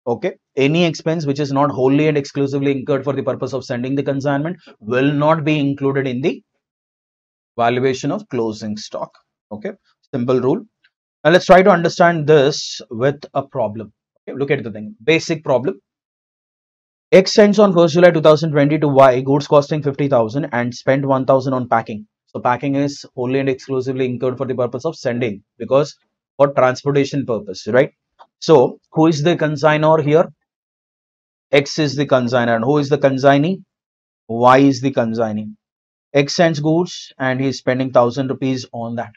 Speaker 1: Okay, any expense which is not wholly and exclusively incurred for the purpose of sending the consignment will not be included in the valuation of closing stock. Okay, simple rule. Now let's try to understand this with a problem. Okay, look at the thing. Basic problem. X sends on 1st July 2020 to Y goods costing 50,000 and spent 1,000 on packing. So packing is wholly and exclusively incurred for the purpose of sending, because for transportation purpose, right? So who is the consignor here? X is the consignor. And who is the consignee? Y is the consignee. X sends goods and he is spending 1,000 rupees on that.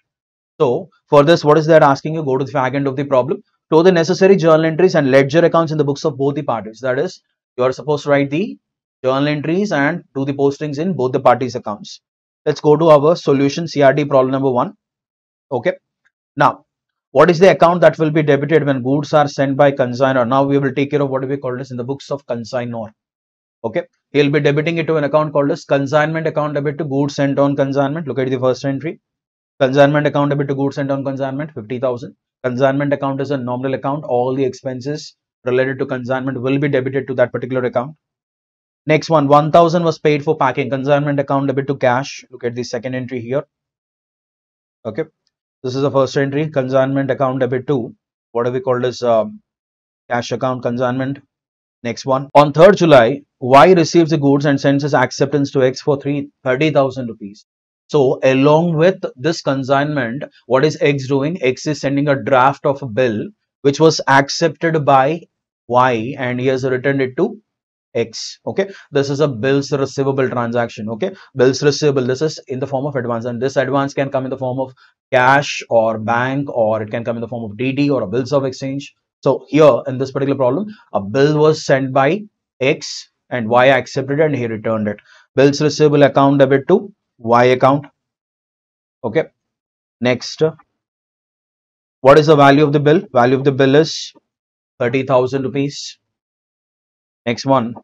Speaker 1: So for this, what is that asking you? Go to the fag end of the problem. Show the necessary journal entries and ledger accounts in the books of both the parties. That is, you are supposed to write the journal entries and do the postings in both the parties' accounts. Let's go to our solution, CRT problem number 1. Okay. Now, what is the account that will be debited when goods are sent by consignor? Now we will take care of what we call this in the books of consignor. Okay. He'll be debiting it to an account called as consignment account debit to goods sent on consignment. Look at the first entry. Consignment account debit to goods sent on consignment, 50,000. Consignment account is a nominal account. All the expenses related to consignment will be debited to that particular account. Next one, 1,000 was paid for packing. Consignment account debit to cash. Look at the second entry here. Okay. This is the first entry. Consignment account debit to what do we call this cash account consignment. Next one. On 3rd July, Y receives the goods and sends his acceptance to X for 30,000 rupees. So along with this consignment, what is X doing? X is sending a draft of a bill which was accepted by Y and he has returned it to X. Okay, this is a bills receivable transaction. Okay, bills receivable, this is in the form of advance, and this advance can come in the form of cash or bank, or it can come in the form of DD or a bills of exchange. So here in this particular problem, a bill was sent by X and Y accepted and he returned it. Bills receivable account debit to Y account. Okay, next, what is the value of the bill? Value of the bill is 30,000 rupees. Next one.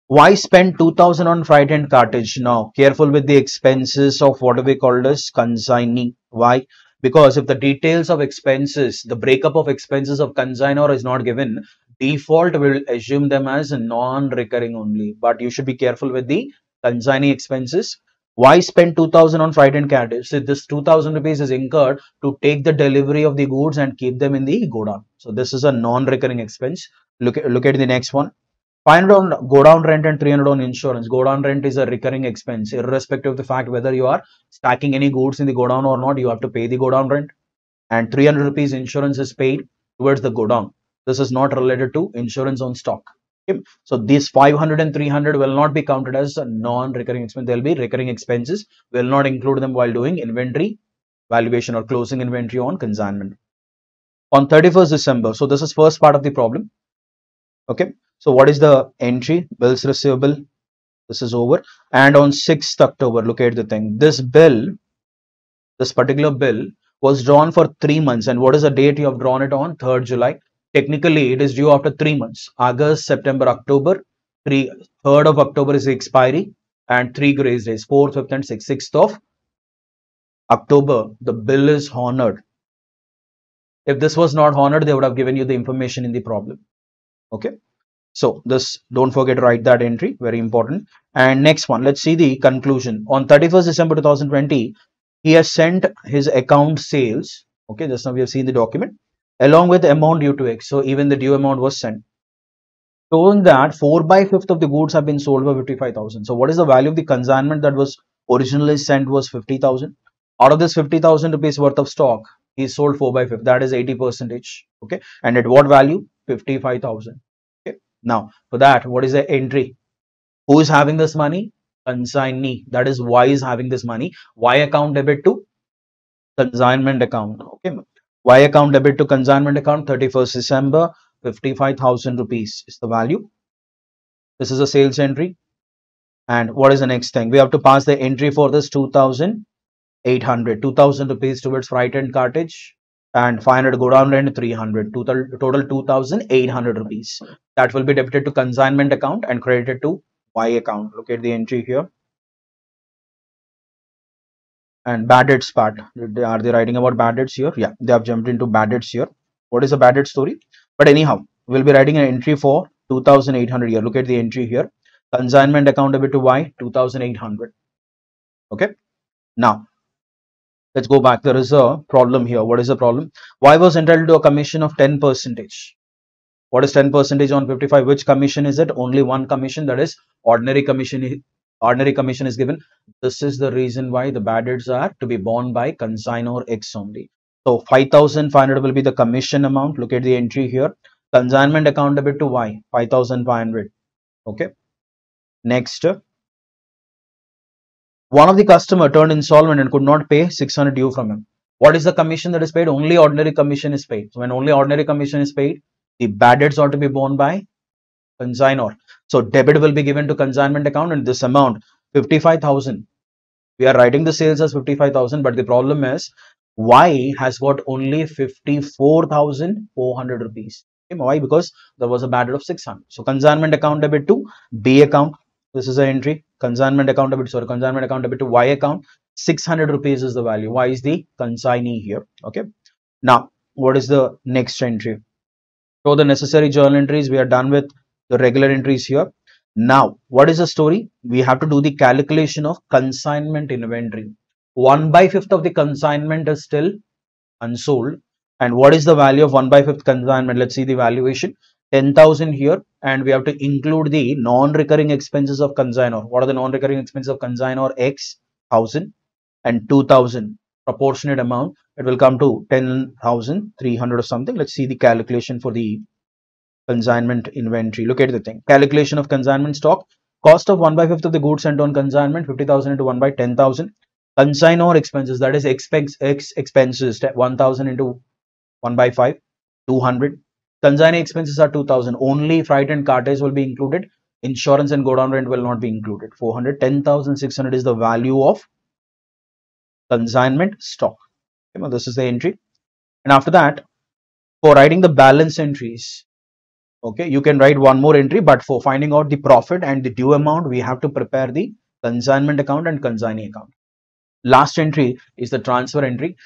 Speaker 1: Why spend 2000 on freight and cartage? Now, careful with the expenses of what we call as consignee. Why? Because if the details of expenses, the breakup of expenses of consignor is not given, default will assume them as non-recurring only. But you should be careful with the consignee expenses. Why spend 2000 on freight and cartage? So this 2000 rupees is incurred to take the delivery of the goods and keep them in the godown. So this is a non-recurring expense. Look at the next one. 500 on go down rent and 300 on insurance. Go down rent is a recurring expense, irrespective of the fact whether you are stacking any goods in the go down or not. You have to pay the go down rent, and 300 rupees insurance is paid towards the go down. This is not related to insurance on stock. Okay. So these 500 and 300 will not be counted as a non-recurring expense. They'll be recurring expenses. Will not include them while doing inventory valuation or closing inventory on consignment. On 31st December, so this is first part of the problem. Okay. So what is the entry? Bills receivable. This is over. And on 6th October, look at the thing. This bill, this particular bill was drawn for 3 months. And what is the date you have drawn it on? 3rd July. Technically, it is due after 3 months. August, September, October. 3rd of October is the expiry. And 3 grace days. 4th, 5th and 6th. 6th of October, the bill is honored. If this was not honored, they would have given you the information in the problem. Okay. So this, don't forget to write that entry, very important. And next one, let's see the conclusion. On 31st December 2020, he has sent his account sales. Okay, just now we have seen the document along with the amount due to X. So even the due amount was sent, showing that 4/5 of the goods have been sold for 55,000. So what is the value of the consignment that was originally sent was 50,000. Out of this 50,000 rupees worth of stock, he sold 4/5. That is 80%. Okay, and at what value? 55,000. Now, for that, what is the entry? Who is having this money? Consignee. That is Y is having this money. Y account debit to consignment account. Okay. Y account debit to consignment account, 31st December, 55,000 rupees is the value. This is a sales entry. And what is the next thing? We have to pass the entry for this 2,800. 2,000 rupees towards freight and cartage. And 500 go down rent, 300, total 2,800 rupees. That will be debited to consignment account and credited to Y account. Look at the entry here. And bad debts part. Are they writing about bad debts here? Yeah, they have jumped into bad debts here. What is a bad debt story? But anyhow, we'll be writing an entry for 2,800 here. Look at the entry here. Consignment account debit to Y, 2,800. Okay. Now, let's go back. There is a problem here. What is the problem? Y was entitled to a commission of 10%. What is 10% on 55? Which commission is it? Only one commission, that is ordinary commission. Ordinary commission is given. This is the reason why the bad debts are to be borne by consignor X only. So 5,500 will be the commission amount. Look at the entry here. Consignment account debit to Y, 5,500. Okay. Next, one of the customer turned insolvent and could not pay 600 due from him. What is the commission that is paid? Only ordinary commission is paid. So when only ordinary commission is paid, the bad debts are to be borne by consignor. So debit will be given to consignment account, and this amount 55,000. We are writing the sales as 55,000, but the problem is Y has got only 54,400 rupees. Okay, why? Because there was a bad debt of 600. So consignment account debit to B account. This is the entry. Consignment account debit, sorry, consignment account debit to Y account. 600 rupees is the value. Y is the consignee here. Okay. Now, what is the next entry? So the necessary journal entries, we are done with the regular entries here. Now, what is the story? We have to do the calculation of consignment inventory. 1/5 of the consignment is still unsold. And what is the value of 1/5 consignment? Let's see the valuation. 10,000 here, and we have to include the non-recurring expenses of consignor. What are the non-recurring expenses of consignor? X 1000 and 2000 proportionate amount. It will come to 10,300 or something. Let's see the calculation for the consignment inventory. Look at the thing. Calculation of consignment stock. Cost of 1/5 of the goods sent on consignment, 50,000 into 1 by 10,000. Consignor expenses, that is expenses, 1,000 into 1 by 5, 200. Consignee expenses are 2,000. Only freight and cartage will be included. Insurance and godown rent will not be included. 400. 10,600 is the value of consignment stock. Okay, well, this is the entry. And after that, for writing the balance entries, okay, you can write one more entry, but for finding out the profit and the due amount, we have to prepare the consignment account and consignee account. Last entry is the transfer entry.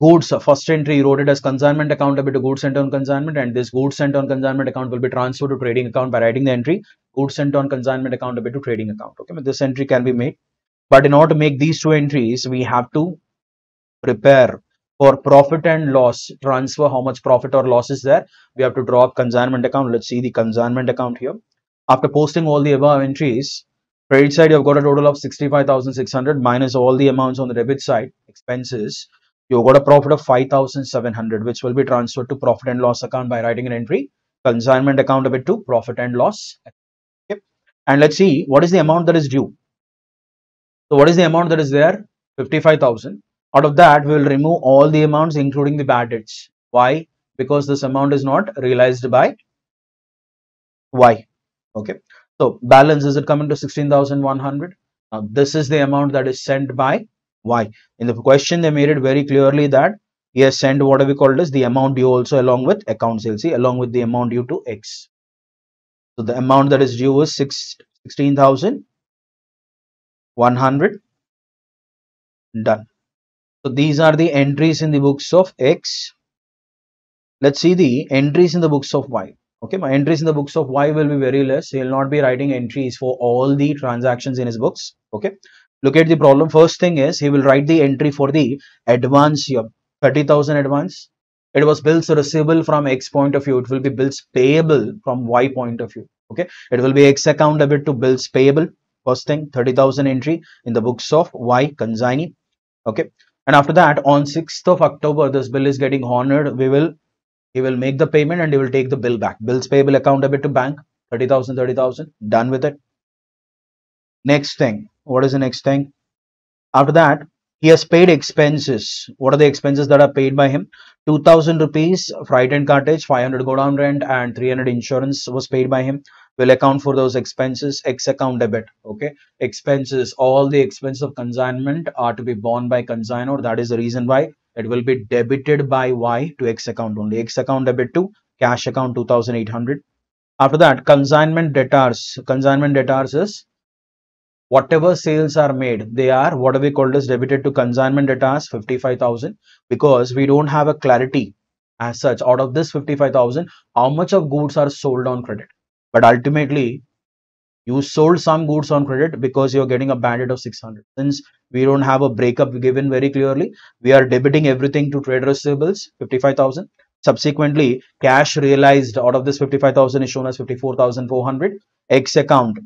Speaker 1: Goods, first entry you wrote it as consignment account debit to goods sent on consignment, and this goods sent on consignment account will be transferred to trading account by writing the entry goods sent on consignment account debit to trading account. Okay, but this entry can be made, but in order to make these two entries, we have to prepare for profit and loss transfer. How much profit or loss is there? We have to draw up consignment account. Let's see the consignment account here. After posting all the above entries, credit side you've got a total of 65,600 minus all the amounts on the debit side expenses. You've got a profit of 5,700, which will be transferred to profit and loss account by writing an entry consignment account debit to profit and loss. Okay. And let's see what is the amount that is due. So what is the amount that is there? 55,000. Out of that, we will remove all the amounts including the bad debts. Why? Because this amount is not realized by Y. Okay. So balance, is it coming to 16,100? Now this is the amount that is sent by Y. In the question, they made it very clearly that he has sent what we call as the amount due also along with account sales, along with the amount due to X. So the amount that is due is 16,100. Done. So these are the entries in the books of X. Let's see the entries in the books of Y. Okay, my entries in the books of Y will be very less. He will not be writing entries for all the transactions in his books. Okay, look at the problem. First thing is he will write the entry for the advance here. 30,000 advance. It was bills receivable from X point of view. It will be bills payable from Y point of view. Okay, it will be X account debit to bills payable. First thing, 30,000 entry in the books of Y consignee. Okay, and after that, on 6th of October, this bill is getting honored. He will make the payment and he will take the bill back. Bills payable account debit to bank, 30,000, 30,000. Done with it. Next thing. What is the next thing? After that, he has paid expenses. What are the expenses that are paid by him? 2,000 rupees freight and cartage, 500 godown rent, and 300 insurance was paid by him. Will account for those expenses. X account debit. Okay. Expenses. All the expenses of consignment are to be borne by consignor. That is the reason why it will be debited by Y to X account only. X account debit to cash account 2,800. After that, consignment debtors. Consignment debtors is whatever sales are made, they are what we called as debited to consignment debtors 55,000, because we don't have a clarity as such out of this 55,000 how much of goods are sold on credit. But ultimately, you sold some goods on credit because you're getting a bad debt of 600. Since we don't have a breakup given very clearly, we are debiting everything to trade receivables 55,000. Subsequently, cash realized out of this 55,000 is shown as 54,400. X account,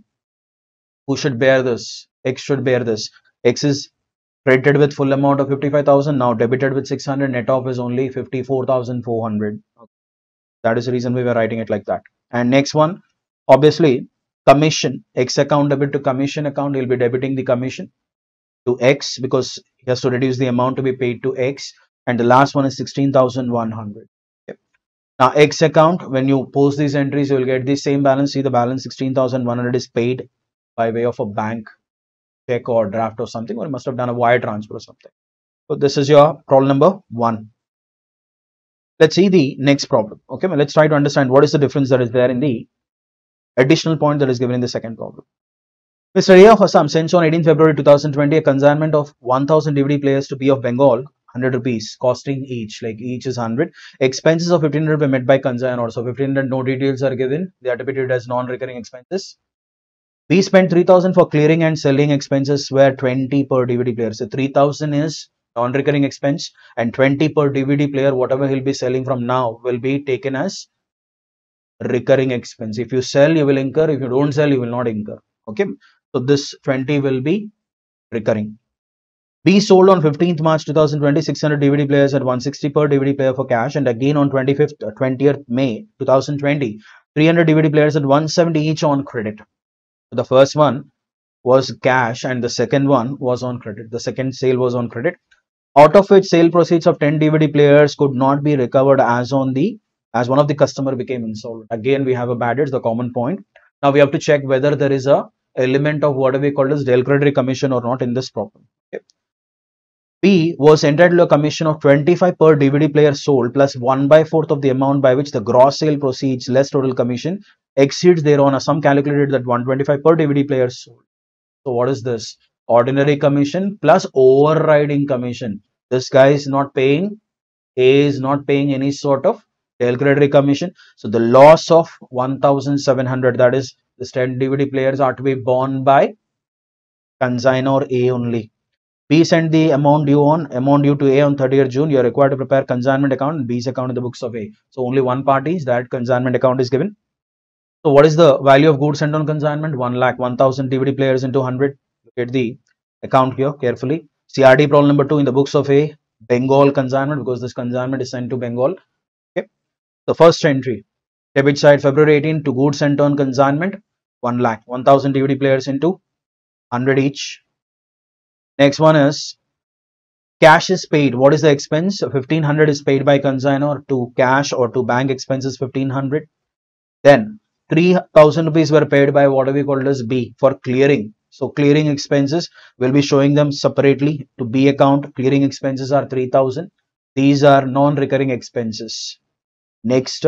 Speaker 1: who should bear this? X should bear this. X is credited with full amount of 55,000, now debited with 600. Net off is only 54,400. That is the reason we were writing it like that. And next one, obviously, commission. X account debit to commission account. He'll be debiting the commission to X because he has to reduce the amount to be paid to X. And the last one is 16,100. Okay. Now, X account, when you post these entries, you will get the same balance. See, the balance 16,100 is paid by way of a bank check or draft or something, or you must have done a wire transfer or something. So this is your problem number 1. Let's see the next problem. Okay, well, let's try to understand what is the difference that is there in the additional point that is given in the second problem. Mr. A of Assam sends on 18 February 2020 a consignment of 1000 DVD players to P of Bengal, 100 rupees, costing each, like each is 100. Expenses of 1500 were met by consignor. So 1500, no details are given. They are to be treated as non-recurring expenses. We spent 3,000 for clearing and selling expenses were 20 per DVD player. So 3,000 is non-recurring expense and 20 per DVD player, whatever he'll be selling from now will be taken as recurring expense. If you sell, you will incur. If you don't sell, you will not incur. Okay. So this 20 will be recurring. B sold on 15th March 2020 600 DVD players at 160 per DVD player for cash, and again on 20th May 2020 300 DVD players at 170 each on credit. The first one was cash and the second one was on credit. The second sale was on credit, out of which sale proceeds of 10 DVD players could not be recovered as one of the customer became insolvent. Again, we have a bad debt, the common point. Now we have to check whether there is a element of what we call as delivery commission or not in this problem. Okay. B was entitled to a commission of 25 per DVD player sold plus 1/4 of the amount by which the gross sale proceeds less total commission exceeds thereon a sum calculated that 125 per DVD player sold. So what is this? Ordinary commission plus overriding commission. This guy is not paying, A is not paying any sort of delivery commission. So the loss of 1,700, that is the 10 DVD players, are to be borne by consignor A only. B sent the amount due to A on 30th June. You are required to prepare consignment account and B's account in the books of A. So only one party is that consignment account is given. So what is the value of goods sent on consignment? 1 lakh, 1000 DVD players into 100. Look at the account here carefully. CRD problem number 2 in the books of A, Bengal consignment, because this consignment is sent to Bengal. Okay. The first entry, debit side February 18 to goods sent on consignment, 1 lakh, 1000 DVD players into 100 each. Next one is cash is paid. What is the expense? 1500 is paid by consignor to cash or to bank expenses 1500. Then 3000 rupees were paid by what we call as B for clearing. So clearing expenses will be showing them separately to B account. Clearing expenses are 3000. These are non-recurring expenses. Next,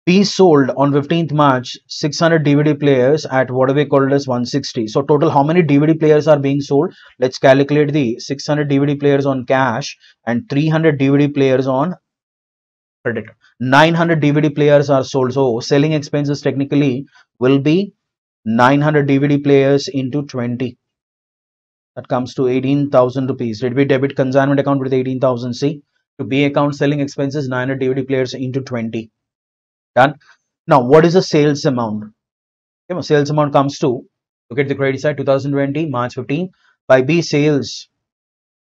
Speaker 1: B sold on 15th March 600 DVD players at what we call as 160. So total how many DVD players are being sold? Let's calculate the 600 DVD players on cash and 300 DVD players on credit. 900 DVD players are sold. So selling expenses technically will be 900 DVD players into 20. That comes to 18,000 rupees. Did we debit consignment account with 18,000? See, to B account selling expenses 900 DVD players into 20. Done. Now, what is the sales amount? Okay, sales amount comes to, look at the credit side, 2020, March 15. By B sales,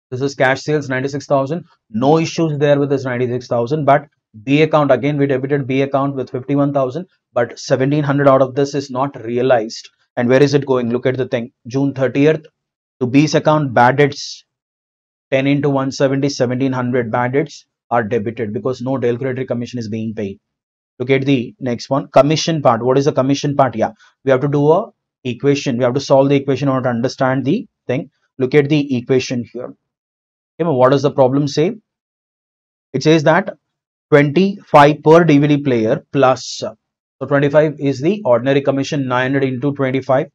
Speaker 1: this is cash sales, 96,000. No issues there with this 96,000. But B account, again, we debited B account with 51,000. But 1,700 out of this is not realized. And where is it going? Look at the thing. June 30th, to B's account, bad debts, 10 into 170, 1,700 bad debts are debited because no delivery commission is being paid. Look at the next one, commission part. What is the commission part? Yeah, we have to do a equation. We have to solve the equation in order to understand the thing. Look at the equation here. Okay, what does the problem say? It says that 25 per DVD player plus, so 25 is the ordinary commission, 900 into 25.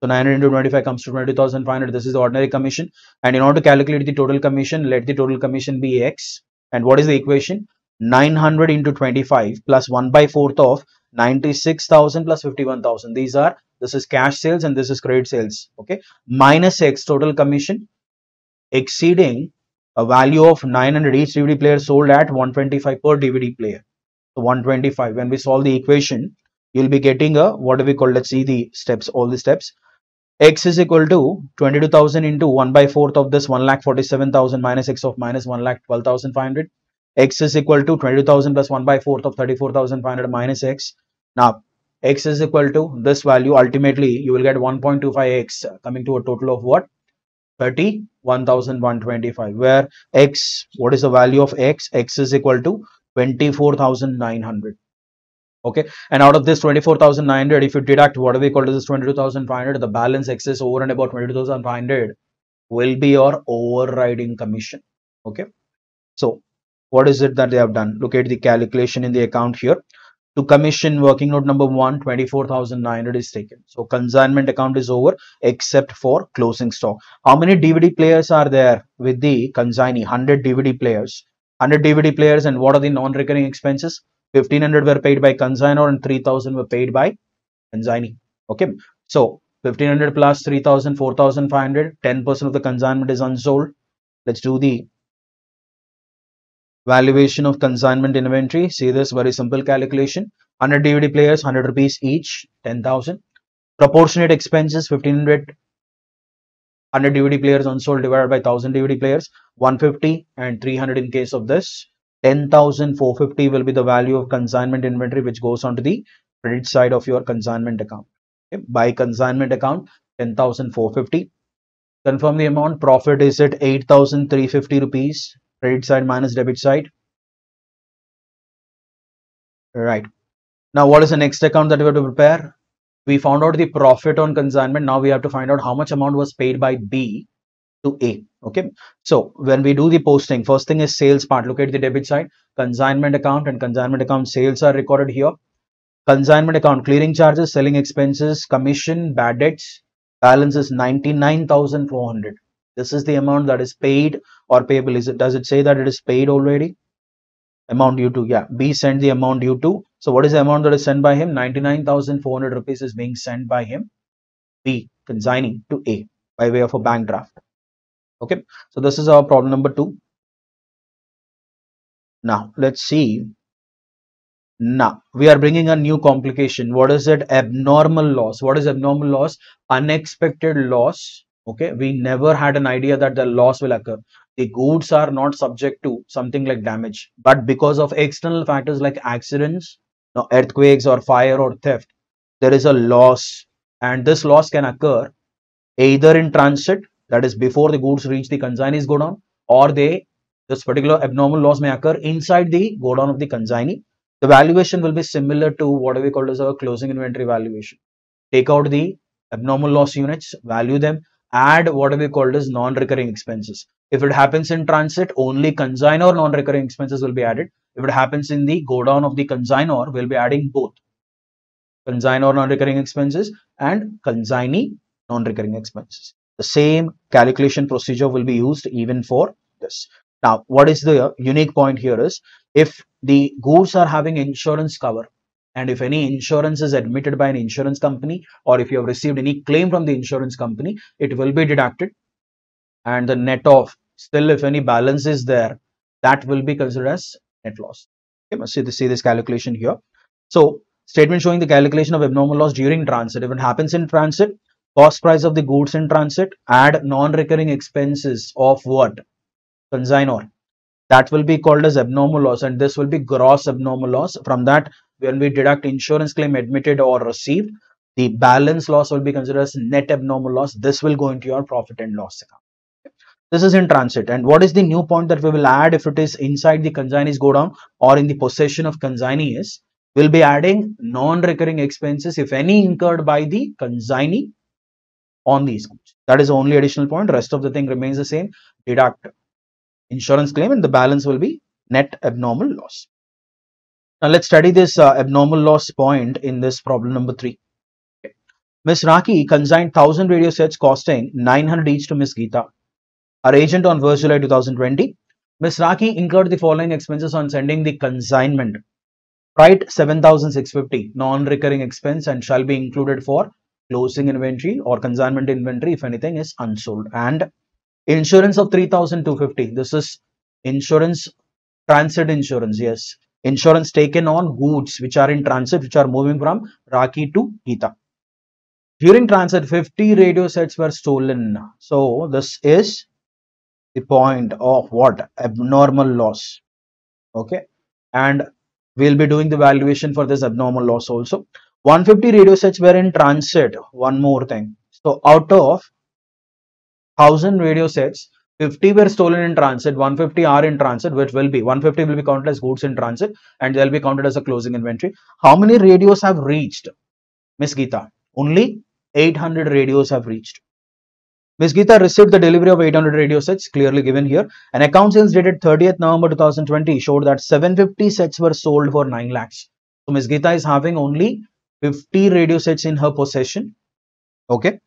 Speaker 1: So 900 into 25 comes to 22,500. This is the ordinary commission. And in order to calculate the total commission, let the total commission be X. And what is the equation? 900 into 25 plus 1/4 of 96,000 plus 51,000. This is cash sales and this is credit sales. Okay. Minus X total commission exceeding a value of 900 each DVD player sold at 125 per DVD player. So 125. When we solve the equation, you'll be getting a, what do we call, let's see the steps, all the steps. X is equal to 22,000 into 1/4 of this 1,47,000 minus X of minus 1,12,500. X is equal to 22,000 plus 1/4 of 34,500 minus X. Now, X is equal to this value. Ultimately, you will get 1.25X coming to a total of what? 31,125. Where X, what is the value of X? X is equal to 24,900. Okay, and out of this 24,900, if you deduct what we call this 22,500, the balance excess over and about 22,500 will be your overriding commission. Okay, so what is it that they have done? Look at the calculation in the account here. To commission working note number 1, 24,900 is taken. So consignment account is over except for closing stock. How many DVD players are there with the consignee? 100 DVD players. 100 DVD players, and what are the non-recurring expenses? 1,500 were paid by consignor and 3,000 were paid by consignee. Okay, so 1,500 plus 3,000, 4,500, 10% of the consignment is unsold. Let's do the Valuation of consignment inventory. See this very simple calculation. 100 DVD players, 100 rupees each, 10,000. Proportionate expenses, 1500. 100 DVD players unsold divided by 1000 DVD players, 150 and 300 in case of this. 10,450 will be the value of consignment inventory which goes onto the credit side of your consignment account. Okay. By consignment account, 10,450. Confirm the amount. Profit is at 8,350 rupees. Credit side minus debit side. Right. Now, what is the next account that we have to prepare? We found out the profit on consignment. Now we have to find out how much amount was paid by B to A. Okay. So when we do the posting, first thing is sales part. Look at the debit side. Consignment account and consignment account sales are recorded here. Consignment account clearing charges, selling expenses, commission, bad debts. Balance is 99,400. This is the amount that is paid or payable. Does it say that it is paid already? Amount due to, yeah, B sent the amount due to. So what is the amount that is sent by him? 99,400 rupees is being sent by him, B, consigning to A by way of a bank draft. Okay, so this is our problem number 2. Now let's see. Now we are bringing a new complication. What is it? Abnormal loss. What is abnormal loss? Unexpected loss. Okay, we never had an idea that the loss will occur. The goods are not subject to something like damage, but because of external factors like accidents, earthquakes or fire or theft, there is a loss, and this loss can occur either in transit, that is before the goods reach the consignee's godown, or this particular abnormal loss may occur inside the godown of the consignee. The valuation will be similar to what we call as a closing inventory valuation. Take out the abnormal loss units, value them, add what we call as non-recurring expenses. If it happens in transit, only consignor non-recurring expenses will be added. If it happens in the godown of the consignor, we'll be adding both consignor non-recurring expenses and consignee non-recurring expenses. The same calculation procedure will be used even for this. Now, what is the unique point here is, if the goods are having insurance cover, and if any insurance is admitted by an insurance company, or if you have received any claim from the insurance company, it will be deducted, and the net of, still if any balance is there, that will be considered as net loss. Okay, must see this calculation here. So statement showing the calculation of abnormal loss during transit. If it happens in transit, cost price of the goods in transit, add non-recurring expenses of what? Consignor. That will be called as abnormal loss, and this will be gross abnormal loss. From that, when we deduct insurance claim admitted or received, the balance loss will be considered as net abnormal loss. This will go into your profit and loss account. This is in transit. And what is the new point that we will add if it is inside the consignee's godown or in the possession of consignee is, we'll be adding non-recurring expenses, if any, incurred by the consignee on these goods. That is the only additional point. Rest of the thing remains the same. Deduct insurance claim and the balance will be net abnormal loss. Now let's study this abnormal loss point in this problem number 3. Okay. Miss Raki consigned 1000 radio sets costing 900 each to Miss Geeta, our agent, on 1st July 2020. Miss Raki incurred the following expenses on sending the consignment. Write 7,650 non-recurring expense and shall be included for closing inventory or consignment inventory if anything is unsold. And insurance of 3,250. This is insurance, transit insurance. Yes, insurance taken on goods which are in transit, which are moving from Raki to Geeta. During transit, 50 radio sets were stolen. So this is the point of what? Abnormal loss. Okay, and we'll be doing the valuation for this abnormal loss also. 150 radio sets were in transit. One more thing. So out of 1000 radio sets, 50 were stolen in transit, 150 are in transit, which will be 150 will be counted as goods in transit and they'll be counted as a closing inventory. How many radios have reached Miss Geeta? Only 800 radios have reached. Miss Geeta received the delivery of 800 radio sets, clearly given here. An account sales dated 30th November 2020 showed that 750 sets were sold for 9 lakhs. So Miss Geeta is having only 50 radio sets in her possession. Okay,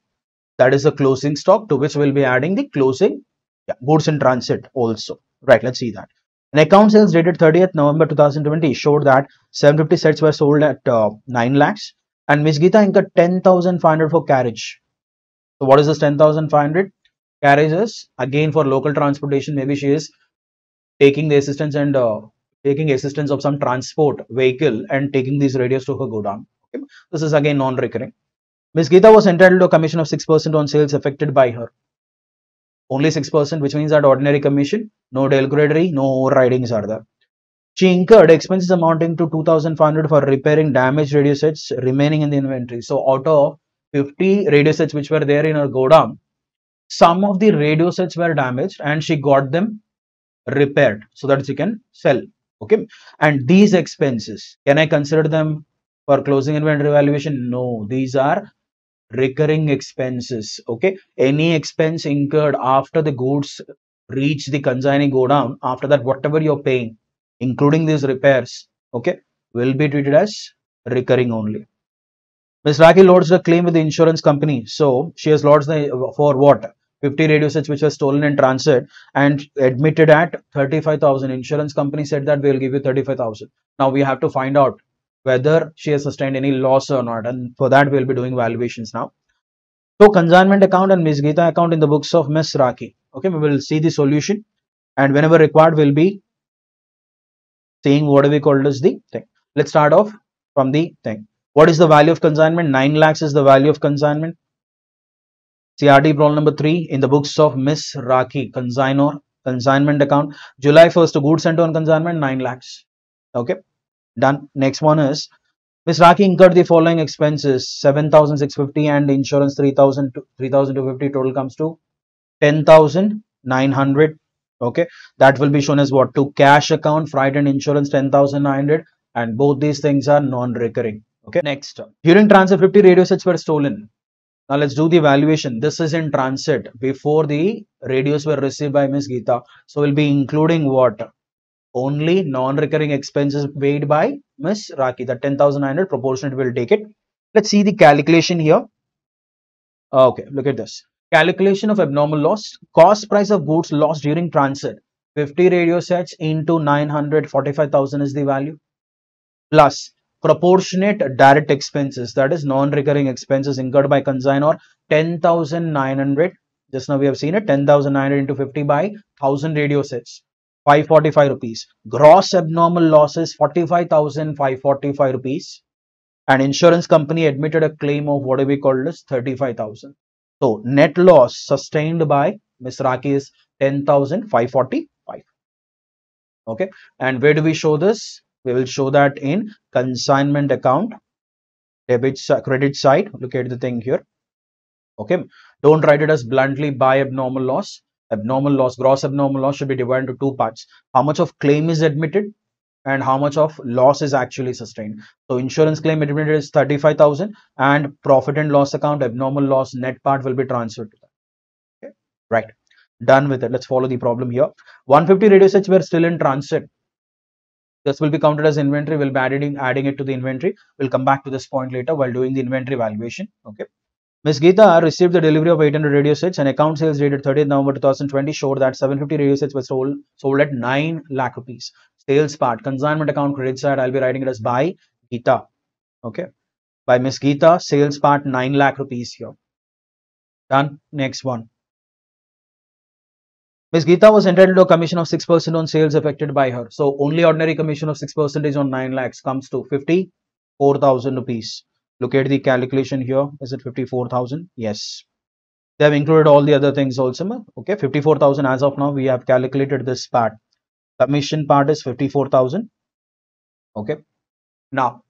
Speaker 1: that is the closing stock, to which we'll be adding the closing goods in transit also. Right, let's see that. An account sales dated 30th November 2020 showed that 750 sets were sold at 9 lakhs and Miss Geeta incurred 10,500 for carriage. So what is this 10,500? Carriages, again for local transportation, maybe she is taking the assistance and taking assistance of some transport vehicle and taking these radios to her godown. Okay. This is again non-recurring. Ms. Geeta was entitled to a commission of 6% on sales effected by her. Only 6%, which means that ordinary commission, no derogatory, no overridings are there. She incurred expenses amounting to 2,500 for repairing damaged radio sets remaining in the inventory. So out of 50 radio sets which were there in her godown, some of the radio sets were damaged and she got them repaired so that she can sell. Okay. And these expenses, can I consider them for closing inventory valuation? No, these are recurring expenses. Okay. Any expense incurred after the goods reach the consignee godown, after that, whatever you're paying, including these repairs, okay, will be treated as recurring only. Ms. Raki lodged a claim with the insurance company. So she has lodged for what? 50 radio sets which were stolen in transit and admitted at 35,000. Insurance company said that we will give you 35,000. Now we have to find out whether she has sustained any loss or not, and for that we will be doing valuations now. So consignment account and Ms. Geeta account in the books of Ms. Raki. Okay, we will see the solution, and whenever required we'll be seeing what do we call as the thing. Let's start off from the thing. What is the value of consignment? 9 lakhs is the value of consignment. CRT problem number 3 in the books of Miss Raki, consignor, consignment account. July 1st, goods sent on consignment, 9 lakhs. Okay, done. Next one is Miss Raki incurred the following expenses: 7,650 and insurance 3,250. Total comes to 10,900. Okay, that will be shown as what? To cash account, freight and insurance 10,900, and both these things are non-recurring. Okay, next, during transit 50 radio sets were stolen. Now let's do the valuation. This is in transit before the radios were received by Ms. Geeta. So we'll be including what? Only non-recurring expenses paid by Ms. Raki. The 10,900 proportionate will take it. Let's see the calculation here. Okay, look at this. Calculation of abnormal loss. Cost price of goods lost during transit. 50 radio sets into 945,000 is the value. Plus proportionate direct expenses, that is non-recurring expenses incurred by consignor, 10,900. Just now we have seen it, 10,900 into 50 by 1000 radio sets, 545 rupees. Gross abnormal losses 45,545 rupees, and insurance company admitted a claim of what we call as 35,000. So net loss sustained by Ms. Raki is 10,545. Okay, and where do we show this? We will show that in consignment account, credit side. Look at the thing here. Okay, don't write it as bluntly by abnormal loss. Abnormal loss, gross abnormal loss should be divided into two parts. How much of claim is admitted and how much of loss is actually sustained. So insurance claim admitted is 35,000 and profit and loss account abnormal loss net part will be transferred to that. Okay, right. Done with it. Let's follow the problem here. 150 radio sets were still in transit. This will be counted as inventory. We'll be adding it to the inventory. We'll come back to this point later while doing the inventory valuation. Okay. Ms. Geeta received the delivery of 800 radio sets, and account sales dated 30th November 2020 showed that 750 radio sets were sold at 9 lakh rupees. Sales part, consignment account credit side, I'll be writing it as by Geeta. Okay. By Ms. Geeta, sales part 9 lakh rupees here. Done. Next one. Ms. Geeta was entitled to a commission of 6% on sales effected by her. So only ordinary commission of 6% on 9 lakhs comes to 54,000 rupees. Look at the calculation here. Is it 54,000? Yes. They have included all the other things also. Okay, 54,000 as of now. We have calculated this part. Commission part is 54,000. Okay. Now,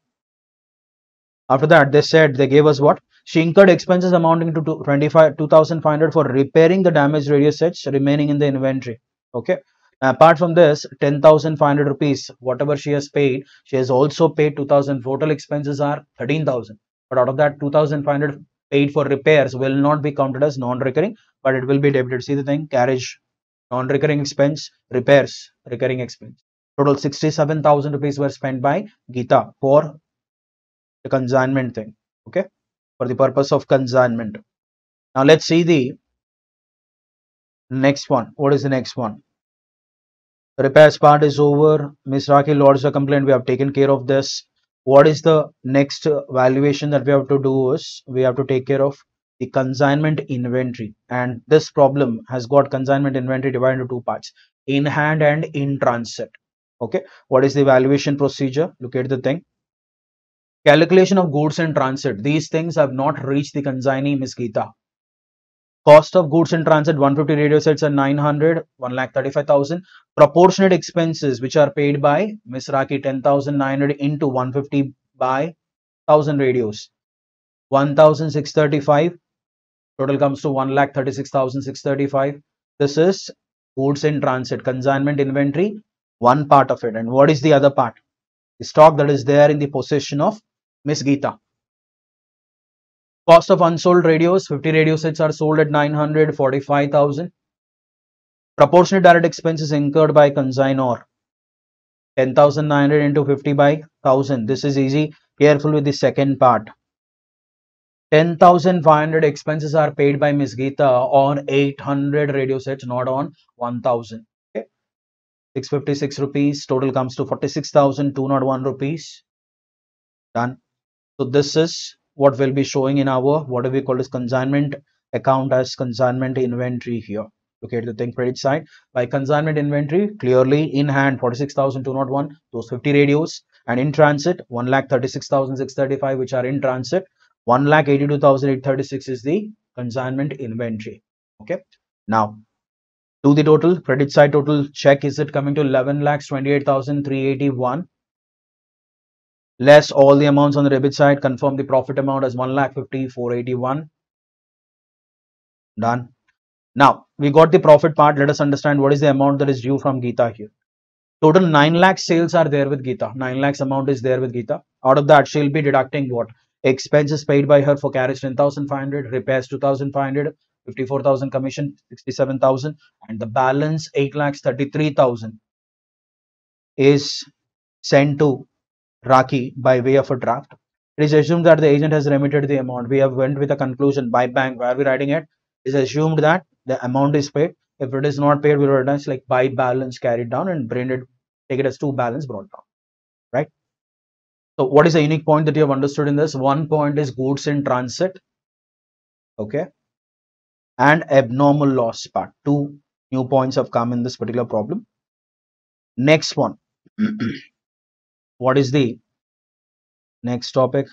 Speaker 1: after that, they gave us what? She incurred expenses amounting to 2,500 for repairing the damaged radio sets remaining in the inventory. Okay. Apart from this, 10,500 rupees, whatever she has paid, she has also paid 2,000. Total expenses are 13,000. But out of that, 2,500 paid for repairs will not be counted as non-recurring, but it will be debited. See the thing, carriage, non-recurring expense, repairs, recurring expense. Total 67,000 rupees were spent by Geeta for the consignment thing. Okay, for the purpose of consignment. Now let's see the next one. What is the next one? The repairs part is over. Ms. Raki lodged a complaint. We have taken care of this. What is the next valuation that we have to do is we have to take care of the consignment inventory, and this problem has got consignment inventory divided into two parts. in hand and in transit. Okay, what is the valuation procedure? Look at the thing. Calculation of goods in transit. These things have not reached the consignee, Miss Geeta. Cost of goods in transit 150 radio sets are 900, 1,35,000. Proportionate expenses which are paid by Miss Raki 10,900 into 150 by 1000 radios 1,635. Total comes to 1,36,635. This is goods in transit, consignment inventory, one part of it. And what is the other part? The stock that is there in the possession of Miss Geeta. Cost of unsold radios, 50 radio sets are sold at 945,000. Proportionate direct expenses incurred by consignor, 10,900 into 50 by 1000. This is easy. Careful with the second part. 10,500 expenses are paid by Miss Geeta on 800 radio sets, not on 1,000. Okay. 656 rupees. Total comes to 46,201 rupees. Done. So this is what will be showing in our, what do we call this, consignment account as consignment inventory here. Look at the thing, credit side. By consignment inventory, clearly in hand 46,201, those 50 radios, and in transit 1,36,635, which are in transit. 1,82,836 is the consignment inventory. Okay. Now, do the total. Credit side total check, is it coming to 11,28,381? Less all the amounts on the debit side. Confirm the profit amount as 1,50,481. Done. Now, we got the profit part. Let us understand what is the amount that is due from Geeta here. Total 9 lakh sales are there with Geeta. 9 lakhs amount is there with Geeta. Out of that, she'll be deducting what? Expenses paid by her for carriage 10,500, repairs 2,500, 54,000 commission, 67,000, and the balance 8 lakhs 33,000 is sent to Raki by way of a draft. It is assumed that the agent has remitted the amount. We have went with a conclusion by bank. Where are we writing it? It is assumed that the amount is paid. If it is not paid, we will write like by balance carried down and bring it, take it as to balance brought down. Right? So what is the unique point that you have understood in this? One point is goods in transit. Okay. And abnormal loss part. Two new points have come in this particular problem. Next one. What is the next topic?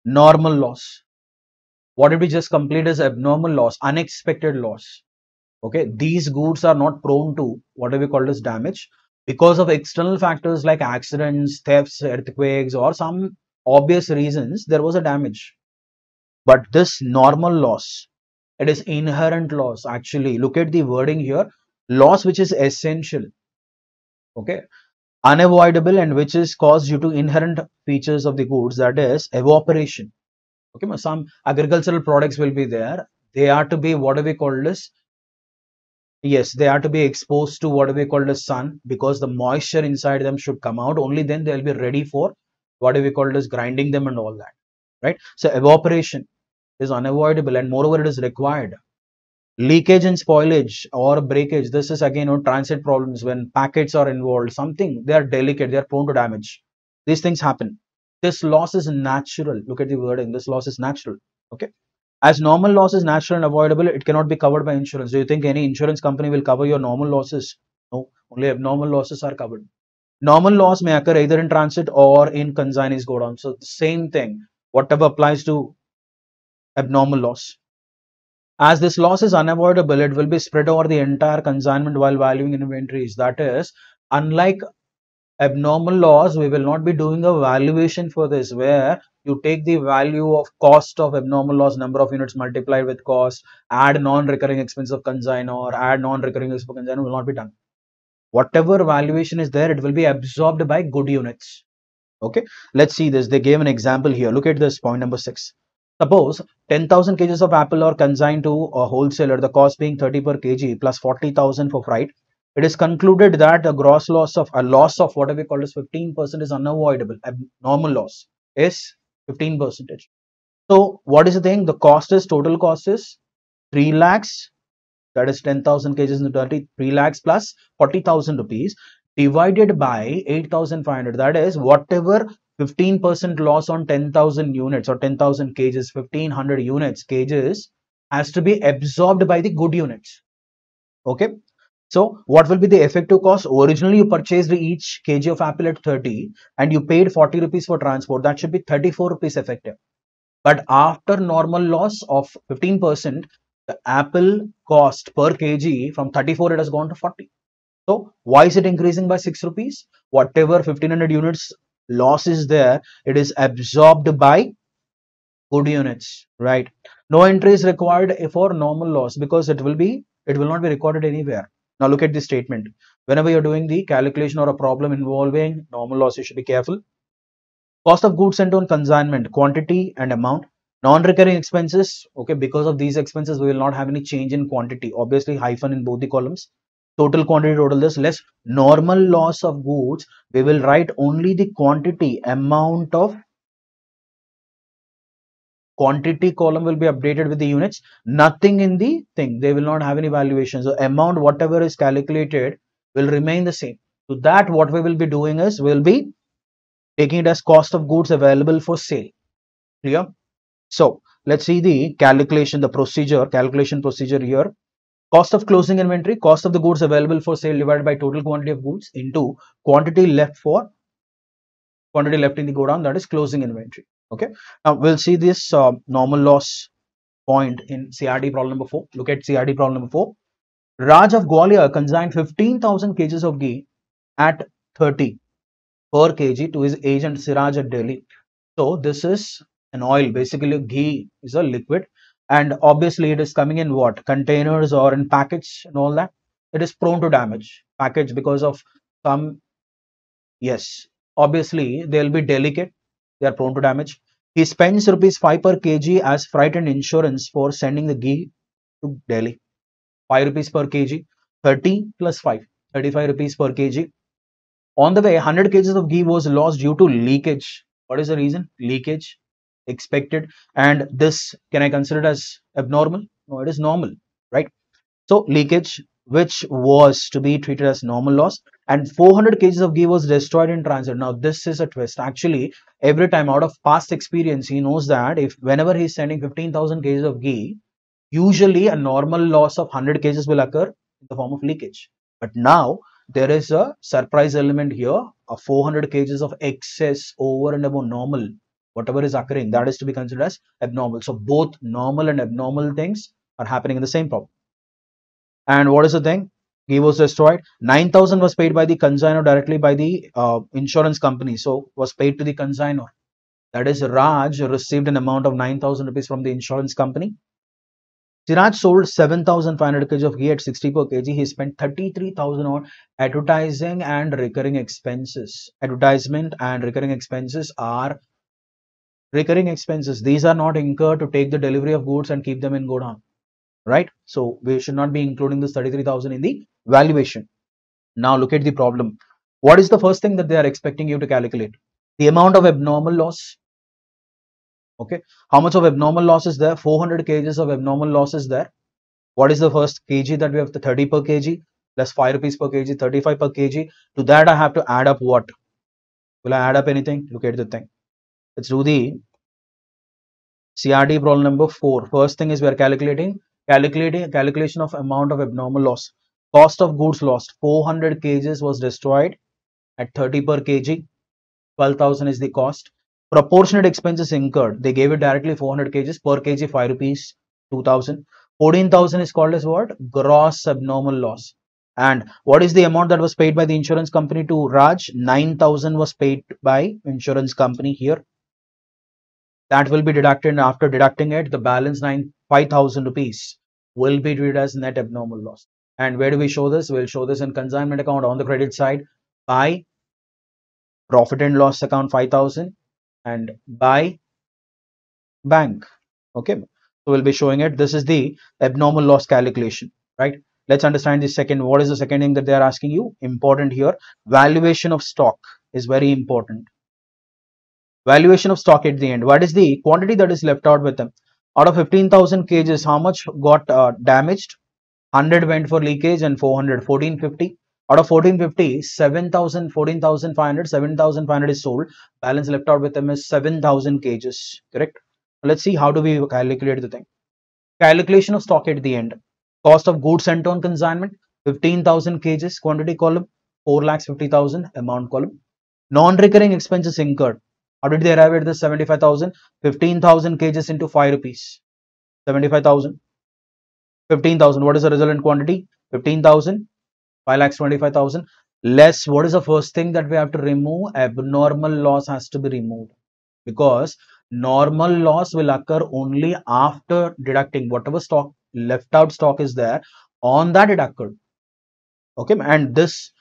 Speaker 1: Normal loss. What did we just complete as abnormal loss, unexpected loss. Okay, these goods are not prone to what do we call as damage because of external factors like accidents, thefts, earthquakes, or some obvious reasons there was a damage. But this normal loss, it is inherent loss. Actually, look at the wording here, loss which is essential. Okay, unavoidable and which is caused due to inherent features of the goods, that is evaporation. Okay, some agricultural products will be there. They are to be what do we call this? Yes, they are to be exposed to what we call the sun because the moisture inside them should come out. Only then they'll be ready for what we call as grinding them and all that. Right? So evaporation is unavoidable and moreover it is required. Leakage and spoilage or breakage. This is again transit problems when packets are involved. Something they are delicate, they are prone to damage. These things happen. This loss is natural. Look at the wording. This loss is natural. Okay. As normal loss is natural and avoidable, it cannot be covered by insurance. Do you think any insurance company will cover your normal losses? No, only abnormal losses are covered. Normal loss may occur either in transit or in consignees go down. So the same thing, whatever applies to abnormal loss. As this loss is unavoidable, it will be spread over the entire consignment while valuing inventories. That is, unlike abnormal loss, we will not be doing a valuation for this where you take the value of cost of abnormal loss, number of units multiplied with cost, add non-recurring expense of consignor, add non-recurring expense of consignor, will not be done. Whatever valuation is there, it will be absorbed by good units. Okay, let's see this. They gave an example here. Look at this point number 6. Suppose 10,000 kgs of apple are consigned to a wholesaler, the cost being 30 per kg plus 40,000 for freight. It is concluded that a gross loss of what we call as 15% is unavoidable. Abnormal loss is 15%. So what is the thing? The cost is, total cost is 3 lakhs, that is 10,000 kgs into 30, 3 lakhs plus 40,000 rupees divided by 8,500. That is whatever 15% loss on 10,000 units or 10,000 kgs, 1,500 units, kgs has to be absorbed by the good units. Okay. So what will be the effective cost? Originally you purchased each kg of apple at 30 and you paid 40 rupees for transport. That should be 34 rupees effective. But after normal loss of 15%, the apple cost per kg from 34 it has gone to 40. So why is it increasing by 6 rupees? Whatever 1500 units loss is there, it is absorbed by good units, right? No entry is required for normal loss because it will not be recorded anywhere. Now look at this statement. Whenever you're doing the calculation or a problem involving normal loss, you should be careful. Cost of goods sent on consignment, quantity and amount. Non-recurring expenses, okay, because of these expenses, we will not have any change in quantity. Obviously, hyphen in both the columns. Total quantity, total this, less normal loss of goods. We will write only the quantity, amount of quantity column will be updated with the units, nothing in the thing. They will not have any valuation. So amount, whatever is calculated, will remain the same. So that what we will be doing is we'll be taking it as cost of goods available for sale. Clear? So let's see the calculation, the procedure, calculation procedure here. Cost of closing inventory, cost of the goods available for sale divided by total quantity of goods into quantity left in the godown, that is closing inventory. Okay. Now we'll see this normal loss point in CRD problem number 4. Look at CRD problem number 4. Raj of Gwalior consigned 15,000 kgs of ghee at 30 per kg to his agent Siraj at Delhi. So this is an oil, basically ghee is a liquid, and obviously it is coming in what? Containers or in packets and all that. It is prone to damage. Package because of some, yes, obviously they'll be delicate, they are prone to damage. He spends rupees 5 per kg as freight and insurance for sending the ghee to Delhi. 5 rupees per kg, 30 plus 5, 35 rupees per kg. On the way, 100 kgs of ghee was lost due to leakage. What is the reason? Leakage expected. And this, can I consider it as abnormal? No, it is normal, right? So leakage, which was to be treated as normal loss, and 400 kgs of ghee was destroyed in transit. Now this is a twist. Actually, every time out of past experience, he knows that if whenever he's sending 15,000 kgs of ghee, usually a normal loss of 100 kgs will occur in the form of leakage. But now there is a surprise element here, a 400 kgs of excess over and above normal. Whatever is occurring, that is to be considered as abnormal. So both normal and abnormal things are happening in the same problem. And what is the thing? Ghee was destroyed. 9,000 was paid by the consignor directly by the insurance company. So was paid to the consignor. That is, Raj received an amount of 9,000 rupees from the insurance company. Siraj sold 7,500 kg of ghee at 60 per kg. He spent 33,000 on advertising and recurring expenses. Advertisement and recurring expenses are recurring expenses. These are not incurred to take the delivery of goods and keep them in godown, right? So we should not be including this 33,000 in the valuation. Now look at the problem. What is the first thing that they are expecting you to calculate? The amount of abnormal loss. Okay, how much of abnormal loss is there? 400 kgs of abnormal loss is there. What is the first kg that we have? The 30 per kg plus 5 rupees per kg, 35 per kg. To that I have to add up what? Will I add up anything? Look at the thing. Let's do the CRD problem number 4. First thing is we are calculation of amount of abnormal loss. Cost of goods lost. 400 kgs was destroyed at 30 per kg. 12,000 is the cost. Proportionate expenses incurred. They gave it directly 400 kgs per kg 5 rupees 2,000. 14,000 is called as what? Gross abnormal loss. And what is the amount that was paid by the insurance company to Raj? 9,000 was paid by insurance company here. That will be deducted, and after deducting it, the balance 5,000 rupees will be treated as net abnormal loss. And where do we show this? We'll show this in consignment account on the credit side by profit and loss account 5,000 and by bank. Okay, so we'll be showing it. This is the abnormal loss calculation, right? Let's understand the second. What is the second thing that they are asking you? Important here. Valuation of stock is very important. Valuation of stock at the end. What is the quantity that is left out with them? Out of 15,000 kgs, how much got damaged? 100 went for leakage and 400, 1450. Out of 1450, 7,000, 14,500, 7,500 is sold. Balance left out with them is 7,000 kgs. Correct? Let's see how do we calculate the thing. Calculation of stock at the end. Cost of goods sent on consignment. 15,000 kgs quantity column, 4,50,000 amount column. Non-recurring expenses incurred. How did they arrive at this 75,000? 15,000 kgs into 5 rupees. 75,000. 15,000. What is the resultant quantity? 15,000. 5,25,000. Less. What is the first thing that we have to remove? Abnormal loss has to be removed, because normal loss will occur only after deducting whatever stock, left out stock is there. On that it occurred. Okay, and this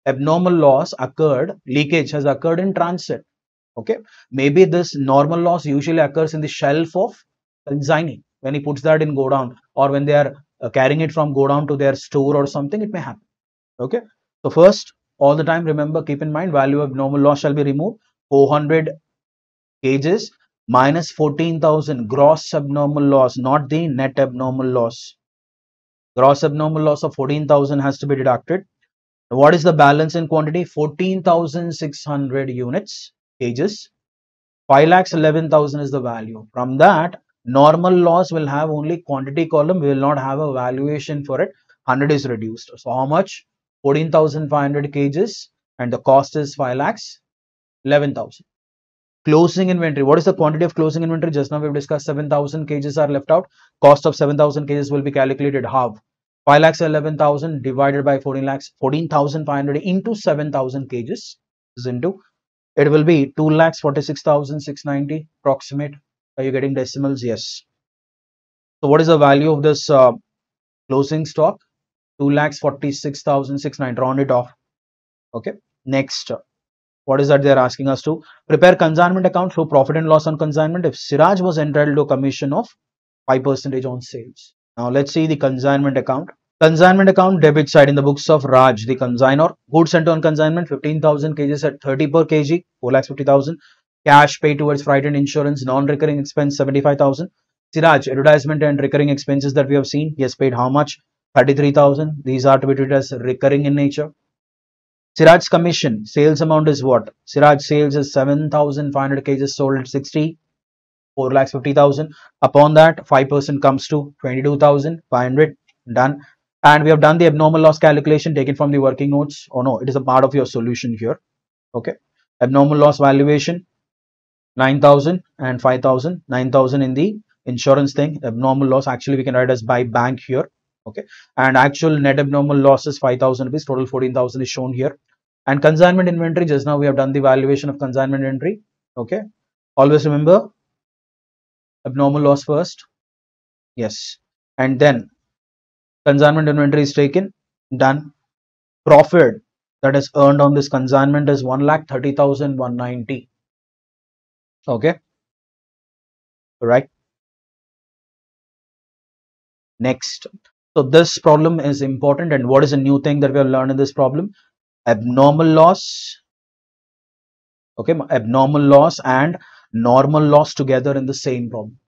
Speaker 1: abnormal loss occurred, leakage has occurred in transit. Okay, maybe this normal loss usually occurs in the shelf of consignee when he puts that in go down, or when they are carrying it from go down to their store or something, it may happen. Okay, so first, all the time remember, keep in mind, value of abnormal loss shall be removed. 400 kgs minus 14,000 gross abnormal loss, not the net abnormal loss. Gross abnormal loss of 14,000 has to be deducted. What is the balance in quantity? 14,600 units, kgs. 5,11,000 is the value. From that, normal loss will have only quantity column. We will not have a valuation for it. 100 is reduced. So how much? 14,500 kgs, and the cost is 5,11,000. Closing inventory. What is the quantity of closing inventory? Just now we've discussed 7,000 kgs are left out. Cost of 7,000 kgs will be calculated half. 5,11,000 divided by 14,500 into 7,000 kgs is into, it will be 2,46,690 approximate. Are you getting decimals? Yes. So what is the value of this closing stock? 2,46,690. Round it off. Okay. Next, what is that they are asking us to? Prepare consignment account, show profit and loss on consignment if Siraj was entitled to a commission of 5% on sales. Now let's see the consignment account. Consignment account, debit side in the books of Raj, the consignor. Goods sent on consignment, 15,000 kgs at 30 per kg, 4,50,000. Cash paid towards freight and insurance, non-recurring expense 75,000. Siraj, advertisement and recurring expenses that we have seen, he has paid how much? 33,000. These are to be treated as recurring in nature. Siraj's commission, sales amount is what? Siraj sales is 7,500 kgs sold at 60, 4,50,000. Upon that, 5% comes to 22,500. Done. And we have done the abnormal loss calculation taken from the working notes. Oh no, it is a part of your solution here. Okay. Abnormal loss valuation, 9,000 and 5,000. 9,000 in the insurance thing. Abnormal loss, actually we can write as by bank here. Okay, and actual net abnormal loss is 5,000 rupees. Total 14,000 is shown here. And consignment inventory, just now we have done the valuation of consignment inventory. Okay, always remember abnormal loss first. Yes, and then consignment inventory is taken. Done. Profit that is earned on this consignment is 1,30,190. Okay, right. Next. So this problem is important, and what is a new thing that we have learned in this problem? Abnormal loss. Okay, abnormal loss and normal loss together in the same problem.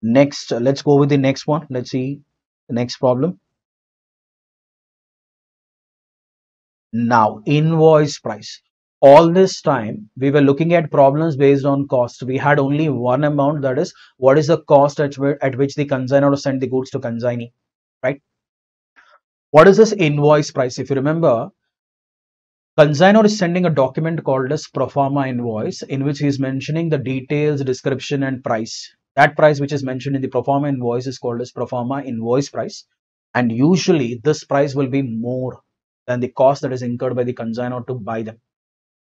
Speaker 1: Next, let's go with the next one. Let's see the next problem. Now, invoice price. All this time we were looking at problems based on cost. We had only one amount, that is, what is the cost at which the consignor will send the goods to consignee, right? What is this invoice price? If you remember, consignor is sending a document called as proforma invoice, in which he is mentioning the details, description and price. That price which is mentioned in the proforma invoice is called as proforma invoice price, and usually this price will be more than the cost that is incurred by the consignor to buy them.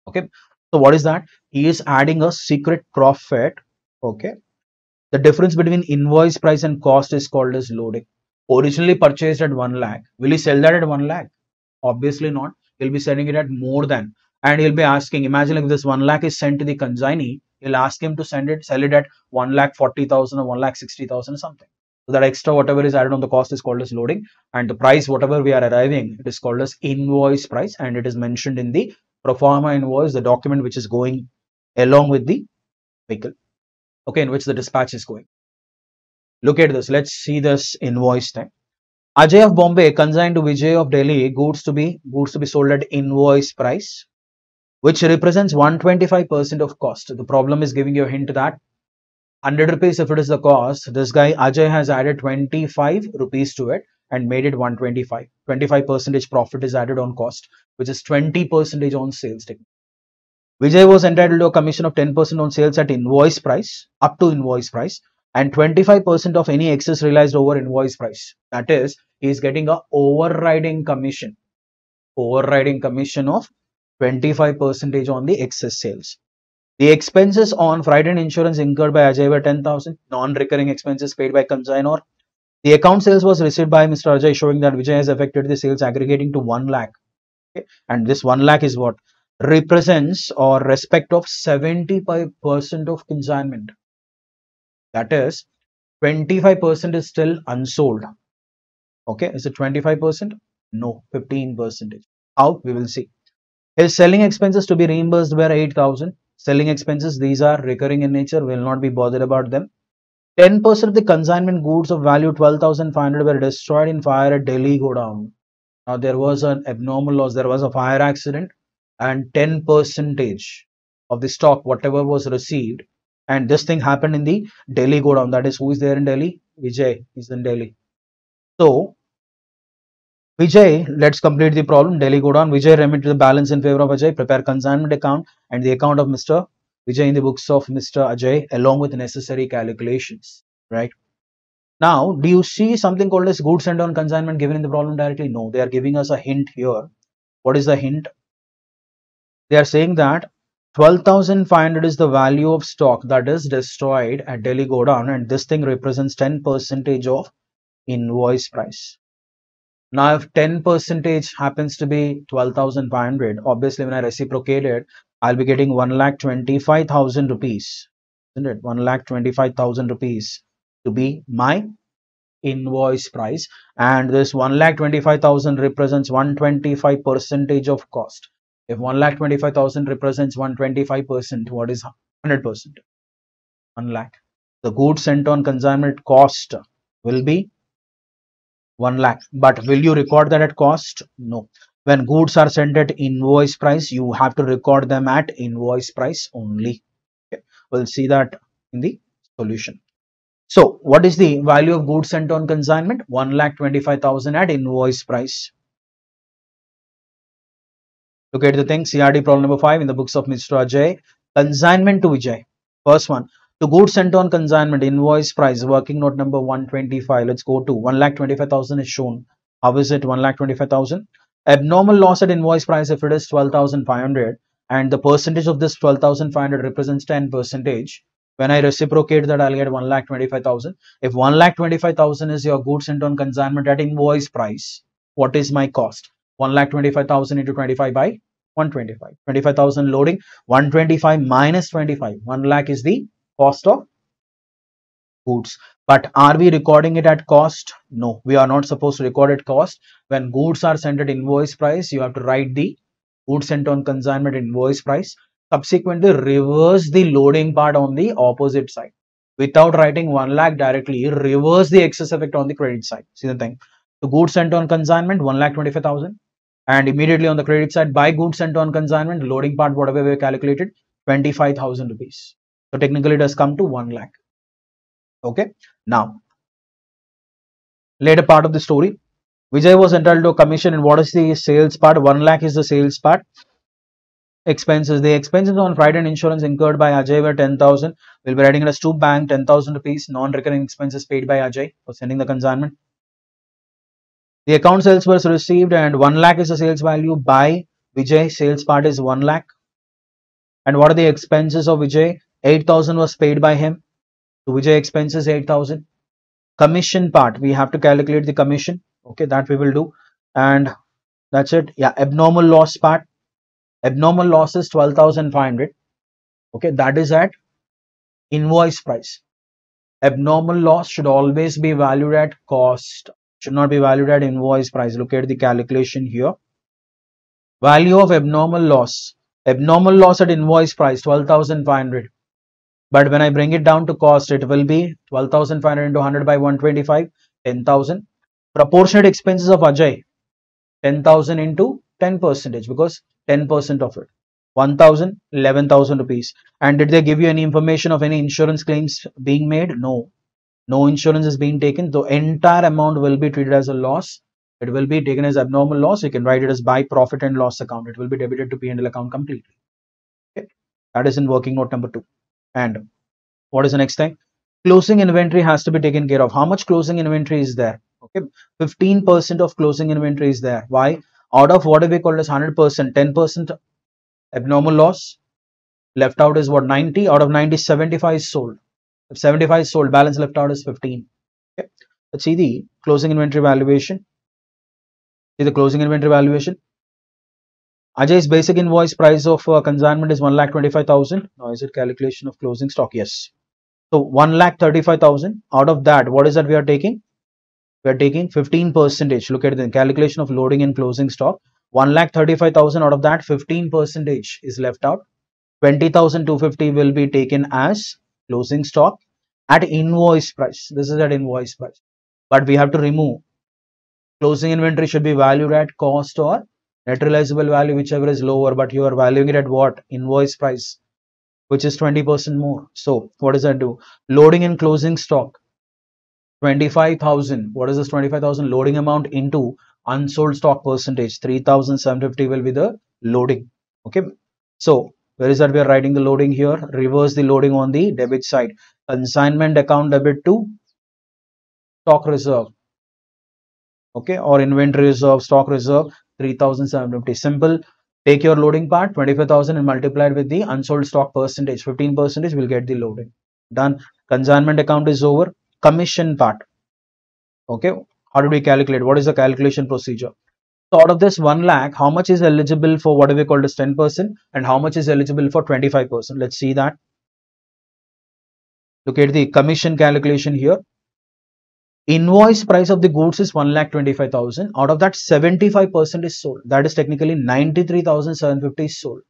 Speaker 1: Okay, so what is that? He is adding a secret profit. Okay, the difference between invoice price and cost is called as loading. Originally purchased at 1 lakh, will he sell that at 1 lakh? Obviously not. He'll be selling it at more than, and he'll be asking, imagine if this 1 lakh is sent to the consignee, he'll ask him to sell it at 1,40,000 or 1,60,000 or something. So that extra whatever is added on the cost is called as loading, and the price whatever we are arriving, it is called as invoice price, and it is mentioned in the proforma invoice, the document which is going along with the vehicle, okay, in which the dispatch is going. Look at this. Let's see this invoice thing. Ajay of Bombay consigned to Vijay of Delhi goods to be sold at invoice price, which represents 125% of cost. The problem is giving you a hint that 100 rupees if it is the cost, this guy Ajay has added 25 rupees to it, and made it 125. 25% profit is added on cost, which is 20% on sales. Vijay was entitled to a commission of 10% on sales at invoice price, up to invoice price, and 25% of any excess realized over invoice price. That is, he is getting a overriding commission of 25% on the excess sales. The expenses on freight and insurance incurred by Ajay were 10,000. Non-recurring expenses paid by consignor. The account sales was received by Mr. Ajay, showing that Vijay has affected the sales aggregating to 1 lakh. Okay? And this 1 lakh is what? Represents or respect of 75% of consignment. That is, 25% is still unsold. Okay, is it 25%? No, 15%. How? We will see. His selling expenses to be reimbursed were 8,000. Selling expenses, these are recurring in nature, will not be bothered about them. 10% of the consignment goods of value 12,500 were destroyed in fire at Delhi Godown. Now there was an abnormal loss, there was a fire accident, and 10% of the stock, whatever was received, and this thing happened in the Delhi Godown. That is, who is there in Delhi? Vijay is in Delhi. So Vijay, let's complete the problem. Delhi Godown. Vijay remit the balance in favor of Ajay. Prepare consignment account and the account of Mr. Vijay in the books of Mr. Ajay along with necessary calculations. Right. Now, do you see something called as goods sent on consignment given in the problem directly? No, they are giving us a hint here. What is the hint? They are saying that 12,500 is the value of stock that is destroyed at Delhi Godown, and this thing represents 10% of invoice price. Now, if 10% happens to be 12,500, obviously when I reciprocate it, I'll be getting 1,25,000 rupees, isn't it? 1,25,000 rupees to be my invoice price, and this 1,25,000 represents 125% of cost. If 1,25,000 represents 125%, what is 100%? 1 lakh. The goods sent on consignment cost will be 1 lakh. But will you record that at cost? No. When goods are sent at invoice price, you have to record them at invoice price only. Okay. We'll see that in the solution. So, what is the value of goods sent on consignment? 1,25,000 at invoice price. Look at the thing, CRD problem number 5 in the books of Mr. Ajay. Consignment to Vijay. First one, to goods sent on consignment, invoice price, working note number 125. Let's go to 1,25,000 is shown. How is it 1,25,000? Abnormal loss at invoice price if it is 12,500 and the percentage of this 12,500 represents 10%. When I reciprocate that, I'll get 1,25,000. If 1,25,000 is your goods sent on consignment at invoice price, what is my cost? 1,25,000 into 25 by 125. 25,000 loading, 125 minus 25. 1 lakh is the cost of goods. But are we recording it at cost? No, we are not supposed to record at cost. When goods are sent at invoice price, you have to write the goods sent on consignment invoice price. Subsequently, reverse the loading part on the opposite side. Without writing 1 lakh directly, reverse the excess effect on the credit side. See the thing. The goods sent on consignment, 1,25,000. And immediately on the credit side, buy goods sent on consignment, loading part, whatever we calculated, 25,000 rupees. So technically it has come to 1 lakh. Okay. Now, later part of the story, Vijay was entitled to a commission, and what is the sales part? 1 lakh is the sales part. Expenses. The expenses on freight and insurance incurred by Ajay were 10,000. We'll be writing it as to bank 10,000 rupees. Non-recurring expenses paid by Ajay for sending the consignment. The account sales was received and 1 lakh is the sales value by Vijay. Sales part is 1 lakh. And what are the expenses of Vijay? 8,000 was paid by him. To Vijay expenses 8,000. Commission part, we have to calculate the commission. Okay, that we will do. And that's it. Yeah, abnormal loss part. Abnormal loss is 12,500. Okay, that is at invoice price. Abnormal loss should always be valued at cost. Should not be valued at invoice price. Look at the calculation here. Value of abnormal loss. Abnormal loss at invoice price 12,500. But when I bring it down to cost, it will be 12,500 into 100 by 125, 10,000. Proportionate expenses of Ajay, 10,000 into 10% because 10% of it. 1,000, 11,000 rupees. And did they give you any information of any insurance claims being made? No. no insurance is being taken, the entire amount will be treated as a loss. It will be taken as abnormal loss. You can write it as by profit and loss account. It will be debited to P&L account completely. Okay. That is in working note number 2. And what is the next thing? Closing inventory has to be taken care of. How much closing inventory is there? Okay, 15% of closing inventory is there. Why? Out of what we call as 100%, 10% abnormal loss. Left out is what? 90. Out of 90, 75 is sold. If 75 is sold, balance left out is 15. Okay. Let's see the closing inventory valuation. See the closing inventory valuation. Ajay's basic invoice price of consignment is 1,25,000. Now is it calculation of closing stock? Yes. So 1,35,000. Out of that, what is that we are taking? We are taking 15%. Look at the calculation of loading and closing stock. 1,35,000 out of that 15% is left out. 20,250 will be taken as closing stock at invoice price. This is at invoice price. But we have to remove. Closing inventory should be valued at cost or net realizable value, whichever is lower, but you are valuing it at what? Invoice price, which is 20% more. So what does that do? Loading and closing stock. 25,000. What is this 25,000? Loading amount into unsold stock percentage. 3,750 will be the loading. Okay. So where is that we are writing the loading here? Reverse the loading on the debit side. Consignment account debit to stock reserve. Okay. Or inventory reserve, stock reserve, 3,750. Simple. Take your loading part, 25,000, and multiply it with the unsold stock percentage. 15% will get the loading. Done. Consignment account is over. Commission part. Okay, how do we calculate? What is the calculation procedure? So out of this 1 lakh, how much is eligible for what we call as 10% and how much is eligible for 25%? Let's see that. Look at the commission calculation here. Invoice price of the goods is 1,25,000. Out of that, 75% is sold. That is technically 93,750 is sold.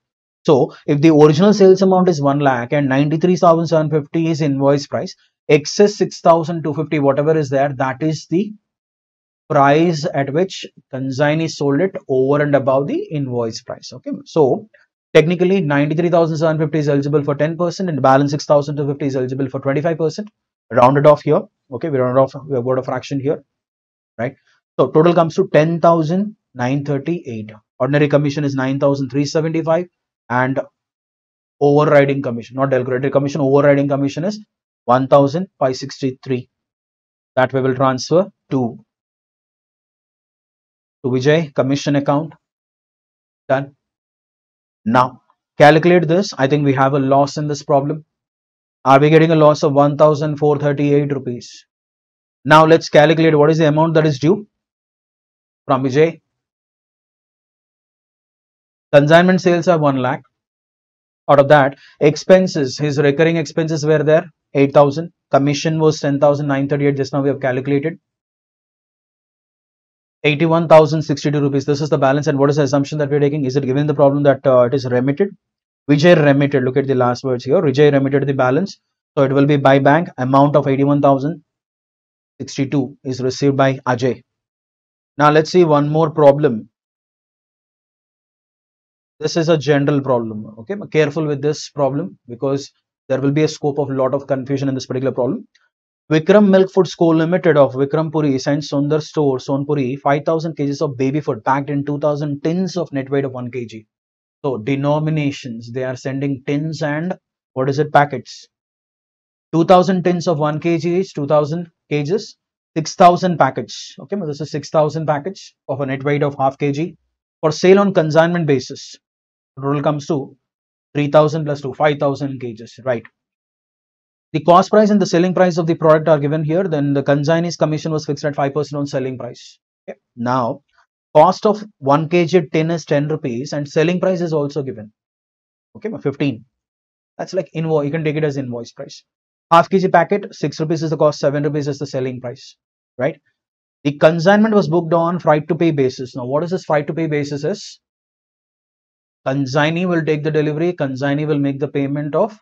Speaker 1: So if the original sales amount is 1 lakh and 93,750 is invoice price, excess 6,250 whatever is there, that is the price at which consignee sold it over and above the invoice price. Okay, so technically 93,750 is eligible for 10% and balance 6,250 is eligible for 25%. Rounded off here. Okay, we rounded off, we have got a fraction here, right? So total comes to 10,938. Ordinary commission is 9,375 and overriding commission, not calculated commission, overriding commission is 1,563. That we will transfer to Vijay, commission account. Done. Now calculate this. I think we have a loss in this problem. Are we getting a loss of 1,438 rupees? Now let's calculate what is the amount that is due from Vijay. Consignment sales are 1 lakh. Out of that, expenses, his recurring expenses were there 8,000. Commission was 10,938. Just now we have calculated 81,062 rupees. This is the balance. And what is the assumption that we're taking? Is it given in the problem that it is remitted? Vijay remitted. Look at the last words here. Vijay remitted the balance. So it will be by bank. Amount of 81,062 is received by Ajay. Now let's see one more problem. This is a general problem. Okay, be careful with this problem because there will be a scope of a lot of confusion in this particular problem. Vikram Milk Foods Co. Limited of Vikrampuri sends Sundar Store, Sonpuri, 5,000 kgs of baby food packed in 2,000 tins of net weight of 1 kg. So denominations, they are sending tins and what is it? Packets. 2,000 tins of 1 kg is 2,000 kgs, 6,000 packets. Okay, this is 6,000 packets of a net weight of half kg for sale on consignment basis. Total comes to 3,000 plus 2, 5,000 kgs, right? The cost price and the selling price of the product are given here. Then the consignee's commission was fixed at 5% on selling price. Okay. Now, cost of 1 kg tin is 10 rupees and selling price is also given. Okay, 15. That's like invoice. You can take it as invoice price. Half kg packet, 6 rupees is the cost, 7 rupees is the selling price, right? The consignment was booked on freight to pay basis. Now, what is this freight to pay basis is? Consignee will take the delivery, consignee will make the payment of,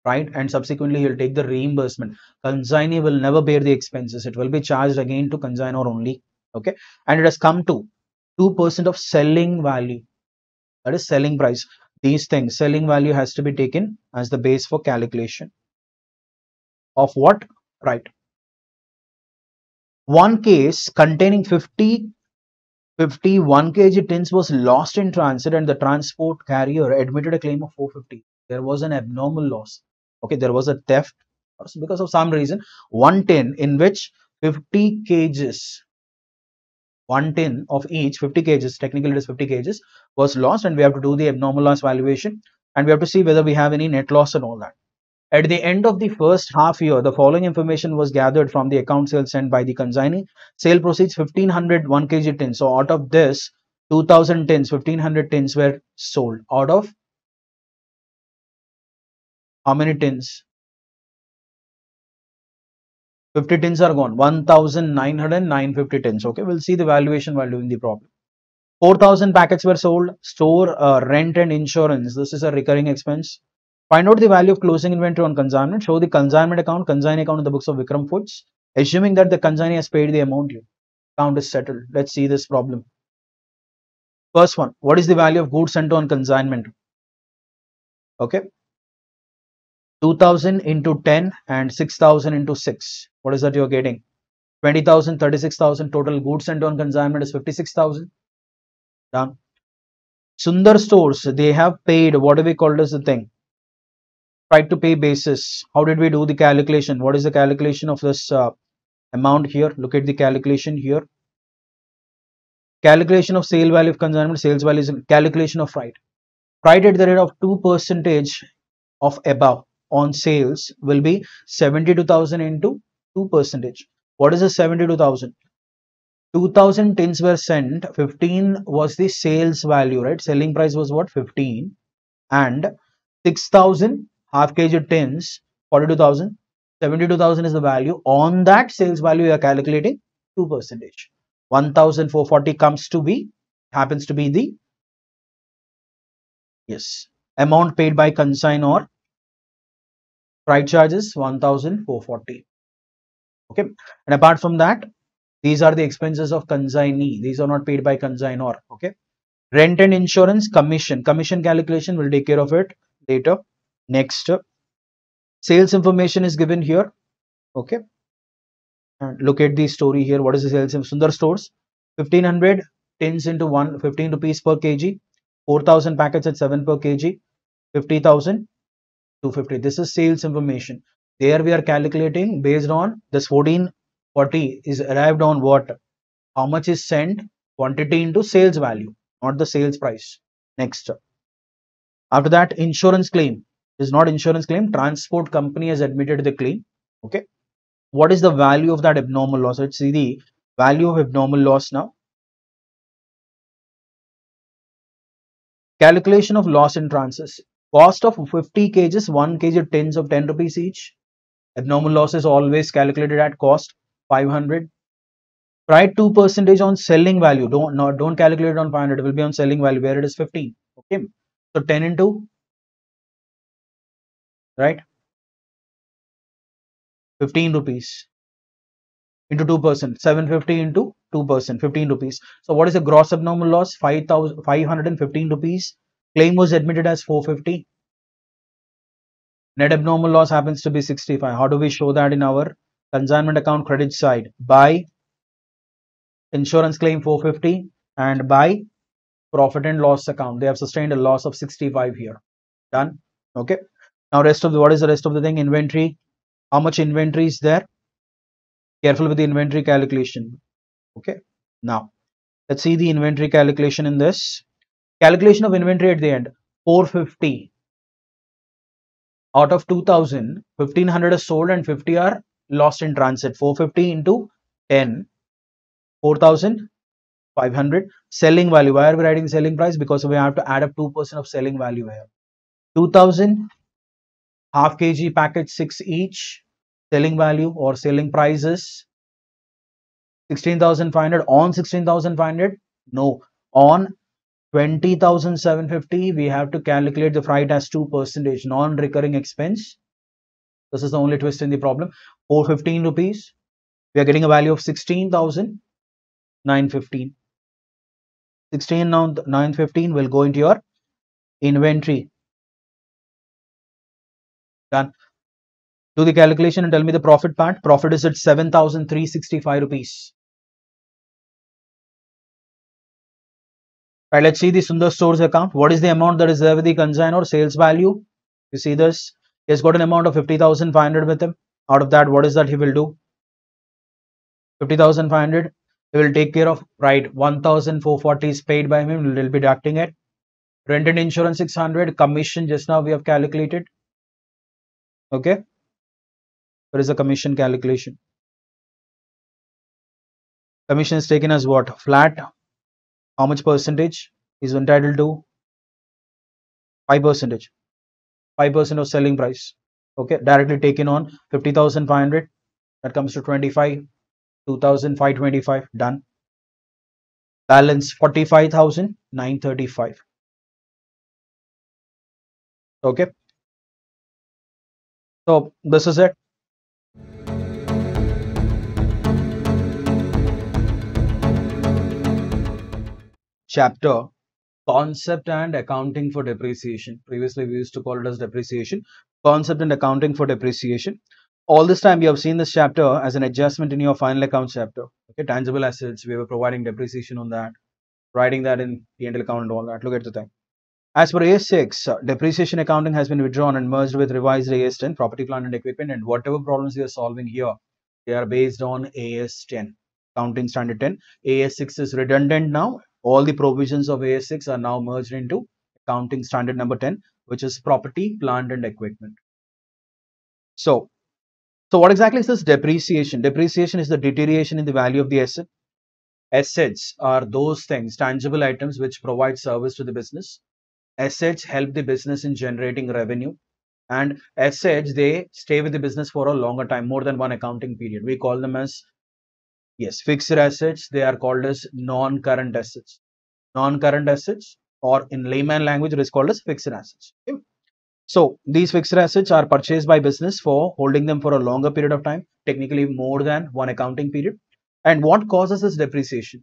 Speaker 1: right, and subsequently he'll take the reimbursement. Consignee will never bear the expenses. It will be charged again to consignor only. Okay, and it has come to 2% of selling value. That is selling price. These things, selling value has to be taken as the base for calculation of what? Right. One case containing 51 kg tins was lost in transit and the transport carrier admitted a claim of 450. There was an abnormal loss. Okay, there was a theft because of some reason. One tin in which 50 kgs, one tin of each 50 kgs, technically it is 50 kgs, was lost, and we have to do the abnormal loss valuation and we have to see whether we have any net loss and all that. At the end of the first half year, the following information was gathered from the account sales sent by the consignee. Sale proceeds 1500 1 kg tins. So out of this, 2000 tins, 1500 tins were sold. Out of how many tins? 50 tins are gone. 1900 950 tins. Okay, we'll see the valuation while doing the problem. 4000 packets were sold. Store rent and insurance. This is a recurring expense. Find out the value of closing inventory on consignment. Show the consignment account, consignee account in the books of Vikram Foods. Assuming that the consignee has paid the amount due, account is settled. Let's see this problem. First one, what is the value of goods sent on consignment? Okay, 2000 into 10 and 6000 into 6. What is that you're getting? 20,000, 36,000. Total goods sent on consignment is 56,000. Done. Sundar stores, they have paid, what do we call as the thing? Right to pay basis. How did we do the calculation? What is the calculation of this amount here? Look at the calculation here. Calculation of sale value of consignment, sales value is calculation of freight. Freight at the rate of 2% of above on sales will be 72,000 into 2%. What is the 72,000? 2000 tins were sent, 15 was the sales value, right? Selling price was what? 15, and 6,000 half kg tins, 42,000. 72,000 is the value. On that sales value, you are calculating 2%. 1,440 happens to be the amount paid by consignor. Freight charges 1,440. Okay, and apart from that, these are the expenses of consignee. These are not paid by consignor. Okay, rent and insurance, commission calculation, will take care of it later. Next, sales information is given here. Okay, and look at the story here. What is the sales? Sundar stores, 1500 tins into 15 rupees per kg, 4000 packets at 7 per kg, 50,000, 250. This is sales information. There we are calculating based on this 1440 is arrived on what? How much is sent, quantity into sales value, not the sales price. Next, after that, insurance claim is not insurance claim. Transport company has admitted the claim. Okay, what is the value of that abnormal loss? Let's see the value of abnormal loss now. Calculation of loss in transit. Cost of 50 kgs, 1 kg tins of 10 rupees each. Abnormal loss is always calculated at cost 500. Write 2% on selling value. Don't calculate it on 500. It will be on selling value where it is 15. Okay, so 10 into, right, 15 rupees into 2%, 750 into 2%, 15 rupees. So what is the gross abnormal loss? 515 rupees. Claim was admitted as 450. Net abnormal loss happens to be 65. How do we show that in our consignment account credit side? By insurance claim 450 and by profit and loss account. They have sustained a loss of 65 here. Done. Okay. Now what is the rest of the thing? Inventory. How much inventory is there? Careful with the inventory calculation. Okay. Now let's see the inventory calculation in this. Calculation of inventory at the end. 450. Out of 2000, 1500 is sold and 50 are lost in transit. 450 into 10, 4,500. Selling value. Why are we writing selling price? Because we have to add up 2% of selling value here. 2000 half kg package 6 each. Selling value or selling prices 16,500. On 16,500, no, on 20,750 we have to calculate the freight as 2%, non-recurring expense. This is the only twist in the problem. 415 rupees, we are getting a value of 16,915. 16,915 will go into your inventory. Done. Do the calculation and tell me the profit part. Profit is at 7,365 rupees. Right, let's see the Sundar Stores account. What is the amount that is there with the consign or sales value? You see this? He has got an amount of 50,500 with him. Out of that, what is that he will do? 50,500. He will take care of, right, 1,440 is paid by him. We will be deducting it. Rent and insurance 600. Commission just now we have calculated. Okay. What is the commission calculation? Commission is taken as what? Flat. How much percentage is entitled to? 5%. 5% of selling price. Okay. Directly taken on 50,500. That comes to 25. 2,525. Done. Balance 45,935. Okay. So this is it. Chapter Concept and Accounting for Depreciation. Previously we used to call it as depreciation. Concept and Accounting for Depreciation. All this time you have seen this chapter as an adjustment in your final account chapter. Okay, tangible assets, we were providing depreciation on that, writing that in P&L account and all that. Look at the thing. As per AS6, depreciation accounting has been withdrawn and merged with revised AS10, property, plant and equipment, and whatever problems we are solving here, they are based on AS10, accounting standard 10. AS6 is redundant now. All the provisions of AS6 are now merged into accounting standard number 10, which is property, plant and equipment. So what exactly is this depreciation? Depreciation is the deterioration in the value of the asset. Assets are those things, tangible items which provide service to the business. Assets help the business in generating revenue, and assets, they stay with the business for a longer time, more than one accounting period. We call them as, yes, fixed assets. They are called as non-current assets. Non-current assets, or in layman language, it is called as fixed assets. Okay? So these fixed assets are purchased by business for holding them for a longer period of time, technically more than one accounting period. And what causes this depreciation?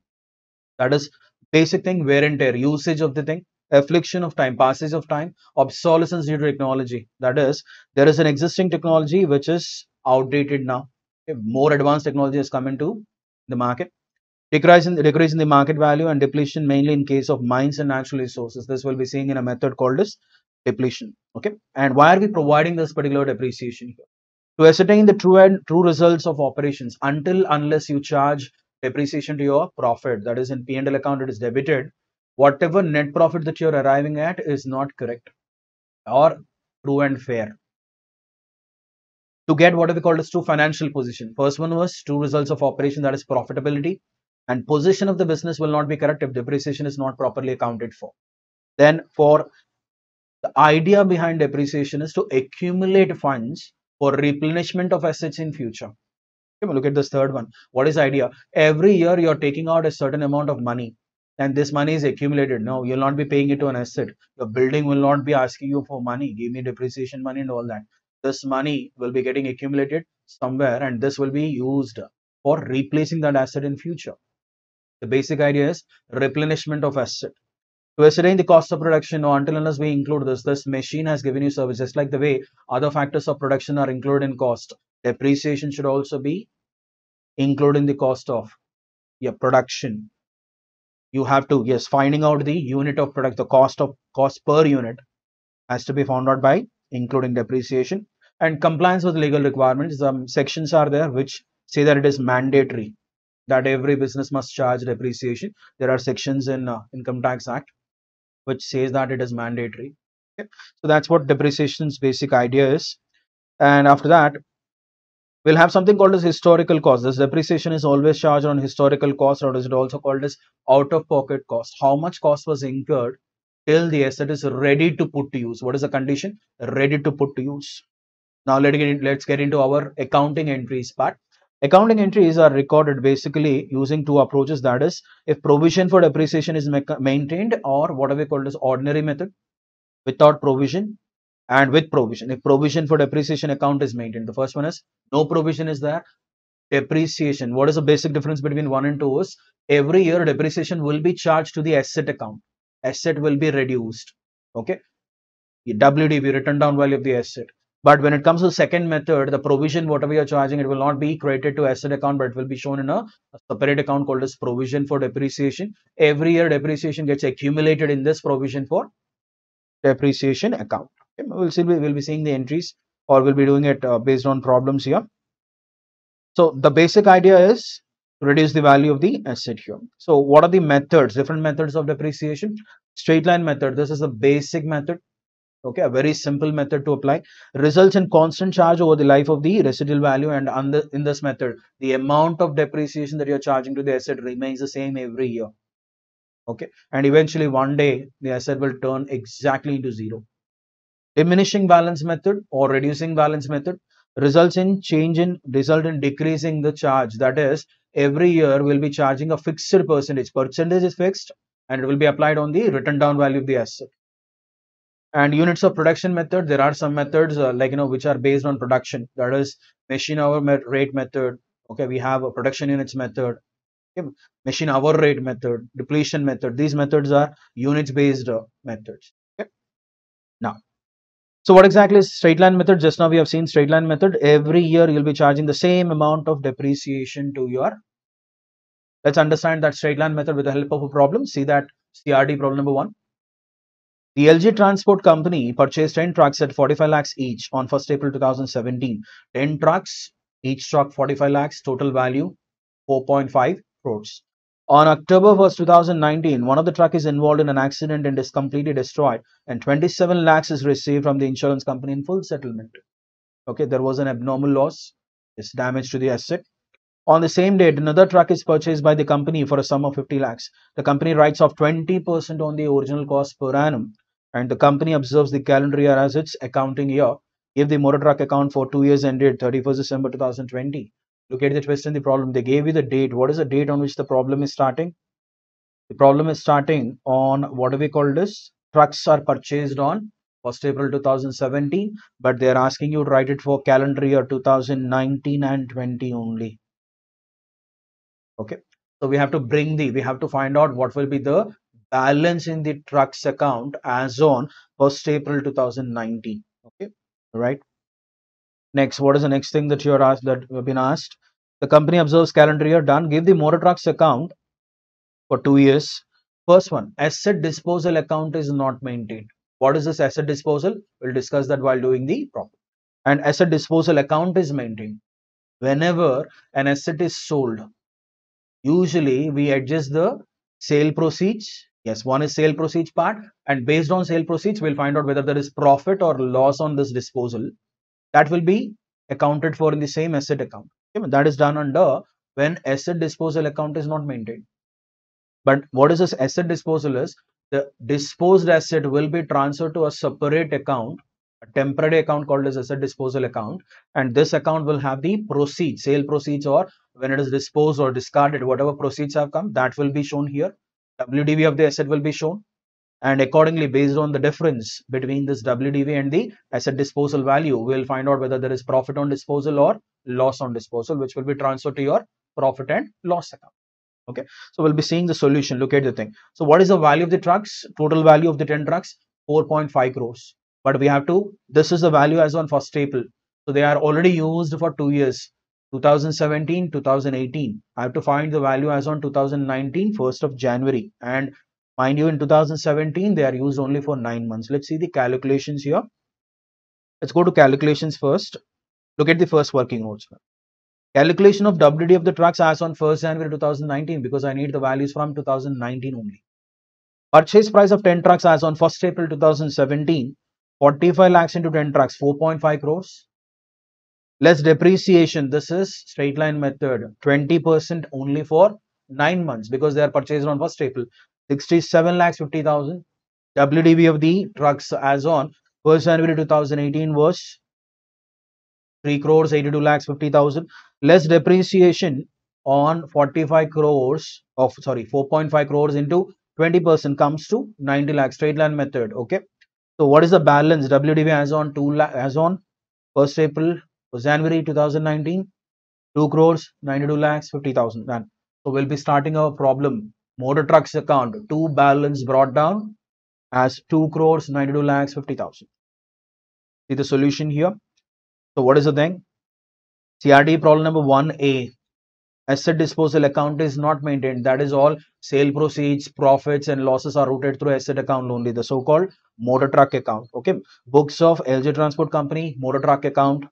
Speaker 1: That is basic thing, wear and tear, usage of the thing, affliction of time, passage of time, obsolescence due to technology. That is, there is an existing technology which is outdated now. Okay, more advanced technology has come into the market. Decrease in the market value and depletion, mainly in case of mines and natural resources. This will be seen in a method called as depletion. Okay, and why are we providing this particular depreciation here? To ascertain the true results of operations. Unless you charge depreciation to your profit, that is in P&L account, it is debited. Whatever net profit that you're arriving at is not correct or true and fair. To get what we call as true financial position. First one was true results of operation, that is profitability, and position of the business will not be correct if depreciation is not properly accounted for. Then for the idea behind depreciation is to accumulate funds for replenishment of assets in future. Okay, look at this third one. What is the idea? Every year you're taking out a certain amount of money, and this money is accumulated. No, you'll not be paying it to an asset. Your building will not be asking you for money. Give me depreciation money and all that. This money will be getting accumulated somewhere, and this will be used for replacing that asset in future. The basic idea is replenishment of asset. To ascertain the cost of production, or until unless we include this machine has given you service, just like the way other factors of production are included in cost. Depreciation should also be included in the cost of your production. You have to, yes, finding out the unit of product, the cost per unit has to be found out by including depreciation. And compliance with legal requirements. Some sections are there which say that it is mandatory that every business must charge depreciation. There are sections in Income Tax Act which says that it is mandatory. Okay? So that's what depreciation's basic idea is. And after that, we'll have something called as historical cost. This depreciation is always charged on historical cost, or is it also called as out-of-pocket cost? How much cost was incurred till the asset is ready to put to use? What is the condition? Ready to put to use. Now let's get into our accounting entries part. Accounting entries are recorded basically using two approaches. That is, if provision for depreciation is maintained, or what are we called as ordinary method, without provision and with provision. If provision for depreciation account is maintained. The first one is no provision is there. Depreciation. What is the basic difference between 1 and 2 is every year depreciation will be charged to the asset account. Asset will be reduced. Okay. WDV, written down value of the asset. But when it comes to the second method, the provision, whatever you're charging, it will not be credited to asset account, but it will be shown in a separate account called as provision for depreciation. Every year, depreciation gets accumulated in this provision for depreciation account. Okay. We'll be seeing the entries, or we'll be doing it based on problems here. So the basic idea is to reduce the value of the asset here. So what are the methods, different methods of depreciation? Straight line method. This is the basic method. Okay, a very simple method to apply. Results in constant charge over the life of the residual value, and in this method, the amount of depreciation that you're charging to the asset remains the same every year. Okay, and eventually one day the asset will turn exactly into zero. Diminishing balance method or reducing balance method result in decreasing the charge. That is, every year we'll be charging a fixed percentage. Percentage is fixed and it will be applied on the written down value of the asset. And units of production method, there are some methods which are based on production. That is machine hour rate method. Okay, we have a production units method. Okay, machine hour rate method, depletion method. These methods are units based methods. Okay. Now, so what exactly is straight line method? Just now we have seen straight line method. Every year you'll be charging the same amount of depreciation to your. Let's understand that straight line method with the help of a problem. See that CRD problem number 1. The LG Transport Company purchased 10 trucks at 45 lakhs each on 1st April 2017. 10 trucks, each truck 45 lakhs, total value 4.5 crores. On October 1st, 2019, one of the truck is involved in an accident and is completely destroyed, and 27 lakhs is received from the insurance company in full settlement. Okay, there was an abnormal loss, it's damage to the asset. On the same date, another truck is purchased by the company for a sum of 50 lakhs. The company writes off 20% on the original cost per annum, and the company observes the calendar year as its accounting year. Give the motor truck account for 2 years ended 31st December 2020. Look at the twist in the problem. They gave you the date. What is the date on which the problem is starting? The problem is starting on, what do we call this? Trucks are purchased on 1st April 2017, but they are asking you to write it for calendar year 2019 and 20 only. Okay, so we have to find out what will be the balance in the trucks account as on 1st April 2019. Okay, right. Next, what is the next thing that you are asked, that you have been asked? The company observes calendar year, done. Give the motor trucks account for 2 years. First one, asset disposal account is not maintained. What is this asset disposal? We'll discuss that while doing the problem. And asset disposal account is maintained. Whenever an asset is sold, usually we adjust the sale proceeds. Yes, one is sale proceeds part, and based on sale proceeds, we'll find out whether there is profit or loss on this disposal. That will be accounted for in the same asset account. Okay, that is done under when asset disposal account is not maintained. But what is this asset disposal is? The disposed asset will be transferred to a separate account, a temporary account called as asset disposal account, and this account will have the proceeds, sale proceeds, or when it is disposed or discarded, whatever proceeds have come, that will be shown here. WDV of the asset will be shown, and accordingly, based on the difference between this WDV and the asset disposal value, we will find out whether there is profit on disposal or loss on disposal, which will be transferred to your profit and loss account. Okay, so we'll be seeing the solution. Look at the thing. So what is the value of the trucks? Total value of the 10 trucks, 4.5 crores. But we have to, this is the value as on 1st April. So they are already used for 2 years, 2017, 2018. I have to find the value as on 2019, 1st of January. And mind you, in 2017, they are used only for 9 months. Let's see the calculations here. Let's go to calculations first. Look at the first working notes. Calculation of WD of the trucks as on 1st January 2019, because I need the values from 2019 only. Purchase price of 10 trucks as on 1st April 2017, 45 lakhs into 10 trucks, 4.5 crores. Less depreciation, this is straight line method, 20% only for 9 months because they are purchased on 1st April, 67 lakhs 50,000. WDV of the trucks as on 1st January 2018 was 3 crores 82 lakhs 50,000. Less depreciation on 45 crores of 4.5 crores into 20% comes to 90 lakhs, straight line method. Okay, so what is the balance? WDV as on 1st April January 2019, 2 crores 92 lakhs 50,000. Done. So we'll be starting our problem. Motor trucks account, 2 balance brought down as 2 crores 92 lakhs 50,000. See the solution here. So what is the thing? CRD problem number 1A. Asset disposal account is not maintained. That is all sale proceeds, profits and losses are routed through asset account only, the so-called motor truck account. Okay. Books of LJ Transport Company, motor truck account.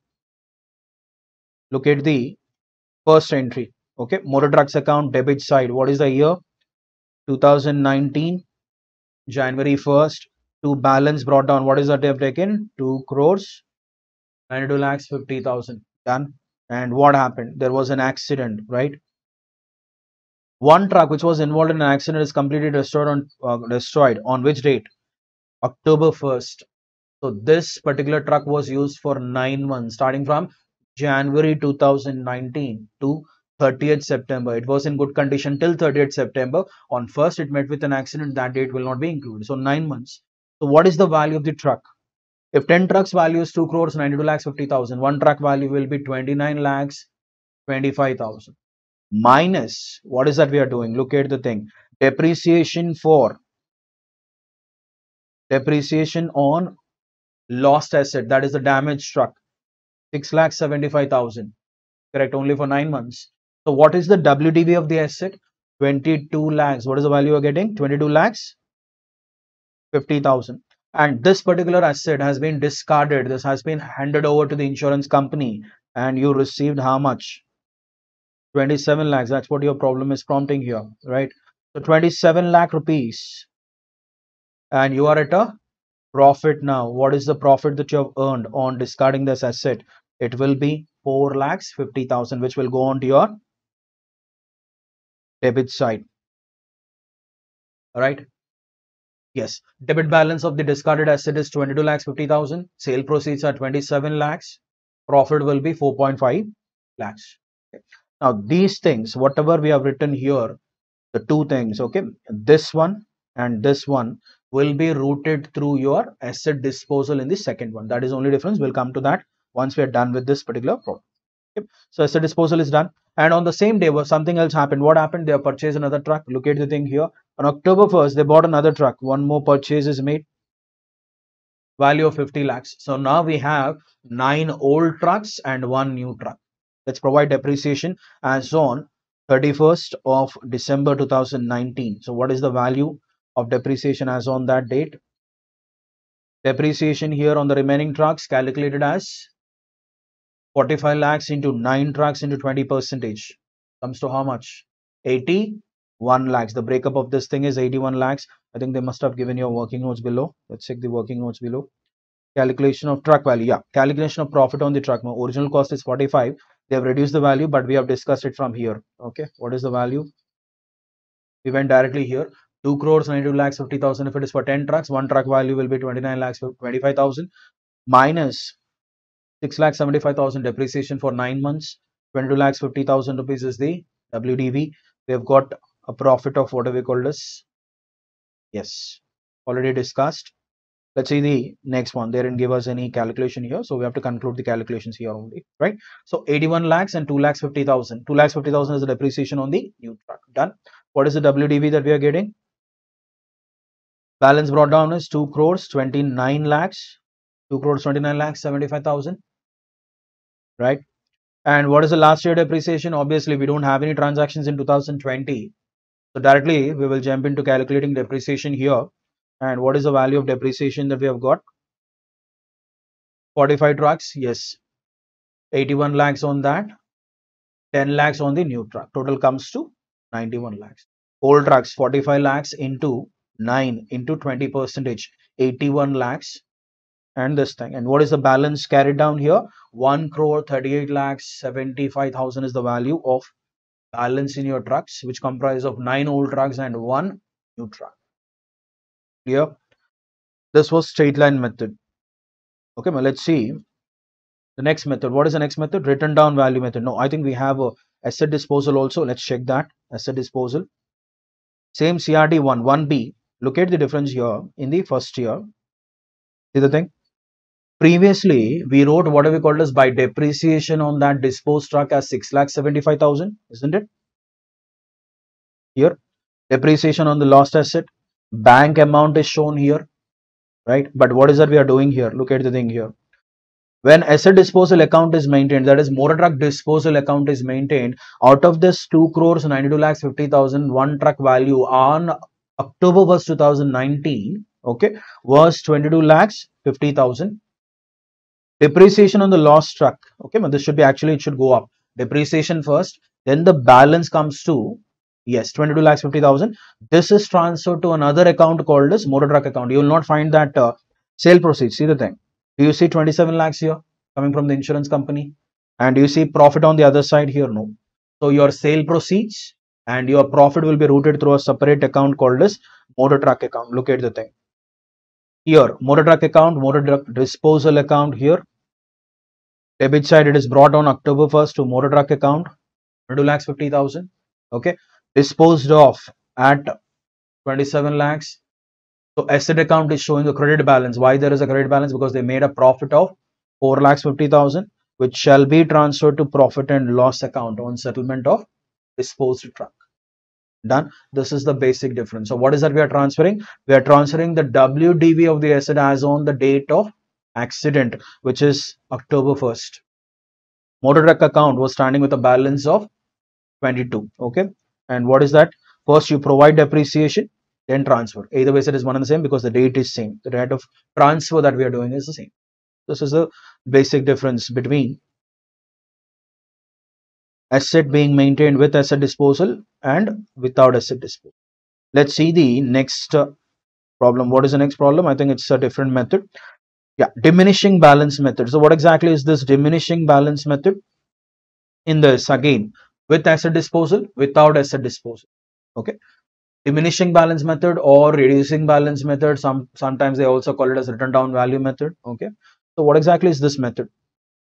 Speaker 1: Look at the first entry. Okay. Motor trucks account, debit side. What is the year? 2019, January 1st. To balance brought down. What is that they have taken? 2 crores, 92 lakhs, 50,000. Done. And what happened? There was an accident, right? One truck which was involved in an accident is completely destroyed on which date? October 1st. So this particular truck was used for 9 months, starting from January 2019 to 30th September. It was in good condition till 30th September. On 1st, it met with an accident. That date will not be included. So 9 months. So what is the value of the truck? If 10 trucks value is 2 crores 92 lakhs 50,000, one truck value will be 29 lakhs 25,000. Minus, what is that we are doing? Look at the thing. Depreciation on lost asset, that is the damaged truck, 6 lakhs 75,000. Correct, only for 9 months. So what is the WDV of the asset? 22 lakhs. What is the value you are getting? 22 lakhs 50,000. And this particular asset has been discarded. This has been handed over to the insurance company and you received how much? 27 lakhs. That's what your problem is prompting here, right? So 27 lakh rupees and you are at a profit now. What is the profit that you have earned on discarding this asset? It will be 4 lakhs 50,000, which will go on to your debit side. All right. Yes. Debit balance of the discarded asset is 22 lakhs 50,000. Sale proceeds are 27 lakhs. Profit will be 4.5 lakhs. Okay. Now these things, whatever we have written here, the two things, okay, this one and this one will be routed through your asset disposal in the second one. That is the only difference. We'll come to that once we are done with this particular problem. Okay. So asset disposal is done, and on the same day something else happened. What happened? They have purchased another truck. Look at the thing here. On October 1st, they bought another truck. One more purchase is made, value of 50 lakhs. So now we have 9 old trucks and 1 new truck. Let's provide depreciation as on 31st of December 2019. So what is the value of depreciation as on that date? Depreciation here on the remaining trucks calculated as 45 lakhs into 9 trucks into 20 percentage comes to how much? 81 lakhs. The breakup of this thing is 81 lakhs. I think they must have given your working notes below. Let's check the working notes below. Calculation of truck value. Yeah, calculation of profit on the truck. My original cost is 45. They have reduced the value, but we have discussed it from here. Okay, what is the value? We went directly here. 2 crores 92 lakhs 50,000. If it is for 10 trucks, one truck value will be 29 lakhs 25,000 minus 6 lakhs 75,000 depreciation for 9 months. 22 lakhs 50,000 rupees is the WDV. We have got a profit of whatever we call this. Yes, already discussed. Let's see the next one. They didn't give us any calculation here, so we have to conclude the calculations here only, right? So 81 lakhs and 2 lakhs 50,000. 2 lakhs 50,000 is the depreciation on the new truck. Done. What is the WDV that we are getting? Balance brought down is 2 crores 29 lakhs. 2 crores 29 lakhs 75,000, right? And what is the last year depreciation? Obviously, we don't have any transactions in 2020. So directly we will jump into calculating depreciation here. And what is the value of depreciation that we have got? 45 trucks, yes. 81 lakhs on that, 10 lakhs on the new truck. Total comes to 91 lakhs. Old trucks, 45 lakhs into 9 into 20 percentage, 81 lakhs. And this thing. And what is the balance carried down here? 1 crore 38 lakhs 75,000 is the value of balance in your trucks, which comprise of 9 old trucks and 1 new truck. Clear? This was straight line method. Okay, well, let's see the next method. What is the next method? Written down value method. No, I think we have a asset disposal also. Let's check that. Asset disposal. Same CRD 1B. Look at the difference here in the first year. See the thing? Previously, we wrote what we called as by depreciation on that disposed truck as 6,75,000, isn't it? Here, depreciation on the lost asset. Bank amount is shown here, right? But what is that we are doing here? Look at the thing here. When asset disposal account is maintained, that is motor truck disposal account is maintained, out of this 2 crores 92 lakhs 50,000, one truck value on October 1st 2019, okay, was 22 lakhs 50,000. Depreciation on the lost truck, okay, but this should be, actually it should go up. Depreciation first, then the balance comes to, yes, 22 lakhs 50,000. This is transferred to another account called as motor truck account. You will not find that sale proceeds. See the thing. Do you see 27 lakhs here coming from the insurance company? And do you see profit on the other side here? No. So your sale proceeds and your profit will be routed through a separate account called as motor truck account. Look at the thing. Here, motor truck account, motor truck disposal account here. Debit side, it is brought on October 1st to motor truck account, 22 lakhs 50,000. Okay. Disposed of at 27 lakhs. So asset account is showing a credit balance. Why there is a credit balance? Because they made a profit of 4 lakhs 50,000, which shall be transferred to profit and loss account on settlement of disposed truck. Done. This is the basic difference. So what is that we are transferring? We are transferring the WDV of the asset as on the date of accident, which is October 1st. Motor truck account was standing with a balance of 22. Okay. And what is that? First you provide depreciation, then transfer. Either way it is one and the same because the date is same. The date of transfer that we are doing is the same. This is the basic difference between asset being maintained with asset disposal and without asset disposal. Let's see the next problem. What is the next problem? I think it's a different method. Yeah, diminishing balance method. So what exactly is this diminishing balance method? In this, again, with asset disposal, without asset disposal. Okay. Diminishing balance method or reducing balance method. Sometimes they also call it as written down value method. Okay. So what exactly is this method?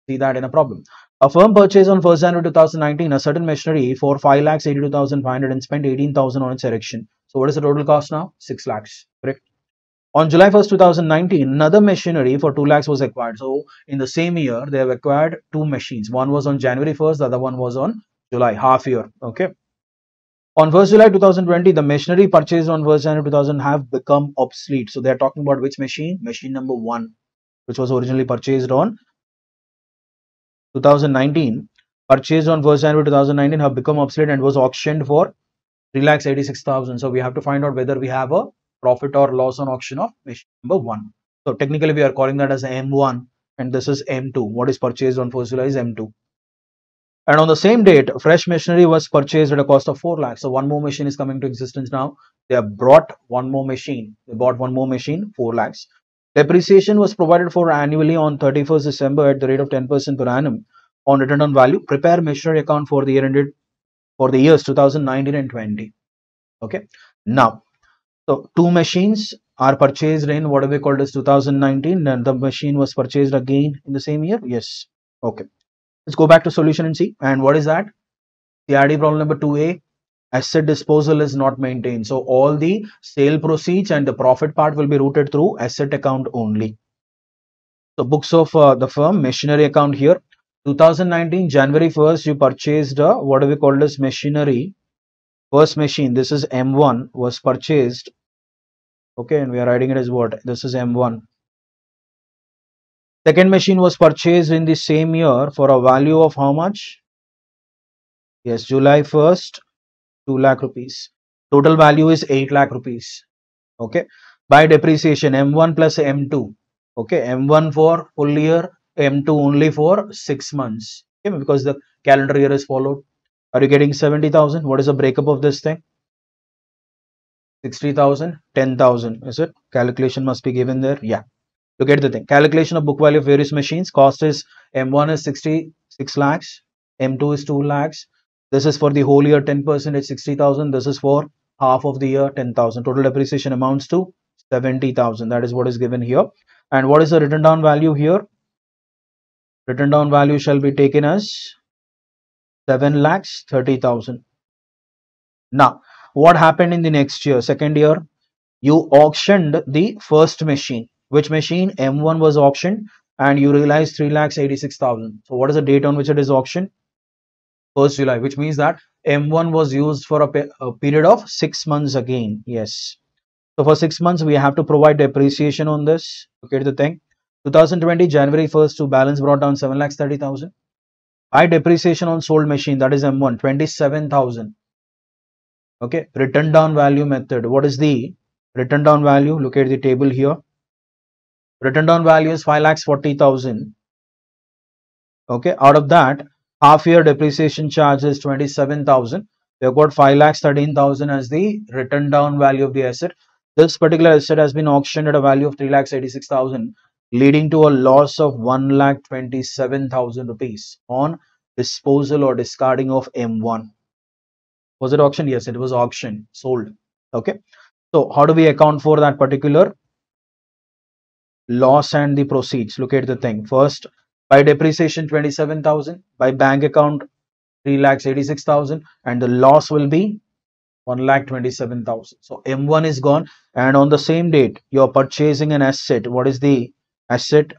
Speaker 1: See that in a problem. A firm purchased on 1st January 2019 a certain machinery for 5,82,500 and spent 18,000 on its erection. So what is the total cost now? 6 lakhs. Correct. On July 1st, 2019, another machinery for 2 lakhs was acquired. So in the same year, they have acquired two machines. One was on January 1st, the other one was on July, half year. Okay. On 1st July 2020, the machinery purchased on 1st January 2000 have become obsolete. So they are talking about which machine? Machine number 1, which was originally purchased on 2019. Purchased on 1st January 2019 have become obsolete and was auctioned for 3,86,000. So we have to find out whether we have a profit or loss on auction of machine number 1. So technically we are calling that as M1 and this is M2. What is purchased on 1st July is M2. And on the same date, fresh machinery was purchased at a cost of 4 lakhs. So one more machine is coming to existence now. They have brought one more machine. They bought one more machine, 4 lakhs. Depreciation was provided for annually on 31st December at the rate of 10% per annum on return on value. Prepare machinery account for the year ended for the years 2019 and 20. Okay. Now, so two machines are purchased in what we called as 2019 and the machine was purchased again in the same year. Yes. Okay. Let's go back to solution and see. And what is that? CRD problem number 2A. Asset disposal is not maintained. So all the sale proceeds and the profit part will be routed through asset account only. So books of the firm, machinery account here. 2019 January 1st, you purchased what we called as machinery. First machine, this is M1, was purchased. Okay, and we are writing it as what? This is M1. Second machine was purchased in the same year for a value of how much? Yes, July 1st, 2 lakh rupees. Total value is 8 lakh rupees. Okay, by depreciation, M1 plus M2. Okay, M1 for full year, M2 only for 6 months. Okay, because the calendar year is followed. Are you getting 70,000? What is the breakup of this thing? 60,000, 10,000. Is it? Calculation must be given there. Yeah. Look at the thing. Calculation of book value of various machines. Cost is M1 is 66 lakhs. M2 is 2 lakhs. This is for the whole year 10%, it's 60,000. This is for half of the year 10,000. Total depreciation amounts to 70,000. That is what is given here. And what is the written down value here? Written down value shall be taken as 7 lakhs 30,000. Now, what happened in the next year, second year? You auctioned the first machine. Which machine? M1 was auctioned and you realized 3,86,000. So what is the date on which it is auctioned? 1st July, which means that M1 was used for a period of 6 months again. Yes. So for 6 months, we have to provide depreciation on this. Look at the thing. 2020 January 1st to balance brought down 7,30,000. By depreciation on sold machine, that is M1, 27,000. Okay, written down value method. What is the written down value? Look at the table here. Written down value is 5,40,000. Okay, out of that, half year depreciation charge is 27,000. We have got 5,13,000 as the written down value of the asset. This particular asset has been auctioned at a value of 3,86,000, leading to a loss of 1,27,000 rupees on disposal or discarding of M1. Was it auctioned? Yes, it was auctioned, sold. Okay. So how do we account for that particular loss and the proceeds? Look at the thing. First, by depreciation 27,000, by bank account 3,86,000, and the loss will be 1,27,000. So M1 is gone, and on the same date you are purchasing an asset. What is the asset?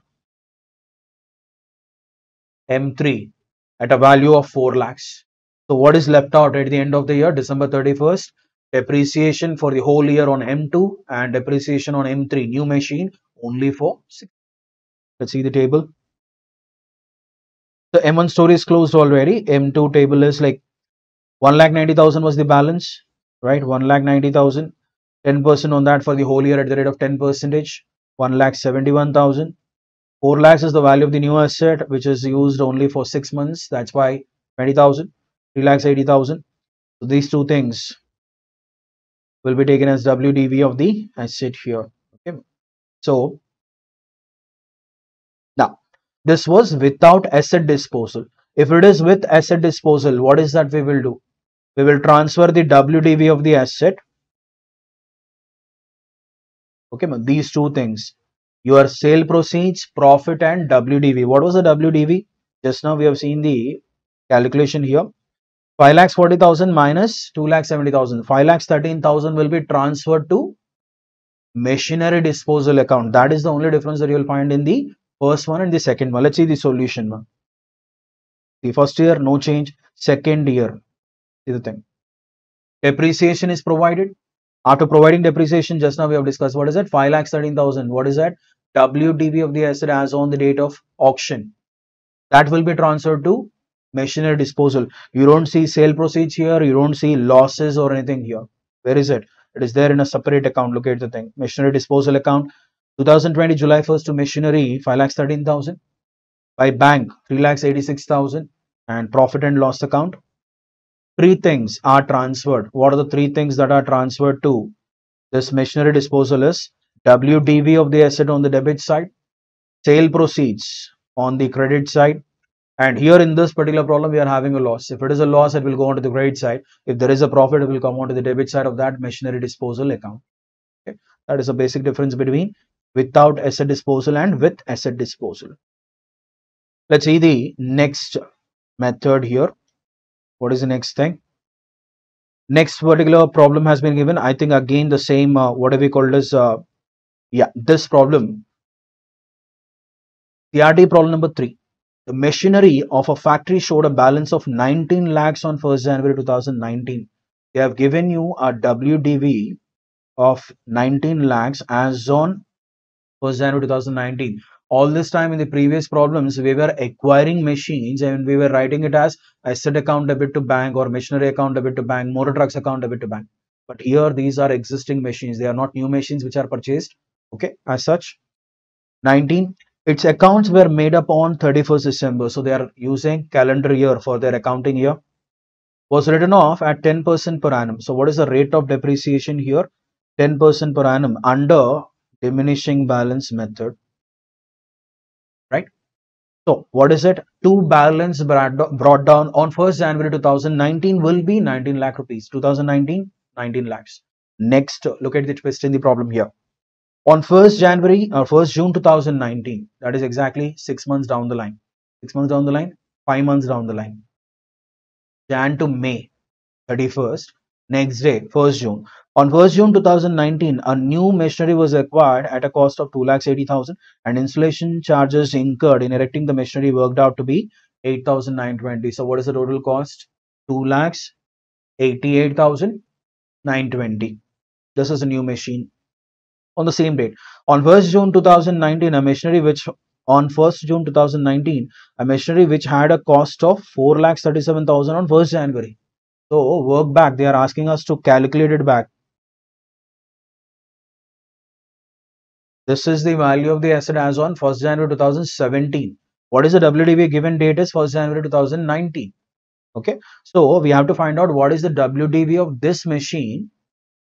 Speaker 1: M3 at a value of 4 lakhs. So what is left out at the end of the year, December 31st? Depreciation for the whole year on M2 and depreciation on M3, new machine, only for 6. Let's see the table. The M1 story is closed already. M2 table is like 1,90,000 was the balance, right? 1,90,000. 10% on that for the whole year at the rate of 10%. 1,71,000. 4 lakhs is the value of the new asset, which is used only for 6 months. That's why 20,000. 3,80,000. So these two things will be taken as WDV of the asset here. Okay. So now this was without asset disposal. If it is with asset disposal, what is that we will do? We will transfer the WDV of the asset. Okay, these two things. Your sale proceeds, profit and WDV. What was the WDV? Just now we have seen the calculation here. 5,40,000 minus 2,70,000. 5,13,000 will be transferred to machinery disposal account. That is the only difference that you will find in the first one and the second one. Let's see the solution. The first year, no change. Second year, see the thing. Depreciation is provided. After providing depreciation, just now we have discussed, what is that? 5,13,000. What is that? WDV of the asset as on the date of auction. That will be transferred to machinery disposal. You don't see sale proceeds here. You don't see losses or anything here. Where is it? It is there in a separate account. Look at the thing. Machinery disposal account. 2020 July 1st to machinery 5,13,000. By bank 3,86,000. And profit and loss account. Three things are transferred. What are the three things that are transferred to this machinery disposal? Is WDV of the asset on the debit side, sale proceeds on the credit side, and here in this particular problem we are having a loss. If it is a loss, it will go on to the credit side. If there is a profit, it will come on to the debit side of that machinery disposal account. Okay. That is a basic difference between without asset disposal and with asset disposal. Let's see the next method here. What is the next thing? Next particular problem has been given. I think again the same whatever we called as this problem. CRT problem number 3. The machinery of a factory showed a balance of 19 lakhs on 1st January 2019. They have given you a WDV of 19 lakhs as on 1st January 2019. All this time in the previous problems, we were acquiring machines and we were writing it as asset account debit to bank or machinery account debit to bank, motor trucks account debit to bank. But here these are existing machines. They are not new machines which are purchased. Okay, as such. 19. Its accounts were made up on 31st December. So they are using calendar year for their accounting year. Was written off at 10% per annum. So what is the rate of depreciation here? 10% per annum under diminishing balance method. Right? So what is it? To balance brought down on 1st January 2019 will be 19 lakh rupees. 2019, 19 lakhs. Next, look at the twist in the problem here. On 1st January or 1st June 2019, that is exactly 6 months down the line. 6 months down the line, 5 months down the line. Jan to May 31st, next day, 1st June. On 1st June 2019, a new machinery was acquired at a cost of 2,80,000 and installation charges incurred in erecting the machinery worked out to be 8,920. So what is the total cost? 2,88,920. This is a new machine. on the same date. On 1st June 2019, a machinery which on 1st June 2019, a machinery which had a cost of 4,37,000 on 1st January. So work back, they are asking us to calculate it back. This is the value of the asset as on 1st January 2017. What is the WDV given date is 1st January 2019. Okay, so we have to find out what is the WDV of this machine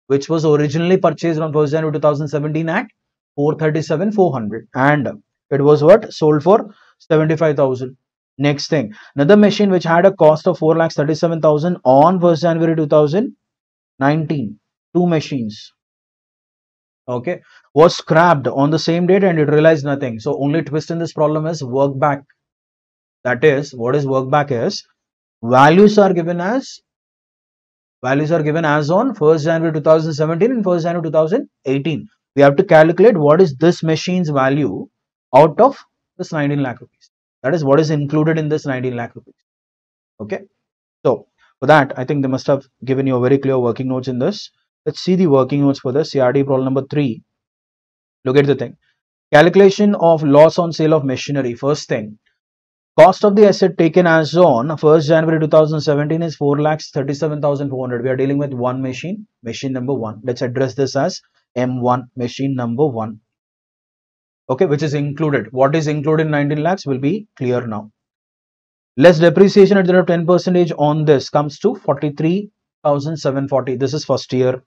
Speaker 1: which was originally purchased on 1st January 2017 at 437,400 and it was what sold for 75,000. Next thing, another machine which had a cost of 4,37,000 on 1st January 2019, two machines, okay, was scrapped on the same date and it realized nothing. So only twist in this problem is work back. That is, what is work back is values are given as on 1st January 2017 and 1st January 2018. We have to calculate what is this machine's value out of this 19 lakh rupees. That is what is included in this 19 lakh rupees. Okay. So for that, I think they must have given you a very clear working notes in this. Let's see the working notes for this. CRD problem number 3. Look at the thing. Calculation of loss on sale of machinery. First thing. Cost of the asset taken as on 1st January 2017 is 4,37,400. We are dealing with one machine, machine number 1. Let's address this as M1, machine number 1. Okay, which is included. What is included in 19 lakhs will be clear now. Less depreciation at the rate of 10% on this comes to 43,740. This is first year.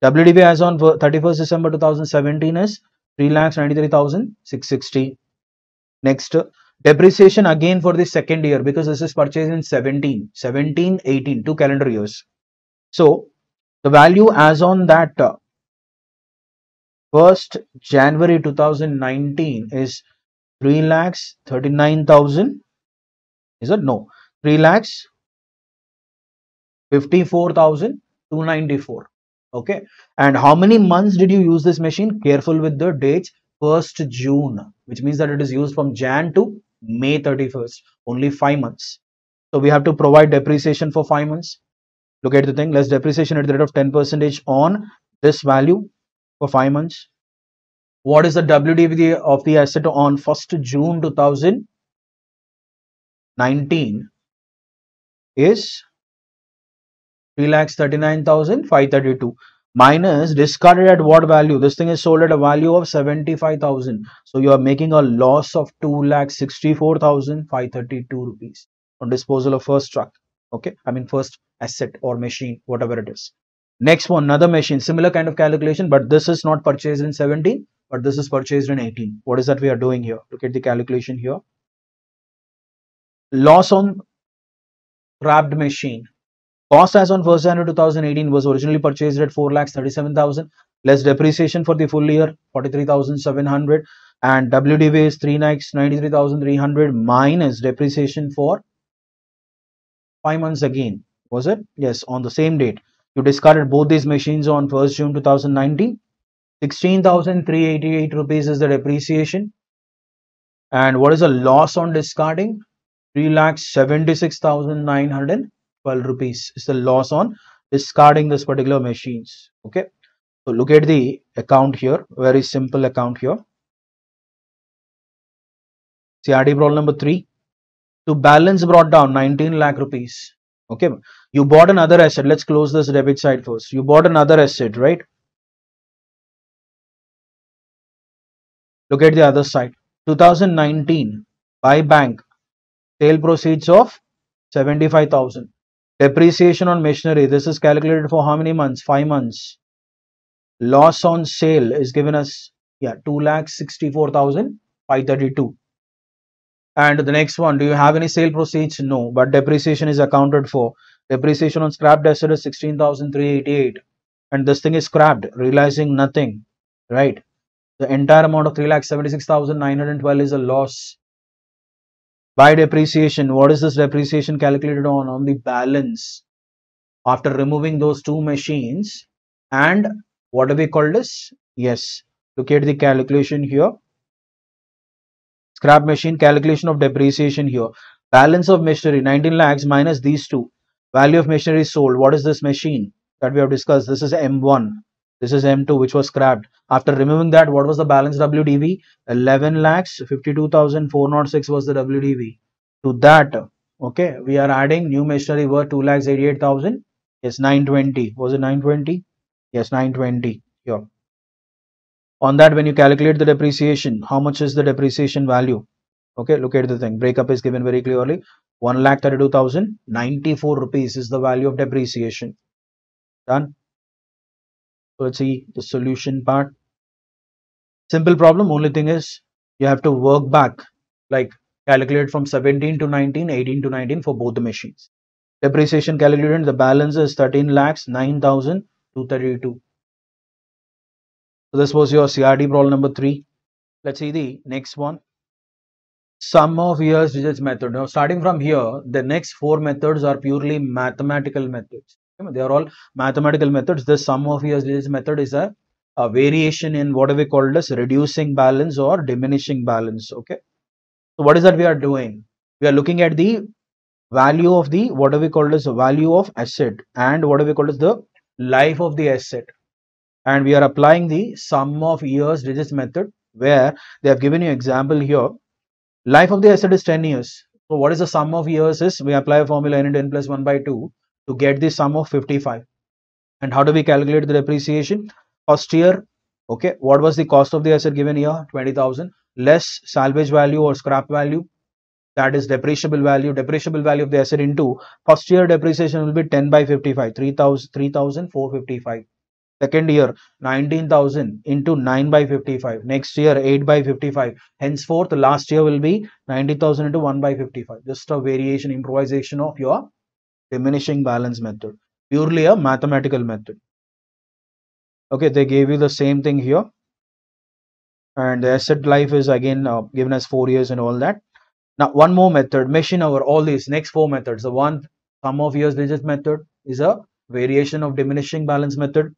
Speaker 1: WDV as on 31st December 2017 is 3,93,660. Next, depreciation again for the second year because this is purchased in 17, 18, 2 calendar years. So the value as on that 1st January 2019 is 3,39,000. Is it? No. 3,54,294. Okay. And how many months did you use this machine? Careful with the dates. 1st June, which means that it is used from Jan to May 31st. Only 5 months. So we have to provide depreciation for 5 months. Look at the thing. Less depreciation at the rate of 10% on this value for 5 months. What is the WDV of the asset on 1st June 2019 is 3,39,532 minus discarded at what value? This thing is sold at a value of 75,000. So you are making a loss of 2,64,532 rupees on disposal of first truck. Okay, I mean first asset or machine, whatever it is. Next one, another machine, similar kind of calculation, but this is not purchased in 17, but this is purchased in 18. What is that we are doing here? Look at the calculation here. Loss on scrapped machine. Cost as on 1st January 2018 was originally purchased at 4,37,000. Less depreciation for the full year 43,700 and WDV is 3,93,300 minus depreciation for 5 months again. Was it? Yes, on the same date. You discarded both these machines on 1st June 2019. 16,388 rupees is the depreciation. And what is the loss on discarding? 3,76,912 rupees is the loss on discarding this particular machines. Okay, so look at the account here, very simple account here. CRD problem number 3. To balance brought down 19 lakh rupees. Okay, you bought another asset. Let's close this debit side first. You bought another asset, right? Look at the other side. 2019 by bank. Sale proceeds of 75,000. Depreciation on machinery. This is calculated for how many months? 5 months. Loss on sale is given as 2,64,532. And the next one, do you have any sale proceeds? No, but depreciation is accounted for. Depreciation on scrapped asset is 16,388. And this thing is scrapped, realizing nothing, right? The entire amount of 3,76,912 is a loss. By depreciation, what is this depreciation calculated on? On the balance after removing those two machines. And what do we call this? Yes, look at the calculation here. Scrap machine, calculation of depreciation here. Balance of machinery 19 lakhs minus these two. Value of machinery sold. What is this machine that we have discussed? This is M1. This is M2 which was scrapped. After removing that, what was the balance WDV? 11 lakhs 52,406 was the WDV. To that, okay, we are adding new machinery worth 2 lakhs 88,000. Yes, 920. Was it 920? Yes, 920 here. On that, when you calculate the depreciation, how much is the depreciation value? Okay, look at the thing. Breakup is given very clearly. 1,32,094 rupees is the value of depreciation. Done. So let's see the solution part. Simple problem. Only thing is you have to work back, like calculate from 17 to 19, 18 to 19 for both the machines. Depreciation calculated. The balance is 13 lakhs 9,232. So this was your CRD problem number 3. Let's see the next one. Sum of years digits method. Now starting from here, the next 4 methods are purely mathematical methods. They are all mathematical methods. The sum of years digits method is a variation in what we call as reducing balance or diminishing balance. Okay. So what is that we are doing? We are looking at the value of the what do we call as value of asset and what do we call as the life of the asset, and we are applying the sum of years digits method where they have given you example here. Life of the asset is 10 years. So what is the sum of years is we apply a formula n into n plus 1 by 2 to get the sum of 55. And how do we calculate the depreciation? First year, okay, what was the cost of the asset given here? 20,000 less salvage value or scrap value, that is depreciable value. Depreciable value of the asset into first year depreciation will be 10 by 55, 3,455. Second year 19,000 into 9 by 55. Next year 8 by 55. Henceforth last year will be 90,000 into 1 by 55. Just a variation, improvisation of your diminishing balance method. Purely a mathematical method. Okay, they gave you the same thing here. And the asset life is again given as 4 years and all that. Now one more method, machine hour. All these next 4 methods. The one sum of years digit method is a variation of diminishing balance method.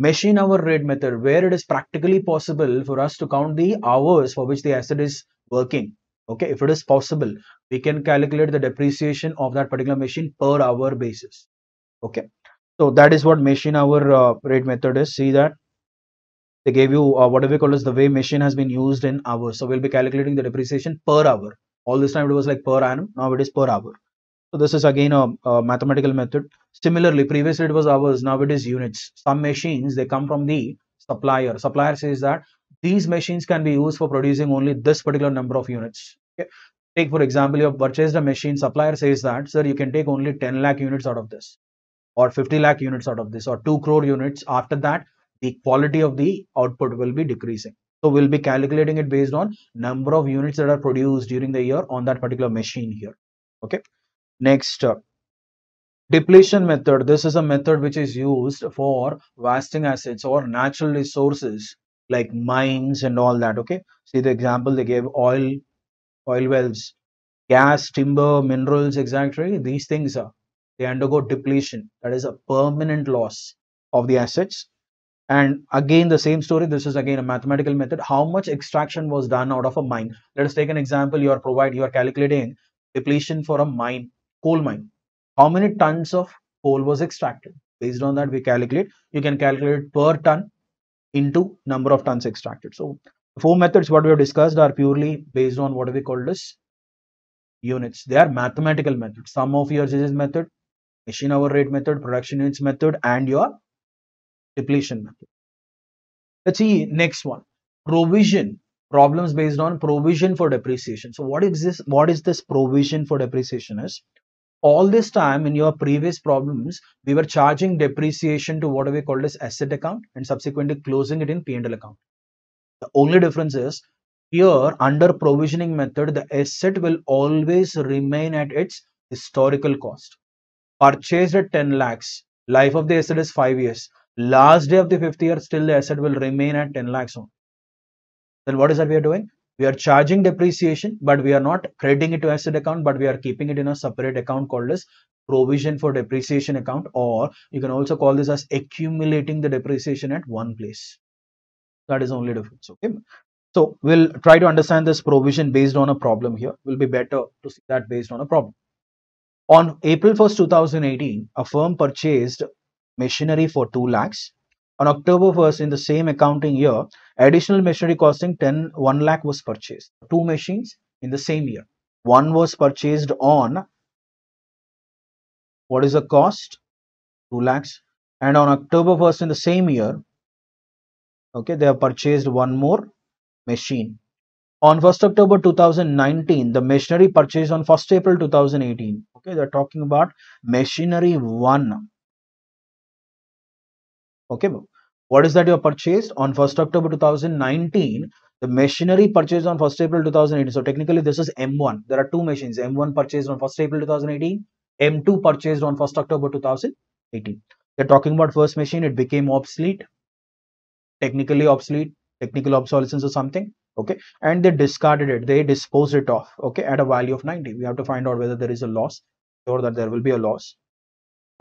Speaker 1: Machine hour rate method, where it is practically possible for us to count the hours for which the asset is working. Okay, if it is possible, we can calculate the depreciation of that particular machine per hour basis. Okay, so that is what machine hour rate method is. See that they gave you whatever we call as the way machine has been used in hours. So we'll be calculating the depreciation per hour. All this time it was like per annum. Now it is per hour. So this is again a mathematical method. Similarly, previously it was hours, now it is units. Some machines, they come from the supplier. Supplier says that these machines can be used for producing only this particular number of units. Okay. Take for example, you have purchased a machine. Supplier says that, sir, you can take only 10 lakh units out of this, or 50 lakh units out of this, or 2 crore units. After that, the quality of the output will be decreasing. So we'll be calculating it based on number of units that are produced during the year on that particular machine here. Okay. Next, depletion method. This is a method which is used for wasting assets or natural resources like mines and all that. Okay, see the example they gave: oil wells, gas, timber, minerals, exactly. These things are, they undergo depletion. That is a permanent loss of the assets. And again the same story. This is again a mathematical method. How much extraction was done out of a mine? Let us take an example. You are calculating depletion for a mine, coal mine. How many tons of coal was extracted? Based on that we calculate. You can calculate per ton into number of tons extracted. So the 4 methods what we have discussed are purely based on what we call as units. They are mathematical methods. Sum of years is method, machine hour rate method, production units method, and your depletion method. Let's see next one. Provision. Problems based on provision for depreciation. So what is this? What is this provision for depreciation is? All this time in your previous problems, we were charging depreciation to what we called as asset account and subsequently closing it in P&L account. The only difference is here under provisioning method, the asset will always remain at its historical cost. Purchased at 10 lakhs, life of the asset is 5 years. Last day of the 5th year, still the asset will remain at 10 lakhs only. Then what is that we are doing? We are charging depreciation, but we are not crediting it to asset account, but we are keeping it in a separate account called as provision for depreciation account, or you can also call this as accumulating the depreciation at one place. That is the only difference. Okay. So we'll try to understand this provision based on a problem here. Will be better to see that based on a problem. On April 1st, 2018, a firm purchased machinery for 2 lakhs. On October 1st in the same accounting year, additional machinery costing 1 lakh was purchased. Two machines in the same year. One was purchased on, what is the cost? 2 lakhs. And on October 1st in the same year, okay, they have purchased one more machine. On 1st October 2019, the machinery purchased on 1st April 2018. Okay, they're talking about machinery 1. Okay, what is that you have purchased on 1st October 2019? The machinery purchased on 1st April 2018. So technically this is M1. There are two machines. M1 purchased on 1st April 2018. M2 purchased on 1st October 2018. They're talking about first machine. It became obsolete, technically obsolete, technical obsolescence or something. Okay, and they discarded it. They disposed it off. Okay, at a value of 90. We have to find out whether there is a loss or that there will be a loss.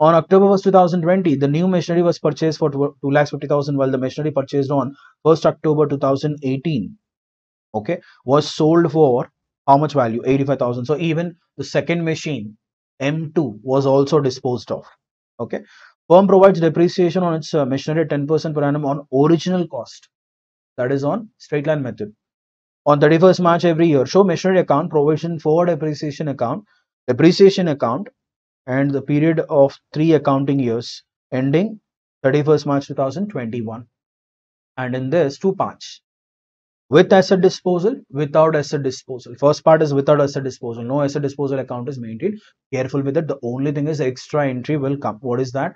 Speaker 1: On October 1st, 2020, the new machinery was purchased for 2,50,000, while the machinery purchased on 1st October 2018, okay, was sold for how much value? 85,000. So even the second machine, M2, was also disposed of. Okay, firm provides depreciation on its machinery at 10% per annum on original cost. That is on straight line method. On 31st March every year, show machinery account, provision for depreciation account, and the period of 3 accounting years ending 31st March 2021. And in this, 2 parts. With asset disposal, without asset disposal. First part is without asset disposal. No asset disposal account is maintained. Careful with it. The only thing is extra entry will come. What is that?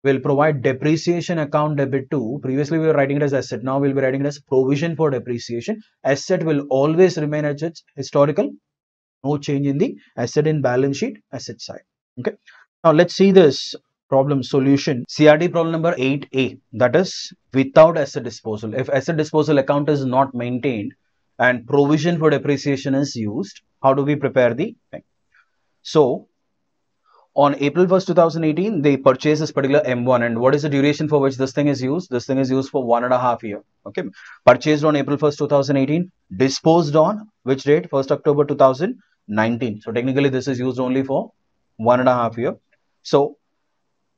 Speaker 1: We'll provide depreciation account debit to. Previously we were writing it as asset. Now we'll be writing it as provision for depreciation. Asset will always remain at its historical. No change in the asset in balance sheet asset side. Okay, now let's see this problem solution. CRD problem number 8A, that is without asset disposal. If asset disposal account is not maintained and provision for depreciation is used, how do we prepare the thing? So on April 1st 2018 they purchase this particular M1, and what is the duration for which this thing is used? This thing is used for 1.5 years. Okay, purchased on April 1st 2018, disposed on which date? 1st October 2019. So technically this is used only for 1.5 years. So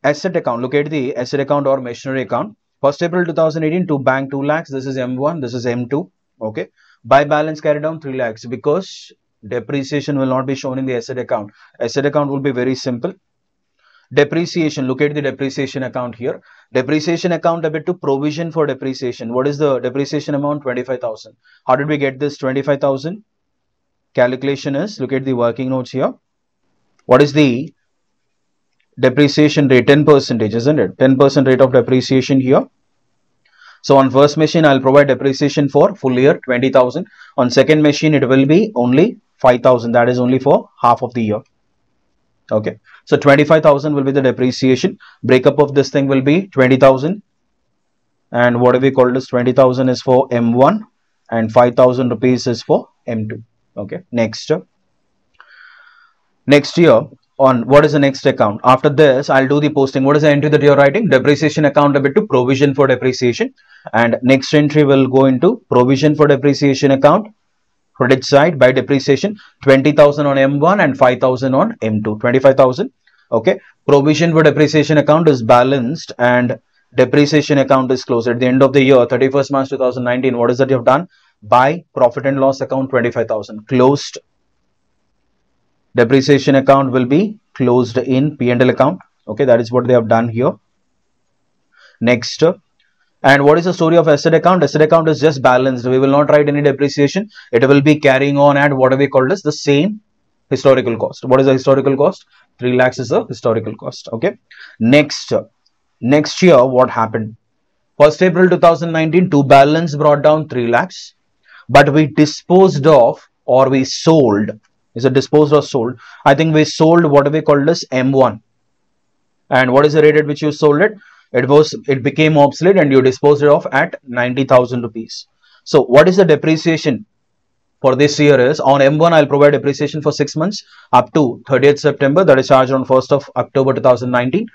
Speaker 1: asset account, look at the asset account or machinery account. 1st April 2018 to bank 2 lakhs. This is M1, this is M2. Okay, by balance carried down 3 lakhs because depreciation will not be shown in the asset account. Asset account will be very simple. Depreciation, look at the depreciation account here. Depreciation account debit to provision for depreciation. What is the depreciation amount? 25,000. How did we get this 25,000? Calculation is, look at the working notes here. What is the depreciation rate? 10%, isn't it? 10% rate of depreciation here. So on first machine I'll provide depreciation for full year 20,000. On second machine it will be only 5,000. That is only for half of the year. Okay, so 25,000 will be the depreciation. Breakup of this thing will be 20,000, and what do we call this? 20,000 is for M1 and 5,000 rupees is for M2. Okay, next year, on what is the next account? After this I'll do the posting. What is the entry that you're writing? Depreciation account debit to provision for depreciation, and next entry will go into provision for depreciation account, credit side by depreciation. 20,000 on M1 and 5,000 on M2, 25,000. Okay, provision for depreciation account is balanced and depreciation account is closed at the end of the year 31st March 2019. What is that you have done? By profit and loss account 25,000 closed. Depreciation account will be closed in P&L account. Okay, that is what they have done here. Next, and what is the story of asset account? Asset account is just balanced. We will not write any depreciation. It will be carrying on at what we call as the same historical cost. What is the historical cost? 3 lakhs is the historical cost. Okay, next year what happened? 1st April 2019 to balance brought down 3 lakhs, but we disposed of or we sold. Is it disposed or sold? I think we sold what we called as M1. And what is the rate at which you sold it? It became obsolete and you disposed it off at 90,000 rupees. So what is the depreciation for this year is? On M1 I'll provide depreciation for 6 months up to 30th September. That is charged on 1st of October 2019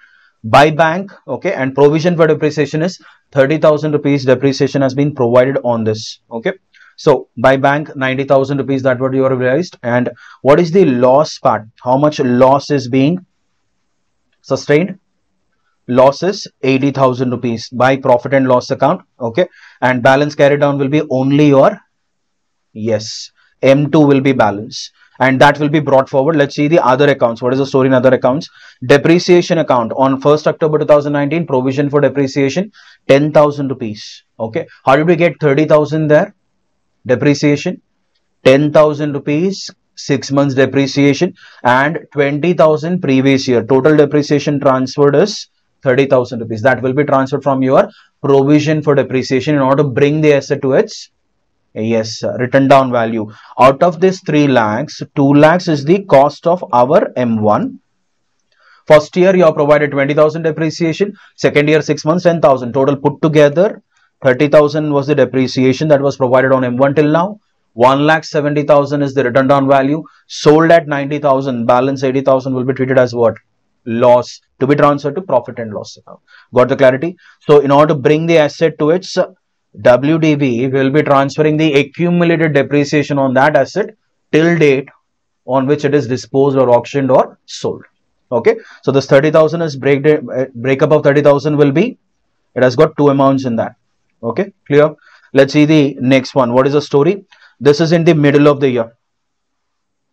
Speaker 1: by bank. Okay, and provision for depreciation is 30,000 rupees. Depreciation has been provided on this. Okay, so by bank 90,000 rupees, that what you have realized. And what is the loss part? How much loss is being sustained? loss is 80,000 rupees by profit and loss account. Okay, and balance carried down will be only your, yes, M2 will be balance, and that will be brought forward. Let's see the other accounts. What is the story in other accounts? Depreciation account on 1st October 2019, provision for depreciation 10,000 rupees. Okay, how did we get 30,000 there? Depreciation 10,000 rupees, 6 months depreciation, and 20,000 previous year. Total depreciation transferred is 30,000 rupees. That will be transferred from your provision for depreciation in order to bring the asset to its, yes, written down value. Out of this 3 lakhs, 2 lakhs is the cost of our M1. First year you have provided 20,000 depreciation, second year 6 months 10,000. Total put together 30,000 was the depreciation that was provided on M1 till now. 1,70,000 is the written down value. Sold at 90,000, balance 80,000 will be treated as what? Loss, to be transferred to profit and loss account. Got the clarity? So in order to bring the asset to its WDV, we will be transferring the accumulated depreciation on that asset till date on which it is disposed or auctioned or sold. Okay, so this 30,000 is breakup of 30,000 will be, it has got 2 amounts in that. Okay, clear? Let's see the next one. What is the story? This is in the middle of the year.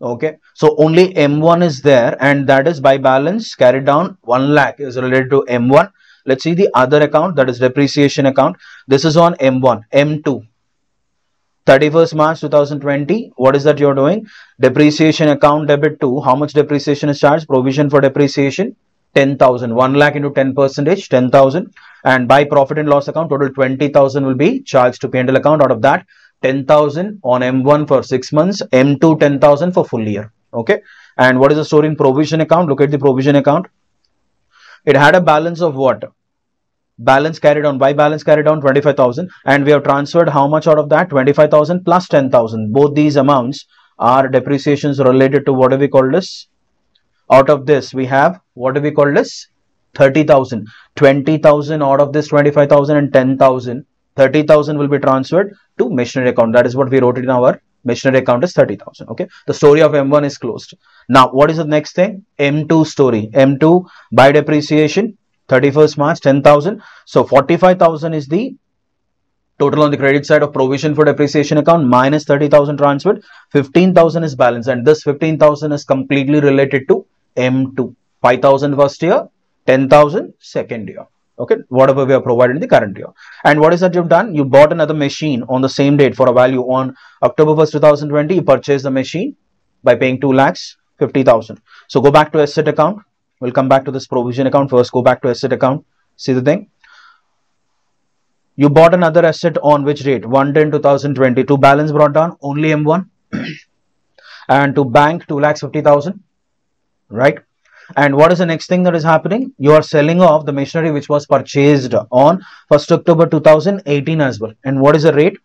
Speaker 1: Okay, so only M1 is there, and that is by balance carried down 1 lakh is related to M1. Let's see the other account, that is depreciation account. This is on M1. M2, 31st March 2020. What is that you're doing? Depreciation account debit 2. How much depreciation is charged? Provision for depreciation 10,000. 1 lakh into 10%, 10,000. And by profit and loss account, total 20,000 will be charged to P&L account. Out of that, 10,000 on M1 for 6 months, M2 10,000 for full year. Okay, and what is the story in provision account? Look at the provision account. It had a balance of what? Balance carried on, by balance carried on 25,000, and we have transferred how much out of that? 25,000 plus 10,000. Both these amounts are depreciations related to what do we call this? Out of this we have, what do we call this? 30,000. 20,000 out of this 25,000 and 10,000. 30,000 will be transferred to machinery account. That is what we wrote it in our machinery account is 30,000. Okay, the story of M1 is closed. Now what is the next thing? M2 story. M2 by depreciation 31st March 10,000. So 45,000 is the total on the credit side of provision for depreciation account minus 30,000 transferred. 15,000 is balance, and this 15,000 is completely related to M2. 5,000 first year, 10,000 second year. Okay, whatever we have provided in the current year. And what is that you've done? You bought another machine on the same date for a value on October 1st, 2020. You purchased the machine by paying 2 lakhs 50,000. So go back to asset account. We'll come back to this provision account. First, go back to asset account. See the thing. You bought another asset on which date? 1/10/2020. To balance brought down only M1 and to bank 2,50,000. Right? And what is the next thing that is happening? You are selling off the machinery which was purchased on 1st October 2018 as well. And what is the rate?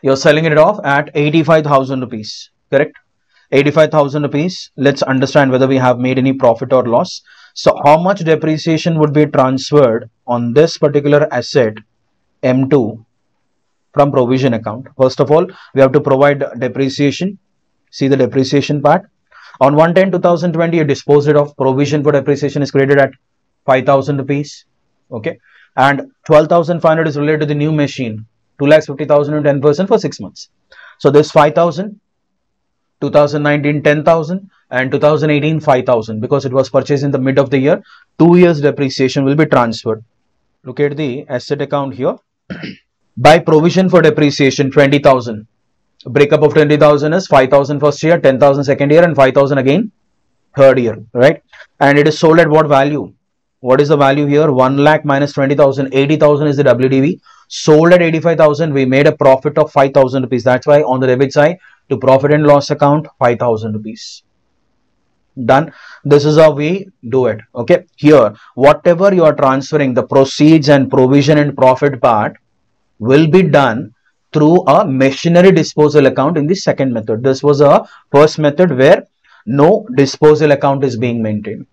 Speaker 1: You're selling it off at 85,000 rupees. Correct? 85,000 rupees. Let's understand whether we have made any profit or loss. So how much depreciation would be transferred on this particular asset M2 from provision account? First of all, we have to provide depreciation. See the depreciation part. On 1/10/2020, you disposed it of. Provision for depreciation is created at 5,000 rupees. Okay, and 12,500 is related to the new machine. 2,50,000 and 10% for 6 months. So this 5,000, 2019 10,000, and 2018 5,000, because it was purchased in the mid of the year. 2 years depreciation will be transferred. Look at the asset account here. By provision for depreciation 20,000. Breakup of 20,000 is 5,000 first year, 10,000 second year, and 5,000 again third year, right? And it is sold at what value? What is the value here? 1 lakh minus 20,000, 80,000 is the WDV. Sold at 85,000, we made a profit of 5,000 rupees. That's why on the debit side to profit and loss account 5,000 rupees. Done. This is how we do it. Okay, here whatever you are transferring, the proceeds and provision and profit part will be done through a machinery disposal account in the second method. This was a first method where no disposal account is being maintained.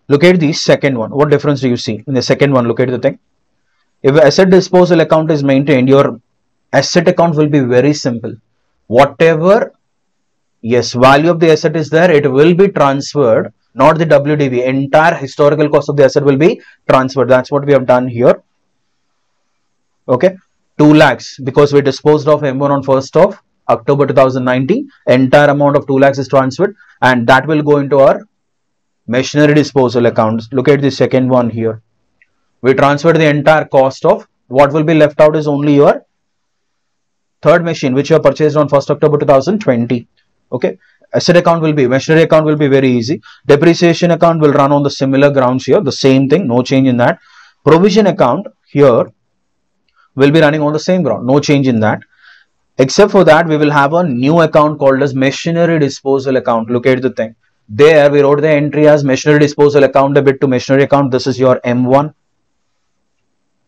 Speaker 1: Look at the second one. What difference do you see in the second one? Look at the thing. If asset disposal account is maintained, your asset account will be very simple. Whatever, yes, value of the asset is there, it will be transferred not the WDV. Entire historical cost of the asset will be transferred. That's what we have done here. Okay, 2 lakhs because we disposed of M1 on 1st of October 2019. Entire amount of 2 lakhs is transferred, and that will go into our machinery disposal accounts. Look at the second one here. We transferred the entire cost of, what will be left out is only your third machine which you have purchased on 1st October 2020. Okay, asset account will be, machinery account will be very easy. Depreciation account will run on the similar grounds here, the same thing, no change in that. Provision account here will be running on the same ground, no change in that. Except for that, we will have a new account called as machinery disposal account. Look at the thing. There we wrote the entry as machinery disposal account debit to machinery account. This is your M1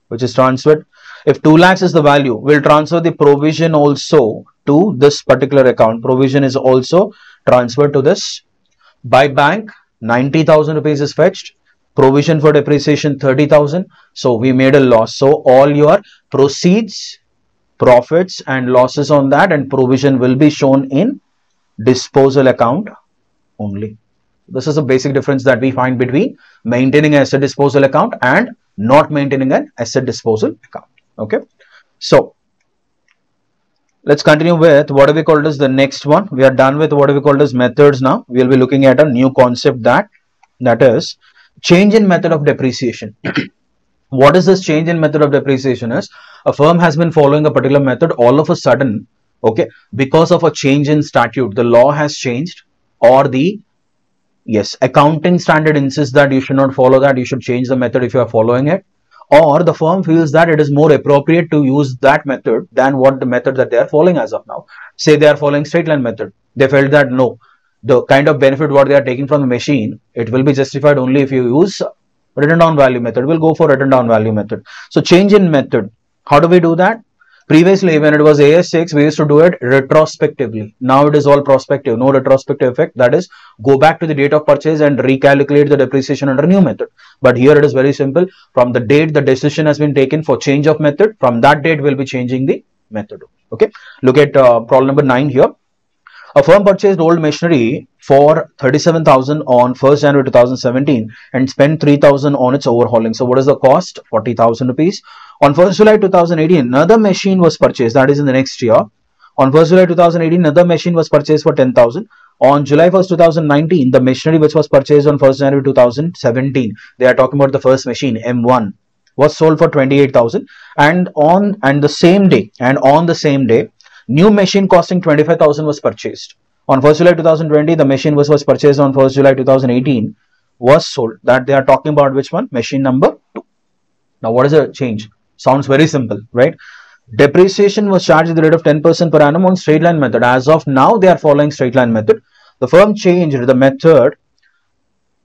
Speaker 1: which is transferred. If 2 lakhs is the value, we'll transfer the provision also to this particular account. Provision is also transferred to this. By bank, 90,000 rupees is fetched. Provision for depreciation 30,000. So we made a loss. So all your proceeds, profits and losses on that and provision will be shown in disposal account only. This is a basic difference that we find between maintaining an asset disposal account and not maintaining an asset disposal account. Okay, so let's continue with what we called as the next one. We are done with what we called as methods. Now we will be looking at a new concept, that is change in method of depreciation. What is this change in method of depreciation? Is a firm has been following a particular method, all of a sudden, okay, because of a change in statute, the law has changed, or the accounting standard insists that you should not follow that, you should change the method if you are following it, or the firm feels that it is more appropriate to use that method than what the method that they are following as of now. Say they are following straight line method. They felt that no, the kind of benefit what they are taking from the machine, it will be justified only if you use written down value method. We'll go for written down value method. So change in method. How do we do that? Previously, when it was AS6, we used to do it retrospectively. Now it is all prospective, no retrospective effect. That is, go back to the date of purchase and recalculate the depreciation under new method. But here it is very simple. From the date the decision has been taken for change of method, from that date we'll be changing the method. Okay, look at problem number 9 here. A firm purchased old machinery for 37,000 on 1st January 2017 and spent 3,000 on its overhauling. So what is the cost? 40,000 rupees. On 1st July 2018, another machine was purchased, that is in the next year. On 1st July 2018, another machine was purchased for 10,000. On July 1st, 2019, the machinery which was purchased on 1st January 2017, they are talking about the first machine, M1, was sold for 28,000. And on the same day, new machine costing 25,000 was purchased. On 1st July 2020, the machine was purchased on 1st July 2018, was sold. That they are talking about which one? Machine number 2. Now, what is the change? Sounds very simple, right? Depreciation was charged at the rate of 10% per annum on straight line method. As of now, they are following straight line method. The firm changed the method,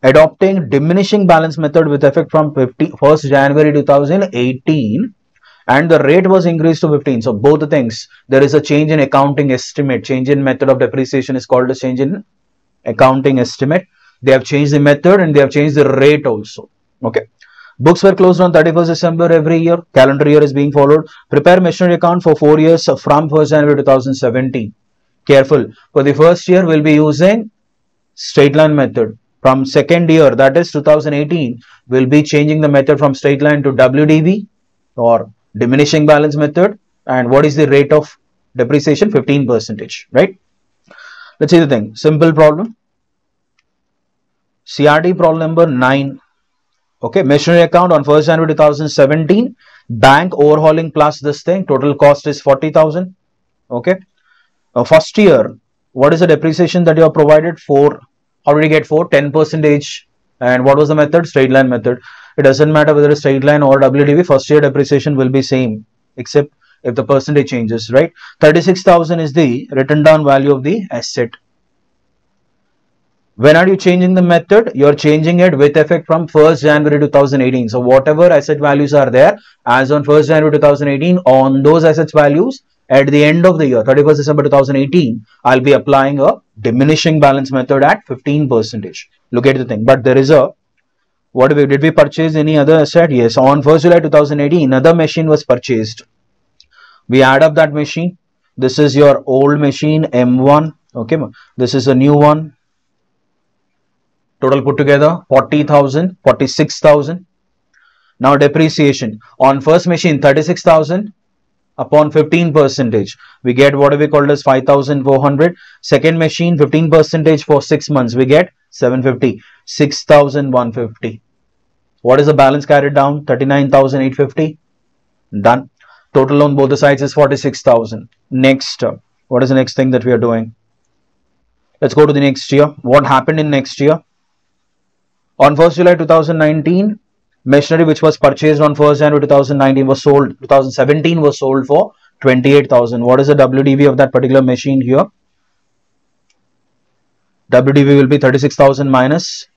Speaker 1: adopting diminishing balance method with effect from 1st January 2018, and the rate was increased to 15. So both the things, there is a change in accounting estimate. Change in method of depreciation is called a change in accounting estimate. They have changed the method and they have changed the rate also. Okay. Books were closed on 31st December every year. Calendar year is being followed. Prepare machinery account for 4 years from 1st January 2017. Careful. For the first year, we'll be using straight line method. From second year, that is 2018, we'll be changing the method from straight line to WDV or diminishing balance method. And what is the rate of depreciation? 15%, right? Let's see the thing. Simple problem. CRD problem number 9. Okay, machinery account on 1st January 2017, bank overhauling plus this thing, total cost is 40,000. Okay, first year, what is the depreciation that you have provided? 4. How did you get 4? 10%. And what was the method? Straight line method. It doesn't matter whether it's straight line or WDV, first year depreciation will be same, except if the percentage changes, right? 36,000 is the written down value of the asset. When are you changing the method? You are changing it with effect from 1st January 2018. So whatever asset values are there as on 1st January 2018, on those assets values at the end of the year, 31st December 2018, I'll be applying a diminishing balance method at 15%. Look at the thing. But there is a, did we purchase any other asset? Yes. On 1st July 2018, another machine was purchased. We add up that machine. This is your old machine M1. Okay. This is a new one. Total put together 40,000, 46,000. Now depreciation on first machine 36,000 upon 15%. We get what we call as 5,400. Second machine 15% for 6 months. We get 750, 6,150. What is the balance carried down? 39,850. Done. Total on both the sides is 46,000. Next, what is the next thing that we are doing? Let's go to the next year. What happened in next year? On 1st July 2019, machinery which was purchased on 1st January 2019 was sold, 2017 was sold for 28,000. What is the WDV of that particular machine here? WDV will be 36,000 minus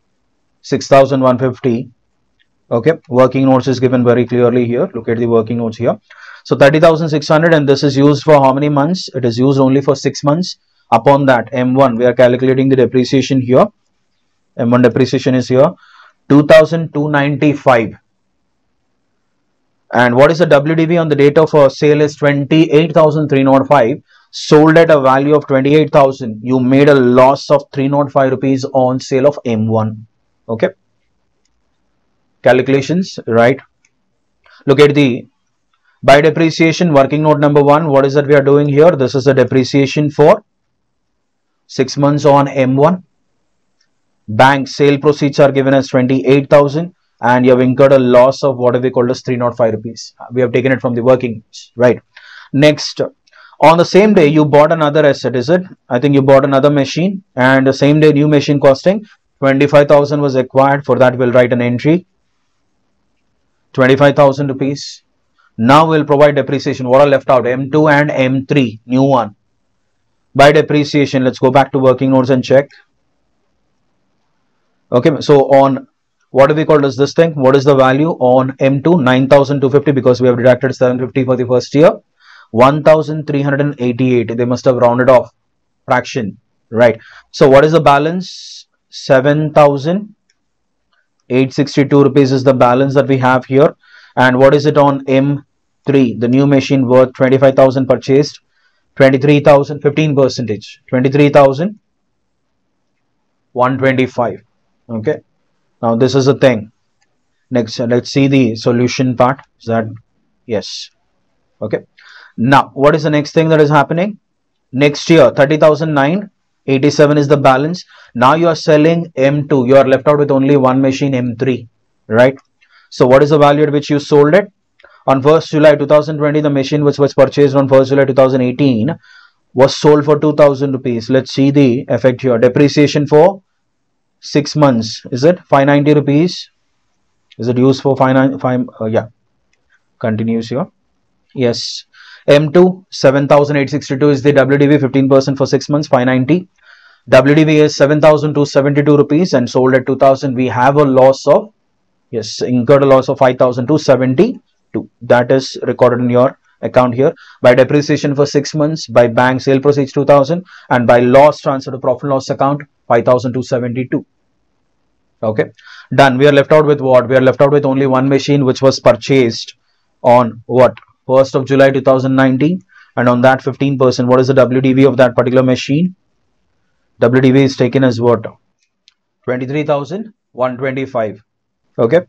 Speaker 1: 6,150. Okay, working notes is given very clearly here. Look at the working notes here. So 30,600, and this is used for how many months? It is used only for 6 months. Upon that, M1, we are calculating the depreciation here. M1 depreciation is here 2,295. And what is the WDV on the date of sale is 28,305. Sold at a value of 28,000. You made a loss of 305 rupees on sale of M1. Okay. Calculations, right? Look at the by depreciation working note number 1. What is that we are doing here? This is the depreciation for 6 months on M1. Bank sale proceeds are given as 28,000, and you have incurred a loss of what we call as 305 rupees. We have taken it from the working notes, right? Next, on the same day you bought another asset, is it? I think you bought another machine, and the same day new machine costing 25,000 was acquired. For that we'll write an entry 25,000 rupees. Now we'll provide depreciation. What are left out? M2 and M3, new one. By depreciation, let's go back to working notes and check. Okay, so on what do we call as this thing? What is the value on M2? 9,250, because we have deducted 750 for the first year. 1,388. They must have rounded off fraction, right? So what is the balance? 7,862 rupees is the balance that we have here. And what is it on M3? The new machine worth 25,000 purchased. 23,000, 15%. 23,125. Okay, now this is the thing. Next, let's see the solution part. Is that yes? Okay, now what is the next thing that is happening? Next year 30,987 is the balance. Now you are selling M2. You are left out with only one machine, M3, right? So what is the value at which you sold it? On 1st July 2020, the machine which was purchased on 1st July 2018 was sold for 2,000 rupees. Let's see the effect here. Depreciation for 6 months, is it 590 rupees? Is it used for 595? Yeah, continues here. Yes, M2 7,862 is the WDV, 15% for 6 months, 590. WDV is 7,272 rupees and sold at 2,000. We have a loss of, yes, incurred a loss of 5,272. That is recorded in your account here. By depreciation for 6 months, by bank sale proceeds 2,000, and by loss transfer to profit and loss account 5,272. Okay, done. We are left out with what? We are left out with only one machine which was purchased on what? 1st of July 2019, and on that 15%. What is the WDV of that particular machine? WDV is taken as what? 23,125. Okay,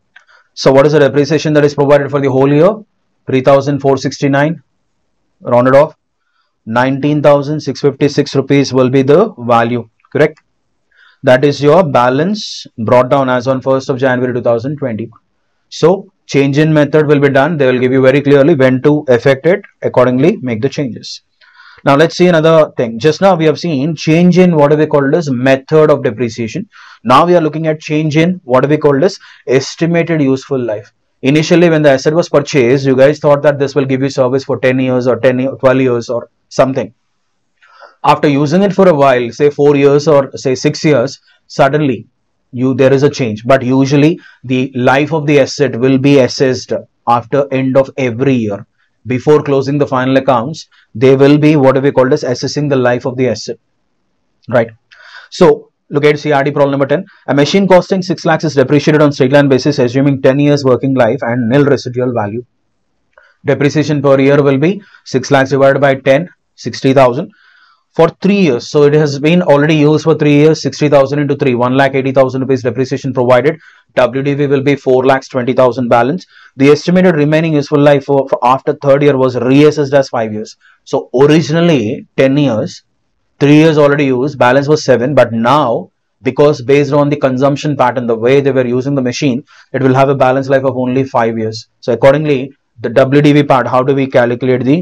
Speaker 1: so what is the depreciation that is provided for the whole year? 3,469, rounded off. 19,656 rupees will be the value, correct? That is your balance brought down as on 1st of January 2020. So change in method will be done. They will give you very clearly when to effect it. Accordingly, make the changes. Now let's see another thing. Just now we have seen change in what we called as method of depreciation. Now we are looking at change in what we called as estimated useful life. Initially, when the asset was purchased, you guys thought that this will give you service for 10 years or 12 years or something. After using it for a while, say 4 years or say 6 years, suddenly there is a change. But usually the life of the asset will be assessed after end of every year. Before closing the final accounts, they will be what we call as assessing the life of the asset, right? So look at CRD problem number 10. A machine costing 6 lakhs is depreciated on straight line basis, assuming 10 years working life and nil residual value. Depreciation per year will be 6 lakhs divided by 10, 60,000. for 3 years. So it has been already used for 3 years. 60,000 into 3, 1,80,000 rupees depreciation provided. WDV will be 4,20,000 balance. The estimated remaining useful life for after third year was reassessed as 5 years. So originally 10 years, 3 years already used, balance was 7, but now because based on the consumption pattern, the way they were using the machine, it will have a balance life of only 5 years. So accordingly, the WDV part, how do we calculate the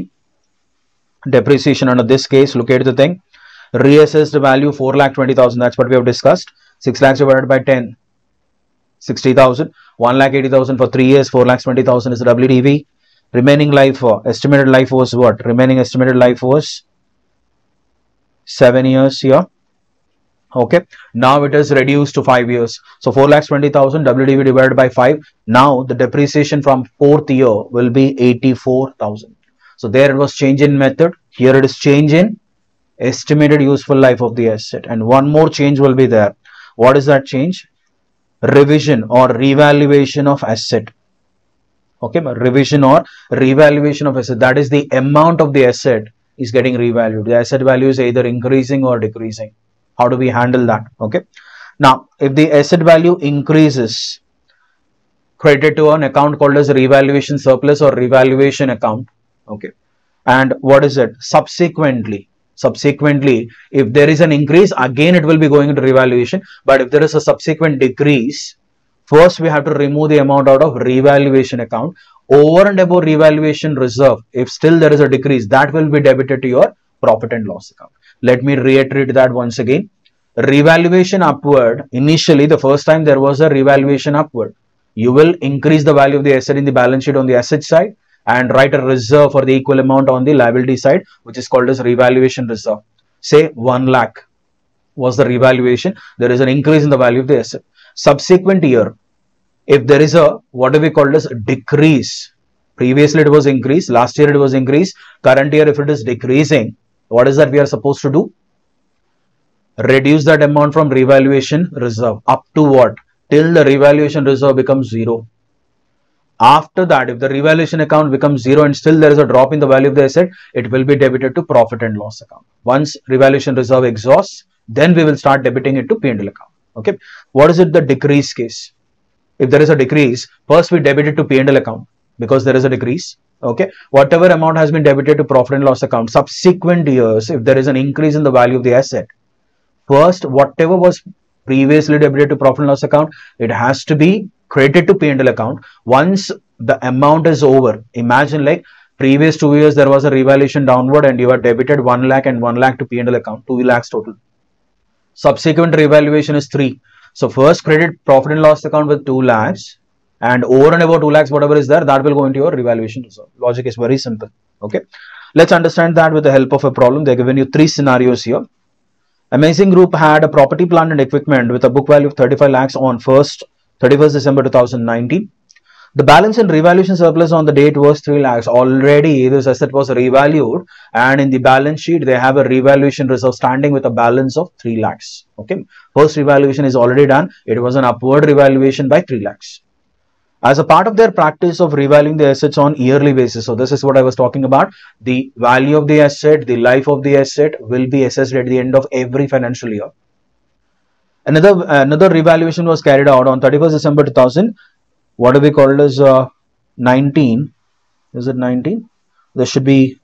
Speaker 1: depreciation under this case? Look at the thing. Reassessed value 4,20,000, that's what we have discussed. 6 lakhs divided by 10, 60,000. 1,80,000 for 3 years, 4,20,000 is the WDV. Remaining life, estimated life was what? Remaining estimated life was 7 years here. Okay, now it is reduced to 5 years. So 4,20,000 WDV divided by 5. Now the depreciation from 4th year will be 84,000. So there it was change in method. Here it is change in estimated useful life of the asset. And one more change will be there. What is that change? Revision or revaluation of asset. Okay, revision or revaluation of asset. That is the amount of the asset is getting revalued. The asset value is either increasing or decreasing. How do we handle that? Okay. Now, if the asset value increases, credit to an account called as revaluation surplus or revaluation account. Okay. And what is it? Subsequently, if there is an increase, again it will be going into revaluation. But if there is a subsequent decrease, first we have to remove the amount out of revaluation account. Over and above revaluation reserve, if still there is a decrease, that will be debited to your profit and loss account. Let me reiterate that once again. Revaluation upward, initially the first time there was a revaluation upward, you will increase the value of the asset in the balance sheet on the asset side and write a reserve for the equal amount on the liability side, which is called as revaluation reserve. Say 1 lakh was the revaluation, there is an increase in the value of the asset. Subsequent year, if there is a what do we call as decrease, previously it was increase, last year it was increase, current year if it is decreasing, what is that we are supposed to do? Reduce that amount from revaluation reserve up to what? Till the revaluation reserve becomes 0. After that, if the revaluation account becomes 0 and still there is a drop in the value of the asset, it will be debited to profit and loss account. Once revaluation reserve exhausts, then we will start debiting it to P&L account. Okay. What is it the decrease case? If there is a decrease, first we debit it to P&L account because there is a decrease. Okay, whatever amount has been debited to profit and loss account, subsequent years, if there is an increase in the value of the asset, first whatever was previously debited to profit and loss account, it has to be credited to P&L account. Once the amount is over, imagine like previous 2 years there was a revaluation downward and you are debited 1 lakh and 1 lakh to P&L account, 2 lakhs total. Subsequent revaluation is 3. So first credit profit and loss account with 2 lakhs. And over and above 2 lakhs, whatever is there, that will go into your revaluation reserve. Logic is very simple. Okay. Let's understand that with the help of a problem. They're given you 3 scenarios here. Amazing Group had a property, plant and equipment with a book value of 35 lakhs on 31st December 2019. The balance in revaluation surplus on the date was 3 lakhs. Already this asset was revalued and in the balance sheet, they have a revaluation reserve standing with a balance of 3 lakhs. Okay. First revaluation is already done. It was an upward revaluation by 3 lakhs. As a part of their practice of revaluing the assets on yearly basis. So this is what I was talking about. The value of the asset, the life of the asset will be assessed at the end of every financial year. Another revaluation was carried out on 31st December 2000. What do we call it as 19? Is it 19? This should be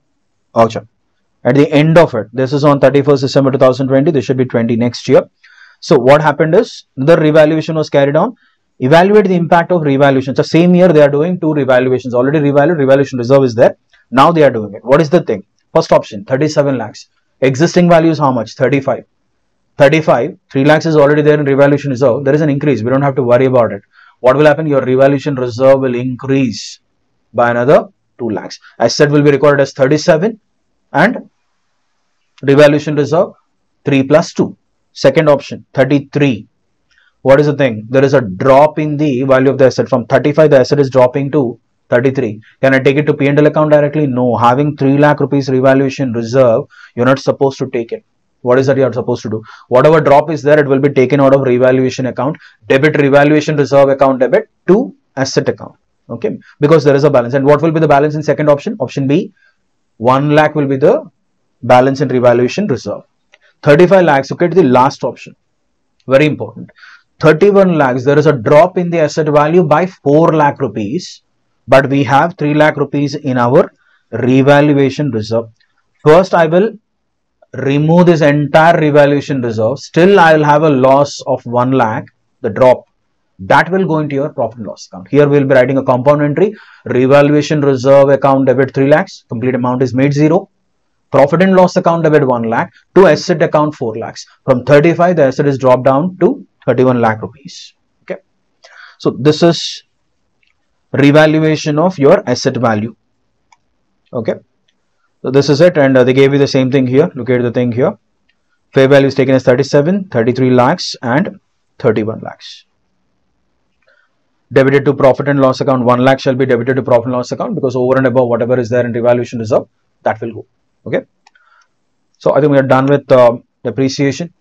Speaker 1: at the end of it. This is on 31st December 2020. This should be 20 next year. So what happened is the revaluation was carried on. Evaluate the impact of revaluation. So same year they are doing 2 revaluations. Already revalued, revaluation reserve is there. Now they are doing it. What is the thing? First option, 37 lakhs. Existing value is how much? 35. 35, 3 lakhs is already there in revaluation reserve. There is an increase. We don't have to worry about it. What will happen? Your revaluation reserve will increase by another 2 lakhs. Asset will be recorded as 37 and revaluation reserve 3 plus 2. Second option, 33. What is the thing? There is a drop in the value of the asset. From 35, the asset is dropping to 33. Can I take it to P&L account directly? No. Having 3 lakh rupees revaluation reserve, you're not supposed to take it. What is that you are supposed to do? Whatever drop is there, it will be taken out of revaluation account. Debit revaluation reserve account debit to asset account. Okay. Because there is a balance. And what will be the balance in second option? Option B, 1 lakh will be the balance in revaluation reserve. 35 lakhs, look at the last option. Very important. 31 lakhs, there is a drop in the asset value by 4 lakh rupees, but we have 3 lakh rupees in our revaluation reserve. First, I will remove this entire revaluation reserve. Still, I will have a loss of 1 lakh, the drop. That will go into your profit and loss account. Here we will be writing a compound entry. Revaluation reserve account debit 3 lakhs. Complete amount is made 0. Profit and loss account debit 1 lakh. To asset account 4 lakhs. From 35, the asset is dropped down to 31 lakh rupees. Okay. So this is revaluation of your asset value. Okay. So this is it, and they gave you the same thing here. Look at the thing here. Fair value is taken as 37, 33 lakhs and 31 lakhs. Debited to profit and loss account, 1 lakh shall be debited to profit and loss account, because over and above whatever is there in revaluation reserve, that will go. Okay. So I think we are done with depreciation.